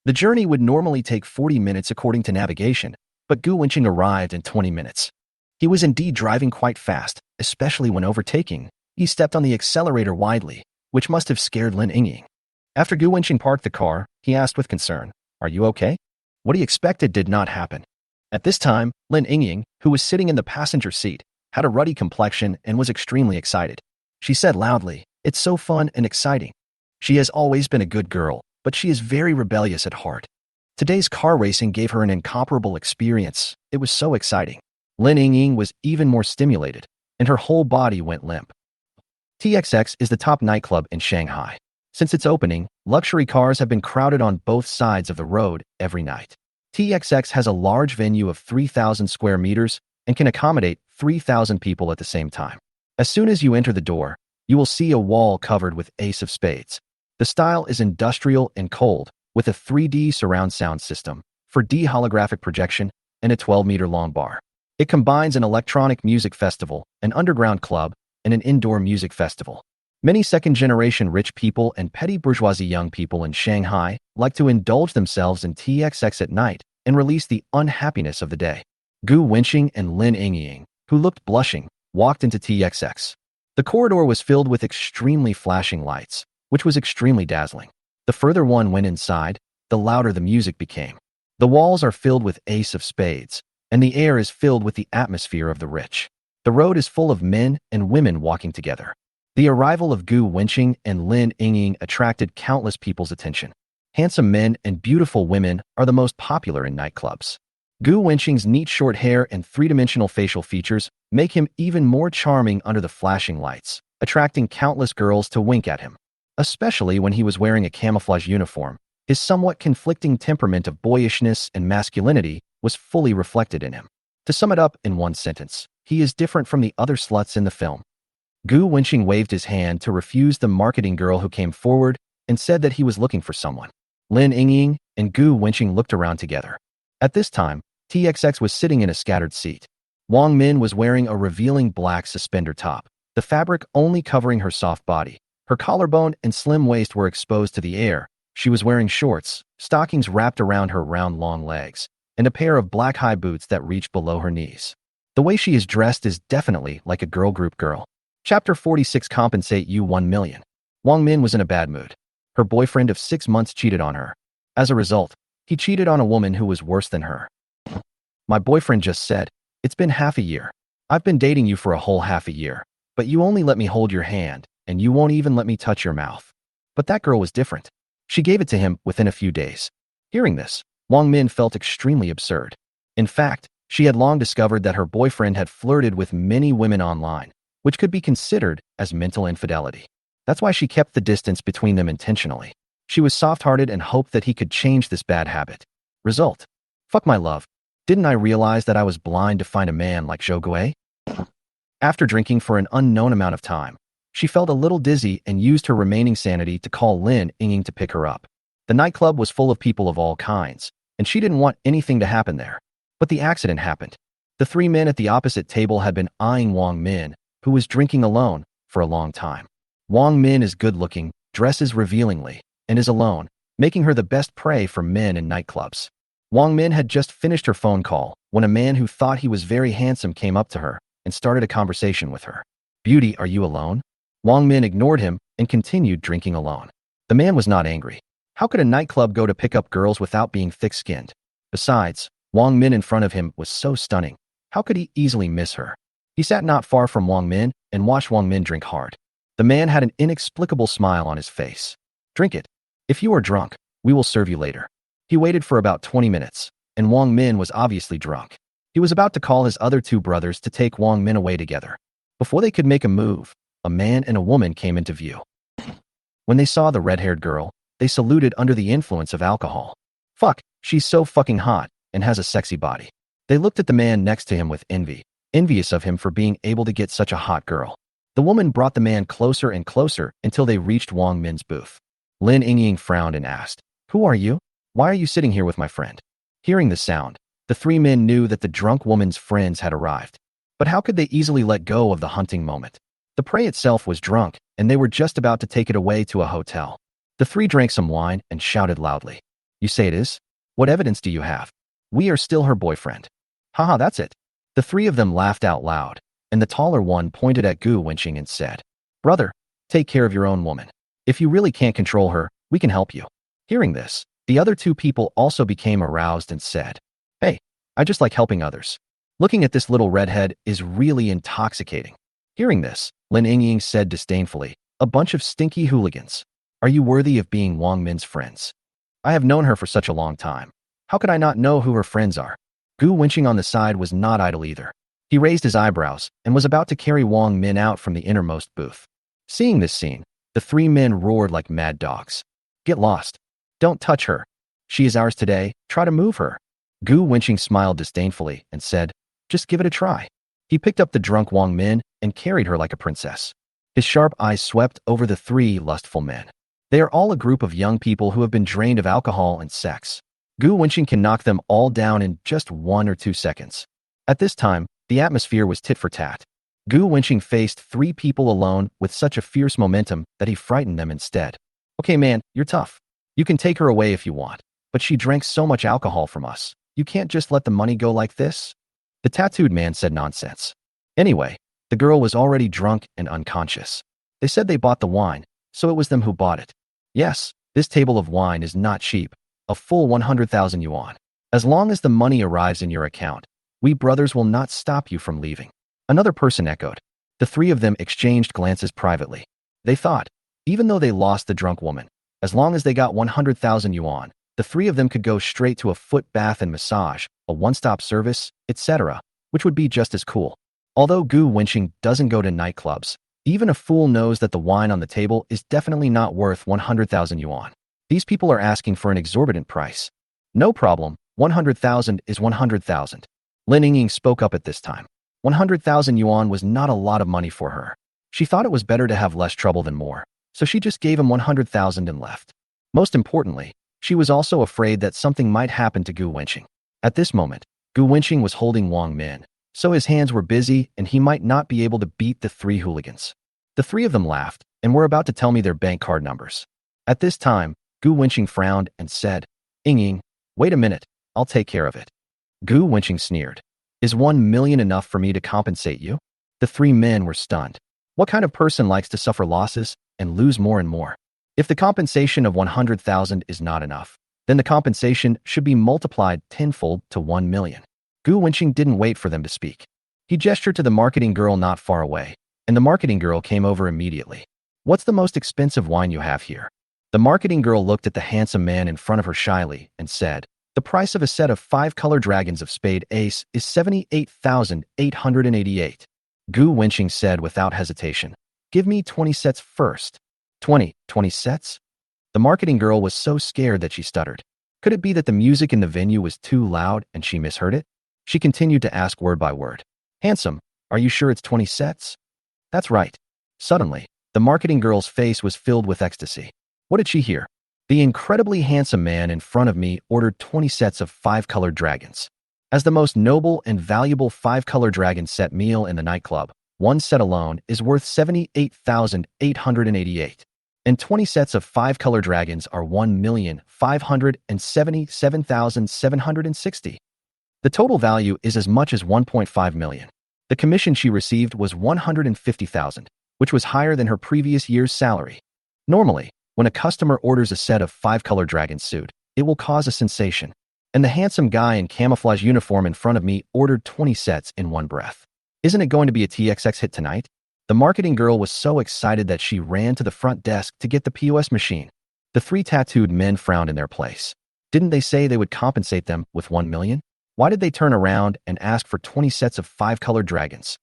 The journey would normally take 40 minutes according to navigation, but Gu Wenqing arrived in 20 minutes. He was indeed driving quite fast, especially when overtaking. He stepped on the accelerator widely, which must have scared Lin Yingying. After Gu Wenqing parked the car, he asked with concern, are you okay? What he expected did not happen. At this time, Lin Yingying, who was sitting in the passenger seat, had a ruddy complexion and was extremely excited. She said loudly, it's so fun and exciting. She has always been a good girl, but she is very rebellious at heart. Today's car racing gave her an incomparable experience. It was so exciting. Lin Yingying was even more stimulated, and her whole body went limp. TXX is the top nightclub in Shanghai. Since its opening, luxury cars have been crowded on both sides of the road every night. TXX has a large venue of 3,000 square meters and can accommodate 3,000 people at the same time. As soon as you enter the door, you will see a wall covered with ace of spades. The style is industrial and cold, with a 3D surround sound system, 4D holographic projection, and a 12-meter-long bar. It combines an electronic music festival, an underground club, and an indoor music festival. Many second-generation rich people and petty bourgeoisie young people in Shanghai like to indulge themselves in TXX at night and release the unhappiness of the day. Gu Wenqing and Lin Yingying, who looked blushing, walked into TXX. The corridor was filled with extremely flashing lights, which was extremely dazzling. The further one went inside, the louder the music became. The walls are filled with ace of spades, and the air is filled with the atmosphere of the rich. The road is full of men and women walking together. The arrival of Gu Wenqing and Lin Yingying attracted countless people's attention. Handsome men and beautiful women are the most popular in nightclubs. Gu Wenqing's neat short hair and three-dimensional facial features make him even more charming under the flashing lights, attracting countless girls to wink at him. Especially when he was wearing a camouflage uniform, his somewhat conflicting temperament of boyishness and masculinity was fully reflected in him. To sum it up in one sentence, he is different from the other sluts in the film. Gu Wenqing waved his hand to refuse the marketing girl who came forward and said that he was looking for someone. Lin Yingying and Gu Wenqing looked around together. At this time, TXX was sitting in a scattered seat. Wang Min was wearing a revealing black suspender top, the fabric only covering her soft body. Her collarbone and slim waist were exposed to the air. She was wearing shorts, stockings wrapped around her round long legs, and a pair of black high boots that reached below her knees. The way she is dressed is definitely like a girl group girl. Chapter 46 Compensate You 1 million. Wang Min was in a bad mood. Her boyfriend of 6 months cheated on her. As a result, he cheated on a woman who was worse than her. My boyfriend just said, "It's been half a year. I've been dating you for a whole half a year, but you only let me hold your hand, and you won't even let me touch your mouth." But that girl was different. She gave it to him within a few days. Hearing this, Wang Min felt extremely absurd. In fact, she had long discovered that her boyfriend had flirted with many women online, which could be considered as mental infidelity. That's why she kept the distance between them intentionally. She was soft-hearted and hoped that he could change this bad habit. Result: fuck my love. Didn't I realize that I was blind to find a man like Zhou Gui? After drinking for an unknown amount of time, she felt a little dizzy and used her remaining sanity to call Lin Yingying to pick her up. The nightclub was full of people of all kinds, and she didn't want anything to happen there. But the accident happened. The three men at the opposite table had been eyeing Wang Min, who was drinking alone, for a long time. Wang Min is good-looking, dresses revealingly, and is alone, making her the best prey for men in nightclubs. Wang Min had just finished her phone call when a man who thought he was very handsome came up to her and started a conversation with her. "Beauty, are you alone?" Wang Min ignored him and continued drinking alone. The man was not angry. How could a nightclub go to pick up girls without being thick-skinned? Besides, Wang Min in front of him was so stunning. How could he easily miss her? He sat not far from Wang Min and watched Wang Min drink hard. The man had an inexplicable smile on his face. "Drink it. If you are drunk, we will serve you later." He waited for about 20 minutes, and Wang Min was obviously drunk. He was about to call his other two brothers to take Wang Min away together. Before they could make a move, a man and a woman came into view. When they saw the red-haired girl, they saluted under the influence of alcohol. "Fuck, she's so fucking hot and has a sexy body." They looked at the man next to him with envy, envious of him for being able to get such a hot girl. The woman brought the man closer and closer until they reached Wang Min's booth. Lin Yingying frowned and asked, "Who are you? Why are you sitting here with my friend?" Hearing the sound, the three men knew that the drunk woman's friends had arrived. But how could they easily let go of the hunting moment? The prey itself was drunk, and they were just about to take it away to a hotel. The three drank some wine and shouted loudly, "You say it is? What evidence do you have? We are still her boyfriend." "Haha, that's it." The three of them laughed out loud, and the taller one pointed at Gu Wenqing and said, "Brother, take care of your own woman. If you really can't control her, we can help you." Hearing this, the other two people also became aroused and said, "Hey, I just like helping others. Looking at this little redhead is really intoxicating." Hearing this, Lin Yingying said disdainfully, "A bunch of stinky hooligans. Are you worthy of being Wang Min's friends? I have known her for such a long time. How could I not know who her friends are?" Gu Wenqing on the side was not idle either. He raised his eyebrows and was about to carry Wang Min out from the innermost booth. Seeing this scene, the three men roared like mad dogs. "Get lost. Don't touch her. She is ours today. Try to move her." Gu Wenqing smiled disdainfully and said, "Just give it a try." He picked up the drunk Wang Min and carried her like a princess. His sharp eyes swept over the three lustful men. They are all a group of young people who have been drained of alcohol and sex. Gu Wenqing can knock them all down in just 1 or 2 seconds. At this time, the atmosphere was tit for tat. Gu Wenqing faced 3 people alone with such a fierce momentum that he frightened them instead. "Okay man, you're tough. You can take her away if you want, but she drank so much alcohol from us. You can't just let the money go like this." The tattooed man said nonsense. Anyway, the girl was already drunk and unconscious. They said they bought the wine, so it was them who bought it. Yes, This table of wine is not cheap, a full 100,000 yuan. As long as the money arrives in your account, we brothers will not stop you from leaving. Another person echoed. The three of them exchanged glances privately. They thought, even though they lost the drunk woman, as long as they got 100,000 yuan, the three of them could go straight to a foot bath and massage, a one-stop service, etc., which would be just as cool. Although Gu Wenqing doesn't go to nightclubs, even a fool knows that the wine on the table is definitely not worth 100,000 yuan. These people are asking for an exorbitant price. No problem, 100,000 is 100,000. Lin Yingying spoke up at this time. 100,000 yuan was not a lot of money for her. She thought it was better to have less trouble than more, so she just gave him 100,000 and left. Most importantly, she was also afraid that something might happen to Gu Wenqing. At this moment, Gu Wenqing was holding Wang Min, so his hands were busy and he might not be able to beat the three hooligans. The three of them laughed and were about to tell me their bank card numbers. At this time, Gu Wenqing frowned and said, Yingying, wait a minute, I'll take care of it. Gu Wenqing sneered. Is 1 million enough for me to compensate you? The three men were stunned. What kind of person likes to suffer losses and lose more and more? If the compensation of 100,000 is not enough, then the compensation should be multiplied tenfold to 1 million. Gu Wenqing didn't wait for them to speak. He gestured to the marketing girl not far away, and the marketing girl came over immediately. What's the most expensive wine you have here? The marketing girl looked at the handsome man in front of her shyly and said, the price of a set of 5 color dragons of spade ace is 78,888. Gu Wenqing said without hesitation, give me 20 sets first. 20 sets? The marketing girl was so scared that she stuttered. Could it be that the music in the venue was too loud and she misheard it? She continued to ask word by word. Handsome, are you sure it's 20 sets? That's right. Suddenly, the marketing girl's face was filled with ecstasy. What did she hear? The incredibly handsome man in front of me ordered 20 sets of 5 colored dragons. As the most noble and valuable 5 color dragon set meal in the nightclub, one set alone is worth 78,888. And 20 sets of 5 color dragons are 1,577,760. The total value is as much as 1.5 million. The commission she received was 150,000, which was higher than her previous year's salary. Normally, when a customer orders a set of 5 color dragon suit, it will cause a sensation. And the handsome guy in camouflage uniform in front of me ordered 20 sets in one breath. Isn't it going to be a TXX hit tonight? The marketing girl was so excited that she ran to the front desk to get the POS machine. The three tattooed men frowned in their place. Didn't they say they would compensate them with 1 million? Why did they turn around and ask for 20 sets of 5 colored dragons?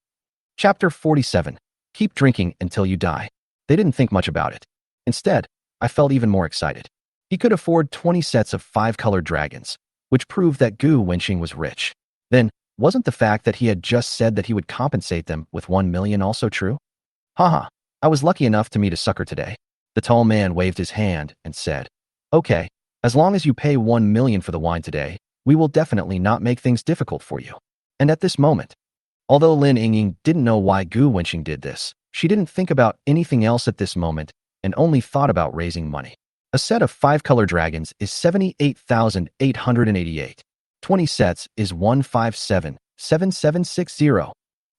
Chapter 47. Keep drinking until you die. They didn't think much about it. Instead, I felt even more excited. He could afford 20 sets of 5 colored dragons, which proved that Gu Wenqing was rich. Then, wasn't the fact that he had just said that he would compensate them with 1 million also true? Haha, I was lucky enough to meet a sucker today. The tall man waved his hand and said, okay, as long as you pay 1 million for the wine today, we will definitely not make things difficult for you. And at this moment, although Lin Yingying didn't know why Gu Wenqing did this, she didn't think about anything else at this moment and only thought about raising money. A set of 5 color dragons is 78,888. 20 sets is 157,7760.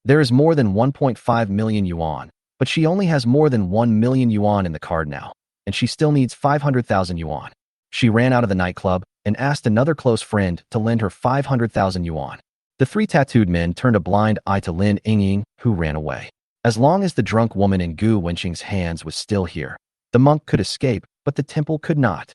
There is more than 1.5 million yuan, but she only has more than 1 million yuan in the card now, and she still needs 500,000 yuan. She ran out of the nightclub and asked another close friend to lend her 500,000 yuan. The three tattooed men turned a blind eye to Lin Yingying, who ran away. As long as the drunk woman in Gu Wenqing's hands was still here, the monk could escape, but the temple could not.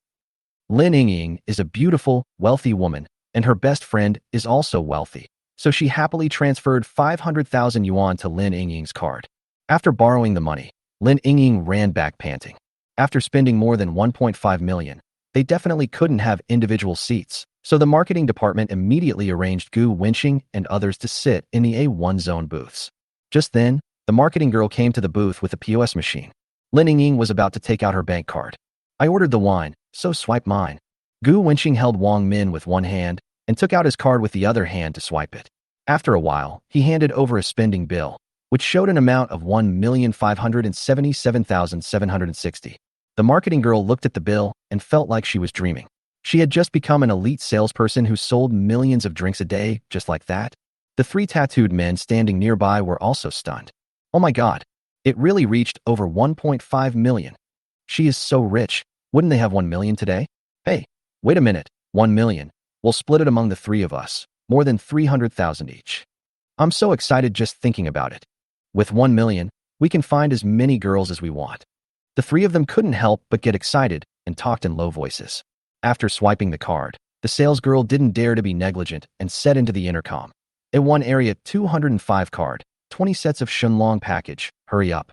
Lin Yingying is a beautiful, wealthy woman, and her best friend is also wealthy, so she happily transferred 500,000 yuan to Lin Yingying's card. After borrowing the money, Lin Yingying ran back panting. After spending more than 1.5 million, they definitely couldn't have individual seats, so the marketing department immediately arranged Gu Wenqing and others to sit in the A1 zone booths. Just then, the marketing girl came to the booth with a POS machine. Lin Yingying was about to take out her bank card. I ordered the wine, so swipe mine. Gu Wenqing held Wang Min with one hand and took out his card with the other hand to swipe it. After a while, he handed over a spending bill, which showed an amount of 1,577,760. The marketing girl looked at the bill and felt like she was dreaming. She had just become an elite salesperson who sold millions of drinks a day, just like that. The three tattooed men standing nearby were also stunned. Oh my god, it really reached over 1.5 million. She is so rich. Wouldn't they have 1 million today? Hey, wait a minute, 1 million. We'll split it among the three of us, more than 300,000 each. I'm so excited just thinking about it. With 1 million, we can find as many girls as we want. The three of them couldn't help but get excited and talked in low voices. After swiping the card, the salesgirl didn't dare to be negligent and said into the intercom, A1 area 205 card, 20 sets of Shunlong package, hurry up.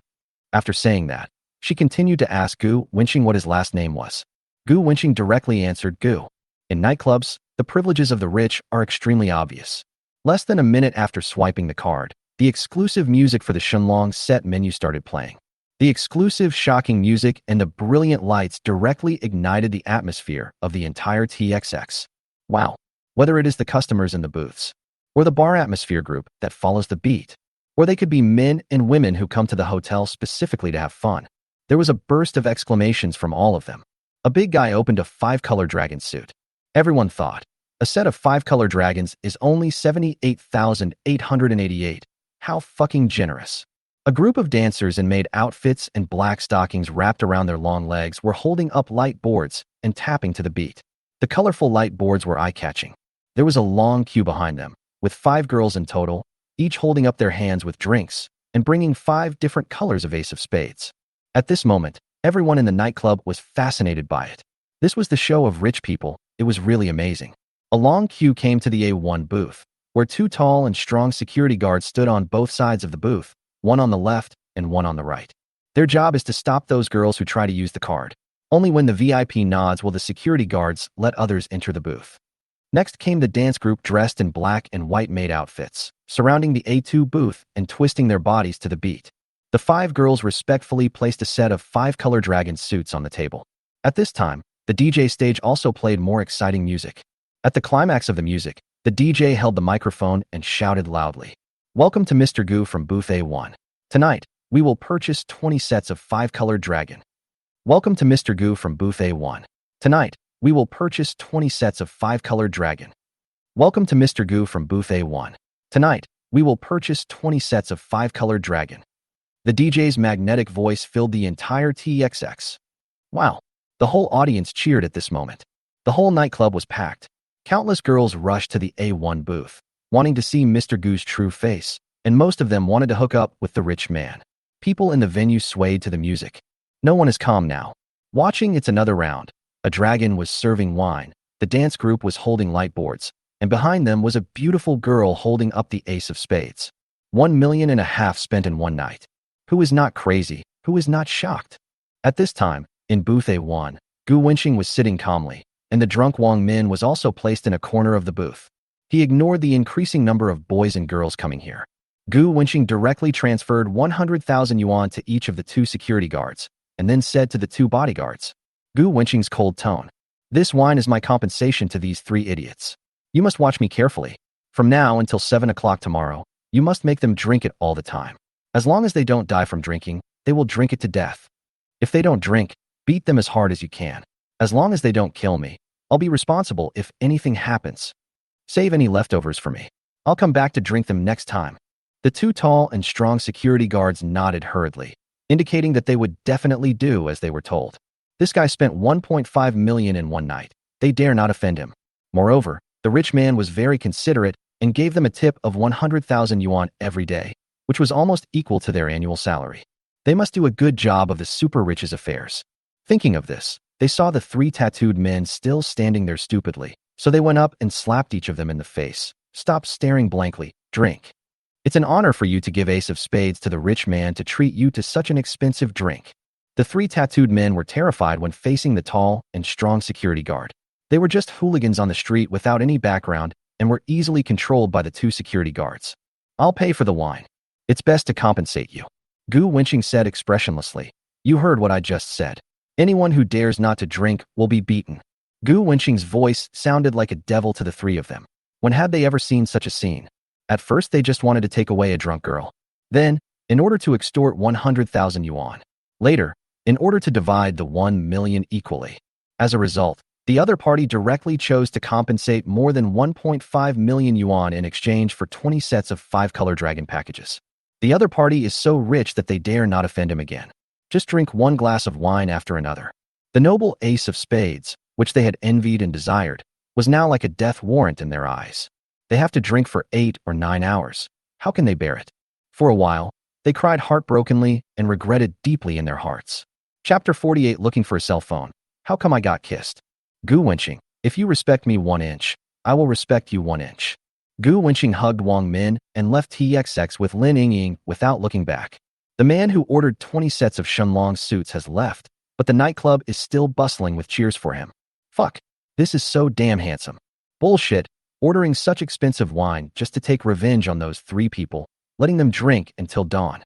After saying that, she continued to ask Gu Wenqing what his last name was. Gu Wenqing directly answered Gu. In nightclubs, the privileges of the rich are extremely obvious. Less than a minute after swiping the card, the exclusive music for the Shunlong set menu started playing. The exclusive, shocking music and the brilliant lights directly ignited the atmosphere of the entire TXX. Wow. Whether it is the customers in the booths, or the bar atmosphere group that follows the beat, or they could be men and women who come to the hotel specifically to have fun, there was a burst of exclamations from all of them. A big guy opened a 5-color dragon suit. Everyone thought, a set of 5-color dragons is only 78,888. How fucking generous. A group of dancers in maid outfits and black stockings wrapped around their long legs were holding up light boards and tapping to the beat. The colorful light boards were eye-catching. There was a long queue behind them, with 5 girls in total, each holding up their hands with drinks and bringing 5 different colors of ace of spades. At this moment, everyone in the nightclub was fascinated by it. This was the show of rich people. It was really amazing. A long queue came to the A1 booth, where 2 tall and strong security guards stood on both sides of the booth, one on the left and one on the right. Their job is to stop those girls who try to use the card. Only when the VIP nods will the security guards let others enter the booth. Next came the dance group dressed in black and white maid outfits, surrounding the A2 booth and twisting their bodies to the beat. The 5 girls respectfully placed a set of 5-color dragon suits on the table. At this time, the DJ stage also played more exciting music. At the climax of the music, the DJ held the microphone and shouted loudly, "Welcome to Mr. Gu from Booth A1. Tonight, we will purchase 20 sets of 5-colored dragon. Welcome to Mr. Gu from Booth A1. Tonight, we will purchase 20 sets of 5-colored dragon. Welcome to Mr. Gu from Booth A1. Tonight, we will purchase 20 sets of 5-colored dragon." The DJ's magnetic voice filled the entire TXX. Wow. The whole audience cheered at this moment. The whole nightclub was packed. Countless girls rushed to the A1 booth, wanting to see Mr. Gu's true face, and most of them wanted to hook up with the rich man. People in the venue swayed to the music. No one is calm now. Watching It's Another Round, a dragon was serving wine, the dance group was holding light boards, and behind them was a beautiful girl holding up the ace of spades. 1.5 million spent in one night. Who is not crazy? Who is not shocked? At this time, in booth A1, Gu Wenqing was sitting calmly, and the drunk Wang Min was also placed in a corner of the booth. He ignored the increasing number of boys and girls coming here. Gu Wenqing directly transferred 100,000 yuan to each of the 2 security guards, and then said to the 2 bodyguards, Gu Wenqing's cold tone, "This wine is my compensation to these 3 idiots. You must watch me carefully. From now until 7 o'clock tomorrow, you must make them drink it all the time. As long as they don't die from drinking, they will drink it to death. If they don't drink, beat them as hard as you can. As long as they don't kill me, I'll be responsible if anything happens. Save any leftovers for me. I'll come back to drink them next time." The 2 tall and strong security guards nodded hurriedly, indicating that they would definitely do as they were told. This guy spent 1.5 million in one night. They dare not offend him. Moreover, the rich man was very considerate and gave them a tip of 100,000 yuan every day, which was almost equal to their annual salary. They must do a good job of the super rich's affairs. Thinking of this, they saw the 3 tattooed men still standing there stupidly, so they went up and slapped each of them in the face. "Stop staring blankly. Drink. It's an honor for you to give ace of spades to the rich man to treat you to such an expensive drink." The 3 tattooed men were terrified when facing the tall and strong security guard. They were just hooligans on the street without any background and were easily controlled by the 2 security guards. "I'll pay for the wine. It's best to compensate you," Gu Wenqing said expressionlessly. "You heard what I just said. Anyone who dares not to drink will be beaten." Gu Wenqing's voice sounded like a devil to the 3 of them. When had they ever seen such a scene? At first, they just wanted to take away a drunk girl. Then, in order to extort 100,000 yuan. Later, in order to divide the 1 million equally. As a result, the other party directly chose to compensate more than 1.5 million yuan in exchange for 20 sets of 5-color dragon packages. The other party is so rich that they dare not offend him again. Just drink one glass of wine after another. The noble ace of spades, which they had envied and desired, was now like a death warrant in their eyes. They have to drink for 8 or 9 hours. How can they bear it? For a while, they cried heartbrokenly and regretted deeply in their hearts. Chapter 48. Looking for a cell phone. How come I got kissed? Gu Wenqing, if you respect me 1 inch, I will respect you 1 inch. Gu Wenqing hugged Wang Min and left TXX with Lin Yingying without looking back. The man who ordered 20 sets of Shenlong suits has left, but the nightclub is still bustling with cheers for him. Fuck, this is so damn handsome. Bullshit, ordering such expensive wine just to take revenge on those 3 people, letting them drink until dawn.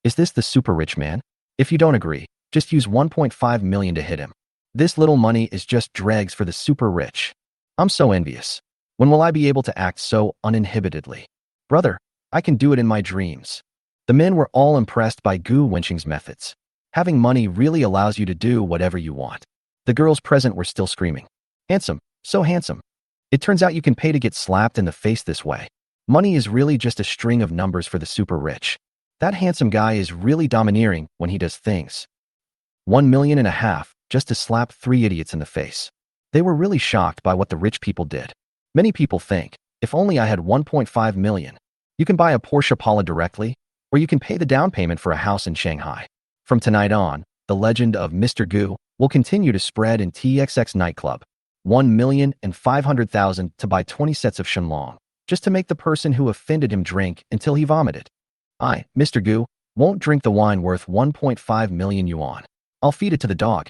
Is this the super rich man? If you don't agree, just use 1.5 million to hit him. This little money is just dregs for the super rich. I'm so envious. When will I be able to act so uninhibitedly? Brother, I can do it in my dreams. The men were all impressed by Gu Wenqing's methods. Having money really allows you to do whatever you want. The girls present were still screaming. Handsome, so handsome. It turns out you can pay to get slapped in the face this way. Money is really just a string of numbers for the super rich. That handsome guy is really domineering when he does things. 1.5 million just to slap 3 idiots in the face. They were really shocked by what the rich people did. Many people think, if only I had 1.5 million. You can buy a Porsche Pala directly, or you can pay the down payment for a house in Shanghai. From tonight on, the legend of Mr. Gu will continue to spread in TXX nightclub. 1,500,000 to buy 20 sets of Shenlong, just to make the person who offended him drink until he vomited. I, Mr. Gu, won't drink the wine worth 1.5 million yuan. I'll feed it to the dog.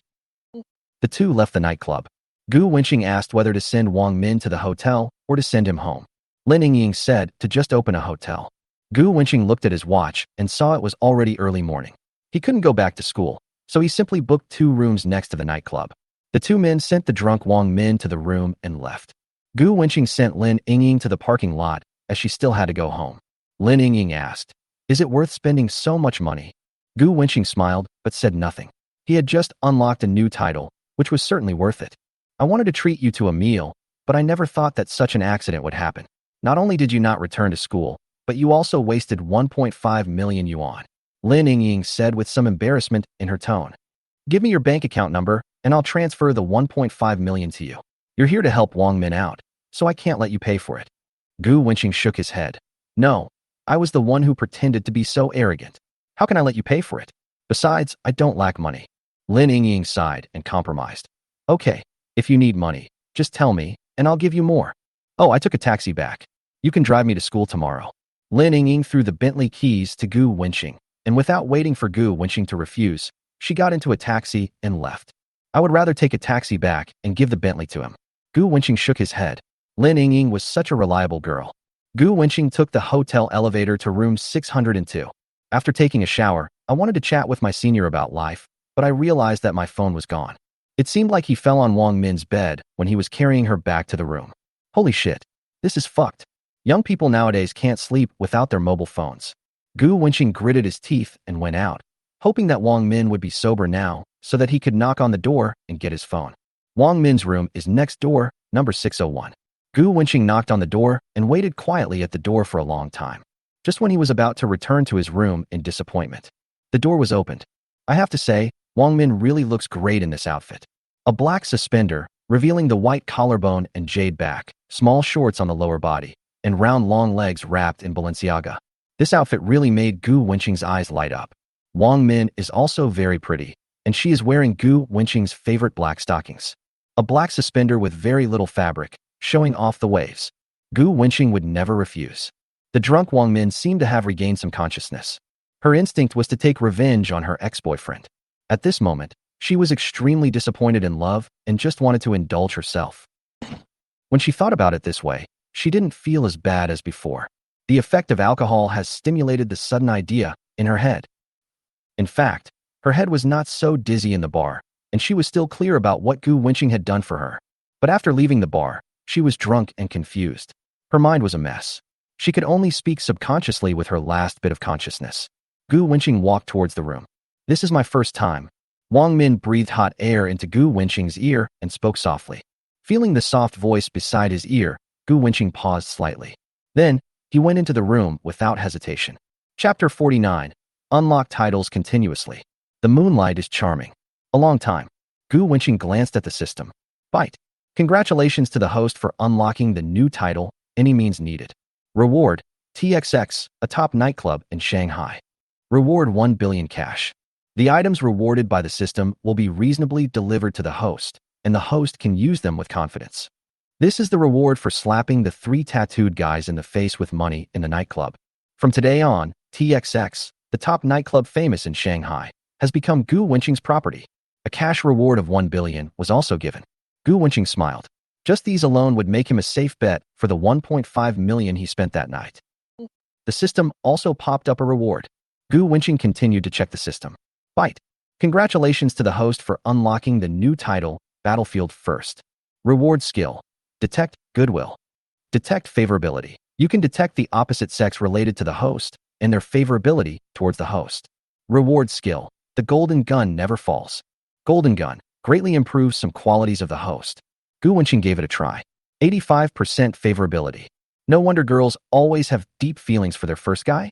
The two left the nightclub. Gu Wenqing asked whether to send Wang Min to the hotel or to send him home. Lin Yingying said to just open a hotel. Gu Wenqing looked at his watch and saw it was already early morning. He couldn't go back to school, so he simply booked 2 rooms next to the nightclub. The 2 men sent the drunk Wang Min to the room and left. Gu Wenqing sent Lin Yingying to the parking lot as she still had to go home. Lin Yingying asked, "Is it worth spending so much money?" Gu Wenqing smiled but said nothing. He had just unlocked a new title, which was certainly worth it. "I wanted to treat you to a meal, but I never thought that such an accident would happen. Not only did you not return to school, but you also wasted 1.5 million yuan. Lin Yingying said with some embarrassment in her tone. "Give me your bank account number, and I'll transfer the 1.5 million to you. You're here to help Wang Min out, so I can't let you pay for it." Gu Wenqing shook his head. "No, I was the one who pretended to be so arrogant. How can I let you pay for it? Besides, I don't lack money." Lin Yingying sighed and compromised. "Okay, if you need money, just tell me, and I'll give you more. Oh, I took a taxi back. You can drive me to school tomorrow." Lin Yingying threw the Bentley keys to Gu Wenqing, and without waiting for Gu Wenqing to refuse, she got into a taxi and left. "I would rather take a taxi back and give the Bentley to him." Gu Wenqing shook his head. Lin Yingying was such a reliable girl. Gu Wenqing took the hotel elevator to room 602. "After taking a shower, I wanted to chat with my senior about life, but I realized that my phone was gone. It seemed like he fell on Wang Min's bed when he was carrying her back to the room. Holy shit, this is fucked. Young people nowadays can't sleep without their mobile phones." Gu Wenqing gritted his teeth and went out, hoping that Wang Min would be sober now so that he could knock on the door and get his phone. Wang Min's room is next door, number 601. Gu Wenqing knocked on the door and waited quietly at the door for a long time. Just when he was about to return to his room in disappointment, the door was opened. I have to say, Wang Min really looks great in this outfit. A black suspender, revealing the white collarbone and jade back, small shorts on the lower body, and round long legs wrapped in Balenciaga. This outfit really made Gu Wenqing's eyes light up. Wang Min is also very pretty, and she is wearing Gu Wenqing's favorite black stockings. A black suspender with very little fabric, showing off the waves. Gu Wenqing would never refuse. The drunk Wang Min seemed to have regained some consciousness. Her instinct was to take revenge on her ex-boyfriend. At this moment, she was extremely disappointed in love and just wanted to indulge herself. When she thought about it this way, she didn't feel as bad as before. The effect of alcohol has stimulated the sudden idea in her head. In fact, her head was not so dizzy in the bar, and she was still clear about what Gu Wenqing had done for her. But after leaving the bar, she was drunk and confused. Her mind was a mess. She could only speak subconsciously with her last bit of consciousness. Gu Wenqing walked towards the room. "This is my first time." Wang Min breathed hot air into Gu Wenqing's ear and spoke softly. Feeling the soft voice beside his ear, Gu Wenqing paused slightly. Then, he went into the room without hesitation. Chapter 49. Unlock titles continuously. The moonlight is charming. A long time. Gu Wenqing glanced at the system. Bite. Congratulations to the host for unlocking the new title, Any Means Needed. Reward, TXX, a top nightclub in Shanghai. Reward 1 billion cash. The items rewarded by the system will be reasonably delivered to the host, and the host can use them with confidence. This is the reward for slapping the 3 tattooed guys in the face with money in the nightclub. From today on, TXX, the top nightclub famous in Shanghai, has become Gu Wenqing's property. A cash reward of 1 billion was also given. Gu Wenqing smiled. Just these alone would make him a safe bet for the 1.5 million he spent that night. The system also popped up a reward. Gu Wenqing continued to check the system. Bite. Congratulations to the host for unlocking the new title, Battlefield First. Reward skill. Detect goodwill. Detect favorability. You can detect the opposite sex related to the host and their favorability towards the host. Reward skill. The golden gun never falls. Golden gun greatly improves some qualities of the host. Gu Wenqing gave it a try. 85% favorability. No wonder girls always have deep feelings for their first guy.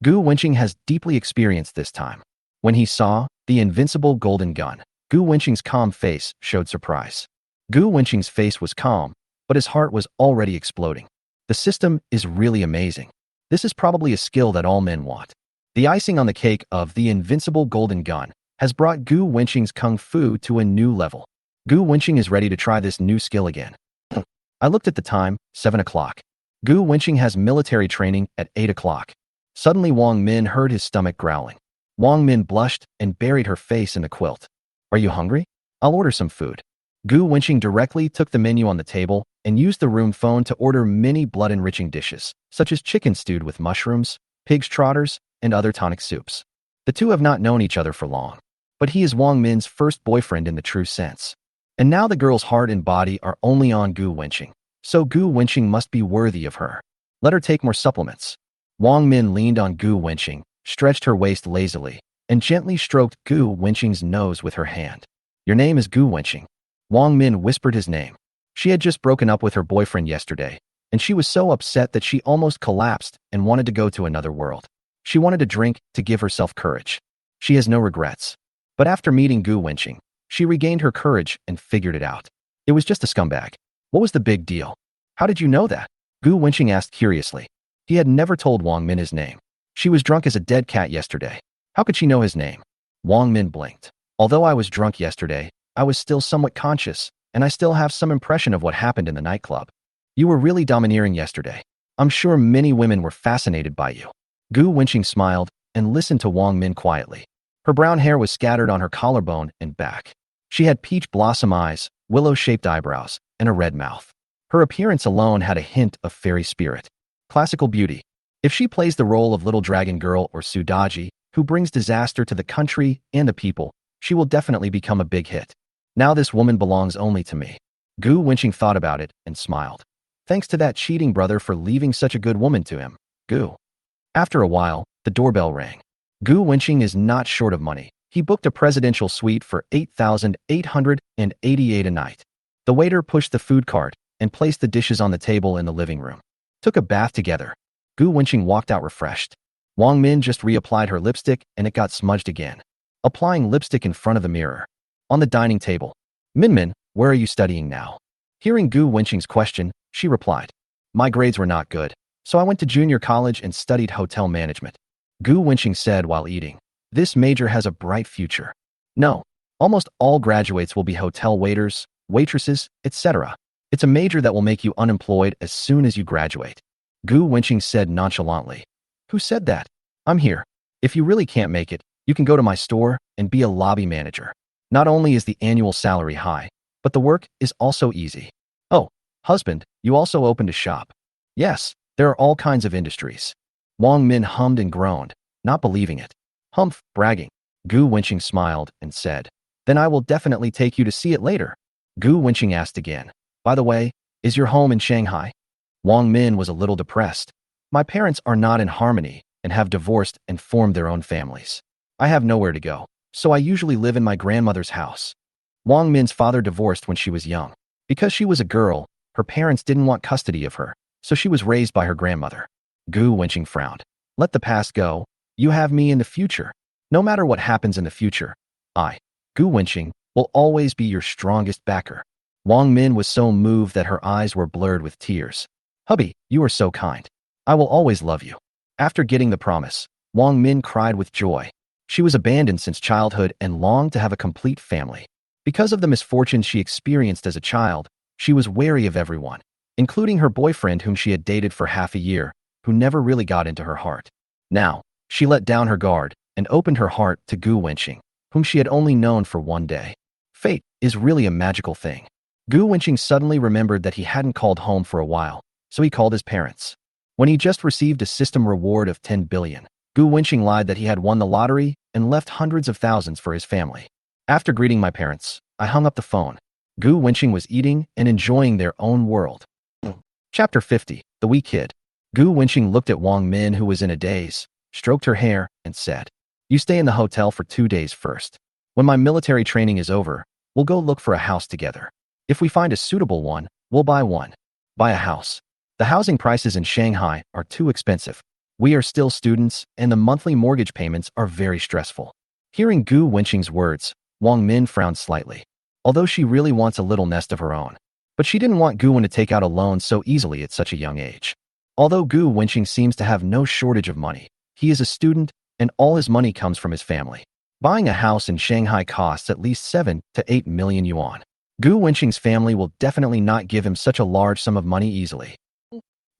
Gu Wenqing has deeply experienced this time. When he saw the invincible golden gun, Gu Wenqing's calm face showed surprise. Gu Wenqing's face was calm, but his heart was already exploding. The system is really amazing. This is probably a skill that all men want. The icing on the cake of the invincible golden gun has brought Gu Wenqing's kung fu to a new level. Gu Wenqing is ready to try this new skill again. I looked at the time, 7 o'clock. Gu Wenqing has military training at 8 o'clock. Suddenly Wang Min heard his stomach growling. Wang Min blushed and buried her face in the quilt. Are you hungry? I'll order some food. Gu Wenqing directly took the menu on the table and used the room phone to order many blood-enriching dishes, such as chicken stewed with mushrooms, pig's trotters, and other tonic soups. The two have not known each other for long, but he is Wang Min's first boyfriend in the true sense. And now the girl's heart and body are only on Gu Wenqing, so Gu Wenqing must be worthy of her. Let her take more supplements. Wang Min leaned on Gu Wenqing, stretched her waist lazily, and gently stroked Gu Wenqing's nose with her hand. Your name is Gu Wenqing. Wang Min whispered his name. She had just broken up with her boyfriend yesterday, and she was so upset that she almost collapsed and wanted to go to another world. She wanted to drink to give herself courage. She has no regrets. But after meeting Gu Wenqing, she regained her courage and figured it out. It was just a scumbag. What was the big deal? How did you know that? Gu Wenqing asked curiously. He had never told Wang Min his name. She was drunk as a dead cat yesterday. How could she know his name? Wang Min blinked. Although I was drunk yesterday, I was still somewhat conscious, and I still have some impression of what happened in the nightclub. You were really domineering yesterday. I'm sure many women were fascinated by you. Gu Wenqing smiled and listened to Wang Min quietly. Her brown hair was scattered on her collarbone and back. She had peach blossom eyes, willow-shaped eyebrows, and a red mouth. Her appearance alone had a hint of fairy spirit. Classical beauty. If she plays the role of Little Dragon Girl or Sudaji, who brings disaster to the country and the people, she will definitely become a big hit. Now this woman belongs only to me. Gu Wenqing thought about it and smiled. Thanks to that cheating brother for leaving such a good woman to him. Gu. After a while, the doorbell rang. Gu Wenqing is not short of money. He booked a presidential suite for 8,888 a night. The waiter pushed the food cart and placed the dishes on the table in the living room. Took a bath together. Gu Wenqing walked out refreshed. Wang Min just reapplied her lipstick and it got smudged again. Applying lipstick in front of the mirror. On the dining table. Min, where are you studying now? Hearing Gu Wenqing's question, she replied. My grades were not good, so I went to junior college and studied hotel management. Gu Wenqing said while eating. This major has a bright future. No, almost all graduates will be hotel waiters, waitresses, etc. It's a major that will make you unemployed as soon as you graduate. Gu Wenqing said nonchalantly. Who said that? I'm here. If you really can't make it, you can go to my store and be a lobby manager. Not only is the annual salary high, but the work is also easy. Oh, husband, you also opened a shop. Yes, there are all kinds of industries. Wang Min hummed and groaned, not believing it. Humph, bragging. Gu Wenqing smiled and said, then I will definitely take you to see it later. Gu Wenqing asked again, by the way, is your home in Shanghai? Wang Min was a little depressed. My parents are not in harmony and have divorced and formed their own families. I have nowhere to go, so I usually live in my grandmother's house. Wang Min's father divorced when she was young. Because she was a girl, her parents didn't want custody of her, so she was raised by her grandmother. Gu Wenqing frowned. Let the past go. You have me in the future. No matter what happens in the future, I, Gu Wenqing, will always be your strongest backer. Wang Min was so moved that her eyes were blurred with tears. Hubby, you are so kind. I will always love you. After getting the promise, Wang Min cried with joy. She was abandoned since childhood and longed to have a complete family. Because of the misfortunes she experienced as a child, she was wary of everyone, including her boyfriend whom she had dated for half a year, who never really got into her heart. Now, she let down her guard and opened her heart to Gu Wenqing, whom she had only known for one day. Fate is really a magical thing. Gu Wenqing suddenly remembered that he hadn't called home for a while, so he called his parents. When he just received a system reward of 10 billion, Gu Wenqing lied that he had won the lottery and left hundreds of thousands for his family. After greeting my parents, I hung up the phone. Gu Wenqing was eating and enjoying their own world. Chapter 50, The Wee Kid. Gu Wenqing looked at Wang Min, who was in a daze, stroked her hair, and said, "You stay in the hotel for 2 days first. When my military training is over, we'll go look for a house together. If we find a suitable one, we'll buy one. Buy a house. The housing prices in Shanghai are too expensive. We are still students, and the monthly mortgage payments are very stressful." Hearing Gu Wenqing's words, Wang Min frowned slightly, although she really wants a little nest of her own. But she didn't want Gu Wen to take out a loan so easily at such a young age. Although Gu Wenqing seems to have no shortage of money, he is a student, and all his money comes from his family. Buying a house in Shanghai costs at least 7 to 8 million yuan. Gu Wenqing's family will definitely not give him such a large sum of money easily.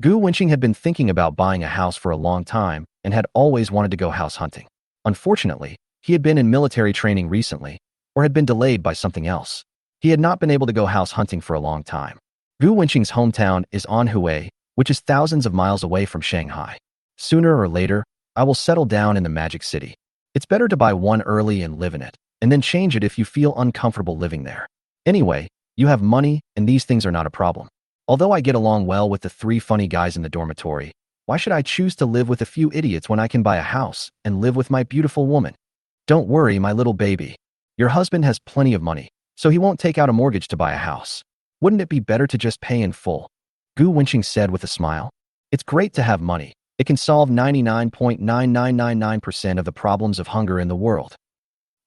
Gu Wenqing had been thinking about buying a house for a long time and had always wanted to go house hunting. Unfortunately, he had been in military training recently, or had been delayed by something else. He had not been able to go house hunting for a long time. Gu Wenqing's hometown is Anhui, which is thousands of miles away from Shanghai. Sooner or later, I will settle down in the Magic City. It's better to buy one early and live in it, and then change it if you feel uncomfortable living there. Anyway, you have money, and these things are not a problem. Although I get along well with the 3 funny guys in the dormitory, why should I choose to live with a few idiots when I can buy a house and live with my beautiful woman? Don't worry, my little baby. Your husband has plenty of money, so he won't take out a mortgage to buy a house. Wouldn't it be better to just pay in full? Gu Wenqing said with a smile. It's great to have money. It can solve 99.9999% of the problems of hunger in the world.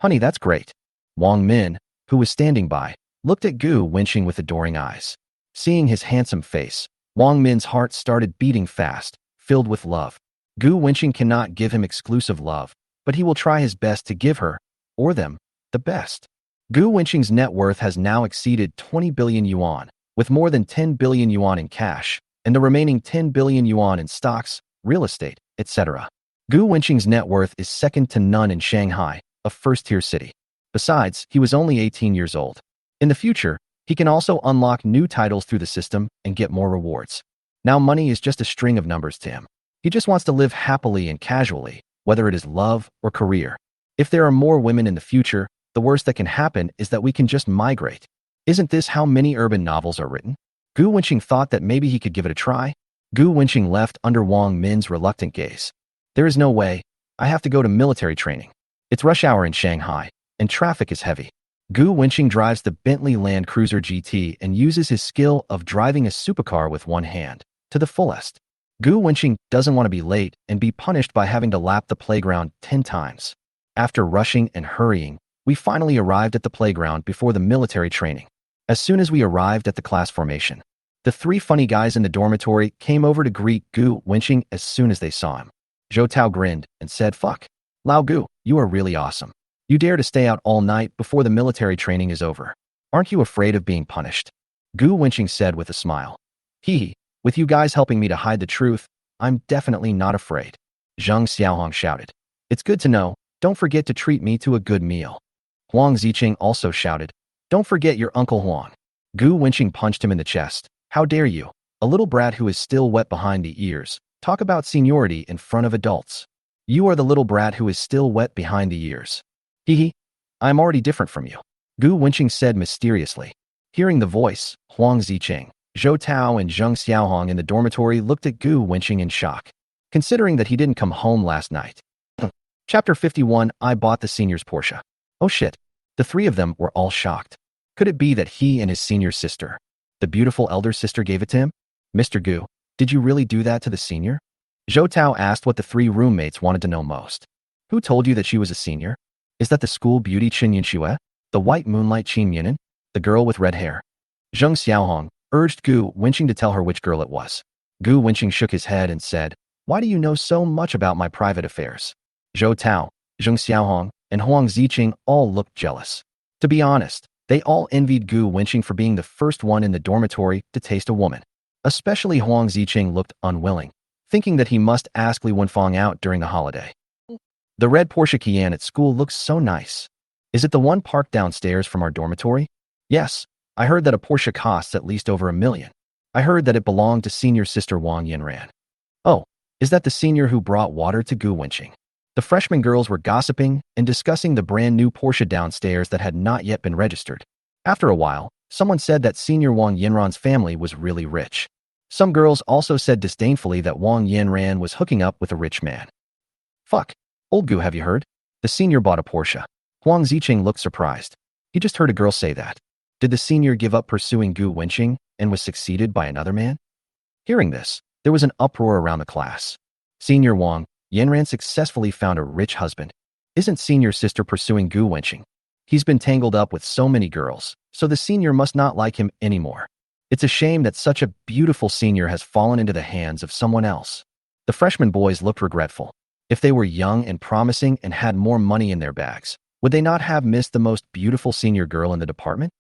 Honey, that's great. Wang Min, who was standing by, looked at Gu Wenqing with adoring eyes. Seeing his handsome face, Wang Min's heart started beating fast, filled with love. Gu Wenqing cannot give him exclusive love, but he will try his best to give her, or them, the best. Gu Wenqing's net worth has now exceeded 20 billion yuan, with more than 10 billion yuan in cash, and the remaining 10 billion yuan in stocks, real estate, etc. Gu Wenqing's net worth is second to none in Shanghai, a first-tier city. Besides, he was only 18 years old. In the future, he can also unlock new titles through the system and get more rewards. Now money is just a string of numbers to him. He just wants to live happily and casually, whether it is love or career. If there are more women in the future, the worst that can happen is that we can just migrate. Isn't this how many urban novels are written? Gu Wenqing thought that maybe he could give it a try. Gu Wenqing left under Wang Min's reluctant gaze. There is no way. I have to go to military training. It's rush hour in Shanghai, and traffic is heavy. Gu Wenqing drives the Bentley Land Cruiser GT and uses his skill of driving a supercar with one hand to the fullest. Gu Wenqing doesn't want to be late and be punished by having to lap the playground 10 times. After rushing and hurrying, we finally arrived at the playground before the military training. As soon as we arrived at the class formation, the 3 funny guys in the dormitory came over to greet Gu Wenqing as soon as they saw him. Zhou Tao grinned and said, "Fuck. Lao Gu, you are really awesome. You dare to stay out all night before the military training is over. Aren't you afraid of being punished?" Gu Wenqing said with a smile. Hee, with you guys helping me to hide the truth, I'm definitely not afraid. Zhang Xiaohong shouted. It's good to know. Don't forget to treat me to a good meal. Huang Ziqing also shouted. Don't forget your Uncle Huang. Gu Wenqing punched him in the chest. How dare you, a little brat who is still wet behind the ears, talk about seniority in front of adults. You are the little brat who is still wet behind the ears. Hee, I'm already different from you. Gu Wenqing said mysteriously. Hearing the voice, Huang Ziqing, Zhou Tao and Zhang Xiaohong in the dormitory looked at Gu Wenqing in shock, considering that he didn't come home last night. Chapter 51, I bought the senior's Porsche. Oh shit. The 3 of them were all shocked. Could it be that he and his senior sister, the beautiful elder sister, gave it to him? Mr. Gu, did you really do that to the senior? Zhou Tao asked what the 3 roommates wanted to know most. Who told you that she was a senior? Is that the school beauty Qin Xue? The white moonlight Qin Yunan? The girl with red hair. Zheng Xiaohong urged Gu Wenqing to tell her which girl it was. Gu Wenqing shook his head and said, "Why do you know so much about my private affairs?" Zhou Tao, Zheng Xiaohong, and Huang Ziqing all looked jealous. To be honest, they all envied Gu Wenqing for being the first one in the dormitory to taste a woman. Especially Huang Ziqing looked unwilling, thinking that he must ask Li Wenfeng out during the holiday. The red Porsche Cayenne at school looks so nice. Is it the one parked downstairs from our dormitory? Yes, I heard that a Porsche costs at least over $1 million. I heard that it belonged to senior sister Wang Yinran. Oh, is that the senior who brought water to Gu Wenqing? The freshman girls were gossiping and discussing the brand new Porsche downstairs that had not yet been registered. After a while, someone said that senior Wang Yinran's family was really rich. Some girls also said disdainfully that Wang Yinran was hooking up with a rich man. Fuck. Old Gu, have you heard? The senior bought a Porsche. Huang Ziqing looked surprised. He just heard a girl say that. Did the senior give up pursuing Gu Wenqing and was succeeded by another man? Hearing this, there was an uproar around the class. Senior Wang Yinran successfully found a rich husband. Isn't senior sister pursuing Gu Wenqing? He's been tangled up with so many girls, so the senior must not like him anymore. It's a shame that such a beautiful senior has fallen into the hands of someone else. The freshman boys looked regretful. If they were young and promising and had more money in their bags, would they not have missed the most beautiful senior girl in the department?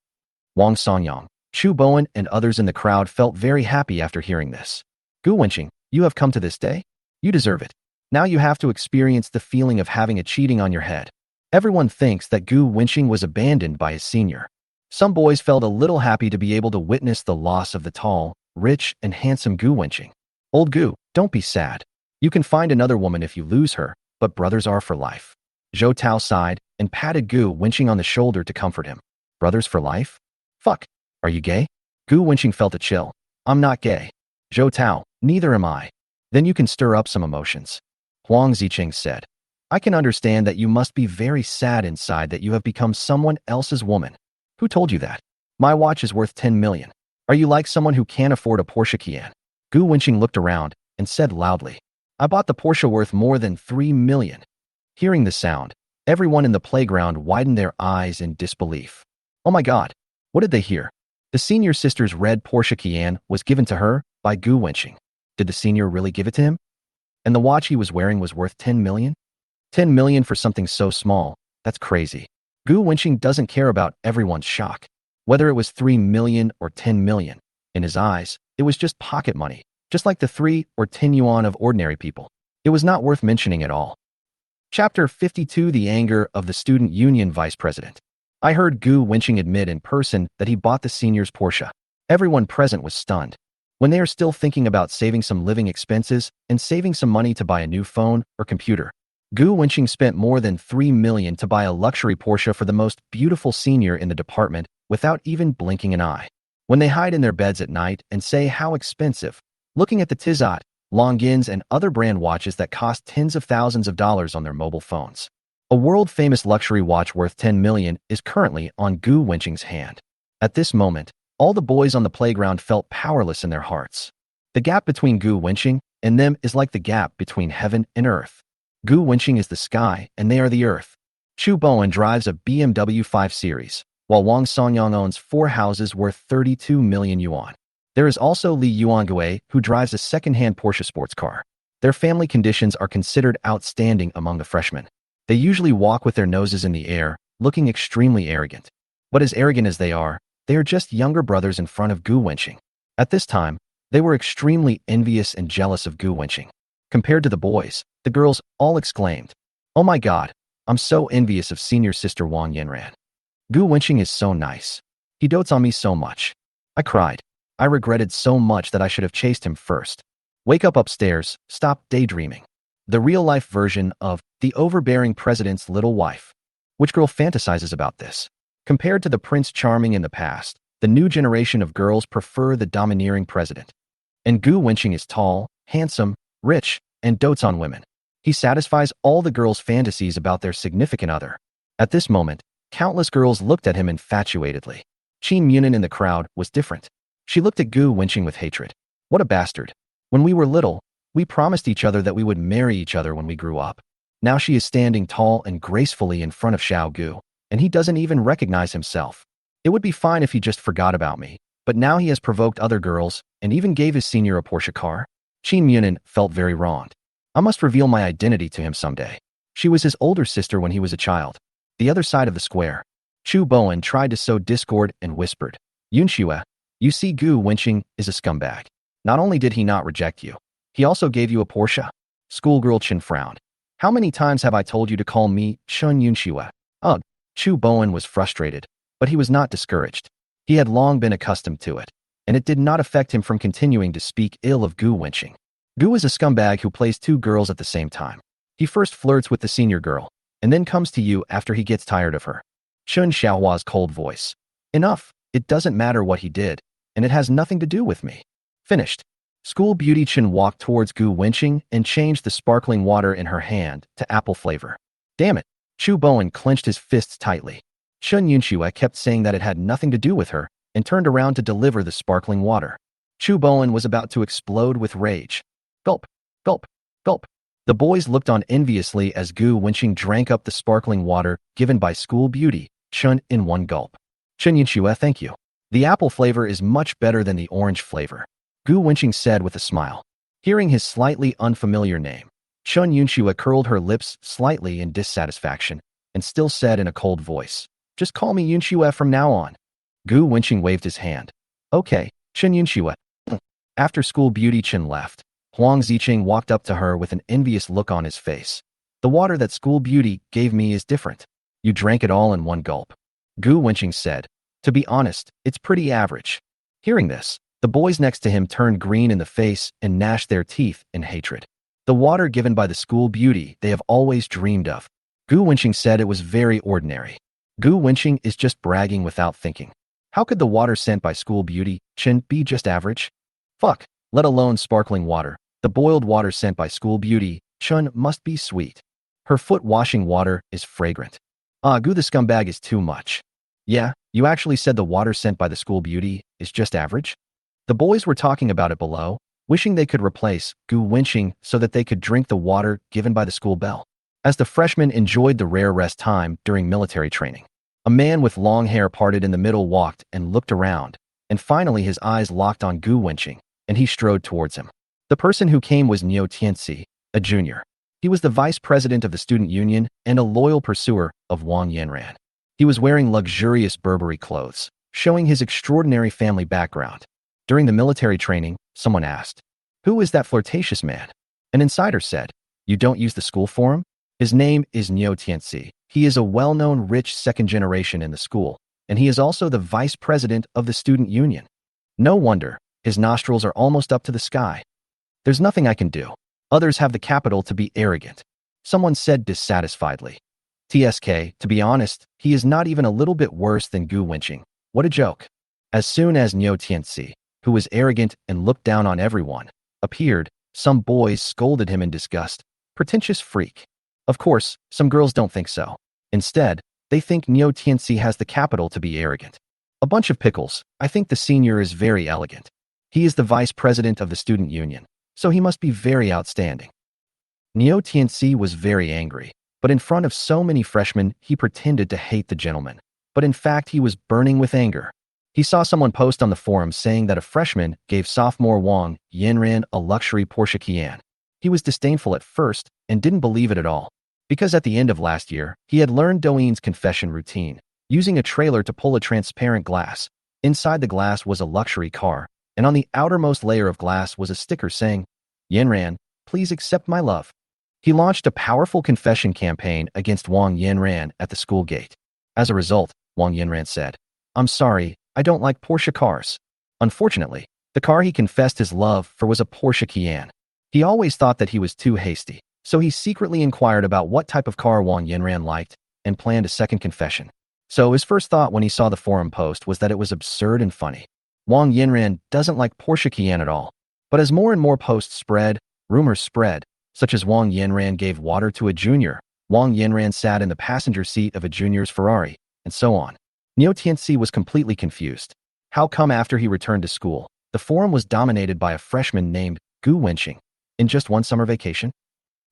Wang Songyang, Chu Bowen, and others in the crowd felt very happy after hearing this. Gu Wenqing, you have come to this day? You deserve it. Now you have to experience the feeling of having a cheating on your head. Everyone thinks that Gu Wenqing was abandoned by his senior. Some boys felt a little happy to be able to witness the loss of the tall, rich, and handsome Gu Wenqing. Old Gu, don't be sad. You can find another woman if you lose her, but brothers are for life. Zhou Tao sighed and patted Gu Wenqing on the shoulder to comfort him. Brothers for life? Fuck. Are you gay? Gu Wenqing felt a chill. I'm not gay. Zhou Tao, neither am I. Then you can stir up some emotions. Huang Ziqing said, I can understand that you must be very sad inside that you have become someone else's woman. Who told you that? My watch is worth 10 million. Are you like someone who can't afford a Porsche Cayenne? Gu Wenqing looked around and said loudly, I bought the Porsche worth more than 3 million. Hearing the sound, everyone in the playground widened their eyes in disbelief. Oh my God, what did they hear? The senior sister's red Porsche Cayenne was given to her by Gu Wenqing. Did the senior really give it to him? And the watch he was wearing was worth 10 million? 10 million for something so small, that's crazy. Gu Wenqing doesn't care about everyone's shock. Whether it was 3 million or 10 million, in his eyes, it was just pocket money, just like the 3 or 10 yuan of ordinary people. It was not worth mentioning at all. Chapter 52: The Anger of the Student Union Vice President. I heard Gu Wenqing admit in person that he bought the senior's Porsche. Everyone present was stunned. When they are still thinking about saving some living expenses and saving some money to buy a new phone or computer, Gu Wenqing spent more than 3 million to buy a luxury Porsche for the most beautiful senior in the department without even blinking an eye. When they hide in their beds at night and say how expensive, looking at the Tizot, Longines, and other brand watches that cost tens of thousands of dollars on their mobile phones. A world-famous luxury watch worth 10 million is currently on Gu Wenqing's hand. At this moment, all the boys on the playground felt powerless in their hearts. The gap between Gu Wenqing and them is like the gap between heaven and earth. Gu Wenqing is the sky and they are the earth. Chu Bowen drives a BMW 5 Series, while Wang Songyang owns 4 houses worth 32 million yuan. There is also Li Yuangui, who drives a second-hand Porsche sports car. Their family conditions are considered outstanding among the freshmen. They usually walk with their noses in the air, looking extremely arrogant. But as arrogant as they are just younger brothers in front of Gu Wenqing. At this time, they were extremely envious and jealous of Gu Wenqing. Compared to the boys, the girls all exclaimed, Oh my God, I'm so envious of senior sister Wang Yinran. Gu Wenqing is so nice. He dotes on me so much. I cried. I regretted so much that I should have chased him first. Wake up upstairs, stop daydreaming. The real-life version of The Overbearing President's Little Wife. Which girl fantasizes about this? Compared to the Prince Charming in the past, the new generation of girls prefer the domineering president. And Gu Wenqing is tall, handsome, rich, and dotes on women. He satisfies all the girls' fantasies about their significant other. At this moment, countless girls looked at him infatuatedly. Qin Yunan in the crowd was different. She looked at Gu Wenqing with hatred. What a bastard. When we were little, we promised each other that we would marry each other when we grew up. Now she is standing tall and gracefully in front of Xiao Gu, and he doesn't even recognize himself. It would be fine if he just forgot about me, but now he has provoked other girls and even gave his senior a Porsche car. Qin Munin felt very wronged. I must reveal my identity to him someday. She was his older sister when he was a child. The other side of the square. Chu Bowen tried to sow discord and whispered, Yunxue, you see Gu Wenqing is a scumbag. Not only did he not reject you, he also gave you a Porsche. Schoolgirl Chen frowned. How many times have I told you to call me Chun Yunxue? Ugh. Chu Bowen was frustrated, but he was not discouraged. He had long been accustomed to it, and it did not affect him from continuing to speak ill of Gu Wenqing. Gu is a scumbag who plays two girls at the same time. He first flirts with the senior girl, and then comes to you after he gets tired of her. Chun Xiaohua's cold voice. Enough, it doesn't matter what he did, and it has nothing to do with me. Finished. School beauty Chen walked towards Gu Wenqing and changed the sparkling water in her hand to apple flavor. Damn it. Chu Bowen clenched his fists tightly. Chun Yunxue kept saying that it had nothing to do with her and turned around to deliver the sparkling water. Chu Bowen was about to explode with rage. Gulp, gulp, gulp. The boys looked on enviously as Gu Wenqing drank up the sparkling water given by school beauty Chun in one gulp. Chun Yunxue, thank you. The apple flavor is much better than the orange flavor, Gu Wenqing said with a smile. Hearing his slightly unfamiliar name, Chun Yunxue curled her lips slightly in dissatisfaction and still said in a cold voice, just call me Yunxue from now on. Gu Wenqing waved his hand. Okay, Chun Yunxue. After school beauty Chen left, Huang Ziqing walked up to her with an envious look on his face. The water that school beauty gave me is different. You drank it all in one gulp. Gu Wenqing said. To be honest, it's pretty average. Hearing this, the boys next to him turned green in the face and gnashed their teeth in hatred. The water given by the school beauty they have always dreamed of. Gu Wenqing said it was very ordinary. Gu Wenqing is just bragging without thinking. How could the water sent by school beauty Chen be just average? Fuck, let alone sparkling water. The boiled water sent by school beauty Chun must be sweet. Her foot washing water is fragrant. Gu the scumbag is too much. Yeah, you actually said the water sent by the school beauty is just average? The boys were talking about it below, wishing they could replace Gu Wenqing so that they could drink the water given by the school bell. As the freshmen enjoyed the rare rest time during military training, a man with long hair parted in the middle walked and looked around, and finally his eyes locked on Gu Wenqing, and he strode towards him. The person who came was Niu Tianxi, a junior. He was the vice president of the student union and a loyal pursuer of Wang Yanran. He was wearing luxurious Burberry clothes, showing his extraordinary family background. During the military training, someone asked, "Who is that flirtatious man?" An insider said, "You don't use the school for him?" His name is Niu Tianxi. He is a well-known rich second generation in the school, and he is also the vice president of the student union. No wonder, his nostrils are almost up to the sky. There's nothing I can do. Others have the capital to be arrogant. Someone said dissatisfiedly. TSK, to be honest, he is not even a little bit worse than Gu Wenqing. What a joke. As soon as Niu Tianxi, who was arrogant and looked down on everyone, appeared, some boys scolded him in disgust. Pretentious freak. Of course, some girls don't think so. Instead, they think Niu Tianxi has the capital to be arrogant. A bunch of pickles. I think the senior is very elegant. He is the vice president of the student union, so he must be very outstanding. Niu Tianxi was very angry, but in front of so many freshmen, he pretended to hate the gentleman. But in fact, he was burning with anger. He saw someone post on the forum saying that a freshman gave sophomore Wang Yanran a luxury Porsche Cayenne. He was disdainful at first and didn't believe it at all, because at the end of last year, he had learned Douyin's confession routine, using a trailer to pull a transparent glass. Inside the glass was a luxury car, and on the outermost layer of glass was a sticker saying, "Yanran, please accept my love." He launched a powerful confession campaign against Wang Yanran at the school gate. As a result, Wang Yanran said, "I'm sorry, I don't like Porsche cars." Unfortunately, the car he confessed his love for was a Porsche Cayenne. He always thought that he was too hasty, so he secretly inquired about what type of car Wang Yanran liked and planned a second confession. So his first thought when he saw the forum post was that it was absurd and funny. Wang Yanran doesn't like Porsche Cayenne at all. But as more and more posts spread, rumors spread, such as Wang Yanran gave water to a junior, Wang Yanran sat in the passenger seat of a junior's Ferrari, and so on. Niu Tianxi was completely confused. How come after he returned to school, the forum was dominated by a freshman named Gu Wenqing in just one summer vacation?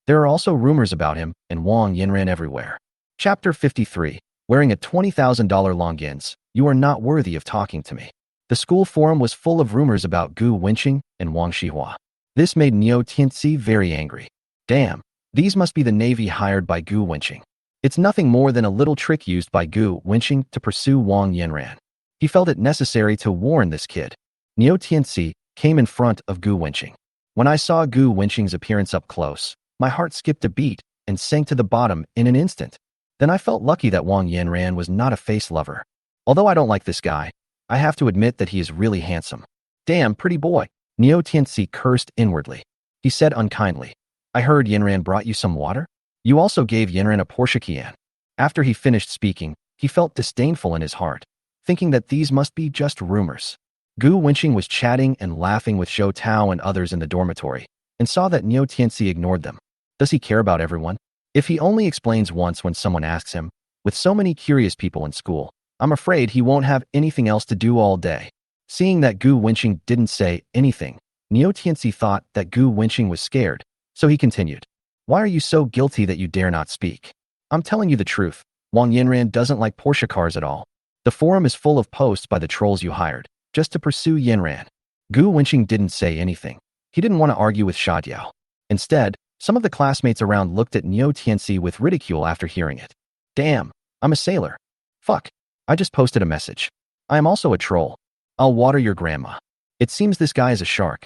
There are also rumors about him and Wang Yanran everywhere. Chapter 53. Wearing a $20,000 Longines, you are not worthy of talking to me. The school forum was full of rumors about Gu Wenqing and Wang Xihua. This made Niu Tianxi very angry. Damn, these must be the navy hired by Gu Wenqing. It's nothing more than a little trick used by Gu Wenqing to pursue Wang Yanran. He felt it necessary to warn this kid. Niu Tianxi came in front of Gu Wenqing. When I saw Gu Wenqing's appearance up close, my heart skipped a beat and sank to the bottom in an instant. Then I felt lucky that Wang Yanran was not a face lover. Although I don't like this guy, I have to admit that he is really handsome. Damn, pretty boy. Niu Tianxi cursed inwardly. He said unkindly, I heard Yanran brought you some water? You also gave Yanran a Porsche Cayenne. After he finished speaking, he felt disdainful in his heart, thinking that these must be just rumors. Gu Wenqing was chatting and laughing with Zhou Tao and others in the dormitory, and saw that Niu Tianxi ignored them. Does he care about everyone? If he only explains once when someone asks him, with so many curious people in school, I'm afraid he won't have anything else to do all day. Seeing that Gu Wenqing didn't say anything, Niu Tianxi thought that Gu Wenqing was scared, so he continued. Why are you so guilty that you dare not speak? I'm telling you the truth. Wang Yanran doesn't like Porsche cars at all. The forum is full of posts by the trolls you hired, just to pursue Yanran. Gu Wenqing didn't say anything. He didn't want to argue with Xiaodiao. Instead, some of the classmates around looked at Niu Tianxi with ridicule after hearing it. Damn, I'm a sailor. Fuck, I just posted a message. I am also a troll. I'll water your grandma. It seems this guy is a shark.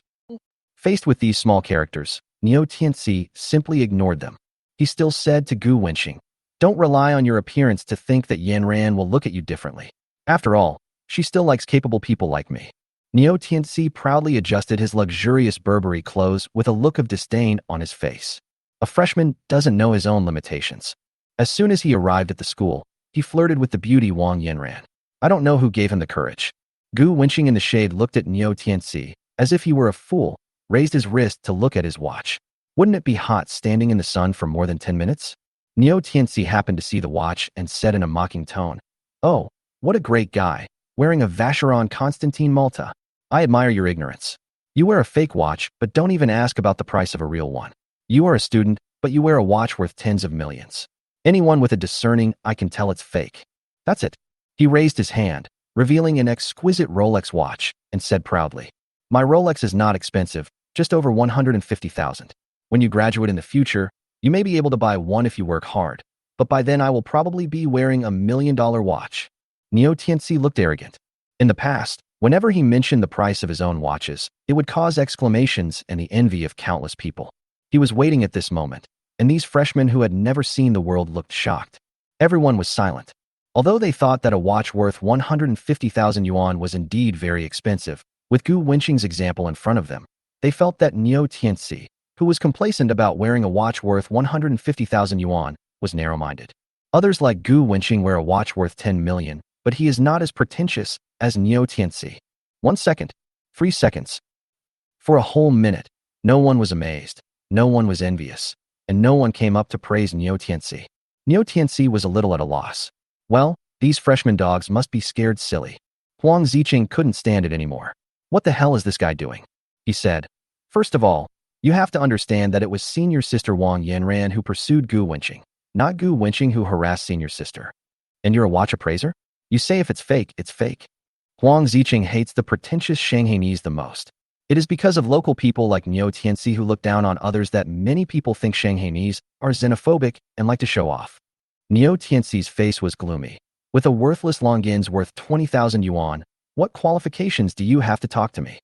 Faced with these small characters, Niu Tianxi simply ignored them. He still said to Gu Wenqing, don't rely on your appearance to think that Yanran will look at you differently. After all, she still likes capable people like me. Niu Tianxi proudly adjusted his luxurious Burberry clothes with a look of disdain on his face. A freshman doesn't know his own limitations. As soon as he arrived at the school, he flirted with the beauty Wang Yanran. I don't know who gave him the courage. Gu Wenqing in the shade looked at Niu Tianxi as if he were a fool, raised his wrist to look at his watch. Wouldn't it be hot standing in the sun for more than 10 minutes? Niu Tianxi happened to see the watch and said in a mocking tone, oh, what a great guy, wearing a Vacheron Constantine Malta. I admire your ignorance. You wear a fake watch, but don't even ask about the price of a real one. You are a student, but you wear a watch worth tens of millions. Anyone with a discerning eye can tell it's fake. That's it. He raised his hand, revealing an exquisite Rolex watch, and said proudly, my Rolex is not expensive, just over 150,000. When you graduate in the future, you may be able to buy one if you work hard, but by then I will probably be wearing a $1 million watch. Niu Tianxi looked arrogant. In the past, whenever he mentioned the price of his own watches, it would cause exclamations and the envy of countless people. He was waiting at this moment, and these freshmen who had never seen the world looked shocked. Everyone was silent. Although they thought that a watch worth 150,000 yuan was indeed very expensive, with Gu Wenqing's example in front of them, they felt that Niu Tianxi, who was complacent about wearing a watch worth 150,000 yuan, was narrow-minded. Others like Gu Wenqing wear a watch worth 10 million, but he is not as pretentious as Niu Tianxi. 1 second. 3 seconds. For a whole minute, no one was amazed, no one was envious, and no one came up to praise Niu Tianxi. Niu Tianxi was a little at a loss. Well, these freshman dogs must be scared silly. Huang Ziqing couldn't stand it anymore. What the hell is this guy doing? He said. First of all, you have to understand that it was senior sister Wang Yanran who pursued Gu Wenqing, not Gu Wenqing who harassed senior sister. And you're a watch appraiser? You say if it's fake, it's fake. Huang Ziqing hates the pretentious Shanghainese the most. It is because of local people like Niu Tianxi who look down on others that many people think Shanghainese are xenophobic and like to show off. Niu Tianxi's face was gloomy. With a worthless Longines worth 20,000 yuan, what qualifications do you have to talk to me?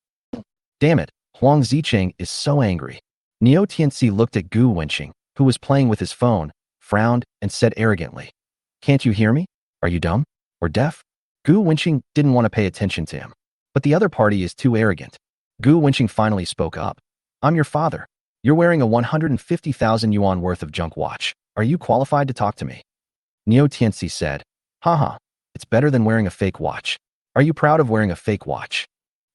Damn it, Huang Ziqing is so angry. Niu Tianxi looked at Gu Wenqing, who was playing with his phone, frowned, and said arrogantly, can't you hear me? Are you dumb? Or deaf? Gu Wenqing didn't want to pay attention to him. But the other party is too arrogant. Gu Wenqing finally spoke up. I'm your father. You're wearing a 150,000 yuan worth of junk watch. Are you qualified to talk to me? Niu Tianxi said, haha, it's better than wearing a fake watch. Are you proud of wearing a fake watch?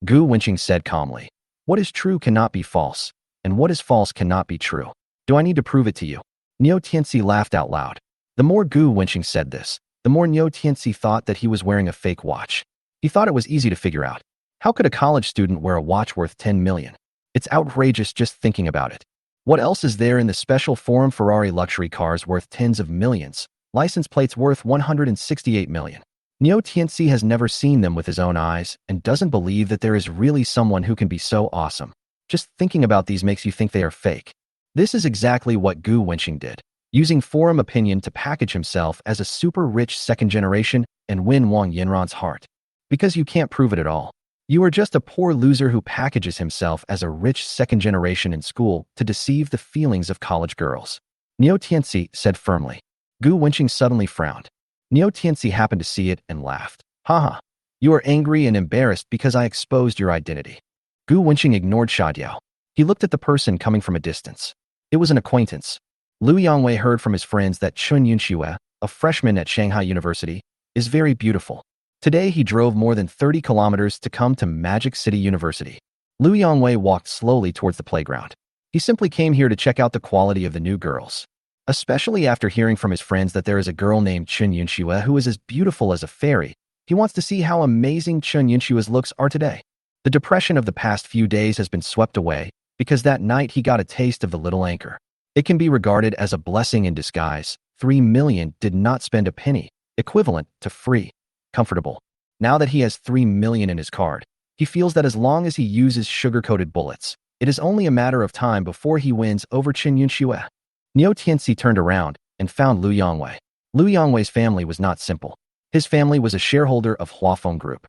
Gu Wenqing said calmly, what is true cannot be false, and what is false cannot be true. Do I need to prove it to you? Niu Tianxi laughed out loud. The more Gu Wenqing said this, the more Niu Tianxi thought that he was wearing a fake watch. He thought it was easy to figure out. How could a college student wear a watch worth 10 million? It's outrageous just thinking about it. What else is there in the special forum Ferrari luxury cars worth tens of millions, License plates worth 168 million. Neo Tianxi has never seen them with his own eyes and doesn't believe that there is really someone who can be so awesome. Just thinking about these makes you think they are fake. This is exactly what Gu Wenqing did, using forum opinion to package himself as a super rich second generation and win Wang Yanran's heart. Because you can't prove it at all. You are just a poor loser who packages himself as a rich second generation in school to deceive the feelings of college girls. Neo Tianxi said firmly. Gu Wenqing suddenly frowned. Neo Tianxi happened to see it and laughed. Haha. You are angry and embarrassed because I exposed your identity. Gu Wenqing ignored Xiaodiao. He looked at the person coming from a distance. It was an acquaintance. Liu Yongwei heard from his friends that Chun Yunxue, a freshman at Shanghai University, is very beautiful. Today he drove more than 30 kilometers to come to Magic City University. Liu Yongwei walked slowly towards the playground. He simply came here to check out the quality of the new girls. Especially after hearing from his friends that there is a girl named Chun Yunxue who is as beautiful as a fairy, he wants to see how amazing Chun Yunshue's looks are today. The depression of the past few days has been swept away, because that night he got a taste of the little anchor. It can be regarded as a blessing in disguise. 3 million did not spend a penny, equivalent to free. Comfortable. Now that he has 3 million in his card, he feels that as long as he uses sugar-coated bullets, it is only a matter of time before he wins over Chun Yunxue. Neo Tianxi turned around and found Liu Yongwei. Liu Yongwei's family was not simple. His family was a shareholder of Huafeng Group.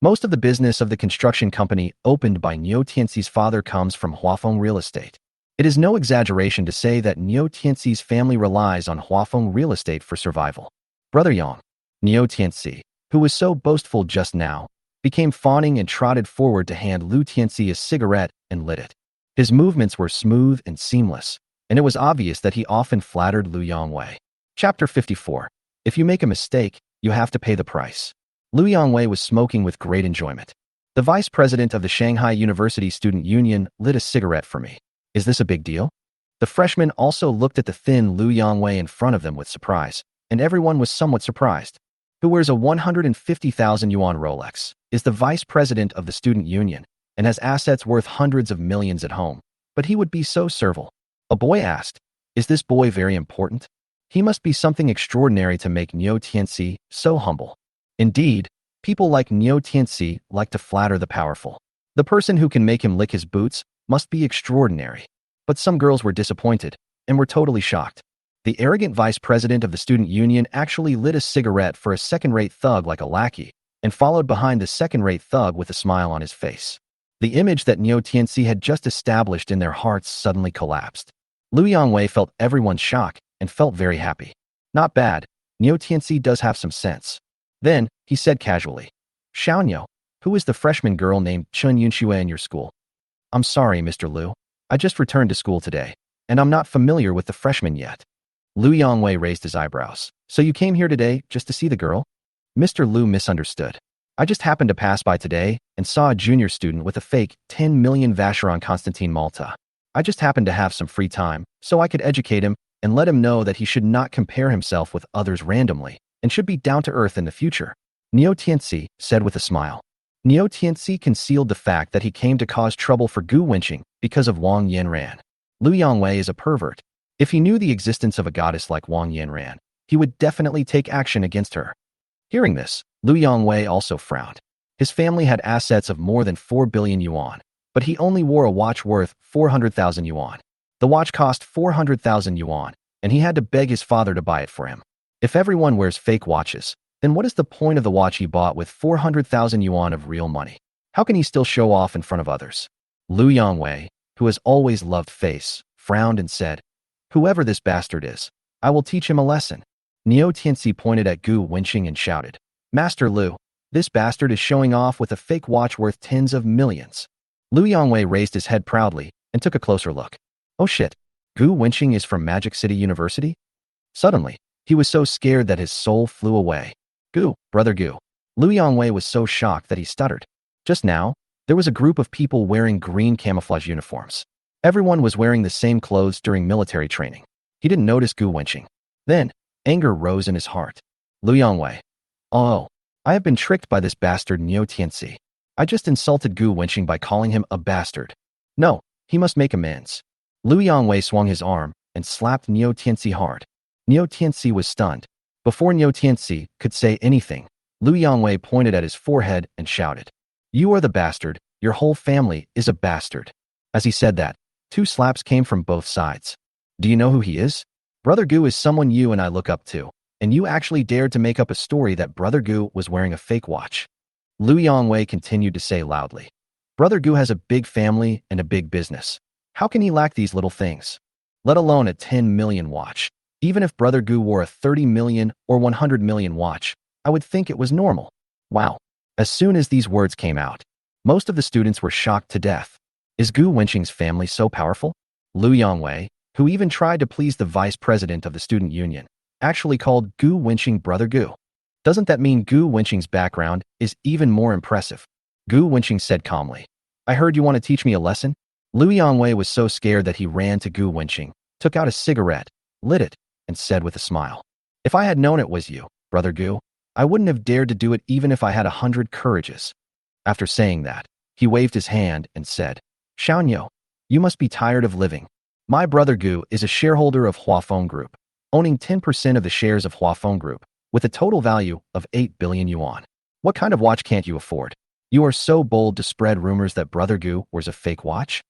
Most of the business of the construction company opened by Neo Tianxi's father comes from Huafeng Real Estate. It is no exaggeration to say that Neo Tianxi's family relies on Huafeng Real Estate for survival. Brother Yang, Neo Tianxi, who was so boastful just now, became fawning and trotted forward to hand Liu Tianxi a cigarette and lit it. His movements were smooth and seamless, and it was obvious that he often flattered Liu Yongwei. Chapter 54. If you make a mistake, you have to pay the price. Liu Yongwei was smoking with great enjoyment. The vice president of the Shanghai University Student Union lit a cigarette for me. Is this a big deal? The freshmen also looked at the thin Liu Yongwei in front of them with surprise, and everyone was somewhat surprised. Who wears a 150,000 yuan Rolex, is the vice president of the student union, and has assets worth hundreds of millions at home, but he would be so servile. A boy asked, is this boy very important? He must be something extraordinary to make Neo Tianxi so humble. Indeed, people like Neo Tianxi like to flatter the powerful. The person who can make him lick his boots must be extraordinary. But some girls were disappointed and were totally shocked. The arrogant vice president of the student union actually lit a cigarette for a second-rate thug like a lackey and followed behind the second-rate thug with a smile on his face. The image that Neo Tianxi had just established in their hearts suddenly collapsed. Liu Yongwei felt everyone's shock and felt very happy. Not bad, Neo Tianxi does have some sense. Then, he said casually, Xiaoniao, who is the freshman girl named Chun Yunxue in your school? I'm sorry, Mr. Liu. I just returned to school today, and I'm not familiar with the freshmen yet. Liu Yongwei raised his eyebrows. So you came here today just to see the girl? Mr. Liu misunderstood. I just happened to pass by today and saw a junior student with a fake 10 million Vacheron Constantine Malta. I just happened to have some free time, so I could educate him and let him know that he should not compare himself with others randomly and should be down to earth in the future. Neo Tianxi said with a smile. Neo Tianxi concealed the fact that he came to cause trouble for Gu Wenqing because of Wang Yanran. Liu Yongwei is a pervert. If he knew the existence of a goddess like Wang Yanran, he would definitely take action against her. Hearing this, Liu Yongwei also frowned. His family had assets of more than 4 billion yuan, but he only wore a watch worth 400,000 yuan. The watch cost 400,000 yuan, and he had to beg his father to buy it for him. If everyone wears fake watches, then what is the point of the watch he bought with 400,000 yuan of real money? How can he still show off in front of others? Liu Yongwei, who has always loved face, frowned and said, whoever this bastard is, I will teach him a lesson. Neo Tianxi pointed at Gu Wenqing and shouted, Master Liu, this bastard is showing off with a fake watch worth tens of millions. Liu Yongwei raised his head proudly and took a closer look. Oh shit, Gu Wenqing is from Magic City University? Suddenly, he was so scared that his soul flew away. Gu, brother Gu. Liu Yongwei was so shocked that he stuttered. Just now, there was a group of people wearing green camouflage uniforms. Everyone was wearing the same clothes during military training. He didn't notice Gu Wenqing. Then, anger rose in his heart. Liu Yongwei. Oh, I have been tricked by this bastard Neo Tianxi. I just insulted Gu Wenqing by calling him a bastard. No, he must make amends. Liu Yongwei swung his arm and slapped Neo Tianxi hard. Neo Tianxi was stunned. Before Niu Tianxi could say anything, Lu Yongwei pointed at his forehead and shouted, "You are the bastard, your whole family is a bastard." As he said that, 2 slaps came from both sides. Do you know who he is? Brother Gu is someone you and I look up to, and you actually dared to make up a story that Brother Gu was wearing a fake watch. Lu Yongwei continued to say loudly, "Brother Gu has a big family and a big business. How can he lack these little things? Let alone a 10 million watch. Even if Brother Gu wore a 30 million or 100 million watch, I would think it was normal." Wow. As soon as these words came out, most of the students were shocked to death. Is Gu Wenqing's family so powerful? Lu Yongwei, who even tried to please the vice president of the student union, actually called Gu Wenqing Brother Gu. Doesn't that mean Gu Wenqing's background is even more impressive? Gu Wenqing said calmly, "I heard you want to teach me a lesson?" Lu Yongwei was so scared that he ran to Gu Wenqing, took out a cigarette, lit it, and said with a smile, "If I had known it was you, Brother Gu, I wouldn't have dared to do it even if I had 100 courages." After saying that, he waved his hand and said, "Xiaoniu, you must be tired of living. My brother Gu is a shareholder of Huafeng Group, owning 10% of the shares of Huafeng Group, with a total value of 8 billion yuan. What kind of watch can't you afford? You are so bold to spread rumors that Brother Gu wears a fake watch?"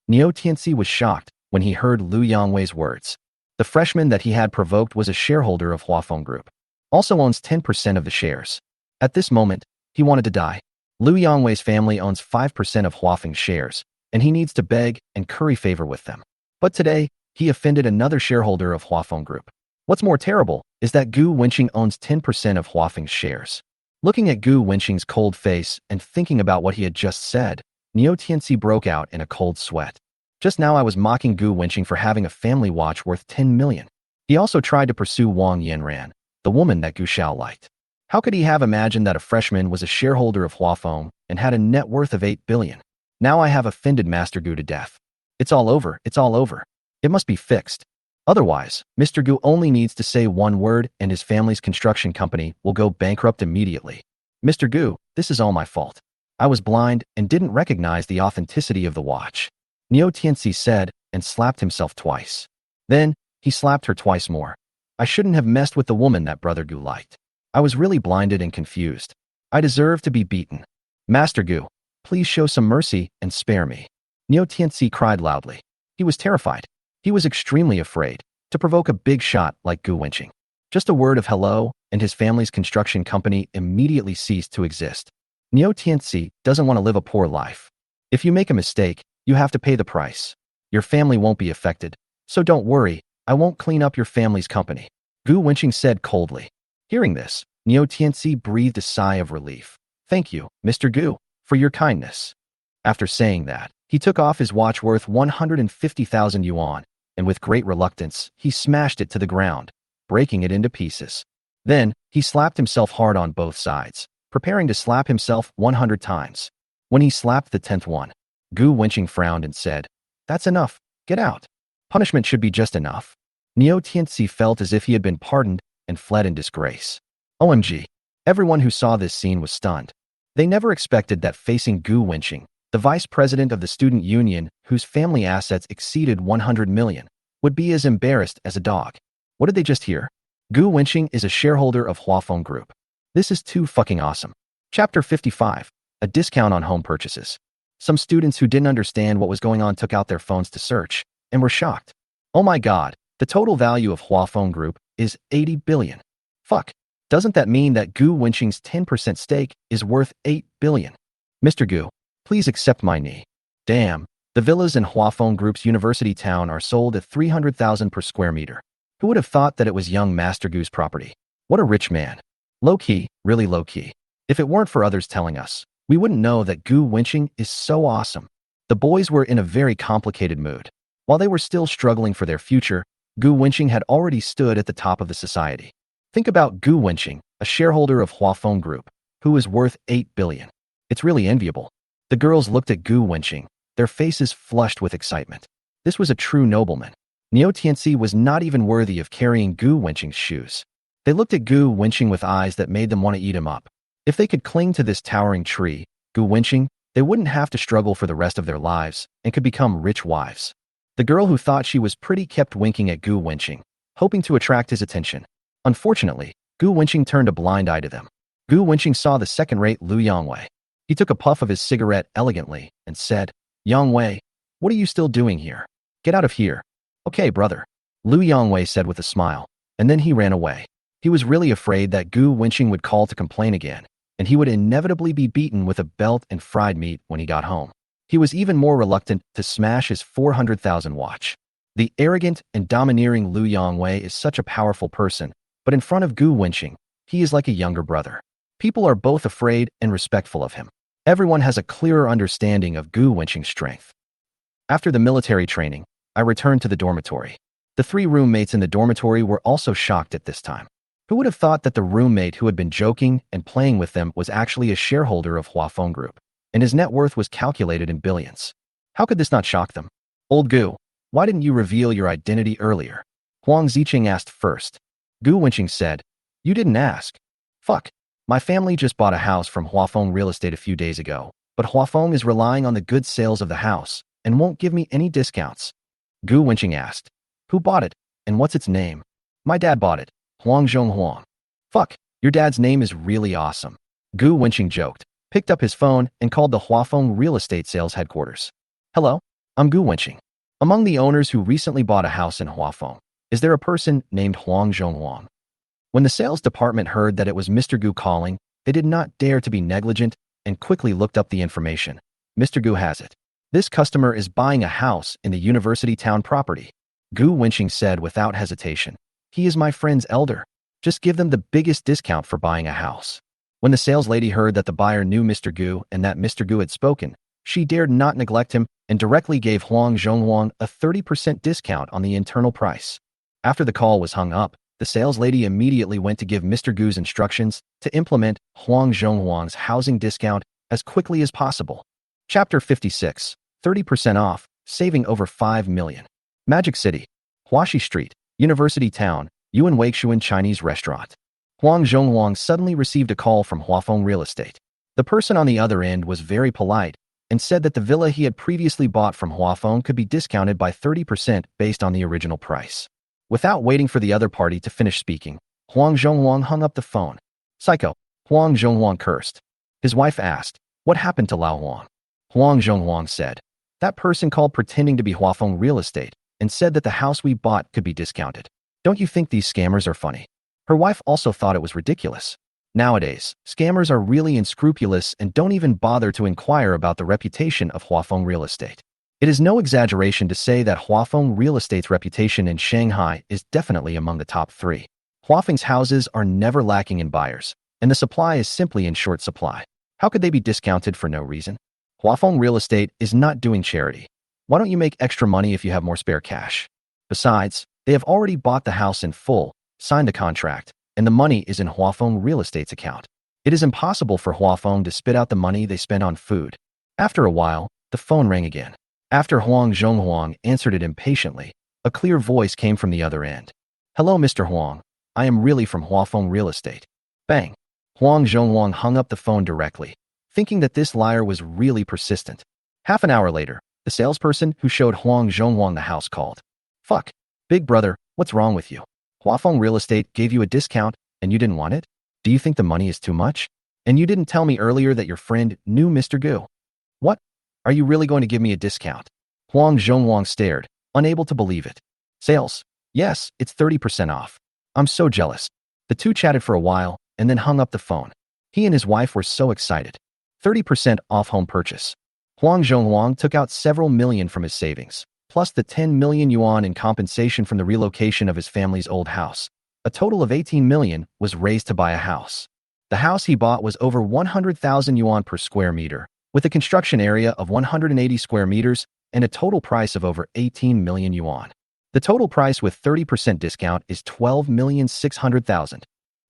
Niu Tianxi was shocked when he heard Lu Yongwei's words. The freshman that he had provoked was a shareholder of Huafeng Group, also owns 10% of the shares. At this moment, he wanted to die. Lu Yongwei's family owns 5% of Huafeng's shares, and he needs to beg and curry favor with them. But today, he offended another shareholder of Huafeng Group. What's more terrible is that Gu Wenqing owns 10% of Huafeng's shares. Looking at Gu Wenqing's cold face and thinking about what he had just said, Niu Tianxi broke out in a cold sweat. Just now I was mocking Gu Wenqing for having a family watch worth 10 million. He also tried to pursue Wang Yanran, the woman that Gu Xiao liked. How could he have imagined that a freshman was a shareholder of Huafeng and had a net worth of 8 billion? Now I have offended Master Gu to death. It's all over, it's all over. It must be fixed. Otherwise, Mr. Gu only needs to say one word and his family's construction company will go bankrupt immediately. Mr. Gu, this is all my fault. I was blind and didn't recognize the authenticity of the watch. Niu Tianxi said and slapped himself twice. Then, he slapped her twice more. I shouldn't have messed with the woman that Brother Gu liked. I was really blinded and confused. I deserve to be beaten. Master Gu, please show some mercy and spare me. Niu Tianxi cried loudly. He was terrified. He was extremely afraid to provoke a big shot like Gu Wenqing. Just a word of hello, and his family's construction company immediately ceased to exist. Niu Tianxi doesn't want to live a poor life. If you make a mistake, you have to pay the price. Your family won't be affected, so don't worry, I won't clean up your family's company. Gu Wenqing said coldly. Hearing this, Niu Tianxi breathed a sigh of relief. Thank you, Mr. Gu, for your kindness. After saying that, he took off his watch worth 150,000 yuan, and with great reluctance, he smashed it to the ground, breaking it into pieces. Then, he slapped himself hard on both sides, preparing to slap himself 100 times. When he slapped the 10th one, Gu Wenqing frowned and said, "That's enough, get out. Punishment should be just enough." Niu Tianxi felt as if he had been pardoned and fled in disgrace. OMG. Everyone who saw this scene was stunned. They never expected that facing Gu Wenqing, the vice president of the student union whose family assets exceeded 100 million, would be as embarrassed as a dog. What did they just hear? Gu Wenqing is a shareholder of Huafeng Group. This is too fucking awesome. Chapter 55. A discount on home purchases. Some students who didn't understand what was going on took out their phones to search, and were shocked. Oh my god, the total value of Huafeng Group is 80 billion. Fuck. Doesn't that mean that Gu Wenqing's 10% stake is worth 8 billion? Mr. Gu, please accept my knee. Damn, the villas in Huafeng Group's university town are sold at 300,000 per square meter. Who would have thought that it was young Master Gu's property? What a rich man. Low-key, really low-key. If it weren't for others telling us, we wouldn't know that Gu Wenqing is so awesome. The boys were in a very complicated mood. While they were still struggling for their future, Gu Wenqing had already stood at the top of the society. Think about Gu Wenqing, a shareholder of Huafeng Group, who is worth 8 billion. It's really enviable. The girls looked at Gu Wenqing, their faces flushed with excitement. This was a true nobleman. Niu Tianxi was not even worthy of carrying Gu Wenqing's shoes. They looked at Gu Wenqing with eyes that made them want to eat him up. If they could cling to this towering tree, Gu Wenqing, they wouldn't have to struggle for the rest of their lives and could become rich wives. The girl who thought she was pretty kept winking at Gu Wenqing, hoping to attract his attention. Unfortunately, Gu Wenqing turned a blind eye to them. Gu Wenqing saw the second-rate Lu Yongwei. He took a puff of his cigarette elegantly and said, Yongwei, what are you still doing here? Get out of here. Okay, brother. Lu Yongwei said with a smile, and then he ran away. He was really afraid that Gu Wenqing would call to complain again, and he would inevitably be beaten with a belt and fried meat when he got home. He was even more reluctant to smash his 400,000 watch. The arrogant and domineering Lu Yongwei is such a powerful person, but in front of Gu Wenqing, he is like a younger brother. People are both afraid and respectful of him. Everyone has a clearer understanding of Gu Wenqing's strength. After the military training, I returned to the dormitory. The 3 roommates in the dormitory were also shocked at this time. Who would have thought that the roommate who had been joking and playing with them was actually a shareholder of Huafeng Group, and his net worth was calculated in billions? How could this not shock them? Old Gu, why didn't you reveal your identity earlier? Huang Ziqing asked first. Gu Wenqing said, You didn't ask. Fuck. My family just bought a house from Huafeng Real Estate a few days ago, but Huafeng is relying on the good sales of the house and won't give me any discounts. Gu Wenqing asked, Who bought it, and what's its name? My dad bought it, Huang Zhonghuang. Fuck, your dad's name is really awesome. Gu Wenqing joked, picked up his phone, and called the Huafeng Real Estate Sales Headquarters. Hello, I'm Gu Wenqing. Among the owners who recently bought a house in Huafeng, is there a person named Huang Zhonghuang? When the sales department heard that it was Mr. Gu calling, they did not dare to be negligent and quickly looked up the information. Mr. Gu has it. This customer is buying a house in the university town property. Gu Wenqing said without hesitation. He is my friend's elder. Just give them the biggest discount for buying a house. When the sales lady heard that the buyer knew Mr. Gu and that Mr. Gu had spoken, she dared not neglect him and directly gave Huang Zhonghuang a 30% discount on the internal price. After the call was hung up, the sales lady immediately went to give Mr. Gu's instructions to implement Huang Zhonghuang's housing discount as quickly as possible. Chapter 56, 30% off, saving over 5 million. Magic City, Huaxi Street, University Town, Yuan Waixuan Chinese Restaurant. Huang Zhonghuang suddenly received a call from Huafeng Real Estate. The person on the other end was very polite and said that the villa he had previously bought from Huafeng could be discounted by 30% based on the original price. Without waiting for the other party to finish speaking, Huang Zhonghuang hung up the phone. Psycho, Huang Zhonghuang cursed. His wife asked, What happened to Lao Huang? Huang Zhonghuang said, That person called pretending to be Huafeng Real Estate and said that the house we bought could be discounted. Don't you think these scammers are funny? Her wife also thought it was ridiculous. Nowadays, scammers are really unscrupulous and don't even bother to inquire about the reputation of Huafeng Real Estate. It is no exaggeration to say that Huafeng Real Estate's reputation in Shanghai is definitely among the top 3. Huafeng's houses are never lacking in buyers, and the supply is simply in short supply. How could they be discounted for no reason? Huafeng Real Estate is not doing charity. Why don't you make extra money if you have more spare cash? Besides, they have already bought the house in full, signed the contract, and the money is in Huafeng Real Estate's account. It is impossible for Huafeng to spit out the money they spend on food. After a while, the phone rang again. After Huang Zhonghuang answered it impatiently, a clear voice came from the other end. Hello, Mr. Huang. I am really from Huafeng Real Estate. Bang. Huang Zhonghuang hung up the phone directly, thinking that this liar was really persistent. Half an hour later, the salesperson who showed Huang Zhonghuang the house called. Fuck. Big brother, what's wrong with you? Huafeng Real Estate gave you a discount and you didn't want it? Do you think the money is too much? And you didn't tell me earlier that your friend knew Mr. Gu. What? Are you really going to give me a discount? Huang Zhonghuang stared, unable to believe it. Sales? Yes, it's 30% off. I'm so jealous. The two chatted for a while and then hung up the phone. He and his wife were so excited. 30% off home purchase. Huang Zhonghuang took out several million from his savings, plus the 10 million yuan in compensation from the relocation of his family's old house. A total of 18 million was raised to buy a house. The house he bought was over 100,000 yuan per square meter, with a construction area of 180 square meters and a total price of over 18 million yuan. The total price with 30% discount is 12,600,000.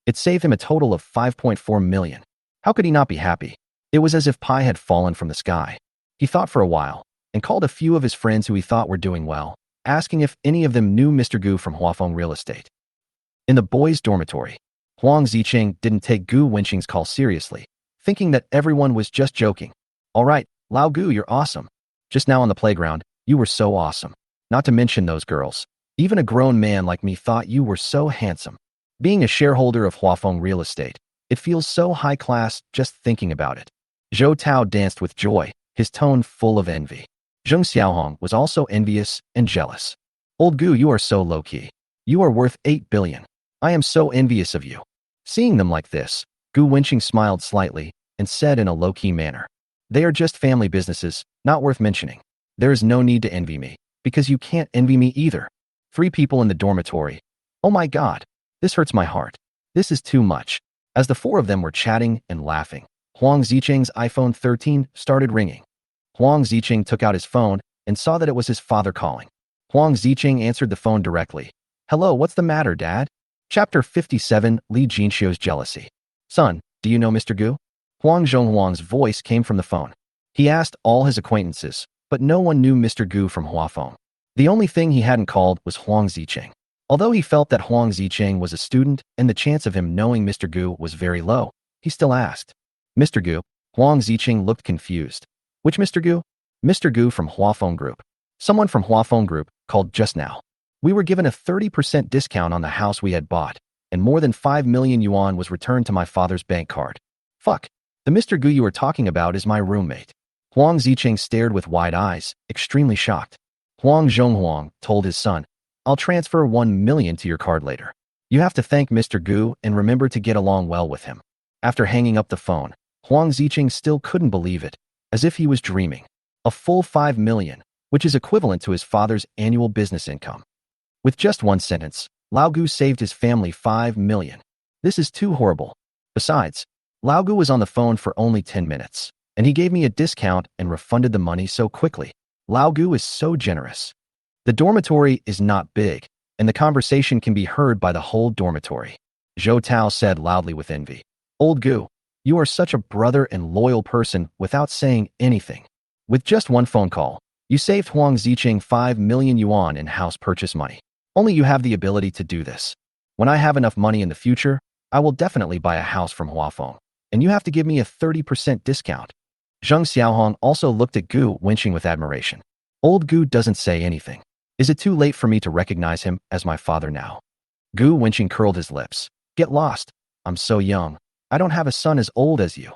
It saved him a total of 5.4 million. How could he not be happy? It was as if pie had fallen from the sky. He thought for a while and called a few of his friends who he thought were doing well, asking if any of them knew Mr. Gu from Huafeng Real Estate. In the boys' dormitory, Huang Ziqing didn't take Gu Wenqing's call seriously, thinking that everyone was just joking. All right, Lao Gu, you're awesome. Just now on the playground, you were so awesome. Not to mention those girls. Even a grown man like me thought you were so handsome. Being a shareholder of Huafeng Real Estate, it feels so high class just thinking about it. Zhou Tao danced with joy, his tone full of envy. Zheng Xiaohong was also envious and jealous. Old Gu, you are so low-key. You are worth 8 billion. I am so envious of you. Seeing them like this, Gu Wenqing smiled slightly and said in a low-key manner, they are just family businesses, not worth mentioning. There is no need to envy me, because you can't envy me either. 3 people in the dormitory. Oh my god, this hurts my heart. This is too much. As the 4 of them were chatting and laughing, Huang Zicheng's iPhone 13 started ringing. Huang Zicheng took out his phone and saw that it was his father calling. Huang Zicheng answered the phone directly. Hello, what's the matter, Dad? Chapter 57, Li Jinxiu's Jealousy. Son, do you know Mr. Gu? Huang Zhonghuang's voice came from the phone. He asked all his acquaintances, but no one knew Mr. Gu from Huafeng. The only thing he hadn't called was Huang Zicheng. Although he felt that Huang Zicheng was a student and the chance of him knowing Mr. Gu was very low, he still asked. Mr. Gu? Huang Zicheng looked confused. Which Mr. Gu? Mr. Gu from Huafeng Group. Someone from Huafeng Group called just now. We were given a 30% discount on the house we had bought, and more than 5 million yuan was returned to my father's bank card. Fuck. The Mr. Gu you were talking about is my roommate. Huang Zicheng stared with wide eyes, extremely shocked. Huang Zhonghuang told his son, I'll transfer 1 million to your card later. You have to thank Mr. Gu and remember to get along well with him. After hanging up the phone, Huang Zicheng still couldn't believe it, as if he was dreaming. A full 5 million, which is equivalent to his father's annual business income. With just one sentence, Lao Gu saved his family 5 million. This is too horrible. Besides, Lao Gu was on the phone for only 10 minutes, and he gave me a discount and refunded the money so quickly. Lao Gu is so generous. The dormitory is not big, and the conversation can be heard by the whole dormitory. Zhou Tao said loudly with envy. Old Gu, you are such a brother and loyal person without saying anything. With just one phone call, you saved Huang Zicheng 5 million yuan in house purchase money. Only you have the ability to do this. When I have enough money in the future, I will definitely buy a house from Huafeng, and you have to give me a 30% discount. Zheng Xiaohong also looked at Gu Wenqing with admiration. Old Gu doesn't say anything. Is it too late for me to recognize him as my father now? Gu Wenqing curled his lips. Get lost. I'm so young. I don't have a son as old as you.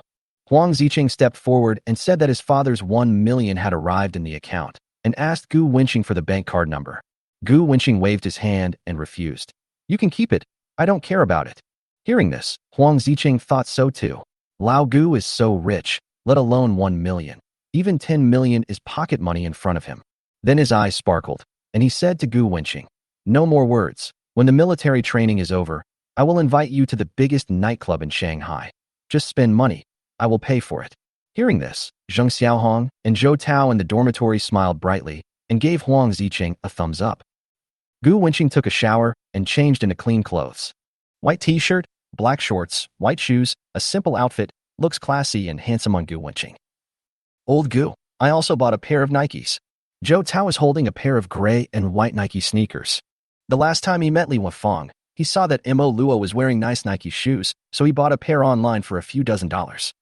Huang Zicheng stepped forward and said that his father's 1 million had arrived in the account, and asked Gu Wenqing for the bank card number. Gu Wenqing waved his hand and refused. You can keep it. I don't care about it. Hearing this, Huang Zicheng thought so too. Lao Gu is so rich, let alone 1 million. Even 10 million is pocket money in front of him. Then his eyes sparkled, and he said to Gu Wenqing, no more words. When the military training is over, I will invite you to the biggest nightclub in Shanghai. Just spend money. I will pay for it. Hearing this, Zheng Xiaohong and Zhou Tao in the dormitory smiled brightly and gave Huang Zicheng a thumbs up. Gu Wenqing took a shower and changed into clean clothes. White t-shirt, black shorts, white shoes, a simple outfit, looks classy and handsome on Gu Wenqing. Old Gu, I also bought a pair of Nikes. Zhou Tao is holding a pair of gray and white Nike sneakers. The last time he met Li Wafeng, he saw that Mo Luo was wearing nice Nike shoes, so he bought a pair online for a few dozen dollars.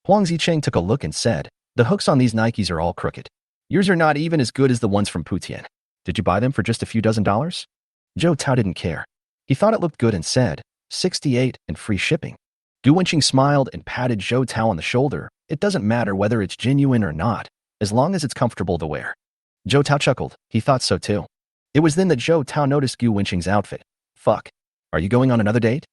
Huang Zicheng took a look and said, the hooks on these Nikes are all crooked. Yours are not even as good as the ones from Putian. Did you buy them for just a few dozen dollars? Zhou Tao didn't care. He thought it looked good and said, 68 and free shipping. Gu Wenqing smiled and patted Zhou Tao on the shoulder. It doesn't matter whether it's genuine or not, as long as it's comfortable to wear. Zhou Tao chuckled. He thought so too. It was then that Zhou Tao noticed Gu Wenqing's outfit. Fuck. Are you going on another date?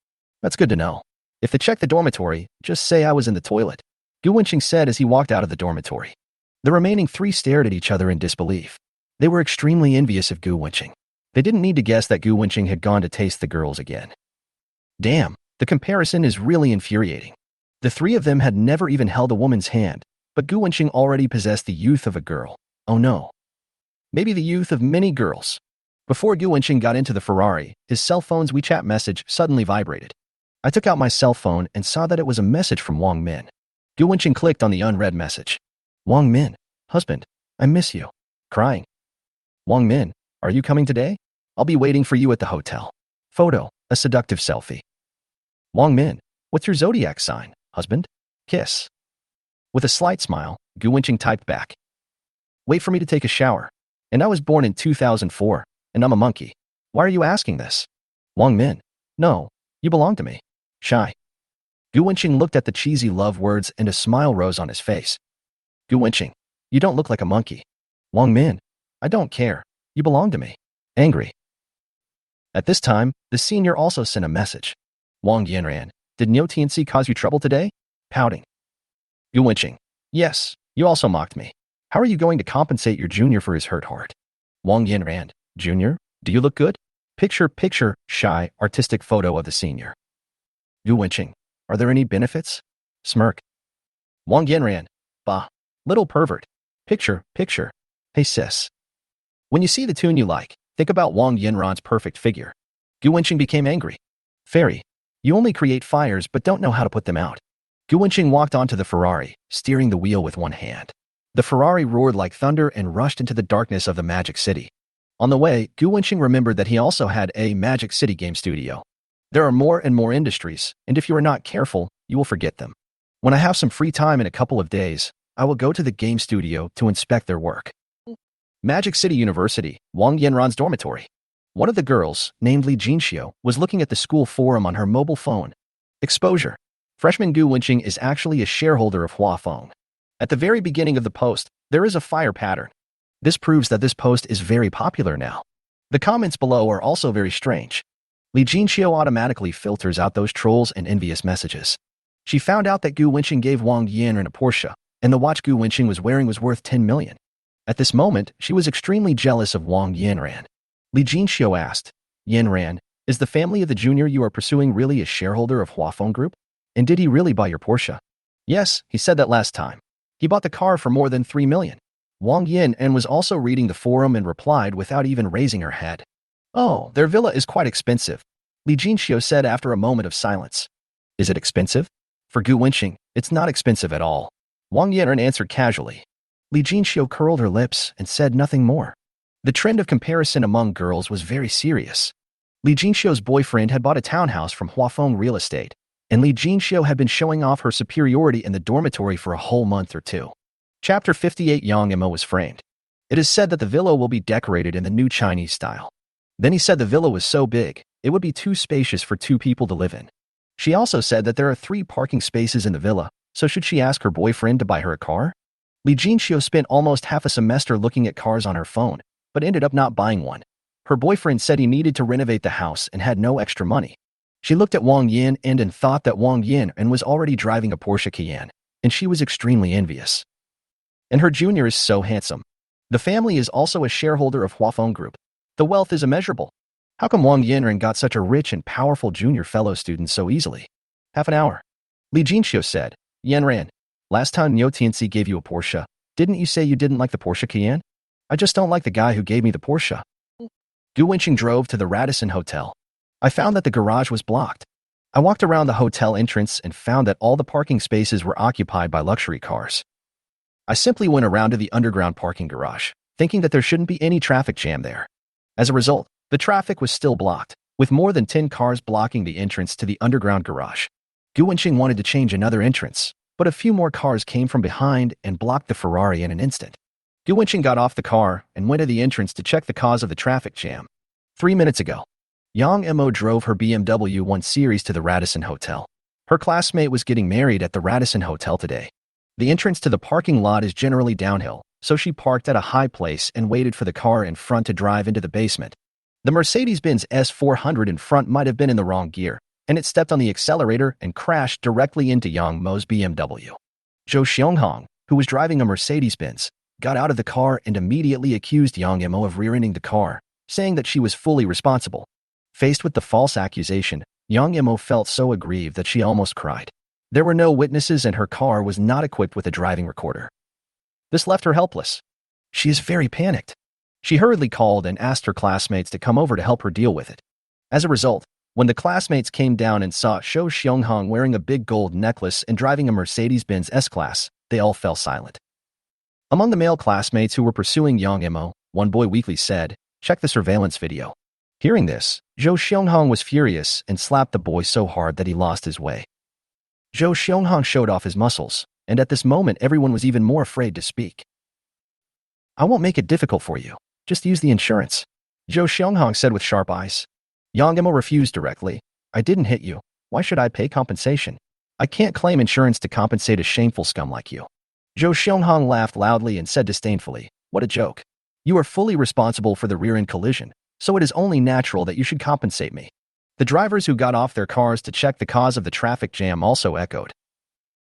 That's good to know. If they check the dormitory, just say I was in the toilet. Gu Wenqing said as he walked out of the dormitory. The remaining 3 stared at each other in disbelief. They were extremely envious of Gu Wenqing. They didn't need to guess that Gu Wenqing had gone to taste the girls again. Damn, the comparison is really infuriating. The 3 of them had never even held a woman's hand, but Gu Wenqing already possessed the youth of a girl. Oh no. Maybe the youth of many girls. Before Gu Wenqing got into the Ferrari, his cell phone's WeChat message suddenly vibrated. I took out my cell phone and saw that it was a message from Wang Min. Gu Wenqing clicked on the unread message. Wang Min, husband, I miss you. Crying. Wang Min, are you coming today? I'll be waiting for you at the hotel. Photo, a seductive selfie. Wang Min, what's your zodiac sign, husband? Kiss. With a slight smile, Gu Wenqing typed back. Wait for me to take a shower. And I was born in 2004, and I'm a monkey. Why are you asking this? Wang Min, no, You belong to me. Shy. Gu Wenqing looked at the cheesy love words and a smile rose on his face. Gu Wenqing, you don't look like a monkey. Wang Min, I don't care. You belong to me. Angry. At this time, the senior also sent a message. Wang Yanran, did Niu Tianxi cause you trouble today? Pouting. Gu Wenqing, yes, you also mocked me. How are you going to compensate your junior for his hurt heart? Wang Yanran, Junior, do you look good? Picture, shy, artistic photo of the senior. Gu Wenqing, are there any benefits? Smirk. Wang Yanran, bah, little pervert. Picture. Hey sis. When you see the tune you like, think about Wang Yanran's perfect figure. Gu Wenqing became angry. Fairy, you only create fires but don't know how to put them out. Gu Wenqing walked onto the Ferrari, steering the wheel with one hand. The Ferrari roared like thunder and rushed into the darkness of the Magic City. On the way, Gu Wenqing remembered that he also had a Magic City game studio. There are more and more industries, and if you are not careful, you will forget them. When I have some free time in a couple of days, I will go to the game studio to inspect their work. Magic City University, Wang Yanran's dormitory. One of the girls, named Li Jinxiu, was looking at the school forum on her mobile phone. Exposure. Freshman Gu Wenqing is actually a shareholder of Huafeng. At the very beginning of the post, there is a fire pattern. This proves that this post is very popular now. The comments below are also very strange. Li Jinxiu automatically filters out those trolls and envious messages. She found out that Gu Wenqing gave Wang Yanran a Porsche, and the watch Gu Wenqing was wearing was worth 10 million. At this moment, she was extremely jealous of Wang Yanran. Li Jinxiu asked, Yanran, is the family of the junior you are pursuing really a shareholder of Huafeng Group? And did he really buy your Porsche? Yes, he said that last time. He bought the car for more than 3 million. Wang Yanran was also reading the forum and replied without even raising her head. Oh, their villa is quite expensive, Li Jinxiu said after a moment of silence. Is it expensive? For Gu Wenqing, it's not expensive at all. Wang Yanran answered casually. Li Jinxiu curled her lips and said nothing more. The trend of comparison among girls was very serious. Li Jinxiu's boyfriend had bought a townhouse from Huafeng Real Estate, and Li Jinxiu had been showing off her superiority in the dormitory for a whole month or two. Chapter 58 Yang Emo was framed. It is said that the villa will be decorated in the new Chinese style. Then he said the villa was so big, it would be too spacious for 2 people to live in. She also said that there are 3 parking spaces in the villa, so should she ask her boyfriend to buy her a car? Li Jinxiu spent almost half a semester looking at cars on her phone, but ended up not buying one. Her boyfriend said he needed to renovate the house and had no extra money. She looked at Wang Yan and thought that Wang Yan was already driving a Porsche Cayenne, and she was extremely envious. And her junior is so handsome. The family is also a shareholder of Huafeng Group. The wealth is immeasurable. How come Wang Yanran got such a rich and powerful junior fellow student so easily? Half an hour. Li Jinxiu said, Yanran, last time Niu Tianxi gave you a Porsche, didn't you say you didn't like the Porsche Cayenne? I just don't like the guy who gave me the Porsche. Gu Wenqing drove to the Radisson Hotel. I found that the garage was blocked. I walked around the hotel entrance and found that all the parking spaces were occupied by luxury cars. I simply went around to the underground parking garage, thinking that there shouldn't be any traffic jam there. As a result, the traffic was still blocked, with more than 10 cars blocking the entrance to the underground garage. Gu Wenqing wanted to change another entrance, but a few more cars came from behind and blocked the Ferrari in an instant. Gu Wenqing got off the car and went to the entrance to check the cause of the traffic jam. 3 minutes ago, Yang Mo drove her BMW 1 Series to the Radisson Hotel. Her classmate was getting married at the Radisson Hotel today. The entrance to the parking lot is generally downhill, so she parked at a high place and waited for the car in front to drive into the basement. The Mercedes-Benz S400 in front might have been in the wrong gear, and it stepped on the accelerator and crashed directly into Yang Mo's BMW. Zhou Xianghong, who was driving a Mercedes-Benz, got out of the car and immediately accused Yang Mo of rear-ending the car, saying that she was fully responsible. Faced with the false accusation, Yang Mo felt so aggrieved that she almost cried. There were no witnesses and her car was not equipped with a driving recorder. This left her helpless. She is very panicked. She hurriedly called and asked her classmates to come over to help her deal with it. As a result, when the classmates came down and saw Zhou Xianghong wearing a big gold necklace and driving a Mercedes-Benz S-Class, they all fell silent. Among the male classmates who were pursuing Yang Mo, one boy weakly said, "Check the surveillance video." Hearing this, Zhou Xianghong was furious and slapped the boy so hard that he lost his way. Zhou Xianghong showed off his muscles, and at this moment everyone was even more afraid to speak. "I won't make it difficult for you. Just use the insurance," Zhou Xianghong said with sharp eyes. Yang Mo refused directly. I didn't hit you. Why should I pay compensation? I can't claim insurance to compensate a shameful scum like you. Zhou Xianghong laughed loudly and said disdainfully, what a joke. You are fully responsible for the rear-end collision, so it is only natural that you should compensate me. The drivers who got off their cars to check the cause of the traffic jam also echoed.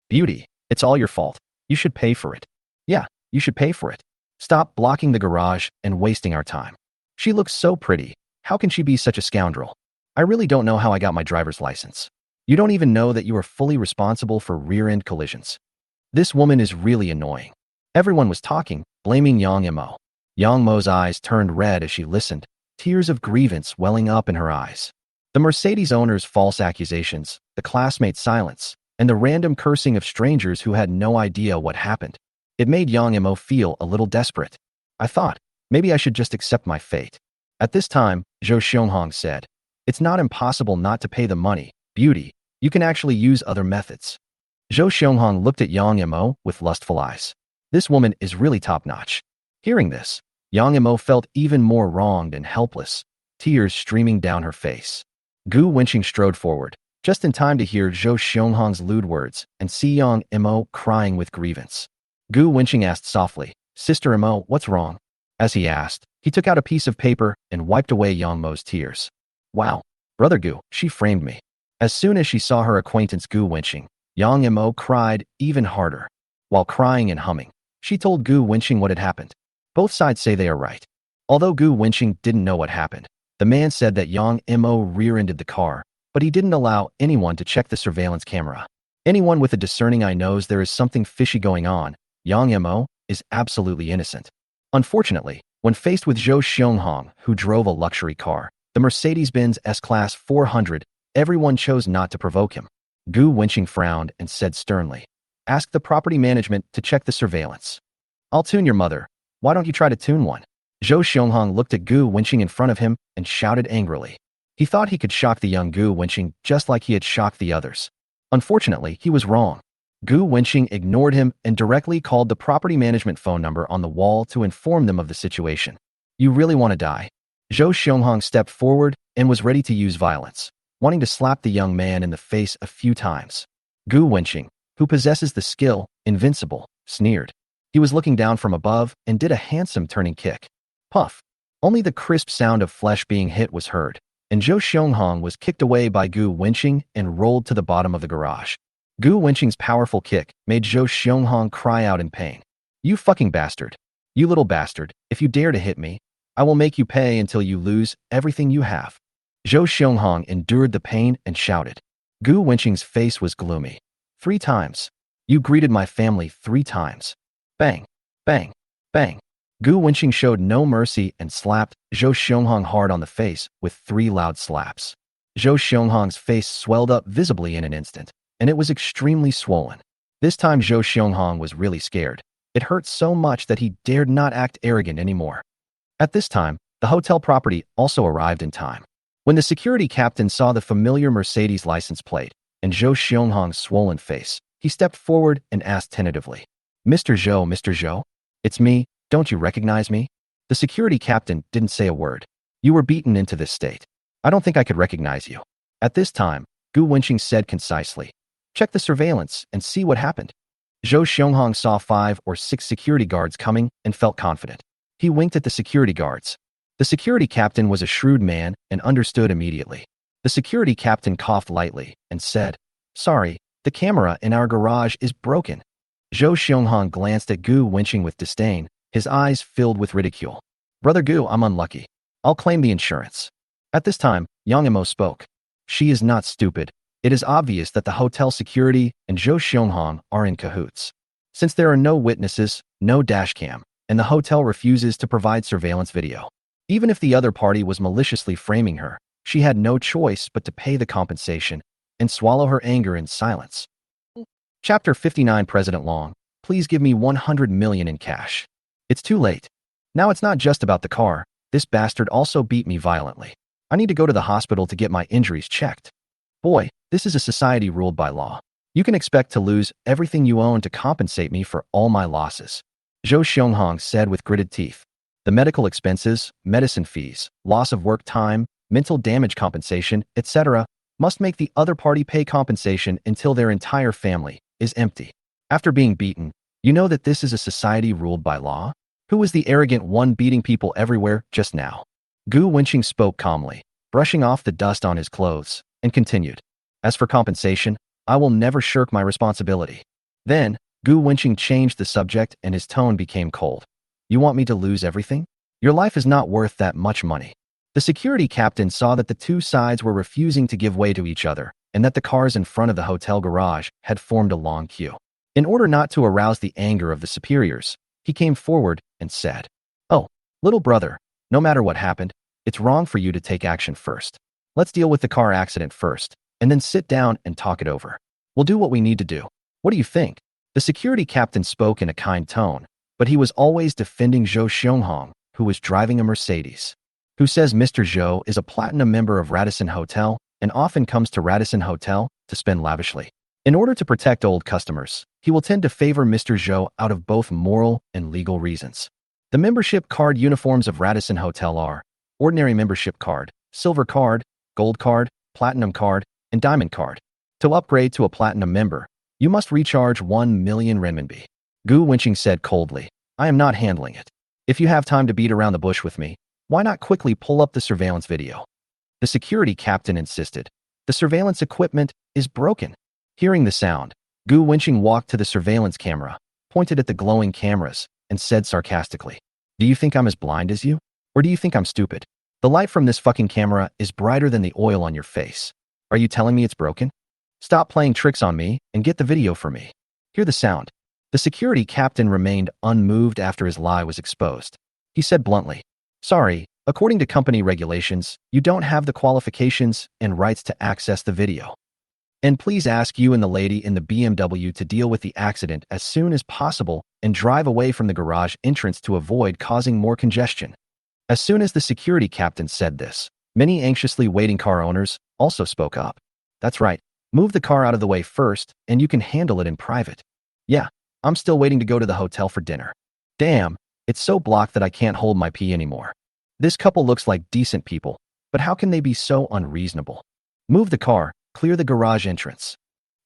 Beauty, it's all your fault. You should pay for it. Yeah, you should pay for it. Stop blocking the garage and wasting our time. She looks so pretty. How can she be such a scoundrel? I really don't know how I got my driver's license. You don't even know that you are fully responsible for rear-end collisions. This woman is really annoying. Everyone was talking, blaming Yang Mo. Yang Mo's eyes turned red as she listened, tears of grievance welling up in her eyes. The Mercedes owner's false accusations, the classmates' silence, and the random cursing of strangers who had no idea what happened. It made Yang Mo feel a little desperate. I thought, maybe I should just accept my fate. At this time, Zhou Xianghong said, it's not impossible not to pay the money, beauty. You can actually use other methods. Zhou Xianghong looked at Yang Mo with lustful eyes. This woman is really top-notch. Hearing this, Yang Mo felt even more wronged and helpless, tears streaming down her face. Gu Wenqing strode forward, just in time to hear Zhou Xianghong's lewd words and see Yang Mo crying with grievance. Gu Wenqing asked softly, Sister Mo, what's wrong? As he asked, he took out a piece of paper and wiped away Yang Mo's tears. Wow, Brother Gu, she framed me. As soon as she saw her acquaintance Gu Wenqing, Yang Mo cried even harder. While crying and humming, she told Gu Wenqing what had happened. Both sides say they are right. Although Gu Wenqing didn't know what happened, the man said that Yang Mo rear-ended the car, but he didn't allow anyone to check the surveillance camera. Anyone with a discerning eye knows there is something fishy going on. Yang Mo is absolutely innocent. Unfortunately, when faced with Zhou Xianghong, who drove a luxury car, the Mercedes-Benz S-Class 400, everyone chose not to provoke him. Gu Wenqing frowned and said sternly, ask the property management to check the surveillance. I'll tune your mother. Why don't you try to tune one? Zhou Xianghong looked at Gu Wenqing in front of him and shouted angrily. He thought he could shock the young Gu Wenqing just like he had shocked the others. Unfortunately, he was wrong. Gu Wenqing ignored him and directly called the property management phone number on the wall to inform them of the situation. You really want to die? Zhou Xianghong stepped forward and was ready to use violence, wanting to slap the young man in the face a few times. Gu Wenqing, who possesses the skill, invincible, sneered. He was looking down from above and did a handsome turning kick. Puff. Only the crisp sound of flesh being hit was heard, and Zhou Xianghong was kicked away by Gu Wenqing and rolled to the bottom of the garage. Gu Wenqing's powerful kick made Zhou Xianghong cry out in pain. You fucking bastard. You little bastard, if you dare to hit me, I will make you pay until you lose everything you have. Zhou Xianghong endured the pain and shouted. Gu Wenqing's face was gloomy. 3 times. You greeted my family 3 times. Bang, bang, bang. Gu Wenqing showed no mercy and slapped Zhou Xianghong hard on the face with 3 loud slaps. Zhou Xianghong's face swelled up visibly in an instant, and it was extremely swollen. This time Zhou Xianghong was really scared. It hurt so much that he dared not act arrogant anymore. At this time, the hotel property also arrived in time. When the security captain saw the familiar Mercedes license plate and Zhou Xianghong's swollen face, he stepped forward and asked tentatively, Mr. Zhou, it's me, don't you recognize me? The security captain didn't say a word. You were beaten into this state. I don't think I could recognize you. At this time, Gu Wenqing said concisely, check the surveillance and see what happened. Zhou Xianghong saw 5 or 6 security guards coming and felt confident. He winked at the security guards. The security captain was a shrewd man and understood immediately. The security captain coughed lightly and said, sorry, the camera in our garage is broken. Zhou Xianghong glanced at Gu Wenqing with disdain, his eyes filled with ridicule. Brother Gu, I'm unlucky. I'll claim the insurance. At this time, Yang Mo spoke. She is not stupid. It is obvious that the hotel security and Zhou Xianghong are in cahoots. Since there are no witnesses, no dashcam, and the hotel refuses to provide surveillance video. Even if the other party was maliciously framing her, she had no choice but to pay the compensation and swallow her anger in silence. Chapter 59 President Long, please give me 100 million in cash. It's too late. Now it's not just about the car. This bastard also beat me violently. I need to go to the hospital to get my injuries checked. Boy, this is a society ruled by law. You can expect to lose everything you own to compensate me for all my losses. Zhou Xianghong said with gritted teeth. The medical expenses, medicine fees, loss of work time, mental damage compensation, etc., must make the other party pay compensation until their entire family is empty. After being beaten, you know that this is a society ruled by law? Who was the arrogant one beating people everywhere just now? Gu Wenqing spoke calmly, brushing off the dust on his clothes, and continued. As for compensation, I will never shirk my responsibility. Then, Gu Wenqing changed the subject and his tone became cold. You want me to lose everything? Your life is not worth that much money. The security captain saw that the two sides were refusing to give way to each other and that the cars in front of the hotel garage had formed a long queue. In order not to arouse the anger of the superiors, he came forward and said, "Oh, little brother, no matter what happened, it's wrong for you to take action first. Let's deal with the car accident first, and then sit down and talk it over. We'll do what we need to do. What do you think?" The security captain spoke in a kind tone, but he was always defending Zhou Xianghong, who was driving a Mercedes. Who says Mr. Zhou is a platinum member of Radisson Hotel and often comes to Radisson Hotel to spend lavishly. In order to protect old customers, he will tend to favor Mr. Zhou out of both moral and legal reasons. The membership card uniforms of Radisson Hotel are ordinary membership card, silver card, gold card, platinum card, and diamond card. To upgrade to a platinum member, you must recharge 1 million renminbi. Gu Wenqing said coldly, I am not handling it. If you have time to beat around the bush with me, why not quickly pull up the surveillance video? The security captain insisted. The surveillance equipment is broken. Hearing the sound, Gu Wenqing walked to the surveillance camera, pointed at the glowing cameras, and said sarcastically, Do you think I'm as blind as you? Or do you think I'm stupid? The light from this fucking camera is brighter than the oil on your face. Are you telling me it's broken? Stop playing tricks on me and get the video for me. Hear the sound. The security captain remained unmoved after his lie was exposed. He said bluntly, Sorry, according to company regulations, you don't have the qualifications and rights to access the video. And please ask you and the lady in the BMW to deal with the accident as soon as possible and drive away from the garage entrance to avoid causing more congestion. As soon as the security captain said this, many anxiously waiting car owners also spoke up. That's right, move the car out of the way first and you can handle it in private. Yeah, I'm still waiting to go to the hotel for dinner. Damn, it's so blocked that I can't hold my pee anymore. This couple looks like decent people, but how can they be so unreasonable? Move the car, clear the garage entrance.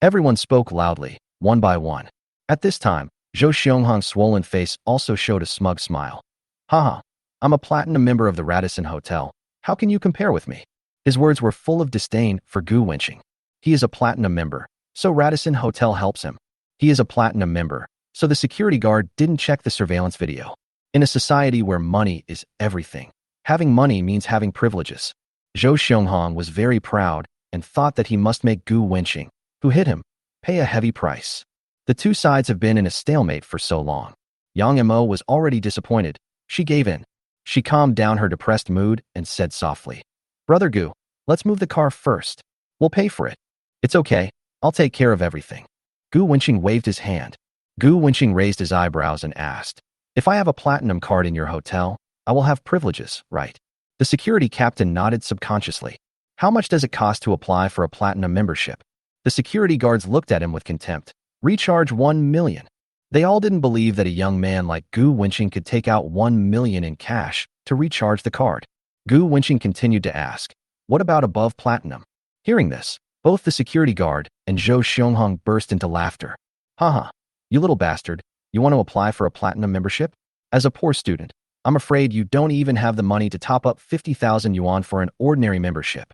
Everyone spoke loudly, one by one. At this time, Zhou Xianghong's swollen face also showed a smug smile. Haha, I'm a platinum member of the Radisson Hotel. How can you compare with me? His words were full of disdain for Gu Wenqing. He is a platinum member, so Radisson Hotel helps him. He is a platinum member, so the security guard didn't check the surveillance video. In a society where money is everything, having money means having privileges. Zhou Xianghong was very proud and thought that he must make Gu Wenqing, who hit him, pay a heavy price. The two sides have been in a stalemate for so long. Yang Mo was already disappointed. She gave in. She calmed down her depressed mood and said softly, Brother Gu, let's move the car first. We'll pay for it. It's okay. I'll take care of everything. Gu Wenqing waved his hand. Gu Wenqing raised his eyebrows and asked, If I have a platinum card in your hotel, I will have privileges, right? The security captain nodded subconsciously. How much does it cost to apply for a platinum membership? The security guards looked at him with contempt. Recharge 1 million. They all didn't believe that a young man like Gu Wenqing could take out 1 million in cash to recharge the card. Gu Wenqing continued to ask, What about above platinum? Hearing this, both the security guard and Zhou Xianghong burst into laughter. Haha, you little bastard, you want to apply for a platinum membership? As a poor student, I'm afraid you don't even have the money to top up 50,000 yuan for an ordinary membership.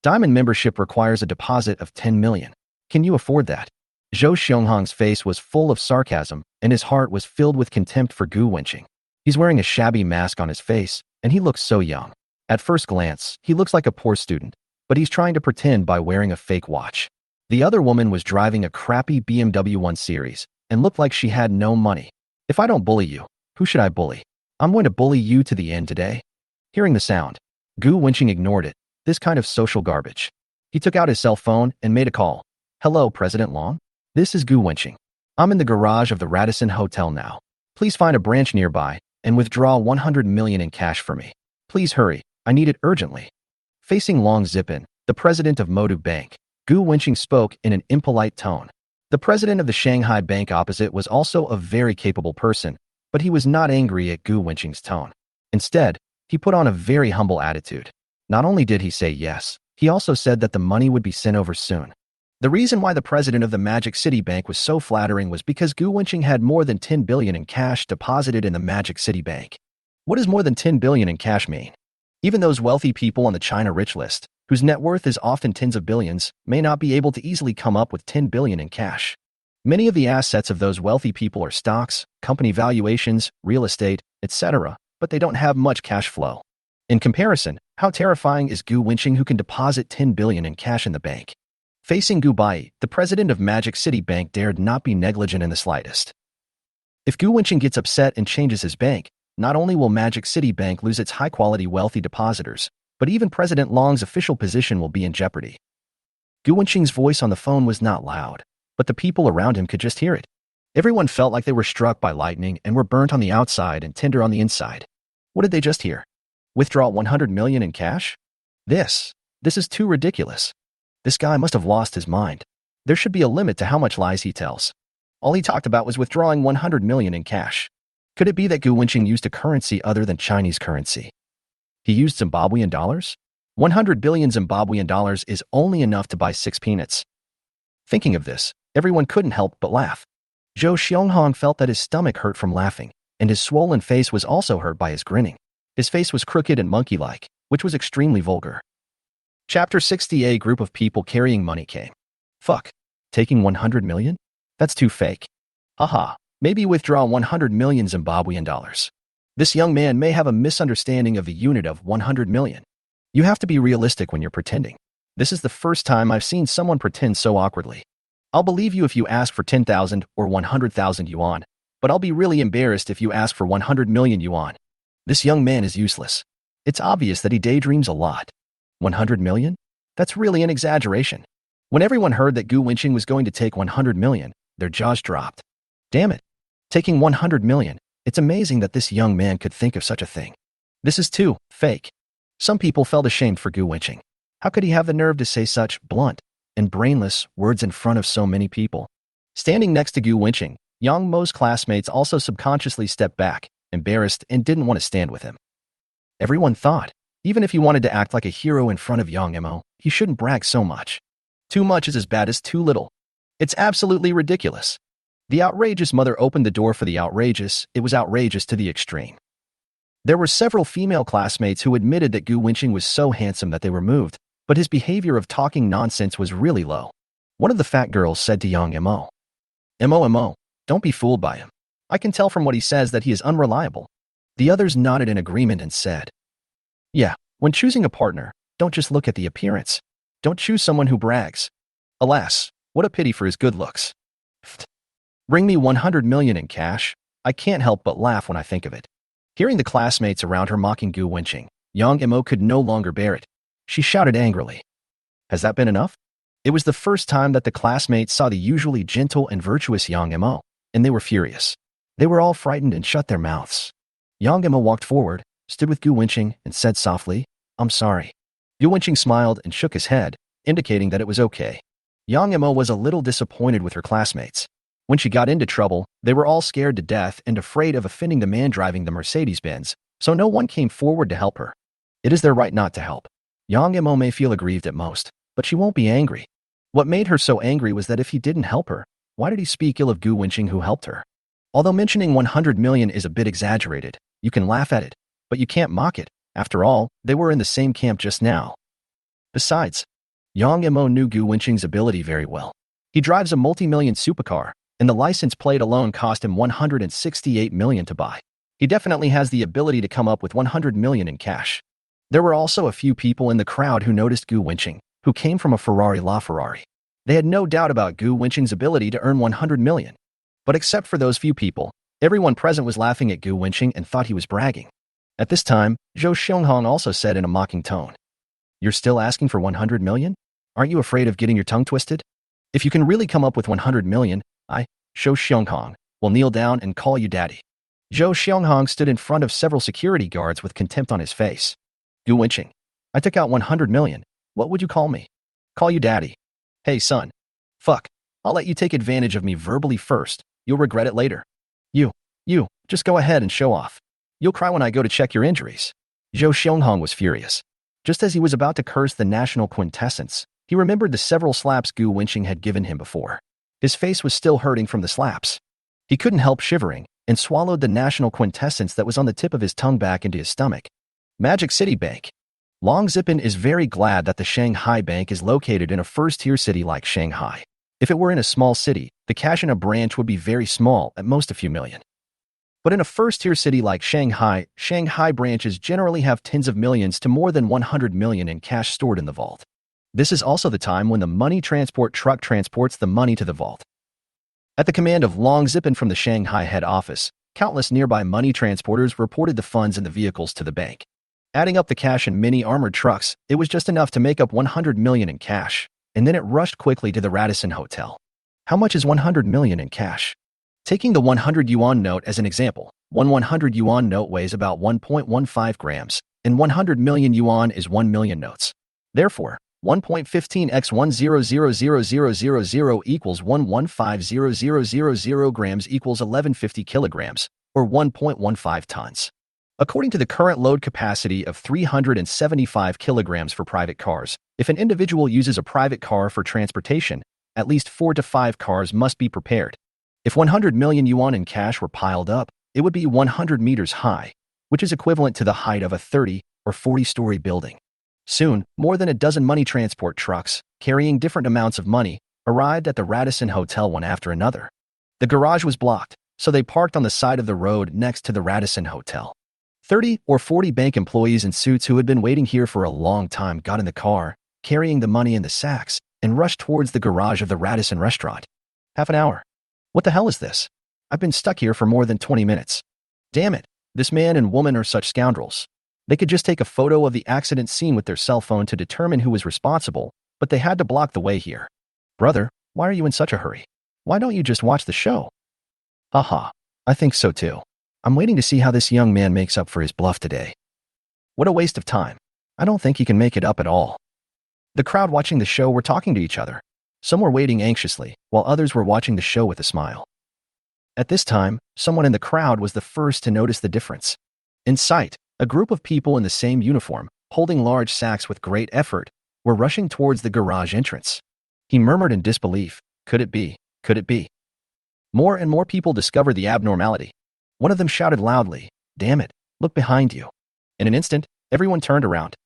Diamond membership requires a deposit of 10 million. Can you afford that? Zhou Xianghong's face was full of sarcasm, and his heart was filled with contempt for Gu Wenqing. He's wearing a shabby mask on his face, and he looks so young. At first glance, he looks like a poor student, but he's trying to pretend by wearing a fake watch. The other woman was driving a crappy BMW 1 Series and looked like she had no money. If I don't bully you, who should I bully? I'm going to bully you to the end today. Hearing the sound, Gu Wenqing ignored it. This kind of social garbage. He took out his cell phone and made a call. Hello, President Long. This is Gu Wenqing. I'm in the garage of the Radisson Hotel now. Please find a branch nearby and withdraw 100 million in cash for me. Please hurry. I need it urgently. Facing Long Zipin, the president of Modu Bank, Gu Wenqing spoke in an impolite tone. The president of the Shanghai Bank opposite was also a very capable person, but he was not angry at Gu Wenqing's tone. Instead, he put on a very humble attitude. Not only did he say yes, He also said that the money would be sent over soon. The reason why the president of the Magic City Bank was so flattering was because Gu Wenqing had more than 10 billion in cash deposited in the Magic City Bank. What does more than 10 billion in cash mean? Even those wealthy people on the China rich list, whose net worth is often tens of billions, may not be able to easily come up with 10 billion in cash. Many of the assets of those wealthy people are stocks, company valuations, real estate, etc., but they don't have much cash flow. In comparison, how terrifying is Gu Wenqing, who can deposit 10 billion in cash in the bank? Facing Gu Bai, the president of Magic City Bank dared not be negligent in the slightest. If Gu Wenqing gets upset and changes his bank, not only will Magic City Bank lose its high-quality wealthy depositors, but even President Long's official position will be in jeopardy. Gu Wenqing's voice on the phone was not loud, but the people around him could just hear it. Everyone felt like they were struck by lightning and were burnt on the outside and tender on the inside. What did they just hear? Withdraw 100 million in cash? This is too ridiculous. This guy must have lost his mind. There should be a limit to how much lies he tells. All he talked about was withdrawing 100 million in cash. Could it be that Gu Wenqing used a currency other than Chinese currency? He used Zimbabwean dollars? 100 billion Zimbabwean dollars is only enough to buy 6 peanuts. Thinking of this, everyone couldn't help but laugh. Zhou Xianghong felt that his stomach hurt from laughing, and his swollen face was also hurt by his grinning. His face was crooked and monkey-like, which was extremely vulgar. Chapter 60. A group of people carrying money came. Fuck. Taking 100 million? That's too fake. Haha. Maybe withdraw 100 million Zimbabwean dollars. This young man may have a misunderstanding of the unit of 100 million. You have to be realistic when you're pretending. This is the first time I've seen someone pretend so awkwardly. I'll believe you if you ask for 10,000 or 100,000 yuan, but I'll be really embarrassed if you ask for 100 million yuan. This young man is useless. It's obvious that he daydreams a lot. 100 million? That's really an exaggeration. When everyone heard that Gu Wenqing was going to take 100 million, their jaws dropped. Damn it. Taking 100 million, it's amazing that this young man could think of such a thing. This is too fake. Some people felt ashamed for Gu Wenqing. How could he have the nerve to say such blunt and brainless words in front of so many people? Standing next to Gu Wenqing, Yang Mo's classmates also subconsciously stepped back, embarrassed, and didn't want to stand with him. Everyone thought, even if he wanted to act like a hero in front of Yang Mo, he shouldn't brag so much. Too much is as bad as too little. It's absolutely ridiculous. The outrageous mother opened the door for the outrageous. It was outrageous to the extreme. There were several female classmates who admitted that Gu Wenqing was so handsome that they were moved, but his behavior of talking nonsense was really low. One of the fat girls said to Yang Mo, Mo, don't be fooled by him. I can tell from what he says that he is unreliable. The others nodded in agreement and said, yeah, when choosing a partner, don't just look at the appearance. Don't choose someone who brags. Alas, what a pity for his good looks. Bring me 100 million in cash. I can't help but laugh when I think of it. Hearing the classmates around her mocking Gu Wenqing, Yang Mo could no longer bear it. She shouted angrily. Has that been enough? It was the first time that the classmates saw the usually gentle and virtuous Yang Mo, and they were furious. They were all frightened and shut their mouths. Yang Mo walked forward, stood with Gu Wenqing, and said softly, I'm sorry. Gu Wenqing smiled and shook his head, indicating that it was okay. Yang Mo was a little disappointed with her classmates. When she got into trouble, they were all scared to death and afraid of offending the man driving the Mercedes-Benz, so no one came forward to help her. It is their right not to help. Yang Mo may feel aggrieved at most, but she won't be angry. What made her so angry was that if he didn't help her, why did he speak ill of Gu Wenqing who helped her? Although mentioning 100 million is a bit exaggerated, you can laugh at it, but you can't mock it. After all, they were in the same camp just now. Besides, Yang Mo knew Gu Wenqing's ability very well. He drives a multi-million supercar, and the license plate alone cost him 168 million to buy. He definitely has the ability to come up with 100 million in cash. There were also a few people in the crowd who noticed Gu Wenqing, who came from a Ferrari LaFerrari. They had no doubt about Gu Wenqing's ability to earn 100 million. But except for those few people, everyone present was laughing at Gu Wenqing and thought he was bragging. At this time, Zhou Xianghong also said in a mocking tone, You're still asking for 100 million? Aren't you afraid of getting your tongue twisted? If you can really come up with 100 million, Zhou Xianghong, will kneel down and call you daddy. Zhou Xianghong stood in front of several security guards with contempt on his face. Gu Wenqing, I took out 100 million. What would you call me? Call you daddy. Hey son. Fuck. I'll let you take advantage of me verbally first. You'll regret it later. You, just go ahead and show off. You'll cry when I go to check your injuries. Zhou Xianghong was furious. Just as he was about to curse the national quintessence, he remembered the several slaps Gu Wenqing had given him before. His face was still hurting from the slaps. He couldn't help shivering and swallowed the national quintessence that was on the tip of his tongue back into his stomach. Magic City Bank. Long Zipin is very glad that the Shanghai Bank is located in a first-tier city like Shanghai. If it were in a small city, the cash in a branch would be very small, at most a few million. But in a first-tier city like Shanghai, Shanghai branches generally have tens of millions to more than 100 million in cash stored in the vault. This is also the time when the money transport truck transports the money to the vault. At the command of Long Zipin from the Shanghai head office, countless nearby money transporters reported the funds and the vehicles to the bank. Adding up the cash in many armored trucks, it was just enough to make up 100 million in cash, and then it rushed quickly to the Radisson Hotel. How much is 100 million in cash? Taking the 100 yuan note as an example, one 100 yuan note weighs about 1.15 grams, and 100 million yuan is 1 million notes. Therefore, 1.15 x 1000000 equals 1150000 grams equals 1150 kilograms, or 1.15 tons. According to the current load capacity of 375 kilograms for private cars, if an individual uses a private car for transportation, at least 4 to 5 cars must be prepared. If 100 million yuan in cash were piled up, it would be 100 meters high, which is equivalent to the height of a 30 or 40-story building. Soon, more than a dozen money transport trucks, carrying different amounts of money, arrived at the Radisson Hotel one after another. The garage was blocked, so they parked on the side of the road next to the Radisson Hotel. 30 or 40 bank employees in suits who had been waiting here for a long time got in the car, carrying the money in the sacks, and rushed towards the garage of the Radisson restaurant. Half an hour. What the hell is this? I've been stuck here for more than 20 minutes. Damn it, this man and woman are such scoundrels. They could just take a photo of the accident scene with their cell phone to determine who was responsible, but they had to block the way here. Brother, why are you in such a hurry? Why don't you just watch the show? Haha, I think so too. I'm waiting to see how this young man makes up for his bluff today. What a waste of time. I don't think he can make it up at all. The crowd watching the show were talking to each other. Some were waiting anxiously, while others were watching the show with a smile. At this time, someone in the crowd was the first to notice the difference. In sight, a group of people in the same uniform, holding large sacks with great effort, were rushing towards the garage entrance. He murmured in disbelief, "Could it be? Could it be?" More and more people discovered the abnormality. One of them shouted loudly, "Damn it, look behind you." In an instant, everyone turned around.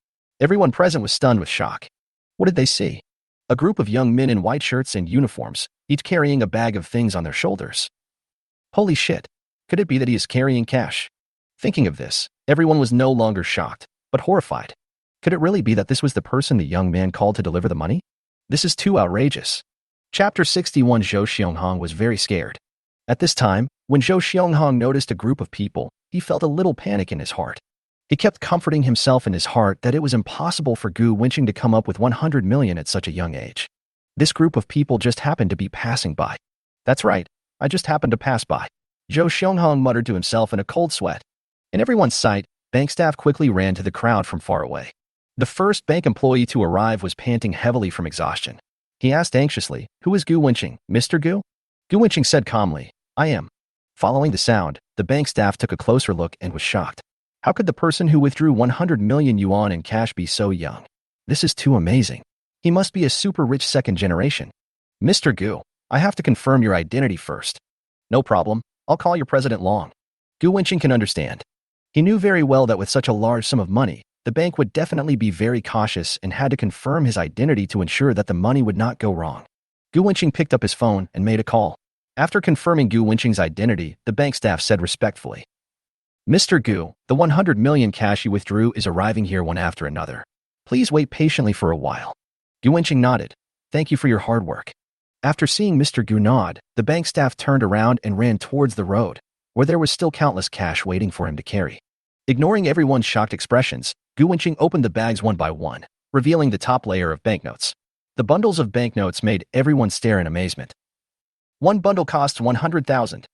Everyone present was stunned with shock. What did they see? A group of young men in white shirts and uniforms, each carrying a bag of things on their shoulders. Holy shit! Could it be that he is carrying cash? Thinking of this, everyone was no longer shocked, but horrified. Could it really be that this was the person the young man called to deliver the money? This is too outrageous. Chapter 61. Zhou Xianghong was very scared. At this time, when Zhou Xianghong noticed a group of people, he felt a little panic in his heart. He kept comforting himself in his heart that it was impossible for Gu Wenqing to come up with 100 million at such a young age. This group of people just happened to be passing by. That's right, I just happened to pass by. Zhou Xianghong muttered to himself in a cold sweat. In everyone's sight, bank staff quickly ran to the crowd from far away. The first bank employee to arrive was panting heavily from exhaustion. He asked anxiously, "Who is Gu Wenqing, Mr. Gu?" Gu Wenqing said calmly, "I am." Following the sound, the bank staff took a closer look and was shocked. How could the person who withdrew 100 million yuan in cash be so young? This is too amazing. He must be a super rich second generation. Mr. Gu, I have to confirm your identity first. No problem, I'll call your President Long. Gu Wenqing can understand. He knew very well that with such a large sum of money, the bank would definitely be very cautious and had to confirm his identity to ensure that the money would not go wrong. Gu Wenqing picked up his phone and made a call. After confirming Gu Wenqing's identity, the bank staff said respectfully, "Mr. Gu, the 100 million cash you withdrew is arriving here one after another. Please wait patiently for a while." Gu Wenqing nodded. "Thank you for your hard work." After seeing Mr. Gu nod, the bank staff turned around and ran towards the road, where there was still countless cash waiting for him to carry. Ignoring everyone's shocked expressions, Gu Wenqing opened the bags one by one, revealing the top layer of banknotes. The bundles of banknotes made everyone stare in amazement. One bundle costs 100,000.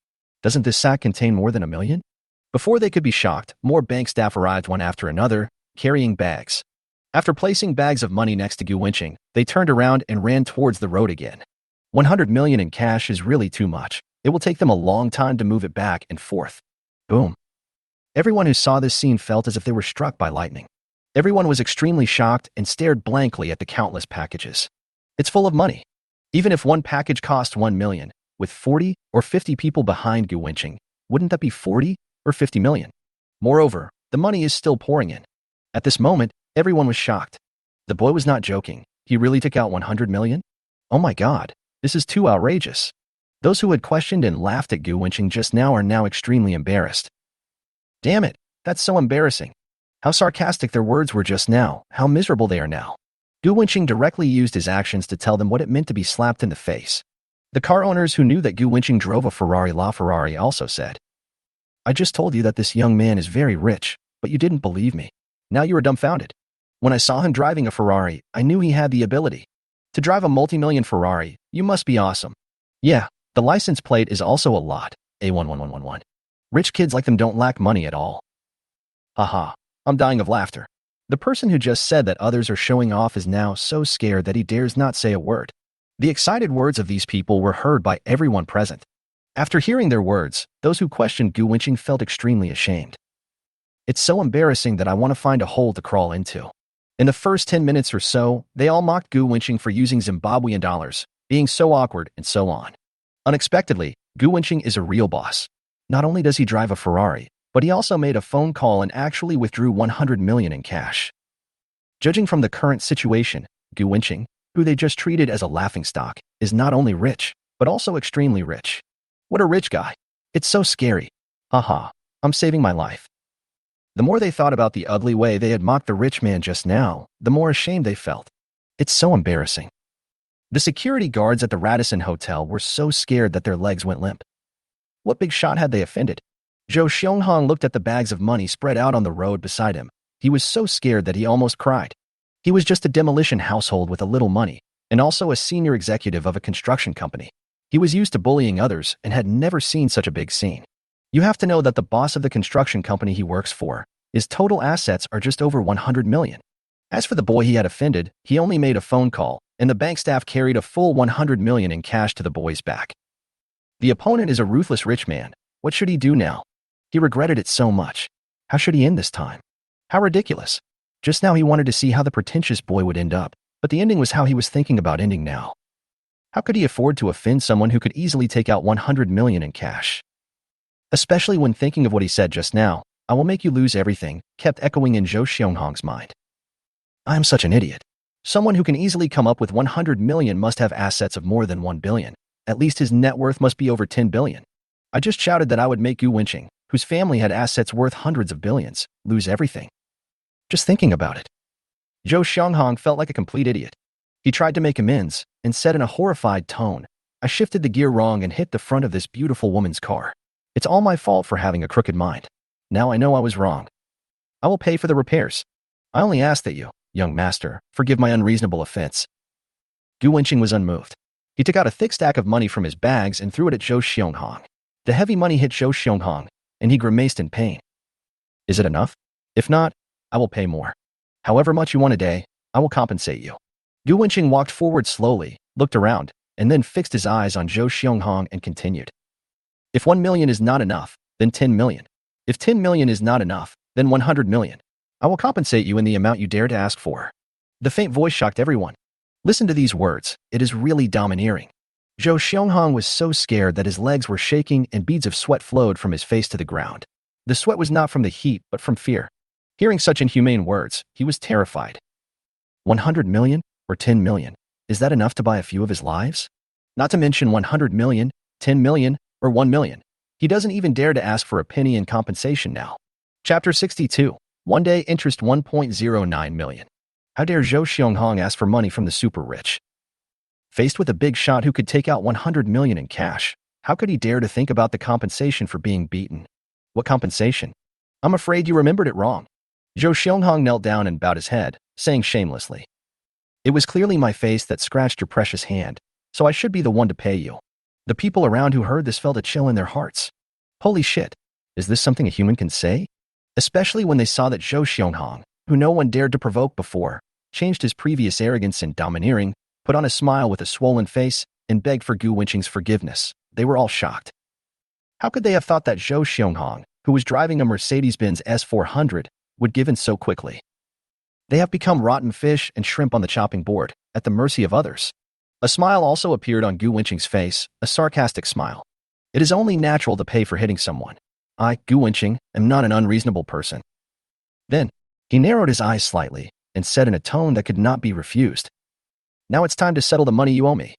Doesn't this sack contain more than 1 million? Before they could be shocked, more bank staff arrived one after another, carrying bags. After placing bags of money next to Gu Wenqing, they turned around and ran towards the road again. 100 million in cash is really too much. It will take them a long time to move it back and forth. Boom. Everyone who saw this scene felt as if they were struck by lightning. Everyone was extremely shocked and stared blankly at the countless packages. It's full of money. Even if one package cost 1 million, with 40 or 50 people behind Gu Wenqing, wouldn't that be 40 or 50 million? Moreover, the money is still pouring in. At this moment, everyone was shocked. The boy was not joking. He really took out 100 million? Oh my god, this is too outrageous. Those who had questioned and laughed at Gu Wenqing just now are now extremely embarrassed. Damn it, that's so embarrassing. How sarcastic their words were just now, how miserable they are now. Gu Wenqing directly used his actions to tell them what it meant to be slapped in the face. The car owners who knew that Gu Wenqing drove a Ferrari LaFerrari also said, I just told you that this young man is very rich, but you didn't believe me. Now you are dumbfounded. When I saw him driving a Ferrari, I knew he had the ability. To drive a multi-million Ferrari, you must be awesome. Yeah, the license plate is also a lot, A11111. Rich kids like them don't lack money at all. Haha, I'm dying of laughter. The person who just said that others are showing off is now so scared that he dares not say a word. The excited words of these people were heard by everyone present. After hearing their words, those who questioned Gu Wenqing felt extremely ashamed. It's so embarrassing that I want to find a hole to crawl into. In the first 10 minutes or so, they all mocked Gu Wenqing for using Zimbabwean dollars, being so awkward, and so on. Unexpectedly, Gu Wenqing is a real boss. Not only does he drive a Ferrari, but he also made a phone call and actually withdrew 100 million in cash. Judging from the current situation, Gu Wenqing, who they just treated as a laughingstock, is not only rich, but also extremely rich. What a rich guy. It's so scary. Haha, I'm saving my life. The more they thought about the ugly way they had mocked the rich man just now, the more ashamed they felt. It's so embarrassing. The security guards at the Radisson Hotel were so scared that their legs went limp. What big shot had they offended? Zhou Xianghong looked at the bags of money spread out on the road beside him. He was so scared that he almost cried. He was just a demolition household with a little money, and also a senior executive of a construction company. He was used to bullying others and had never seen such a big scene. You have to know that the boss of the construction company he works for, his total assets are just over 100 million. As for the boy he had offended, he only made a phone call, and the bank staff carried a full 100 million in cash to the boy's back. The opponent is a ruthless rich man. What should he do now? He regretted it so much. How should he end this time? How ridiculous. Just now he wanted to see how the pretentious boy would end up, but the ending was how he was thinking about ending now. How could he afford to offend someone who could easily take out 100 million in cash? Especially when thinking of what he said just now, I will make you lose everything, kept echoing in Zhou Xianghong's mind. I am such an idiot. Someone who can easily come up with 100 million must have assets of more than 1 billion. At least his net worth must be over 10 billion. I just shouted that I would make Gu Wenqing, whose family had assets worth hundreds of billions, lose everything. Just thinking about it. Zhou Xianghong felt like a complete idiot. He tried to make amends and said in a horrified tone, I shifted the gear wrong and hit the front of this beautiful woman's car. It's all my fault for having a crooked mind. Now I know I was wrong. I will pay for the repairs. I only ask that you, young master, forgive my unreasonable offense. Gu Wenqing was unmoved. He took out a thick stack of money from his bags and threw it at Zhou Xianghong. The heavy money hit Zhou Xianghong, and he grimaced in pain. Is it enough? If not, I will pay more. However much you want a day, I will compensate you. Gu Wenqing walked forward slowly, looked around, and then fixed his eyes on Zhou Xianghong and continued. If 1 million is not enough, then 10 million. If 10 million is not enough, then 100 million. I will compensate you in the amount you dare to ask for. The faint voice shocked everyone. Listen to these words. It is really domineering. Zhou Xianghong was so scared that his legs were shaking and beads of sweat flowed from his face to the ground. The sweat was not from the heat, but from fear. Hearing such inhumane words, he was terrified. 100 million or 10 million? Is that enough to buy a few of his lives? Not to mention 100 million, 10 million, or 1 million. He doesn't even dare to ask for a penny in compensation now. Chapter 62. One day interest 1.09 million. How dare Zhou Xianghong ask for money from the super rich? Faced with a big shot who could take out 100 million in cash, how could he dare to think about the compensation for being beaten? What compensation? I'm afraid you remembered it wrong. Zhou Xianghong knelt down and bowed his head, saying shamelessly, It was clearly my face that scratched your precious hand, so I should be the one to pay you. The people around who heard this felt a chill in their hearts. Holy shit, is this something a human can say? Especially when they saw that Zhou Xianghong, who no one dared to provoke before, changed his previous arrogance and domineering, put on a smile with a swollen face, and begged for Gu Wenqing's forgiveness. They were all shocked. How could they have thought that Zhou Xianghong, who was driving a Mercedes-Benz S400, would give in so quickly? They have become rotten fish and shrimp on the chopping board, at the mercy of others. A smile also appeared on Gu Wenqing's face, a sarcastic smile. It is only natural to pay for hitting someone. I, Gu Wenqing, am not an unreasonable person. Then, he narrowed his eyes slightly and said in a tone that could not be refused. Now it's time to settle the money you owe me.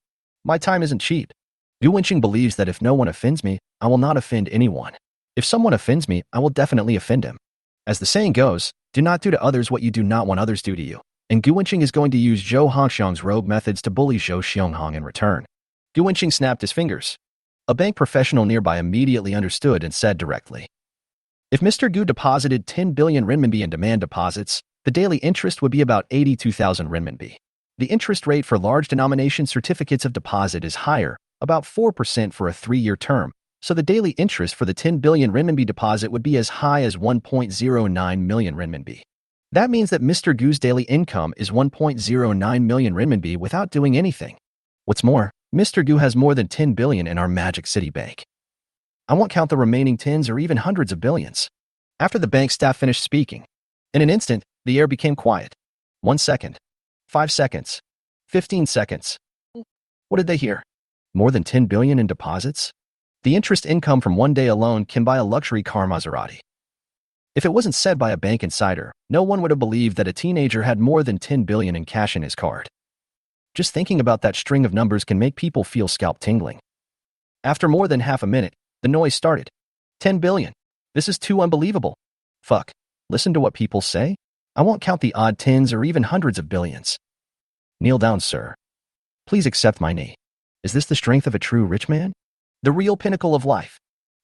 My time isn't cheap. Gu Wenqing believes that if no one offends me, I will not offend anyone. If someone offends me, I will definitely offend him. As the saying goes, do not do to others what you do not want others do to you. And Gu Wenqing is going to use Zhou Hongxiang's rogue methods to bully Zhou Xianghong in return. Gu Wenqing snapped his fingers. A bank professional nearby immediately understood and said directly, if Mr. Gu deposited 10 billion renminbi in demand deposits, the daily interest would be about 82,000 renminbi. The interest rate for large denomination certificates of deposit is higher, about 4% for a 3-year term, so the daily interest for the 10 billion renminbi deposit would be as high as 1.09 million renminbi. That means that Mr. Gu's daily income is 1.09 million renminbi without doing anything. What's more, Mr. Gu has more than 10 billion in our Magic City Bank. I won't count the remaining tens or even hundreds of billions. After the bank staff finished speaking, in an instant, the air became quiet. 1 second. 5 seconds. 15 seconds. What did they hear? More than 10 billion in deposits? The interest income from one day alone can buy a luxury car Maserati. If it wasn't said by a bank insider, no one would have believed that a teenager had more than 10 billion in cash in his card. Just thinking about that string of numbers can make people feel scalp tingling. After more than half a minute, the noise started. 10 billion. This is too unbelievable. Fuck. Listen to what people say? I won't count the odd tens or even hundreds of billions. Kneel down, sir. Please accept my knee. Is this the strength of a true rich man? The real pinnacle of life.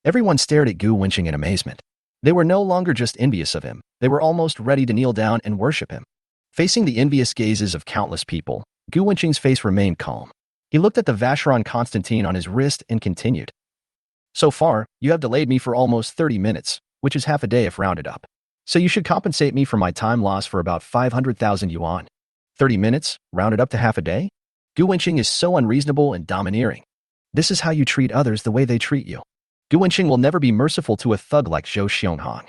Everyone stared at Gu Wenqing in amazement. They were no longer just envious of him. They were almost ready to kneel down and worship him. Facing the envious gazes of countless people, Gu Wenqing's face remained calm. He looked at the Vacheron Constantine on his wrist and continued. So far, you have delayed me for almost 30 minutes, which is half a day if rounded up. So you should compensate me for my time loss for about 500,000 yuan. 30 minutes, rounded up to half a day? Gu Wenqing is so unreasonable and domineering. This is how you treat others the way they treat you. Gu Wenqing will never be merciful to a thug like Zhou Xianghong.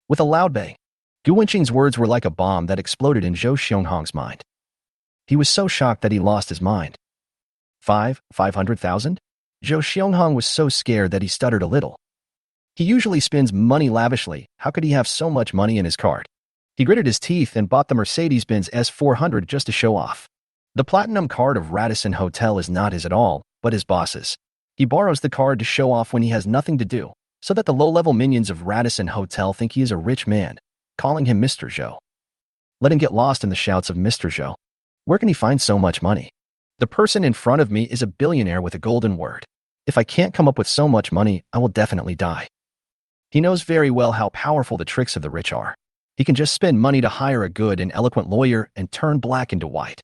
With a loud bang, Gu Wenqing's words were like a bomb that exploded in Zhou Xianghong's mind. He was so shocked that he lost his mind. 500,000? Zhou Xianghong was so scared that he stuttered a little. He usually spends money lavishly. How could he have so much money in his card? He gritted his teeth and bought the Mercedes-Benz S400 just to show off. The platinum card of Radisson Hotel is not his at all, but his boss's. He borrows the card to show off when he has nothing to do, so that the low-level minions of Radisson Hotel think he is a rich man, calling him Mr. Zhou. Let him get lost in the shouts of Mr. Zhou. Where can he find so much money? The person in front of me is a billionaire with a golden word. If I can't come up with so much money, I will definitely die. He knows very well how powerful the tricks of the rich are. He can just spend money to hire a good and eloquent lawyer and turn black into white.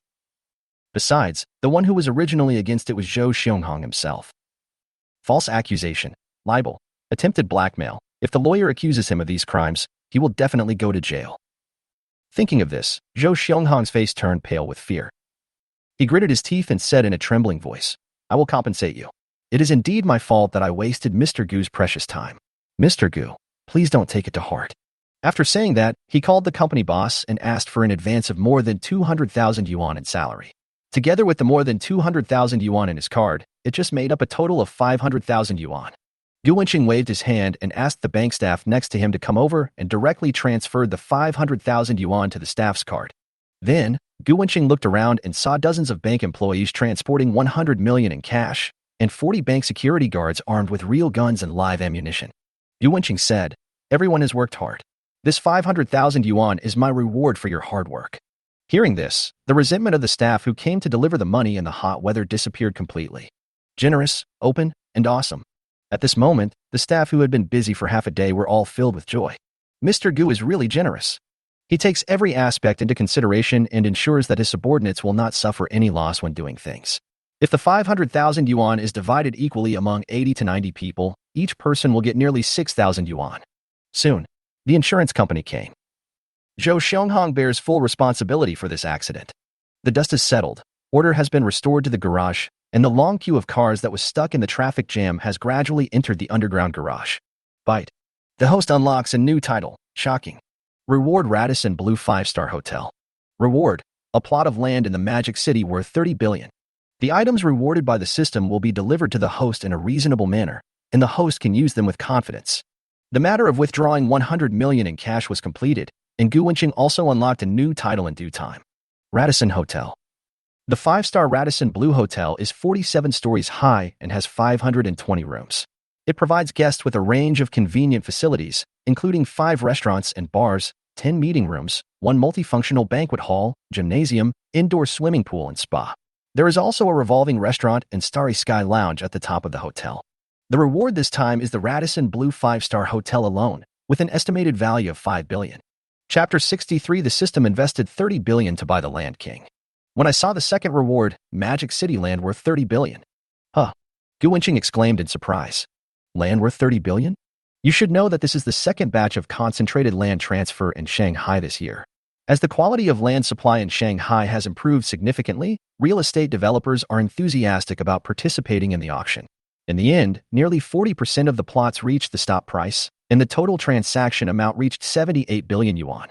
Besides, the one who was originally against it was Zhou Xianghong himself. False accusation, libel, attempted blackmail. If the lawyer accuses him of these crimes, he will definitely go to jail. Thinking of this, Zhou Xianghong's face turned pale with fear. He gritted his teeth and said in a trembling voice, I will compensate you. It is indeed my fault that I wasted Mr. Gu's precious time. Mr. Gu, please don't take it to heart. After saying that, he called the company boss and asked for an advance of more than 200,000 yuan in salary. Together with the more than 200,000 yuan in his card, it just made up a total of 500,000 yuan. Gu Wenqing waved his hand and asked the bank staff next to him to come over and directly transferred the 500,000 yuan to the staff's card. Then, Gu Wenqing looked around and saw dozens of bank employees transporting 100 million in cash, and 40 bank security guards armed with real guns and live ammunition. Gu Wenqing said, Everyone has worked hard. This 500,000 yuan is my reward for your hard work. Hearing this, the resentment of the staff who came to deliver the money in the hot weather disappeared completely. Generous, open, and awesome. At this moment, the staff who had been busy for half a day were all filled with joy. Mr. Gu is really generous. He takes every aspect into consideration and ensures that his subordinates will not suffer any loss when doing things. If the 500,000 yuan is divided equally among 80 to 90 people, each person will get nearly 6,000 yuan. Soon, the insurance company came. Zhou Xianghong bears full responsibility for this accident. The dust is settled, order has been restored to the garage, and the long queue of cars that was stuck in the traffic jam has gradually entered the underground garage. Bite. The host unlocks a new title, shocking. Reward Radisson Blue 5-star Hotel. Reward: a plot of land in the Magic City worth 30 billion. The items rewarded by the system will be delivered to the host in a reasonable manner, and the host can use them with confidence. The matter of withdrawing 100 million in cash was completed, and Gu Wenqing also unlocked a new title in due time. Radisson Hotel. The 5-star Radisson Blue Hotel is 47 stories high and has 520 rooms. It provides guests with a range of convenient facilities, including 5 restaurants and bars, 10 meeting rooms, 1 multifunctional banquet hall, gymnasium, indoor swimming pool, and spa. There is also a revolving restaurant and Starry Sky Lounge at the top of the hotel. The reward this time is the Radisson Blue 5-star Hotel alone, with an estimated value of 5 billion. Chapter 63. The system invested 30 billion to buy the Land King. When I saw the second reward, Magic City land worth 30 billion. Huh. Gu Wenqing exclaimed in surprise. Land worth 30 billion? You should know that this is the second batch of concentrated land transfer in Shanghai this year. As the quality of land supply in Shanghai has improved significantly, real estate developers are enthusiastic about participating in the auction. In the end, nearly 40% of the plots reached the stop price, and the total transaction amount reached 78 billion yuan.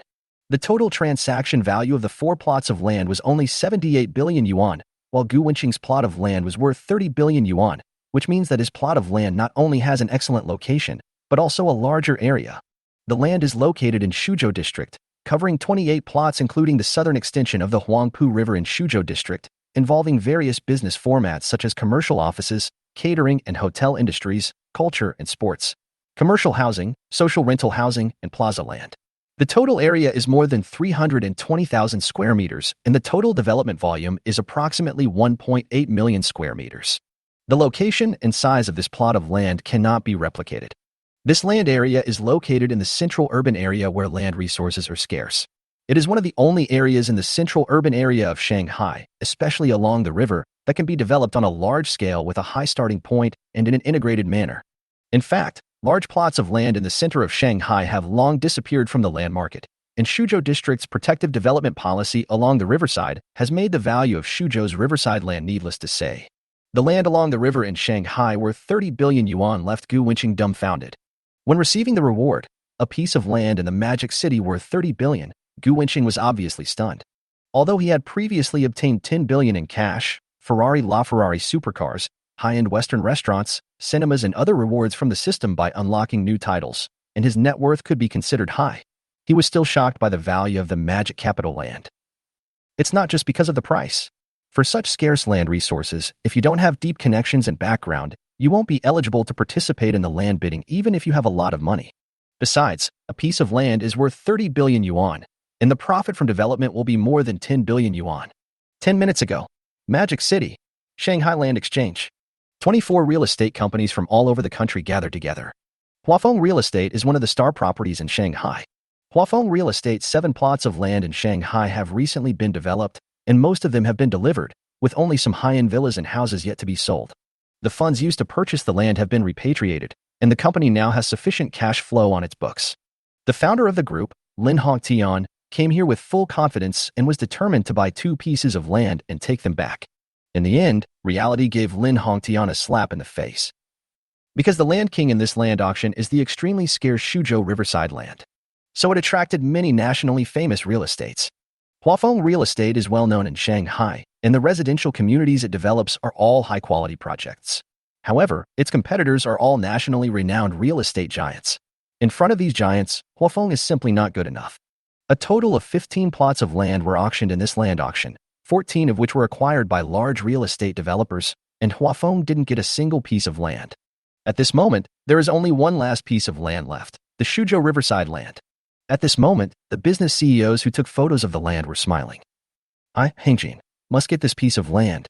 The total transaction value of the 4 plots of land was only 78 billion yuan, while Gu Wenqing's plot of land was worth 30 billion yuan, which means that his plot of land not only has an excellent location, but also a larger area. The land is located in Shuzhou District, covering 28 plots including the southern extension of the Huangpu River in Shuzhou District, involving various business formats such as commercial offices, catering and hotel industries, culture and sports, commercial housing, social rental housing, and plaza land. The total area is more than 320,000 square meters, and the total development volume is approximately 1.8 million square meters. The location and size of this plot of land cannot be replicated. This land area is located in the central urban area where land resources are scarce. It is one of the only areas in the central urban area of Shanghai, especially along the river, that can be developed on a large scale with a high starting point and in an integrated manner. In fact, large plots of land in the center of Shanghai have long disappeared from the land market, and Shuzhou District's protective development policy along the riverside has made the value of Shuzhou's riverside land needless to say. The land along the river in Shanghai worth 30 billion yuan left Gu Wenqing dumbfounded. When receiving the reward, a piece of land in the Magic City worth 30 billion, Gu Wenqing was obviously stunned. Although he had previously obtained 10 billion in cash, LaFerrari supercars, high-end Western restaurants, cinemas, and other rewards from the system by unlocking new titles, and his net worth could be considered high, he was still shocked by the value of the Magic Capital land. It's not just because of the price. For such scarce land resources, if you don't have deep connections and background, you won't be eligible to participate in the land bidding even if you have a lot of money. Besides, a piece of land is worth 30 billion yuan, and the profit from development will be more than 10 billion yuan. 10 minutes ago, Magic City, Shanghai Land Exchange. 24 real estate companies from all over the country gathered together. Huafeng Real Estate is one of the star properties in Shanghai. Huafeng Real Estate's 7 plots of land in Shanghai have recently been developed, and most of them have been delivered, with only some high-end villas and houses yet to be sold. The funds used to purchase the land have been repatriated, and the company now has sufficient cash flow on its books. The founder of the group, Lin Hongtian, came here with full confidence and was determined to buy 2 pieces of land and take them back. In the end, reality gave Lin Hongtian a slap in the face. Because the Land King in this land auction is the extremely scarce Shuzhou Riverside land. So it attracted many nationally famous real estates. Huafeng Real Estate is well known in Shanghai, and the residential communities it develops are all high-quality projects. However, its competitors are all nationally renowned real estate giants. In front of these giants, Huafeng is simply not good enough. A total of 15 plots of land were auctioned in this land auction, 14 of which were acquired by large real estate developers, and Huafeng didn't get a single piece of land. At this moment, there is only one last piece of land left, the Shuzhou Riverside land. At this moment, the business CEOs who took photos of the land were smiling. I, Hengjin, must get this piece of land.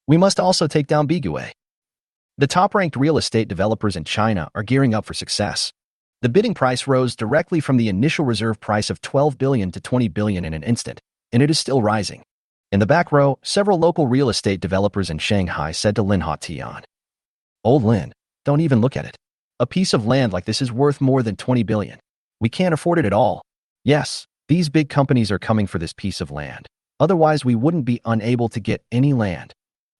We must also take down Biguay. The top-ranked real estate developers in China are gearing up for success. The bidding price rose directly from the initial reserve price of 12 billion to 20 billion in an instant, and it is still rising. In the back row, several local real estate developers in Shanghai said to Lin Hongtian, "Old Lin, don't even look at it. A piece of land like this is worth more than 20 billion. We can't afford it at all. Yes, these big companies are coming for this piece of land. Otherwise, we wouldn't be unable to get any land.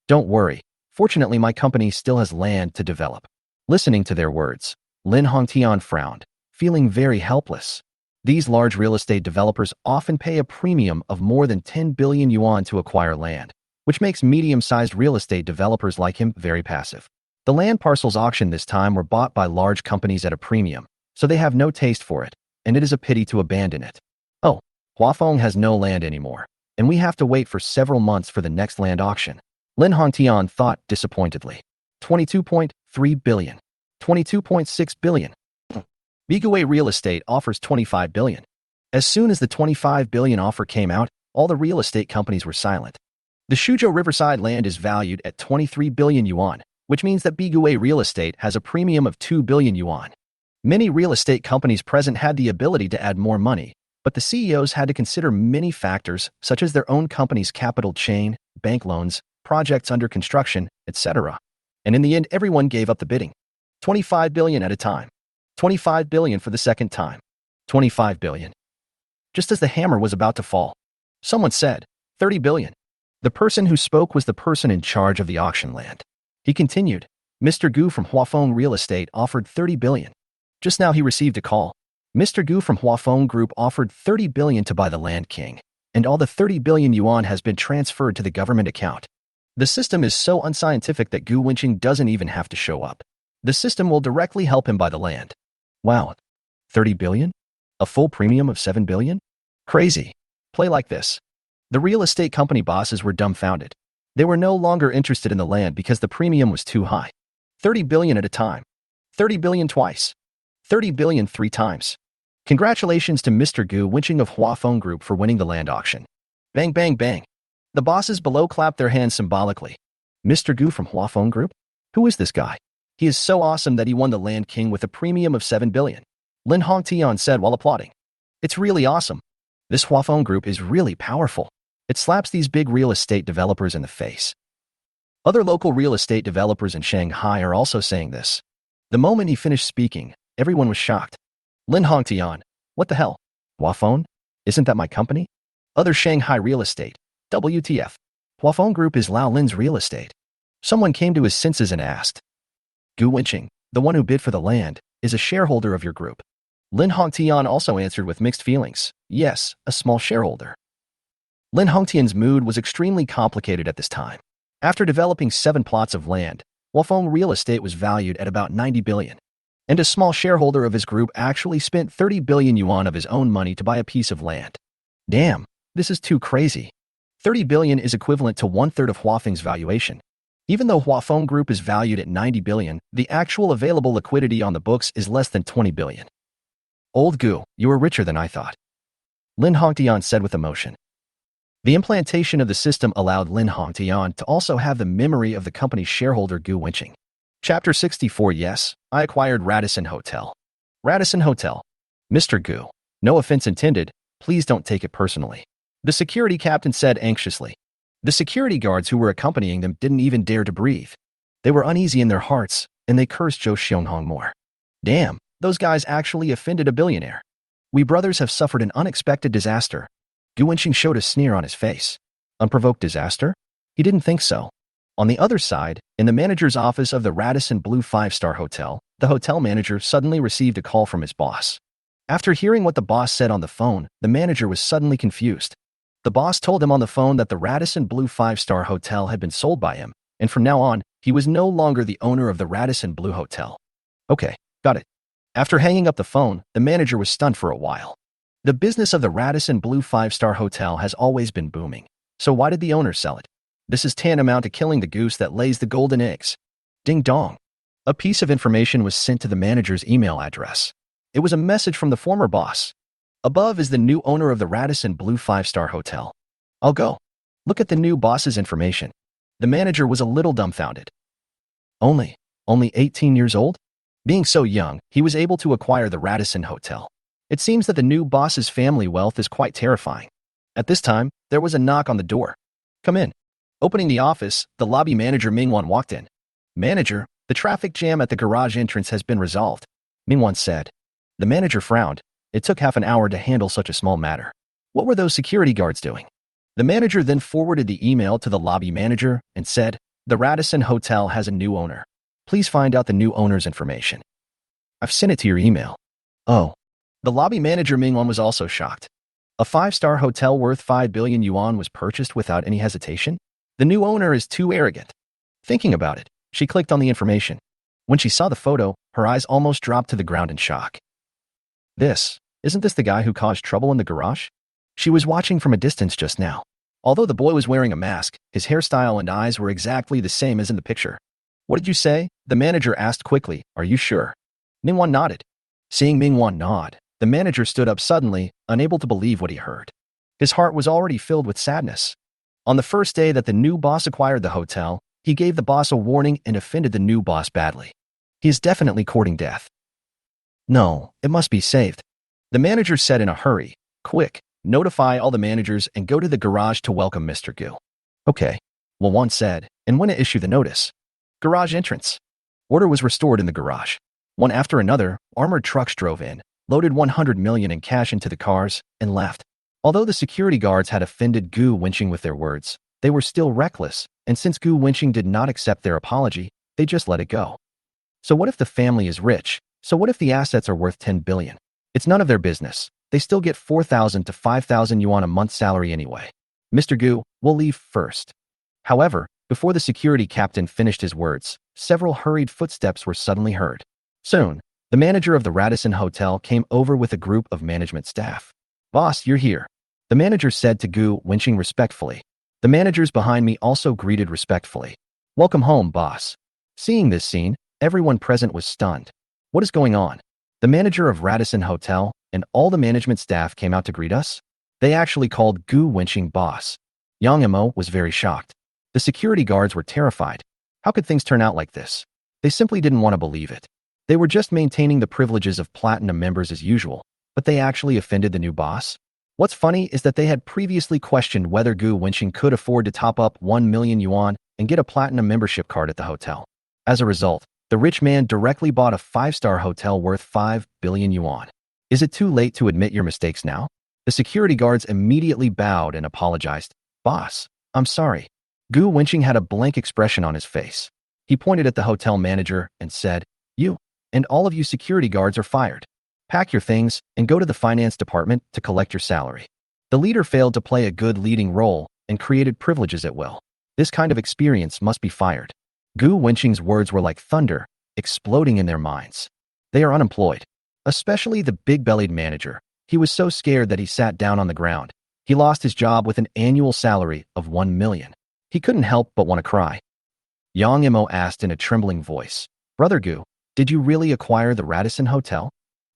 Don't worry. Fortunately, my company still has land to develop." Listening to their words, Lin Hongtian frowned, feeling very helpless. These large real estate developers often pay a premium of more than 10 billion yuan to acquire land, which makes medium-sized real estate developers like him very passive. The land parcels auctioned this time were bought by large companies at a premium, so they have no taste for it, and it is a pity to abandon it. Oh, Huafeng has no land anymore, and we have to wait for several months for the next land auction. Lin Hongtian thought disappointedly. 22.3 billion. 22.6 billion. Bigue Real Estate offers 25 billion. As soon as the 25 billion offer came out, all the real estate companies were silent. The Shuzhou Riverside land is valued at 23 billion yuan, which means that Bigue Real Estate has a premium of 2 billion yuan. Many real estate companies present had the ability to add more money, but the CEOs had to consider many factors such as their own company's capital chain, bank loans, projects under construction, etc. And in the end, everyone gave up the bidding. 25 billion at a time. 25 billion for the second time. 25 billion. Just as the hammer was about to fall, someone said, 30 billion. The person who spoke was the person in charge of the auction land. He continued, Mr. Gu from Huafeng Real Estate offered 30 billion. Just now he received a call. Mr. Gu from Huafeng Group offered 30 billion to buy the Land King, and all the 30 billion yuan has been transferred to the government account. The system is so unscientific that Gu Wenqing doesn't even have to show up. The system will directly help him buy the land. Wow, 30 billion? A full premium of 7 billion? Crazy. Play like this. The real estate company bosses were dumbfounded. They were no longer interested in the land because the premium was too high. 30 billion at a time. 30 billion twice. 30 billion 3 times. Congratulations to Mr. Gu Wenqing of Huafeng Group for winning the land auction. Bang, bang, bang. The bosses below clapped their hands symbolically. Mr. Gu from Huafeng Group? Who is this guy? He is so awesome that he won the Land King with a premium of 7 billion. Lin Hongtian said while applauding. It's really awesome. This Huafeng Group is really powerful. It slaps these big real estate developers in the face. Other local real estate developers in Shanghai are also saying this. The moment he finished speaking, everyone was shocked. Lin Hongtian, what the hell? Huafeng? Isn't that my company? Other Shanghai real estate. WTF. Huafeng Group is Lao Lin's real estate. Someone came to his senses and asked. Gu Wenqing, the one who bid for the land, is a shareholder of your group. Lin Hongtian also answered with mixed feelings. Yes, a small shareholder. Lin Hongtian's mood was extremely complicated at this time. After developing 7 plots of land, Huafeng Real Estate was valued at about 90 billion. And a small shareholder of his group actually spent 30 billion yuan of his own money to buy a piece of land. Damn, this is too crazy. 30 billion is equivalent to 1/3 of Huafeng's valuation. Even though Huafeng Group is valued at 90 billion, the actual available liquidity on the books is less than 20 billion. Old Gu, you are richer than I thought. Lin Hongtian said with emotion. The implantation of the system allowed Lin Hongtian to also have the memory of the company's shareholder Gu Wenqing. Chapter 64. Yes, I acquired Radisson Hotel. Radisson Hotel. Mr. Gu, no offense intended, please don't take it personally. The security captain said anxiously. The security guards who were accompanying them didn't even dare to breathe. They were uneasy in their hearts, and they cursed Zhou Xianghong more. Damn, those guys actually offended a billionaire. We brothers have suffered an unexpected disaster. Gu Wenqing showed a sneer on his face. Unprovoked disaster? He didn't think so. On the other side, in the manager's office of the Radisson Blue 5-star hotel, the hotel manager suddenly received a call from his boss. After hearing what the boss said on the phone, the manager was suddenly confused. The boss told him on the phone that the Radisson Blue 5-star hotel had been sold by him, and from now on, he was no longer the owner of the Radisson Blue Hotel. Okay, got it. After hanging up the phone, the manager was stunned for a while. The business of the Radisson Blue 5-star hotel has always been booming, so why did the owner sell it? This is tantamount to killing the goose that lays the golden eggs. Ding dong. A piece of information was sent to the manager's email address. It was a message from the former boss. Above is the new owner of the Radisson Blue 5-star hotel. I'll go. Look at the new boss's information. The manager was a little dumbfounded. Only 18 years old? Being so young, he was able to acquire the Radisson Hotel. It seems that the new boss's family wealth is quite terrifying. At this time, there was a knock on the door. Come in. Opening the office, the lobby manager Mingwan walked in. Manager, the traffic jam at the garage entrance has been resolved, Mingwan said. The manager frowned. It took half an hour to handle such a small matter. What were those security guards doing? The manager then forwarded the email to the lobby manager and said, the Radisson Hotel has a new owner. Please find out the new owner's information. I've sent it to your email. Oh, The lobby manager Mingwan was also shocked. A five-star hotel worth 5 billion yuan was purchased without any hesitation? The new owner is too arrogant. Thinking about it, she clicked on the information. When she saw the photo, her eyes almost dropped to the ground in shock. Isn't this the guy who caused trouble in the garage? She was watching from a distance just now. Although the boy was wearing a mask, his hairstyle and eyes were exactly the same as in the picture. What did you say? The manager asked quickly. Are you sure? Mingwan nodded. Seeing Mingwan nod, the manager stood up suddenly, unable to believe what he heard. His heart was already filled with sadness. On the first day that the new boss acquired the hotel, he gave the boss a warning and offended the new boss badly. He is definitely courting death. No, it must be saved. The manager said in a hurry. Quick, notify all the managers and go to the garage to welcome Mr. Gu. Okay, One said, and when to issue the notice. Garage entrance. Order was restored in the garage. One after another, armored trucks drove in, loaded 100 million in cash into the cars, and left. Although the security guards had offended Gu Wenqing with their words, they were still reckless, and since Gu Wenqing did not accept their apology, they just let it go. So what if the family is rich? So what if the assets are worth 10 billion? It's none of their business. They still get 4,000 to 5,000 yuan a month salary anyway. Mr. Gu, we'll leave first. However, before the security captain finished his words, several hurried footsteps were suddenly heard. Soon, the manager of the Radisson Hotel came over with a group of management staff. Boss, you're here. The manager said to Gu Wenqing respectfully. The managers behind me also greeted respectfully. Welcome home, boss. Seeing this scene, everyone present was stunned. What is going on? The manager of Radisson Hotel and all the management staff came out to greet us? They actually called Gu Wenqing boss. Yang Emo was very shocked. The security guards were terrified. How could things turn out like this? They simply didn't want to believe it. They were just maintaining the privileges of platinum members as usual, but they actually offended the new boss? What's funny is that they had previously questioned whether Gu Wenqing could afford to top up 1 million yuan and get a platinum membership card at the hotel. As a result, the rich man directly bought a five-star hotel worth 5 billion yuan. Is it too late to admit your mistakes now? The security guards immediately bowed and apologized. Boss, I'm sorry. Gu Wenqing had a blank expression on his face. He pointed at the hotel manager and said, You and all of you security guards are fired. Pack your things and go to the finance department to collect your salary. The leader failed to play a good leading role and created privileges at will. This kind of experience must be fired. Gu Wenqing's words were like thunder, exploding in their minds. They are unemployed. Especially the big-bellied manager. He was so scared that he sat down on the ground. He lost his job with an annual salary of 1 million. He couldn't help but want to cry. Yang Emo asked in a trembling voice, Brother Gu, did you really acquire the Radisson Hotel?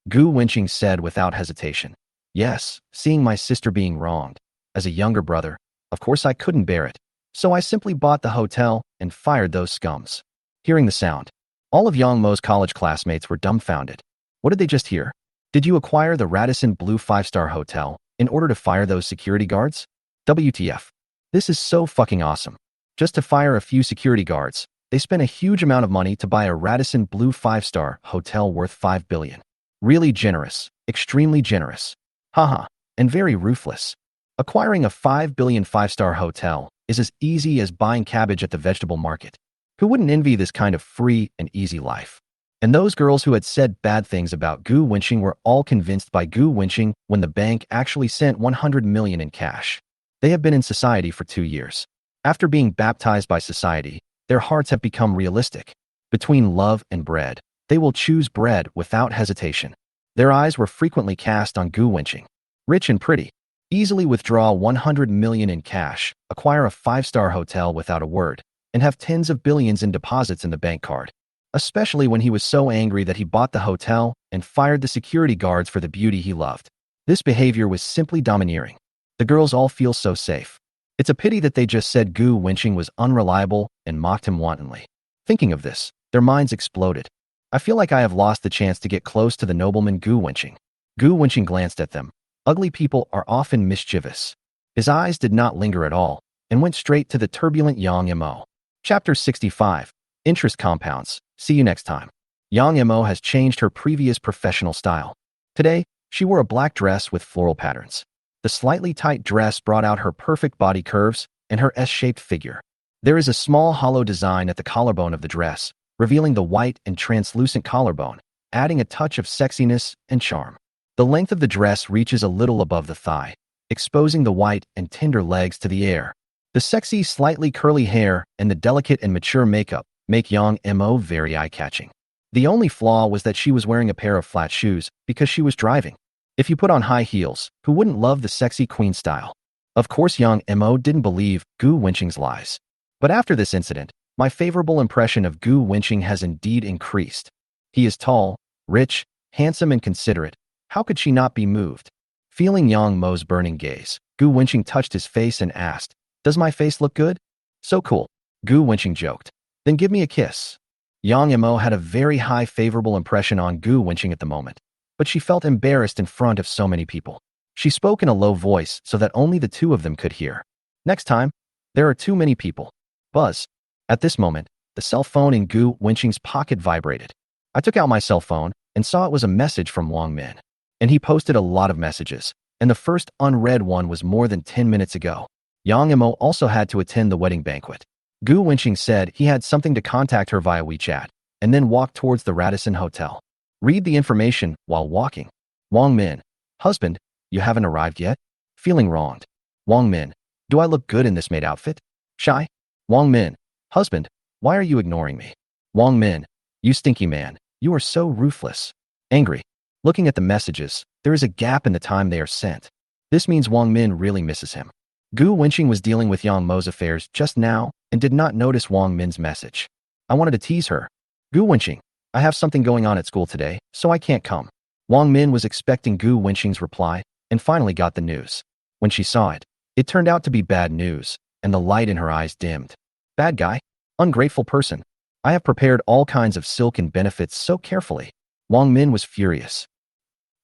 Gu Wenqing said without hesitation. Yes, seeing my sister being wronged. As a younger brother, of course I couldn't bear it. So I simply bought the hotel and fired those scums. Hearing the sound, all of Yang Mo's college classmates were dumbfounded. What did they just hear? Did you acquire the Radisson Blue 5-star hotel in order to fire those security guards? WTF. This is so fucking awesome. Just to fire a few security guards, they spent a huge amount of money to buy a Radisson Blue 5-star hotel worth 5 billion. Really generous, extremely generous. Haha, and very ruthless. Acquiring a 5 billion 5-star hotel is as easy as buying cabbage at the vegetable market. Who wouldn't envy this kind of free and easy life? And those girls who had said bad things about Gu Wenqing were all convinced by Gu Wenqing when the bank actually sent 100 million in cash. They have been in society for 2 years. After being baptized by society, their hearts have become realistic. Between love and bread, they will choose bread without hesitation. Their eyes were frequently cast on Gu Wenqing. Rich and pretty, easily withdraw 100 million in cash, acquire a 5-star hotel without a word, and have tens of billions in deposits in the bank card. Especially when he was so angry that he bought the hotel and fired the security guards for the beauty he loved. This behavior was simply domineering. The girls all feel so safe. It's a pity that they just said Gu Wenqing was unreliable and mocked him wantonly. Thinking of this, their minds exploded. I feel like I have lost the chance to get close to the nobleman Gu Wenqing. Gu Wenqing glanced at them. Ugly people are often mischievous. His eyes did not linger at all and went straight to the turbulent Yang Mo. Chapter 65. Interest Compounds. See you next time. Yang Mo has changed her previous professional style. Today, she wore a black dress with floral patterns. The slightly tight dress brought out her perfect body curves and her S-shaped figure. There is a small hollow design at the collarbone of the dress, revealing the white and translucent collarbone, adding a touch of sexiness and charm. The length of the dress reaches a little above the thigh, exposing the white and tender legs to the air. The sexy, slightly curly hair and the delicate and mature makeup make Yang Mo very eye-catching. The only flaw was that she was wearing a pair of flat shoes because she was driving. If you put on high heels, who wouldn't love the sexy queen style? Of course, Yang Mo didn't believe Gu Wenqing's lies. But after this incident, my favorable impression of Gu Wenqing has indeed increased. He is tall, rich, handsome, and considerate. How could she not be moved? Feeling Yang Mo's burning gaze, Gu Wenqing touched his face and asked, "Does my face look good?" "So cool," Gu Wenqing joked. "Then give me a kiss." Yang Mo had a very high favorable impression on Gu Wenqing at the moment, but she felt embarrassed in front of so many people. She spoke in a low voice so that only the two of them could hear. "Next time, there are too many people." Buzz. At this moment, the cell phone in Gu Wenqing's pocket vibrated. I took out my cell phone and saw it was a message from Wang Min. And he posted a lot of messages, and the first unread one was more than 10 minutes ago. Yang Mo also had to attend the wedding banquet. Gu Wenqing said he had something to contact her via WeChat, and then walked towards the Radisson Hotel. Read the information while walking. Wang Min. "Husband, you haven't arrived yet?" Feeling wronged. Wang Min. "Do I look good in this maid outfit?" Shy. Wang Min. "Husband, why are you ignoring me?" Wang Min. "You stinky man, you are so ruthless." Angry. Looking at the messages, there is a gap in the time they are sent. This means Wang Min really misses him. Gu Wenqing was dealing with Yang Mo's affairs just now and did not notice Wang Min's message. I wanted to tease her. "Gu Wenqing, I have something going on at school today, so I can't come." Wang Min was expecting Gu Wenqing's reply and finally got the news. When she saw it, it turned out to be bad news, and the light in her eyes dimmed. Bad guy? Ungrateful person. I have prepared all kinds of silken benefits so carefully. Wang Min was furious.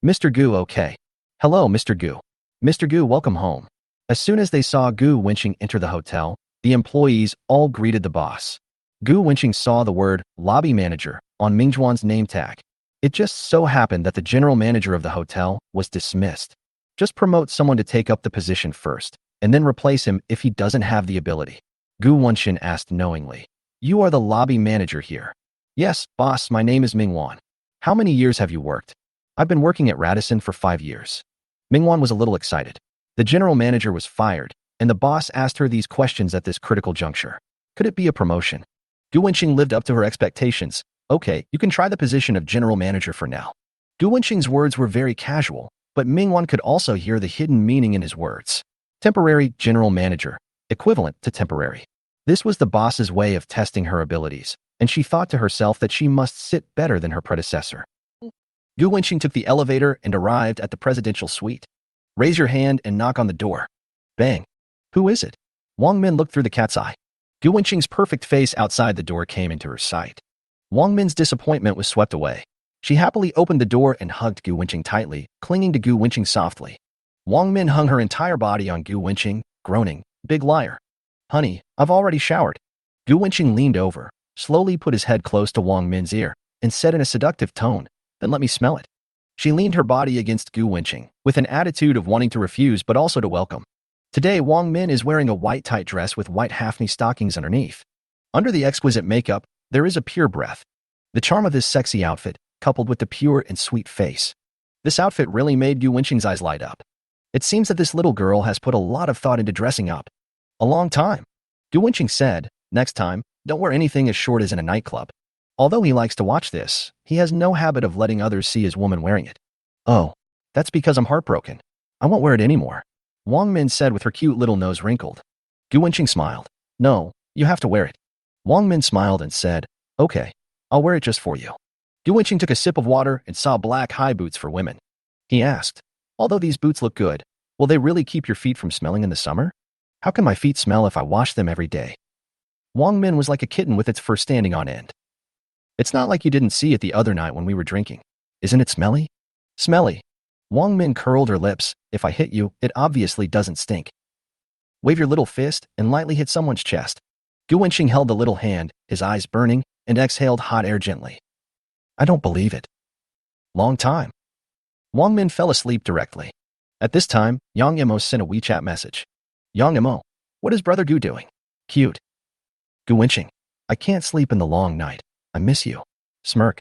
"Mr. Gu, okay. Hello, Mr. Gu. Mr. Gu, welcome home." As soon as they saw Gu Wenqing enter the hotel, the employees all greeted the boss. Gu Wenqing saw the word lobby manager on Mingjuan's name tag. It just so happened that the general manager of the hotel was dismissed. Just promote someone to take up the position first, and then replace him if he doesn't have the ability. Gu Wenqing asked knowingly. "You are the lobby manager here?" "Yes, boss, my name is Mingwan." "How many years have you worked?" "I've been working at Radisson for 5 years." Mingwan was a little excited. The general manager was fired, and the boss asked her these questions at this critical juncture. Could it be a promotion? Gu Wenqing lived up to her expectations. "Okay, you can try the position of general manager for now." Gu Wenqing's words were very casual, but Mingwan could also hear the hidden meaning in his words. Temporary general manager, equivalent to temporary. This was the boss's way of testing her abilities, and she thought to herself that she must sit better than her predecessor. Gu Wenqing took the elevator and arrived at the presidential suite. "Raise your hand and knock on the door." Bang. "Who is it?" Wang Min looked through the cat's eye. Gu Wenqing's perfect face outside the door came into her sight. Wang Min's disappointment was swept away. She happily opened the door and hugged Gu Wenqing tightly, clinging to Gu Wenqing softly. Wang Min hung her entire body on Gu Wenqing, groaning, "Big liar. Honey, I've already showered." Gu Wenqing leaned over, slowly put his head close to Wang Min's ear, and said in a seductive tone, "Then let me smell it." She leaned her body against Gu Wenqing, with an attitude of wanting to refuse but also to welcome. Today, Wang Min is wearing a white tight dress with white half-knee stockings underneath. Under the exquisite makeup, there is a pure breath. The charm of this sexy outfit, coupled with the pure and sweet face. This outfit really made Gu Wenqing's eyes light up. It seems that this little girl has put a lot of thought into dressing up. A long time. Gu Wenqing said, "Next time, don't wear anything as short as in a nightclub." Although he likes to watch this, he has no habit of letting others see his woman wearing it. "Oh, that's because I'm heartbroken. I won't wear it anymore," Wang Min said with her cute little nose wrinkled. Gu Wenqing smiled. "No, you have to wear it." Wang Min smiled and said, "Okay, I'll wear it just for you." Gu Wenqing took a sip of water and saw black high boots for women. He asked, "Although these boots look good, will they really keep your feet from smelling in the summer? How can my feet smell if I wash them every day?" Wang Min was like a kitten with its fur standing on end. "It's not like you didn't see it the other night when we were drinking. Isn't it smelly?" "Smelly." Wang Min curled her lips. "If I hit you, it obviously doesn't stink." Wave your little fist and lightly hit someone's chest. Gu Wenqing held the little hand, his eyes burning, and exhaled hot air gently. "I don't believe it." Long time. Wang Min fell asleep directly. At this time, Yang Mo sent a WeChat message. "Yang Mo, what is Brother Gu doing?" "Cute." Gu Wenqing, "I can't sleep in the long night. I miss you." Smirk.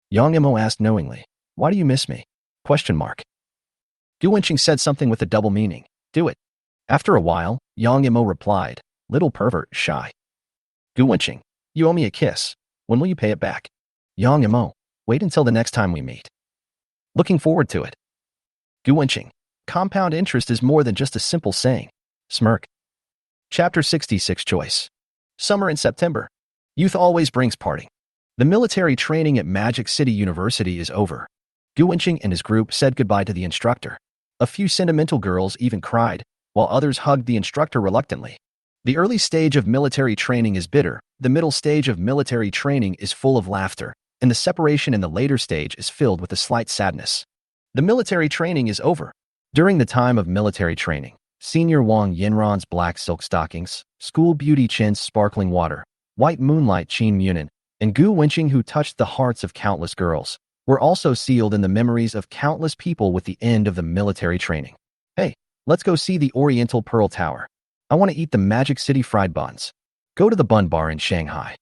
Yang Mo asked knowingly, "Why do you miss me?" Question mark. Gu Wenqing said something with a double meaning. Do it. After a while, Yang Imo replied, little pervert, shy. Gu Wenqing, you owe me a kiss. When will you pay it back? Yang Imo, wait until the next time we meet. Looking forward to it. Gu Wenqing, compound interest is more than just a simple saying. Smirk. Chapter 66 Choice. Summer in September. Youth always brings parting. The military training at Magic City University is over. Gu Wenqing and his group said goodbye to the instructor. A few sentimental girls even cried, while others hugged the instructor reluctantly. The early stage of military training is bitter, the middle stage of military training is full of laughter, and the separation in the later stage is filled with a slight sadness. The military training is over. During the time of military training, Senior Wang Yinran's black silk stockings, School Beauty Chin's sparkling water, White Moonlight Qin Munin, and Gu Wenqing, who touched the hearts of countless girls, were also sealed in the memories of countless people with the end of the military training. Hey, let's go see the Oriental Pearl Tower. I want to eat the Magic City fried buns. Go to the bun bar in Shanghai.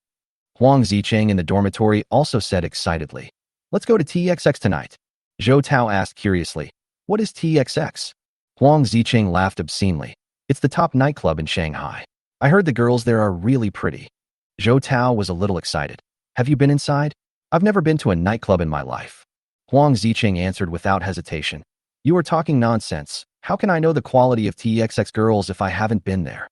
Huang Zicheng in the dormitory also said excitedly. Let's go to TXX tonight. Zhou Tao asked curiously. What is TXX? Huang Zicheng laughed obscenely. It's the top nightclub in Shanghai. I heard the girls there are really pretty. Zhou Tao was a little excited. Have you been inside? I've never been to a nightclub in my life. Huang Zicheng answered without hesitation. You are talking nonsense. How can I know the quality of TXX girls if I haven't been there?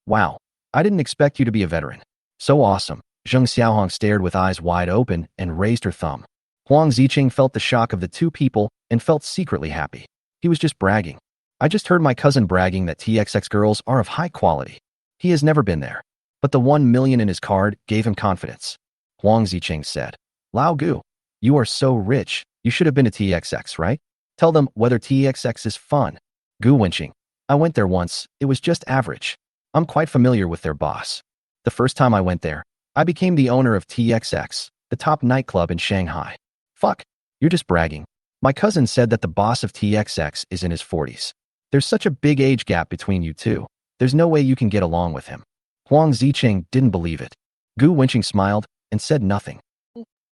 Wow, I didn't expect you to be a veteran. So awesome. Zheng Xiaohong stared with eyes wide open and raised her thumb. Huang Zicheng felt the shock of the two people and felt secretly happy. He was just bragging. I just heard my cousin bragging that TXX girls are of high quality. He has never been there. But the 1 million in his card gave him confidence. Huang Zicheng said, Lao Gu, you are so rich, you should have been to TXX, right? Tell them whether TXX is fun. Gu Wenqing, I went there once, it was just average. I'm quite familiar with their boss. The first time I went there, I became the owner of TXX, the top nightclub in Shanghai. Fuck, you're just bragging. My cousin said that the boss of TXX is in his 40s. There's such a big age gap between you two. There's no way you can get along with him. Huang Zicheng didn't believe it. Gu Wenqing smiled and said nothing.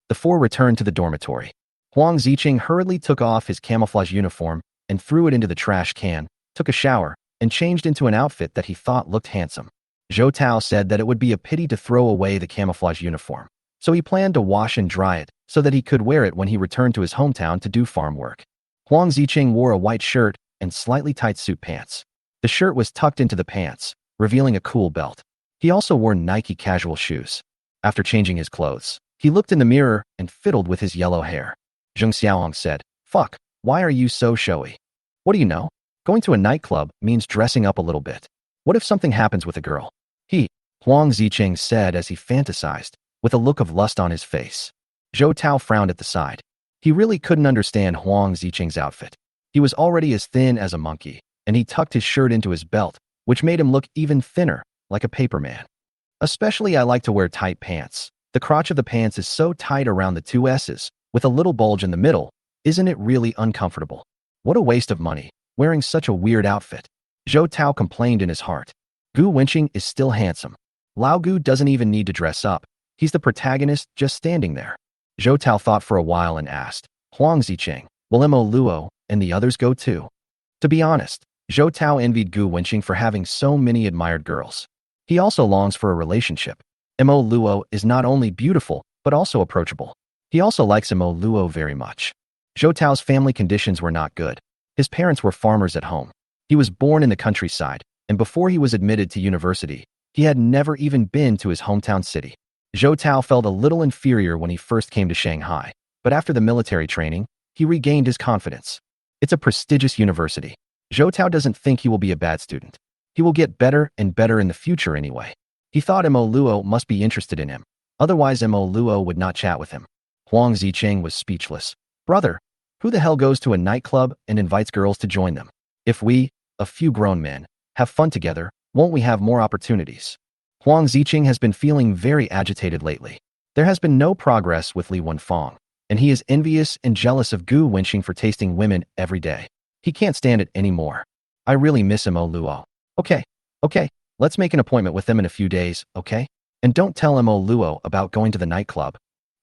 The four returned to the dormitory. Huang Zicheng hurriedly took off his camouflage uniform and threw it into the trash can, took a shower, and changed into an outfit that he thought looked handsome. Zhou Tao said that it would be a pity to throw away the camouflage uniform, so he planned to wash and dry it so that he could wear it when he returned to his hometown to do farm work. Huang Zicheng wore a white shirt and slightly tight suit pants. The shirt was tucked into the pants, revealing a cool belt. He also wore Nike casual shoes. After changing his clothes, he looked in the mirror and fiddled with his yellow hair. Zheng Xiaohong said, Fuck, why are you so showy? What do you know? Going to a nightclub means dressing up a little bit. What if something happens with a girl? Huang Zicheng said as he fantasized, with a look of lust on his face. Zhou Tao frowned at the side. He really couldn't understand Huang Zicheng's outfit. He was already as thin as a monkey, and he tucked his shirt into his belt, which made him look even thinner, like a paper man. Especially I like to wear tight pants. The crotch of the pants is so tight around the two S's, with a little bulge in the middle. Isn't it really uncomfortable? What a waste of money, wearing such a weird outfit. Zhou Tao complained in his heart. Gu Wenqing is still handsome. Lao Gu doesn't even need to dress up. He's the protagonist just standing there. Zhou Tao thought for a while and asked, Huang Zicheng, will Mo Luo and the others go too? To be honest, Zhou Tao envied Gu Wenqing for having so many admired girls. He also longs for a relationship. Mo Luo is not only beautiful, but also approachable. He also likes Mo Luo very much. Zhou Tao's family conditions were not good. His parents were farmers at home. He was born in the countryside, and before he was admitted to university, he had never even been to his hometown city. Zhou Tao felt a little inferior when he first came to Shanghai, but after the military training, he regained his confidence. It's a prestigious university. Zhou Tao doesn't think he will be a bad student. He will get better and better in the future anyway. He thought Mo Luo must be interested in him. Otherwise Mo Luo would not chat with him. Huang Zicheng was speechless. Brother, who the hell goes to a nightclub and invites girls to join them? If we, a few grown men, have fun together, won't we have more opportunities? Huang Zicheng has been feeling very agitated lately. There has been no progress with Li Wenfang, and he is envious and jealous of Gu Wenqing for tasting women every day. He can't stand it anymore. I really miss Mo Luo. Okay, let's make an appointment with them in a few days, okay? And don't tell Mo Luo about going to the nightclub.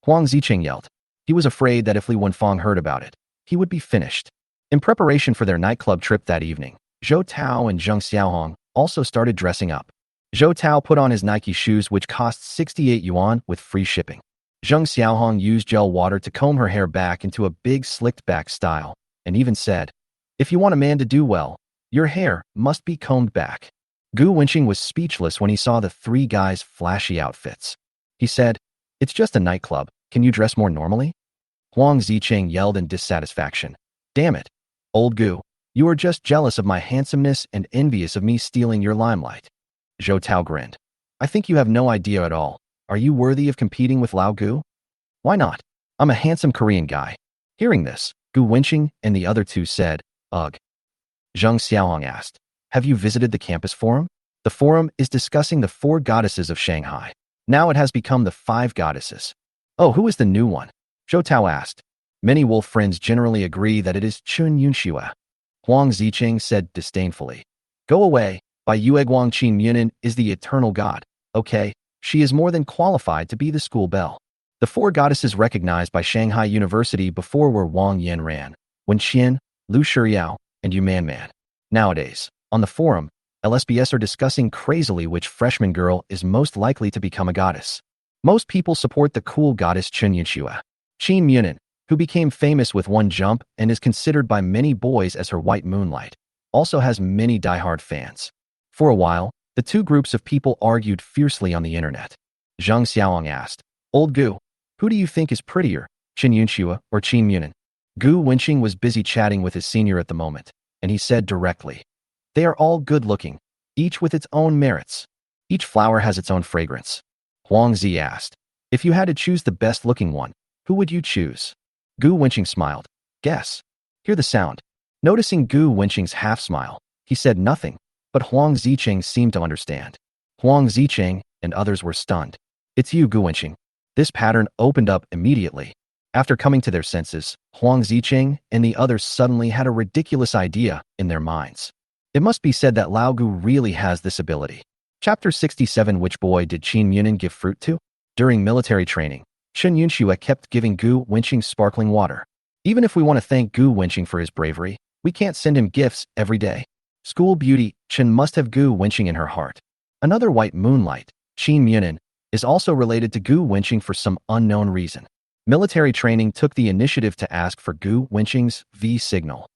Huang Zicheng yelled. He was afraid that if Li Wenfang heard about it, he would be finished. In preparation for their nightclub trip that evening, Zhou Tao and Zheng Xiaohong also started dressing up. Zhou Tao put on his Nike shoes, which cost 68 yuan with free shipping. Zheng Xiaohong used gel water to comb her hair back into a big slicked back style, and even said, "If you want a man to do well, your hair must be combed back." Gu Wenqing was speechless when he saw the three guys' flashy outfits. He said, "It's just a nightclub. Can you dress more normally?" Huang Zicheng yelled in dissatisfaction. "Damn it, old Gu, you are just jealous of my handsomeness and envious of me stealing your limelight." Zhou Tao grinned. "I think you have no idea at all. Are you worthy of competing with Lao Gu?" "Why not? I'm a handsome Korean guy." Hearing this, Gu Wenqing and the other two said, "Ugh." Zheng Xiaohong asked, "Have you visited the campus forum?" The forum is discussing the 4 goddesses of Shanghai. Now it has become the 5 goddesses. "Oh, who is the new one?" Zhou Tao asked. Many wolf friends generally agree that it is Chun Yunxue. Huang Zicheng said disdainfully, "Go away. Bai Yueguang Qin Munin is the eternal god. Okay, she is more than qualified to be the school belle." The 4 goddesses recognized by Shanghai University before were Wang Yanran, Wen Qian, Lu Shiyao, and Yu Manman. Nowadays, on the forum, LSBS are discussing crazily which freshman girl is most likely to become a goddess. Most people support the cool goddess Chun Yunxue. Qin Munin, who became famous with one jump and is considered by many boys as her white moonlight, also has many diehard fans. For a while, the 2 groups of people argued fiercely on the internet. Zheng Xiaohong asked, "Old Gu, who do you think is prettier, Qin Yunxue or Qin Munin?" Gu Wenqing was busy chatting with his senior at the moment, and he said directly, "They are all good-looking, each with its own merits. Each flower has its own fragrance." Huang Zi asked, "If you had to choose the best-looking one, who would you choose?" Gu Wenqing smiled. "Guess." Hear the sound. Noticing Gu Wenqing's half-smile, he said nothing, but Huang Zicheng seemed to understand. Huang Zicheng and others were stunned. "It's you, Gu Wenqing." This pattern opened up immediately. After coming to their senses, Huang Zicheng and the others suddenly had a ridiculous idea in their minds. It must be said that Lao Gu really has this ability. Chapter 67. Which boy did Qin Munin give fruit to? During military training, Chun Yunxue kept giving Gu Wenqing sparkling water. Even if we want to thank Gu Wenqing for his bravery, we can't send him gifts every day. School beauty, Chun must have Gu Wenqing in her heart. Another white moonlight, Qin Munin, is also related to Gu Wenqing for some unknown reason. Military training took the initiative to ask for Gu Wenqing's V signal.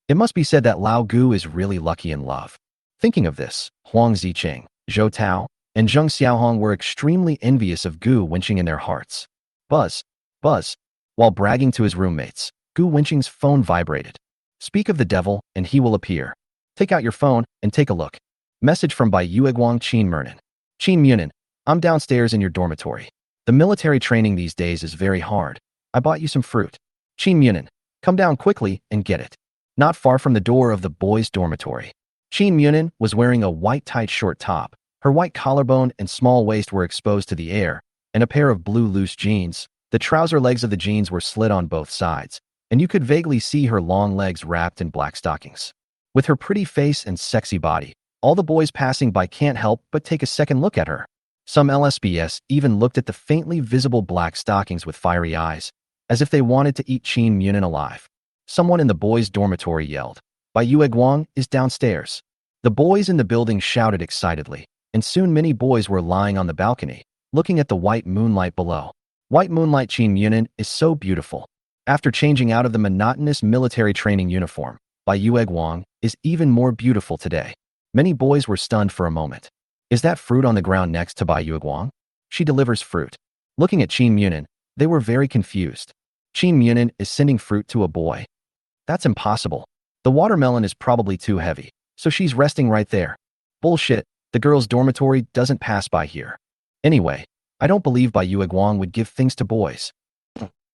It must be said that Lao Gu is really lucky in love. Thinking of this, Huang Zicheng, Zhou Tao, and Zheng Xiaohong were extremely envious of Gu Wenqing in their hearts. Buzz, buzz. While bragging to his roommates, Gu Wenqing's phone vibrated. "Speak of the devil, and he will appear. Take out your phone and take a look." Message from Bai Yueguang Qin Munin. "Qin Munin, I'm downstairs in your dormitory. The military training these days is very hard. I bought you some fruit. Qin Munin, come down quickly and get it." Not far from the door of the boys' dormitory, Qin Munin was wearing a white tight short top. Her white collarbone and small waist were exposed to the air, and a pair of blue loose jeans. The trouser legs of the jeans were slit on both sides, and you could vaguely see her long legs wrapped in black stockings. With her pretty face and sexy body, all the boys passing by can't help but take a second look at her. Some LSBS even looked at the faintly visible black stockings with fiery eyes, as if they wanted to eat Qin Munin alive. Someone in the boys' dormitory yelled, "Bai Yueguang is downstairs." The boys in the building shouted excitedly, and soon many boys were lying on the balcony, looking at the white moonlight below. White moonlight Qin Munin is so beautiful. After changing out of the monotonous military training uniform, Bai Yueguang is even more beautiful today. Many boys were stunned for a moment. Is that fruit on the ground next to Bai Yueguang? She delivers fruit. Looking at Qin Munin, they were very confused. Qin Munin is sending fruit to a boy. That's impossible. The watermelon is probably too heavy, so she's resting right there. Bullshit, the girls' dormitory doesn't pass by here. Anyway, I don't believe Bai Yueguang would give things to boys.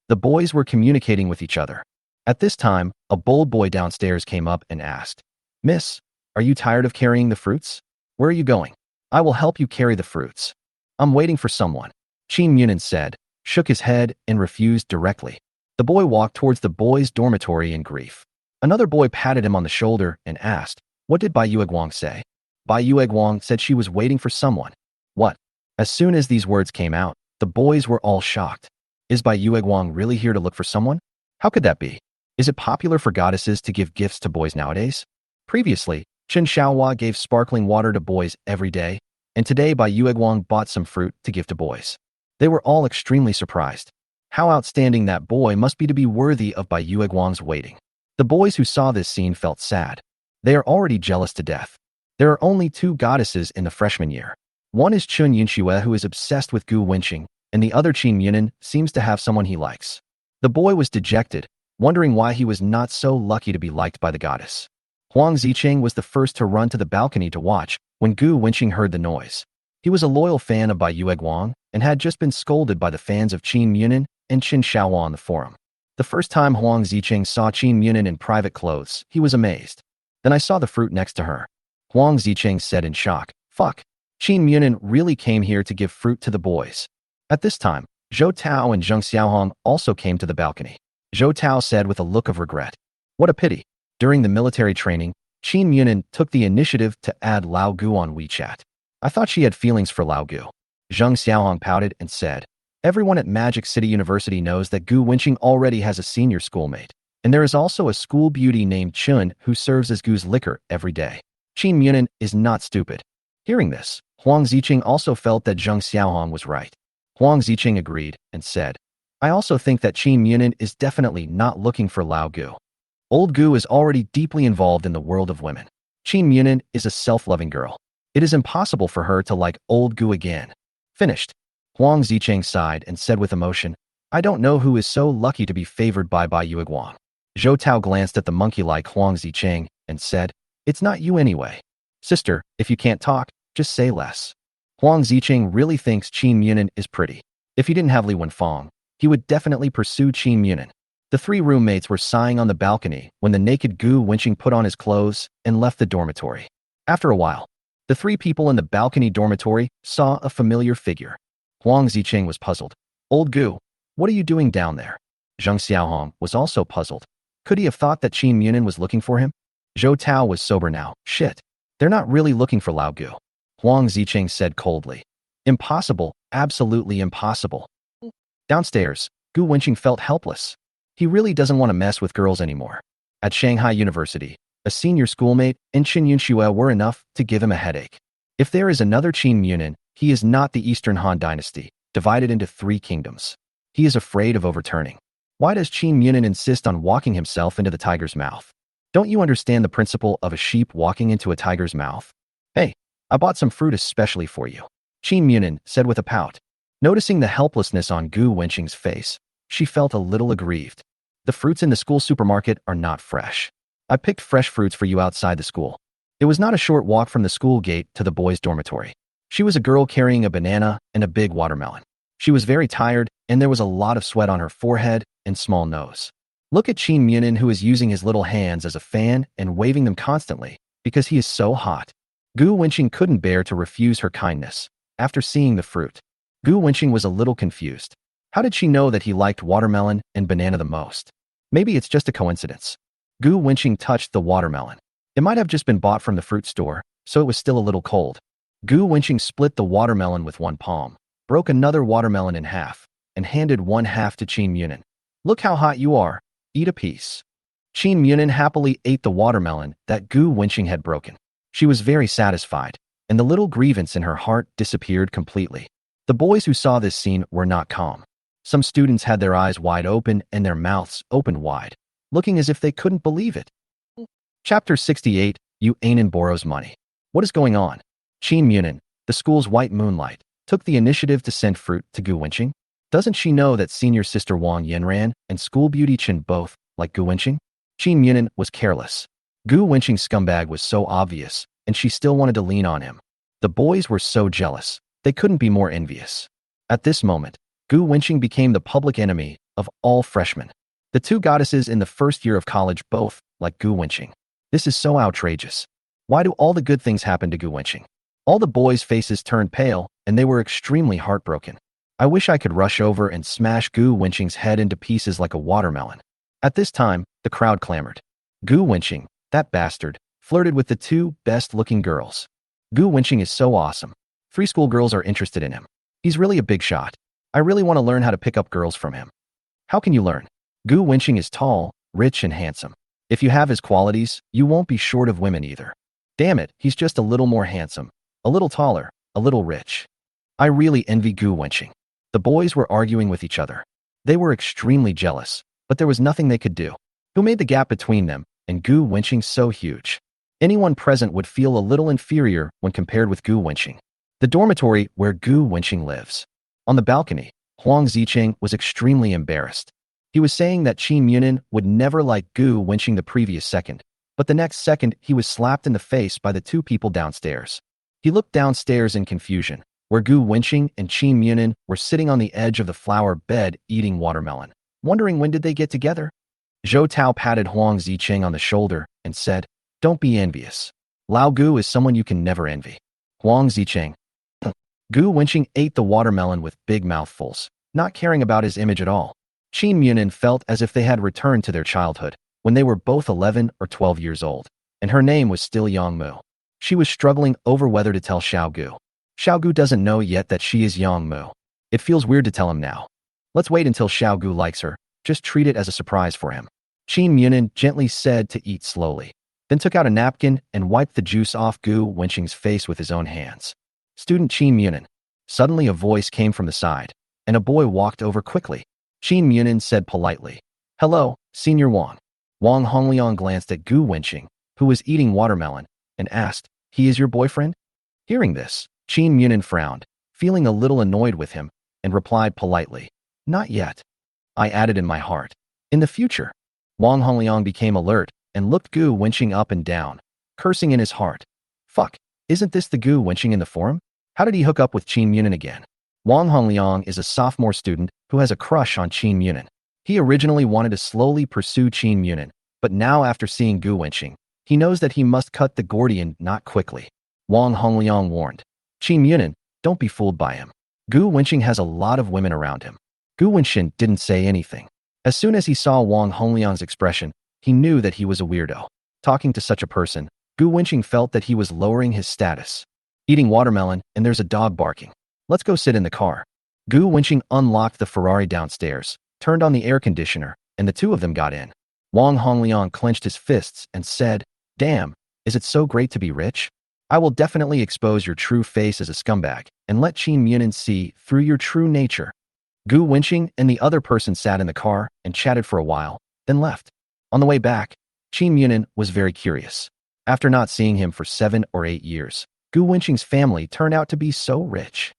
The boys were communicating with each other. At this time, a bold boy downstairs came up and asked, "Miss, are you tired of carrying the fruits? Where are you going? I will help you carry the fruits." "I'm waiting for someone," Qin Munin said, shook his head, and refused directly. The boy walked towards the boys' dormitory in grief. Another boy patted him on the shoulder and asked, "What did Bai Yueguang say?" Bai Yueguang said she was waiting for someone. What? As soon as these words came out, the boys were all shocked. Is Bai Yueguang really here to look for someone? How could that be? Is it popular for goddesses to give gifts to boys nowadays? Previously, Chen Xiaohua gave sparkling water to boys every day, and today Bai Yueguang bought some fruit to give to boys. They were all extremely surprised. How outstanding that boy must be to be worthy of Bai Yueguang's waiting. The boys who saw this scene felt sad. They are already jealous to death. There are only two goddesses in the freshman year. One is Chun Yunxue, who is obsessed with Gu Wenqing, and the other Qin Yunan seems to have someone he likes. The boy was dejected, wondering why he was not so lucky to be liked by the goddess. Huang Zicheng was the first to run to the balcony to watch when Gu Wenqing heard the noise. He was a loyal fan of Bai Yueguang and had just been scolded by the fans of Qin Yunan and Qin Xiaohua on the forum. The first time Huang Zicheng saw Qin Yunan in private clothes, he was amazed. Then I saw the fruit next to her. Huang Zicheng said in shock, "Fuck. Qin Yunan really came here to give fruit to the boys." At this time, Zhou Tao and Zheng Xiaohong also came to the balcony. Zhou Tao said with a look of regret, "What a pity. During the military training, Qin Yunan took the initiative to add Lao Gu on WeChat. I thought she had feelings for Lao Gu." Zheng Xiaohong pouted and said, "Everyone at Magic City University knows that Gu Wenqing already has a senior schoolmate, and there is also a school beauty named Chun who serves as Gu's liquor every day. Qin Yunan is not stupid." Hearing this, Huang Zicheng also felt that Zheng Xiaohong was right. Huang Zicheng agreed and said, "I also think that Qin Yunan is definitely not looking for Lao Gu. Old Gu is already deeply involved in the world of women. Qin Yunan is a self-loving girl. It is impossible for her to like old Gu again." Finished. Huang Zicheng sighed and said with emotion, "I don't know who is so lucky to be favored by Bai Yueguang." Zhou Tao glanced at the monkey-like Huang Zicheng and said, "It's not you anyway. Sister, if you can't talk, just say less." Huang Zicheng really thinks Qin Yunan is pretty. If he didn't have Li Wenfeng, he would definitely pursue Qin Yunan. The three roommates were sighing on the balcony when the naked Gu Wenqing put on his clothes and left the dormitory. After a while, the three people in the balcony dormitory saw a familiar figure. Huang Zicheng was puzzled. "Old Gu, what are you doing down there?" Zheng Xiaohong was also puzzled. Could he have thought that Qin Yunan was looking for him? Zhou Tao was sober now. "Shit. They're not really looking for Lao Gu." Huang Zicheng said coldly. "Impossible, absolutely impossible." Downstairs, Gu Wenqing felt helpless. He really doesn't want to mess with girls anymore. At Shanghai University, a senior schoolmate and Qin Yunxue were enough to give him a headache. If there is another Qin Yunan, he is not the Eastern Han Dynasty, divided into 3 kingdoms. He is afraid of overturning. Why does Qin Yunan insist on walking himself into the tiger's mouth? Don't you understand the principle of a sheep walking into a tiger's mouth? "Hey, I bought some fruit especially for you," Qin Yunan said with a pout. Noticing the helplessness on Gu Wenqing's face, she felt a little aggrieved. "The fruits in the school supermarket are not fresh. I picked fresh fruits for you outside the school." It was not a short walk from the school gate to the boys' dormitory. She was a girl carrying a banana and a big watermelon. She was very tired, and there was a lot of sweat on her forehead and small nose. Look at Qin Yunan, who is using his little hands as a fan and waving them constantly because he is so hot. Gu Wenqing couldn't bear to refuse her kindness. After seeing the fruit, Gu Wenqing was a little confused. How did she know that he liked watermelon and banana the most? Maybe it's just a coincidence. Gu Wenqing touched the watermelon. It might have just been bought from the fruit store, so it was still a little cold. Gu Wenqing split the watermelon with one palm, broke another watermelon in half, and handed one half to Qin Yunan. "Look how hot you are. Eat a piece." Qin Yunan happily ate the watermelon that Gu Wenqing had broken. She was very satisfied, and the little grievance in her heart disappeared completely. The boys who saw this scene were not calm. Some students had their eyes wide open and their mouths open wide, looking as if they couldn't believe it. Chapter 68, Yu Anan borrows money. What is going on? Qin Yunan, the school's white moonlight, took the initiative to send fruit to Gu Wenqing. Doesn't she know that senior sister Wang Yanran and school beauty Chen both like Gu Wenqing? Qin Yunan was careless. Gu Wenqing's scumbag was so obvious, and she still wanted to lean on him. The boys were so jealous. They couldn't be more envious. At this moment, Gu Wenqing became the public enemy of all freshmen. The two goddesses in the first year of college both like Gu Wenqing. This is so outrageous. Why do all the good things happen to Gu Wenqing? All the boys' faces turned pale, and they were extremely heartbroken. I wish I could rush over and smash Gu Wenqing's head into pieces like a watermelon. At this time, the crowd clamored. Gu Wenqing, that bastard, flirted with the two best-looking girls. Gu Wenqing is so awesome. 3 schoolgirls are interested in him. He's really a big shot. I really want to learn how to pick up girls from him. How can you learn? Gu Wenqing is tall, rich and handsome. If you have his qualities, you won't be short of women either. Damn it, he's just a little more handsome, a little taller, a little rich. I really envy Gu Wenqing. The boys were arguing with each other. They were extremely jealous, but there was nothing they could do. Who made the gap between them and Gu Wenqing so huge? Anyone present would feel a little inferior when compared with Gu Wenqing. The dormitory where Gu Wenqing lives. On the balcony, Huang Zicheng was extremely embarrassed. He was saying that Qin Munin would never like Gu Wenqing the previous second, but the next second he was slapped in the face by the two people downstairs. He looked downstairs in confusion, where Gu Wenqing and Qin Munin were sitting on the edge of the flower bed eating watermelon, wondering when did they get together. Zhou Tao patted Huang Zicheng on the shoulder and said, "Don't be envious. Lao Gu is someone you can never envy." Huang Zicheng. Gu Wenqing ate the watermelon with big mouthfuls, not caring about his image at all. Qin Munin felt as if they had returned to their childhood, when they were both 11 or 12 years old, and her name was still Yangmu. She was struggling over whether to tell Xiaogu. Xiaogu doesn't know yet that she is Yangmu. It feels weird to tell him now. Let's wait until Xiaogu likes her, just treat it as a surprise for him. Qin Munin gently said to eat slowly, then took out a napkin and wiped the juice off Gu Wenqing's face with his own hands. Student Qin Munin. Suddenly a voice came from the side, and a boy walked over quickly. Qin Munin said politely, "Hello, Senior Wang." Wang Hongliang glanced at Gu Wenqing, who was eating watermelon, and asked, "He is your boyfriend?" Hearing this, Qin Munin frowned, feeling a little annoyed with him, and replied politely, "Not yet. I added in my heart. In the future." Wang Hongliang became alert and looked Gu Wenqing up and down, cursing in his heart. Fuck, isn't this the Gu Wenqing in the forum? How did he hook up with Qin Munin again? Wang Hongliang is a sophomore student who has a crush on Qin Munin. He originally wanted to slowly pursue Qin Munin, but now after seeing Gu Wenqing, he knows that he must cut the Gordian knot quickly. Wang Hongliang warned, "Qin Munin, don't be fooled by him. Gu Wenqing has a lot of women around him." Gu Wenqing didn't say anything. As soon as he saw Wang Hongliang's expression, he knew that he was a weirdo. Talking to such a person, Gu Wenqing felt that he was lowering his status. Eating watermelon, and there's a dog barking. Let's go sit in the car. Gu Wenqing unlocked the Ferrari downstairs, turned on the air conditioner, and the two of them got in. Wang Hongliang clenched his fists and said, "Damn, is it so great to be rich? I will definitely expose your true face as a scumbag and let Qin Munin see through your true nature." Gu Wenqing and the other person sat in the car and chatted for a while, then left. On the way back, Qin Munin was very curious. After not seeing him for 7 or 8 years, Gu Wenqing's family turned out to be so rich.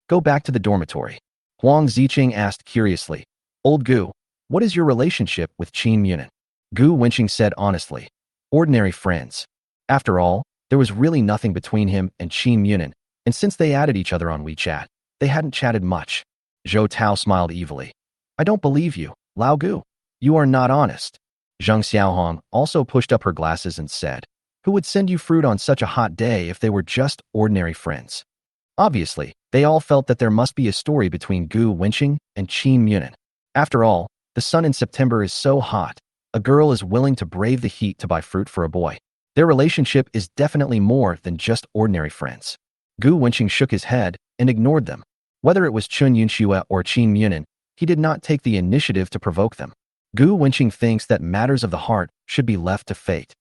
Go back to the dormitory. Huang Zicheng asked curiously, "Old Gu, what is your relationship with Qin Munin?" Gu Wenqing said honestly, "Ordinary friends." After all, there was really nothing between him and Qin Munin, and since they added each other on WeChat, they hadn't chatted much. Zhou Tao smiled evilly. "I don't believe you, Lao Gu. You are not honest." Zheng Xiaohong also pushed up her glasses and said, "Who would send you fruit on such a hot day if they were just ordinary friends?" Obviously, they all felt that there must be a story between Gu Wenqing and Qin Munin. After all, the sun in September is so hot, a girl is willing to brave the heat to buy fruit for a boy. Their relationship is definitely more than just ordinary friends. Gu Wenqing shook his head and ignored them. Whether it was Chun Yunxue or Qin Munin, he did not take the initiative to provoke them. Gu Wenqing thinks that matters of the heart should be left to fate.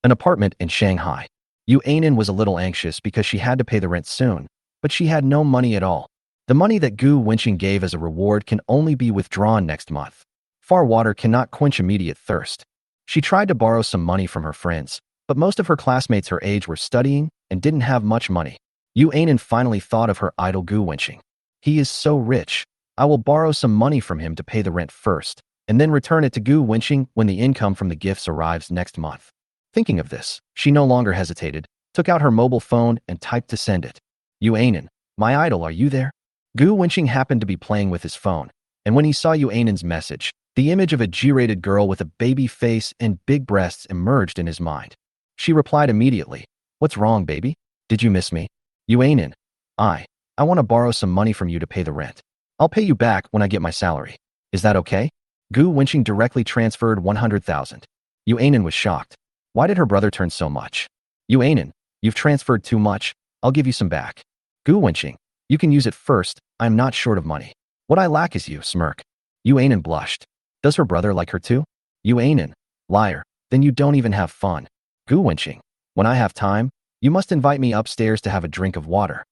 An apartment in Shanghai. Yu Ainin was a little anxious because she had to pay the rent soon, but she had no money at all. The money that Gu Wenqing gave as a reward can only be withdrawn next month. Far water cannot quench immediate thirst. She tried to borrow some money from her friends, but most of her classmates her age were studying and didn't have much money. Yu Ainin finally thought of her idol Gu Wenqing. He is so rich. I will borrow some money from him to pay the rent first, and then return it to Gu Wenqing when the income from the gifts arrives next month. Thinking of this, she no longer hesitated, took out her mobile phone and typed to send it. "Yu Ainin, my idol, are you there?" Gu Wenqing happened to be playing with his phone, and when he saw Yu Ainin's message, the image of a G-rated girl with a baby face and big breasts emerged in his mind. She replied immediately, "What's wrong, baby? Did you miss me?" "Yu Ainin, I want to borrow some money from you to pay the rent. I'll pay you back when I get my salary. Is that okay?" Gu Wenqing directly transferred 100,000. Yu Ainin was shocked. Why did her brother turn so much? "Yu Ainin, you've transferred too much. I'll give you some back." "Gu Wenqing, you can use it first. I'm not short of money. What I lack is you," smirk. Yu Ainin blushed. Does her brother like her too? You ain't an liar. Then you don't even have fun. Gu Wenqing. When I have time, you must invite me upstairs to have a drink of water.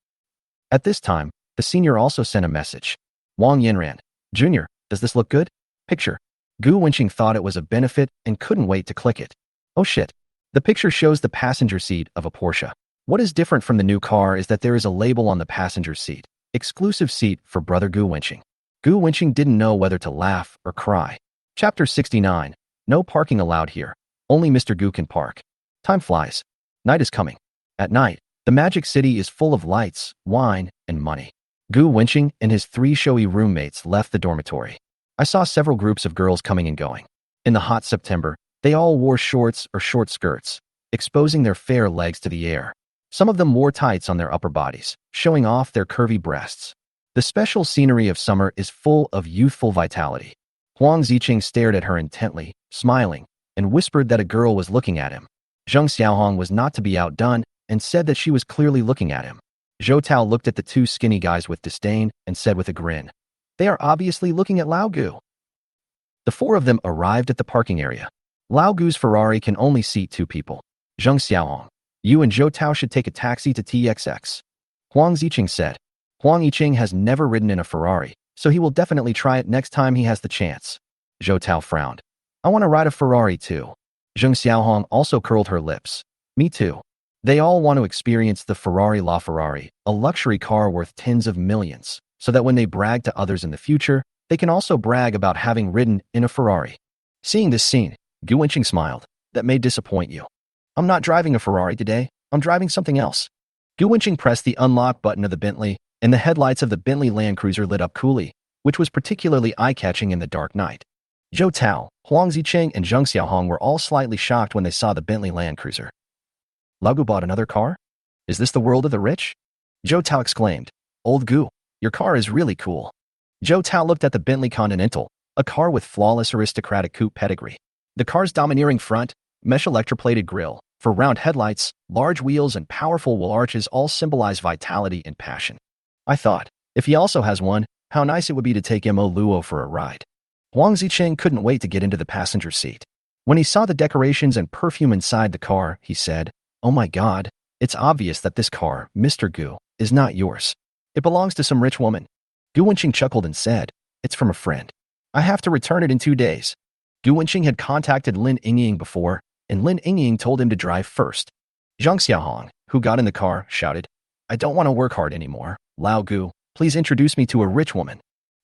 At this time, the senior also sent a message. Wang Yinran. Junior, does this look good? Picture. Gu Wenqing thought it was a benefit and couldn't wait to click it. Oh shit. The picture shows the passenger seat of a Porsche. What is different from the new car is that there is a label on the passenger seat. Exclusive seat for brother Gu Wenqing. Gu Wenqing didn't know whether to laugh or cry. Chapter 69. No parking allowed here. Only Mr. Gu can park. Time flies. Night is coming. At night, the magic city is full of lights, wine, and money. Gu Wenqing and his 3 showy roommates left the dormitory. I saw several groups of girls coming and going. In the hot September, they all wore shorts or short skirts, exposing their fair legs to the air. Some of them wore tights on their upper bodies, showing off their curvy breasts. The special scenery of summer is full of youthful vitality. Huang Ziqing stared at her intently, smiling, and whispered that a girl was looking at him. Zheng Xiaohong was not to be outdone and said that she was clearly looking at him. Zhou Tao looked at the 2 skinny guys with disdain and said with a grin, "They are obviously looking at Lao Gu." The 4 of them arrived at the parking area. Lao Gu's Ferrari can only seat 2 people. Zheng Xiaohong, you and Zhou Tao should take a taxi to TXX. Huang Ziqing said. Huang Yiqing has never ridden in a Ferrari, so he will definitely try it next time he has the chance. Zhou Tao frowned. I want to ride a Ferrari too. Zheng Xiaohong also curled her lips. Me too. They all want to experience the Ferrari LaFerrari, a luxury car worth tens of millions, so that when they brag to others in the future, they can also brag about having ridden in a Ferrari. Seeing this scene, Gu Wenqing smiled. That may disappoint you. I'm not driving a Ferrari today. I'm driving something else. Gu Wenqing pressed the unlock button of the Bentley, and the headlights of the Bentley Land Cruiser lit up coolly, which was particularly eye-catching in the dark night. Zhou Tao, Huang Ziqing, and Zheng Xiaohong were all slightly shocked when they saw the Bentley Land Cruiser. Lao Gu bought another car? Is this the world of the rich? Zhou Tao exclaimed. Old Gu, your car is really cool. Zhou Tao looked at the Bentley Continental, a car with flawless aristocratic coupe pedigree. The car's domineering front, mesh electroplated grille, for round headlights, large wheels, and powerful wheel arches all symbolize vitality and passion. I thought, if he also has one, how nice it would be to take Mo Luo for a ride. Huang Ziqing couldn't wait to get into the passenger seat. When he saw the decorations and perfume inside the car, he said, Oh my God, it's obvious that this car, Mr. Gu, is not yours. It belongs to some rich woman. Gu Wenqing chuckled and said, It's from a friend. I have to return it in 2 days. Gu Wenqing had contacted Lin Yingying before, and Lin Yingying told him to drive first. Zheng Xiaohong, who got in the car, shouted, I don't want to work hard anymore. Lao Gu, please introduce me to a rich woman.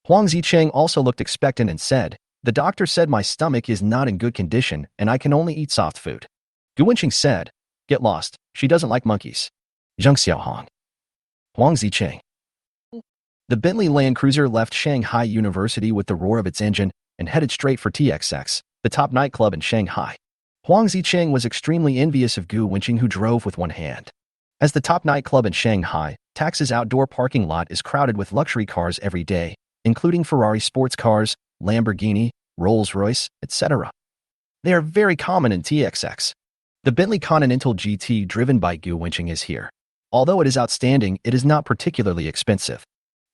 Huang Ziqing also looked expectant and said, The doctor said my stomach is not in good condition and I can only eat soft food. Gu Wenqing said, Get lost. She doesn't like monkeys. Zheng Xiaohong. Huang Ziqing. The Bentley Land Cruiser left Shanghai University with the roar of its engine and headed straight for TXX, the top nightclub in Shanghai. Huang Ziqing was extremely envious of Gu Wenqing, who drove with one hand. As the top nightclub in Shanghai, Tax's outdoor parking lot is crowded with luxury cars every day, including Ferrari sports cars, Lamborghini, Rolls-Royce, etc. They are very common in TXX. The Bentley Continental GT driven by Gu Wenqing is here. Although it is outstanding, it is not particularly expensive.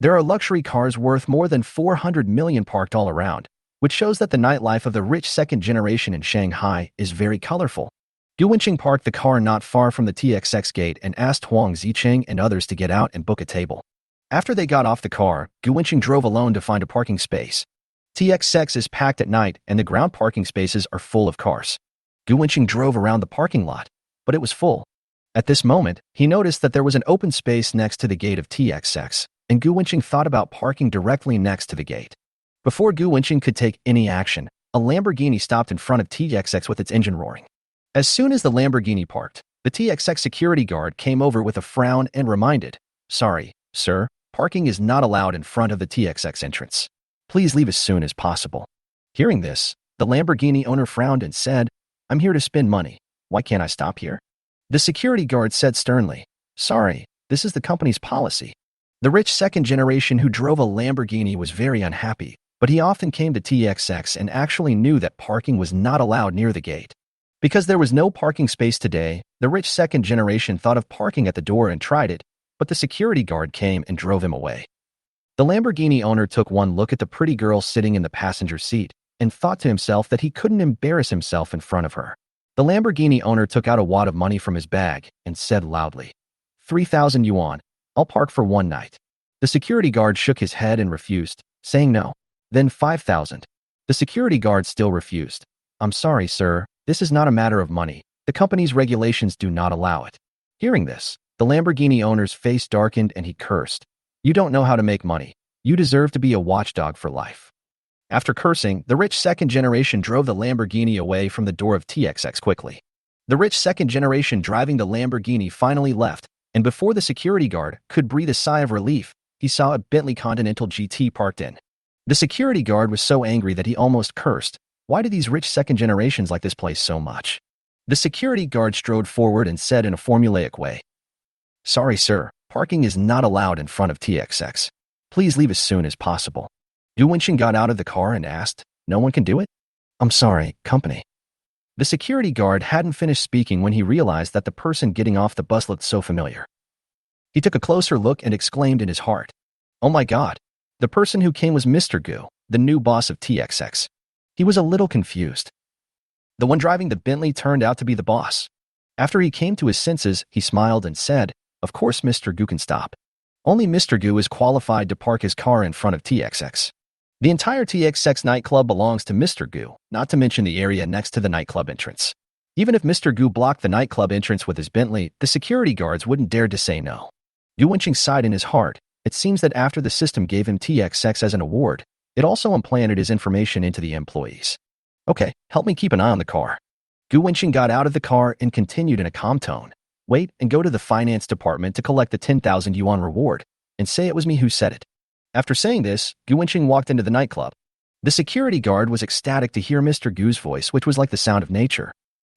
There are luxury cars worth more than 400 million parked all around, which shows that the nightlife of the rich second generation in Shanghai is very colorful. Gu Wenqing parked the car not far from the TXX gate and asked Huang Ziqing and others to get out and book a table. After they got off the car, Gu Wenqing drove alone to find a parking space. TXX is packed at night and the ground parking spaces are full of cars. Gu Wenqing drove around the parking lot, but it was full. At this moment, he noticed that there was an open space next to the gate of TXX, and Gu Wenqing thought about parking directly next to the gate. Before Gu Wenqing could take any action, a Lamborghini stopped in front of TXX with its engine roaring. As soon as the Lamborghini parked, the TXX security guard came over with a frown and reminded, Sorry, sir, parking is not allowed in front of the TXX entrance. Please leave as soon as possible. Hearing this, the Lamborghini owner frowned and said, I'm here to spend money. Why can't I stop here? The security guard said sternly, Sorry, this is the company's policy. The rich second generation who drove a Lamborghini was very unhappy, but he often came to TXX and actually knew that parking was not allowed near the gate. Because there was no parking space today, the rich second generation thought of parking at the door and tried it, but the security guard came and drove him away. The Lamborghini owner took one look at the pretty girl sitting in the passenger seat and thought to himself that he couldn't embarrass himself in front of her. The Lamborghini owner took out a wad of money from his bag and said loudly, 3,000 yuan, I'll park for one night. The security guard shook his head and refused, saying no. Then 5,000. The security guard still refused. I'm sorry, sir, this is not a matter of money. The company's regulations do not allow it. Hearing this, the Lamborghini owner's face darkened and he cursed. You don't know how to make money. You deserve to be a watchdog for life. After cursing, the rich second generation drove the Lamborghini away from the door of TXX quickly. The rich second generation driving the Lamborghini finally left, and before the security guard could breathe a sigh of relief, he saw a Bentley Continental GT parked in. The security guard was so angry that he almost cursed. Why do these rich second generations like this place so much? The security guard strode forward and said in a formulaic way, Sorry, sir, parking is not allowed in front of TXX. Please leave as soon as possible. Gu Wenxing got out of the car and asked, No one can do it? I'm sorry, company. The security guard hadn't finished speaking when he realized that the person getting off the bus looked so familiar. He took a closer look and exclaimed in his heart, Oh my God, the person who came was Mr. Gu, the new boss of TXX. He was a little confused. The one driving the Bentley turned out to be the boss. After he came to his senses, he smiled and said, Of course Mr. Gu can stop. Only Mr. Gu is qualified to park his car in front of TXX. The entire TXX nightclub belongs to Mr. Gu, not to mention the area next to the nightclub entrance. Even if Mr. Gu blocked the nightclub entrance with his Bentley, the security guards wouldn't dare to say no. Gu Wenxing sighed in his heart. It seems that after the system gave him TXX as an award, it also implanted his information into the employees. Okay, help me keep an eye on the car. Gu Wenxing got out of the car and continued in a calm tone. Wait and go to the finance department to collect the 10,000 yuan reward, and say it was me who said it. After saying this, Gu Wenxing walked into the nightclub. The security guard was ecstatic to hear Mr. Gu's voice, which was like the sound of nature.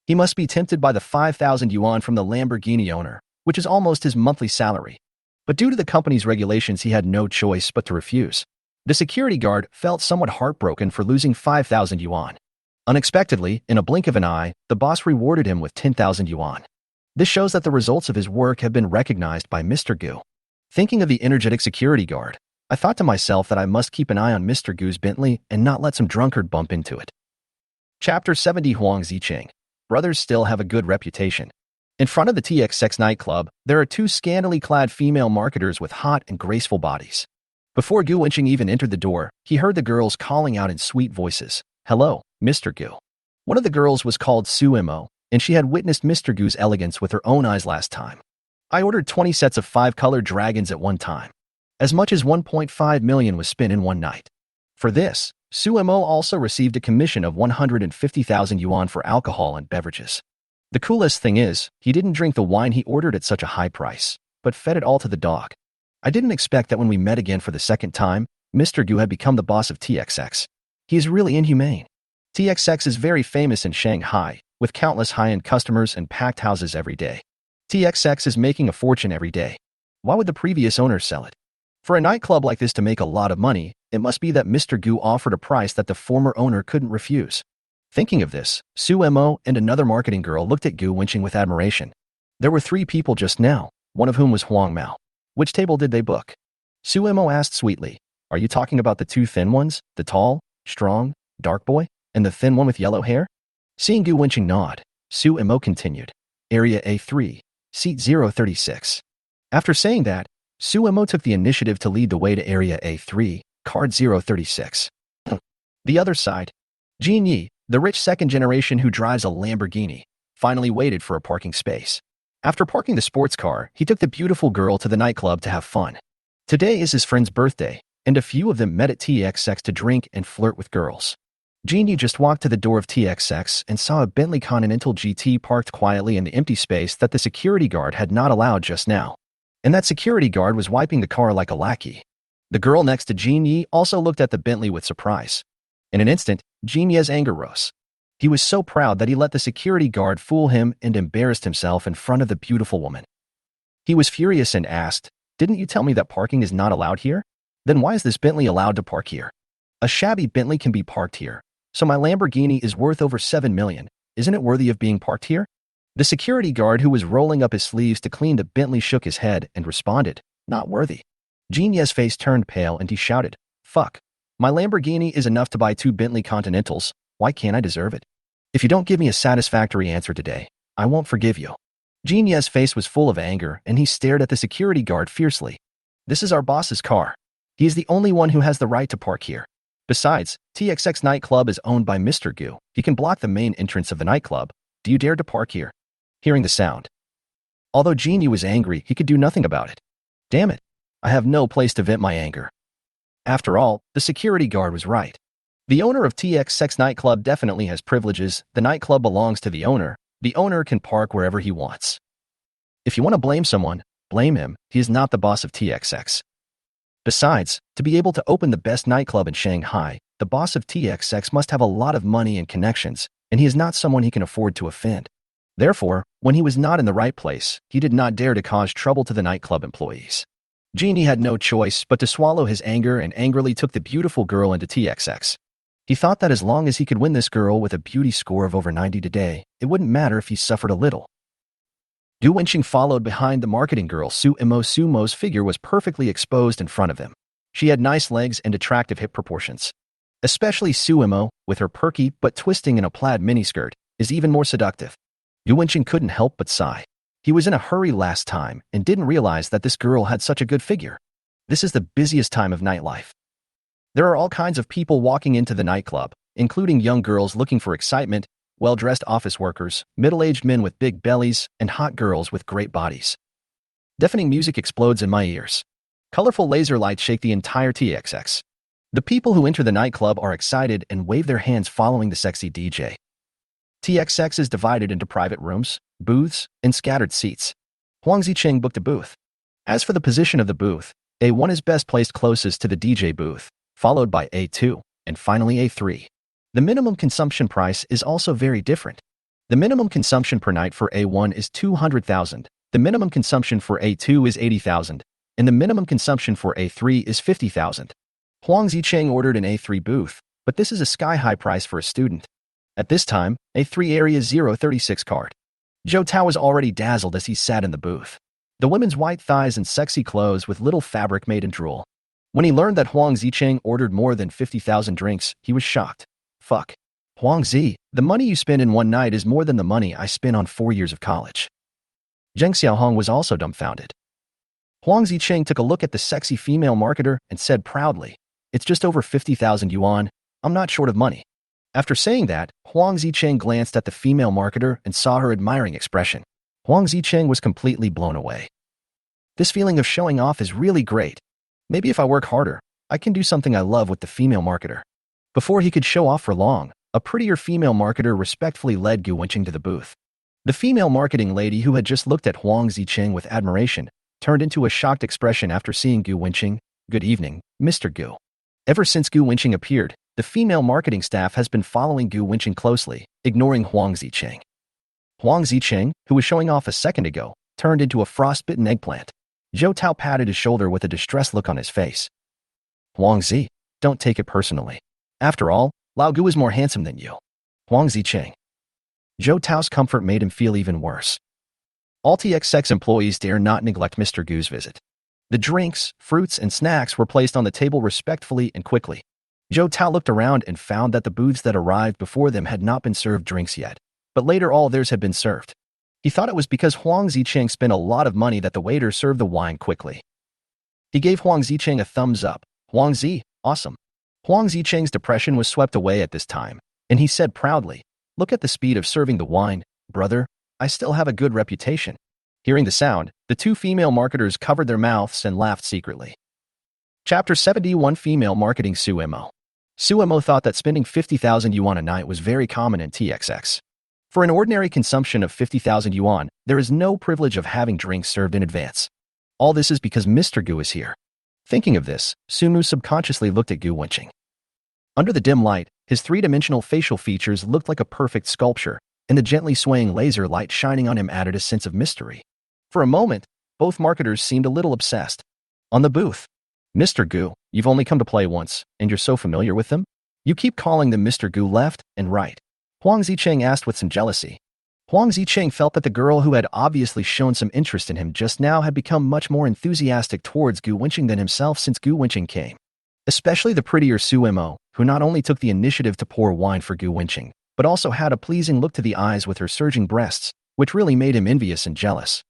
He must be tempted by the 5,000 yuan from the Lamborghini owner, which is almost his monthly salary. But due to the company's regulations, he had no choice but to refuse. The security guard felt somewhat heartbroken for losing 5,000 yuan. Unexpectedly, in a blink of an eye, the boss rewarded him with 10,000 yuan. This shows that the results of his work have been recognized by Mr. Gu. Thinking of the energetic security guard, I thought to myself that I must keep an eye on Mr. Gu's Bentley and not let some drunkard bump into it. Chapter 70 Huang Zicheng. Brothers still have a good reputation. In front of the TXX nightclub, there are two scantily clad female marketers with hot and graceful bodies. Before Gu Wenxing even entered the door, he heard the girls calling out in sweet voices, Hello, Mr. Gu. One of the girls was called Su Mo, and she had witnessed Mr. Gu's elegance with her own eyes last time. I ordered 20 sets of 5-colored dragons at one time. As much as 1.5 million was spent in one night. For this, Su Mo also received a commission of 150,000 yuan for alcohol and beverages. The coolest thing is, he didn't drink the wine he ordered at such a high price, but fed it all to the dog. I didn't expect that when we met again for the second time, Mr. Gu had become the boss of TXX. He is really inhumane. TXX is very famous in Shanghai, with countless high-end customers and packed houses every day. TXX is making a fortune every day. Why would the previous owner sell it? For a nightclub like this to make a lot of money, it must be that Mr. Gu offered a price that the former owner couldn't refuse. Thinking of this, Su Mo and another marketing girl looked at Gu Wenxing with admiration. There were 3 people just now, one of whom was Huang Mao. Which table did they book? Su Mo asked sweetly, Are you talking about the 2 thin ones, the tall, strong, dark boy, and the thin one with yellow hair? Seeing Gu Wenxing nod, Su Mo continued, Area A3, Seat 036. After saying that, Su Mo took the initiative to lead the way to Area A3, Card 036. The other side, Jin Yi, the rich second generation who drives a Lamborghini, finally waited for a parking space. After parking the sports car, he took the beautiful girl to the nightclub to have fun. Today is his friend's birthday, and a few of them met at TXX to drink and flirt with girls. Jin Yi just walked to the door of TXX and saw a Bentley Continental GT parked quietly in the empty space that the security guard had not allowed just now. And that security guard was wiping the car like a lackey. The girl next to Jin Yi also looked at the Bentley with surprise. In an instant, Jin Yi's anger rose. He was so proud that he let the security guard fool him and embarrassed himself in front of the beautiful woman. He was furious and asked, Didn't you tell me that parking is not allowed here? Then why is this Bentley allowed to park here? A shabby Bentley can be parked here, so my Lamborghini is worth over 7 million. Isn't it worthy of being parked here? The security guard who was rolling up his sleeves to clean the Bentley shook his head and responded, Not worthy. Jin Yi's face turned pale and he shouted, Fuck. My Lamborghini is enough to buy 2 Bentley Continentals. Why can't I deserve it? If you don't give me a satisfactory answer today, I won't forgive you. Jin Ye's face was full of anger, and he stared at the security guard fiercely. This is our boss's car. He is the only one who has the right to park here. Besides, TXX nightclub is owned by Mr. Gu. He can block the main entrance of the nightclub. Do you dare to park here? Hearing the sound. Although Jin Ye was angry, he could do nothing about it. Damn it. I have no place to vent my anger. After all, the security guard was right. The owner of TXX nightclub definitely has privileges. The nightclub belongs to the owner. The owner can park wherever he wants. If you want to blame someone, blame him. He is not the boss of TXX. Besides, to be able to open the best nightclub in Shanghai, the boss of TXX must have a lot of money and connections, and he is not someone he can afford to offend. Therefore, when he was not in the right place, he did not dare to cause trouble to the nightclub employees. Genie had no choice but to swallow his anger and angrily took the beautiful girl into TXX. He thought that as long as he could win this girl with a beauty score of over 90 today, it wouldn't matter if he suffered a little. Gu Wenqing followed behind the marketing girl. Sumo's figure was perfectly exposed in front of him. She had nice legs and attractive hip proportions. Especially Sumo, with her perky but twisting in a plaid miniskirt, is even more seductive. Gu Wenqing couldn't help but sigh. He was in a hurry last time and didn't realize that this girl had such a good figure. This is the busiest time of nightlife. There are all kinds of people walking into the nightclub, including young girls looking for excitement, well-dressed office workers, middle-aged men with big bellies, and hot girls with great bodies. Deafening music explodes in my ears. Colorful laser lights shake the entire TXX. The people who enter the nightclub are excited and wave their hands following the sexy DJ. TXX is divided into private rooms, booths, and scattered seats. Huang Zicheng booked a booth. As for the position of the booth, A1 is best placed closest to the DJ booth, followed by A2, and finally A3. The minimum consumption price is also very different. The minimum consumption per night for A1 is 200,000, the minimum consumption for A2 is 80,000, and the minimum consumption for A3 is 50,000. Huang Zicheng ordered an A3 booth, but this is a sky-high price for a student. At this time, A3 Area 036 card. Zhou Tao was already dazzled as he sat in the booth. The women's white thighs and sexy clothes with little fabric made in drool. When he learned that Huang Zicheng ordered more than 50,000 drinks, he was shocked. Fuck. Huang Zi, the money you spend in one night is more than the money I spent on 4 years of college. Zheng Xiaohong was also dumbfounded. Huang Zicheng took a look at the sexy female marketer and said proudly, "It's just over 50,000 yuan. I'm not short of money." After saying that, Huang Zicheng glanced at the female marketer and saw her admiring expression. Huang Zicheng was completely blown away. This feeling of showing off is really great. Maybe if I work harder, I can do something I love with the female marketer. Before he could show off for long, a prettier female marketer respectfully led Gu Wenqing to the booth. The female marketing lady who had just looked at Huang Zicheng with admiration turned into a shocked expression after seeing Gu Wenqing. "Good evening, Mr. Gu." Ever since Gu Wenqing appeared, the female marketing staff has been following Gu Wenqing closely, ignoring Huang Zicheng. Huang Zicheng, who was showing off a second ago, turned into a frostbitten eggplant. Zhou Tao patted his shoulder with a distressed look on his face. "Huang Zi, don't take it personally. After all, Lao Gu is more handsome than you." Huang Zicheng. Zhou Tao's comfort made him feel even worse. All TXX employees dare not neglect Mr. Gu's visit. The drinks, fruits, and snacks were placed on the table respectfully and quickly. Zhou Tao looked around and found that the booths that arrived before them had not been served drinks yet, but later all theirs had been served. He thought it was because Huang Zicheng spent a lot of money that the waiter served the wine quickly. He gave Huang Zicheng a thumbs up. "Huang Zi, awesome." Huang Zicheng's depression was swept away at this time, and he said proudly, "Look at the speed of serving the wine, brother. I still have a good reputation." Hearing the sound, the two female marketers covered their mouths and laughed secretly. Chapter 71 Female Marketing Sumo. Sumo thought that spending 50,000 yuan a night was very common in TXX. For an ordinary consumption of 50,000 yuan, there is no privilege of having drinks served in advance. All this is because Mr. Gu is here. Thinking of this, Sumu subconsciously looked at Gu Wenqing. Under the dim light, his three-dimensional facial features looked like a perfect sculpture, and the gently swaying laser light shining on him added a sense of mystery. For a moment, both marketers seemed a little obsessed. On the booth, "Mr. Gu, you've only come to play once, and you're so familiar with them? You keep calling them Mr. Gu left and right." Huang Zicheng asked with some jealousy. Huang Zicheng felt that the girl who had obviously shown some interest in him just now had become much more enthusiastic towards Gu Wenqing than himself since Gu Wenqing came. especially the prettier Su Mo, who not only took the initiative to pour wine for Gu Wenqing, but also had a pleasing look to the eyes with her surging breasts, which really made him envious and jealous.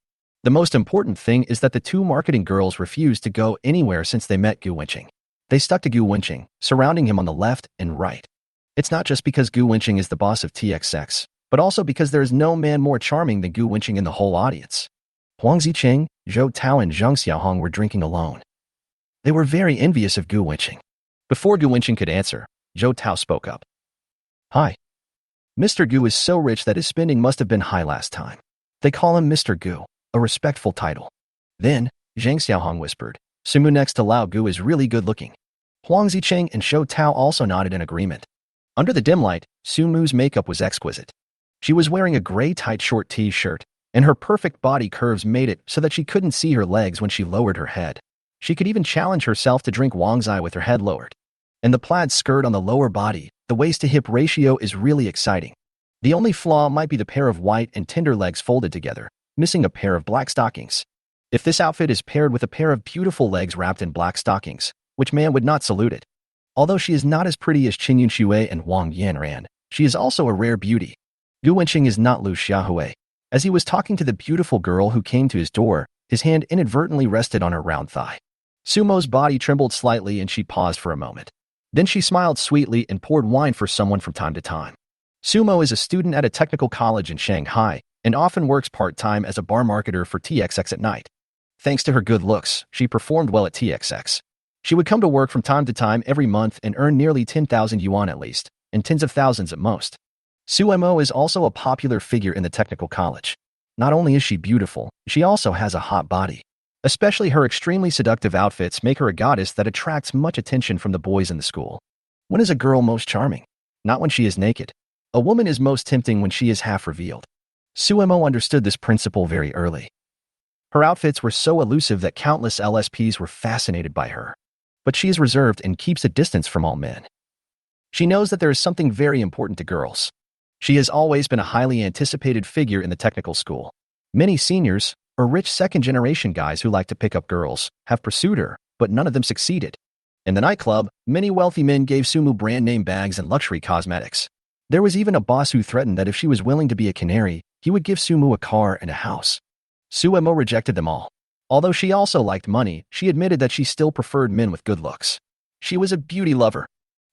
The most important thing is that the two marketing girls refused to go anywhere since they met Gu Wenqing. They stuck to Gu Wenqing, surrounding him on the left and right. It's not just because Gu Wenqing is the boss of TXX, but also because there is no man more charming than Gu Wenqing in the whole audience. Huang Ziqing, Zhou Tao and Zhang Xiaohong were drinking alone. They were very envious of Gu Wenqing. Before Gu Wenqing could answer, Zhou Tao spoke up. Hi. Mr. Gu is so rich that his spending must have been high last time. They call him Mr. Gu, a respectful title. Then, Zhang Xiaohong whispered, Sumu next to Lao Gu is really good looking. Huang Ziqing and Zhou Tao also nodded in agreement. Under the dim light, Sumu's makeup was exquisite. She was wearing a gray tight short t-shirt, and her perfect body curves made it so that she couldn't see her legs when she lowered her head. She could even challenge herself to drink Wangzai with her head lowered. And the plaid skirt on the lower body, the waist-to-hip ratio is really exciting. The only flaw might be the pair of white and tender legs folded together, missing a pair of black stockings. If this outfit is paired with a pair of beautiful legs wrapped in black stockings, which man would not salute it? Although she is not as pretty as Qin Yunxue and Wang Yanran, she is also a rare beauty. Gu Wenqing is not Lu Xiaohui. As he was talking to the beautiful girl who came to his door, his hand inadvertently rested on her round thigh. Sumo's body trembled slightly and she paused for a moment. Then she smiled sweetly and poured wine for someone from time to time. Sumo is a student at a technical college in Shanghai and often works part-time as a bar marketer for TXX at night. Thanks to her good looks, she performed well at TXX. She would come to work from time to time every month and earn nearly 10,000 yuan at least, and tens of thousands at most. Su Mo is also a popular figure in the technical college. Not only is she beautiful, she also has a hot body. Especially her extremely seductive outfits make her a goddess that attracts much attention from the boys in the school. When is a girl most charming? Not when she is naked. A woman is most tempting when she is half revealed. Su Mo understood this principle very early. Her outfits were so elusive that countless LSPs were fascinated by her. But she is reserved and keeps a distance from all men. She knows that there is something very important to girls. She has always been a highly anticipated figure in the technical school. Many seniors, or rich second-generation guys who like to pick up girls, have pursued her, but none of them succeeded. In the nightclub, many wealthy men gave Sumu brand-name bags and luxury cosmetics. There was even a boss who threatened that if she was willing to be a canary, he would give Sumu a car and a house. Suemo rejected them all. Although she also liked money, she admitted that she still preferred men with good looks. She was a beauty lover.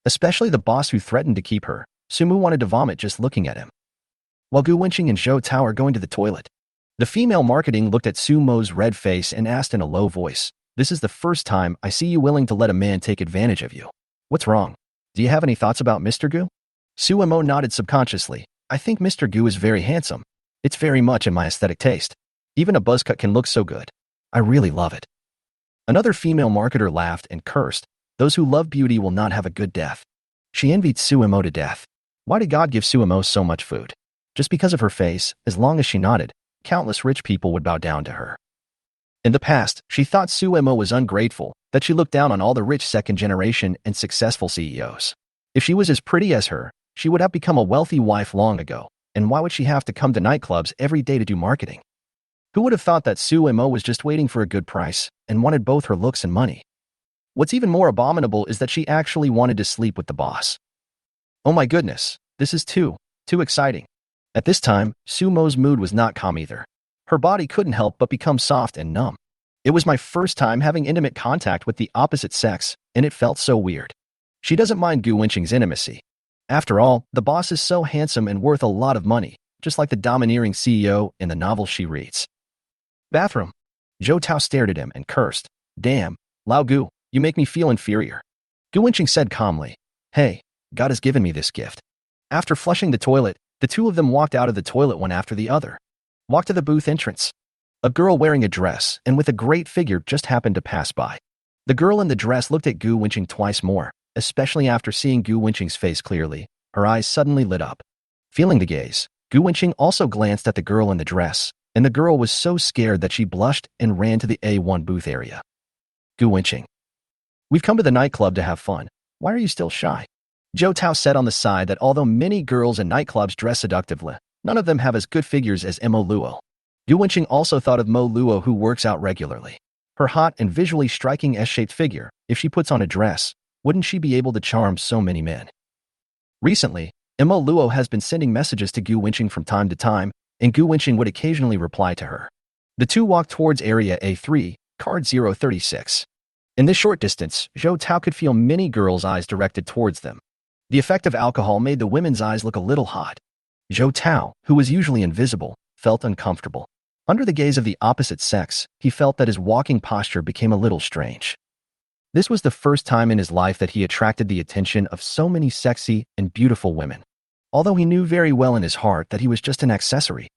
Especially the boss who threatened to keep her. Sumu wanted to vomit just looking at him. While Gu Wenqing and Zhou Tao are going to the toilet, the female marketing looked at Sumo's red face and asked in a low voice, "This is the first time I see you willing to let a man take advantage of you. What's wrong? Do you have any thoughts about Mr. Gu?" Suemo nodded subconsciously. "I think Mr. Gu is very handsome. It's very much in my aesthetic taste. Even a buzzcut can look so good. I really love it." Another female marketer laughed and cursed. Those who love beauty will not have a good death. She envied Suemo to death. Why did God give Suemo so much food? Just because of her face, as long as she nodded, countless rich people would bow down to her. In the past, she thought Suemo was ungrateful, that she looked down on all the rich second-generation and successful CEOs. If she was as pretty as her, she would have become a wealthy wife long ago, and why would she have to come to nightclubs every day to do marketing? Who would have thought that Suemo was just waiting for a good price and wanted both her looks and money? What's even more abominable is that she actually wanted to sleep with the boss. Oh my goodness, this is too exciting. At this time, Sumo's mood was not calm either. Her body couldn't help but become soft and numb. It was my first time having intimate contact with the opposite sex, and it felt so weird. She doesn't mind Gu Wenqing's intimacy. After all, the boss is so handsome and worth a lot of money, just like the domineering CEO in the novel she reads. Bathroom. Zhou Tao stared at him and cursed. "Damn, Lao Gu, you make me feel inferior." Gu Wenqing said calmly, "Hey, God has given me this gift." After flushing the toilet, the two of them walked out of the toilet one after the other. Walked to the booth entrance. A girl wearing a dress and with a great figure just happened to pass by. The girl in the dress looked at Gu Wenqing twice more, especially after seeing Gu Wenqing's face clearly. Her eyes suddenly lit up. Feeling the gaze, Gu Wenqing also glanced at the girl in the dress, and the girl was so scared that she blushed and ran to the A1 booth area. Gu Wenqing. "We've come to the nightclub to have fun. Why are you still shy?" Zhou Tao said on the side that although many girls in nightclubs dress seductively, none of them have as good figures as Mo Luo. Gu Wenqing also thought of Mo Luo, who works out regularly. Her hot and visually striking S-shaped figure, if she puts on a dress, Wouldn't she be able to charm so many men? Recently, Mo Luo has been sending messages to Gu Winching from time to time, and Gu Winching would occasionally reply to her. The two walked towards Area A3, card 036. In this short distance, Zhou Tao could feel many girls' eyes directed towards them. The effect of alcohol made the women's eyes look a little hot. Zhou Tao, who was usually invisible, felt uncomfortable. Under the gaze of the opposite sex, he felt that his walking posture became a little strange. This was the first time in his life that he attracted the attention of so many sexy and beautiful women. Although he knew very well in his heart that he was just an accessory,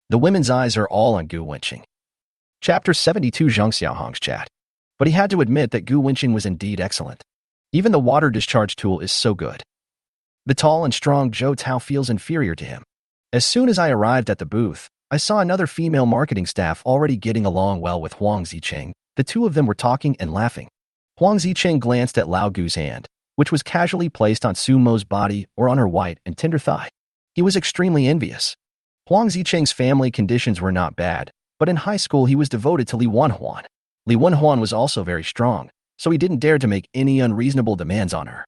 the women's eyes are all on Gu Winching. Chapter 72 Zhang Xiaohong's chat. But he had to admit that Gu Winching was indeed excellent. Even the water discharge tool is so good. The tall and strong Zhou Tao feels inferior to him. As soon as I arrived at the booth, I saw another female marketing staff already getting along well with Huang Zicheng. The two of them were talking and laughing. Huang Zicheng glanced at Lao Gu's hand, which was casually placed on Su Mo's body or on her white and tender thigh. He was extremely envious. Huang Zicheng's family conditions were not bad, but in high school he was devoted to Li Wanhuan. Li Wanhuan was also very strong, so he didn't dare to make any unreasonable demands on her.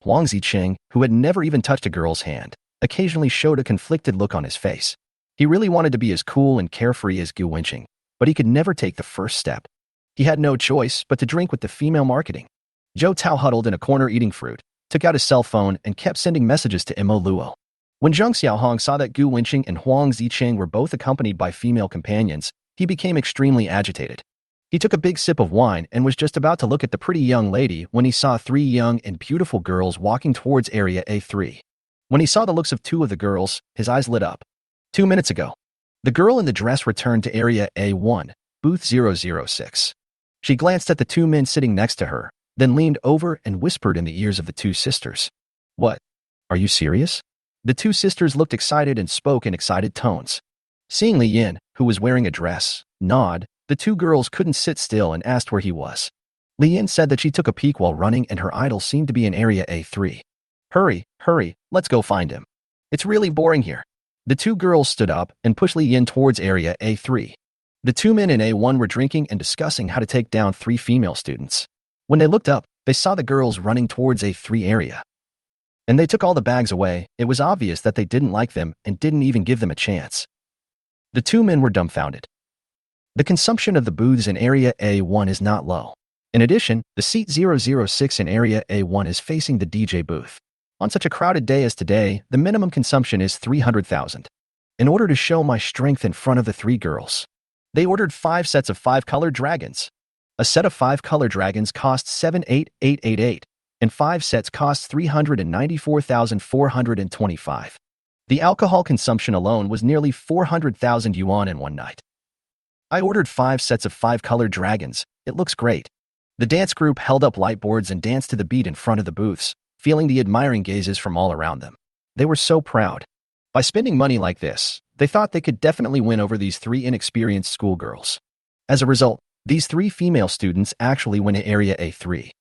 Huang Zicheng, who had never even touched a girl's hand, occasionally showed a conflicted look on his face. He really wanted to be as cool and carefree as Gu Winching, but he could never take the first step. He had no choice but to drink with the female marketing. Zhou Tao huddled in a corner eating fruit, took out his cell phone, and kept sending messages to Mo Luo. When Zhang Xiaohong saw that Gu Winching and Huang Zicheng were both accompanied by female companions, he became extremely agitated. He took a big sip of wine and was just about to look at the pretty young lady when he saw three young and beautiful girls walking towards Area A3. When he saw the looks of two of the girls, his eyes lit up. 2 minutes ago, the girl in the dress returned to Area A1, booth 006. She glanced at the two men sitting next to her, then leaned over and whispered in the ears of the two sisters. What? Are you serious? The two sisters looked excited and spoke in excited tones. Seeing Li Yin, who was wearing a dress, nod, the two girls couldn't sit still and asked where he was. Li Yin said that she took a peek while running and her idol seemed to be in Area A3. Hurry, hurry, let's go find him. It's really boring here. The two girls stood up and pushed Li Yin towards Area A3. The two men in A1 were drinking and discussing how to take down three female students. When they looked up, they saw the girls running towards A3 area. And they took all the bags away. It was obvious that they didn't like them and didn't even give them a chance. The two men were dumbfounded. The consumption of the booths in Area A1 is not low. In addition, the seat 006 in Area A1 is facing the DJ booth. On such a crowded day as today, the minimum consumption is 300,000. In order to show my strength in front of the three girls, they ordered 5 sets of 5 colored dragons. A set of 5 colored dragons costs 78888, and 5 sets costs 394,425. The alcohol consumption alone was nearly 400,000 yuan in one night. I ordered 5 sets of 5 colored dragons. It looks great. The dance group held up light boards and danced to the beat in front of the booths, feeling the admiring gazes from all around them. They were so proud. By spending money like this, they thought they could definitely win over these 3 inexperienced schoolgirls. As a result, these 3 female students actually went to Area A3.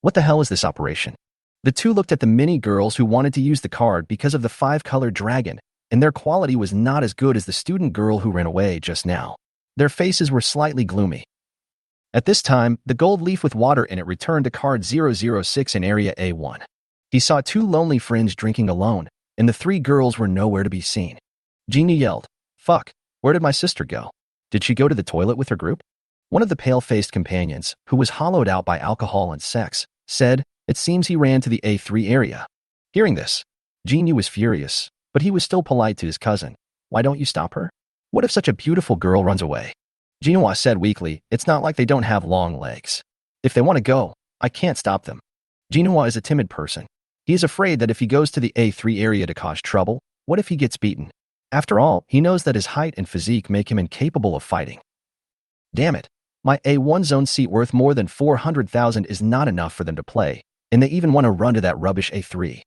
What the hell is this operation? The two looked at the many girls who wanted to use the card because of the 5-colored dragon, and their quality was not as good as the student girl who ran away just now. Their faces were slightly gloomy. At this time, the gold leaf with water in it returned to card 006 in Area A1. He saw 2 lonely friends drinking alone, and the 3 girls were nowhere to be seen. Genie yelled, "Fuck, where did my sister go? Did she go to the toilet with her group?" One of the pale-faced companions, who was hollowed out by alcohol and sex, said, "It seems he ran to the A3 area." Hearing this, Genie was furious, but he was still polite to his cousin. "Why don't you stop her? What if such a beautiful girl runs away?" Jinhua said weakly, "It's not like they don't have long legs. If they want to go, I can't stop them." Jinhua is a timid person. He is afraid that if he goes to the A3 area to cause trouble, what if he gets beaten? After all, he knows that his height and physique make him incapable of fighting. Damn it, my A1 zone seat worth more than 400,000 is not enough for them to play, and they even want to run to that rubbish A3.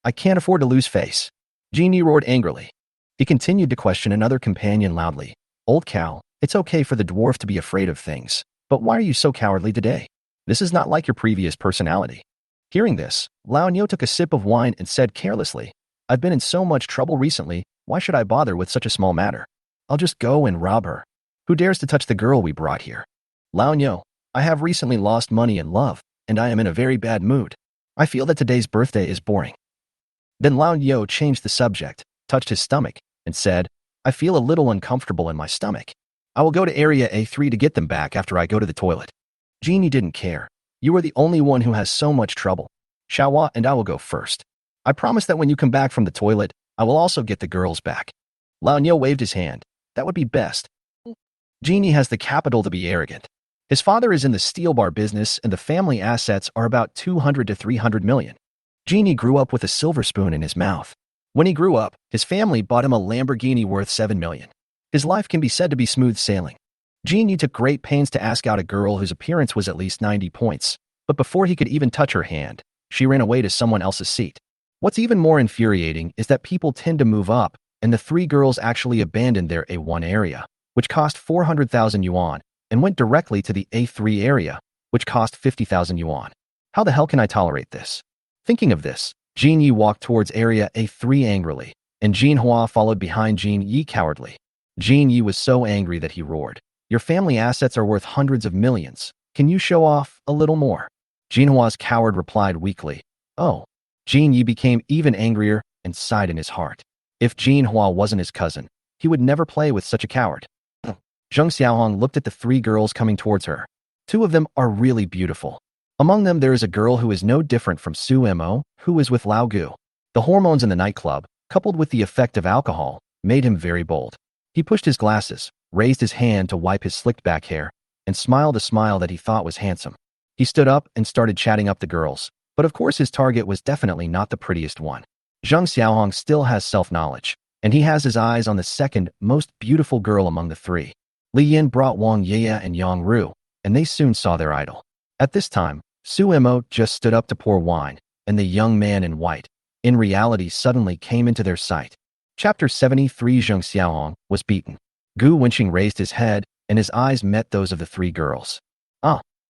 I can't afford to lose face. Genie roared angrily. He continued to question another companion loudly. "Old cow, it's okay for the dwarf to be afraid of things, but why are you so cowardly today? This is not like your previous personality." Hearing this, Lao Niu took a sip of wine and said carelessly, "I've been in so much trouble recently, why should I bother with such a small matter? I'll just go and rob her. Who dares to touch the girl we brought here? Lao Niu, I have recently lost money and love, and I am in a very bad mood. I feel that today's birthday is boring. Then Lao Yo changed the subject, touched his stomach, and said, I feel a little uncomfortable in my stomach. I will go to area A3 to get them back after I go to the toilet. Genie didn't care. You are the only one who has so much trouble. Xiaohua and I will go first. I promise that when you come back from the toilet, I will also get the girls back. Lao Yo waved his hand. That would be best. Genie has the capital to be arrogant. His father is in the steel bar business and the family assets are about 200 to 300 million. Genie grew up with a silver spoon in his mouth. When he grew up, his family bought him a Lamborghini worth 7 million. His life can be said to be smooth sailing. Genie took great pains to ask out a girl whose appearance was at least 90 points, but before he could even touch her hand, she ran away to someone else's seat. What's even more infuriating is that people tend to move up, and the 3 girls actually abandoned their A1 area, which cost 400,000 yuan, and went directly to the A3 area, which cost 50,000 yuan. How the hell can I tolerate this? Thinking of this, Jin Yi walked towards area A3 angrily, and Jin Hua followed behind Jin Yi cowardly. Jin Yi was so angry that he roared, Your family assets are worth hundreds of millions. Can you show off a little more? Jin Hua's coward replied weakly, Oh. Jin Yi became even angrier and sighed in his heart. If Jin Hua wasn't his cousin, he would never play with such a coward. Zheng Xiaohong looked at the 3 girls coming towards her. 2 of them are really beautiful. Among them there is a girl who is no different from Su Mo, who is with Lao Gu. The hormones in the nightclub, coupled with the effect of alcohol, made him very bold. He pushed his glasses, raised his hand to wipe his slicked back hair, and smiled a smile that he thought was handsome. He stood up and started chatting up the girls, but of course his target was definitely not the prettiest one. Zheng Xiaohong still has self-knowledge, and he has his eyes on the second most beautiful girl among the 3. Li Yin brought Wang Ye and Yang Ru, and they soon saw their idol. At this time, Su Mo just stood up to pour wine, and the young man in white, in reality, suddenly came into their sight. Chapter 73 Zheng Xiaohong was beaten. Gu Wenqing raised his head, and his eyes met those of the 3 girls.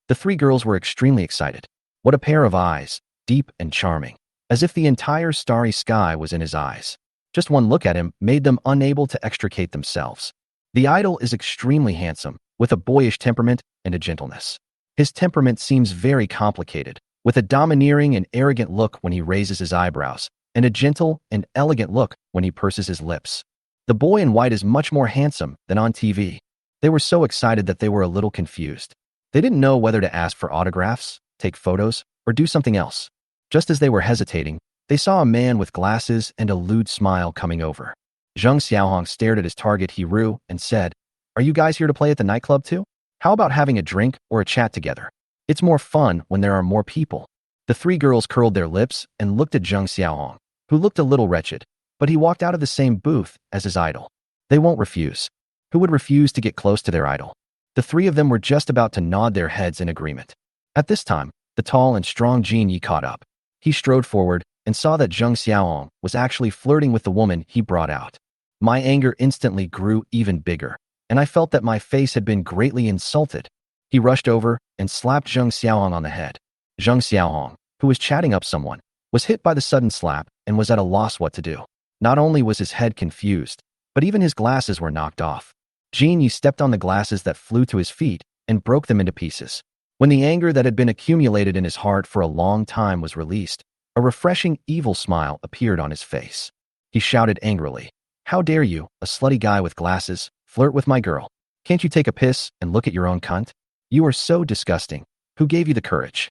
The 3 girls were extremely excited. What a pair of eyes, deep and charming, as if the entire starry sky was in his eyes. Just one look at him made them unable to extricate themselves. The idol is extremely handsome, with a boyish temperament and a gentleness. His temperament seems very complicated, with a domineering and arrogant look when he raises his eyebrows, and a gentle and elegant look when he purses his lips. The boy in white is much more handsome than on TV. They were so excited that they were a little confused. They didn't know whether to ask for autographs, take photos, or do something else. Just as they were hesitating, they saw a man with glasses and a lewd smile coming over. Zheng Xiaohong stared at his target Hiru and said, Are you guys here to play at the nightclub too? How about having a drink or a chat together? It's more fun when there are more people. The 3 girls curled their lips and looked at Zheng Xiaohong, who looked a little wretched, but he walked out of the same booth as his idol. They won't refuse. Who would refuse to get close to their idol? The 3 of them were just about to nod their heads in agreement. At this time, the tall and strong Jin Yi caught up. He strode forward and saw that Zheng Xiaohong was actually flirting with the woman he brought out. My anger instantly grew even bigger, and I felt that my face had been greatly insulted. He rushed over and slapped Zheng Xiaohong on the head. Zheng Xiaohong, who was chatting up someone, was hit by the sudden slap and was at a loss what to do. Not only was his head confused, but even his glasses were knocked off. Jin Yi stepped on the glasses that flew to his feet and broke them into pieces. When the anger that had been accumulated in his heart for a long time was released, a refreshing evil smile appeared on his face. He shouted angrily, How dare you, a slutty guy with glasses, flirt with my girl? Can't you take a piss and look at your own cunt? You are so disgusting. Who gave you the courage?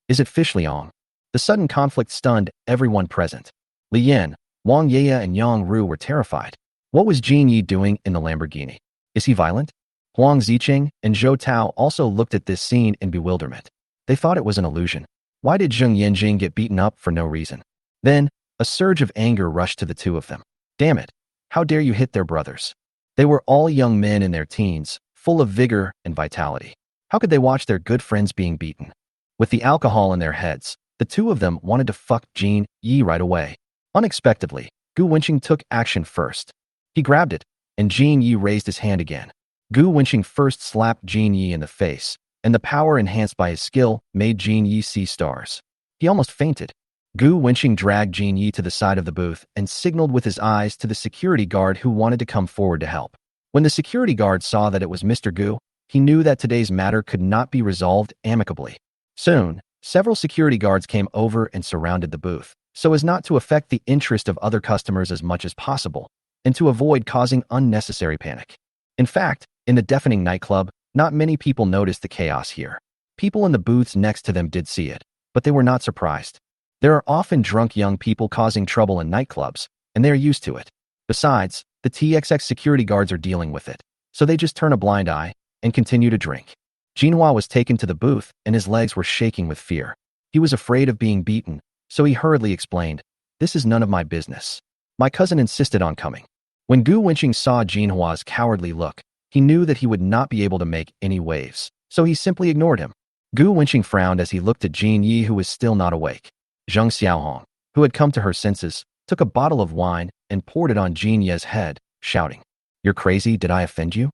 Is it Fish Liang? The sudden conflict stunned everyone present. Li Yin, Wang Ye and Yang Ru were terrified. What was Jin Yi doing in the Lamborghini? Is he violent? Huang Ziqing and Zhou Tao also looked at this scene in bewilderment. They thought it was an illusion. Why did Zheng Yanjing get beaten up for no reason? Then, a surge of anger rushed to the 2 of them. Damn it! How dare you hit their brothers? They were all young men in their teens, full of vigor and vitality. How could they watch their good friends being beaten? With the alcohol in their heads, the 2 of them wanted to fuck Jin Yi right away. Unexpectedly, Gu Wenqing took action first. He grabbed it, and Jin Yi raised his hand again. Gu Wenqing first slapped Jin Yi in the face, and the power enhanced by his skill made Jin Yi see stars. He almost fainted. Gu Wenqing dragged Jin Yi to the side of the booth and signaled with his eyes to the security guard who wanted to come forward to help. When the security guard saw that it was Mr. Gu, he knew that today's matter could not be resolved amicably. Soon, Several security guards came over and surrounded the booth, so as not to affect the interest of other customers as much as possible, and to avoid causing unnecessary panic. In fact, in the deafening nightclub, not many people noticed the chaos here. People in the booths next to them did see it, but they were not surprised. There are often drunk young people causing trouble in nightclubs, and they are used to it. Besides, the TXX security guards are dealing with it, so they just turn a blind eye and continue to drink. Jinhua was taken to the booth, and his legs were shaking with fear. He was afraid of being beaten, so he hurriedly explained, "This is none of my business. My cousin insisted on coming." When Gu Wenqing saw Jinhua's cowardly look, he knew that he would not be able to make any waves, so he simply ignored him. Gu Wenqing frowned as he looked at Jin Yi, who was still not awake. Zheng Xiaohong, who had come to her senses, took a bottle of wine and poured it on Jin Ye's head, shouting, "You're crazy, did I offend you?"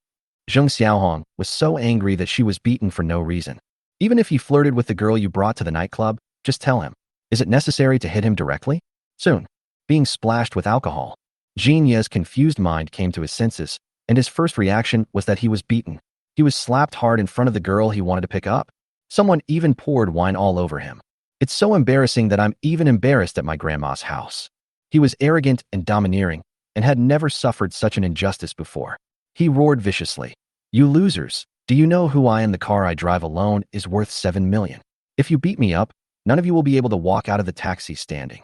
Zheng Xiaohong was so angry that she was beaten for no reason. Even if he flirted with the girl you brought to the nightclub, just tell him. Is it necessary to hit him directly? Soon, being splashed with alcohol, Jin Ye's confused mind came to his senses, and his first reaction was that he was beaten. He was slapped hard in front of the girl he wanted to pick up. Someone even poured wine all over him. "It's so embarrassing that I'm even embarrassed at my grandma's house." He was arrogant and domineering, and had never suffered such an injustice before. He roared viciously, "You losers, do you know who I am? The car I drive alone is worth 7 million. If you beat me up, none of you will be able to walk out of the taxi standing."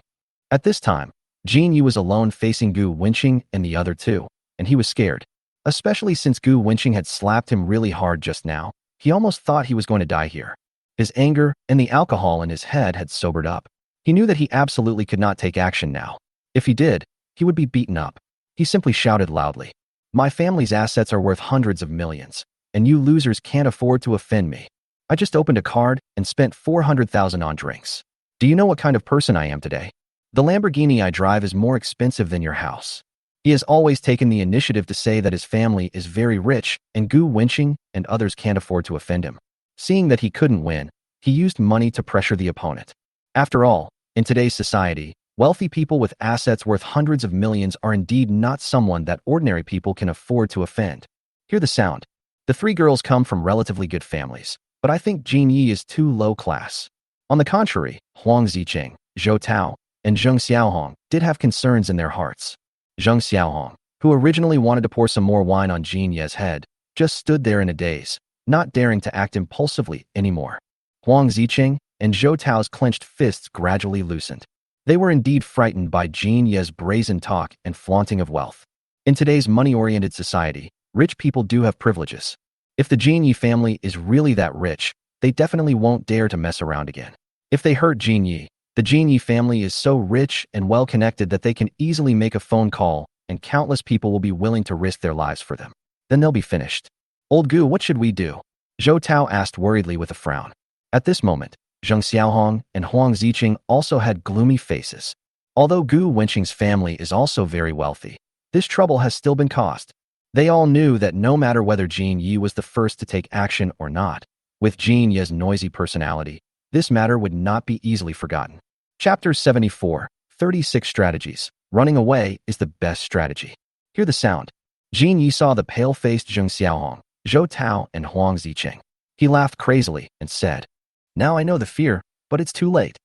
At this time, Jin Yi was alone facing Gu Wenqing and the other two, and he was scared. Especially since Gu Wenqing had slapped him really hard just now, he almost thought he was going to die here. His anger and the alcohol in his head had sobered up. He knew that he absolutely could not take action now. If he did, he would be beaten up. He simply shouted loudly, "My family's assets are worth hundreds of millions, and you losers can't afford to offend me. I just opened a card and spent 400,000 on drinks. Do you know what kind of person I am today? The Lamborghini I drive is more expensive than your house." He has always taken the initiative to say that his family is very rich and Gu Wenqing and others can't afford to offend him. Seeing that he couldn't win, he used money to pressure the opponent. After all, in today's society, wealthy people with assets worth hundreds of millions are indeed not someone that ordinary people can afford to offend. Hear the sound. The three girls come from relatively good families, but I think Jin Yi is too low class. On the contrary, Huang Ziqing, Zhou Tao, and Zheng Xiaohong did have concerns in their hearts. Zheng Xiaohong, who originally wanted to pour some more wine on Jin Ye's head, just stood there in a daze, not daring to act impulsively anymore. Huang Ziqing and Zhou Tao's clenched fists gradually loosened. They were indeed frightened by Jin Ye's brazen talk and flaunting of wealth. In today's money-oriented society, rich people do have privileges. If the Jin Yi family is really that rich, they definitely won't dare to mess around again. If they hurt Jin Yi, the Jin Yi family is so rich and well-connected that they can easily make a phone call and countless people will be willing to risk their lives for them. Then they'll be finished. "Old Gu, what should we do?" Zhou Tao asked worriedly with a frown. At this moment, Zheng Xiaohong and Huang Ziqing also had gloomy faces. Although Gu Wenqing's family is also very wealthy, this trouble has still been caused. They all knew that no matter whether Jin Yi was the first to take action or not, with Jin Yi's noisy personality, this matter would not be easily forgotten. Chapter 74, 36 Strategies. Running away is the best strategy. Hear the sound. Jin Yi saw the pale-faced Zheng Xiaohong, Zhou Tao, and Huang Ziqing. He laughed crazily and said, "Now I know the fear, but it's too late.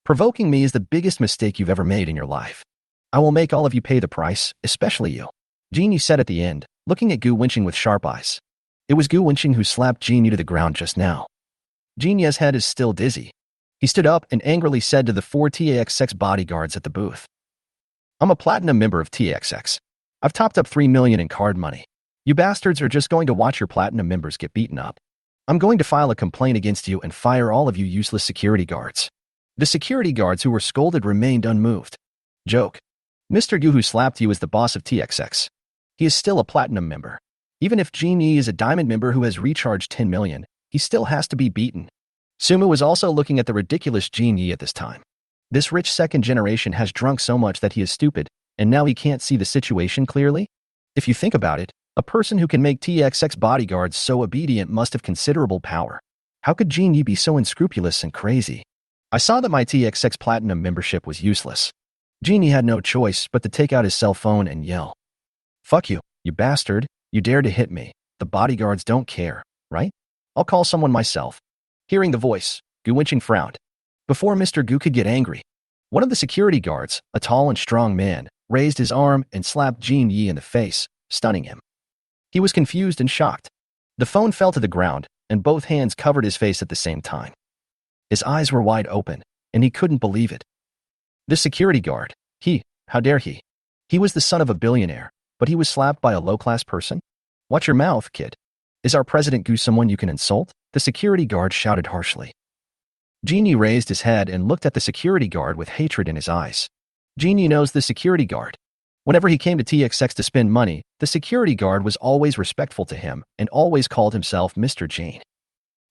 Provoking me is the biggest mistake you've ever made in your life. I will make all of you pay the price, especially you." Jin Yi said at the end, looking at Gu Wenqing with sharp eyes. It was Gu Wenqing who slapped Jin Yi to the ground just now. Jin Yi's head is still dizzy. He stood up and angrily said to the 4 TXX bodyguards at the booth, "I'm a platinum member of TXX. I've topped up 3 million in card money. You bastards are just going to watch your platinum members get beaten up. I'm going to file a complaint against you and fire all of you useless security guards." The security guards who were scolded remained unmoved. Joke. Mr. Gu who slapped you is the boss of TXX. He is still a platinum member. Even if Jin Yi is a diamond member who has recharged 10 million, he still has to be beaten. Sumu was also looking at the ridiculous Jin Yi at this time. This rich second generation has drunk so much that he is stupid, and now he can't see the situation clearly? If you think about it, a person who can make TXX bodyguards so obedient must have considerable power. How could Jin Yi be so unscrupulous and crazy? I saw that my TXX Platinum membership was useless. Jin Yi had no choice but to take out his cell phone and yell, "Fuck you, you bastard, you dare to hit me. The bodyguards don't care, right? I'll call someone myself." Hearing the voice, Gu Wenqing frowned. Before Mr. Gu could get angry, one of the security guards, a tall and strong man, raised his arm and slapped Jin Yi in the face, stunning him. He was confused and shocked. The phone fell to the ground, and both hands covered his face at the same time. His eyes were wide open, and he couldn't believe it. The security guard, how dare he? He was the son of a billionaire, but he was slapped by a low-class person? Watch your mouth, kid. Is our President Gu someone you can insult? The security guard shouted harshly. Genie raised his head and looked at the security guard with hatred in his eyes. Genie knows the security guard. Whenever he came to TXX to spend money, the security guard was always respectful to him and always called himself Mr. Jane.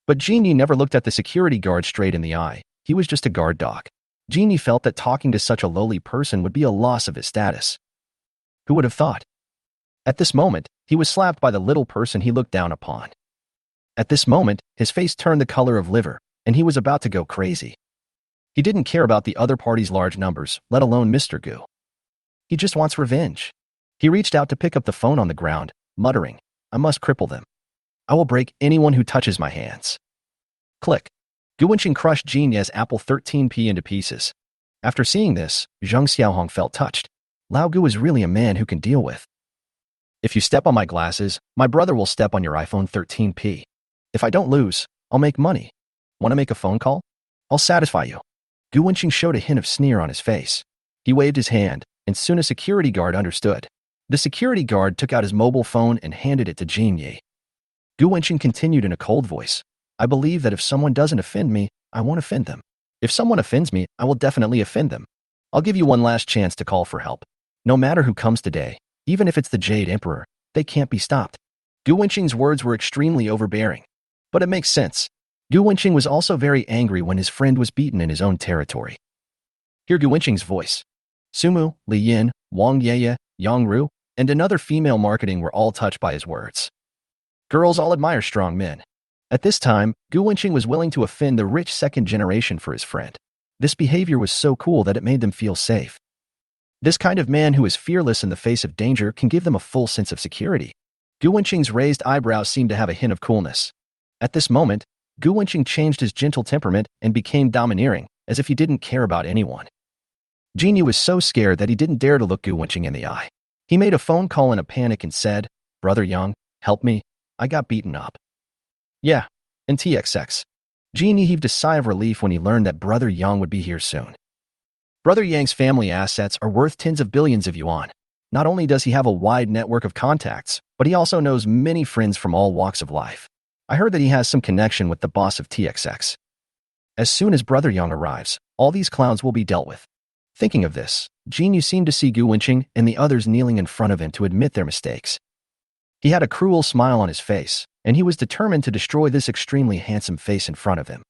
But Genie never looked at the security guard straight in the eye. He was just a guard dog. Genie felt that talking to such a lowly person would be a loss of his status. Who would have thought? At this moment, he was slapped by the little person he looked down upon. At this moment, his face turned the color of liver, and he was about to go crazy. He didn't care about the other party's large numbers, let alone Mr. Gu. He just wants revenge. He reached out to pick up the phone on the ground, muttering, "I must cripple them. I will break anyone who touches my hands." Click. Gu Wenqing crushed Jin Ye's Apple 13P into pieces. After seeing this, Zhang Xiaohong felt touched. Lao Gu is really a man who can deal with. If you step on my glasses, my brother will step on your iPhone 13P. If I don't lose, I'll make money. Want to make a phone call? I'll satisfy you. Gu Wenqing showed a hint of sneer on his face. He waved his hand, and soon a security guard understood. The security guard took out his mobile phone and handed it to Jin Yi. Gu Wenqing continued in a cold voice. I believe that if someone doesn't offend me, I won't offend them. If someone offends me, I will definitely offend them. I'll give you one last chance to call for help. No matter who comes today, even if it's the Jade Emperor, they can't be stopped. Gu Wenqing's words were extremely overbearing. But it makes sense. Gu Wenqing was also very angry when his friend was beaten in his own territory. Hear Gu Wenqing's voice. Sumu, Li Yin, Wang Yeye, Yang Ru, and another female marketing were all touched by his words. Girls all admire strong men. At this time, Gu Wenqing was willing to offend the rich second generation for his friend. This behavior was so cool that it made them feel safe. This kind of man who is fearless in the face of danger can give them a full sense of security. Gu Wenqing's raised eyebrows seemed to have a hint of coolness. At this moment, Gu Wenqing changed his gentle temperament and became domineering, as if he didn't care about anyone. Genie was so scared that he didn't dare to look Gu Wenqing in the eye. He made a phone call in a panic and said, "Brother Yang, help me. I got beaten up." Yeah, in TXX. Genie heaved a sigh of relief when he learned that Brother Yang would be here soon. Brother Yang's family assets are worth tens of billions of yuan. Not only does he have a wide network of contacts, but he also knows many friends from all walks of life. I heard that he has some connection with the boss of TXX. As soon as Brother Yang arrives, all these clowns will be dealt with. Thinking of this, Genie seemed to see Gu Wenqing and the others kneeling in front of him to admit their mistakes. He had a cruel smile on his face, and he was determined to destroy this extremely handsome face in front of him.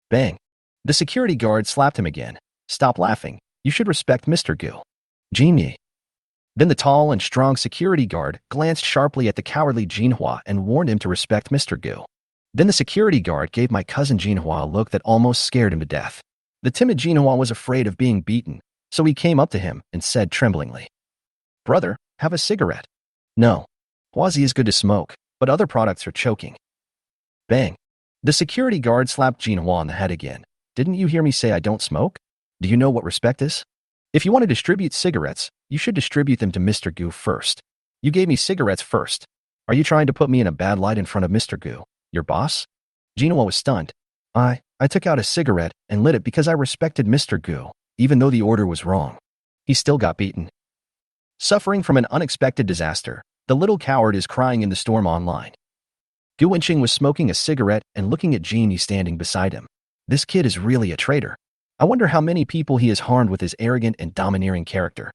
Bang! The security guard slapped him again. Stop laughing. You should respect Mr. Gu. Genie. Then the tall and strong security guard glanced sharply at the cowardly Jinhua and warned him to respect Mr. Gu. Then the security guard gave my cousin Jinhua a look that almost scared him to death. The timid Jinhua was afraid of being beaten, so he came up to him and said tremblingly, "Brother, have a cigarette." "No. Huazi is good to smoke, but other products are choking." Bang! The security guard slapped Jinhua on the head again. "Didn't you hear me say I don't smoke? Do you know what respect is? If you want to distribute cigarettes, you should distribute them to Mr. Gu first. You gave me cigarettes first. Are you trying to put me in a bad light in front of Mr. Gu, your boss?" Jinhua was stunned. I took out a cigarette and lit it because I respected Mr. Gu, even though the order was wrong. He still got beaten. Suffering from an unexpected disaster, the little coward is crying in the storm online. Gu Wenqing was smoking a cigarette and looking at Genie standing beside him. This kid is really a traitor. I wonder how many people he has harmed with his arrogant and domineering character.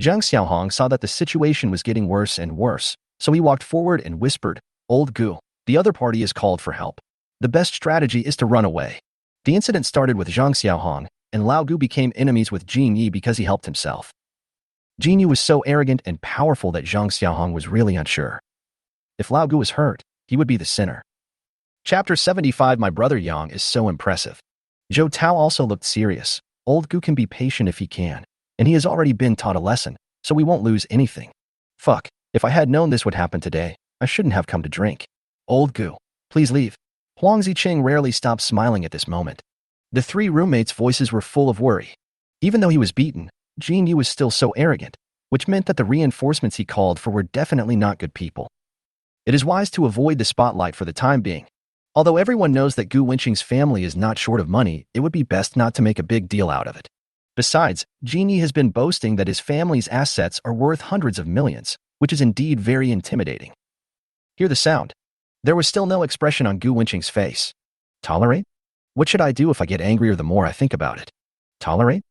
Zhang Xiaohong saw that the situation was getting worse and worse, so he walked forward and whispered, "Old Gu, the other party is called for help. The best strategy is to run away." The incident started with Zhang Xiaohong, and Lao Gu became enemies with Jin Yi because he helped himself. Jin Yi was so arrogant and powerful that Zhang Xiaohong was really unsure. If Lao Gu was hurt, he would be the sinner. Chapter 75. My brother Yang is so impressive. Zhou Tao also looked serious. Old Gu can be patient if he can, and he has already been taught a lesson, so we won't lose anything. Fuck, if I had known this would happen today, I shouldn't have come to drink. Old Gu, please leave. Huang Ziqing rarely stopped smiling at this moment. The three roommates' voices were full of worry. Even though he was beaten, Jin Yi was still so arrogant, which meant that the reinforcements he called for were definitely not good people. It is wise to avoid the spotlight for the time being. Although everyone knows that Gu Wenqing's family is not short of money, it would be best not to make a big deal out of it. Besides, Jin Yi has been boasting that his family's assets are worth hundreds of millions, which is indeed very intimidating. Hear the sound. There was still no expression on Gu Wenqing's face. Tolerate? What should I do if I get angrier the more I think about it? Tolerate?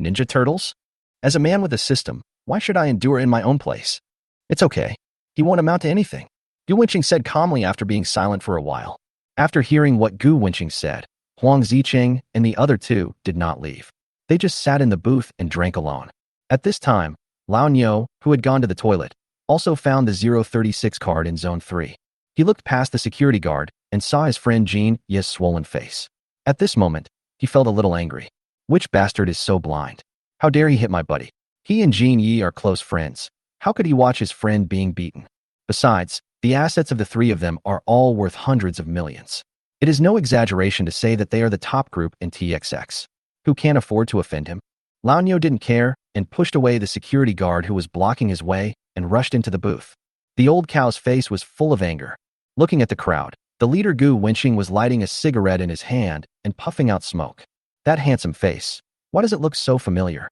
Ninja Turtles? As a man with a system, why should I endure in my own place? It's okay. He won't amount to anything, Gu Wenqing said calmly after being silent for a while. After hearing what Gu Wenqing said, Huang Zicheng and the other two did not leave. They just sat in the booth and drank alone. At this time, Lao Niu, who had gone to the toilet, also found the 036 card in Zone 3. He looked past the security guard and saw his friend Jin Yi's swollen face. At this moment, he felt a little angry. Which bastard is so blind? How dare he hit my buddy? He and Jin Yi are close friends. How could he watch his friend being beaten? Besides, the assets of the three of them are all worth hundreds of millions. It is no exaggeration to say that they are the top group in TXX. Who can't afford to offend him? Lao Niu didn't care and pushed away the security guard who was blocking his way and rushed into the booth. The old cow's face was full of anger. Looking at the crowd, the leader Gu Wenqing was lighting a cigarette in his hand and puffing out smoke. That handsome face. Why does it look so familiar?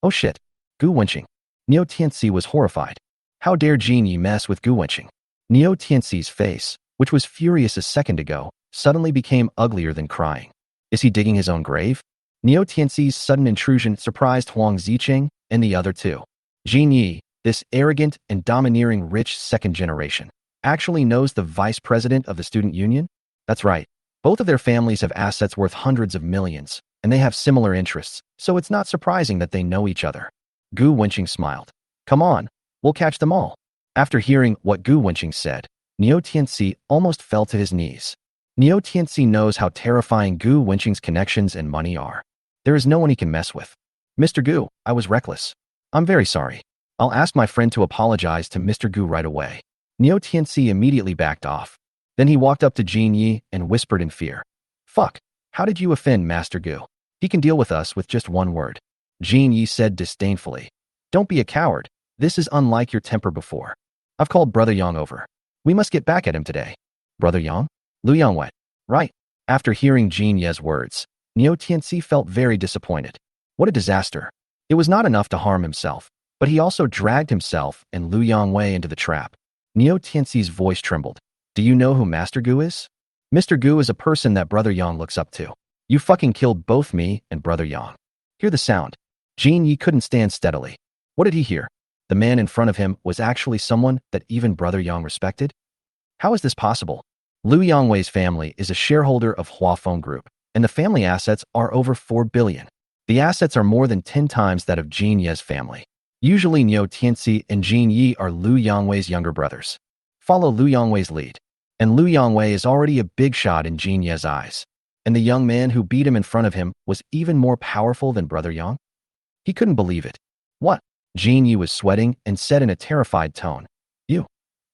Oh shit. Gu Wenqing. Niu Tianxi was horrified. How dare Jin Yi mess with Gu Wenqing? Niu Tianxi's face, which was furious a second ago, suddenly became uglier than crying. Is he digging his own grave? Niu Tianxi's sudden intrusion surprised Huang Zicheng and the other two. Jin Yi, this arrogant and domineering rich second generation, actually knows the vice president of the student union? That's right. Both of their families have assets worth hundreds of millions, and they have similar interests, so it's not surprising that they know each other. Gu Wenqing smiled. Come on, we'll catch them all. After hearing what Gu Wenqing said, Niu Tianxi almost fell to his knees. Niu Tianxi knows how terrifying Gu Wenqing's connections and money are. There is no one he can mess with. Mr. Gu, I was reckless. I'm very sorry. I'll ask my friend to apologize to Mr. Gu right away. Niu Tianxi immediately backed off. Then he walked up to Jin Yi and whispered in fear. Fuck, how did you offend Master Gu? He can deal with us with just one word. Jin Yi said disdainfully. Don't be a coward. This is unlike your temper before. I've called Brother Yang over. We must get back at him today. Brother Yang? Lu Yangwei. Right. After hearing Jin Ye's words, Niu Tianxi felt very disappointed. What a disaster. It was not enough to harm himself, but he also dragged himself and Lu Yangwei into the trap. Niu Tianxi's voice trembled. Do you know who Master Gu is? Mr. Gu is a person that Brother Yang looks up to. You fucking killed both me and Brother Yang. Hear the sound. Jin Yi couldn't stand steadily. What did he hear? The man in front of him was actually someone that even Brother Yang respected? How is this possible? Lu Yangwei's family is a shareholder of Huafeng Group, and the family assets are over 4 billion. The assets are more than 10 times that of Jin Ye's family. Usually Niu Tianxi and Jin Yi are Lu Yangwei's younger brothers. Follow Lu Yangwei's lead. And Lu Yangwei is already a big shot in Jin Ye's eyes. And the young man who beat him in front of him was even more powerful than Brother Yang? He couldn't believe it. What? Jin Yi was sweating and said in a terrified tone. You?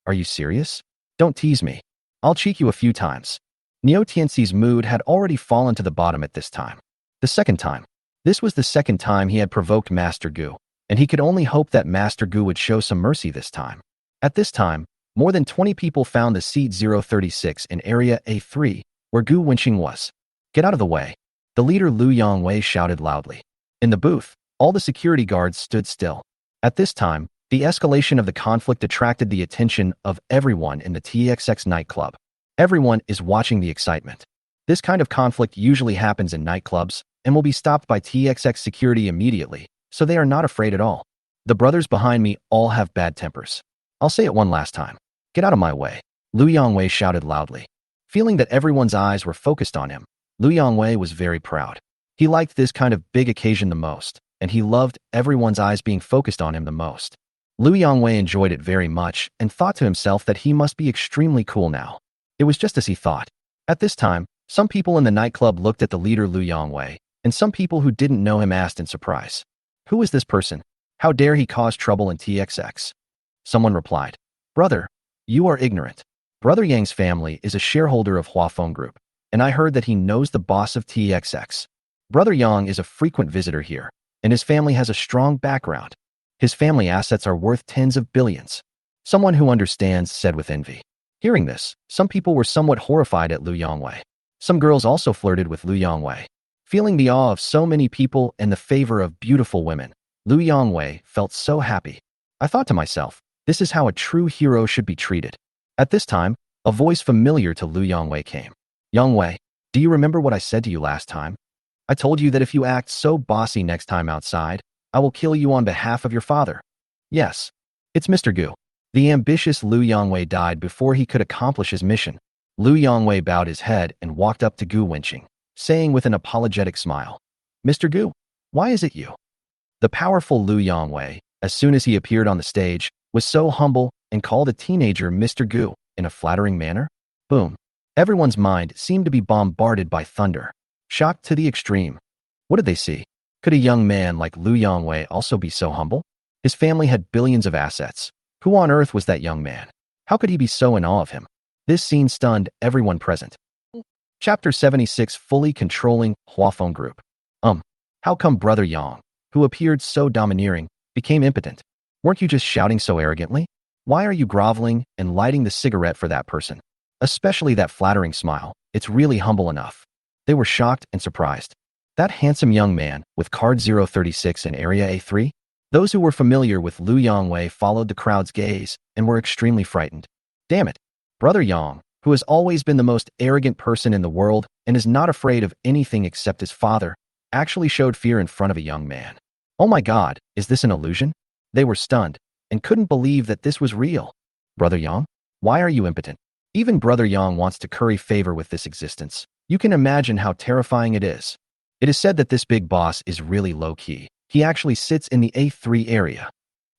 Are you serious? Don't tease me. I'll cheek you a few times. Niu Tianxi's mood had already fallen to the bottom at this time. The second time. This was the second time he had provoked Master Gu, and he could only hope that Master Gu would show some mercy this time. At this time, more than 20 people found the seat 036 in area A3, where Gu Wenqing was. Get out of the way. The leader Lu Yangwei shouted loudly. In the booth, all the security guards stood still. At this time, the escalation of the conflict attracted the attention of everyone in the TXX nightclub. Everyone is watching the excitement. This kind of conflict usually happens in nightclubs and will be stopped by TXX security immediately, so they are not afraid at all. The brothers behind me all have bad tempers. I'll say it one last time. Get out of my way. Lu Yangwei shouted loudly. Feeling that everyone's eyes were focused on him, Lu Yangwei was very proud. He liked this kind of big occasion the most, and he loved everyone's eyes being focused on him the most. Lu Yangwei enjoyed it very much and thought to himself that he must be extremely cool now. It was just as he thought. At this time, some people in the nightclub looked at the leader Lu Yangwei, and some people who didn't know him asked in surprise. Who is this person? How dare he cause trouble in TXX? Someone replied. Brother, you are ignorant. Brother Yang's family is a shareholder of Huafeng Group, and I heard that he knows the boss of TXX. Brother Yang is a frequent visitor here, and his family has a strong background. His family assets are worth tens of billions. Someone who understands said with envy. Hearing this, some people were somewhat horrified at Lu Yongwei. Some girls also flirted with Lu Yongwei. Feeling the awe of so many people and the favor of beautiful women, Lu Yongwei felt so happy. I thought to myself, this is how a true hero should be treated. At this time, a voice familiar to Lu Yongwei came. Yongwei, do you remember what I said to you last time? I told you that if you act so bossy next time outside, I will kill you on behalf of your father. Yes, it's Mr. Gu. The ambitious Lu Yongwei died before he could accomplish his mission. Lu Yongwei bowed his head and walked up to Gu Wenqing, saying with an apologetic smile, Mr. Gu, why is it you? The powerful Lu Yongwei, as soon as he appeared on the stage, was so humble and called a teenager Mr. Gu in a flattering manner. Boom. Everyone's mind seemed to be bombarded by thunder. Shocked to the extreme. What did they see? Could a young man like Lu Yongwei also be so humble? His family had billions of assets. Who on earth was that young man? How could he be so in awe of him? This scene stunned everyone present. Chapter 76 Fully Controlling Huafeng Group. How come Brother Yang, who appeared so domineering, became impotent? Weren't you just shouting so arrogantly? Why are you groveling and lighting the cigarette for that person? Especially that flattering smile. It's really humble enough. They were shocked and surprised. That handsome young man with card 036 in area A3? Those who were familiar with Lu Yongwei followed the crowd's gaze and were extremely frightened. Damn it! Brother Yang, who has always been the most arrogant person in the world and is not afraid of anything except his father, actually showed fear in front of a young man. Oh my God, is this an illusion? They were stunned and couldn't believe that this was real. Brother Yang, why are you impotent? Even Brother Yang wants to curry favor with this existence. You can imagine how terrifying it is. It is said that this big boss is really low-key. He actually sits in the A3 area.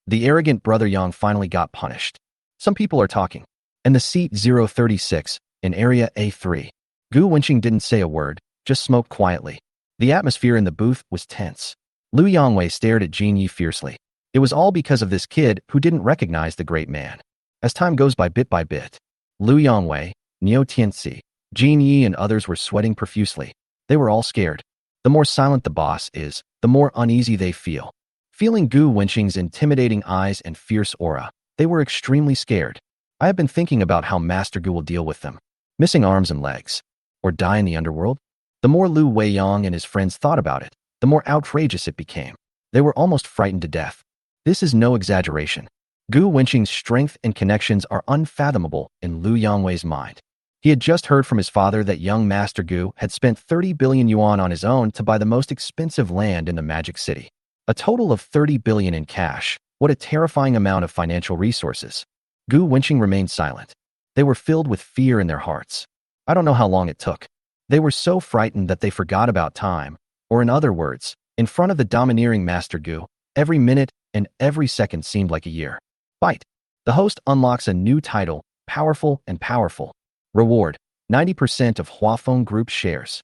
The arrogant Brother Yang finally got punished. Some people are talking. And the seat 036 in area A3. Gu Wenqing didn't say a word, just smoked quietly. The atmosphere in the booth was tense. Lu Yongwei stared at Jin Yi fiercely. It was all because of this kid who didn't recognize the great man. As time goes by bit, Lu Yongwei, Niu Tianxi, Jin Yi and others were sweating profusely. They were all scared. The more silent the boss is, the more uneasy they feel. Feeling Gu Wenqing's intimidating eyes and fierce aura, they were extremely scared. I have been thinking about how Master Gu will deal with them. Missing arms and legs. Or die in the underworld? The more Lu Weiyang and his friends thought about it, the more outrageous it became. They were almost frightened to death. This is no exaggeration. Gu Wenqing's strength and connections are unfathomable in Lu Yongwei's mind. He had just heard from his father that young Master Gu had spent 30 billion yuan on his own to buy the most expensive land in the Magic City. A total of 30 billion in cash. What a terrifying amount of financial resources. Gu Wenqing remained silent. They were filled with fear in their hearts. I don't know how long it took. They were so frightened that they forgot about time, or in other words, in front of the domineering Master Gu, every minute and every second seemed like a year. Fight. The host unlocks a new title, Powerful and Powerful. Reward, 90% of Huafeng Group shares.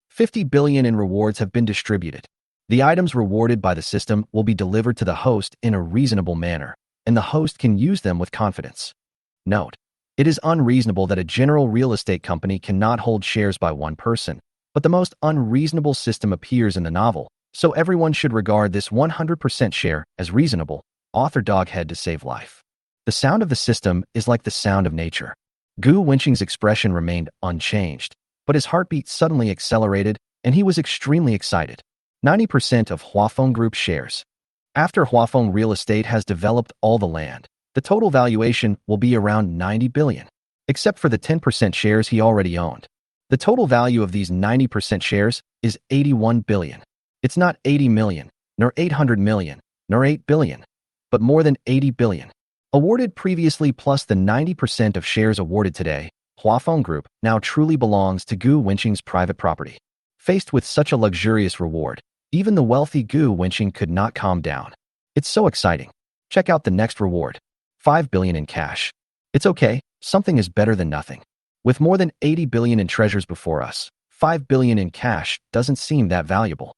50 billion in rewards have been distributed. The items rewarded by the system will be delivered to the host in a reasonable manner, and the host can use them with confidence. Note: it is unreasonable that a general real estate company cannot hold shares by one person, but the most unreasonable system appears in the novel, so everyone should regard this 100% share as reasonable. Author Doghead to save life. The sound of the system is like the sound of nature. Gu Wenqing's expression remained unchanged, but his heartbeat suddenly accelerated, and he was extremely excited. 90% of Huafeng Group shares. After Huafeng Real Estate has developed all the land, the total valuation will be around 90 billion, except for the 10% shares he already owned. The total value of these 90% shares is 81 billion. It's not 80 million, nor 800 million, nor 8 billion, but more than 80 billion. Awarded previously plus the 90% of shares awarded today, Huafeng Group now truly belongs to Gu Wenqing's private property. Faced with such a luxurious reward, even the wealthy Gu Wenqing could not calm down. It's so exciting. Check out the next reward. 5 billion in cash. It's okay, something is better than nothing. With more than 80 billion in treasures before us, 5 billion in cash doesn't seem that valuable.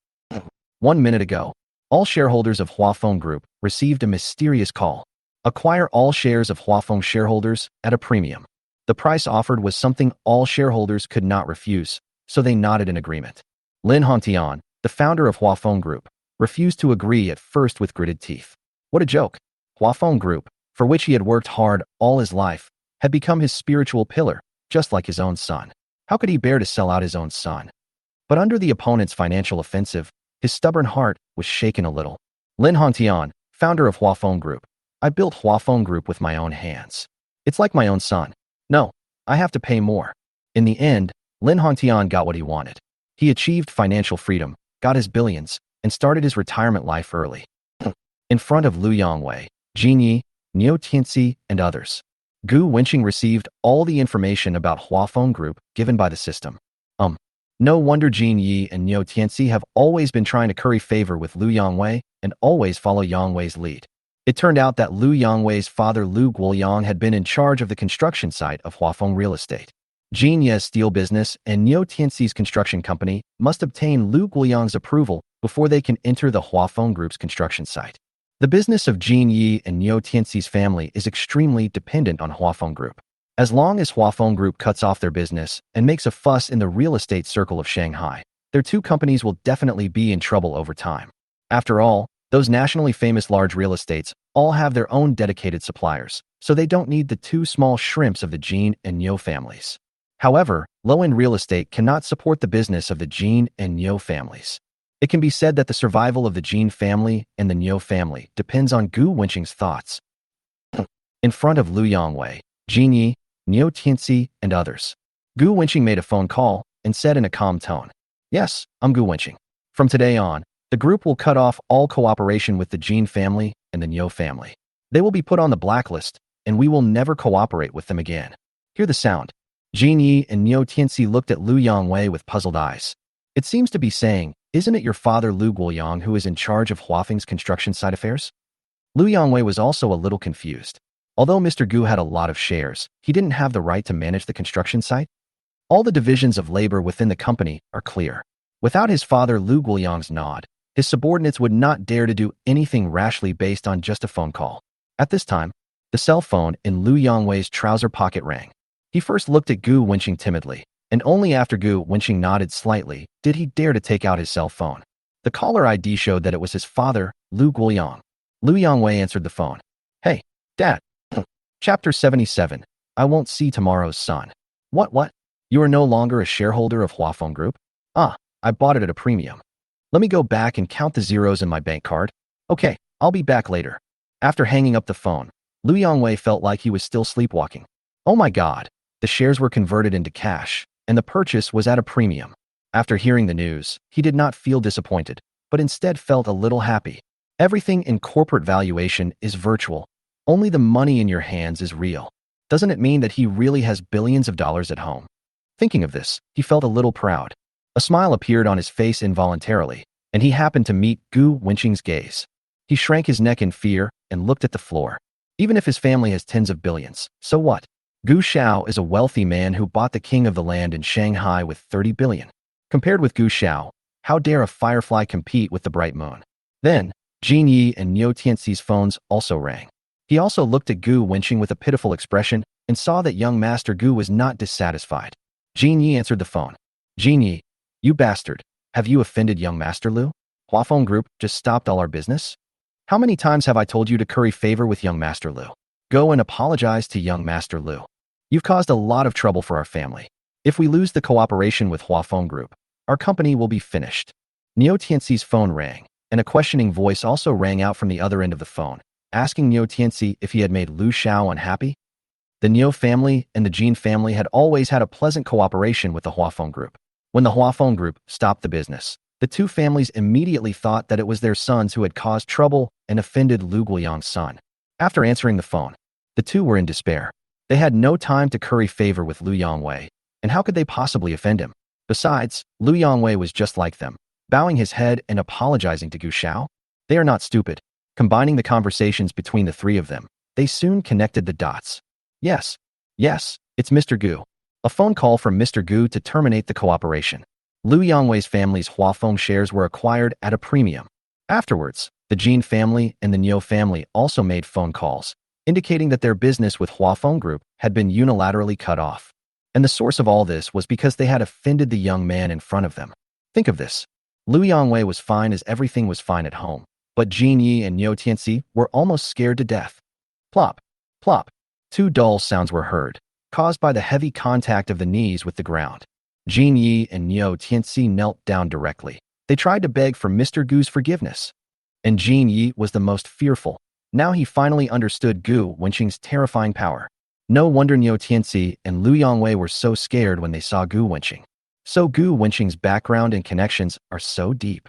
1 minute ago, all shareholders of Huafeng Group received a mysterious call. Acquire all shares of Huafeng shareholders at a premium. The price offered was something all shareholders could not refuse, so they nodded in agreement. Lin Hongtian, the founder of Huafeng Group, refused to agree at first with gritted teeth. What a joke. Huafeng Group, for which he had worked hard all his life, had become his spiritual pillar, just like his own son. How could he bear to sell out his own son? But under the opponent's financial offensive, his stubborn heart was shaken a little. Lin Hongtian, founder of Huafeng Group. I built Huafeng Group with my own hands. It's like my own son. No, I have to pay more. In the end, Lin Hongtian got what he wanted. He achieved financial freedom, got his billions, and started his retirement life early. In front of Liu Yongwei, Jin Yi, Niu Tianxi, and others, Gu Wenqing received all the information about Huafeng Group given by the system. No wonder Jin Yi and Niu Tianxi have always been trying to curry favor with Liu Yongwei and always follow Yongwei's lead. It turned out that Liu Yongwei's father Liu Guoyang had been in charge of the construction site of Huafeng Real Estate. Jin Ye's steel business and Niu Tianxi's construction company must obtain Liu Guoyang's approval before they can enter the Huafeng Group's construction site. The business of Jin Yi and Niu Tianxi's family is extremely dependent on Huafeng Group. As long as Huafeng Group cuts off their business and makes a fuss in the real estate circle of Shanghai, their two companies will definitely be in trouble over time. After all, those nationally famous large real estates all have their own dedicated suppliers, so they don't need the two small shrimps of the Jin and Niu families. However, low-end real estate cannot support the business of the Jin and Niu families. It can be said that the survival of the Jin family and the Niu family depends on Gu Wenqing's thoughts. In front of Liu Yongwei, Jin Yi, Niu Tianxi, and others, Gu Wenqing made a phone call and said in a calm tone, "Yes, I'm Gu Wenqing. From today on, the group will cut off all cooperation with the Jin family and the Niu family. They will be put on the blacklist, and we will never cooperate with them again." Hear the sound. Jin Yi and Niu Tianxi looked at Liu Yongwei with puzzled eyes. It seems to be saying, "Isn't it your father Liu Guoyang who is in charge of Huafeng's construction site affairs?" Liu Yongwei was also a little confused. Although Mr. Gu had a lot of shares, he didn't have the right to manage the construction site. All the divisions of labor within the company are clear. Without his father Liu Guoyang's nod, his subordinates would not dare to do anything rashly based on just a phone call. At this time, the cell phone in Liu Yongwei's trouser pocket rang. He first looked at Gu Wenqing timidly, and only after Gu Wenqing nodded slightly did he dare to take out his cell phone. The caller ID showed that it was his father, Liu Guoyang. Liu Yongwei answered the phone. "Hey, Dad." Chapter 77. I won't see tomorrow's sun. What? You are no longer a shareholder of Huafeng Group? Ah, I bought it at a premium. Let me go back and count the zeros in my bank card. Okay, I'll be back later. After hanging up the phone, Liu Yongwei felt like he was still sleepwalking. Oh my God, the shares were converted into cash, and the purchase was at a premium. After hearing the news, he did not feel disappointed, but instead felt a little happy. Everything in corporate valuation is virtual. Only the money in your hands is real. Doesn't it mean that he really has billions of dollars at home? Thinking of this, he felt a little proud. A smile appeared on his face involuntarily, and he happened to meet Gu Wenqing's gaze. He shrank his neck in fear and looked at the floor. Even if his family has tens of billions, so what? Gu Xiao is a wealthy man who bought the king of the land in Shanghai with 30 billion. Compared with Gu Xiao, how dare a firefly compete with the bright moon? Then, Jin Yi and Niu Tianxi's phones also rang. He also looked at Gu Wenqing with a pitiful expression and saw that young Master Gu was not dissatisfied. Jin Yi answered the phone. "Jin Yi, you bastard, have you offended young Master Liu? Huafeng Group just stopped all our business? How many times have I told you to curry favor with young Master Liu? Go and apologize to young Master Liu. You've caused a lot of trouble for our family. If we lose the cooperation with Huafeng Group, our company will be finished." Niu Tianxi's phone rang, and a questioning voice also rang out from the other end of the phone, asking Niu Tianxi if he had made Liu Xiao unhappy. The Niu family and the Jin family had always had a pleasant cooperation with the Huafeng Group. When the Huafeng Group stopped the business, the two families immediately thought that it was their sons who had caused trouble and offended Liu Guoyang's son. After answering the phone, the two were in despair. They had no time to curry favor with Liu Yongwei, and how could they possibly offend him? Besides, Liu Yongwei was just like them, bowing his head and apologizing to Gu Xiao. They are not stupid. Combining the conversations between the three of them, they soon connected the dots. Yes, it's Mr. Gu. A phone call from Mr. Gu to terminate the cooperation. Liu Yongwei's family's Huafeng shares were acquired at a premium. Afterwards, the Jin family and the Niu family also made phone calls, indicating that their business with Huafeng Group had been unilaterally cut off. And the source of all this was because they had offended the young man in front of them. Think of this. Liu Yongwei was fine as everything was fine at home, but Jin Yi and Niu Tianxi were almost scared to death. Plop, plop. Two dull sounds were heard, caused by the heavy contact of the knees with the ground. Jin Yi and Niu Tianxi knelt down directly. They tried to beg for Mr. Gu's forgiveness. And Jin Yi was the most fearful. Now he finally understood Gu Wenqing's terrifying power. No wonder Niu Tianxi and Liu Yongwei were so scared when they saw Gu Wenqing. So Gu Wenqing's background and connections are so deep.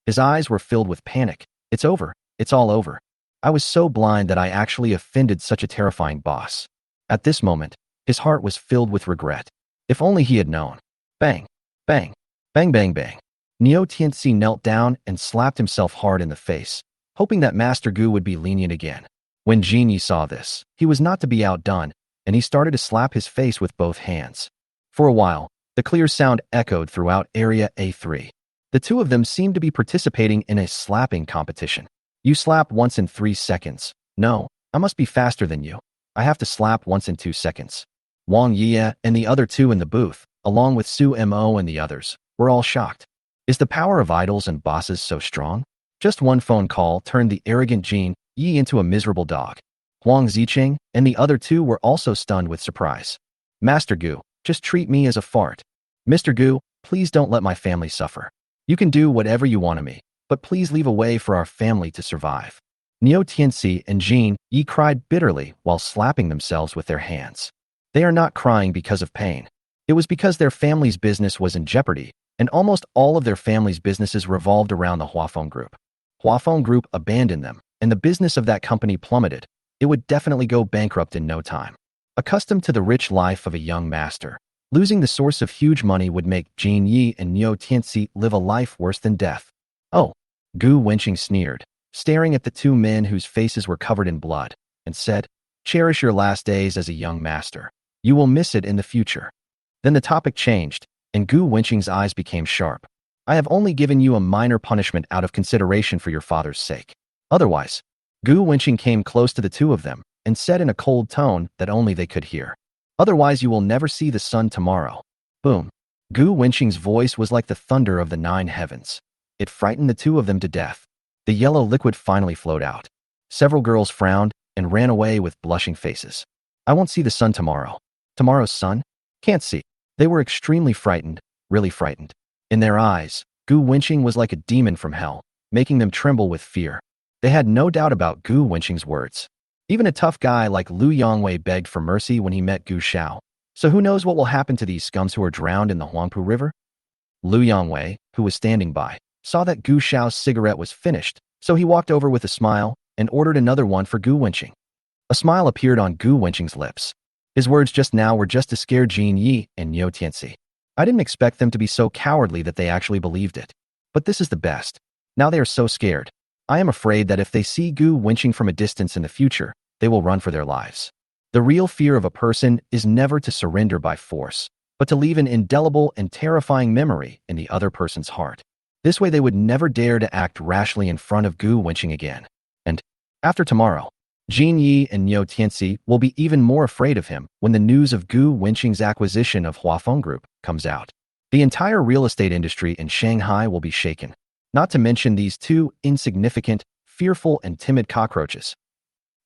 His eyes were filled with panic. It's over. It's all over. I was so blind that I actually offended such a terrifying boss. At this moment, his heart was filled with regret. If only he had known. Bang, bang, bang, bang, bang. Niu Tianxi knelt down and slapped himself hard in the face, hoping that Master Gu would be lenient again. When Jin Yi saw this, he was not to be outdone, and he started to slap his face with both hands. For a while, the clear sound echoed throughout Area A3. The two of them seemed to be participating in a slapping competition. You slap once in 3 seconds. No, I must be faster than you. I have to slap once in 2 seconds. Wang Yie and the other two in the booth, along with Su Mo and the others, were all shocked. Is the power of idols and bosses so strong? Just one phone call turned the arrogant Jin Yi into a miserable dog. Huang Ziqing and the other two were also stunned with surprise. Master Gu, just treat me as a fart. Mr. Gu, please don't let my family suffer. You can do whatever you want of me, but please leave a way for our family to survive. Niu Tianxi and Jin Yi cried bitterly while slapping themselves with their hands. They are not crying because of pain. It was because their family's business was in jeopardy, and almost all of their family's businesses revolved around the Huafeng Group. Huafeng Group abandoned them, and the business of that company plummeted. It would definitely go bankrupt in no time. Accustomed to the rich life of a young master, losing the source of huge money would make Jin Yi and Niu Tianxi live a life worse than death. Oh, Gu Wenqing sneered, staring at the two men whose faces were covered in blood, and said, cherish your last days as a young master. You will miss it in the future. Then the topic changed, and Gu Wenqing's eyes became sharp. I have only given you a minor punishment out of consideration for your father's sake. Otherwise, Gu Wenqing came close to the two of them and said in a cold tone that only they could hear. Otherwise you will never see the sun tomorrow. Boom. Gu Wenqing's voice was like the thunder of the 9 heavens. It frightened the two of them to death. The yellow liquid finally flowed out. Several girls frowned and ran away with blushing faces. I won't see the sun tomorrow. Tomorrow's sun? Can't see. They were extremely frightened, really frightened. In their eyes, Gu Wenqing was like a demon from hell, making them tremble with fear. They had no doubt about Gu Wenqing's words. Even a tough guy like Liu Yongwei begged for mercy when he met Gu Shao. So who knows what will happen to these scums who are drowned in the Huangpu River? Liu Yongwei, who was standing by, saw that Gu Shao's cigarette was finished, so he walked over with a smile and ordered another one for Gu Wenqing. A smile appeared on Gu Wenqing's lips. His words just now were just to scare Jin Yi and Niu Tianxi. I didn't expect them to be so cowardly that they actually believed it. But this is the best. Now they are so scared. I am afraid that if they see Gu Wenqing from a distance in the future, they will run for their lives. The real fear of a person is never to surrender by force, but to leave an indelible and terrifying memory in the other person's heart. This way they would never dare to act rashly in front of Gu Wenqing again. And after tomorrow, Jin Yi and Niu Tianxi will be even more afraid of him when the news of Gu Wenqing's acquisition of Huafeng Group comes out. The entire real estate industry in Shanghai will be shaken, not to mention these two insignificant, fearful, and timid cockroaches.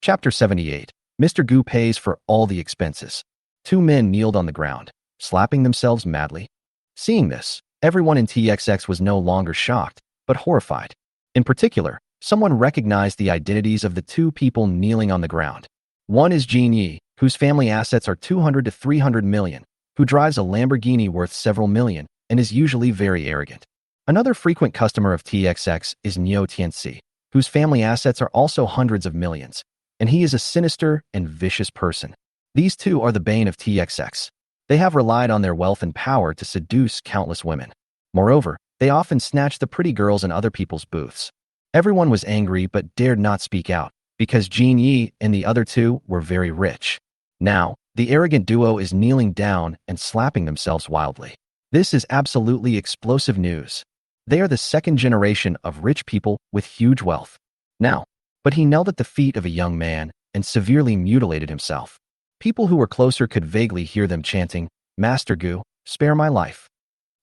Chapter 78. Mr. Gu pays for all the expenses. Two men kneeled on the ground, slapping themselves madly. Seeing this, everyone in TXX was no longer shocked, but horrified. In particular, someone recognized the identities of the two people kneeling on the ground. One is Jin Yi, whose family assets are 200 to 300 million, who drives a Lamborghini worth several million and is usually very arrogant. Another frequent customer of TXX is Niu Tianxi, whose family assets are also hundreds of millions, and he is a sinister and vicious person. These two are the bane of TXX. They have relied on their wealth and power to seduce countless women. Moreover, they often snatch the pretty girls in other people's booths. Everyone was angry but dared not speak out, because Jin Yi and the other two were very rich. Now, the arrogant duo is kneeling down and slapping themselves wildly. This is absolutely explosive news. They are the second generation of rich people with huge wealth. Now, but he knelt at the feet of a young man and severely mutilated himself. People who were closer could vaguely hear them chanting, Master Gu, spare my life.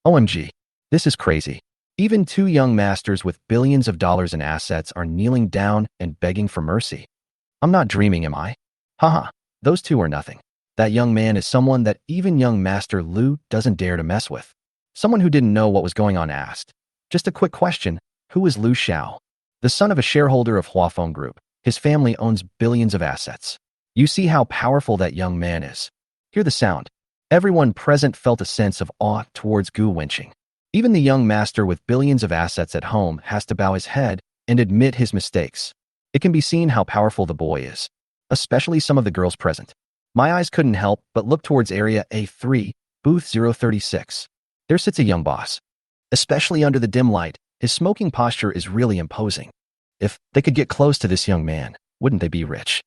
OMG. This is crazy. Even two young masters with billions of dollars in assets are kneeling down and begging for mercy. I'm not dreaming, am I? Haha, those two are nothing. That young man is someone that even young Master Lu doesn't dare to mess with. Someone who didn't know what was going on asked. Just a quick question, who is Lu Xiao? The son of a shareholder of Huafeng Group. His family owns billions of assets. You see how powerful that young man is. Hear the sound. Everyone present felt a sense of awe towards Gu Wenqing. Even the young master with billions of assets at home has to bow his head and admit his mistakes. It can be seen how powerful the boy is, especially some of the girls present. My eyes couldn't help but look towards Area A3, Booth 036. There sits a young boss. Especially under the dim light, his smoking posture is really imposing. If they could get close to this young man, wouldn't they be rich?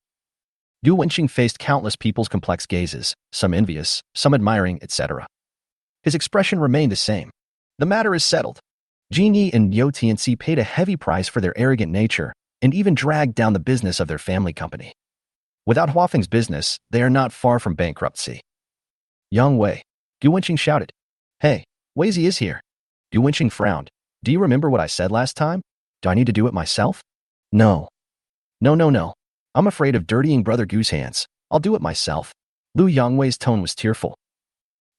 Gu Wenqing faced countless people's complex gazes, some envious, some admiring, etc. His expression remained the same. The matter is settled. Jin Yi and Yo Tianxi paid a heavy price for their arrogant nature and even dragged down the business of their family company. Without Huafeng's business, they are not far from bankruptcy. Yang Wei, Gu Wenqing shouted. Hey, Weizi is here. Gu Wenqing frowned. Do you remember what I said last time? Do I need to do it myself? No. No. I'm afraid of dirtying Brother Gu's hands. I'll do it myself. Lu Yangwei's tone was tearful.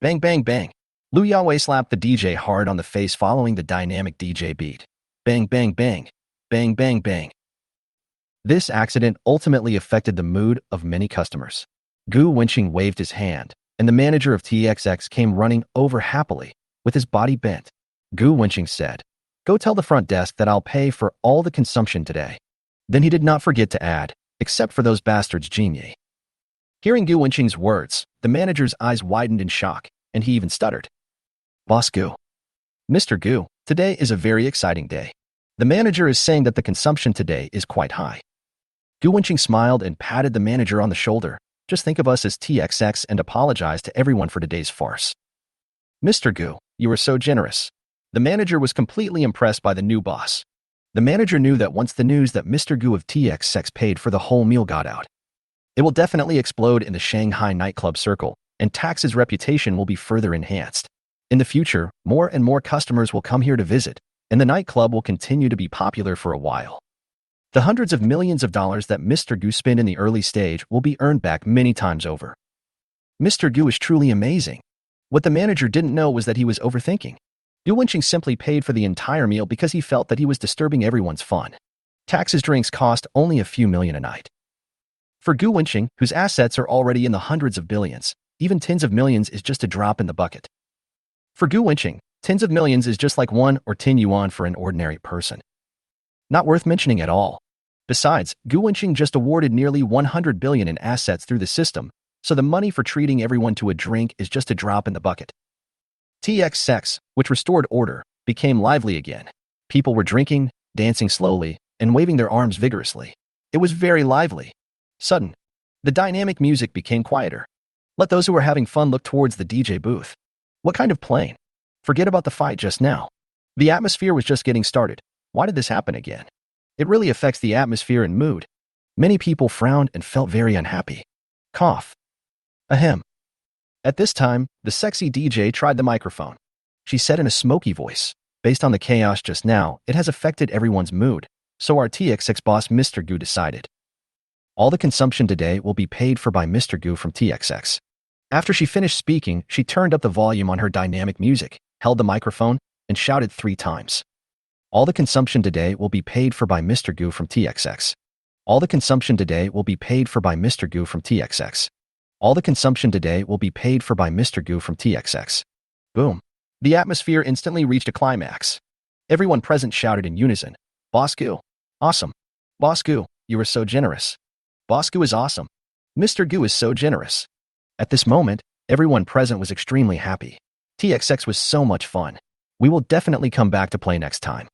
Bang, bang, bang. Lu Yangwei slapped the DJ hard on the face following the dynamic DJ beat. Bang, bang, bang. Bang, bang, bang. This accident ultimately affected the mood of many customers. Gu Wenqing waved his hand, and the manager of TXX came running over happily, with his body bent. Gu Wenqing said, Go tell the front desk that I'll pay for all the consumption today. Then he did not forget to add, except for those bastards Jin Yi. Hearing Gu Wenqing's words, the manager's eyes widened in shock, and he even stuttered. Boss Gu. Mr. Gu, today is a very exciting day. The manager is saying that the consumption today is quite high. Gu Wenqing smiled and patted the manager on the shoulder. Just think of us as TXX and apologize to everyone for today's farce. Mr. Gu, you are so generous. The manager was completely impressed by the new boss. The manager knew that once the news that Mr. Gu of TXX paid for the whole meal got out, it will definitely explode in the Shanghai nightclub circle, and Tax's reputation will be further enhanced. In the future, more and more customers will come here to visit, and the nightclub will continue to be popular for a while. The hundreds of millions of dollars that Mr. Gu spent in the early stage will be earned back many times over. Mr. Gu is truly amazing. What the manager didn't know was that he was overthinking. Gu Wenqing simply paid for the entire meal because he felt that he was disturbing everyone's fun. Tax's drinks cost only a few million a night. For Gu Wenqing, whose assets are already in the hundreds of billions, even tens of millions is just a drop in the bucket. For Gu Wenqing, tens of millions is just like 1 or 10 yuan for an ordinary person. Not worth mentioning at all. Besides, Gu Wenqing just awarded nearly 100 billion in assets through the system, so the money for treating everyone to a drink is just a drop in the bucket. TXX, which restored order, became lively again. People were drinking, dancing slowly, and waving their arms vigorously. It was very lively. Sudden, the dynamic music became quieter. Let those who were having fun look towards the DJ booth. What kind of plane? Forget about the fight just now. The atmosphere was just getting started. Why did this happen again? It really affects the atmosphere and mood. Many people frowned and felt very unhappy. Cough. Ahem. At this time, the sexy DJ tried the microphone. She said in a smoky voice, based on the chaos just now, it has affected everyone's mood, so our TXX boss Mr. Gu decided. All the consumption today will be paid for by Mr. Gu from TXX. After she finished speaking, she turned up the volume on her dynamic music, held the microphone, and shouted 3 times. All the consumption today will be paid for by Mr. Gu from TXX. All the consumption today will be paid for by Mr. Gu from TXX. All the consumption today will be paid for by Mr. Gu from TXX. Boom. The atmosphere instantly reached a climax. Everyone present shouted in unison, Boss Gu. Awesome. Boss Gu, you are so generous. Boss Gu is awesome. Mr. Gu is so generous. At this moment, everyone present was extremely happy. TXX was so much fun. We will definitely come back to play next time.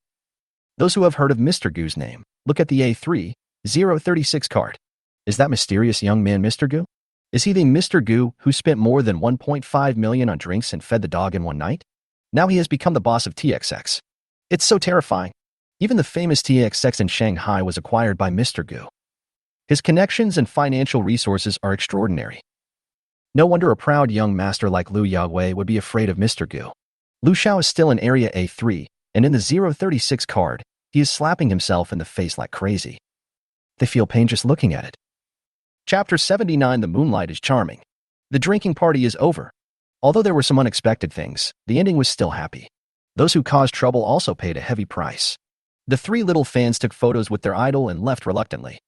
Those who have heard of Mr. Gu's name, look at the A3036 card. Is that mysterious young man Mr. Gu? Is he the Mr. Gu who spent more than 1.5 million on drinks and fed the dog in one night? Now he has become the boss of TXX. It's so terrifying. Even the famous TXX in Shanghai was acquired by Mr. Gu. His connections and financial resources are extraordinary. No wonder a proud young master like Lu Yagwei would be afraid of Mr. Gu. Lu Xiao is still in Area A3, and in the 036 card, he is slapping himself in the face like crazy. They feel pain just looking at it. Chapter 79. The moonlight is charming. The drinking party is over. Although there were some unexpected things, the ending was still happy. Those who caused trouble also paid a heavy price. The three little fans took photos with their idol and left reluctantly.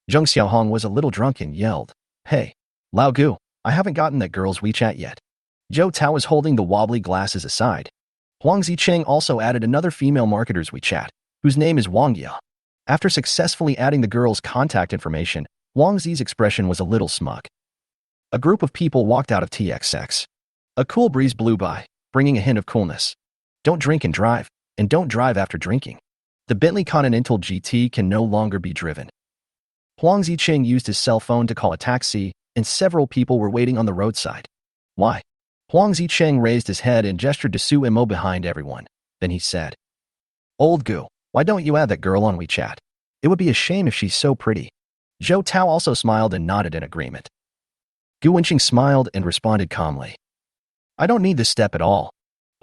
Zheng Xiaohong was a little drunk and yelled, "Hey, Lao Gu, I haven't gotten that girl's WeChat yet." Zhou Tao was holding the wobbly glasses aside. Huang Zicheng also added another female marketer's WeChat, whose name is Wang Ye. After successfully adding the girl's contact information, Wang Zi's expression was a little smug. A group of people walked out of TXX. A cool breeze blew by, bringing a hint of coolness. Don't drink and don't drive after drinking. The Bentley Continental GT can no longer be driven. Huang Zicheng used his cell phone to call a taxi, and several people were waiting on the roadside. Why? Huang Zicheng raised his head and gestured to Su Mo behind everyone. Then he said, "Old Gu, why don't you add that girl on WeChat? It would be a shame if she's so pretty." Zhou Tao also smiled and nodded in agreement. Gu Wenqing smiled and responded calmly, "I don't need this step at all."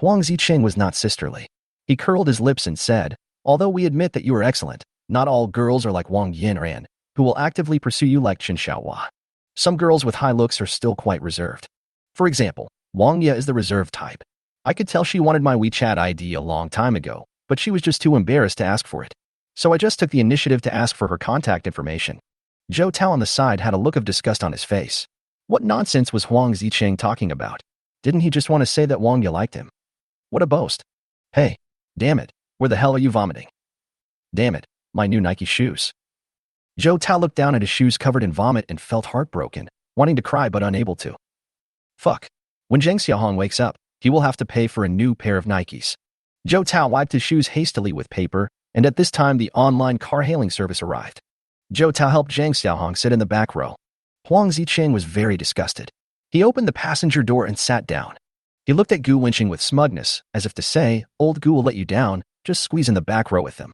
Huang Zicheng was not sisterly. He curled his lips and said, "Although we admit that you are excellent, not all girls are like Wang Yinran, who will actively pursue you like Chen Xiaohua. Some girls with high looks are still quite reserved. For example, Wang Ye is the reserved type. I could tell she wanted my WeChat ID a long time ago, but she was just too embarrassed to ask for it. So I just took the initiative to ask for her contact information." Zhou Tao on the side had a look of disgust on his face. What nonsense was Huang Zicheng talking about? Didn't he just want to say that Wang Ye liked him? What a boast. Hey, damn it, where the hell are you vomiting? Damn it, my new Nike shoes. Zhou Tao looked down at his shoes covered in vomit and felt heartbroken, wanting to cry but unable to. Fuck. When Zheng Xiaohong wakes up, he will have to pay for a new pair of Nikes. Zhou Tao wiped his shoes hastily with paper, and at this time the online car-hailing service arrived. Zhou Tao helped Zheng Xiaohong sit in the back row. Huang Zicheng was very disgusted. He opened the passenger door and sat down. He looked at Gu Wenqing with smugness, as if to say, "Old Gu will let you down, just squeeze in the back row with him."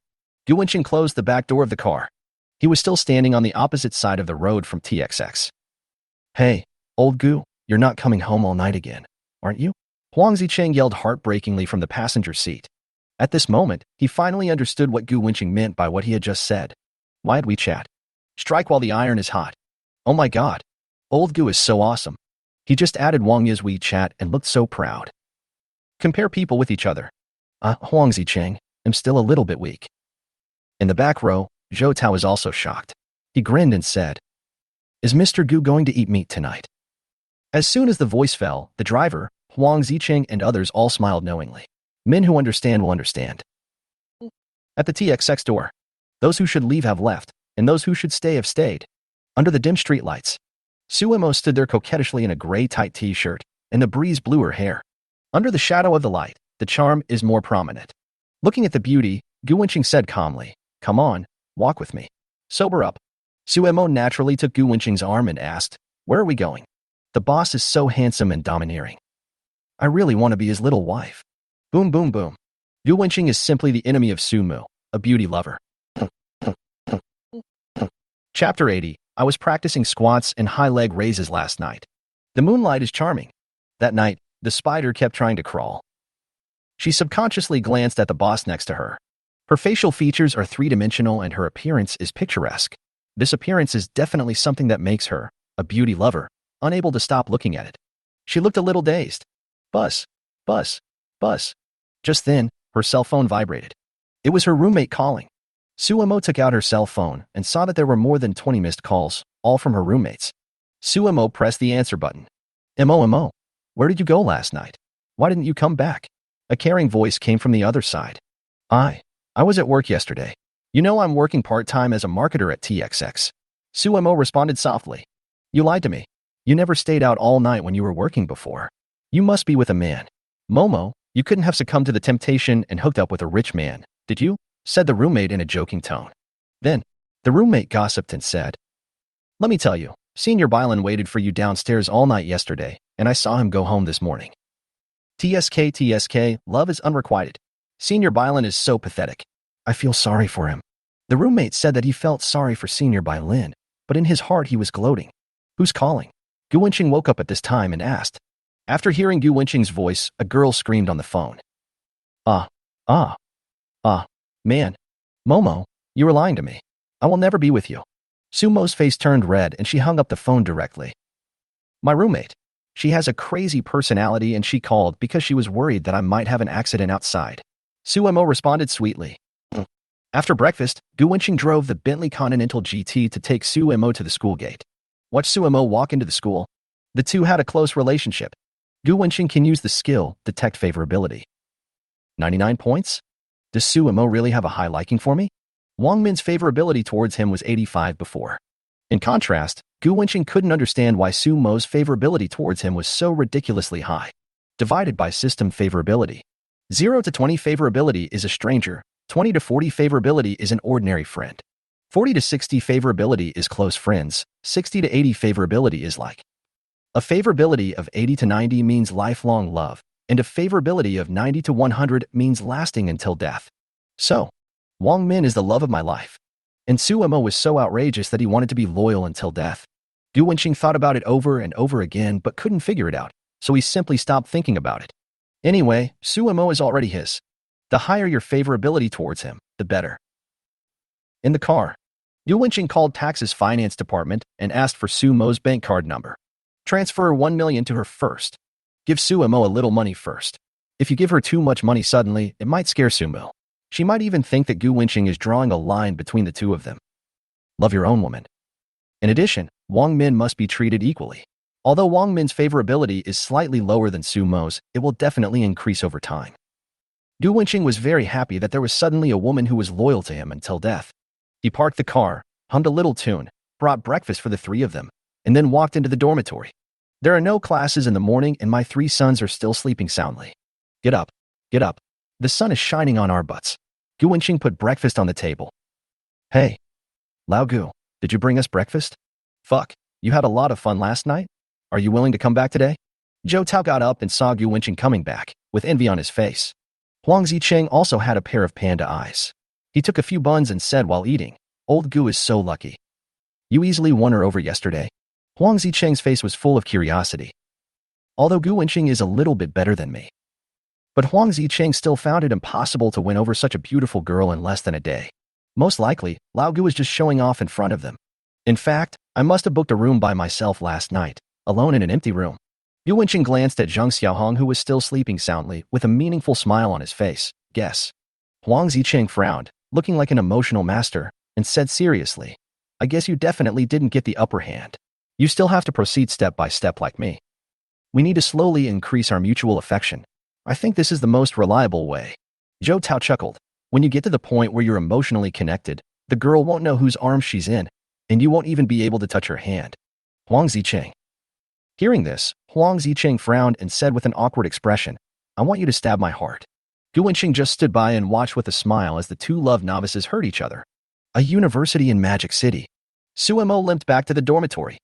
Gu Wenqing closed the back door of the car. He was still standing on the opposite side of the road from TXX. "Hey, old Gu, you're not coming home all night again, aren't you?" Huang Zicheng yelled heartbreakingly from the passenger seat. At this moment, he finally understood what Gu Wenqing meant by what he had just said. Why had we chat? Strike while the iron is hot. Oh my god. Old Gu is so awesome. He just added Wang Ye's WeChat and looked so proud. Compare people with each other. Huang Zicheng, I'm still a little bit weak. In the back row, Zhou Tao was also shocked. He grinned and said, "Is Mr. Gu going to eat meat tonight?" As soon as the voice fell, the driver, Huang Zicheng, and others all smiled knowingly. Men who understand will understand. At the TXX door, those who should leave have left, and those who should stay have stayed. Under the dim streetlights, Su Mo stood there coquettishly in a gray tight t-shirt, and the breeze blew her hair. Under the shadow of the light, the charm is more prominent. Looking at the beauty, Gu Wenqing said calmly, "Come on, walk with me. Sober up." Su Mo naturally took Gu Wenqing's arm and asked, "Where are we going?" "The boss is so handsome and domineering. I really want to be his little wife." Boom, boom, boom. Gu Wenqing is simply the enemy of Su Mo, a beauty lover. Chapter 80. I was practicing squats and high leg raises last night. The moonlight is charming. That night, the spider kept trying to crawl. She subconsciously glanced at the boss next to her. Her facial features are three-dimensional and her appearance is picturesque. This appearance is definitely something that makes her, a beauty lover, unable to stop looking at it. She looked a little dazed. Buzz, buzz, buzz. Just then, her cell phone vibrated. It was her roommate calling. Su Mo took out her cell phone and saw that there were more than 20 missed calls, all from her roommates. Su Mo pressed the answer button. Mo, where did you go last night? Why didn't you come back?" A caring voice came from the other side. I was at work yesterday. You know I'm working part-time as a marketer at TXX. Su Mo responded softly. "You lied to me. You never stayed out all night when you were working before. You must be with a man. Momo, you couldn't have succumbed to the temptation and hooked up with a rich man, did you?" said the roommate in a joking tone. Then, the roommate gossiped and said, "Let me tell you, Senior Bylan waited for you downstairs all night yesterday, and I saw him go home this morning. TSK, love is unrequited. Senior Bylan is so pathetic. I feel sorry for him." The roommate said that he felt sorry for Senior Bylan, but in his heart he was gloating. "Who's calling?" Gu Wenqing woke up at this time and asked. After hearing Gu Wenqing's voice, a girl screamed on the phone. Ah, man. Momo, you were lying to me. I will never be with you. Sumo's face turned red and she hung up the phone directly. My roommate. She has a crazy personality and she called because she was worried that I might have an accident outside. Sumo responded sweetly. After breakfast, Gu Wenqing drove the Bentley Continental GT to take Sumo to the school gate. Watch Sumo walk into the school. The two had a close relationship. Gu Wenqing can use the skill, detect favorability. 99 points? Does Sumo really have a high liking for me? Wang Min's favorability towards him was 85 before. In contrast, Gu Wenqing couldn't understand why Sumo's favorability towards him was so ridiculously high. Divided by system favorability. 0 to 20 favorability is a stranger, 20 to 40 favorability is an ordinary friend. 40 to 60 favorability is close friends, 60 to 80 favorability is like. A favorability of 80 to 90 means lifelong love, and a favorability of 90 to 100 means lasting until death. So, Wang Min is the love of my life. And Sumo was so outrageous that he wanted to be loyal until death. Gu Wenqing thought about it over and over again but couldn't figure it out, so he simply stopped thinking about it. Anyway, Sumo is already his. The higher your favorability towards him, the better. In the car, Gu Wenqing called Tax's finance department and asked for Sumo's bank card number. Transfer 1 million to her first. Give Sumo a little money first. If you give her too much money suddenly, it might scare Sumo. She might even think that Gu Wenqing is drawing a line between the two of them. Love your own woman. In addition, Wang Min must be treated equally. Although Wang Min's favorability is slightly lower than Sumo's, it will definitely increase over time. Gu Wenqing was very happy that there was suddenly a woman who was loyal to him until death. He parked the car, hummed a little tune, brought breakfast for the three of them, and then walked into the dormitory. There are no classes in the morning and my 3 sons are still sleeping soundly. Get up. Get up. The sun is shining on our butts. Gu Wenqing put breakfast on the table. Hey. Lao Gu, did you bring us breakfast? Fuck, you had a lot of fun last night? Are you willing to come back today? Zhou Tao got up and saw Gu Wenqing coming back, with envy on his face. Huang Zicheng also had a pair of panda eyes. He took a few buns and said while eating, Old Gu is so lucky. You easily won her over yesterday. Huang Zicheng's face was full of curiosity. Although Gu Wenqing is a little bit better than me. But Huang Zicheng still found it impossible to win over such a beautiful girl in less than a day. Most likely, Lao Gu was just showing off in front of them. In fact, I must have booked a room by myself last night, alone in an empty room. Gu Wenqing glanced at Zhang Xiaohong who was still sleeping soundly with a meaningful smile on his face. Guess. Huang Zicheng frowned, looking like an emotional master, and said seriously, I guess you definitely didn't get the upper hand. You still have to proceed step by step like me. We need to slowly increase our mutual affection. I think this is the most reliable way. Zhou Tao chuckled. When you get to the point where you're emotionally connected, the girl won't know whose arms she's in, and you won't even be able to touch her hand. Huang Zicheng. Hearing this, Huang Zicheng frowned and said with an awkward expression, I want you to stab my heart. Gu Wenqing just stood by and watched with a smile as the two love novices hurt each other. A university in Magic City. Sumo limped back to the dormitory.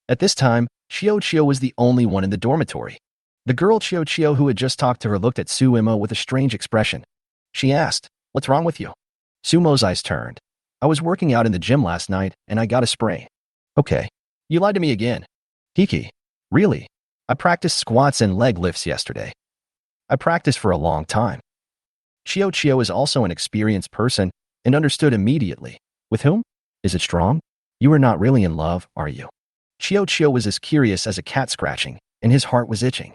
At this time, Chio was the only one in the dormitory. The girl Chio who had just talked to her looked at Sumo with a strange expression. She asked, What's wrong with you? Sumo's eyes turned. I was working out in the gym last night and I got a sprain. Okay. You lied to me again. Kiki. Really? I practiced squats and leg lifts yesterday. I practiced for a long time. Chio is also an experienced person and understood immediately. With whom? Is it strong? You are not really in love, are you? Chio was as curious as a cat scratching, and his heart was itching.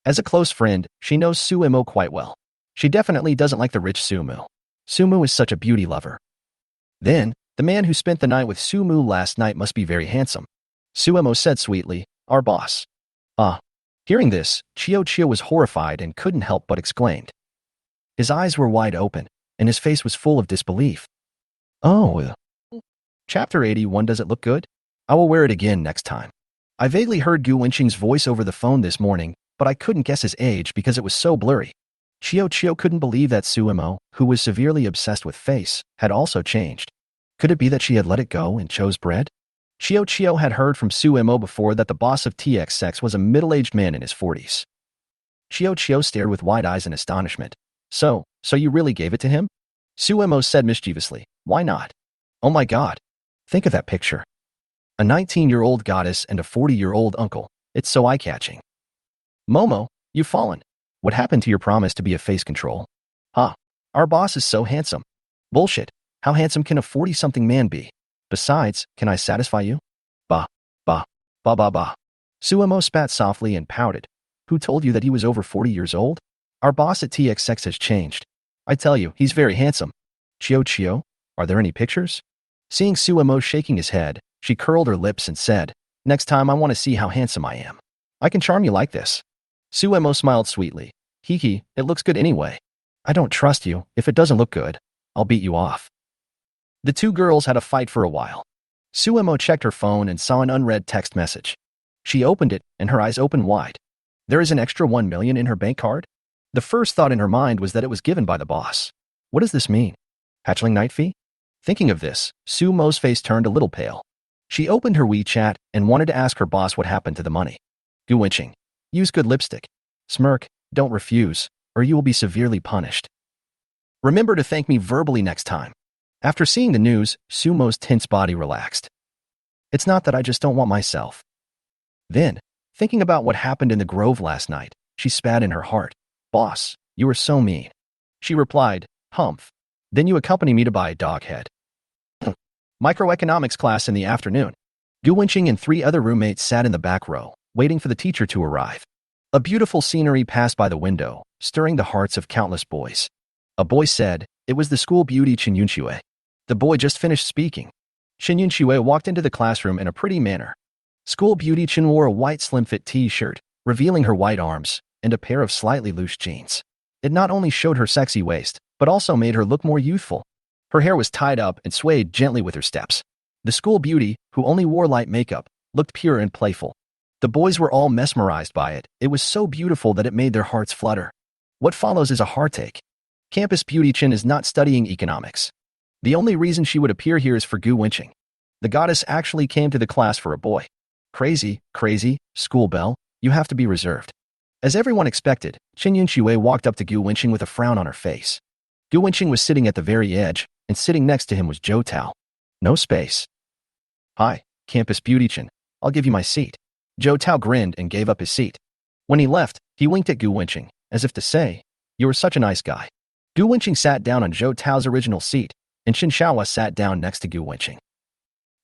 As a close friend, she knows Sumo quite well. She definitely doesn't like the rich Sumo. Sumo is such a beauty lover. Then, the man who spent the night with Sumo last night must be very handsome. Sumo said sweetly, Our boss. Hearing this, Chio was horrified and couldn't help but exclaimed. His eyes were wide open, and his face was full of disbelief. Oh. Chapter 81 Does it look good? I will wear it again next time. I vaguely heard Gu Wenqing's voice over the phone this morning, but I couldn't guess his age because it was so blurry. Chio couldn't believe that Sumo, who was severely obsessed with face, had also changed. Could it be that she had let it go and chose bread? Chio had heard from Sumo before that the boss of TXX was a middle-aged man in his 40s. Chio stared with wide eyes in astonishment. So you really gave it to him? Sumo said mischievously, Why not? Oh my god. Think of that picture. A 19-year-old goddess and a 40-year-old uncle. It's so eye-catching. Momo, you've fallen. What happened to your promise to be a face control? Our boss is so handsome. Bullshit. How handsome can a 40-something man be? Besides, can I satisfy you? Bah, bah, bah, bah, bah. Suemo spat softly and pouted. Who told you that he was over 40 years old? Our boss at TXX has changed. I tell you, he's very handsome. Chio, are there any pictures? Seeing Suemo shaking his head, she curled her lips and said, next time I want to see how handsome I am. I can charm you like this. Suemo smiled sweetly. Hee, it looks good anyway. I don't trust you. If it doesn't look good, I'll beat you off. The two girls had a fight for a while. Suemo checked her phone and saw an unread text message. She opened it, and her eyes opened wide. There is an extra 1 million in her bank card? The first thought in her mind was that it was given by the boss. What does this mean? Hatchling night fee? Thinking of this, Suemo's face turned a little pale. She opened her WeChat and wanted to ask her boss what happened to the money. Gu Wenqing. Use good lipstick. Smirk, don't refuse, or you will be severely punished. Remember to thank me verbally next time. After seeing the news, Sumo's tense body relaxed. It's not that I just don't want myself. Then, thinking about what happened in the grove last night, she spat in her heart. Boss, you were so mean. She replied, humph. Then you accompany me to buy a dog head. Microeconomics class in the afternoon. Gu Wenqing and 3 other roommates sat in the back row, waiting for the teacher to arrive. A beautiful scenery passed by the window, stirring the hearts of countless boys. A boy said, it was the school beauty Chen Yunxue. The boy just finished speaking. Chen Yunxue walked into the classroom in a pretty manner. School beauty Chen wore a white slim-fit t-shirt, revealing her white arms, and a pair of slightly loose jeans. It not only showed her sexy waist, but also made her look more youthful. Her hair was tied up and swayed gently with her steps. The school beauty, who only wore light makeup, looked pure and playful. The boys were all mesmerized by it. It was so beautiful that it made their hearts flutter. What follows is a heartache. Campus beauty Chen is not studying economics. The only reason she would appear here is for Gu Wenqing. The goddess actually came to the class for a boy. Crazy, school bell, you have to be reserved. As everyone expected, Chen Yunxue walked up to Gu Wenqing with a frown on her face. Gu Wenqing was sitting at the very edge, and sitting next to him was Zhou Tao. No space. Hi, Campus Beauty Chen, I'll give you my seat. Zhou Tao grinned and gave up his seat. When he left, he winked at Gu Wenqing, as if to say, you were such a nice guy. Gu Wenqing sat down on Zhou Tao's original seat, and Chen Xiaohua sat down next to Gu Wenqing.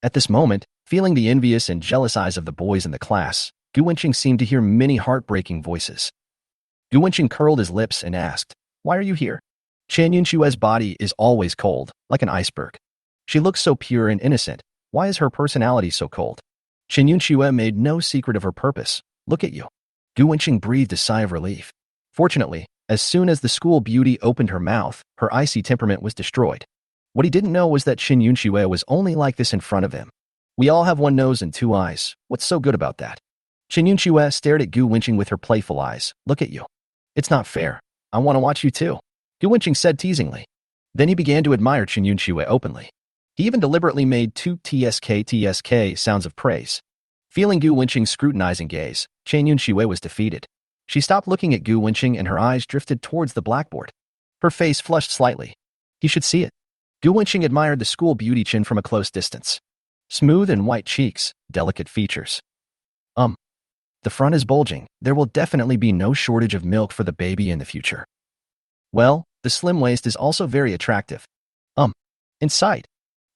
At this moment, feeling the envious and jealous eyes of the boys in the class, Gu Wenqing seemed to hear many heartbreaking voices. Gu Wenqing curled his lips and asked, why are you here? Chen Yunxue's body is always cold, like an iceberg. She looks so pure and innocent. Why is her personality so cold? Chen Yunxue made no secret of her purpose. Look at you. Gu Wenqing breathed a sigh of relief. Fortunately, as soon as the school beauty opened her mouth, her icy temperament was destroyed. What he didn't know was that Chen Yunxue was only like this in front of him. We all have one nose and 2 eyes. What's so good about that? Chen Yunxue stared at Gu Wenqing with her playful eyes. Look at you. It's not fair. I want to watch you too. Gu Wenqing said teasingly. Then he began to admire Chen Yunxue openly. He even deliberately made 2 tsk sounds of praise. Feeling Gu Wenqing's scrutinizing gaze, Chen Yunxue was defeated. She stopped looking at Gu Wenqing and her eyes drifted towards the blackboard. Her face flushed slightly. He should see it. Gu Wenqing admired the school beauty Chen from a close distance. Smooth and white cheeks, delicate features. The front is bulging. There will definitely be no shortage of milk for the baby in the future. Well, the slim waist is also very attractive. In sight.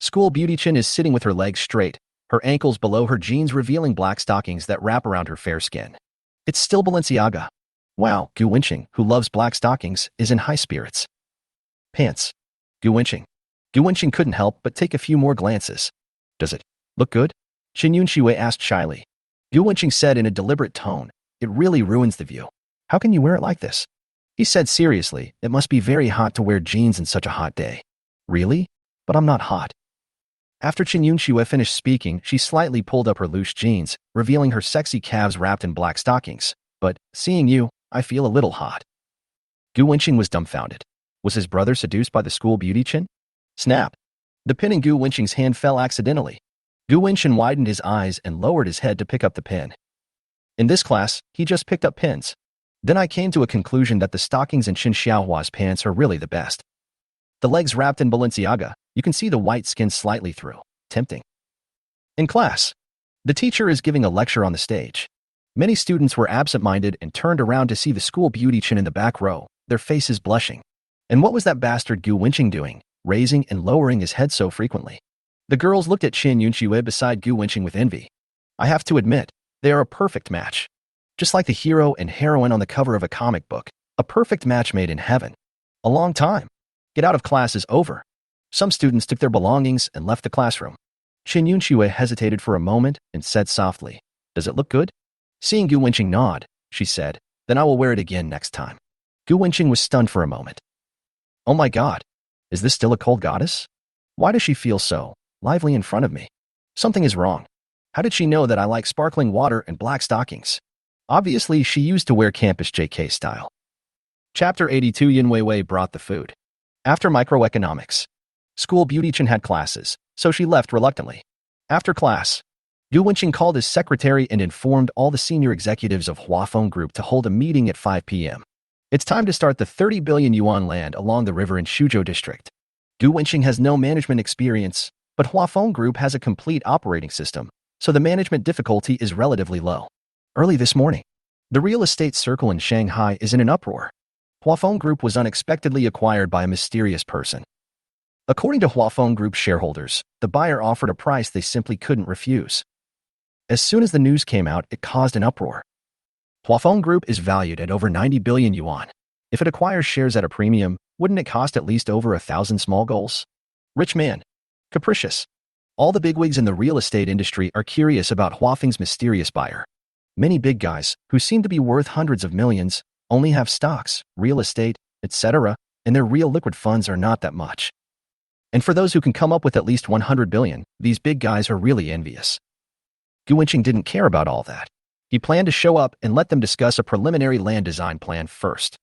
School beauty Chen is sitting with her legs straight, her ankles below her jeans revealing black stockings that wrap around her fair skin. It's still Balenciaga. Wow, Gu Wenqing, who loves black stockings, is in high spirits. Pants. Gu Wenqing. Gu Wenqing couldn't help but take a few more glances. Does it look good? Chen Yunxue asked shyly. Gu Wenqing said in a deliberate tone, it really ruins the view. How can you wear it like this? He said seriously, it must be very hot to wear jeans in such a hot day. Really? But I'm not hot. After Chen Yunxue finished speaking, she slightly pulled up her loose jeans, revealing her sexy calves wrapped in black stockings. But, seeing you, I feel a little hot. Gu Wenqing was dumbfounded. Was his brother seduced by the school beauty Chen? Snap. The pin in Gu Wenqing's hand fell accidentally. Gu Wenqing widened his eyes and lowered his head to pick up the pin. In this class, he just picked up pins. Then I came to a conclusion that the stockings in Chen Xiaohua's pants are really the best. The legs wrapped in Balenciaga, you can see the white skin slightly through. Tempting. In class, the teacher is giving a lecture on the stage. Many students were absent-minded and turned around to see the school beauty Chen in the back row, their faces blushing. And what was that bastard Gu Wenqing doing, raising and lowering his head so frequently? The girls looked at Qin Yunxue beside Gu Wenqing with envy. I have to admit, they are a perfect match. Just like the hero and heroine on the cover of a comic book, a perfect match made in heaven. A long time. Get out of class is over. Some students took their belongings and left the classroom. Qin Yunxue hesitated for a moment and said softly, "Does it look good?" Seeing Gu Wenqing nod, she said, "Then I will wear it again next time." Gu Wenqing was stunned for a moment. Oh my god, is this still a cold goddess? Why does she feel so lively in front of me? Something is wrong. How did she know that I like sparkling water and black stockings? Obviously, she used to wear campus JK style. Chapter 82. Yin Weiwei brought the food. After microeconomics. School beautician had classes, so she left reluctantly. After class, Gu Wenqing called his secretary and informed all the senior executives of Huafeng Group to hold a meeting at 5 p.m. It's time to start the 30 billion yuan land along the river in Shuzhou district. Gu Wenqing has no management experience, but Huafeng Group has a complete operating system, so the management difficulty is relatively low. Early this morning, the real estate circle in Shanghai is in an uproar. Huafeng Group was unexpectedly acquired by a mysterious person. According to Huafeng Group shareholders, the buyer offered a price they simply couldn't refuse. As soon as the news came out, it caused an uproar. Huafeng Group is valued at over 90 billion yuan. If it acquires shares at a premium, wouldn't it cost at least over 1,000 small goals? Rich man. Capricious. All the bigwigs in the real estate industry are curious about Huafeng's mysterious buyer. Many big guys, who seem to be worth hundreds of millions, only have stocks, real estate, etc., and their real liquid funds are not that much. And for those who can come up with at least 100 billion, these big guys are really envious. Gu Wenqing didn't care about all that. He planned to show up and let them discuss a preliminary land design plan first.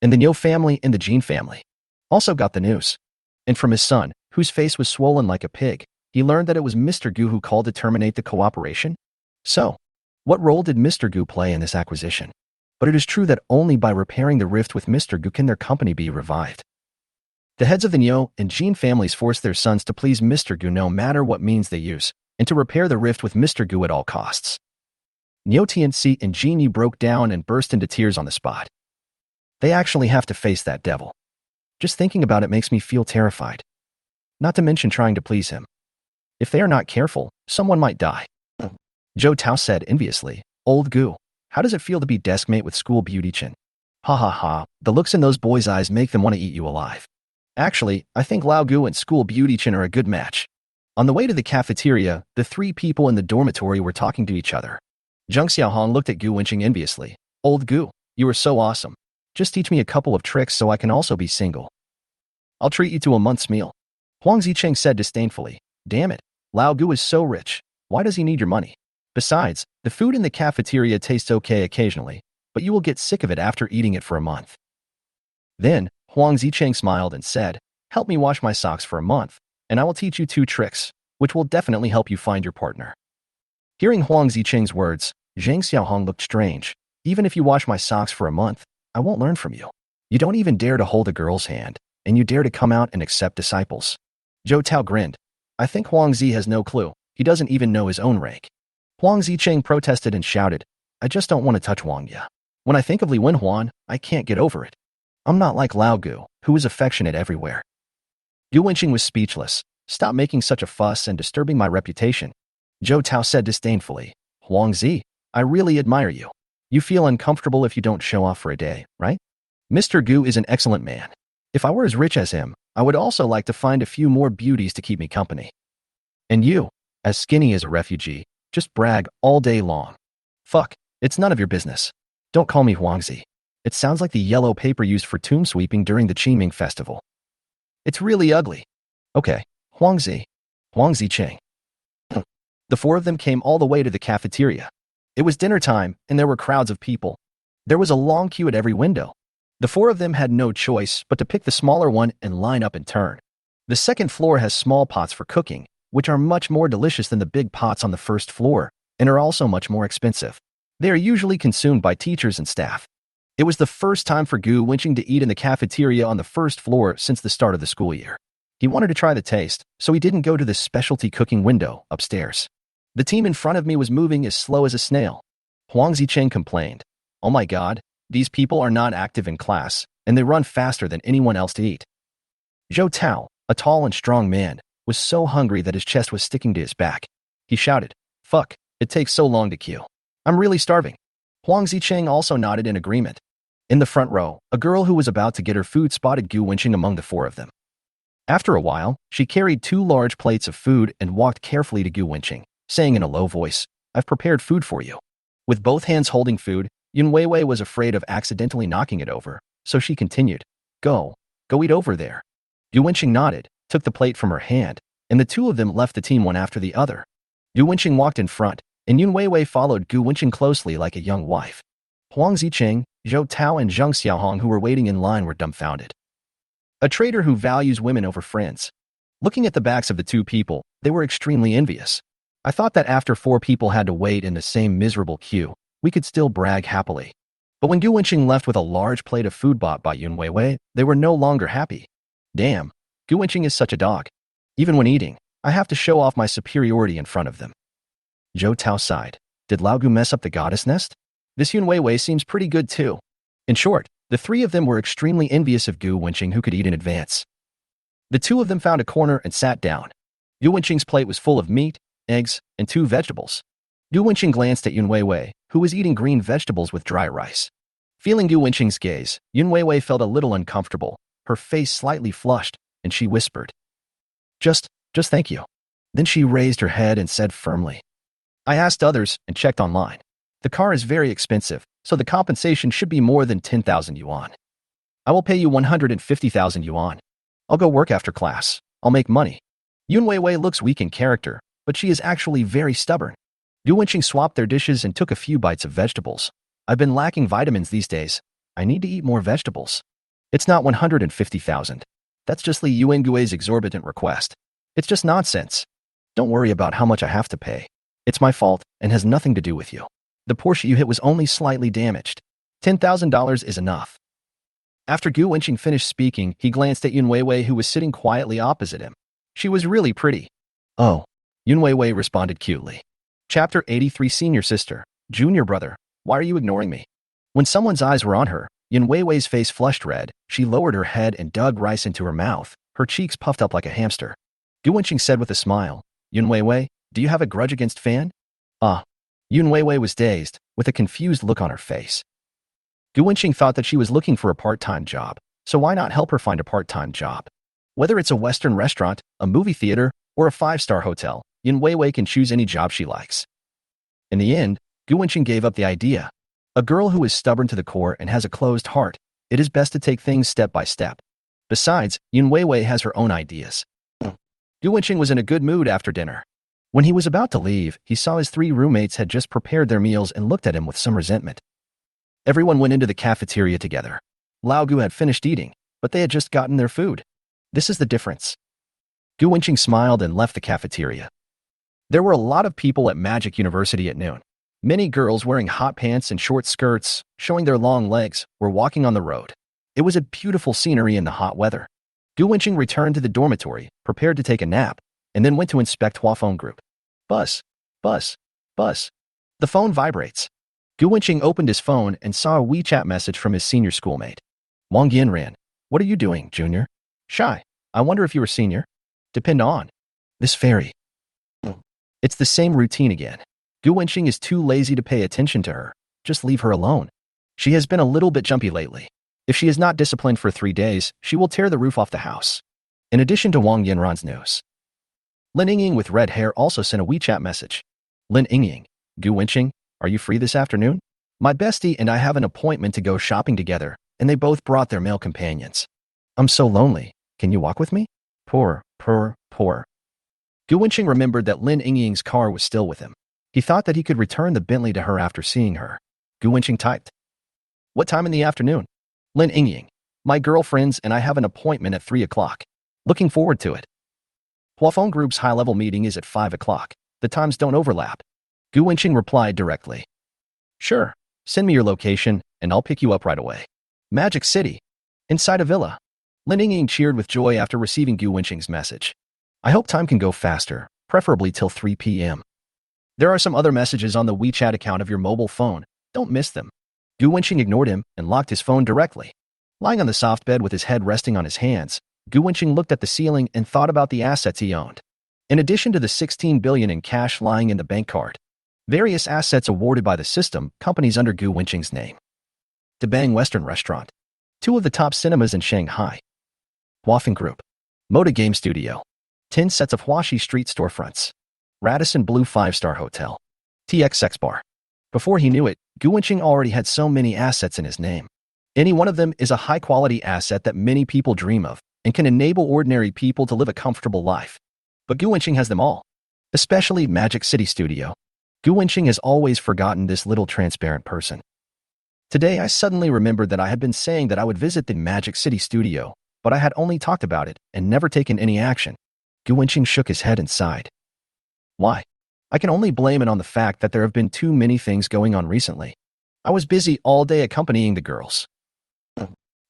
And the Niu family and the Jin family also got the news. And from his son, whose face was swollen like a pig, he learned that it was Mr. Gu who called to terminate the cooperation. So, what role did Mr. Gu play in this acquisition? But it is true that only by repairing the rift with Mr. Gu can their company be revived. The heads of the Niu and Jin families forced their sons to please Mr. Gu no matter what means they use, and to repair the rift with Mr. Gu at all costs. Niu Tianxi and Jin Yi broke down and burst into tears on the spot. They actually have to face that devil. Just thinking about it makes me feel terrified. Not to mention trying to please him. If they are not careful, someone might die. Zhou Tao said enviously, "Old Gu, how does it feel to be deskmate with school beautician?" Ha ha ha, the looks in those boys' eyes make them want to eat you alive. Actually, I think Lao Gu and school beautician are a good match. On the way to the cafeteria, the three people in the dormitory were talking to each other. Zheng Xiaohong looked at Gu Wenqing enviously. "Old Gu, you are so awesome. Just teach me a couple of tricks so I can also be single." "I'll treat you to a month's meal." Huang Zicheng said disdainfully. "Damn it, Lao Gu is so rich. Why does he need your money? Besides, the food in the cafeteria tastes okay occasionally, but you will get sick of it after eating it for a month." Then, Huang Zicheng smiled and said, "Help me wash my socks for a month, and I will teach you 2 tricks, which will definitely help you find your partner." Hearing Huang Zicheng's words, Zhang Xiaohong looked strange. "Even if you wash my socks for a month, I won't learn from you. You don't even dare to hold a girl's hand, and you dare to come out and accept disciples." Zhou Tao grinned. "I think Huang Zi has no clue. He doesn't even know his own rank." Huang Zicheng protested and shouted, "I just don't want to touch Wang Ya. When I think of Li Wenhuan, I can't get over it. I'm not like Lao Gu, who is affectionate everywhere." Gu Wenqing was speechless. "Stop making such a fuss and disturbing my reputation." Zhou Tao said disdainfully, "Huang Zi, I really admire you. You feel uncomfortable if you don't show off for a day, right? Mr. Gu is an excellent man. If I were as rich as him, I would also like to find a few more beauties to keep me company. And you, as skinny as a refugee, just brag all day long. Fuck, it's none of your business. Don't call me Huang Zi. It sounds like the yellow paper used for tomb sweeping during the Qiming festival. It's really ugly. Okay, Huang Zi. Huang Zicheng." The 4 of them came all the way to the cafeteria. It was dinner time, and there were crowds of people. There was a long queue at every window. The 4 of them had no choice but to pick the smaller one and line up in turn. The second floor has small pots for cooking, which are much more delicious than the big pots on the first floor, and are also much more expensive. They are usually consumed by teachers and staff. It was the first time for Gu Wenqing to eat in the cafeteria on the first floor since the start of the school year. He wanted to try the taste, so he didn't go to the specialty cooking window upstairs. "The team in front of me was moving as slow as a snail." Huang Zicheng complained. "Oh my god, These people are not active in class, and they run faster than anyone else to eat. Zhou Tao, a tall and strong man, was so hungry that his chest was sticking to his back. He shouted, "Fuck, it takes so long to queue. I'm really starving." Huang Zicheng also nodded in agreement. In the front row, a girl who was about to get her food spotted Gu Wenqing among the four of them. After a while, she carried 2 large plates of food and walked carefully to Gu Wenqing, saying in a low voice, "I've prepared food for you." With both hands holding food, Yun Weiwei was afraid of accidentally knocking it over, so she continued, Go eat over there." Gu Wenqing nodded, took the plate from her hand, and the two of them left the team one after the other. Gu Wenqing walked in front, and Yun Weiwei followed Gu Wenqing closely like a young wife. Huang Zicheng, Zhou Tao, and Zheng Xiaohong, who were waiting in line, were dumbfounded. A traitor who values women over friends. Looking at the backs of the two people, they were extremely envious. I thought that after 4 people had to wait in the same miserable queue, we could still brag happily. But when Gu Wenqing left with a large plate of food bought by Yun Weiwei, they were no longer happy. Damn, Gu Wenqing is such a dog. Even when eating, I have to show off my superiority in front of them. Zhou Tao sighed. Did Lao Gu mess up the goddess nest? This Yun Weiwei seems pretty good too. In short, the 3 of them were extremely envious of Gu Wenqing, who could eat in advance. The 2 of them found a corner and sat down. Gu Wenqing's plate was full of meat, eggs, and 2 vegetables. Gu Wenqing glanced at Yun Weiwei, who was eating green vegetables with dry rice. Feeling Gu Wenqing's gaze, Yun Weiwei felt a little uncomfortable, her face slightly flushed, and she whispered, Just thank you." Then she raised her head and said firmly, "I asked others and checked online. The car is very expensive, so the compensation should be more than 10,000 yuan. I will pay you 150,000 yuan. I'll go work after class. I'll make money." Yun Weiwei looks weak in character, but she is actually very stubborn. Gu Wenqing swapped their dishes and took a few bites of vegetables. "I've been lacking vitamins these days. I need to eat more vegetables." "It's not 150,000. That's just Li Yuangui's exorbitant request. It's just nonsense. Don't worry about how much I have to pay. It's my fault and has nothing to do with you. The Porsche you hit was only slightly damaged. $10,000 is enough." After Gu Wenqing finished speaking, he glanced at Yun Weiwei, who was sitting quietly opposite him. She was really pretty. "Oh," Yun Weiwei responded cutely. Chapter 83. Senior sister, junior brother, why are you ignoring me? When someone's eyes were on her, Yun Weiwei's face flushed red. She lowered her head and dug rice into her mouth, her cheeks puffed up like a hamster. Gu Wenqing said with a smile, "Yun Weiwei, do you have a grudge against Fan?" "Ah." Yun Weiwei was dazed, with a confused look on her face. Gu Wenqing thought that she was looking for a part-time job, so why not help her find a part-time job? Whether it's a Western restaurant, a movie theater, or a 5-star hotel, Yun Weiwei can choose any job she likes. In the end, Gu Wenqing gave up the idea. A girl who is stubborn to the core and has a closed heart, it is best to take things step by step. Besides, Yun Weiwei has her own ideas. Gu Wenqing was in a good mood after dinner. When he was about to leave, he saw his 3 roommates had just prepared their meals and looked at him with some resentment. Everyone went into the cafeteria together. Lao Gu had finished eating, but they had just gotten their food. This is the difference. Gu Wenqing smiled and left the cafeteria. There were a lot of people at Magic University at noon. Many girls wearing hot pants and short skirts, showing their long legs, were walking on the road. It was a beautiful scenery in the hot weather. Gu Wenqing returned to the dormitory, prepared to take a nap, and then went to inspect Hua phone group. Buzz, buzz, buzz. The phone vibrates. Gu Wenqing opened his phone and saw a WeChat message from his senior schoolmate. Wang Yanran, what are you doing, junior? Shy. I wonder if you were senior? Depend on. This fairy. It's the same routine again. Gu Wenqing is too lazy to pay attention to her. Just leave her alone. She has been a little bit jumpy lately. If she is not disciplined for 3 days, she will tear the roof off the house. In addition to Wang Yanran's news, Lin Yingying with red hair also sent a WeChat message. Lin Yingying, Gu Wenqing, are you free this afternoon? My bestie and I have an appointment to go shopping together, and they both brought their male companions. I'm so lonely. Can you walk with me? Poor. Gu Wenqing remembered that Lin Yingying's car was still with him. He thought that he could return the Bentley to her after seeing her. Gu Wenqing typed. What time in the afternoon? Lin Yingying, my girlfriends and I have an appointment at 3 o'clock. Looking forward to it. Hua phone group's high-level meeting is at 5 o'clock. The times don't overlap. Gu Wenqing replied directly. Sure, send me your location and I'll pick you up right away. Magic City. Inside a villa. Lin Yingying cheered with joy after receiving Gu Wenqing's message. I hope time can go faster, preferably till 3 p.m. There are some other messages on the WeChat account of your mobile phone. Don't miss them. Gu Wenqing ignored him and locked his phone directly. Lying on the soft bed with his head resting on his hands, Gu Wenqing looked at the ceiling and thought about the assets he owned. In addition to the 16 billion in cash lying in the bank card, various assets awarded by the system companies under Gu Wenqing's name. Debang Western Restaurant, 2 of the top cinemas in Shanghai, Huafeng Group, Moda Game Studio, 10 sets of Huaxi Street storefronts, Radisson Blue 5-star Hotel, TXX Bar. Before he knew it, Gu Wenqing already had so many assets in his name. Any one of them is a high-quality asset that many people dream of and can enable ordinary people to live a comfortable life. But Gu Wenqing has them all, especially Magic City Studio. Gu Wenqing has always forgotten this little transparent person. Today, I suddenly remembered that I had been saying that I would visit the Magic City Studio, but I had only talked about it and never taken any action. Gu Wenqing shook his head and sighed. Why? I can only blame it on the fact that there have been too many things going on recently. I was busy all day accompanying the girls.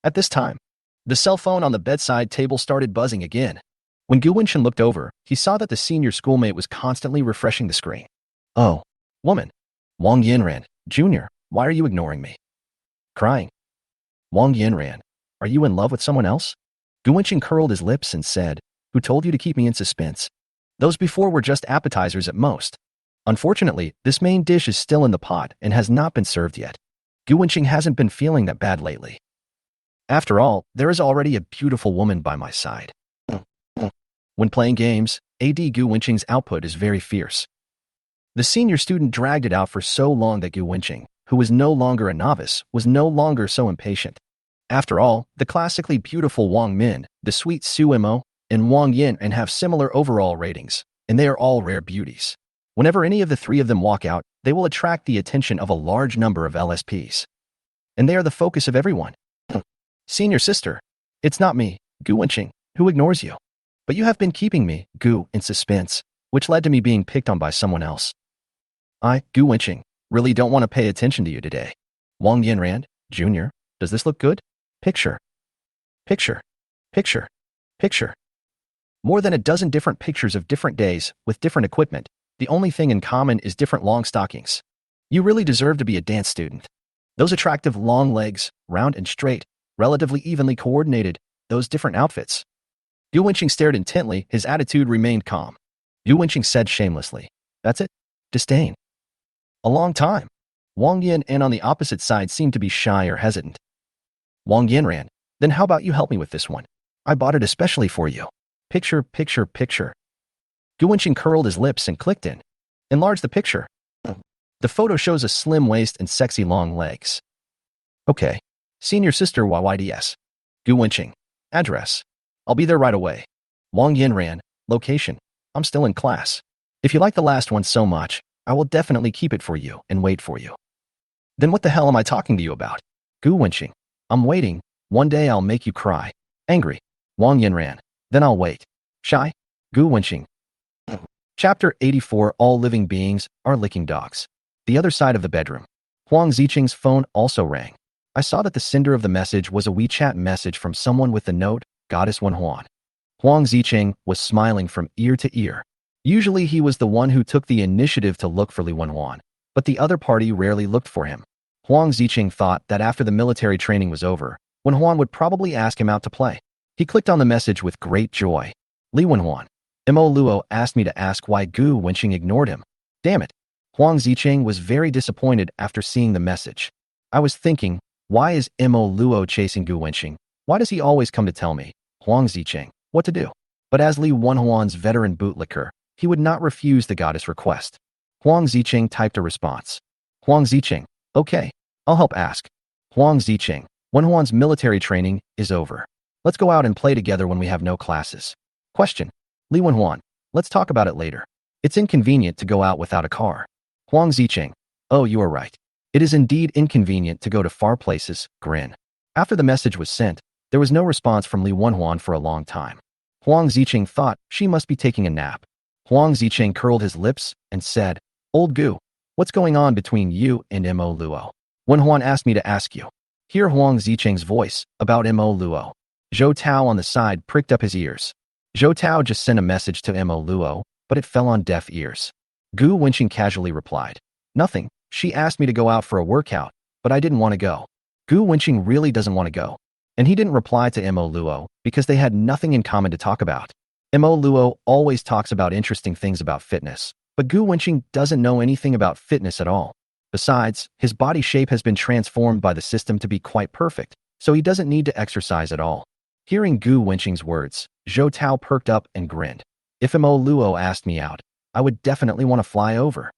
At this time, the cell phone on the bedside table started buzzing again. When Gu Wenqing looked over, he saw that the senior schoolmate was constantly refreshing the screen. Oh, woman. Wang Yanran, Jr., why are you ignoring me? Crying. Wang Yanran, are you in love with someone else? Gu Wenqing curled his lips and said, who told you to keep me in suspense? Those before were just appetizers at most. Unfortunately, this main dish is still in the pot and has not been served yet. Gu Wenqing hasn't been feeling that bad lately. After all, there is already a beautiful woman by my side. When playing games, AD Gu Wenqing's output is very fierce. The senior student dragged it out for so long that Gu Wenqing, who was no longer a novice, was no longer so impatient. After all, the classically beautiful Wang Min, the sweet Su Mo, and Wang Yin and have similar overall ratings, and they are all rare beauties. Whenever any of the 3 of them walk out, they will attract the attention of a large number of LSPs. And they are the focus of everyone. Senior sister, it's not me, Gu Wenqing, who ignores you. But you have been keeping me, Gu, in suspense, which led to me being picked on by someone else. I, Gu Wenqing, really don't want to pay attention to you today. Wang Yanran, Jr., does this look good? Picture. Picture. Picture. Picture. More than a dozen different pictures of different days, with different equipment. The only thing in common is different long stockings. You really deserve to be a dance student. Those attractive long legs, round and straight, relatively evenly coordinated, those different outfits. Gu Wenqing stared intently, his attitude remained calm. Gu Wenqing said shamelessly, that's it? Disdain. A long time. Wang Yin and on the opposite side seemed to be shy or hesitant. Wang Yanran, then how about you help me with this one? I bought it especially for you. Picture, picture, picture. Gu Wenqing curled his lips and clicked in. Enlarge the picture. The photo shows a slim waist and sexy long legs. Okay. Senior sister YYDS. Gu Wenqing. Address. I'll be there right away. Wang Yanran. Location. I'm still in class. If you like the last one so much, I will definitely keep it for you and wait for you. Then what the hell am I talking to you about? Gu Wenqing. I'm waiting. One day I'll make you cry. Angry. Wang Yanran. Then I'll wait. Shy. Gu Wenqing. Chapter 84 All living beings are licking dogs. The other side of the bedroom. Huang Ziqing's phone also rang. I saw that the sender of the message was a WeChat message from someone with the note, Goddess Wenhuan. Huang Ziqing was smiling from ear to ear. Usually he was the one who took the initiative to look for Li Wenhuan, but the other party rarely looked for him. Huang Ziqing thought that after the military training was over, Wenhuan would probably ask him out to play. He clicked on the message with great joy. Li Wenhuan. Mo Luo asked me to ask why Gu Wenqing ignored him. Damn it. Huang Ziqing was very disappointed after seeing the message. I was thinking, why is Mo Luo chasing Gu Wenqing? Why does he always come to tell me, Huang Ziqing, what to do? But as Li Wenhuan's veteran bootlicker, he would not refuse the goddess' request. Huang Ziqing typed a response. Huang Ziqing. Okay, I'll help ask. Huang Ziqing. Wenhuan's military training is over. Let's go out and play together when we have no classes. Question. Li Wenhuan. Let's talk about it later. It's inconvenient to go out without a car. Huang Ziqing. Oh, you are right. It is indeed inconvenient to go to far places. Grin. After the message was sent, there was no response from Li Wenhuan for a long time. Huang Ziqing thought she must be taking a nap. Huang Ziqing curled his lips and said, Old Gu, what's going on between you and Mo Luo? Wenhuan asked me to ask you. Hear Huang Ziqing's voice about Mo Luo. Zhou Tao on the side pricked up his ears. Zhou Tao just sent a message to Mo Luo, but it fell on deaf ears. Gu Wenqing casually replied, Nothing. She asked me to go out for a workout, but I didn't want to go. Gu Wenqing really doesn't want to go. And he didn't reply to Mo Luo because they had nothing in common to talk about. Mo Luo always talks about interesting things about fitness, but Gu Wenqing doesn't know anything about fitness at all. Besides, his body shape has been transformed by the system to be quite perfect, so he doesn't need to exercise at all. Hearing Gu Wenqing's words, Zhou Tao perked up and grinned. If Mo Luo asked me out, I would definitely want to fly over.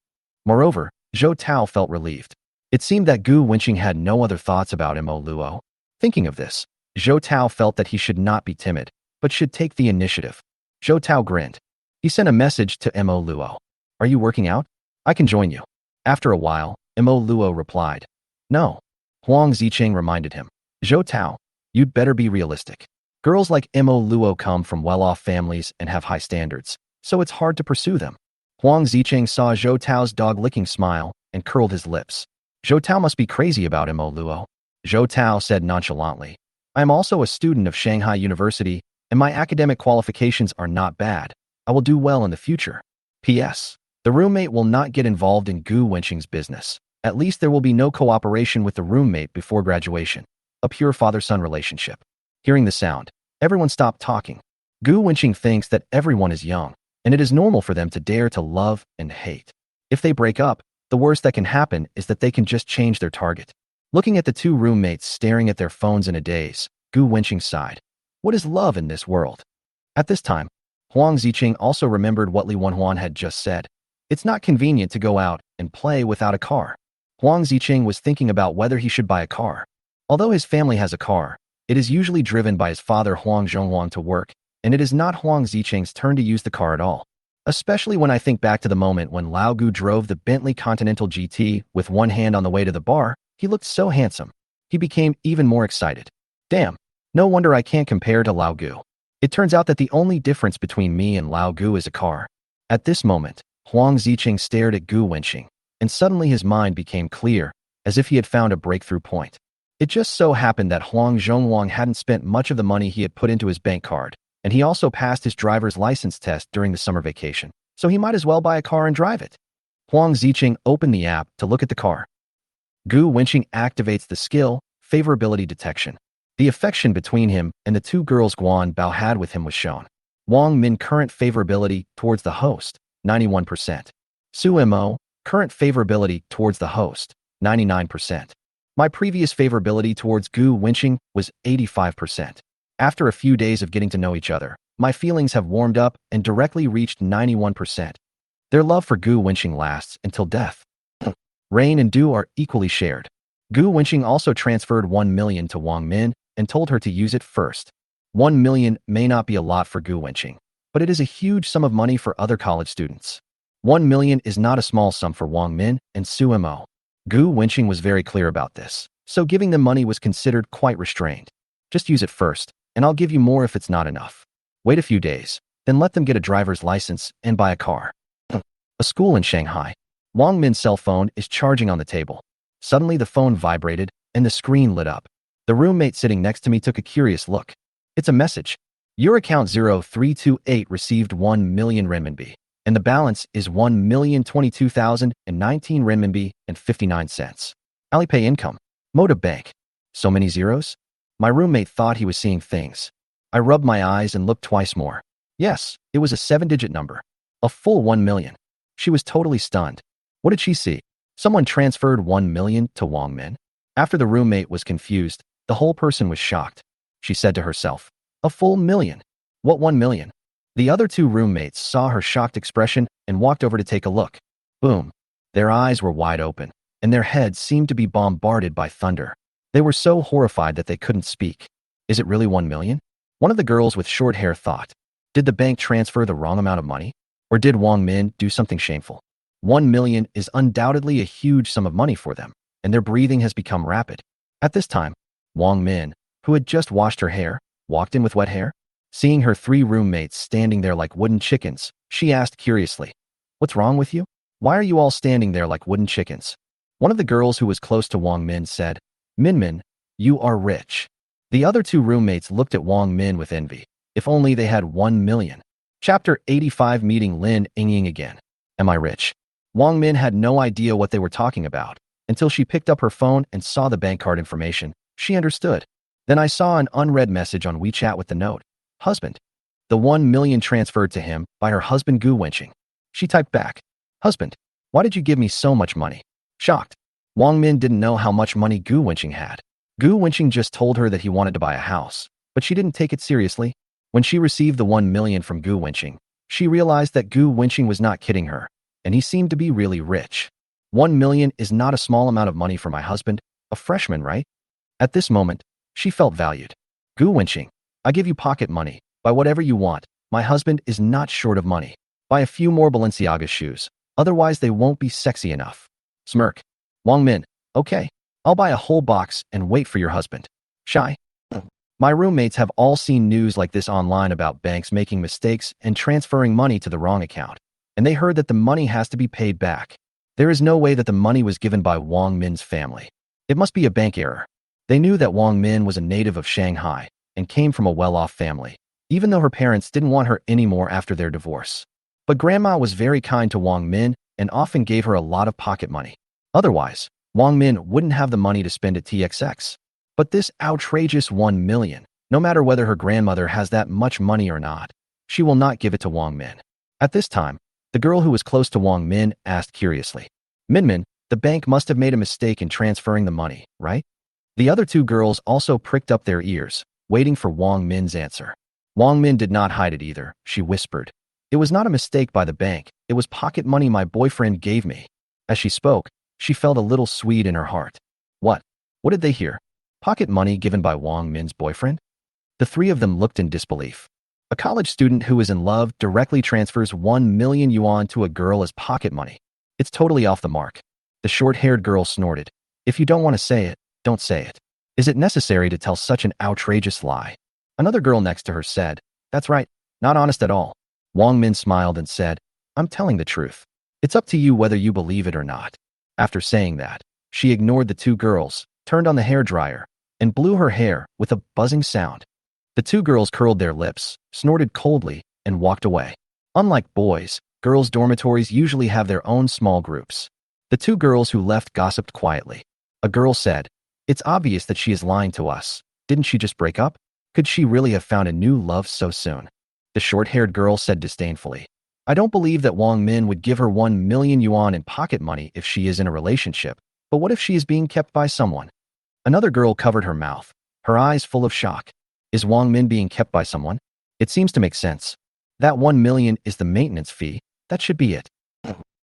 Moreover, Zhou Tao felt relieved. It seemed that Gu Wenqing had no other thoughts about Mo Luo. Thinking of this, Zhou Tao felt that he should not be timid, but should take the initiative. Zhou Tao grinned. He sent a message to Mo Luo. Are you working out? I can join you. After a while, Mo Luo replied. No. Huang Zicheng reminded him. Zhou Tao, you'd better be realistic. Girls like Mo Luo come from well-off families and have high standards, so it's hard to pursue them. Huang Zicheng saw Zhou Tao's dog-licking smile and curled his lips. Zhou Tao must be crazy about Mo Luo. Zhou Tao said nonchalantly. I am also a student of Shanghai University, and my academic qualifications are not bad. I will do well in the future. P.S. The roommate will not get involved in Gu Wenqing's business. At least there will be no cooperation with the roommate before graduation. A pure father-son relationship. Hearing the sound, everyone stopped talking. Gu Wenqing thinks that everyone is young, and it is normal for them to dare to love and hate. If they break up, the worst that can happen is that they can just change their target. Looking at the two roommates staring at their phones in a daze, Gu Wenqing sighed. What is love in this world? At this time, Huang Zicheng also remembered what Li Wenhuan had just said. It's not convenient to go out and play without a car. Huang Zicheng was thinking about whether he should buy a car. Although his family has a car, it is usually driven by his father Huang Zhonghuang to work, and it is not Huang Zicheng's turn to use the car at all. Especially when I think back to the moment when Lao Gu drove the Bentley Continental GT with one hand on the way to the bar. He looked so handsome. He became even more excited. Damn, no wonder I can't compare to Lao Gu. It turns out that the only difference between me and Lao Gu is a car. At this moment, Huang Zicheng stared at Gu Wenqing, and suddenly his mind became clear, as if he had found a breakthrough point. It just so happened that Huang Zhonghuang hadn't spent much of the money he had put into his bank card, and he also passed his driver's license test during the summer vacation, so he might as well buy a car and drive it. Huang Zicheng opened the app to look at the car. Gu Wenqing activates the skill, favorability detection. The affection between him and the two girls Guan Bao had with him was shown. Wang Min current favorability towards the host, 91%. Su Mo, current favorability towards the host, 99%. My previous favorability towards Gu Wenqing was 85%. After a few days of getting to know each other, my feelings have warmed up and directly reached 91%. Their love for Gu Wenqing lasts until death. Rain and dew are equally shared. Gu Wenqing also transferred 1 million to Wang Min and told her to use it first. 1 million may not be a lot for Gu Wenqing, but it is a huge sum of money for other college students. 1 million is not a small sum for Wang Min and Su Mo. Gu Wenqing was very clear about this, so giving them money was considered quite restrained. Just use it first, and I'll give you more if it's not enough. Wait a few days, then let them get a driver's license and buy a car. A school in Shanghai. Wang Min's cell phone is charging on the table. Suddenly the phone vibrated, and the screen lit up. The roommate sitting next to me took a curious look. It's a message. Your account 0328 received 1 million renminbi, and the balance is 1,022,019 renminbi and 59 cents. Alipay income. Mode of bank. So many zeros? My roommate thought he was seeing things. I rubbed my eyes and looked twice more. Yes, it was a 7-digit number. A full 1 million. She was totally stunned. What did she see? Someone transferred 1 million to Wang Min? After the roommate was confused, the whole person was shocked. She said to herself, a full million? What 1 million? The other two roommates saw her shocked expression and walked over to take a look. Boom. Their eyes were wide open, and their heads seemed to be bombarded by thunder. They were so horrified that they couldn't speak. Is it really 1 million? One of the girls with short hair thought. Did the bank transfer the wrong amount of money? Or did Wang Min do something shameful? 1 million is undoubtedly a huge sum of money for them, and their breathing has become rapid. At this time, Wang Min, who had just washed her hair, walked in with wet hair. Seeing her three roommates standing there like wooden chickens, she asked curiously, "What's wrong with you? Why are you all standing there like wooden chickens?" One of the girls who was close to Wang Min said, "Min, you are rich." The other two roommates looked at Wang Min with envy. If only they had 1 million. Chapter 85 Meeting Lin Yingying again. Am I rich? Wang Min had no idea what they were talking about, until she picked up her phone and saw the bank card information. She understood. Then I saw an unread message on WeChat with the note, "Husband." The 1 million transferred to him by her husband Gu Wenqing. She typed back, "Husband, why did you give me so much money?" Shocked, Wang Min didn't know how much money Gu Wenqing had. Gu Wenqing just told her that he wanted to buy a house, but she didn't take it seriously. When she received the 1 million from Gu Wenqing, she realized that Gu Wenqing was not kidding her, and he seemed to be really rich. 1 million is not a small amount of money for my husband, a freshman, right? At this moment, she felt valued. "Gu Wenqing, I give you pocket money. Buy whatever you want. My husband is not short of money. Buy a few more Balenciaga shoes. Otherwise, they won't be sexy enough." Smirk. Wang Min, "Okay, I'll buy a whole box and wait for your husband." Shy. My roommates have all seen news like this online about banks making mistakes and transferring money to the wrong account, and they heard that the money has to be paid back. There is no way that the money was given by Wang Min's family. It must be a bank error. They knew that Wang Min was a native of Shanghai and came from a well-off family, even though her parents didn't want her anymore after their divorce. But grandma was very kind to Wang Min and often gave her a lot of pocket money. Otherwise, Wang Min wouldn't have the money to spend at TXX. But this outrageous 1 million, no matter whether her grandmother has that much money or not, she will not give it to Wang Min. At this time, the girl who was close to Wang Min asked curiously, "Min, the bank must have made a mistake in transferring the money, right?" The other two girls also pricked up their ears, waiting for Wang Min's answer. Wang Min did not hide it either. She whispered, "It was not a mistake by the bank. It was pocket money my boyfriend gave me." As she spoke, she felt a little sweet in her heart. What? What did they hear? Pocket money given by Wang Min's boyfriend? The three of them looked in disbelief. A college student who is in love directly transfers 1 million yuan to a girl as pocket money. It's totally off the mark. The short-haired girl snorted. "If you don't want to say it, don't say it. Is it necessary to tell such an outrageous lie?" Another girl next to her said, "That's right, not honest at all." Wang Min smiled and said, "I'm telling the truth. It's up to you whether you believe it or not." After saying that, she ignored the two girls, turned on the hairdryer, and blew her hair with a buzzing sound. The two girls curled their lips, snorted coldly, and walked away. Unlike boys, girls' dormitories usually have their own small groups. The two girls who left gossiped quietly. A girl said, "It's obvious that she is lying to us. Didn't she just break up? Could she really have found a new love so soon?" The short-haired girl said disdainfully, "I don't believe that Wang Min would give her 1 million yuan in pocket money if she is in a relationship, but what if she is being kept by someone?" Another girl covered her mouth, her eyes full of shock. Is Wang Min being kept by someone? It seems to make sense. That 1 million is the maintenance fee. That should be it.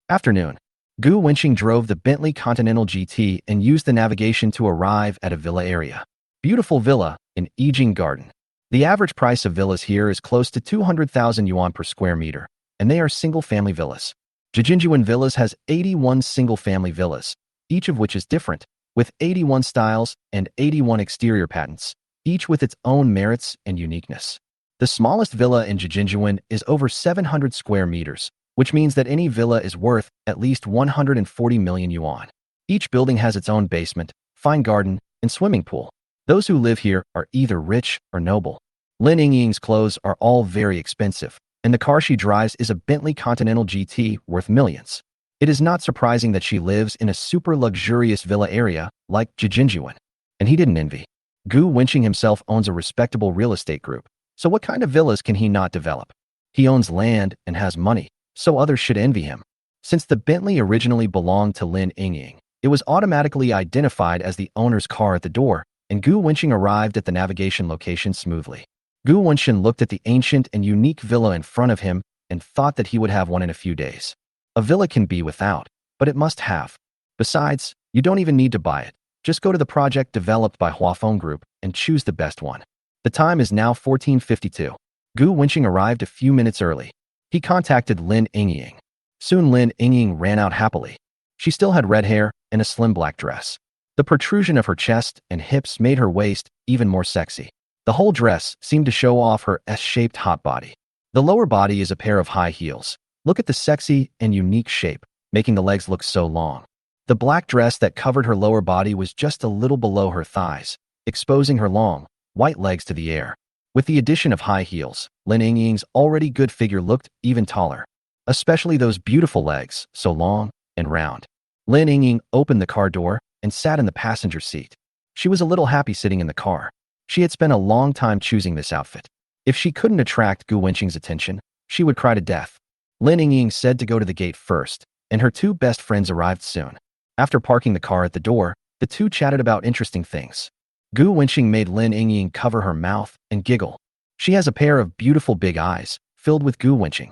Afternoon. Gu Wenqing drove the Bentley Continental GT and used the navigation to arrive at a villa area. Beautiful villa in Yijing Garden. The average price of villas here is close to 200,000 yuan per square meter, and they are single-family villas. Jijinjuan Villas has 81 single-family villas, each of which is different, with 81 styles and 81 exterior patents, each with its own merits and uniqueness. The smallest villa in Jijinjuan is over 700 square meters, which means that any villa is worth at least 140 million yuan. Each building has its own basement, fine garden, and swimming pool. Those who live here are either rich or noble. Lin Yingying's clothes are all very expensive, and the car she drives is a Bentley Continental GT worth millions. It is not surprising that she lives in a super luxurious villa area like Jijinjuan. And he didn't envy. Gu Wenqing himself owns a respectable real estate group, so what kind of villas can he not develop? He owns land and has money, so others should envy him. Since the Bentley originally belonged to Lin Yingying, it was automatically identified as the owner's car at the door, and Gu Wenqing arrived at the navigation location smoothly. Gu Wenqing looked at the ancient and unique villa in front of him and thought that he would have one in a few days. A villa can be without, but it must have. Besides, you don't even need to buy it. Just go to the project developed by Huafeng Group and choose the best one. The time is now 14:52. Gu Wenqing arrived a few minutes early. He contacted Lin Yingying. Soon Lin Yingying ran out happily. She still had red hair and a slim black dress. The protrusion of her chest and hips made her waist even more sexy. The whole dress seemed to show off her S-shaped hot body. The lower body is a pair of high heels. Look at the sexy and unique shape, making the legs look so long. The black dress that covered her lower body was just a little below her thighs, exposing her long, white legs to the air. With the addition of high heels, Lin Yingying's already good figure looked even taller, especially those beautiful legs, so long and round. Lin Yingying opened the car door and sat in the passenger seat. She was a little happy sitting in the car. She had spent a long time choosing this outfit. If she couldn't attract Gu Wenqing's attention, she would cry to death. Lin Yingying said to go to the gate first, and her two best friends arrived soon. After parking the car at the door, the two chatted about interesting things. Gu Wenqing made Lin Yingying cover her mouth and giggle. She has a pair of beautiful big eyes, filled with Gu Wenqing.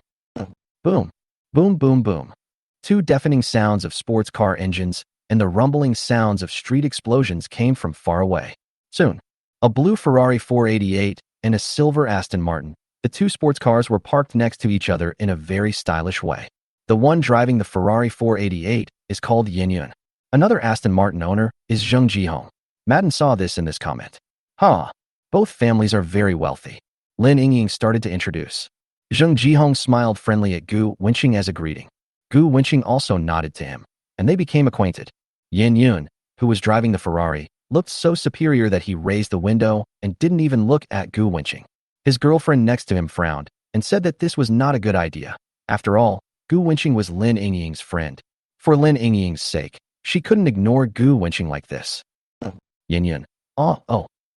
Boom, boom, boom, boom. Two deafening sounds of sports car engines and the rumbling sounds of street explosions came from far away. Soon, a blue Ferrari 488 and a silver Aston Martin, the two sports cars were parked next to each other in a very stylish way. The one driving the Ferrari 488 is called Yin Yun. Another Aston Martin owner is Zheng Jihong. Madden saw this in this comment. Both families are very wealthy. Lin Yingying started to introduce. Zheng Jihong smiled friendly at Gu Wenqing as a greeting. Gu Wenqing also nodded to him, and they became acquainted. Yin Yun, who was driving the Ferrari, looked so superior that he raised the window and didn't even look at Gu Wenqing. His girlfriend next to him frowned and said that this was not a good idea. After all, Gu Wenqing was Lin Yingying's friend. For Lin Yingying's sake, she couldn't ignore Gu Wenqing like this. Yin Yun.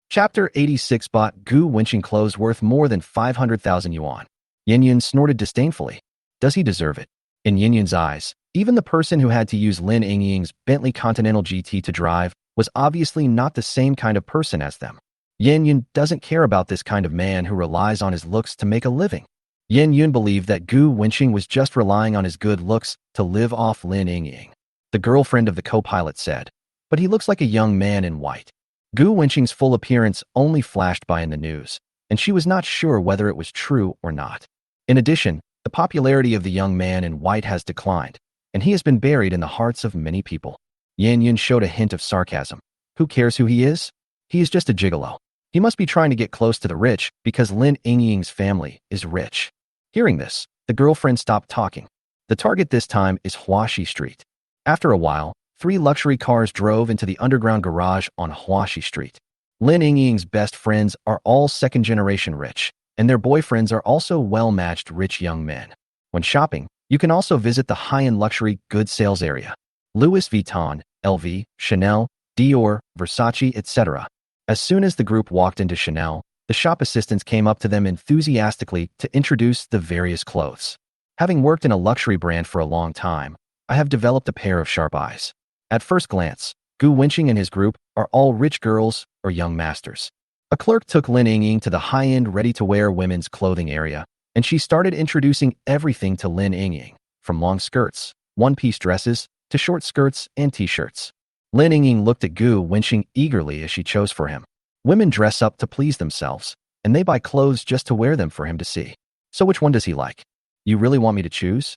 Chapter 86 bought Gu Wenqing clothes worth more than 500,000 yuan. Yin Yun snorted disdainfully. Does he deserve it? In Yin Yun's eyes, even the person who had to use Lin Yingying's Bentley Continental GT to drive was obviously not the same kind of person as them. Yin Yun doesn't care about this kind of man who relies on his looks to make a living. Yin Yun believed that Gu Wenqing was just relying on his good looks to live off Lin Yingying. The girlfriend of the co-pilot said, but he looks like a young man in white. Gu Wenqing's full appearance only flashed by in the news, and she was not sure whether it was true or not. In addition, the popularity of the young man in white has declined, and he has been buried in the hearts of many people. Yin Yun showed a hint of sarcasm. Who cares who he is? He is just a gigolo. He must be trying to get close to the rich because Lin Yingying's family is rich. Hearing this, the girlfriend stopped talking. The target this time is Huaxi Street. After a while, 3 luxury cars drove into the underground garage on Huaxi Street. Lin Yingying's best friends are all second-generation rich, and their boyfriends are also well-matched rich young men. When shopping, you can also visit the high-end luxury goods sales area. Louis Vuitton, LV, Chanel, Dior, Versace, etc. As soon as the group walked into Chanel, the shop assistants came up to them enthusiastically to introduce the various clothes. Having worked in a luxury brand for a long time, I have developed a pair of sharp eyes. At first glance, Gu Wenqing and his group are all rich girls or young masters. A clerk took Lin Yingying to the high-end ready-to-wear women's clothing area, and she started introducing everything to Lin Yingying, from long skirts, one-piece dresses, to short skirts and t-shirts. Lin Yingying looked at Gu Wenqing eagerly as she chose for him. Women dress up to please themselves, and they buy clothes just to wear them for him to see. So which one does he like? You really want me to choose?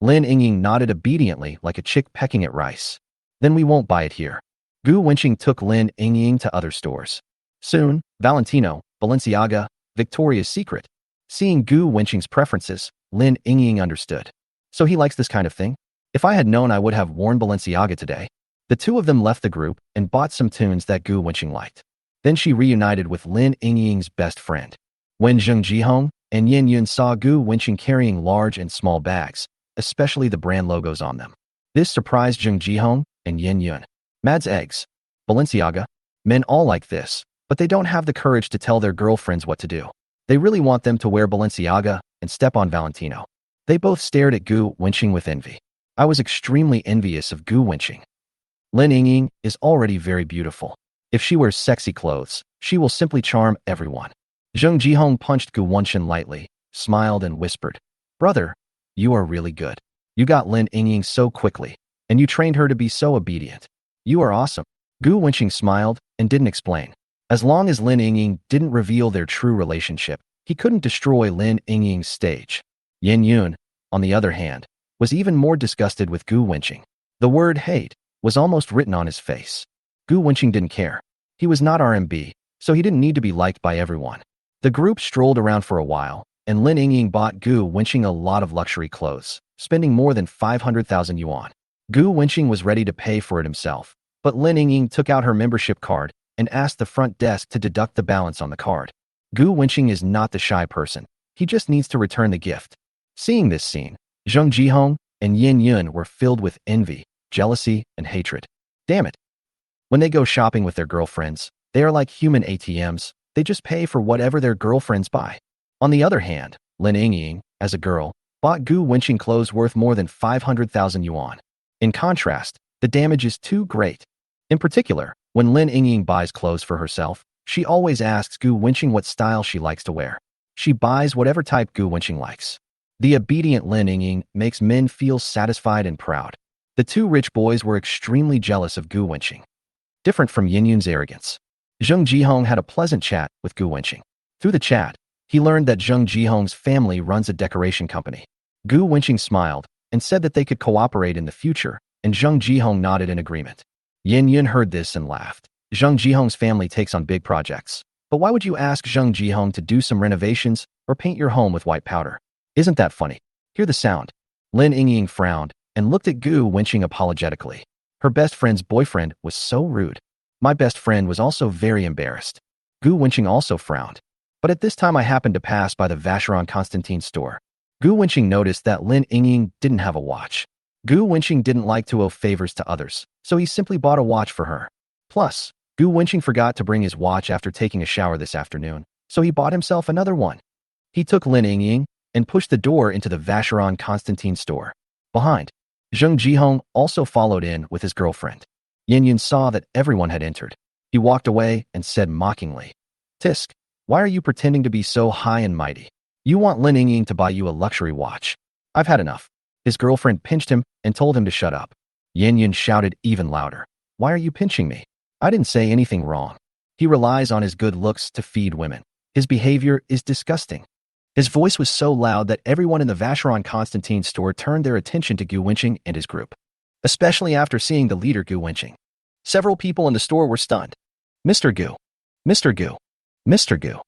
Lin Yingying nodded obediently like a chick pecking at rice. Then we won't buy it here. Gu Wenqing took Lin Yingying to other stores. Soon, Valentino, Balenciaga, Victoria's Secret. Seeing Gu Wenqing's preferences, Lin Yingying understood. So he likes this kind of thing? If I had known, I would have worn Balenciaga today. The two of them left the group and bought some tunes that Gu Wenqing liked. Then she reunited with Lin Yingying's best friend. When Zheng Jihong and Yin Yun saw Gu Wenqing carrying large and small bags, especially the brand logos on them, this surprised Zheng Jihong and Yin Yun. Mad's eggs. Balenciaga. Men all like this, but they don't have the courage to tell their girlfriends what to do. They really want them to wear Balenciaga and step on Valentino. They both stared at Gu Wenqing with envy. I was extremely envious of Gu Wenqing. Lin Yingying is already very beautiful. If she wears sexy clothes, she will simply charm everyone. Zheng Jihong punched Gu Wenqing lightly, smiled and whispered, "Brother, you are really good. You got Lin Yingying so quickly, and you trained her to be so obedient. You are awesome." Gu Wenqing smiled and didn't explain. As long as Lin Yingying didn't reveal their true relationship, he couldn't destroy Lin Yingying's stage. Yin Yun, on the other hand, was even more disgusted with Gu Wenqing. The word hate was almost written on his face. Gu Wenqing didn't care. He was not RMB, so he didn't need to be liked by everyone. The group strolled around for a while, and Lin Yingying bought Gu Wenqing a lot of luxury clothes, spending more than 500,000 yuan. Gu Wenqing was ready to pay for it himself, but Lin Yingying took out her membership card and asked the front desk to deduct the balance on the card. Gu Wenqing is not the shy person. He just needs to return the gift. Seeing this scene, Zheng Jihong and Yin Yun were filled with envy. jealousy, and hatred. Damn it. When they go shopping with their girlfriends, they are like human ATMs. They just pay for whatever their girlfriends buy. On the other hand, Lin Yingying, as a girl, bought Gu Wenqing clothes worth more than 500,000 yuan. In contrast, the damage is too great. In particular, when Lin Yingying buys clothes for herself, she always asks Gu Wenqing what style she likes to wear. She buys whatever type Gu Wenqing likes. The obedient Lin Yingying makes men feel satisfied and proud. The two rich boys were extremely jealous of Gu Wenqing. Different from Yin Yun's arrogance, Zheng Jihong had a pleasant chat with Gu Wenqing. Through the chat, he learned that Zheng Jihong's family runs a decoration company. Gu Wenqing smiled and said that they could cooperate in the future, and Zheng Jihong nodded in agreement. Yin Yun heard this and laughed. Zheng Jihong's family takes on big projects. But why would you ask Zheng Jihong to do some renovations or paint your home with white powder? Isn't that funny? Hear the sound. Lin Yingying frowned and looked at Gu Wenqing apologetically. Her best friend's boyfriend was so rude. My best friend was also very embarrassed. Gu Wenqing also frowned. But at this time I happened to pass by the Vacheron Constantine store. Gu Wenqing noticed that Lin Yingying didn't have a watch. Gu Wenqing didn't like to owe favors to others, so he simply bought a watch for her. Plus, Gu Wenqing forgot to bring his watch after taking a shower this afternoon, so he bought himself another one. He took Lin Yingying and pushed the door into the Vacheron Constantine store. Behind, Zheng Jihong also followed in with his girlfriend. Yin Yun saw that everyone had entered. He walked away and said mockingly, "Tisk, why are you pretending to be so high and mighty? You want Lin Yingying to buy you a luxury watch. I've had enough." His girlfriend pinched him and told him to shut up. Yin Yun shouted even louder, "Why are you pinching me? I didn't say anything wrong." He relies on his good looks to feed women. His behavior is disgusting. His voice was so loud that everyone in the Vacheron Constantine store turned their attention to Gu Wenqing and his group, especially after seeing the leader Gu Wenqing. Several people in the store were stunned. "Mr. Gu! Mr. Gu! Mr. Gu!"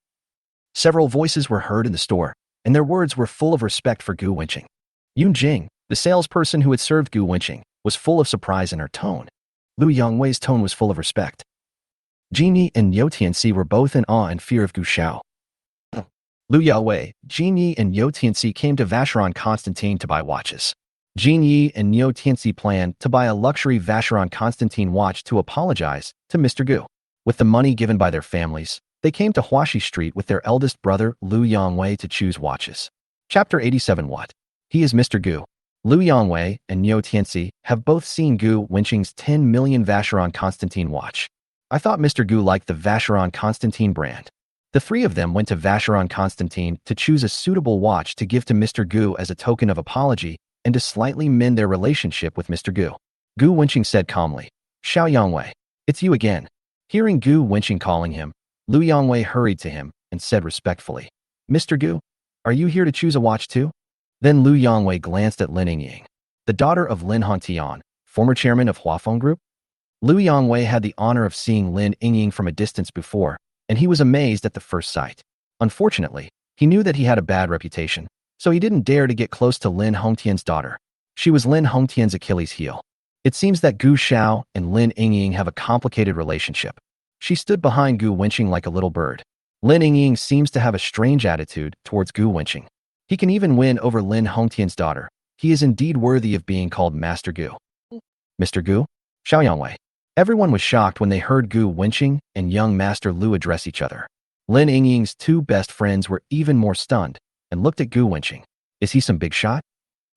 Several voices were heard in the store, and their words were full of respect for Gu Wenqing. Yun Jing, the salesperson who had served Gu Wenqing, was full of surprise in her tone. Lu Yongwei's tone was full of respect. Jin Yi and Yo Tianxi were both in awe and fear of Gu Xiao. Lu Yongwei, Jin Yi, and Yo Tianxi came to Vacheron Constantine to buy watches. Jin Yi and Yo Tianxi planned to buy a luxury Vacheron Constantine watch to apologize to Mr. Gu. With the money given by their families, they came to Huaxi Street with their eldest brother Lu Yongwei to choose watches. Chapter 87. What? He is Mr. Gu. Lu Yongwei and Yo Tianxi have both seen Gu Wenqing's 10 million Vacheron Constantine watch. I thought Mr. Gu liked the Vacheron Constantine brand. The three of them went to Vacheron Constantine to choose a suitable watch to give to Mr. Gu as a token of apology and to slightly mend their relationship with Mr. Gu. Gu Wenqing said calmly, "Xiao Yongwei, it's you again." Hearing Gu Wenqing calling him, Lu Yongwei hurried to him and said respectfully, "Mr. Gu, are you here to choose a watch too?" Then Lu Yongwei glanced at Lin Yingying, the daughter of Lin Hongtian, former chairman of Huafeng Group. Lu Yongwei had the honor of seeing Lin Yingying from a distance before, and he was amazed at the first sight. Unfortunately, he knew that he had a bad reputation, so he didn't dare to get close to Lin Hongtian's daughter. She was Lin Hongtian's Achilles heel. It seems that Gu Xiao and Lin Yingying have a complicated relationship. She stood behind Gu Wenqing like a little bird. Lin Yingying seems to have a strange attitude towards Gu Wenqing. He can even win over Lin Hongtian's daughter. He is indeed worthy of being called Master Gu. "Mr. Gu, Xiao Yongwei." Everyone was shocked when they heard Gu Wenqing and young Master Lu address each other. Lin Yingying's two best friends were even more stunned and looked at Gu Wenqing. Is he some big shot?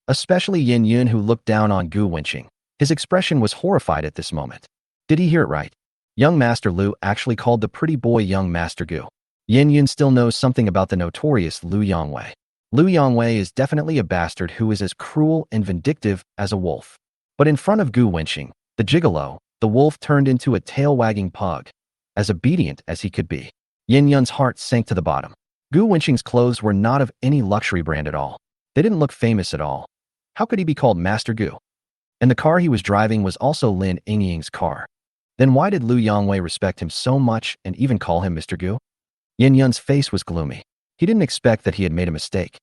Especially Yin Yun, who looked down on Gu Wenqing. His expression was horrified at this moment. Did he hear it right? Young Master Lu actually called the pretty boy young Master Gu. Yin Yun still knows something about the notorious Lu Yongwei. Lu Yongwei is definitely a bastard who is as cruel and vindictive as a wolf. But in front of Gu Wenqing, the gigolo, the wolf turned into a tail-wagging pug, as obedient as he could be. Yin Yun's heart sank to the bottom. Gu Wenqing's clothes were not of any luxury brand at all. They didn't look famous at all. How could he be called Master Gu? And the car he was driving was also Lin Yingying's car. Then why did Lu Yongwei respect him so much and even call him Mr. Gu? Yin Yun's face was gloomy. He didn't expect that he had made a mistake.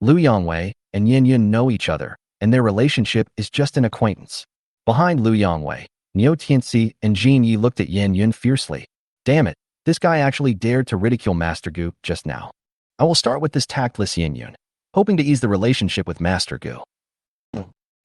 Lu Yongwei and Yin Yun know each other, and their relationship is just an acquaintance. Behind Lu Yongwei, Niu Tianxi and Jin Yi looked at Yin Yun fiercely. Damn it, this guy actually dared to ridicule Master Gu just now. I will start with this tactless Yin Yun, hoping to ease the relationship with Master Gu.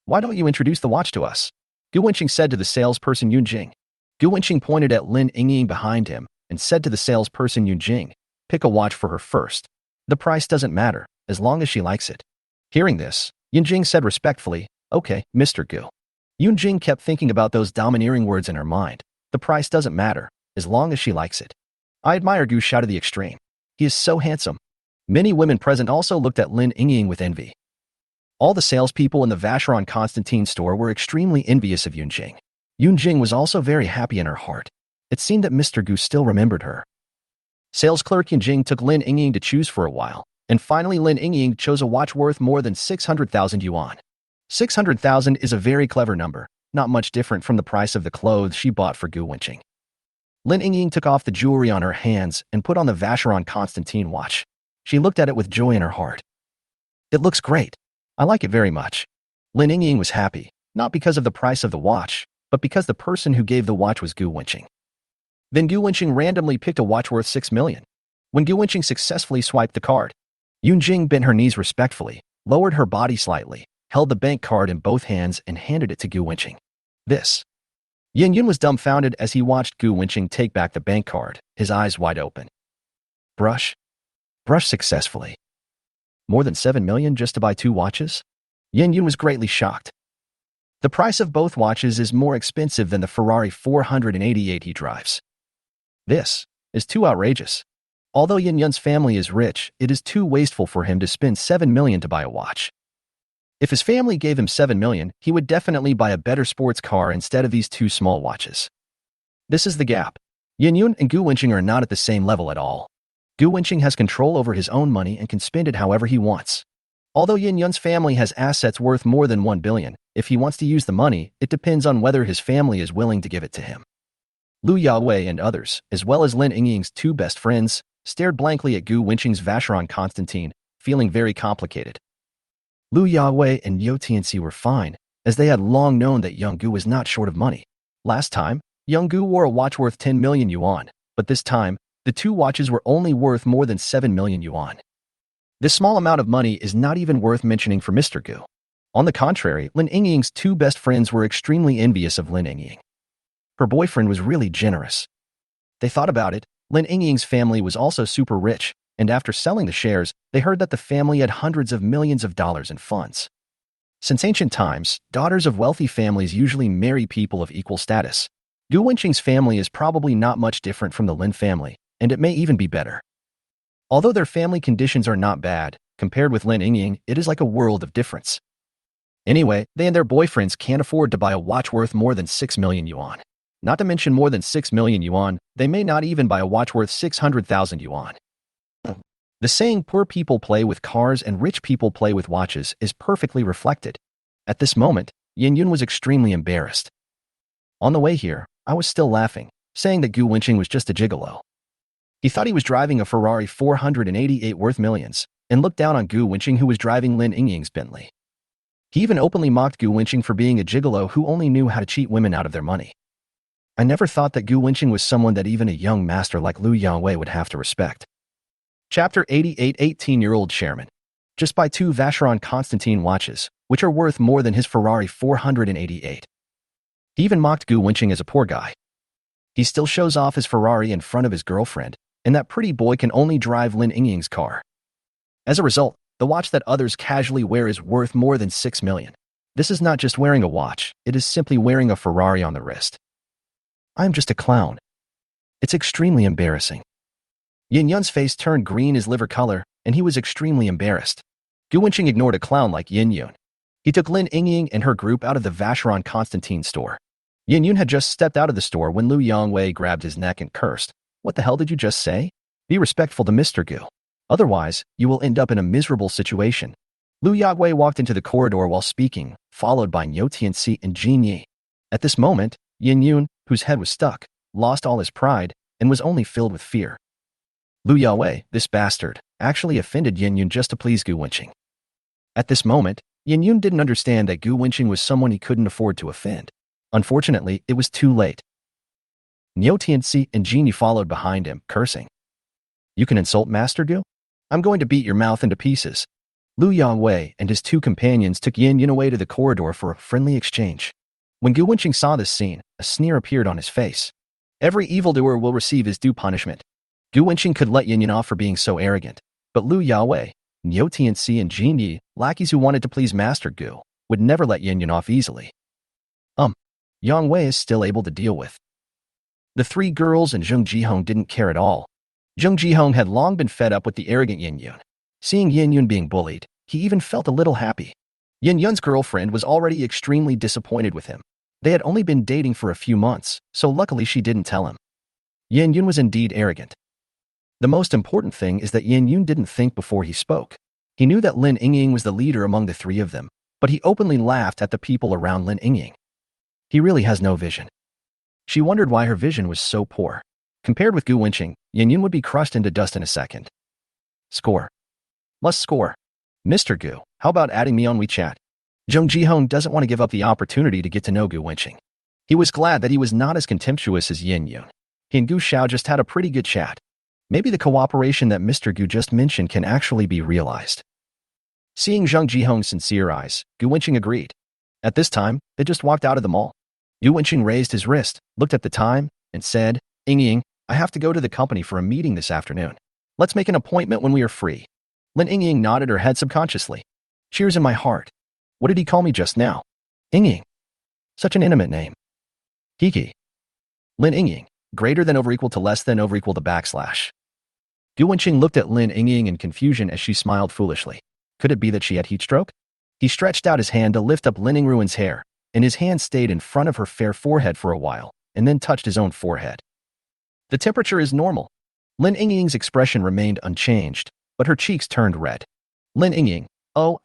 Why don't you introduce the watch to us? Gu Wenqing said to the salesperson Yunjing. Gu Wenqing pointed at Lin Yingying behind him and said to the salesperson Yunjing, pick a watch for her first. The price doesn't matter, as long as she likes it. Hearing this, Yunjing said respectfully, okay, Mr. Gu. Yunjing kept thinking about those domineering words in her mind. The price doesn't matter, as long as she likes it. I admire Gu Xiao to the extreme. He is so handsome. Many women present also looked at Lin Yingying with envy. All the salespeople in the Vacheron Constantine store were extremely envious of Yunjing. Yunjing was also very happy in her heart. It seemed that Mr. Gu still remembered her. Sales clerk Yunjing took Lin Yingying to choose for a while, and finally Lin Yingying chose a watch worth more than 600,000 yuan. 600,000 is a very clever number, not much different from the price of the clothes she bought for Gu Wenqing. Lin Yingying took off the jewelry on her hands and put on the Vacheron Constantine watch. She looked at it with joy in her heart. It looks great. I like it very much. Lin Yingying was happy, not because of the price of the watch, but because the person who gave the watch was Gu Wenqing. Then Gu Wenqing randomly picked a watch worth 6 million. When Gu Wenqing successfully swiped the card, Yunjing bent her knees respectfully, lowered her body slightly, held the bank card in both hands and handed it to Gu Wenqing. This. Yin Yun was dumbfounded as he watched Gu Wenqing take back the bank card, his eyes wide open. Brush successfully. More than 7 million just to buy 2 watches? Yin Yun was greatly shocked. The price of both watches is more expensive than the Ferrari 488 he drives. This is too outrageous. Although Yin Yun's family is rich, it is too wasteful for him to spend 7 million to buy a watch. If his family gave him 7 million, he would definitely buy a better sports car instead of these 2 small watches. This is the gap. Yin Yun and Gu Wenqing are not at the same level at all. Gu Wenqing has control over his own money and can spend it however he wants. Although Yin Yun's family has assets worth more than 1 billion, if he wants to use the money, it depends on whether his family is willing to give it to him. Lu Yawei and others, as well as Lin Yingying's 2 best friends, stared blankly at Gu Wenqing's Vacheron Constantine, feeling very complicated. Lu Yawei and Yo Tianxi were fine, as they had long known that young Gu was not short of money. Last time, young Gu wore a watch worth 10 million yuan, but this time, the 2 watches were only worth more than 7 million yuan. This small amount of money is not even worth mentioning for Mr. Gu. On the contrary, Lin Yingying's 2 best friends were extremely envious of Lin Yingying. Her boyfriend was really generous. They thought about it. Lin Yingying's family was also super rich, and after selling the shares, they heard that the family had hundreds of millions of dollars in funds. Since ancient times, daughters of wealthy families usually marry people of equal status. Gu Wenqing's family is probably not much different from the Lin family, and it may even be better. Although their family conditions are not bad, compared with Lin Yingying, it is like a world of difference. Anyway, they and their boyfriends can't afford to buy a watch worth more than 6 million yuan. Not to mention more than 6 million yuan, they may not even buy a watch worth 600,000 yuan. The saying poor people play with cars and rich people play with watches is perfectly reflected. At this moment, Yin Yun was extremely embarrassed. On the way here, I was still laughing, saying that Gu Wenqing was just a gigolo. He thought he was driving a Ferrari 488 worth millions, and looked down on Gu Wenqing who was driving Lin Yingying's Bentley. He even openly mocked Gu Wenqing for being a gigolo who only knew how to cheat women out of their money. I never thought that Gu Wenqing was someone that even a young master like Lu Yangwei would have to respect. Chapter 88 18-year-old chairman. Just buy 2 Vacheron Constantine watches, which are worth more than his Ferrari 488. He even mocked Gu Wenqing as a poor guy. He still shows off his Ferrari in front of his girlfriend, and that pretty boy can only drive Lin Yingying's car. As a result, the watch that others casually wear is worth more than 6 million. This is not just wearing a watch, it is simply wearing a Ferrari on the wrist. I'm just a clown. It's extremely embarrassing. Yin Yun's face turned green as liver color, and he was extremely embarrassed. Gu Wenqing ignored a clown like Yin Yun. He took Lin Yingying and her group out of the Vacheron Constantine store. Yin Yun had just stepped out of the store when Lu Yangwei grabbed his neck and cursed. What the hell did you just say? Be respectful to Mr. Gu. Otherwise, you will end up in a miserable situation. Lu Yangwei walked into the corridor while speaking, followed by Niu Tianxi and Jin Yi. At this moment, Yin Yun, whose head was stuck, lost all his pride, and was only filled with fear. Lu Yawei, this bastard, actually offended Yin Yun just to please Gu Wenqing. At this moment, Yin Yun didn't understand that Gu Wenqing was someone he couldn't afford to offend. Unfortunately, it was too late. Niu Tianxi and Jin Yi followed behind him, cursing. You can insult Master Gu? I'm going to beat your mouth into pieces. Lu Yangwei and his 2 companions took Yin Yun away to the corridor for a friendly exchange. When Gu Wenqing saw this scene, a sneer appeared on his face. Every evildoer will receive his due punishment. Gu Wenqing could let Yin Yan off for being so arrogant, but Lu Yaowei, Niu Tianxi, and Jin Yi, lackeys who wanted to please Master Gu, would never let Yin Yan off easily. Yang Wei is still able to deal with. The three girls and Zheng Jihong didn't care at all. Zheng Jihong had long been fed up with the arrogant Yin Yun. Seeing Yin Yun being bullied, he even felt a little happy. Yin Yun's girlfriend was already extremely disappointed with him. They had only been dating for a few months, so luckily she didn't tell him. Yin Yun was indeed arrogant. The most important thing is that Yin Yun didn't think before he spoke. He knew that Lin Yingying was the leader among the three of them, but he openly laughed at the people around Lin Yingying. He really has no vision. She wondered why her vision was so poor. Compared with Gu Wenqing, Yin Yun would be crushed into dust in a second. Score. Must score. Mr. Gu, how about adding me on WeChat? Zheng Jihong doesn't want to give up the opportunity to get to know Gu Wenqing. He was glad that he was not as contemptuous as Yin Yun. He and Gu Xiao just had a pretty good chat. Maybe the cooperation that Mr. Gu just mentioned can actually be realized. Seeing Zheng Jihong's sincere eyes, Gu Wenqing agreed. At this time, they just walked out of the mall. Gu Wenqing raised his wrist, looked at the time, and said, Yingying, I have to go to the company for a meeting this afternoon. Let's make an appointment when we are free. Lin Yingying nodded her head subconsciously. Cheers in my heart. What did he call me just now? Yingying. Such an intimate name. Kiki. Lin Yingying, greater than over equal to less than over equal to backslash. Gu Wenqing looked at Lin Yingying in confusion as she smiled foolishly. Could it be that she had heat stroke? He stretched out his hand to lift up Lin Yingruin's hair, and his hand stayed in front of her fair forehead for a while, and then touched his own forehead. The temperature is normal. Lin Yingying's expression remained unchanged, but her cheeks turned red. Lin Yingying,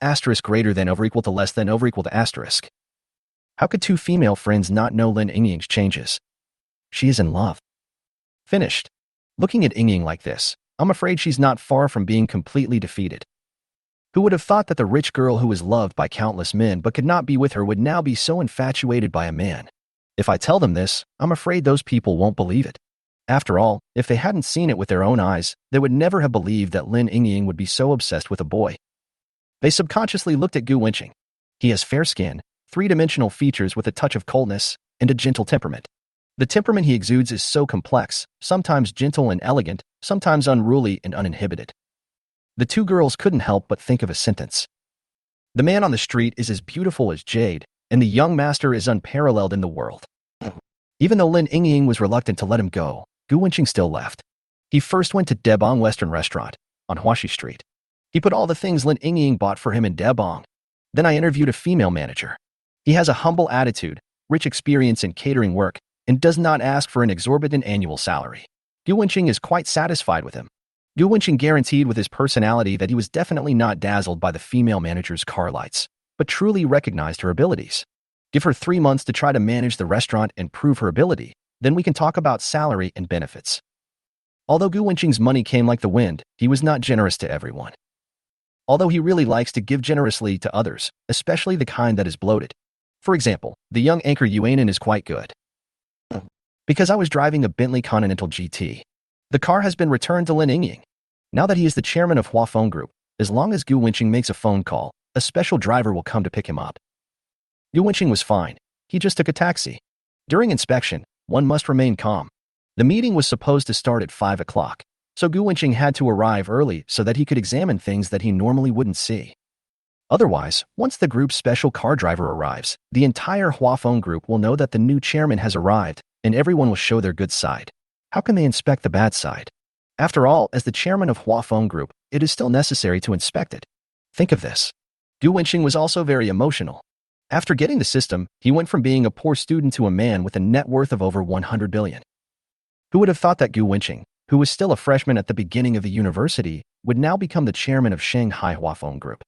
asterisk greater than over equal to less than over equal to asterisk. How could two female friends not know Lin Yingying's changes? She is in love. Finished. Looking at Yingying like this, I'm afraid she's not far from being completely defeated. Who would have thought that the rich girl who was loved by countless men but could not be with her would now be so infatuated by a man? If I tell them this, I'm afraid those people won't believe it. After all, if they hadn't seen it with their own eyes, they would never have believed that Lin Yingying would be so obsessed with a boy. They subconsciously looked at Gu Wenqing. He has fair skin, three-dimensional features with a touch of coldness, and a gentle temperament. The temperament he exudes is so complex, sometimes gentle and elegant, sometimes unruly and uninhibited. The two girls couldn't help but think of a sentence. The man on the street is as beautiful as jade, and the young master is unparalleled in the world. Even though Lin Yingying was reluctant to let him go, Gu Wenqing still left. He first went to Debong Western Restaurant, on Huaxi Street. He put all the things Lin Yingying bought for him in Debong. Then I interviewed a female manager. He has a humble attitude, rich experience in catering work, and does not ask for an exorbitant annual salary. Gu Wenqing is quite satisfied with him. Gu Wenqing guaranteed with his personality that he was definitely not dazzled by the female manager's car lights, but truly recognized her abilities. Give her 3 months to try to manage the restaurant and prove her ability, then we can talk about salary and benefits. Although Gu Wenqing's money came like the wind, he was not generous to everyone. Although he really likes to give generously to others, especially the kind that is bloated. For example, the young anchor Yuanan is quite good. Because I was driving a Bentley Continental GT. The car has been returned to Lin Yingying. Now that he is the chairman of Hua Phone Group, as long as Gu Wenqing makes a phone call, a special driver will come to pick him up. Gu Wenqing was fine. He just took a taxi. During inspection, one must remain calm. The meeting was supposed to start at 5 o'clock, so Gu Wenqing had to arrive early so that he could examine things that he normally wouldn't see. Otherwise, once the group's special car driver arrives, the entire Hua Phone Group will know that the new chairman has arrived, and everyone will show their good side. How can they inspect the bad side? After all, as the chairman of Hua Phone Group, it is still necessary to inspect it. Think of this. Gu Wenqing was also very emotional. After getting the system, he went from being a poor student to a man with a net worth of over 100 billion. Who would have thought that Gu Wenqing, who was still a freshman at the beginning of the university, would now become the chairman of Shanghai Hua Phone Group?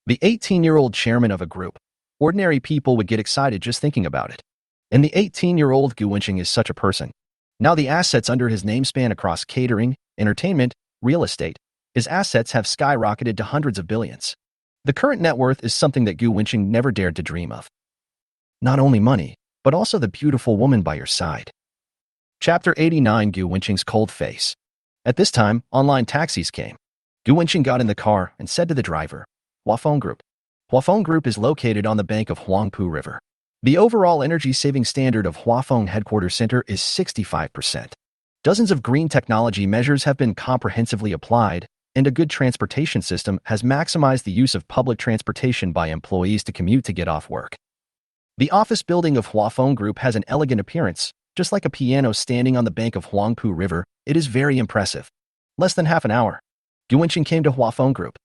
The 18-year-old chairman of a group. Ordinary people would get excited just thinking about it. And the 18-year-old Gu Wenqing is such a person. Now the assets under his name span across catering, entertainment, real estate. His assets have skyrocketed to hundreds of billions. The current net worth is something that Gu Wenqing never dared to dream of. Not only money, but also the beautiful woman by your side. Chapter 89. Gu Wenqing's cold face. At this time, online taxis came. Gu Wenqing got in the car and said to the driver, Hua Phone Group. Hua Phone Group is located on the bank of Huangpu River. The overall energy saving standard of Huafeng Headquarters Center is 65%. Dozens of green technology measures have been comprehensively applied, and a good transportation system has maximized the use of public transportation by employees to commute to get off work. The office building of Huafeng Group has an elegant appearance, just like a piano standing on the bank of Huangpu River. It is very impressive. Less than half an hour, Gu Wenqing came to Huafeng Group.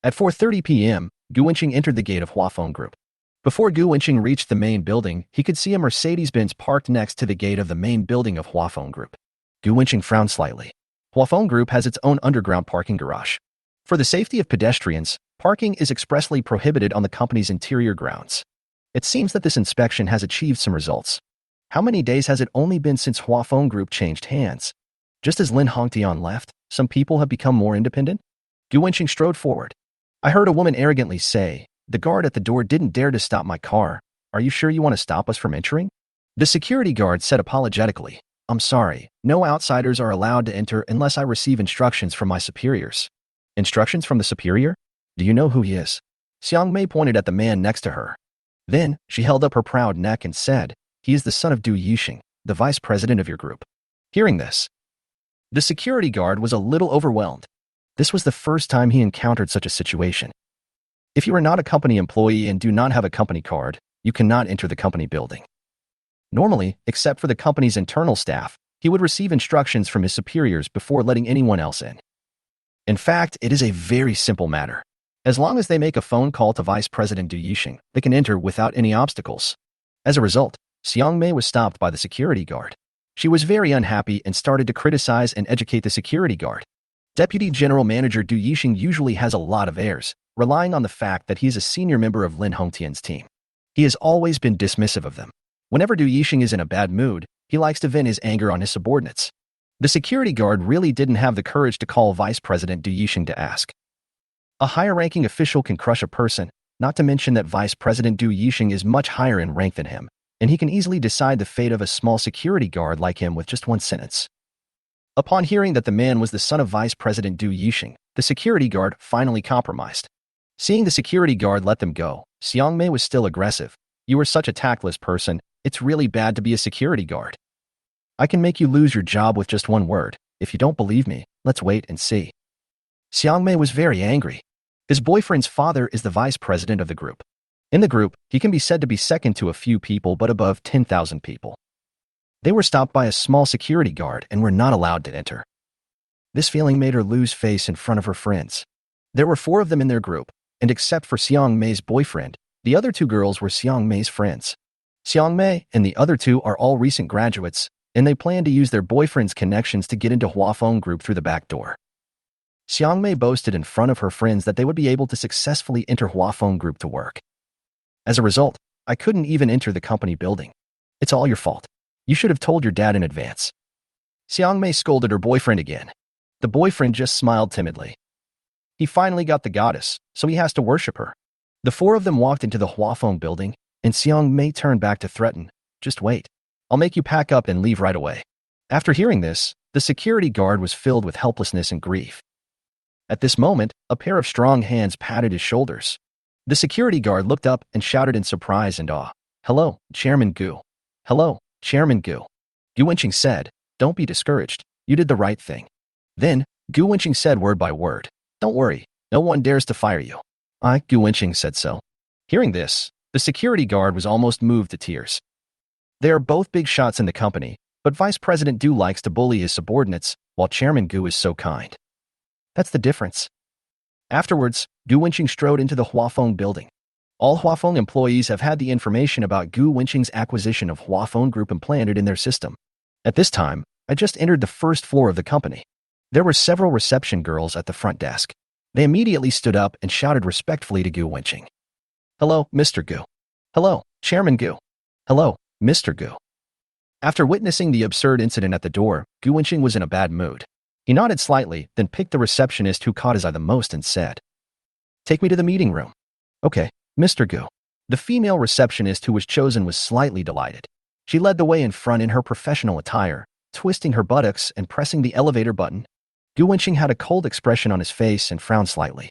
At 4:30 p.m., Gu Wenqing entered the gate of Huafeng Group. Before Gu Wenqing reached the main building, he could see a Mercedes-Benz parked next to the gate of the main building of Huafeng Group. Gu Wenqing frowned slightly. Huafeng Group has its own underground parking garage. For the safety of pedestrians, parking is expressly prohibited on the company's interior grounds. It seems that this inspection has achieved some results. How many days has it only been since Huafeng Group changed hands? Just as Lin Hongtian left, some people have become more independent? Gu Wenqing strode forward. I heard a woman arrogantly say, "The guard at the door didn't dare to stop my car. Are you sure you want to stop us from entering?" The security guard said apologetically, "I'm sorry, no outsiders are allowed to enter unless I receive instructions from my superiors." Instructions from the superior? Do you know who he is? Xiang Mei pointed at the man next to her. Then, she held up her proud neck and said, "He is the son of Du Yixing, the vice president of your group." Hearing this, the security guard was a little overwhelmed. This was the first time he encountered such a situation. If you are not a company employee and do not have a company card, you cannot enter the company building. Normally, except for the company's internal staff, he would receive instructions from his superiors before letting anyone else in. In fact, it is a very simple matter. As long as they make a phone call to Vice President Du Yixing, they can enter without any obstacles. As a result, Xiang Mei was stopped by the security guard. She was very unhappy and started to criticize and educate the security guard. Deputy General Manager Du Yixing usually has a lot of airs, relying on the fact that he is a senior member of Lin Hongtian's team. He has always been dismissive of them. Whenever Du Yixing is in a bad mood, he likes to vent his anger on his subordinates. The security guard really didn't have the courage to call Vice President Du Yixing to ask. A higher-ranking official can crush a person, not to mention that Vice President Du Yixing is much higher in rank than him, and he can easily decide the fate of a small security guard like him with just one sentence. Upon hearing that the man was the son of Vice President Du Yixing, the security guard finally compromised. Seeing the security guard let them go, Xiang Mei was still aggressive. "You are such a tactless person, it's really bad to be a security guard. I can make you lose your job with just one word. If you don't believe me, let's wait and see." Xiang Mei was very angry. His boyfriend's father is the vice president of the group. In the group, he can be said to be second to a few people but above 10,000 people. They were stopped by a small security guard and were not allowed to enter. This feeling made her lose face in front of her friends. There were 4 of them in their group, and except for Xiang Mei's boyfriend, the other 2 girls were Xiang Mei's friends. Xiang Mei and the other 2 are all recent graduates, and they plan to use their boyfriend's connections to get into Huafeng Group through the back door. Xiang Mei boasted in front of her friends that they would be able to successfully enter Huafeng Group to work. As a result, I couldn't even enter the company building. It's all your fault. You should have told your dad in advance. Xiang Mei scolded her boyfriend again. The boyfriend just smiled timidly. He finally got the goddess, so he has to worship her. The 4 of them walked into the Huafeng building, and Xiang Mei turned back to threaten, "Just wait. I'll make you pack up and leave right away." After hearing this, the security guard was filled with helplessness and grief. At this moment, a pair of strong hands patted his shoulders. The security guard looked up and shouted in surprise and awe, "Hello, Chairman Gu." "Hello, Chairman Gu." Gu Wenqing said, "Don't be discouraged. You did the right thing." Then, Gu Wenqing said word by word, "Don't worry. No one dares to fire you." I, Gu Wenqing, said so. Hearing this, the security guard was almost moved to tears. They are both big shots in the company, but Vice President Du likes to bully his subordinates, while Chairman Gu is so kind. That's the difference. Afterwards, Gu Wenqing strode into the Huafeng building. All Huafeng employees have had the information about Gu Wenqing's acquisition of Huafeng Group implanted in their system. At this time, I just entered the first floor of the company. There were several reception girls at the front desk. They immediately stood up and shouted respectfully to Gu Wenqing. "Hello, Mr. Gu." "Hello, Chairman Gu." "Hello, Mr. Gu." After witnessing the absurd incident at the door, Gu Wenqing was in a bad mood. He nodded slightly, then picked the receptionist who caught his eye the most and said, "Take me to the meeting room." "Okay, Mr. Gu." The female receptionist who was chosen was slightly delighted. She led the way in front in her professional attire, twisting her buttocks and pressing the elevator button. Gu Wenqing had a cold expression on his face and frowned slightly.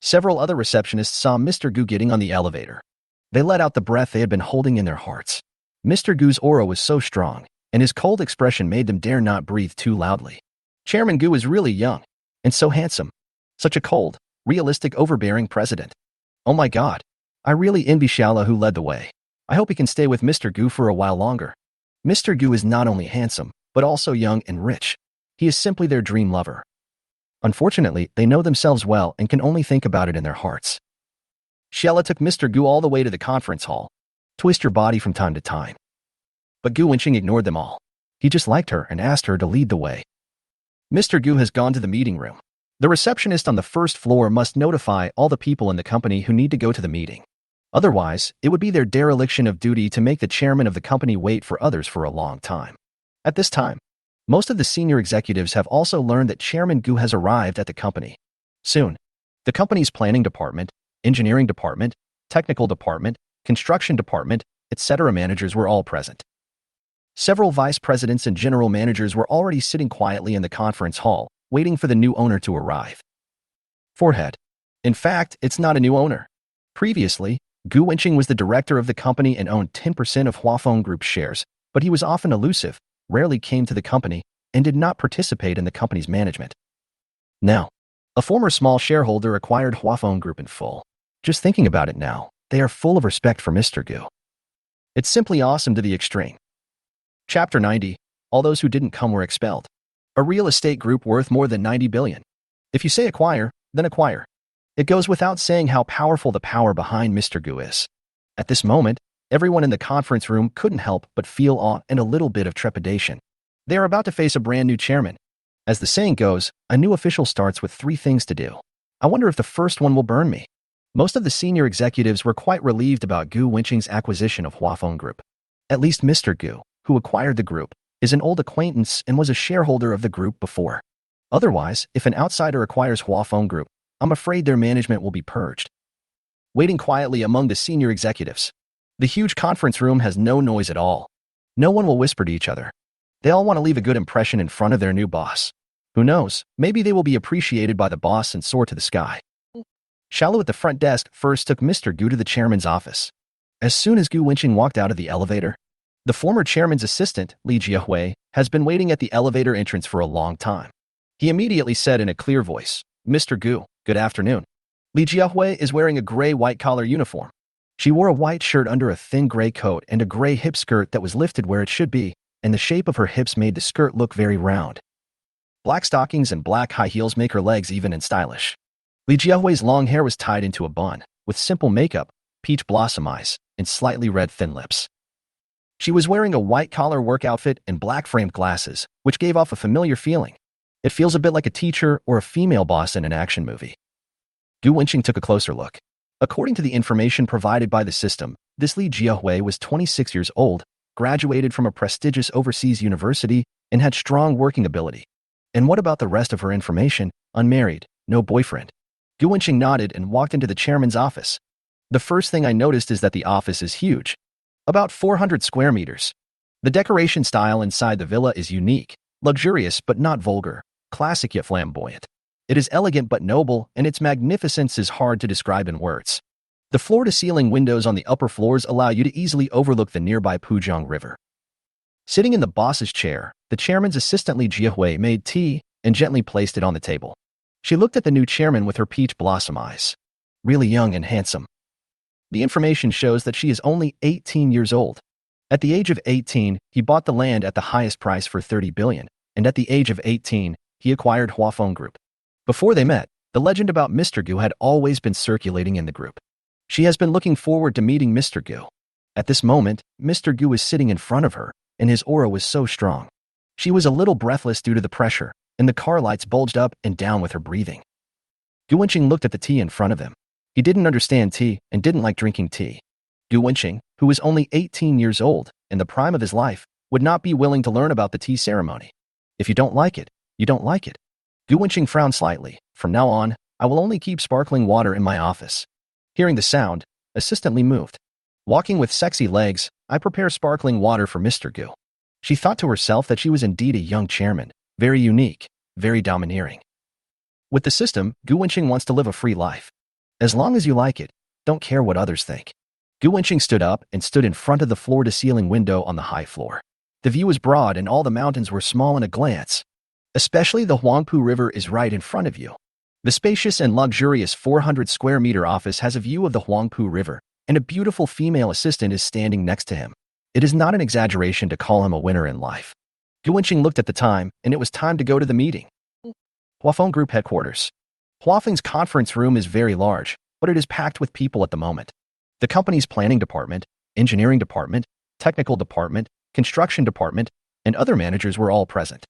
Several other receptionists saw Mr. Gu getting on the elevator. They let out the breath they had been holding in their hearts. Mr. Gu's aura was so strong, and his cold expression made them dare not breathe too loudly. Chairman Gu is really young, and so handsome. Such a cold, realistic, overbearing president. Oh my god. I really envy Xiaola who led the way. I hope he can stay with Mr. Gu for a while longer. Mr. Gu is not only handsome, but also young and rich. He is simply their dream lover. Unfortunately, they know themselves well and can only think about it in their hearts. Xiaola took Mr. Gu all the way to the conference hall. Twist your body from time to time. But Gu Wenqing ignored them all. He just liked her and asked her to lead the way. Mr. Gu has gone to the meeting room. The receptionist on the first floor must notify all the people in the company who need to go to the meeting. Otherwise, it would be their dereliction of duty to make the chairman of the company wait for others for a long time. At this time, most of the senior executives have also learned that Chairman Gu has arrived at the company. Soon, the company's planning department, engineering department, technical department, construction department, etc. managers were all present. Several vice presidents and general managers were already sitting quietly in the conference hall, waiting for the new owner to arrive. Forehead. In fact, it's not a new owner. Previously, Gu Wenqing was the director of the company and owned 10% of Huafeng Group's shares, but he was often elusive, rarely came to the company, and did not participate in the company's management. Now, a former small shareholder acquired Huafeng Group in full. Just thinking about it now, they are full of respect for Mr. Gu. It's simply awesome to the extreme. Chapter 90. All those who didn't come were expelled. A real estate group worth more than 90 billion. If you say acquire, then acquire. It goes without saying how powerful the power behind Mr. Gu is. At this moment, everyone in the conference room couldn't help but feel awe and a little bit of trepidation. They are about to face a brand new chairman. As the saying goes, a new official starts with 3 things to do. I wonder if the first one will burn me. Most of the senior executives were quite relieved about Gu Wenqing's acquisition of Huafeng Group. At least Mr. Gu, who acquired the group, is an old acquaintance and was a shareholder of the group before. Otherwise, if an outsider acquires Huafeng Group, I'm afraid their management will be purged. Waiting quietly among the senior executives. The huge conference room has no noise at all. No one will whisper to each other. They all want to leave a good impression in front of their new boss. Who knows, maybe they will be appreciated by the boss and soar to the sky. Xiaolu at the front desk first took Mr. Gu to the chairman's office. As soon as Gu Wenqing walked out of the elevator, the former chairman's assistant, Li Jiahui, has been waiting at the elevator entrance for a long time. He immediately said in a clear voice, "Mr. Gu, good afternoon." Li Jiahui is wearing a gray white-collar uniform. She wore a white shirt under a thin gray coat and a gray hip skirt that was lifted where it should be, and the shape of her hips made the skirt look very round. Black stockings and black high heels make her legs even and stylish. Li Jiahui's long hair was tied into a bun, with simple makeup, peach blossom eyes, and slightly red thin lips. She was wearing a white-collar work outfit and black-framed glasses, which gave off a familiar feeling. It feels a bit like a teacher or a female boss in an action movie. Gu Wenqing took a closer look. According to the information provided by the system, this Li Jiahui was 26 years old, graduated from a prestigious overseas university, and had strong working ability. And what about the rest of her information? Unmarried, no boyfriend. Gu Wenqing nodded and walked into the chairman's office. The first thing I noticed is that the office is huge. About 400 square meters. The decoration style inside the villa is unique, luxurious but not vulgar, classic yet flamboyant. It is elegant but noble, and its magnificence is hard to describe in words. The floor-to-ceiling windows on the upper floors allow you to easily overlook the nearby Pujiang River. Sitting in the boss's chair, the chairman's assistant Li Jiahui made tea and gently placed it on the table. She looked at the new chairman with her peach blossom eyes. Really young and handsome. The information shows that she is only 18 years old. At the age of 18, he bought the land at the highest price for 30 billion, and at the age of 18, he acquired Huafeng Group. Before they met, the legend about Mr. Gu had always been circulating in the group. She has been looking forward to meeting Mr. Gu. At this moment, Mr. Gu was sitting in front of her, and his aura was so strong. She was a little breathless due to the pressure, and the car lights bulged up and down with her breathing. Gu Wenqing looked at the tea in front of him. He didn't understand tea and didn't like drinking tea. Gu Wenqing, who was only 18 years old, in the prime of his life, would not be willing to learn about the tea ceremony. If you don't like it, you don't like it. Gu Wenqing frowned slightly. From now on, I will only keep sparkling water in my office. Hearing the sound, Assistant Li moved. Walking with sexy legs, I prepare sparkling water for Mr. Gu. She thought to herself that she was indeed a young chairman, very unique, very domineering. With the system, Gu Wenqing wants to live a free life. As long as you like it, don't care what others think. Gu Wenqing stood up and stood in front of the floor-to-ceiling window on the high floor. The view was broad and all the mountains were small in a glance. Especially the Huangpu River is right in front of you. The spacious and luxurious 400-square-meter office has a view of the Huangpu River, and a beautiful female assistant is standing next to him. It is not an exaggeration to call him a winner in life. Gu Wenqing looked at the time, and it was time to go to the meeting. Huafeng Group Headquarters. Huafeng's conference room is very large, but it is packed with people at the moment. The company's planning department, engineering department, technical department, construction department, and other managers were all present.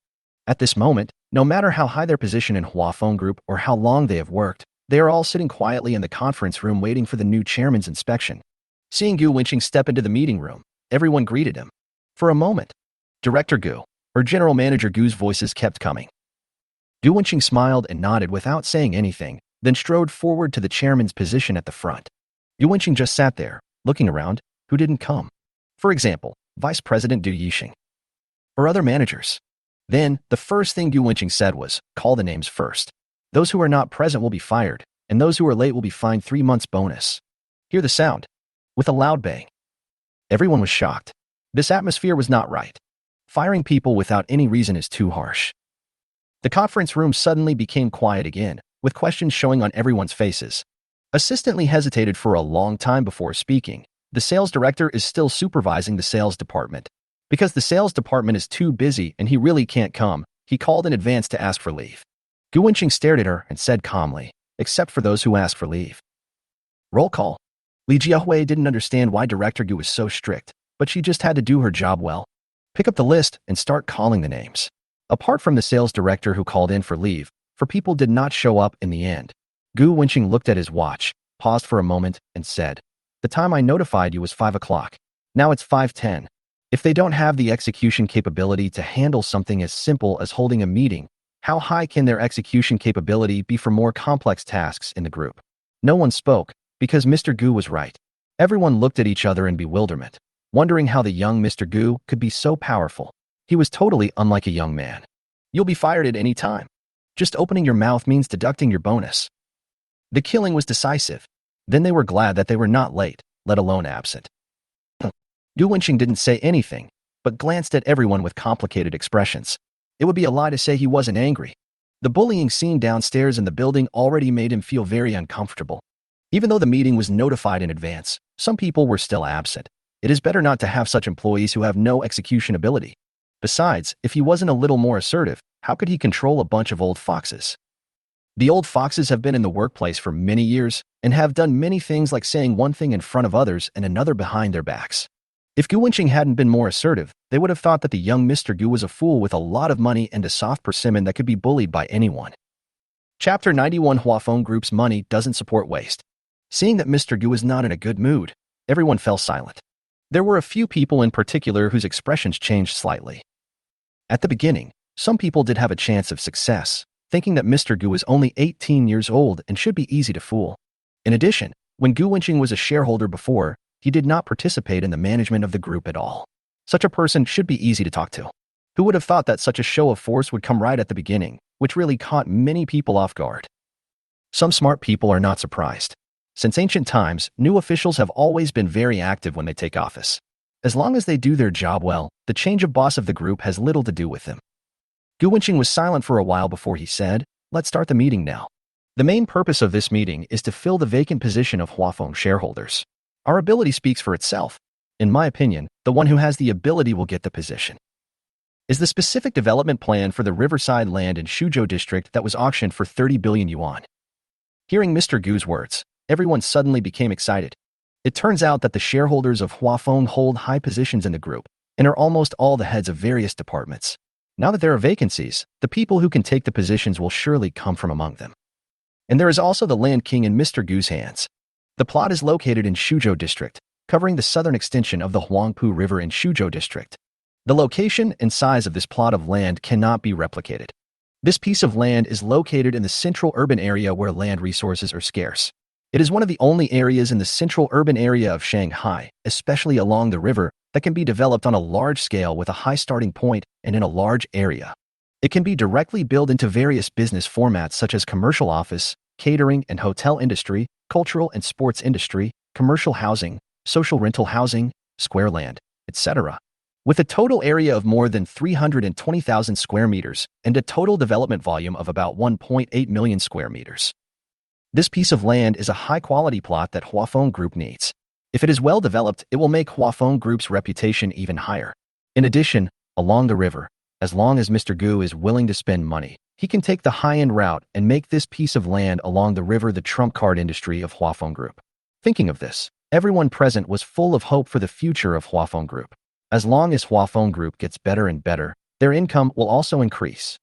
At this moment, no matter how high their position in Huafeng Group or how long they have worked, they are all sitting quietly in the conference room waiting for the new chairman's inspection. Seeing Gu Wenqing step into the meeting room, everyone greeted him. For a moment, Director Gu, or General Manager Gu's voices kept coming. Gu Wenqing smiled and nodded without saying anything, then strode forward to the chairman's position at the front. Gu Wenqing just sat there, looking around, who didn't come. For example, Vice President Du Yixing. Or other managers. Then, the first thing Gu Wenqing said was, call the names first. Those who are not present will be fired, and those who are late will be fined 3 months bonus. Hear the sound. With a loud bang. Everyone was shocked. This atmosphere was not right. Firing people without any reason is too harsh. The conference room suddenly became quiet again, with questions showing on everyone's faces. Assistant Lee hesitated for a long time before speaking. The sales director is still supervising the sales department. Because the sales department is too busy and he really can't come, he called in advance to ask for leave. Gu Wenqing stared at her and said calmly, except for those who ask for leave. Roll call. Li Jiahui didn't understand why Director Gu was so strict, but she just had to do her job well. Pick up the list and start calling the names. Apart from the sales director who called in for leave, people did not show up in the end. Gu Wenqing looked at his watch, paused for a moment, and said, the time I notified you was 5 o'clock. Now it's 5:10. If they don't have the execution capability to handle something as simple as holding a meeting, how high can their execution capability be for more complex tasks in the group? No one spoke, because Mr. Gu was right. Everyone looked at each other in bewilderment, wondering how the young Mr. Gu could be so powerful. He was totally unlike a young man. You'll be fired at any time. Just opening your mouth means deducting your bonus. The killing was decisive. Then they were glad that they were not late, let alone absent. Gu Wenqing didn't say anything, but glanced at everyone with complicated expressions. It would be a lie to say he wasn't angry. The bullying scene downstairs in the building already made him feel very uncomfortable. Even though the meeting was notified in advance, some people were still absent. It is better not to have such employees who have no execution ability. Besides, if he wasn't a little more assertive, how could he control a bunch of old foxes? The old foxes have been in the workplace for many years and have done many things like saying one thing in front of others and another behind their backs. If Gu Wenqing hadn't been more assertive, they would have thought that the young Mr. Gu was a fool with a lot of money and a soft persimmon that could be bullied by anyone. Chapter 91 Huafeng Group's money doesn't support waste. Seeing that Mr. Gu was not in a good mood, everyone fell silent. There were a few people in particular whose expressions changed slightly. At the beginning, some people did have a chance of success, thinking that Mr. Gu was only 18 years old and should be easy to fool. In addition, when Gu Wenqing was a shareholder before, he did not participate in the management of the group at all. Such a person should be easy to talk to. Who would have thought that such a show of force would come right at the beginning, which really caught many people off guard? Some smart people are not surprised. Since ancient times, new officials have always been very active when they take office. As long as they do their job well, the change of boss of the group has little to do with them. Gu Wenqing was silent for a while before he said, let's start the meeting now. The main purpose of this meeting is to fill the vacant position of Huafeng shareholders. Our ability speaks for itself. In my opinion, the one who has the ability will get the position. Is the specific development plan for the riverside land in Shuzhou district that was auctioned for 30 billion yuan. Hearing Mr. Gu's words, everyone suddenly became excited. It turns out that the shareholders of Huafeng hold high positions in the group and are almost all the heads of various departments. Now that there are vacancies, the people who can take the positions will surely come from among them. And there is also the Land King in Mr. Gu's hands. The plot is located in Shuzhou district, covering the southern extension of the Huangpu River in Shuzhou district. The location and size of this plot of land cannot be replicated. This piece of land is located in the central urban area where land resources are scarce. It is one of the only areas in the central urban area of Shanghai, especially along the river, that can be developed on a large scale with a high starting point and in a large area. It can be directly built into various business formats such as commercial office, catering and hotel industry, cultural and sports industry, commercial housing, social rental housing, square land, etc. With a total area of more than 320,000 square meters and a total development volume of about 1.8 million square meters. This piece of land is a high-quality plot that Huafeng Group needs. If it is well developed, it will make Huafeng Group's reputation even higher. In addition, along the river, as long as Mr. Gu is willing to spend money, he can take the high-end route and make this piece of land along the river the trump card industry of Huafeng Group. Thinking of this, everyone present was full of hope for the future of Huafeng Group. As long as Huafeng Group gets better and better, their income will also increase.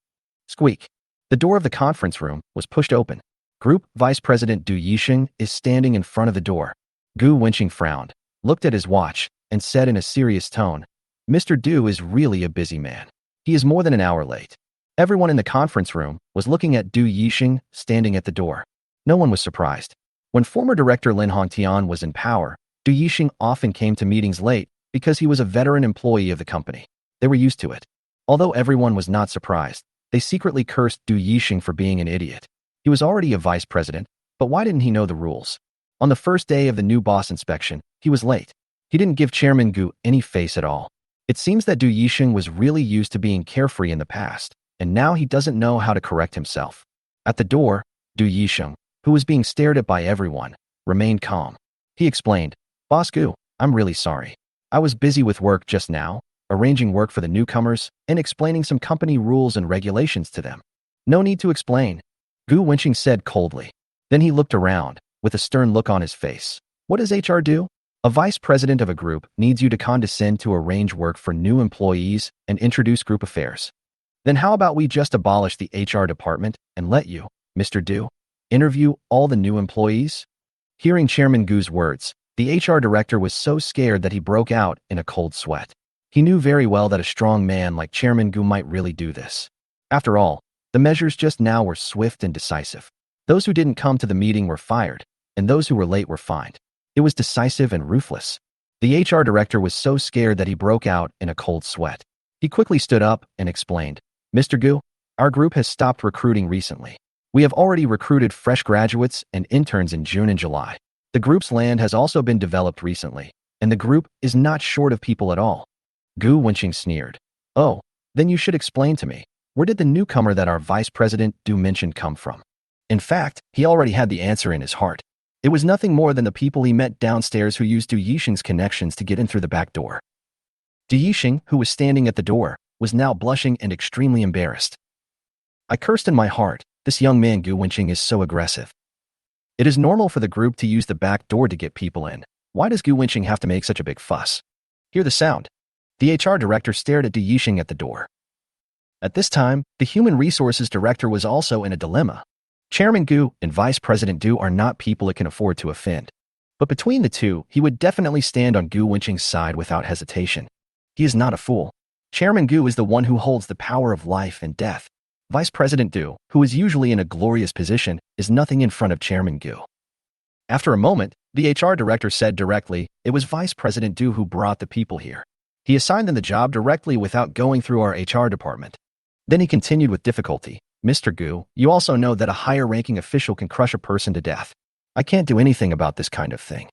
Squeak. The door of the conference room was pushed open. Group Vice President Du Yixing is standing in front of the door. Gu Wenqing frowned, looked at his watch, and said in a serious tone, "Mr. Du is really a busy man. He is more than an hour late." Everyone in the conference room was looking at Du Yixing standing at the door. No one was surprised. When former director Lin Hongtian was in power, Du Yixing often came to meetings late because he was a veteran employee of the company. They were used to it. Although everyone was not surprised, they secretly cursed Du Yixing for being an idiot. He was already a vice president, but why didn't he know the rules? On the first day of the new boss inspection, he was late. He didn't give Chairman Gu any face at all. It seems that Du Yixing was really used to being carefree in the past, and now he doesn't know how to correct himself. At the door, Du Yixing, who was being stared at by everyone, remained calm. He explained, "Boss Gu, I'm really sorry. I was busy with work just now, arranging work for the newcomers and explaining some company rules and regulations to them." "No need to explain," Gu Wenqing said coldly. Then he looked around, with a stern look on his face. "What does HR do? A vice president of a group needs you to condescend to arrange work for new employees and introduce group affairs. Then how about we just abolish the HR department and let you, Mr. Du, interview all the new employees?" Hearing Chairman Gu's words, the HR director was so scared that he broke out in a cold sweat. He knew very well that a strong man like Chairman Gu might really do this. After all, the measures just now were swift and decisive. Those who didn't come to the meeting were fired, and those who were late were fined. It was decisive and ruthless. The HR director was so scared that he broke out in a cold sweat. He quickly stood up and explained, "Mr. Gu, our group has stopped recruiting recently. We have already recruited fresh graduates and interns in June and July. The group's land has also been developed recently, and the group is not short of people at all." Gu Wenqing sneered. "Oh, then you should explain to me, where did the newcomer that our vice president Du mentioned come from?" In fact, he already had the answer in his heart. It was nothing more than the people he met downstairs who used Du Yixing's connections to get in through the back door. Du Yixing, who was standing at the door, was now blushing and extremely embarrassed. I cursed in my heart, this young man Gu Wenqing is so aggressive. It is normal for the group to use the back door to get people in. Why does Gu Wenqing have to make such a big fuss? Hear the sound. The HR director stared at Du Yixing at the door. At this time, the human resources director was also in a dilemma. Chairman Gu and Vice President Du are not people it can afford to offend. But between the two, he would definitely stand on Gu Wenqing's side without hesitation. He is not a fool. Chairman Gu is the one who holds the power of life and death. Vice President Du, who is usually in a glorious position, is nothing in front of Chairman Gu. After a moment, the HR director said directly, "It was Vice President Du who brought the people here. He assigned them the job directly without going through our HR department." Then he continued with difficulty, "Mr. Gu, you also know that a higher-ranking official can crush a person to death. I can't do anything about this kind of thing."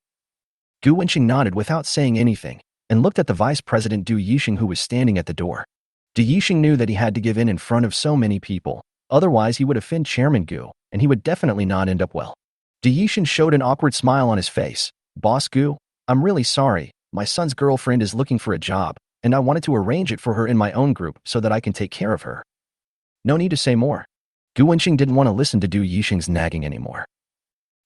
Gu Wenqing nodded without saying anything and looked at the Vice President Du Yixing who was standing at the door. Du Yixing knew that he had to give in front of so many people, otherwise he would offend Chairman Gu, and he would definitely not end up well. Du Yixing showed an awkward smile on his face. "Boss Gu, I'm really sorry. My son's girlfriend is looking for a job, and I wanted to arrange it for her in my own group so that I can take care of her." No need to say more. Gu Wenqing didn't want to listen to Du Yixing's nagging anymore.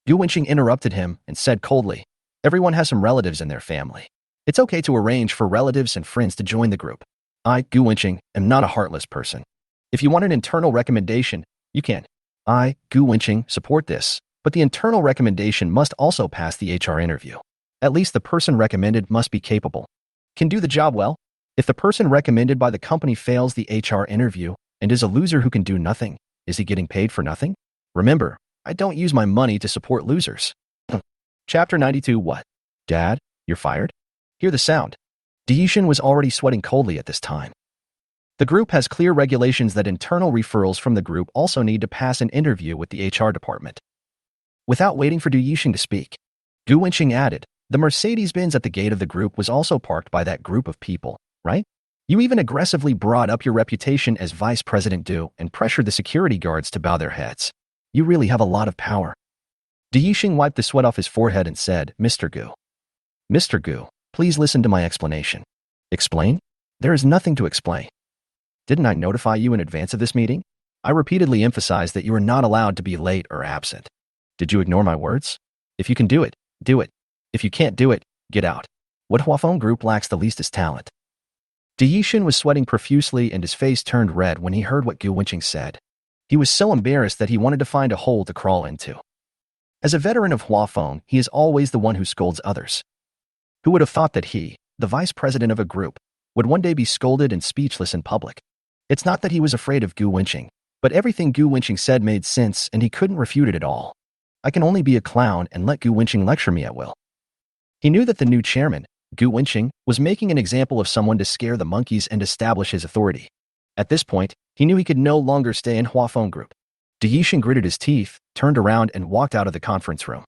Gu Wenqing interrupted him and said coldly, "Everyone has some relatives in their family. It's okay to arrange for relatives and friends to join the group. I, Gu Wenqing, am not a heartless person. If you want an internal recommendation, you can. I, Gu Wenqing, support this, but the internal recommendation must also pass the HR interview. At least the person recommended must be capable, can do the job well. If the person recommended by the company fails the HR interview and is a loser who can do nothing, is he getting paid for nothing? Remember, I don't use my money to support losers." Chapter 92. What? Dad, you're fired? Hear the sound. Du Yixing was already sweating coldly at this time. The group has clear regulations that internal referrals from the group also need to pass an interview with the HR department. Without waiting for Du Yixing to speak, Gu Wenqing added, The Mercedes-Benz at the gate of the group was also parked by that group of people, right? You even aggressively brought up your reputation as Vice President Du and pressured the security guards to bow their heads. You really have a lot of power. Du Yixing wiped the sweat off his forehead and said, Mr. Gu. Mr. Gu, please listen to my explanation. Explain? There is nothing to explain. Didn't I notify you in advance of this meeting? I repeatedly emphasized that you are not allowed to be late or absent. Did you ignore my words? If you can do it, do it. If you can't do it, get out. What Huafeng Group lacks the least is talent. Du Yixin was sweating profusely and his face turned red when he heard what Gu Wenqing said. He was so embarrassed that he wanted to find a hole to crawl into. As a veteran of Huafeng, he is always the one who scolds others. Who would have thought that he, the vice president of a group, would one day be scolded and speechless in public? It's not that he was afraid of Gu Wenqing, but everything Gu Wenqing said made sense and he couldn't refute it at all. I can only be a clown and let Gu Wenqing lecture me at will. He knew that the new chairman, Gu Wenqing, was making an example of someone to scare the monkeys and establish his authority. At this point, he knew he could no longer stay in Huafeng Group. Du Yixin gritted his teeth, turned around and walked out of the conference room.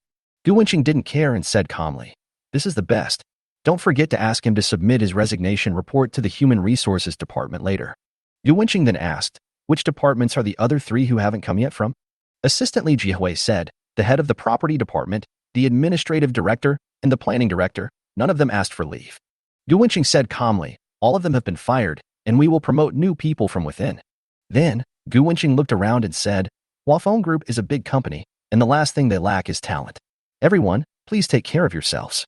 Gu Wenqing didn't care and said calmly, "This is the best. Don't forget to ask him to submit his resignation report to the Human Resources Department later." Gu Wenqing then asked, "Which departments are the other three who haven't come yet from?" Assistant Li Jihui said, "The head of the property department, the administrative director, and the planning director. None of them asked for leave." Gu Wenqing said calmly, "All of them have been fired, and we will promote new people from within." Then, Gu Wenqing looked around and said, Huafeng Group is a big company, and the last thing they lack is talent. Everyone, please take care of yourselves.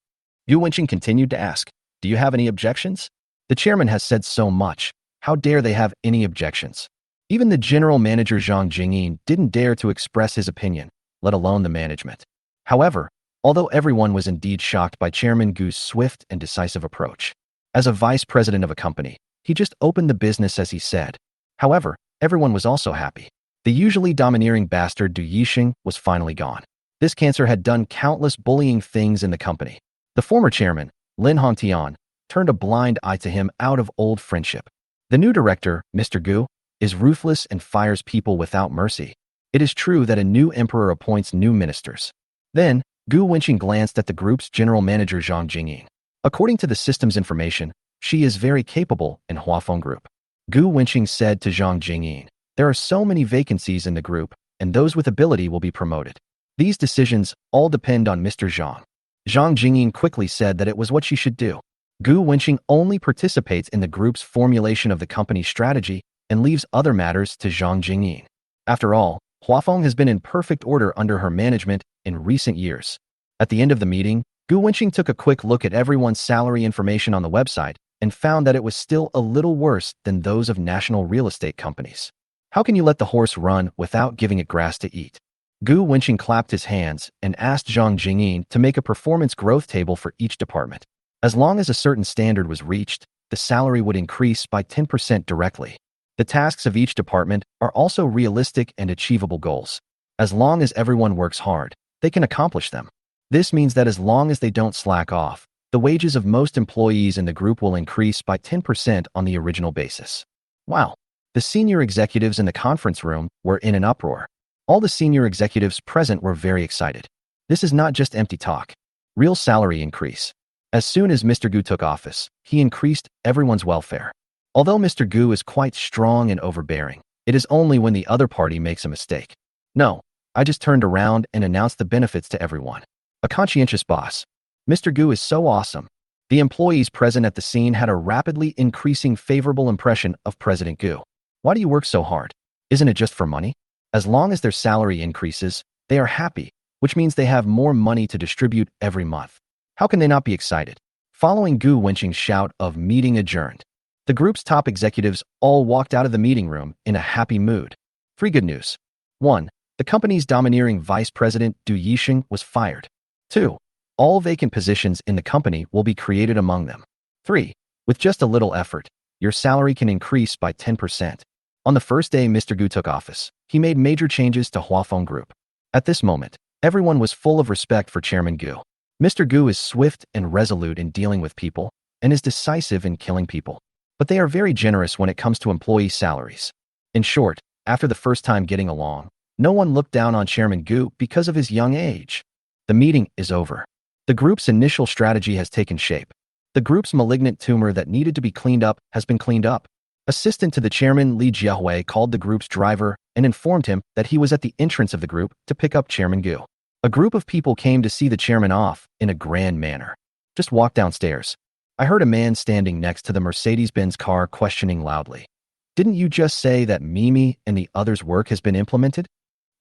Gu Wenqing continued to ask, "Do you have any objections?" The chairman has said so much. How dare they have any objections? Even the general manager Zhang Jingyin didn't dare to express his opinion, let alone the management. However, although everyone was indeed shocked by Chairman Gu's swift and decisive approach, as a vice president of a company, he just opened the business as he said. However, everyone was also happy. The usually domineering bastard Du Yixing was finally gone. This cancer had done countless bullying things in the company. The former chairman, Lin Hongtian, turned a blind eye to him out of old friendship. The new director, Mr. Gu, is ruthless and fires people without mercy. It is true that a new emperor appoints new ministers. Then, Gu Wenqing glanced at the group's general manager Zhang Jingyin. According to the system's information, she is very capable in Huafeng Group. Gu Wenqing said to Zhang Jingyin, "There are so many vacancies in the group, and those with ability will be promoted. These decisions all depend on Mr. Zhang." Zhang Jingyin quickly said that it was what she should do. Gu Wenqing only participates in the group's formulation of the company's strategy and leaves other matters to Zhang Jingyin. After all, Huafeng has been in perfect order under her management in recent years. At the end of the meeting, Gu Wenqing took a quick look at everyone's salary information on the website and found that it was still a little worse than those of national real estate companies. How can you let the horse run without giving it grass to eat? Gu Wenqing clapped his hands and asked Zhang Jingyin to make a performance growth table for each department. As long as a certain standard was reached, the salary would increase by 10% directly. The tasks of each department are also realistic and achievable goals. As long as everyone works hard, they can accomplish them. This means that as long as they don't slack off, the wages of most employees in the group will increase by 10% on the original basis. Wow! The senior executives in the conference room were in an uproar. All the senior executives present were very excited. This is not just empty talk. Real salary increase. As soon as Mr. Gu took office, he increased everyone's welfare. Although Mr. Gu is quite strong and overbearing, it is only when the other party makes a mistake. No, I just turned around and announced the benefits to everyone. A conscientious boss. Mr. Gu is so awesome. The employees present at the scene had a rapidly increasing favorable impression of President Gu. Why do you work so hard? Isn't it just for money? As long as their salary increases, they are happy, which means they have more money to distribute every month. How can they not be excited? Following Gu Wenqing's shout of meeting adjourned, the group's top executives all walked out of the meeting room in a happy mood. 3 good news. 1. The company's domineering vice president Du Yixing was fired. 2. All vacant positions in the company will be created among them. 3. With just a little effort, your salary can increase by 10%. On the first day Mr. Gu took office, he made major changes to Huafeng Group. At this moment, everyone was full of respect for Chairman Gu. Mr. Gu is swift and resolute in dealing with people, and is decisive in killing people. But they are very generous when it comes to employee salaries. In short, after the first time getting along, no one looked down on Chairman Gu because of his young age. The meeting is over. The group's initial strategy has taken shape. The group's malignant tumor that needed to be cleaned up has been cleaned up. Assistant to the chairman Li Jiahui called the group's driver and informed him that he was at the entrance of the group to pick up Chairman Gu. A group of people came to see the chairman off in a grand manner. Just walk downstairs. I heard a man standing next to the Mercedes-Benz car questioning loudly. Didn't you just say that Mimi and the others' work has been implemented?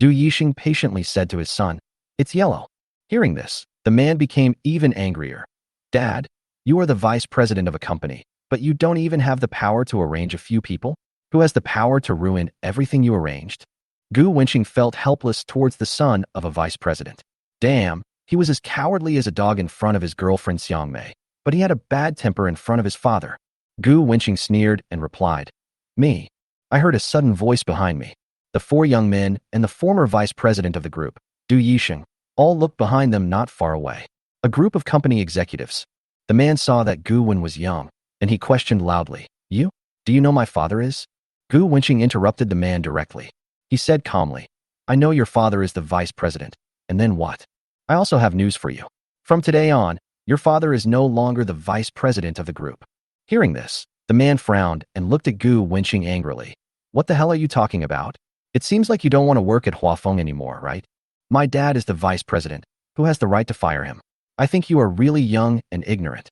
Du Yixing patiently said to his son. It's yellow. Hearing this, the man became even angrier. Dad, you are the vice president of a company, but you don't even have the power to arrange a few people? Who has the power to ruin everything you arranged? Gu Wenqing felt helpless towards the son of a vice president. Damn, he was as cowardly as a dog in front of his girlfriend Xiang Mei, but he had a bad temper in front of his father. Gu Wenqing sneered and replied, Me. I heard a sudden voice behind me. The four young men and the former vice president of the group, Du Yixing, all looked behind them not far away. A group of company executives. The man saw that Gu Wen was young, and he questioned loudly, You? Do you know my father is? Gu Wenqing interrupted the man directly. He said calmly, I know your father is the vice president. And then what? I also have news for you. From today on, your father is no longer the vice president of the group. Hearing this, the man frowned and looked at Gu Wenqing angrily. What the hell are you talking about? It seems like you don't want to work at Huafeng anymore, right? My dad is the vice president. Who has the right to fire him? I think you are really young and ignorant.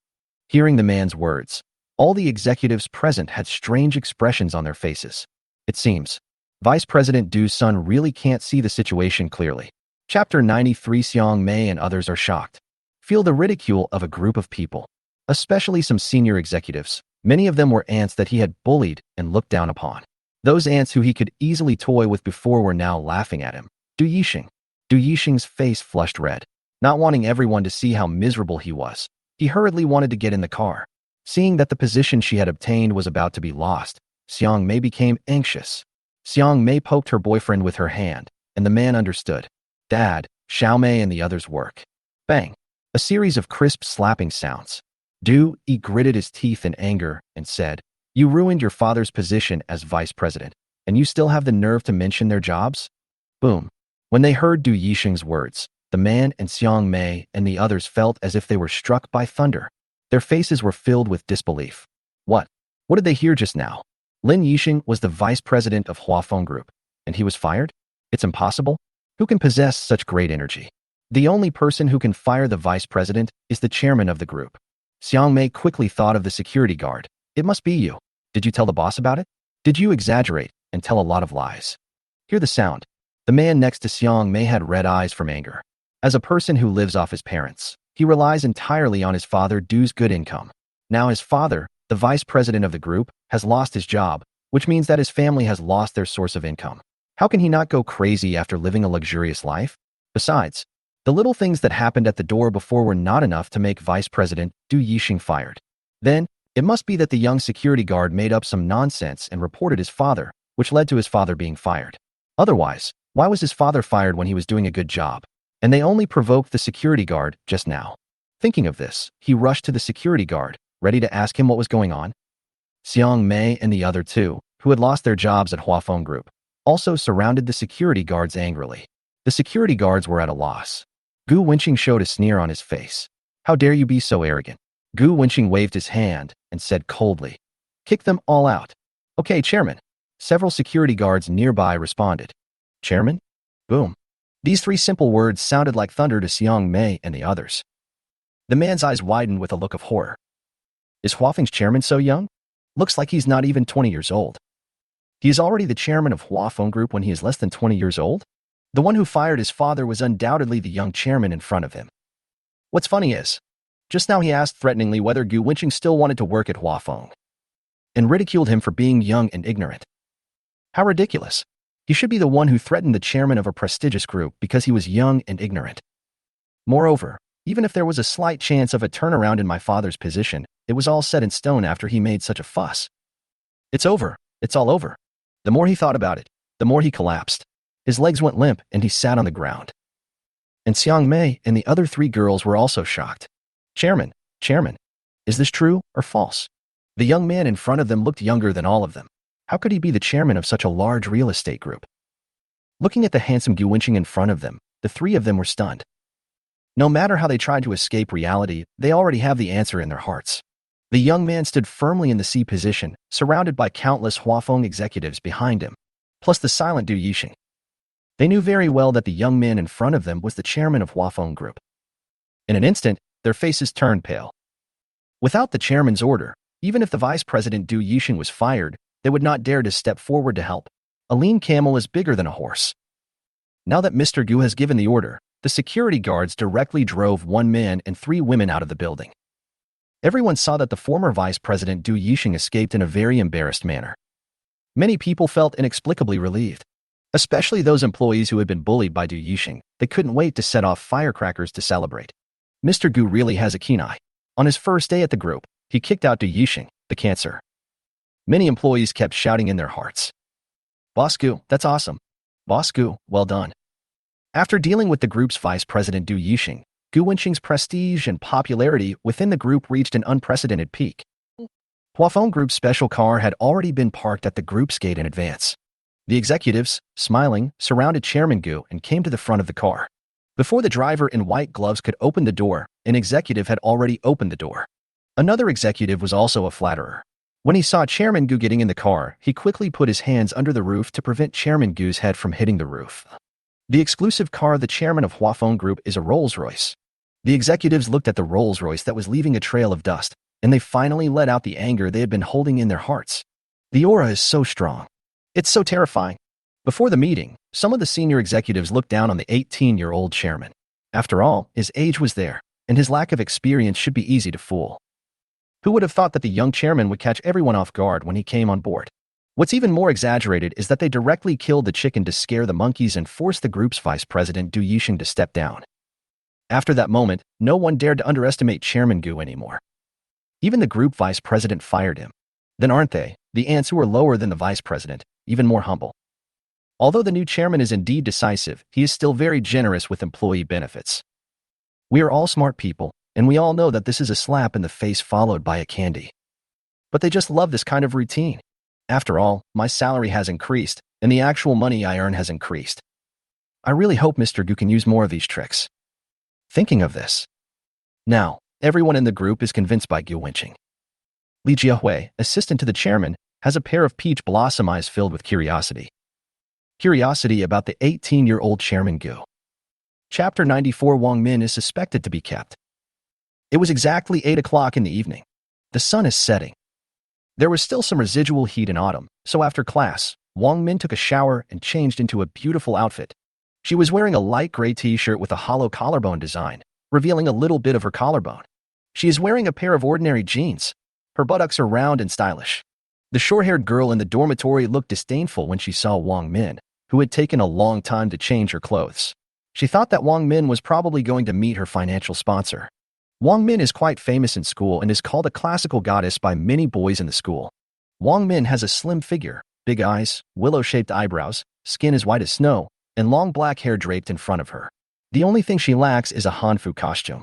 Hearing the man's words, all the executives present had strange expressions on their faces. It seems Vice President Du's son really can't see the situation clearly. Chapter 93. Xiang Mei and others are shocked. Feel the ridicule of a group of people, especially some senior executives. Many of them were ants that he had bullied and looked down upon. Those ants who he could easily toy with before were now laughing at him. Du Yixing. Du Yixing's face flushed red. Not wanting everyone to see how miserable he was, he hurriedly wanted to get in the car. Seeing that the position she had obtained was about to be lost, Xiang Mei became anxious. Xiang Mei poked her boyfriend with her hand, and the man understood. Dad, Xiao Mei and the others work. Bang! A series of crisp slapping sounds. Du Yi gritted his teeth in anger and said, You ruined your father's position as vice president, and you still have the nerve to mention their jobs? Boom. When they heard Du Yixing's words, the man and Xiang Mei and the others felt as if they were struck by thunder. Their faces were filled with disbelief. What? What did they hear just now? Lin Yixing was the vice president of Huafeng Group, and he was fired? It's impossible. Who can possess such great energy? The only person who can fire the vice president is the chairman of the group. Xiang Mei quickly thought of the security guard. It must be you. Did you tell the boss about it? Did you exaggerate and tell a lot of lies? Hear the sound. The man next to Xiang Mei had red eyes from anger. As a person who lives off his parents, he relies entirely on his father Du's good income. Now his father, the vice president of the group, has lost his job, which means that his family has lost their source of income. How can he not go crazy after living a luxurious life? Besides, the little things that happened at the door before were not enough to make Vice President Du Yixing fired. Then, it must be that the young security guard made up some nonsense and reported his father, which led to his father being fired. Otherwise, why was his father fired when he was doing a good job? And they only provoked the security guard just now. Thinking of this, he rushed to the security guard, ready to ask him what was going on. Xiang Mei and the other two, who had lost their jobs at Huafeng Group, also surrounded the security guards angrily. The security guards were at a loss. Gu Wenqing showed a sneer on his face. How dare you be so arrogant? Gu Wenqing waved his hand and said coldly, Kick them all out. Okay, Chairman. Several security guards nearby responded. Chairman? Boom. These three simple words sounded like thunder to Xiang Mei and the others. The man's eyes widened with a look of horror. Is Huafeng's chairman so young? Looks like he's not even 20 years old. He is already the chairman of Huafeng Group when he is less than 20 years old? The one who fired his father was undoubtedly the young chairman in front of him. What's funny is, just now he asked threateningly whether Gu Wenqing still wanted to work at Huafeng, and ridiculed him for being young and ignorant. How ridiculous. He should be the one who threatened the chairman of a prestigious group because he was young and ignorant. Moreover, even if there was a slight chance of a turnaround in my father's position, it was all set in stone after he made such a fuss. It's over. It's all over. The more he thought about it, the more he collapsed. His legs went limp and he sat on the ground. And Xiang Mei and the other three girls were also shocked. Chairman, is this true or false? The young man in front of them looked younger than all of them. How could he be the chairman of such a large real estate group? Looking at the handsome Gu Wenqing in front of them, the three of them were stunned. No matter how they tried to escape reality, they already have the answer in their hearts. The young man stood firmly in the C position, surrounded by countless Huafeng executives behind him, plus the silent Du Yixing. They knew very well that the young man in front of them was the chairman of Huafeng Group. In an instant, their faces turned pale. Without the chairman's order, even if the vice president Du Yixing was fired, they would not dare to step forward to help. A lean camel is bigger than a horse. Now that Mr. Gu has given the order, the security guards directly drove 1 man and 3 women out of the building. Everyone saw that the former vice president Du Yixing escaped in a very embarrassed manner. Many people felt inexplicably relieved, especially those employees who had been bullied by Du Yixing. They couldn't wait to set off firecrackers to celebrate. Mr. Gu really has a keen eye. On his first day at the group, he kicked out Du Yixing, the cancer. Many employees kept shouting in their hearts, "Boss Gu, that's awesome. Boss Gu, well done." After dealing with the group's vice president Du Yixing, Gu Wenqing's prestige and popularity within the group reached an unprecedented peak. Huafeng Group's special car had already been parked at the group's gate in advance. The executives, smiling, surrounded Chairman Gu and came to the front of the car. Before the driver in white gloves could open the door, an executive had already opened the door. Another executive was also a flatterer. When he saw Chairman Gu getting in the car, he quickly put his hands under the roof to prevent Chairman Gu's head from hitting the roof. The exclusive car of the chairman of Huafeng Group is a Rolls-Royce. The executives looked at the Rolls-Royce that was leaving a trail of dust, and they finally let out the anger they had been holding in their hearts. The aura is so strong. It's so terrifying. Before the meeting, some of the senior executives looked down on the 18-year-old chairman. After all, his age was there, and his lack of experience should be easy to fool. Who would have thought that the young chairman would catch everyone off guard when he came on board? What's even more exaggerated is that they directly killed the chicken to scare the monkeys and forced the group's vice president Du Yixing to step down. After that moment, no one dared to underestimate Chairman Gu anymore. Even the group vice president fired him. Then aren't they, the ants who are lower than the vice president, even more humble? Although the new chairman is indeed decisive, he is still very generous with employee benefits. We are all smart people, and we all know that this is a slap in the face followed by a candy. But they just love this kind of routine. After all, my salary has increased, and the actual money I earn has increased. I really hope Mr. Gu can use more of these tricks. Thinking of this. Now, everyone in the group is convinced by Gu Wenqing. Li Jiahui, assistant to the chairman, has a pair of peach blossom eyes filled with curiosity. Curiosity about the 18-year-old Chairman Gu. Chapter 94. Wang Min is suspected to be kept. It was exactly 8 o'clock in the evening. The sun is setting. There was still some residual heat in autumn, so after class, Wang Min took a shower and changed into a beautiful outfit. She was wearing a light gray t-shirt with a hollow collarbone design, revealing a little bit of her collarbone. She is wearing a pair of ordinary jeans. Her buttocks are round and stylish. The short-haired girl in the dormitory looked disdainful when she saw Wang Min, who had taken a long time to change her clothes. She thought that Wang Min was probably going to meet her financial sponsor. Wang Min is quite famous in school and is called a classical goddess by many boys in the school. Wang Min has a slim figure, big eyes, willow-shaped eyebrows, skin as white as snow, and long black hair draped in front of her. The only thing she lacks is a Hanfu costume.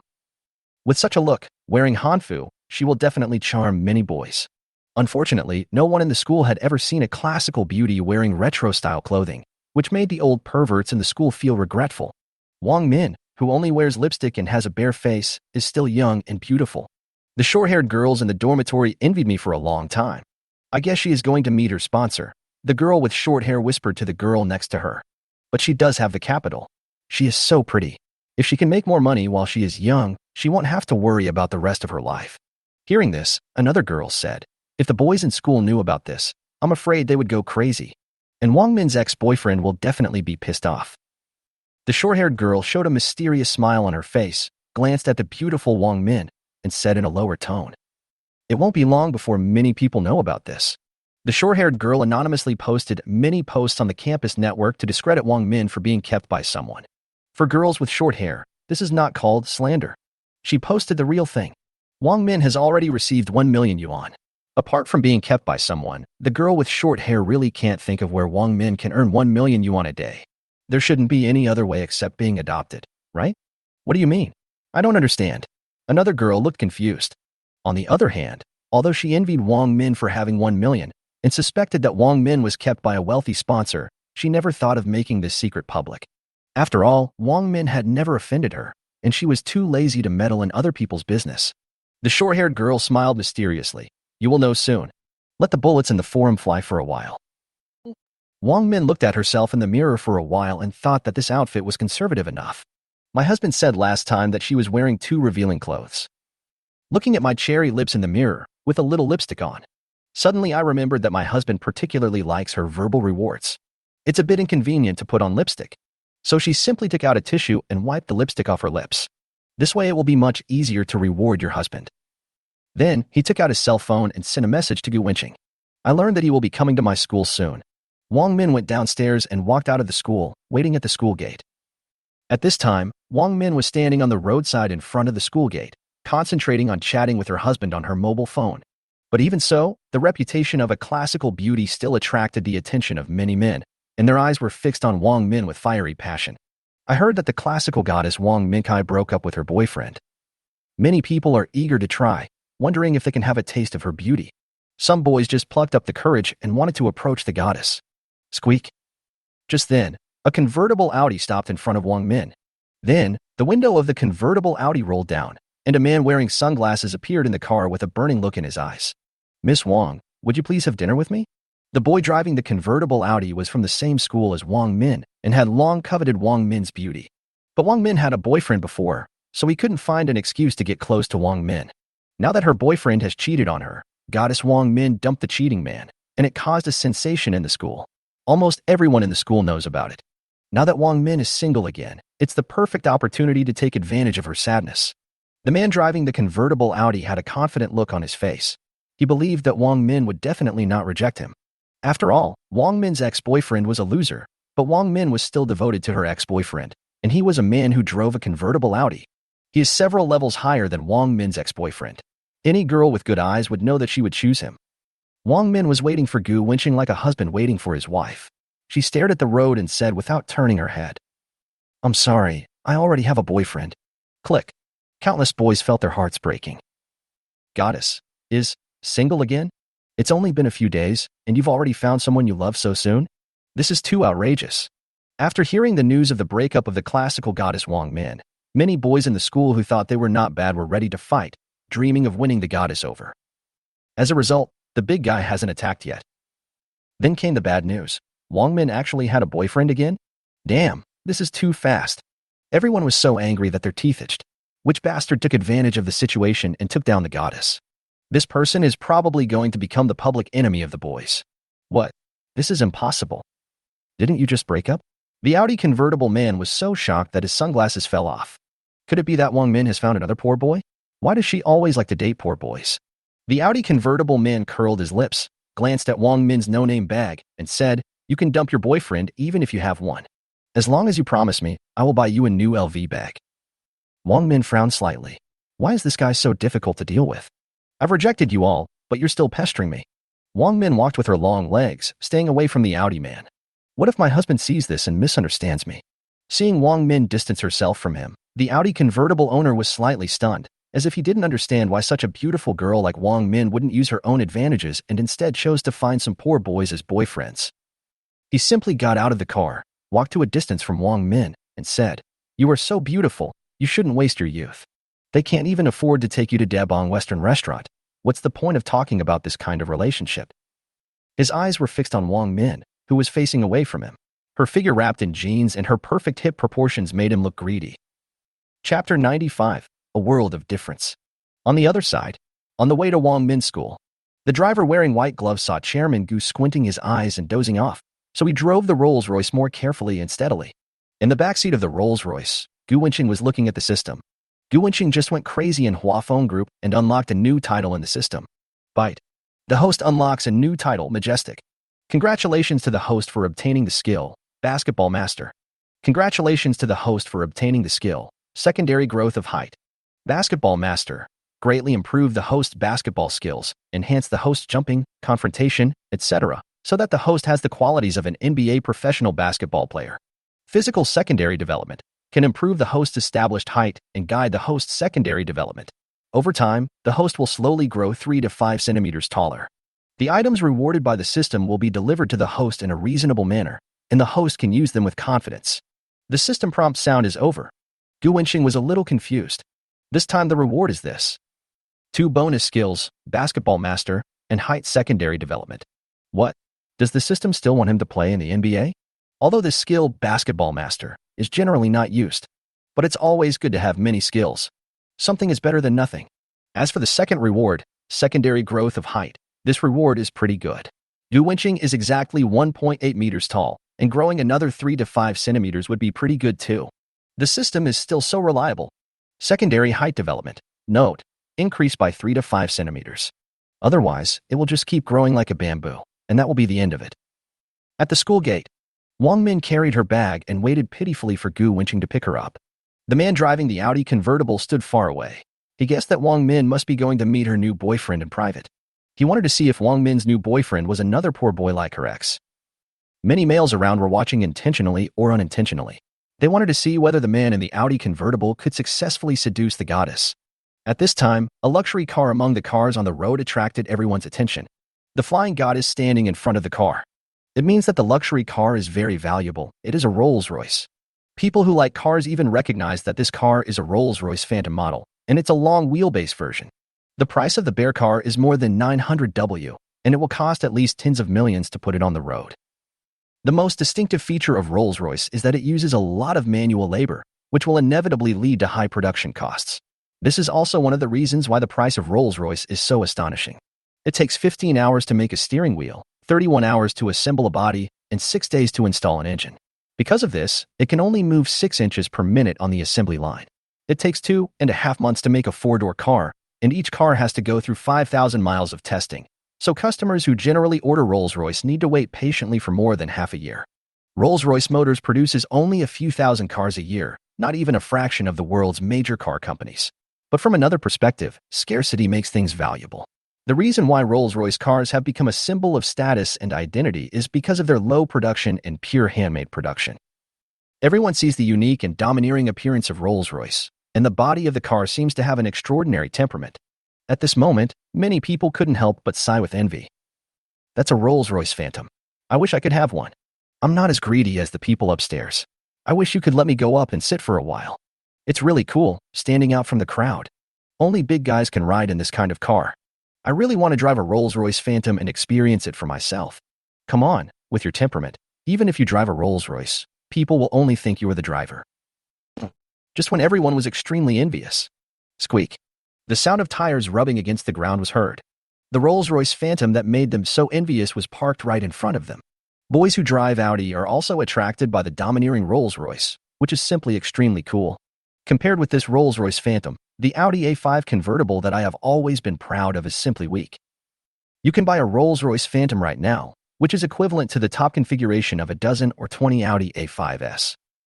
With such a look, wearing Hanfu, she will definitely charm many boys. Unfortunately, no one in the school had ever seen a classical beauty wearing retro-style clothing, which made the old perverts in the school feel regretful. Wang Min, who only wears lipstick and has a bare face, is still young and beautiful. The short-haired girls in the dormitory envied me for a long time. I guess she is going to meet her sponsor. The girl with short hair whispered to the girl next to her. But she does have the capital. She is so pretty. If she can make more money while she is young, she won't have to worry about the rest of her life. Hearing this, another girl said, "If the boys in school knew about this, I'm afraid they would go crazy. And Wang Min's ex-boyfriend will definitely be pissed off." The short-haired girl showed a mysterious smile on her face, glanced at the beautiful Wang Min, and said in a lower tone, "It won't be long before many people know about this." The short-haired girl anonymously posted many posts on the campus network to discredit Wang Min for being kept by someone. For girls with short hair, this is not called slander. She posted the real thing. Wang Min has already received 1 million yuan. Apart from being kept by someone, the girl with short hair really can't think of where Wang Min can earn 1 million yuan a day. There shouldn't be any other way except being adopted, right? What do you mean? I don't understand. Another girl looked confused. On the other hand, although she envied Wang Min for having 1 million and suspected that Wang Min was kept by a wealthy sponsor, she never thought of making this secret public. After all, Wang Min had never offended her. and she was too lazy to meddle in other people's business. The short-haired girl smiled mysteriously. You will know soon. Let the bullets in the forum fly for a while. Wang Min looked at herself in the mirror for a while and thought that this outfit was conservative enough. My husband said last time that she was wearing too revealing clothes. Looking at my cherry lips in the mirror, with a little lipstick on. Suddenly I remembered that my husband particularly likes her verbal rewards. It's a bit inconvenient to put on lipstick. So she simply took out a tissue and wiped the lipstick off her lips. This way it will be much easier to reward your husband. Then, he took out his cell phone and sent a message to Gu Wenqing. I learned that he will be coming to my school soon. Wang Min went downstairs and walked out of the school, waiting at the school gate. At this time, Wang Min was standing on the roadside in front of the school gate, concentrating on chatting with her husband on her mobile phone. But even so, the reputation of a classical beauty still attracted the attention of many men, and their eyes were fixed on Wang Min with fiery passion. I heard that the classical goddess Wang Minkai broke up with her boyfriend. Many people are eager to try, wondering if they can have a taste of her beauty. Some boys just plucked up the courage and wanted to approach the goddess. Squeak. Just then, a convertible Audi stopped in front of Wang Min. Then, the window of the convertible Audi rolled down, and a man wearing sunglasses appeared in the car with a burning look in his eyes. Miss Wang, would you please have dinner with me? The boy driving the convertible Audi was from the same school as Wang Min and had long coveted Wang Min's beauty. But Wang Min had a boyfriend before, so he couldn't find an excuse to get close to Wang Min. Now that her boyfriend has cheated on her, goddess Wang Min dumped the cheating man, and it caused a sensation in the school. Almost everyone in the school knows about it. Now that Wang Min is single again, it's the perfect opportunity to take advantage of her sadness. The man driving the convertible Audi had a confident look on his face. He believed that Wang Min would definitely not reject him. After all, Wang Min's ex-boyfriend was a loser, but Wang Min was still devoted to her ex-boyfriend, and he was a man who drove a convertible Audi. He is several levels higher than Wang Min's ex-boyfriend. Any girl with good eyes would know that she would choose him. Wang Min was waiting for Gu Wenqing like a husband waiting for his wife. She stared at the road and said without turning her head, I'm sorry, I already have a boyfriend. Click. Countless boys felt their hearts breaking. Goddess is single again? It's only been a few days, and you've already found someone you love so soon? This is too outrageous. After hearing the news of the breakup of the classical goddess Wang Min, many boys in the school who thought they were not bad were ready to fight, dreaming of winning the goddess over. As a result, the big guy hasn't attacked yet. Then came the bad news. Wang Min actually had a boyfriend again? Damn, this is too fast. Everyone was so angry that their teeth itched. Which bastard took advantage of the situation and took down the goddess? This person is probably going to become the public enemy of the boys. What? This is impossible. Didn't you just break up? The Audi convertible man was so shocked that his sunglasses fell off. Could it be that Wang Min has found another poor boy? Why does she always like to date poor boys? The Audi convertible man curled his lips, glanced at Wang Min's no-name bag, and said, You can dump your boyfriend even if you have one. As long as you promise me, I will buy you a new LV bag. Wang Min frowned slightly. Why is this guy so difficult to deal with? I've rejected you all, but you're still pestering me. Wang Min walked with her long legs, staying away from the Audi man. What if my husband sees this and misunderstands me? Seeing Wang Min distance herself from him, the Audi convertible owner was slightly stunned, as if he didn't understand why such a beautiful girl like Wang Min wouldn't use her own advantages and instead chose to find some poor boys as boyfriends. He simply got out of the car, walked to a distance from Wang Min, and said, You are so beautiful, you shouldn't waste your youth. They can't even afford to take you to Debong Western restaurant. What's the point of talking about this kind of relationship? His eyes were fixed on Wang Min, who was facing away from him. Her figure wrapped in jeans and her perfect hip proportions made him look greedy. Chapter 95. A World of Difference. On the other side, on the way to Wang Min's school, the driver wearing white gloves saw Chairman Gu squinting his eyes and dozing off, so he drove the Rolls-Royce more carefully and steadily. In the backseat of the Rolls-Royce, Gu Wenqing was looking at the system. Gu Wenqing just went crazy in Hua Phone Group and unlocked a new title in the system. Byte. The host unlocks a new title, Majestic. Congratulations to the host for obtaining the skill, Basketball Master. Congratulations to the host for obtaining the skill, Secondary Growth of Height. Basketball Master. Greatly improve the host's basketball skills, enhance the host's jumping, confrontation, etc., so that the host has the qualities of an NBA professional basketball player. Physical Secondary Development. Can improve the host's established height and guide the host's secondary development. Over time, the host will slowly grow 3 to 5 centimeters taller. The items rewarded by the system will be delivered to the host in a reasonable manner, and the host can use them with confidence. The system prompt sound is over. Gu Wenxing was a little confused. This time the reward is this. 2 bonus skills, Basketball Master, and Height Secondary Development. What? Does the system still want him to play in the NBA? Although this skill, Basketball Master, is generally not used. But it's always good to have many skills. Something is better than nothing. As for the second reward, Secondary Growth of Height, this reward is pretty good. Gu Wenxing is exactly 1.8 meters tall, and growing another 3 to 5 centimeters would be pretty good too. The system is still so reliable. Secondary Height Development. Note, increase by 3 to 5 centimeters. Otherwise, it will just keep growing like a bamboo, and that will be the end of it. At the school gate, Wang Min carried her bag and waited pitifully for Gu Wenxing to pick her up. The man driving the Audi convertible stood far away. He guessed that Wang Min must be going to meet her new boyfriend in private. He wanted to see if Wang Min's new boyfriend was another poor boy like her ex. Many males around were watching intentionally or unintentionally. They wanted to see whether the man in the Audi convertible could successfully seduce the goddess. At this time, a luxury car among the cars on the road attracted everyone's attention. The flying goddess standing in front of the car. It means that the luxury car is very valuable. It is a Rolls-Royce. People who like cars even recognize that this car is a Rolls-Royce Phantom model, and it's a long wheelbase version. The price of the bear car is more than 900 W, and it will cost at least tens of millions to put it on the road. The most distinctive feature of Rolls-Royce is that it uses a lot of manual labor, which will inevitably lead to high production costs. This is also one of the reasons why the price of Rolls-Royce is so astonishing. It takes 15 hours to make a steering wheel, 31 hours to assemble a body, and 6 days to install an engine. Because of this, it can only move 6 inches per minute on the assembly line. It takes 2.5 months to make a 4-door car, and each car has to go through 5,000 miles of testing. So customers who generally order Rolls-Royce need to wait patiently for more than half a year. Rolls-Royce Motors produces only a few thousand cars a year, not even a fraction of the world's major car companies. But from another perspective, scarcity makes things valuable. The reason why Rolls-Royce cars have become a symbol of status and identity is because of their low production and pure handmade production. Everyone sees the unique and domineering appearance of Rolls-Royce, and the body of the car seems to have an extraordinary temperament. At this moment, many people couldn't help but sigh with envy. That's a Rolls-Royce Phantom. I wish I could have one. I'm not as greedy as the people upstairs. I wish you could let me go up and sit for a while. It's really cool, standing out from the crowd. Only big guys can ride in this kind of car. I really want to drive a Rolls-Royce Phantom and experience it for myself. Come on, with your temperament, even if you drive a Rolls-Royce, people will only think you are the driver. Just when everyone was extremely envious. Squeak. The sound of tires rubbing against the ground was heard. The Rolls-Royce Phantom that made them so envious was parked right in front of them. Boys who drive Audi are also attracted by the domineering Rolls-Royce, which is simply extremely cool. Compared with this Rolls-Royce Phantom, the Audi A5 convertible that I have always been proud of is simply weak. You can buy a Rolls-Royce Phantom right now, which is equivalent to the top configuration of a dozen or 20 Audi A5s.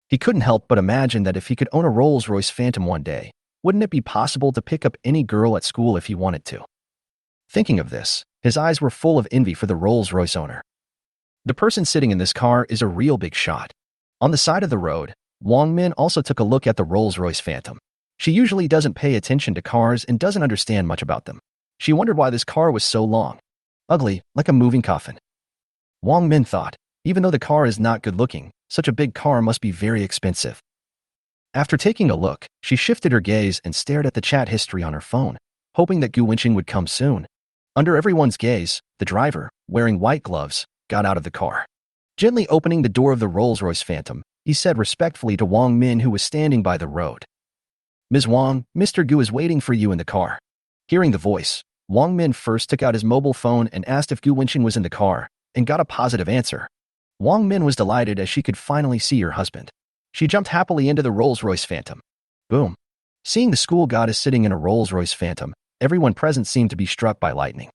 He couldn't help but imagine that if he could own a Rolls-Royce Phantom one day, wouldn't it be possible to pick up any girl at school if he wanted to? Thinking of this, his eyes were full of envy for the Rolls-Royce owner. The person sitting in this car is a real big shot. On the side of the road, Wang Min also took a look at the Rolls-Royce Phantom. She usually doesn't pay attention to cars and doesn't understand much about them. She wondered why this car was so long. Ugly, like a moving coffin. Wang Min thought, even though the car is not good-looking, such a big car must be very expensive. After taking a look, she shifted her gaze and stared at the chat history on her phone, hoping that Gu Wenxing would come soon. Under everyone's gaze, the driver, wearing white gloves, got out of the car. Gently opening the door of the Rolls-Royce Phantom, he said respectfully to Wang Min, who was standing by the road. Ms. Wang, Mr. Gu is waiting for you in the car. Hearing the voice, Wang Min first took out his mobile phone and asked if Gu Wenxing was in the car, and got a positive answer. Wang Min was delighted as she could finally see her husband. She jumped happily into the Rolls-Royce Phantom. Boom. Seeing the school goddess sitting in a Rolls-Royce Phantom, everyone present seemed to be struck by lightning.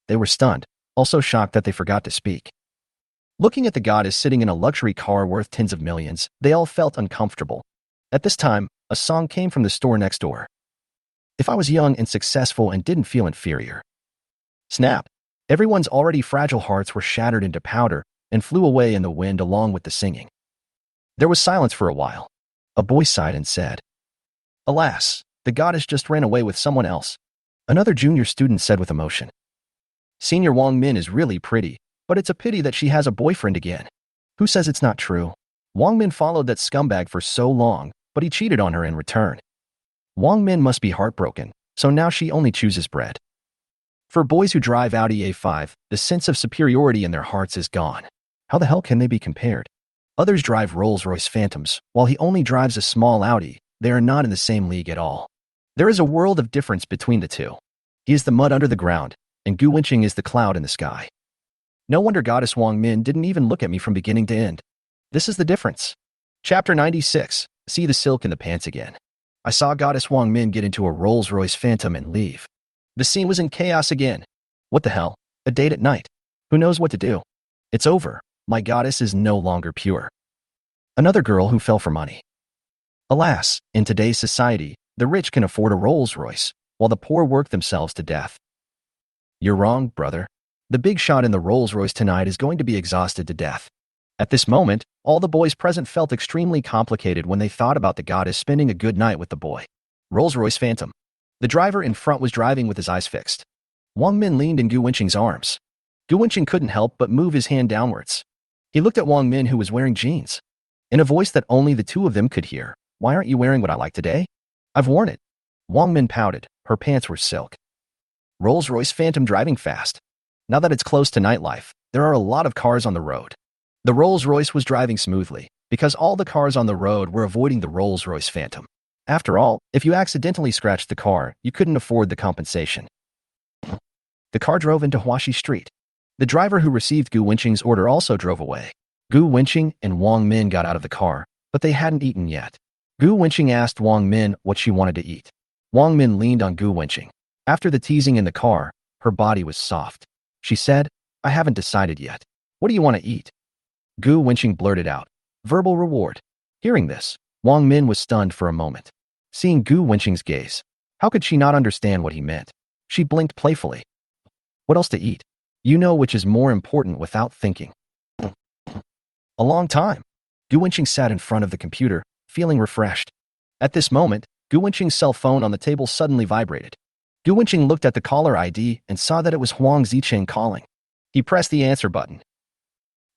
They were stunned, also shocked that they forgot to speak. Looking at the goddess sitting in a luxury car worth tens of millions, they all felt uncomfortable. At this time, a song came from the store next door. If I was young and successful and didn't feel inferior. Snap! Everyone's already fragile hearts were shattered into powder and flew away in the wind along with the singing. There was silence for a while. A boy sighed and said, "Alas, the goddess just ran away with someone else." Another junior student said with emotion, "Senior Wang Min is really pretty, but it's a pity that she has a boyfriend again." Who says it's not true? Wang Min followed that scumbag for so long, but he cheated on her in return. Wang Min must be heartbroken, so now she only chooses bread. For boys who drive Audi A5, the sense of superiority in their hearts is gone. How the hell can they be compared? Others drive Rolls-Royce Phantoms, while he only drives a small Audi. They are not in the same league at all. There is a world of difference between the two. He is the mud under the ground, and Gu Wenqing is the cloud in the sky. No wonder Goddess Wang Min didn't even look at me from beginning to end. This is the difference. Chapter 96. See the silk in the pants again. I saw Goddess Wang Min get into a Rolls-Royce Phantom and leave. The scene was in chaos again. What the hell? A date at night. Who knows what to do? It's over. My goddess is no longer pure. Another girl who fell for money. Alas, in today's society, the rich can afford a Rolls-Royce, while the poor work themselves to death. You're wrong, brother. The big shot in the Rolls-Royce tonight is going to be exhausted to death. At this moment, all the boys present felt extremely complicated when they thought about the goddess spending a good night with the boy. Rolls-Royce Phantom. The driver in front was driving with his eyes fixed. Wang Min leaned in Gu Wenqing's arms. Gu Wenqing couldn't help but move his hand downwards. He looked at Wang Min, who was wearing jeans. In a voice that only the two of them could hear, "Why aren't you wearing what I like today?" "I've worn it." Wang Min pouted. Her pants were silk. Rolls-Royce Phantom driving fast. Now that it's close to nightlife, there are a lot of cars on the road. The Rolls-Royce was driving smoothly, because all the cars on the road were avoiding the Rolls-Royce Phantom. After all, if you accidentally scratched the car, you couldn't afford the compensation. The car drove into Huaxi Street. The driver who received Gu Wenqing's order also drove away. Gu Wenqing and Wang Min got out of the car, but they hadn't eaten yet. Gu Wenqing asked Wang Min what she wanted to eat. Wang Min leaned on Gu Wenqing. After the teasing in the car, her body was soft. She said, "I haven't decided yet. What do you want to eat?" Gu Wenqing blurted out, "Verbal reward." Hearing this, Wang Min was stunned for a moment. Seeing Gu Wenqing's gaze, how could she not understand what he meant? She blinked playfully. What else to eat? You know which is more important without thinking. A long time. Gu Wenqing sat in front of the computer, feeling refreshed. At this moment, Gu Wenqing's cell phone on the table suddenly vibrated. Gu Wenqing looked at the caller ID and saw that it was Huang Zicheng calling. He pressed the answer button.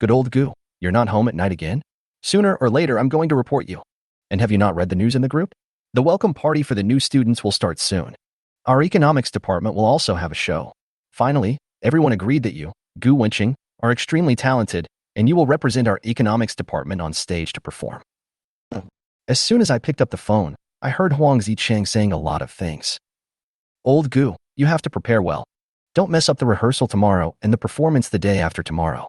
"Good old Gu, you're not home at night again? Sooner or later I'm going to report you. And have you not read the news in the group? The welcome party for the new students will start soon. Our economics department will also have a show. Finally, everyone agreed that you, Gu Wenqing, are extremely talented, and you will represent our economics department on stage to perform." As soon as I picked up the phone, I heard Huang Zicheng saying a lot of things. "Old Gu, you have to prepare well. Don't mess up the rehearsal tomorrow and the performance the day after tomorrow."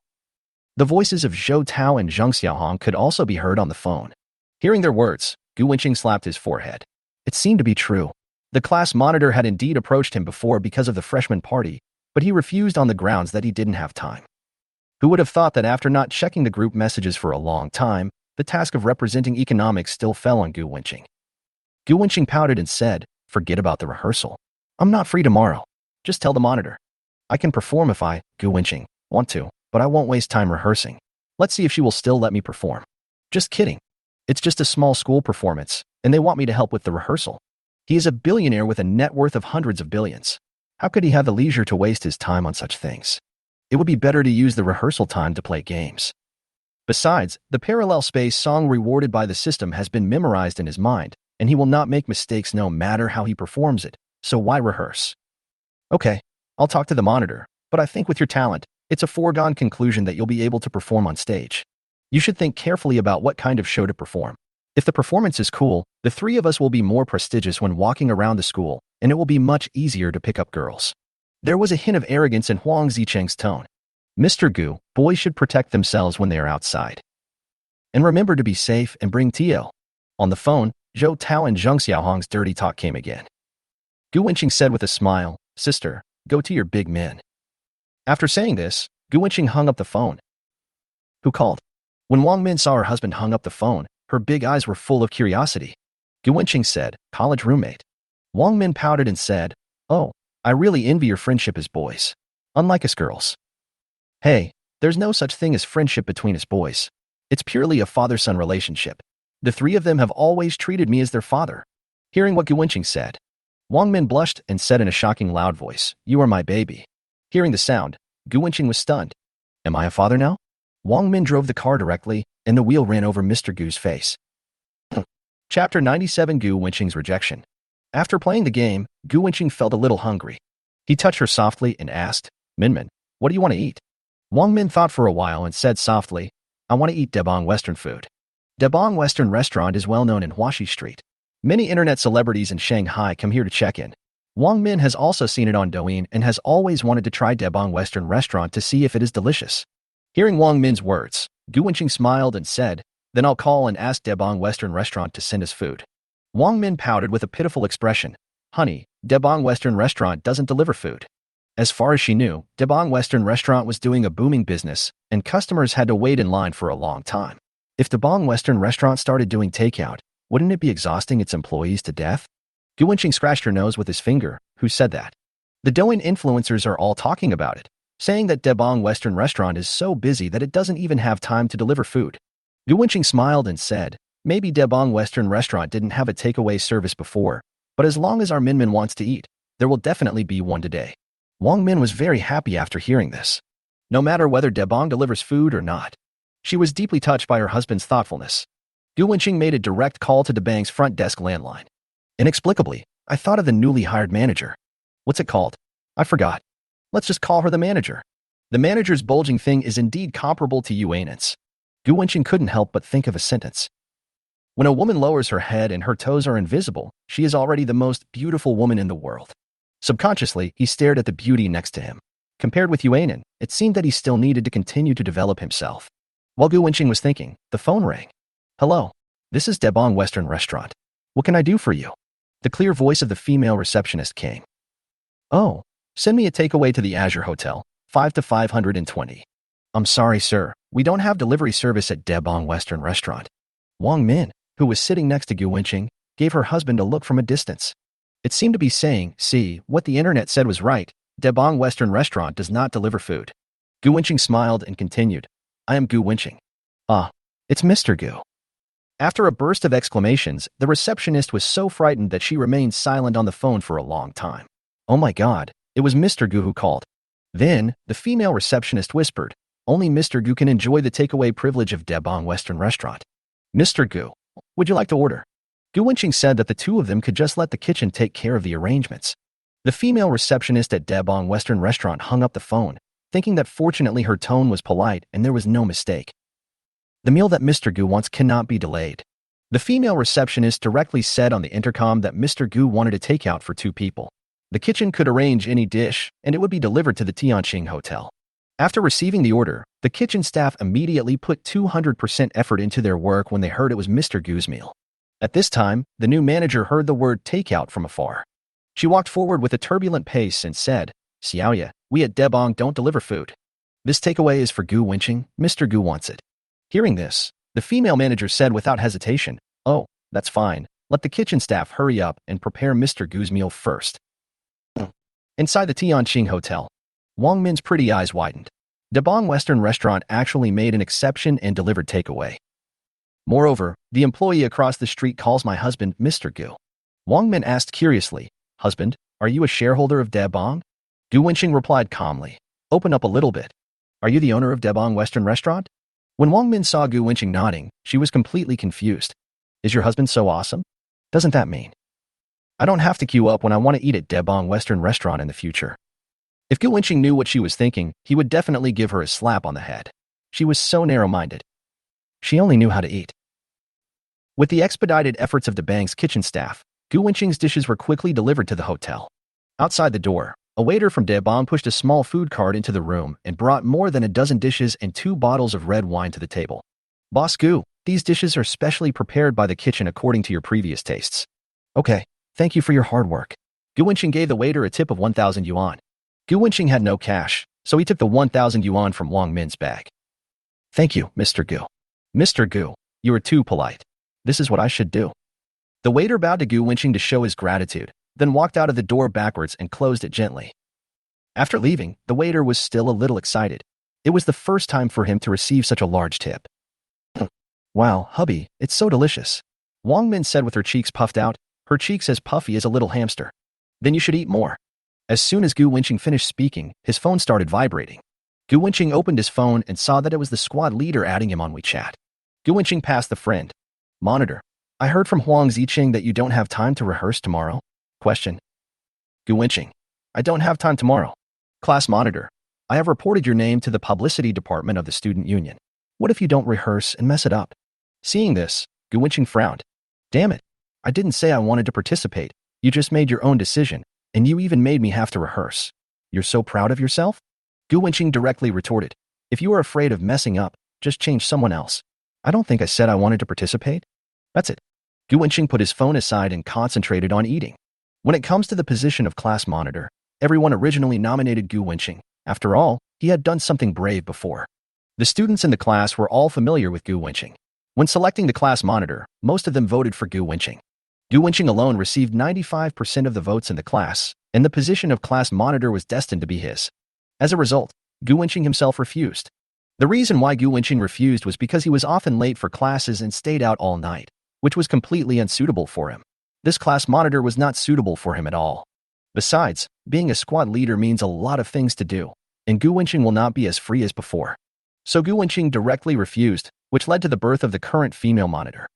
The voices of Zhou Tao and Zheng Xiaohong could also be heard on the phone. Hearing their words, Gu Wenqing slapped his forehead. It seemed to be true. The class monitor had indeed approached him before because of the freshman party, but he refused on the grounds that he didn't have time. Who would have thought that after not checking the group messages for a long time, the task of representing economics still fell on Gu Wenqing? Gu Wenqing pouted and said, "Forget about the rehearsal. I'm not free tomorrow. Just tell the monitor. I can perform if I, Gu Wenqing, want to, but I won't waste time rehearsing. Let's see if she will still let me perform." "Just kidding. It's just a small school performance, and they want me to help with the rehearsal." He is a billionaire with a net worth of hundreds of billions. How could he have the leisure to waste his time on such things? It would be better to use the rehearsal time to play games. Besides, the parallel space song rewarded by the system has been memorized in his mind, and he will not make mistakes no matter how he performs it, so why rehearse? "Okay, I'll talk to the monitor, but I think with your talent, it's a foregone conclusion that you'll be able to perform on stage. You should think carefully about what kind of show to perform. If the performance is cool, the three of us will be more prestigious when walking around the school, and it will be much easier to pick up girls." There was a hint of arrogance in Huang Zicheng's tone. "Mr. Gu, boys should protect themselves when they are outside. And remember to be safe and bring Tio." On the phone, Zhou Tao and Zheng Xiaohong's dirty talk came again. Gu Wenqing said with a smile, "Sister, go to your big men." After saying this, Gu Wenqing hung up the phone. Who called? When Wang Min saw her husband hung up the phone, her big eyes were full of curiosity. Gu Wenqing said, "College roommate." Wang Min pouted and said, "Oh, I really envy your friendship as boys. Unlike us girls." "Hey, there's no such thing as friendship between us boys. It's purely a father-son relationship. The three of them have always treated me as their father." Hearing what Gu Wenqing said, Wang Min blushed and said in a shocking loud voice, "You are my baby." Hearing the sound, Gu Wenqing was stunned. "Am I a father now?" Wang Min drove the car directly, and the wheel ran over Mr. Gu's face. Chapter 97 Gu Wenqing's Rejection. After playing the game, Gu Wenqing felt a little hungry. He touched her softly and asked, Minmin, what do you want to eat? Wang Min thought for a while and said softly, I want to eat Debong Western food. Debong Western Restaurant is well known in Huaxi Street. Many internet celebrities in Shanghai come here to check in. Wang Min has also seen it on Douyin and has always wanted to try Debong Western Restaurant to see if it is delicious. Hearing Wang Min's words, Gu Wenqing smiled and said, then I'll call and ask Debong Western Restaurant to send us food. Wang Min pouted with a pitiful expression. Honey, Debong Western Restaurant doesn't deliver food. As far as she knew, Debong Western Restaurant was doing a booming business, and customers had to wait in line for a long time. If Debong Western Restaurant started doing takeout, wouldn't it be exhausting its employees to death? Gu Wenqing scratched her nose with his finger. Who said that? The Douyin influencers are all talking about it, saying that Debong Western Restaurant is so busy that it doesn't even have time to deliver food. Gu Wenqing smiled and said, maybe Debong Western Restaurant didn't have a takeaway service before, but as long as our Minmin wants to eat, there will definitely be one today. Wang Min was very happy after hearing this. No matter whether Debong delivers food or not, she was deeply touched by her husband's thoughtfulness. Gu Wenqing made a direct call to Debong's front desk landline. Inexplicably, I thought of the newly hired manager. What's it called? I forgot. Let's just call her the manager. The manager's bulging thing is indeed comparable to Yuanen's. Gu Wenqing couldn't help but think of a sentence. When a woman lowers her head and her toes are invisible, she is already the most beautiful woman in the world. Subconsciously, he stared at the beauty next to him. Compared with Yuanen, it seemed that he still needed to continue to develop himself. While Gu Wenqing was thinking, the phone rang. Hello, this is Debong Western Restaurant. What can I do for you? The clear voice of the female receptionist came. Oh, send me a takeaway to the Azure Hotel, 5 to 520. I'm sorry, sir, we don't have delivery service at Debong Western Restaurant. Wang Min, who was sitting next to Gu Wenqing, gave her husband a look from a distance. It seemed to be saying, see, what the internet said was right, Debong Western Restaurant does not deliver food. Gu Wenqing smiled and continued, I am Gu Wenqing. Ah, it's Mr. Gu. After a burst of exclamations, the receptionist was so frightened that she remained silent on the phone for a long time. Oh my God, it was Mr. Gu who called. Then, the female receptionist whispered, only Mr. Gu can enjoy the takeaway privilege of Debong Western Restaurant. Mr. Gu, would you like to order? Gu Wenqing said that the two of them could just let the kitchen take care of the arrangements. The female receptionist at Debong Western Restaurant hung up the phone, thinking that fortunately her tone was polite and there was no mistake. The meal that Mr. Gu wants cannot be delayed. The female receptionist directly said on the intercom that Mr. Gu wanted a takeout for 2 people. The kitchen could arrange any dish, and it would be delivered to the Tianqing Hotel. After receiving the order, the kitchen staff immediately put 200% effort into their work when they heard it was Mr. Gu's meal. At this time, the new manager heard the word takeout from afar. She walked forward with a turbulent pace and said, Xiaoya, we at Debong don't deliver food. This takeaway is for Gu Wenqing, Mr. Gu wants it. Hearing this, the female manager said without hesitation, oh, that's fine, let the kitchen staff hurry up and prepare Mr. Gu's meal first. Inside the Tianqing Hotel, Wang Min's pretty eyes widened. Debong Western Restaurant actually made an exception and delivered takeaway. Moreover, the employee across the street calls my husband Mr. Gu. Wang Min asked curiously, husband, are you a shareholder of Debong? Gu Wenqing replied calmly, open up a little bit. Are you the owner of Debong Western Restaurant? When Wang Min saw Gu Wenqing nodding, she was completely confused. Is your husband so awesome? Doesn't that mean I don't have to queue up when I want to eat at Debong Western Restaurant in the future? If Gu Wenqing knew what she was thinking, he would definitely give her a slap on the head. She was so narrow-minded. She only knew how to eat. With the expedited efforts of Debong's kitchen staff, Gu Wenqing's dishes were quickly delivered to the hotel. Outside the door, a waiter from Debong pushed a small food cart into the room and brought more than a dozen dishes and 2 bottles of red wine to the table. Boss Gu, these dishes are specially prepared by the kitchen according to your previous tastes. Okay, thank you for your hard work. Gu Wenqing gave the waiter a tip of 1,000 yuan. Gu Wenqing had no cash, so he took the 1,000 yuan from Wang Min's bag. Thank you, Mr. Gu. Mr. Gu, you are too polite. This is what I should do. The waiter bowed to Gu Wenqing to show his gratitude, then walked out of the door backwards and closed it gently. After leaving, the waiter was still a little excited. It was the first time for him to receive such a large tip. Wow, hubby, it's so delicious. Wang Min said with her cheeks puffed out, her cheeks as puffy as a little hamster. Then you should eat more. As soon as Gu Wenqing finished speaking, his phone started vibrating. Gu Wenqing opened his phone and saw that it was the squad leader adding him on WeChat. Gu Wenqing passed the friend. Monitor. I heard from Huang Ziqing that you don't have time to rehearse tomorrow. Question. Gu Wenqing. I don't have time tomorrow. Class monitor. I have reported your name to the publicity department of the student union. What if you don't rehearse and mess it up? Seeing this, Gu Wenqing frowned. Damn it. I didn't say I wanted to participate. You just made your own decision, and you even made me have to rehearse. You're so proud of yourself? Gu Wenqing directly retorted. If you are afraid of messing up, just change someone else. I don't think I said I wanted to participate. That's it. Gu Wenqing put his phone aside and concentrated on eating. When it comes to the position of class monitor, everyone originally nominated Gu Wenqing. After all, he had done something brave before. The students in the class were all familiar with Gu Wenqing. When selecting the class monitor, most of them voted for Gu Wenqing. Gu Wenqing alone received 95% of the votes in the class, and the position of class monitor was destined to be his. As a result, Gu Wenqing himself refused. The reason why Gu Wenqing refused was because he was often late for classes and stayed out all night, which was completely unsuitable for him. This class monitor was not suitable for him at all. Besides, being a squad leader means a lot of things to do, and Gu Wenqing will not be as free as before. So Gu Wenqing directly refused, which led to the birth of the current female monitor.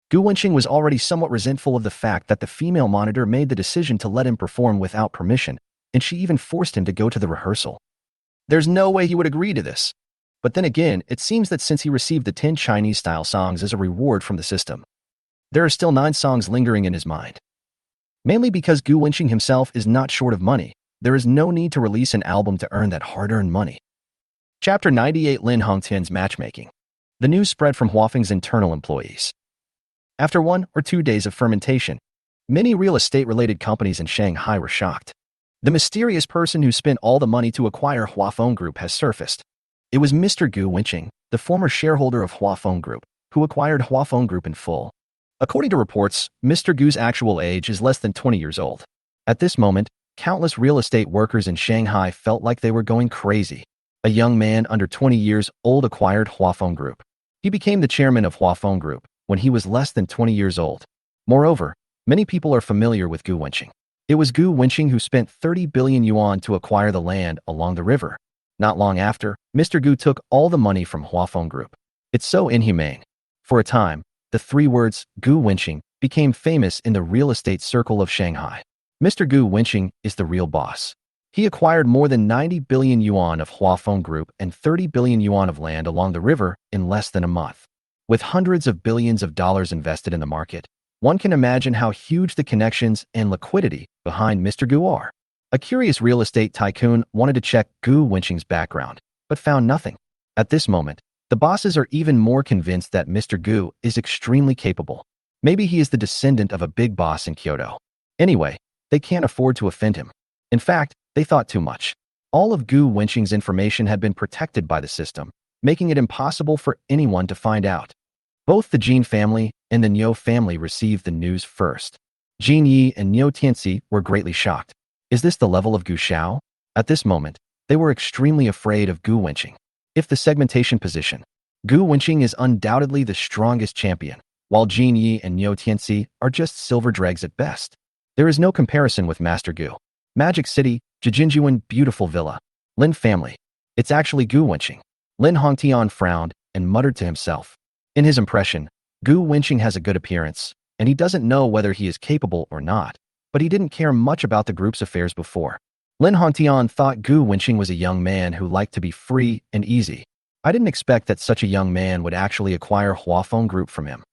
Gu Wenqing was already somewhat resentful of the fact that the female monitor made the decision to let him perform without permission, and she even forced him to go to the rehearsal. There's no way he would agree to this. But then again, it seems that since he received the 10 Chinese-style songs as a reward from the system, there are still 9 songs lingering in his mind. Mainly because Gu Wenqing himself is not short of money, there is no need to release an album to earn that hard-earned money. Chapter 98 Lin Hongtian's Matchmaking. The news spread from Huafeng's internal employees. After 1 or 2 days of fermentation, many real estate-related companies in Shanghai were shocked. The mysterious person who spent all the money to acquire Huafeng Group has surfaced. It was Mr. Gu Wenqing, the former shareholder of Huafeng Group, who acquired Huafeng Group in full. According to reports, Mr. Gu's actual age is less than 20 years old. At this moment, countless real estate workers in Shanghai felt like they were going crazy. A young man under 20 years old acquired Huafeng Group. He became the chairman of Huafeng Group when he was less than 20 years old. Moreover, many people are familiar with Gu Wenqing. It was Gu Wenqing who spent 30 billion yuan to acquire the land along the river. Not long after, Mr. Gu took all the money from Huafeng Group. It's so inhumane. For a time, the 3 words Gu Wenqing became famous in the real estate circle of Shanghai. Mr. Gu Wenqing is the real boss. He acquired more than 90 billion yuan of Huafeng Group and 30 billion yuan of land along the river in less than a month. With hundreds of billions of dollars invested in the market, one can imagine how huge the connections and liquidity behind Mr. Gu are. A curious real estate tycoon wanted to check Gu Wenqing's background, but found nothing. At this moment, the bosses are even more convinced that Mr. Gu is extremely capable. Maybe he is the descendant of a big boss in Kyoto. Anyway, they can't afford to offend him. In fact, they thought too much. All of Gu Wenqing's information had been protected by the system, making it impossible for anyone to find out. Both the Jin family and the Niu family received the news first. Jin Yi and Niu Tianxi were greatly shocked. Is this the level of Gu Xiao? At this moment, they were extremely afraid of Gu Wenqing. If the segmentation position, Gu Wenqing is undoubtedly the strongest champion, while Jin Yi and Niu Tianxi are just silver dregs at best. There is no comparison with Master Gu. Magic City, Jijinjuan, beautiful villa. Lin family. It's actually Gu Wenqing. Lin Hongtian frowned and muttered to himself. In his impression, Gu Wenqing has a good appearance, and he doesn't know whether he is capable or not, but he didn't care much about the group's affairs before. Lin Hongtian thought Gu Wenqing was a young man who liked to be free and easy. I didn't expect that such a young man would actually acquire Huafeng Group from him.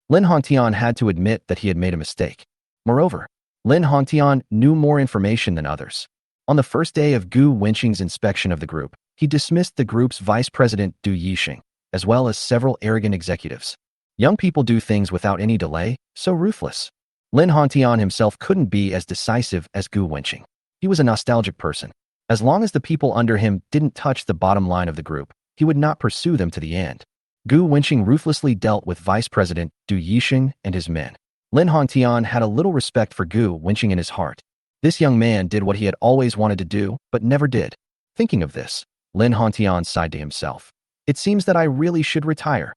Lin Hongtian had to admit that he had made a mistake. Moreover, Lin Hongtian knew more information than others. On the first day of Gu Wenqing's inspection of the group, he dismissed the group's vice president Du Yixing, as well as several arrogant executives. Young people do things without any delay, so ruthless. Lin Hongtian himself couldn't be as decisive as Gu Wenqing. He was a nostalgic person. As long as the people under him didn't touch the bottom line of the group, he would not pursue them to the end. Gu Wenqing ruthlessly dealt with Vice President Du Yixing and his men. Lin Hongtian had a little respect for Gu Wenqing in his heart. This young man did what he had always wanted to do, but never did. Thinking of this, Lin Hongtian sighed to himself. It seems that I really should retire.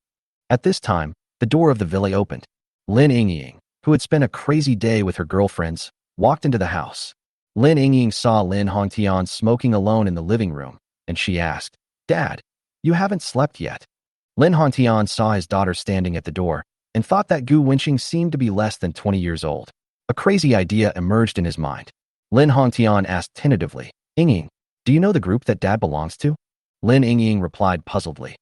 At this time, the door of the villa opened. Lin Yingying, who had spent a crazy day with her girlfriends, walked into the house. Lin Yingying saw Lin Hongtian smoking alone in the living room, and she asked, "Dad, you haven't slept yet?" Lin Hongtian saw his daughter standing at the door, and thought that Gu Wenqing seemed to be less than 20 years old. A crazy idea emerged in his mind. Lin Hongtian asked tentatively, "Yingying, do you know the group that Dad belongs to?" Lin Yingying replied puzzledly,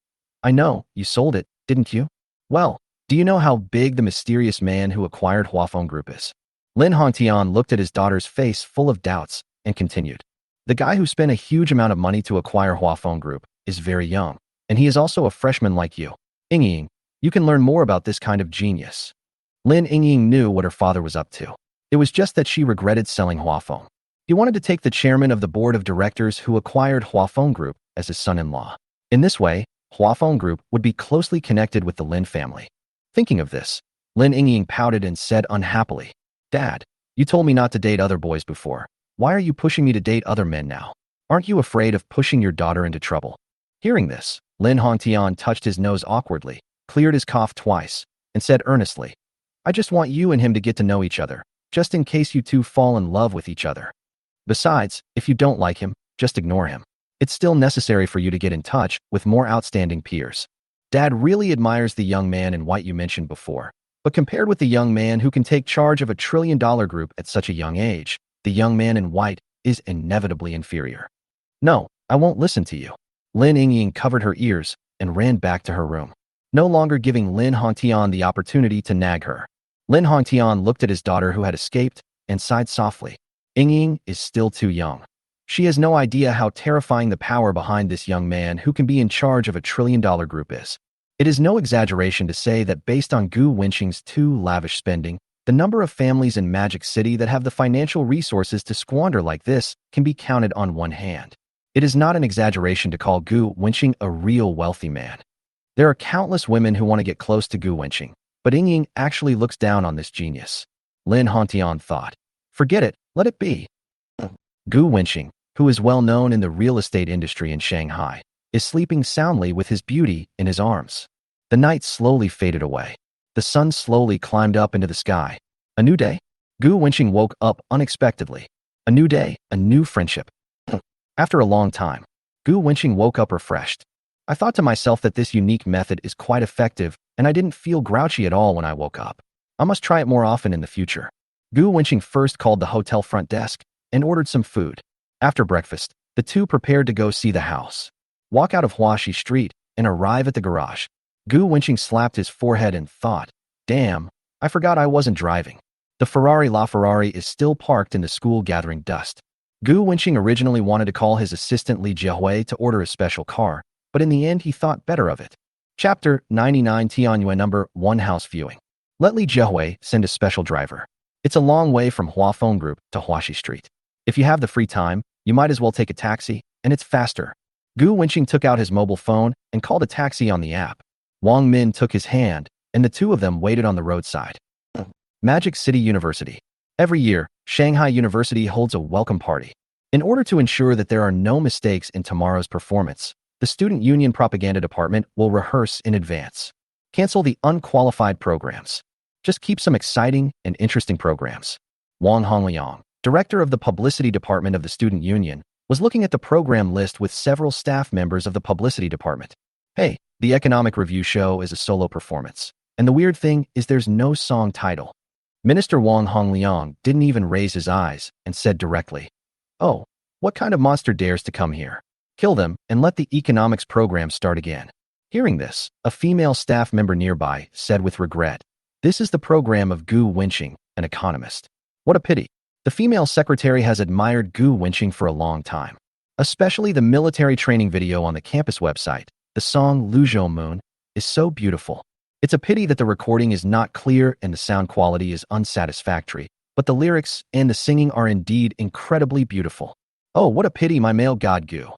"I know, you sold it, didn't you? Well, do you know how big the mysterious man who acquired Huafeng Group is?" Lin Hongtian looked at his daughter's face full of doubts and continued, "The guy who spent a huge amount of money to acquire Huafeng Group is very young, and he is also a freshman like you. Yingying, you can learn more about this kind of genius." Lin Yingying knew what her father was up to. It was just that she regretted selling Huafeng. He wanted to take the chairman of the board of directors who acquired Huafeng Group as his son-in-law. In this way, Huafeng Group would be closely connected with the Lin family. Thinking of this, Lin Yingying pouted and said unhappily, "Dad, you told me not to date other boys before. Why are you pushing me to date other men now? Aren't you afraid of pushing your daughter into trouble?" Hearing this, Lin Hongtian touched his nose awkwardly, cleared his cough twice, and said earnestly, "I just want you and him to get to know each other, just in case you two fall in love with each other. Besides, if you don't like him, just ignore him. It's still necessary for you to get in touch with more outstanding peers. Dad really admires the young man in white you mentioned before, but compared with the young man who can take charge of $1 trillion group at such a young age, the young man in white is inevitably inferior. No, I won't listen to you." Lin Yingying covered her ears and ran back to her room, no longer giving Lin Hongtian the opportunity to nag her. Lin Hongtian looked at his daughter who had escaped and sighed softly. Yingying is still too young. She has no idea how terrifying the power behind this young man who can be in charge of $1 trillion group is. It is no exaggeration to say that based on Gu Wenqing's too lavish spending, the number of families in Magic City that have the financial resources to squander like this can be counted on one hand. It is not an exaggeration to call Gu Wenqing a real wealthy man. There are countless women who want to get close to Gu Wenqing, but Yingying actually looks down on this genius. Lin Hongtian thought, "Forget it, let it be." Gu Wenqing, who is well known in the real estate industry in Shanghai, is sleeping soundly with his beauty in his arms. The night slowly faded away. The sun slowly climbed up into the sky. A new day? Gu Wenqing woke up unexpectedly. A new day, a new friendship. After a long time, Gu Wenqing woke up refreshed. "I thought to myself that this unique method is quite effective, and I didn't feel grouchy at all when I woke up. I must try it more often in the future." Gu Wenqing first called the hotel front desk and ordered some food. After breakfast, the two prepared to go see the house. Walk out of Huaxi Street and arrive at the garage. Gu Wenqing slapped his forehead and thought, "Damn, I forgot I wasn't driving. The Ferrari is still parked in the school gathering dust." Gu Wenqing originally wanted to call his assistant Li Jiehui to order a special car, but in the end he thought better of it. Chapter 99 Tianyue Number 1 House Viewing. Let Li Jiehui send a special driver. It's a long way from Huafeng Group to Huaxi Street. If you have the free time, you might as well take a taxi, and it's faster. Gu Wenqing took out his mobile phone and called a taxi on the app. Wang Min took his hand, and the two of them waited on the roadside. Magic City University. Every year, Shanghai University holds a welcome party. In order to ensure that there are no mistakes in tomorrow's performance, the Student Union Propaganda Department will rehearse in advance. Cancel the unqualified programs. Just keep some exciting and interesting programs. Wang Hongliang, director of the Publicity Department of the Student Union, was looking at the program list with several staff members of the Publicity Department. "Hey, the Economic Review show is a solo performance, and the weird thing is there's no song title." Minister Wang Hongliang didn't even raise his eyes and said directly, "Oh, what kind of monster dares to come here? Kill them and let the economics program start again." Hearing this, a female staff member nearby said with regret, "This is the program of Gu Wenqing, an economist. What a pity." The female secretary has admired Gu Wenqing for a long time, especially the military training video on the campus website. The song Luzhou Moon is so beautiful. It's a pity that the recording is not clear and the sound quality is unsatisfactory, but the lyrics and the singing are indeed incredibly beautiful. "Oh, what a pity, my male god Gu."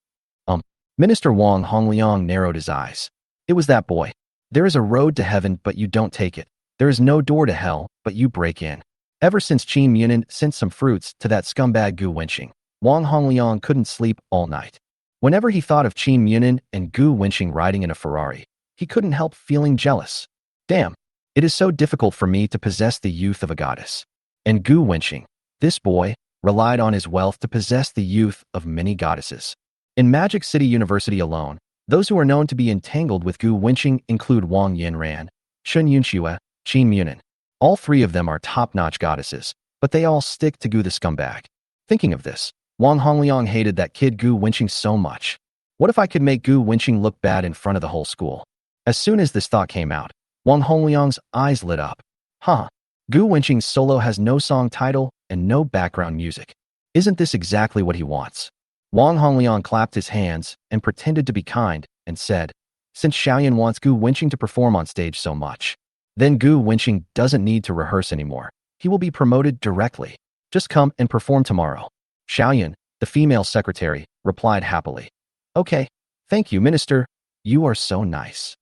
Minister Wang Hongliang narrowed his eyes. It was that boy. There is a road to heaven, but you don't take it. There is no door to hell, but you break in. Ever since Qin Munin sent some fruits to that scumbag Gu Wenqing, Wang Hongliang couldn't sleep all night. Whenever he thought of Qin Munin and Gu Wenqing riding in a Ferrari, he couldn't help feeling jealous. Damn, it is so difficult for me to possess the youth of a goddess. And Gu Wenqing, this boy, relied on his wealth to possess the youth of many goddesses. In Magic City University alone, those who are known to be entangled with Gu Wenqing include Wang Yanran, Shun Yunxue, Qin Munin. All three of them are top-notch goddesses, but they all stick to Gu the scumbag. Thinking of this, Wang Hongliang hated that kid Gu Wenqing so much. What if I could make Gu Wenqing look bad in front of the whole school? As soon as this thought came out, Wang Hongliang's eyes lit up. Huh. Gu Wenqing's solo has no song title and no background music. Isn't this exactly what he wants? Wang Hongliang clapped his hands and pretended to be kind and said, since Xiaoyan wants Gu Wenqing to perform on stage so much, then Gu Wenqing doesn't need to rehearse anymore. He will be promoted directly. Just come and perform tomorrow. Xiaoyan, the female secretary, replied happily. Okay, thank you, minister. You are so nice.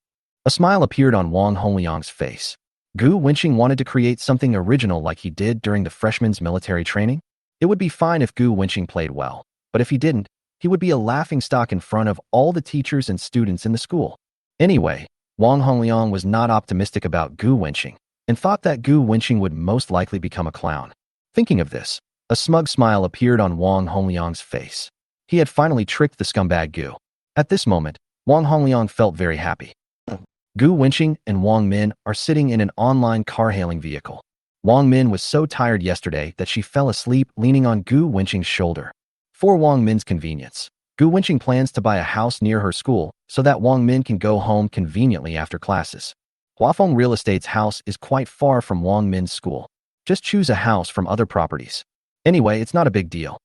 A smile appeared on Wang Hongliang's face. Gu Wenqing wanted to create something original like he did during the freshman's military training. It would be fine if Gu Wenqing played well, but if he didn't, he would be a laughingstock in front of all the teachers and students in the school. Anyway, Wang Hongliang was not optimistic about Gu Wenqing and thought that Gu Wenqing would most likely become a clown. Thinking of this, a smug smile appeared on Wang Hongliang's face. He had finally tricked the scumbag Gu. At this moment, Wang Hongliang felt very happy. Gu Wenqing and Wang Min are sitting in an online car-hailing vehicle. Wang Min was so tired yesterday that she fell asleep leaning on Gu Wenqing's shoulder. For Wang Min's convenience, Gu Wenqing plans to buy a house near her school so that Wang Min can go home conveniently after classes. Huafeng Real Estate's house is quite far from Wang Min's school. Just choose a house from other properties. Anyway, it's not a big deal.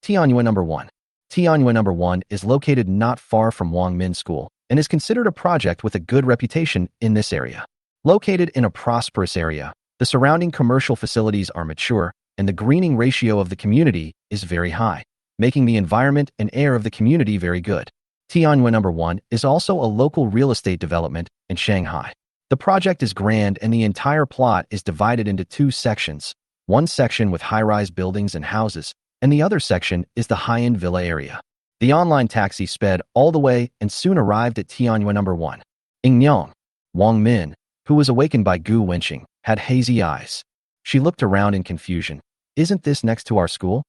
Tianyue number 1. Tianyue number 1 is located not far from Wang Min's school and is considered a project with a good reputation in this area. Located in a prosperous area, the surrounding commercial facilities are mature and the greening ratio of the community is very high, making the environment and air of the community very good. Tianyue number 1 is also a local real estate development in Shanghai. The project is grand and the entire plot is divided into two sections. One section with high-rise buildings and houses, and the other section is the high-end villa area. The online taxi sped all the way and soon arrived at Tianyue number 1. Yingyang, Wang Min, who was awakened by Gu Wenqing, had hazy eyes. She looked around in confusion. Isn't this next to our school?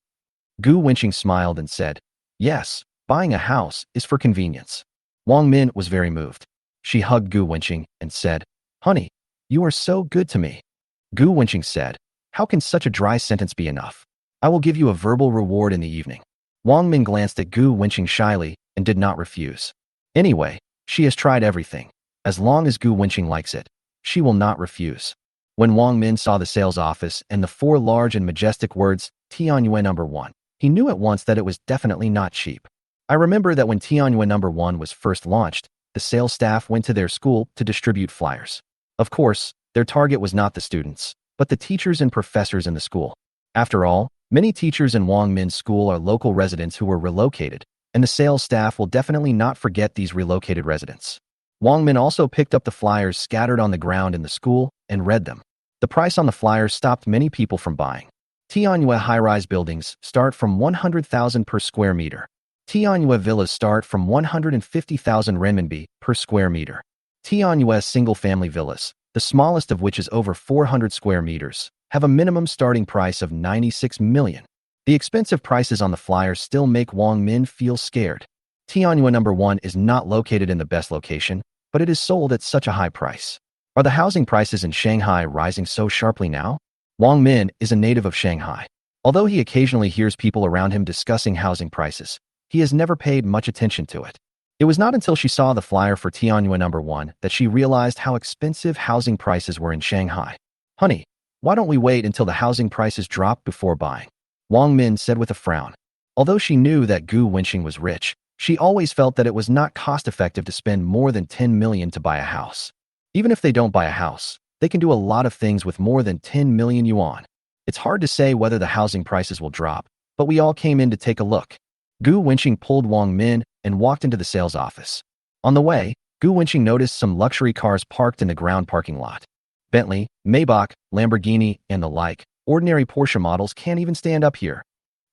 Gu Wenqing smiled and said, yes, buying a house is for convenience. Wang Min was very moved. She hugged Gu Wenqing and said, honey, you are so good to me. Gu Wenqing said, how can such a dry sentence be enough? I will give you a verbal reward in the evening. Wang Min glanced at Gu Wenqing shyly and did not refuse. Anyway, she has tried everything. As long as Gu Wenqing likes it, she will not refuse. When Wang Min saw the sales office and the four large and majestic words, Tianyue number 1, he knew at once that it was definitely not cheap. I remember that when Tianyue number 1 was first launched, the sales staff went to their school to distribute flyers. Of course, their target was not the students, but the teachers and professors in the school. After all, many teachers in Wang Min's school are local residents who were relocated, and the sales staff will definitely not forget these relocated residents. Wang Min also picked up the flyers scattered on the ground in the school and read them. The price on the flyers stopped many people from buying. Tianyue high-rise buildings start from 100,000 per square meter. Tianyue villas start from 150,000 renminbi per square meter. Tianyue single-family villas, the smallest of which is over 400 square meters, have a minimum starting price of 96 million. The expensive prices on the flyers still make Wang Min feel scared. Tianyue number 1 is not located in the best location, but it is sold at such a high price. Are the housing prices in Shanghai rising so sharply now? Wang Min is a native of Shanghai. Although he occasionally hears people around him discussing housing prices, he has never paid much attention to it. It was not until she saw the flyer for Tianyue number 1 that she realized how expensive housing prices were in Shanghai. Honey, why don't we wait until the housing prices drop before buying? Wang Min said with a frown. Although she knew that Gu Wenqing was rich, she always felt that it was not cost-effective to spend more than 10 million to buy a house. Even if they don't buy a house, they can do a lot of things with more than 10 million yuan. It's hard to say whether the housing prices will drop, but we all came in to take a look. Gu Wenqing pulled Wang Min and walked into the sales office. On the way, Gu Wenqing noticed some luxury cars parked in the ground parking lot. Bentley, Maybach, Lamborghini, and the like, ordinary Porsche models can't even stand up here.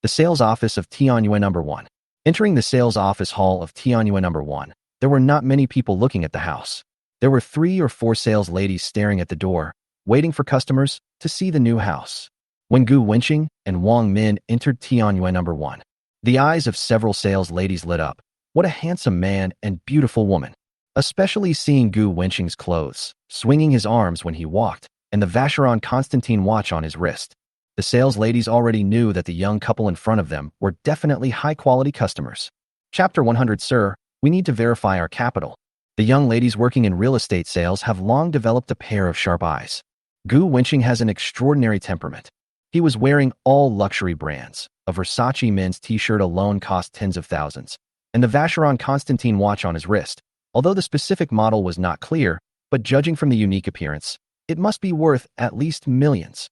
The sales office of Tianyue number 1. Entering the sales office hall of Tianyue number 1, there were not many people looking at the house. There were 3 or 4 sales ladies staring at the door, waiting for customers to see the new house. When Gu Wenqing and Wang Min entered Tianyue number 1, the eyes of several sales ladies lit up. What a handsome man and beautiful woman. especially seeing Gu Wenqing's clothes, swinging his arms when he walked, and the Vacheron Constantine watch on his wrist. The sales ladies already knew that the young couple in front of them were definitely high-quality customers. Chapter 100. Sir, we need to verify our capital. The young ladies working in real estate sales have long developed a pair of sharp eyes. Gu Wenqing has an extraordinary temperament. He was wearing all luxury brands. A Versace men's t-shirt alone cost tens of thousands, and the Vacheron Constantine watch on his wrist. Although the specific model was not clear, but judging from the unique appearance, it must be worth at least millions.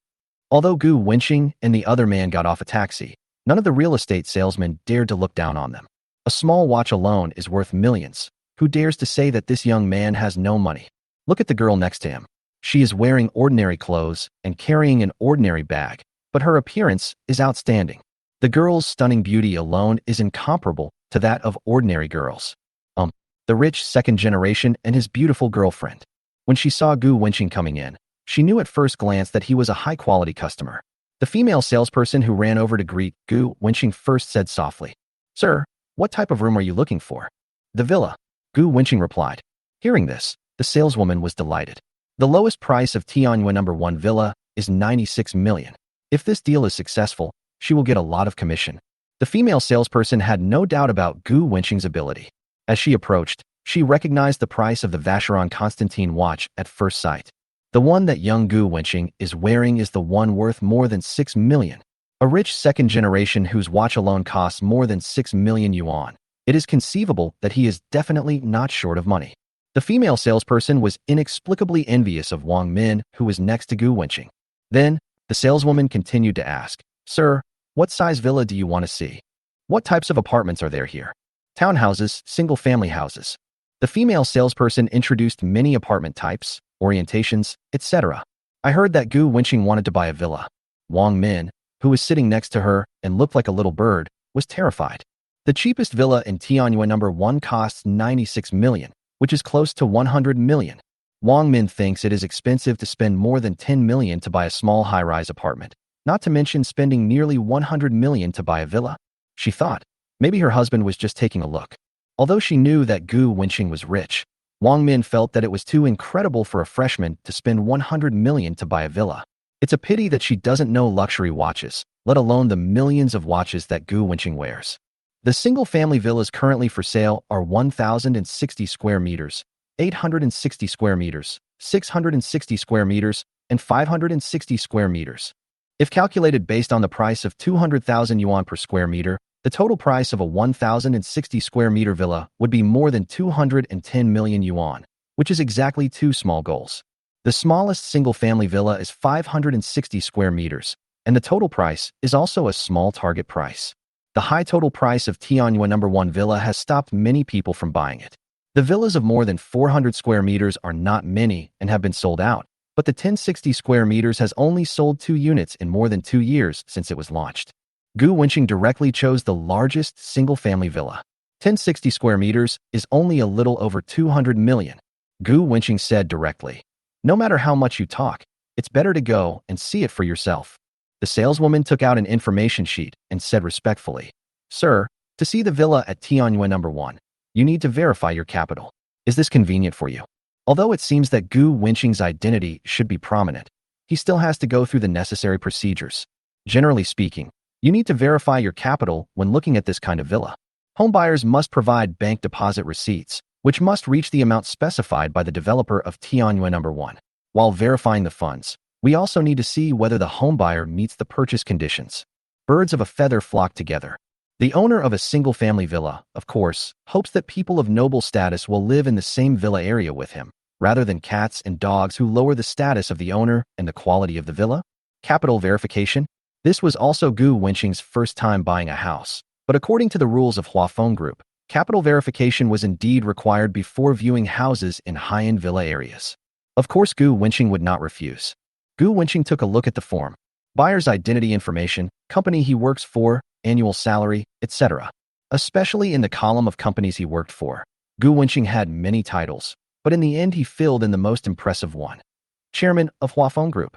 Although Gu Wenqing and the other man got off a taxi, none of the real estate salesmen dared to look down on them. A small watch alone is worth millions. Who dares to say that this young man has no money? Look at the girl next to him. She is wearing ordinary clothes and carrying an ordinary bag, but her appearance is outstanding. The girl's stunning beauty alone is incomparable to that of ordinary girls. The rich second generation and his beautiful girlfriend. When she saw Gu Wenqing coming in, she knew at first glance that he was a high-quality customer. The female salesperson who ran over to greet Gu Wenqing first said softly, "Sir, what type of room are you looking for?" "The villa," Gu Wenqing replied. Hearing this, the saleswoman was delighted. The lowest price of Tianyue No. 1 villa is 96 million. If this deal is successful, she will get a lot of commission. The female salesperson had no doubt about Gu Wenqing's ability. As she approached, she recognized the price of the Vacheron Constantine watch at first sight. The one that young Gu Wenqing is wearing is the one worth more than 6 million. A rich second generation whose watch alone costs more than 6 million yuan. It is conceivable that he is definitely not short of money. The female salesperson was inexplicably envious of Wang Min, who was next to Gu Wenqing. Then, the saleswoman continued to ask, "Sir, what size villa do you want to see? What types of apartments are there here? Townhouses, single-family houses?" The female salesperson introduced many apartment types, orientations, etc. "I heard that Gu Wenqing wanted to buy a villa." Wang Min, who was sitting next to her and looked like a little bird, was terrified. The cheapest villa in Tianyue No. 1 costs 96 million, which is close to 100 million. Wang Min thinks it is expensive to spend more than 10 million to buy a small high-rise apartment, not to mention spending nearly 100 million to buy a villa. She thought, maybe her husband was just taking a look. Although she knew that Gu Wenqing was rich, Wang Min felt that it was too incredible for a freshman to spend 100 million to buy a villa. It's a pity that she doesn't know luxury watches, let alone the millions of watches that Gu Wenqing wears. The single-family villas currently for sale are 1,060 square meters, 860 square meters, 660 square meters, and 560 square meters. If calculated based on the price of 200,000 yuan per square meter, the total price of a 1,060 square meter villa would be more than 210 million yuan, which is exactly 2 small goals. The smallest single-family villa is 560 square meters, and the total price is also a small target price. The high total price of Tianyue No. 1 villa has stopped many people from buying it. The villas of more than 400 square meters are not many and have been sold out, but the 1060 square meters has only sold 2 units in more than 2 years since it was launched. Gu Wenqing directly chose the largest single-family villa. 1060 square meters is only a little over 200 million. Gu Wenqing said directly, "No matter how much you talk, it's better to go and see it for yourself." The saleswoman took out an information sheet and said respectfully, "Sir, to see the villa at Tianyue No. 1, you need to verify your capital. Is this convenient for you?" Although it seems that Gu Wenqing's identity should be prominent, he still has to go through the necessary procedures. Generally speaking, you need to verify your capital when looking at this kind of villa. Homebuyers must provide bank deposit receipts, which must reach the amount specified by the developer of Tianyue No. 1. While verifying the funds, we also need to see whether the homebuyer meets the purchase conditions. Birds of a feather flock together. The owner of a single-family villa, of course, hopes that people of noble status will live in the same villa area with him, rather than cats and dogs who lower the status of the owner and the quality of the villa. Capital verification. This was also Gu Wenqing's first time buying a house, but according to the rules of Huafeng Group, capital verification was indeed required before viewing houses in high-end villa areas. Of course, Gu Wenqing would not refuse. Gu Wenqing took a look at the form. Buyer's identity information, company he works for, annual salary, etc. Especially in the column of companies he worked for, Gu Wenqing had many titles, but in the end he filled in the most impressive one. Chairman of Huafeng Group.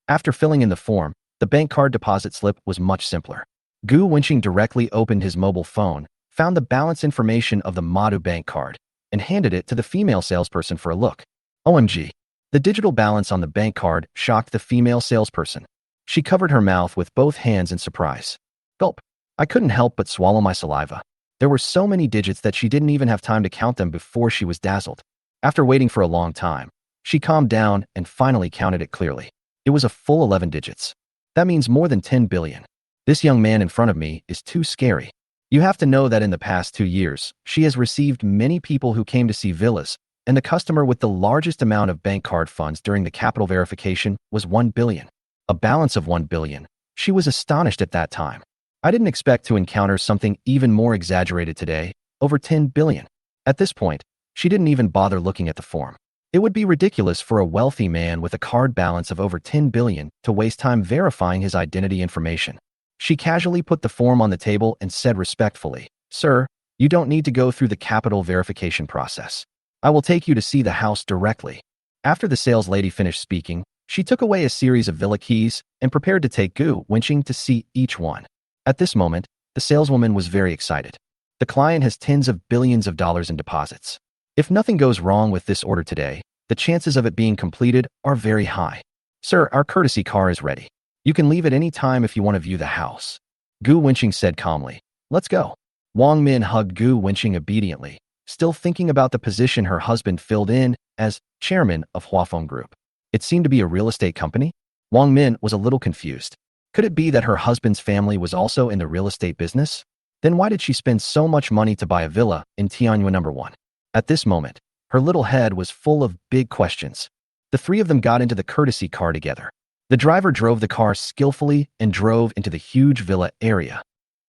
After filling in the form, the bank card deposit slip was much simpler. Gu Wenqing directly opened his mobile phone, found the balance information of the Madu bank card, and handed it to the female salesperson for a look. OMG. The digital balance on the bank card shocked the female salesperson. She covered her mouth with both hands in surprise. Gulp. I couldn't help but swallow my saliva. There were so many digits that she didn't even have time to count them before she was dazzled. After waiting for a long time, she calmed down and finally counted it clearly. It was a full 11 digits. That means more than 10 billion. This young man in front of me is too scary. You have to know that in the past 2 years, she has received many people who came to see villas, and the customer with the largest amount of bank card funds during the capital verification was 1 billion. A balance of 1 billion. She was astonished at that time. I didn't expect to encounter something even more exaggerated today, over 10 billion. At this point, she didn't even bother looking at the form. It would be ridiculous for a wealthy man with a card balance of over 10 billion to waste time verifying his identity information. She casually put the form on the table and said respectfully, "Sir, you don't need to go through the capital verification process. I will take you to see the house directly." After the sales lady finished speaking, she took away a series of villa keys and prepared to take Gu Wenqing to see each one. At this moment, the saleswoman was very excited. The client has tens of billions of dollars in deposits. If nothing goes wrong with this order today, the chances of it being completed are very high. "Sir, our courtesy car is ready. You can leave at any time if you want to view the house," Gu Wenqing said calmly. "Let's go." Wang Min hugged Gu Wenqing obediently, still thinking about the position her husband filled in as chairman of Huafeng Group. It seemed to be a real estate company. Wang Min was a little confused. Could it be that her husband's family was also in the real estate business? Then why did she spend so much money to buy a villa in Tianyuan No. 1? At this moment, her little head was full of big questions. The three of them got into the courtesy car together. The driver drove the car skillfully and drove into the huge villa area.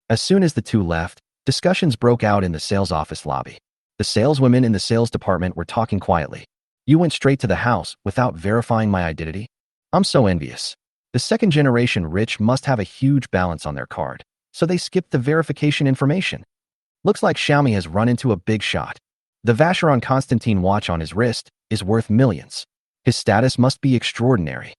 As soon as the two left, discussions broke out in the sales office lobby. The saleswomen in the sales department were talking quietly. "You went straight to the house without verifying my identity? I'm so envious. The second-generation rich must have a huge balance on their card, so they skipped the verification information. Looks like Xiaomi has run into a big shot. The Vacheron Constantine watch on his wrist is worth millions. His status must be extraordinary.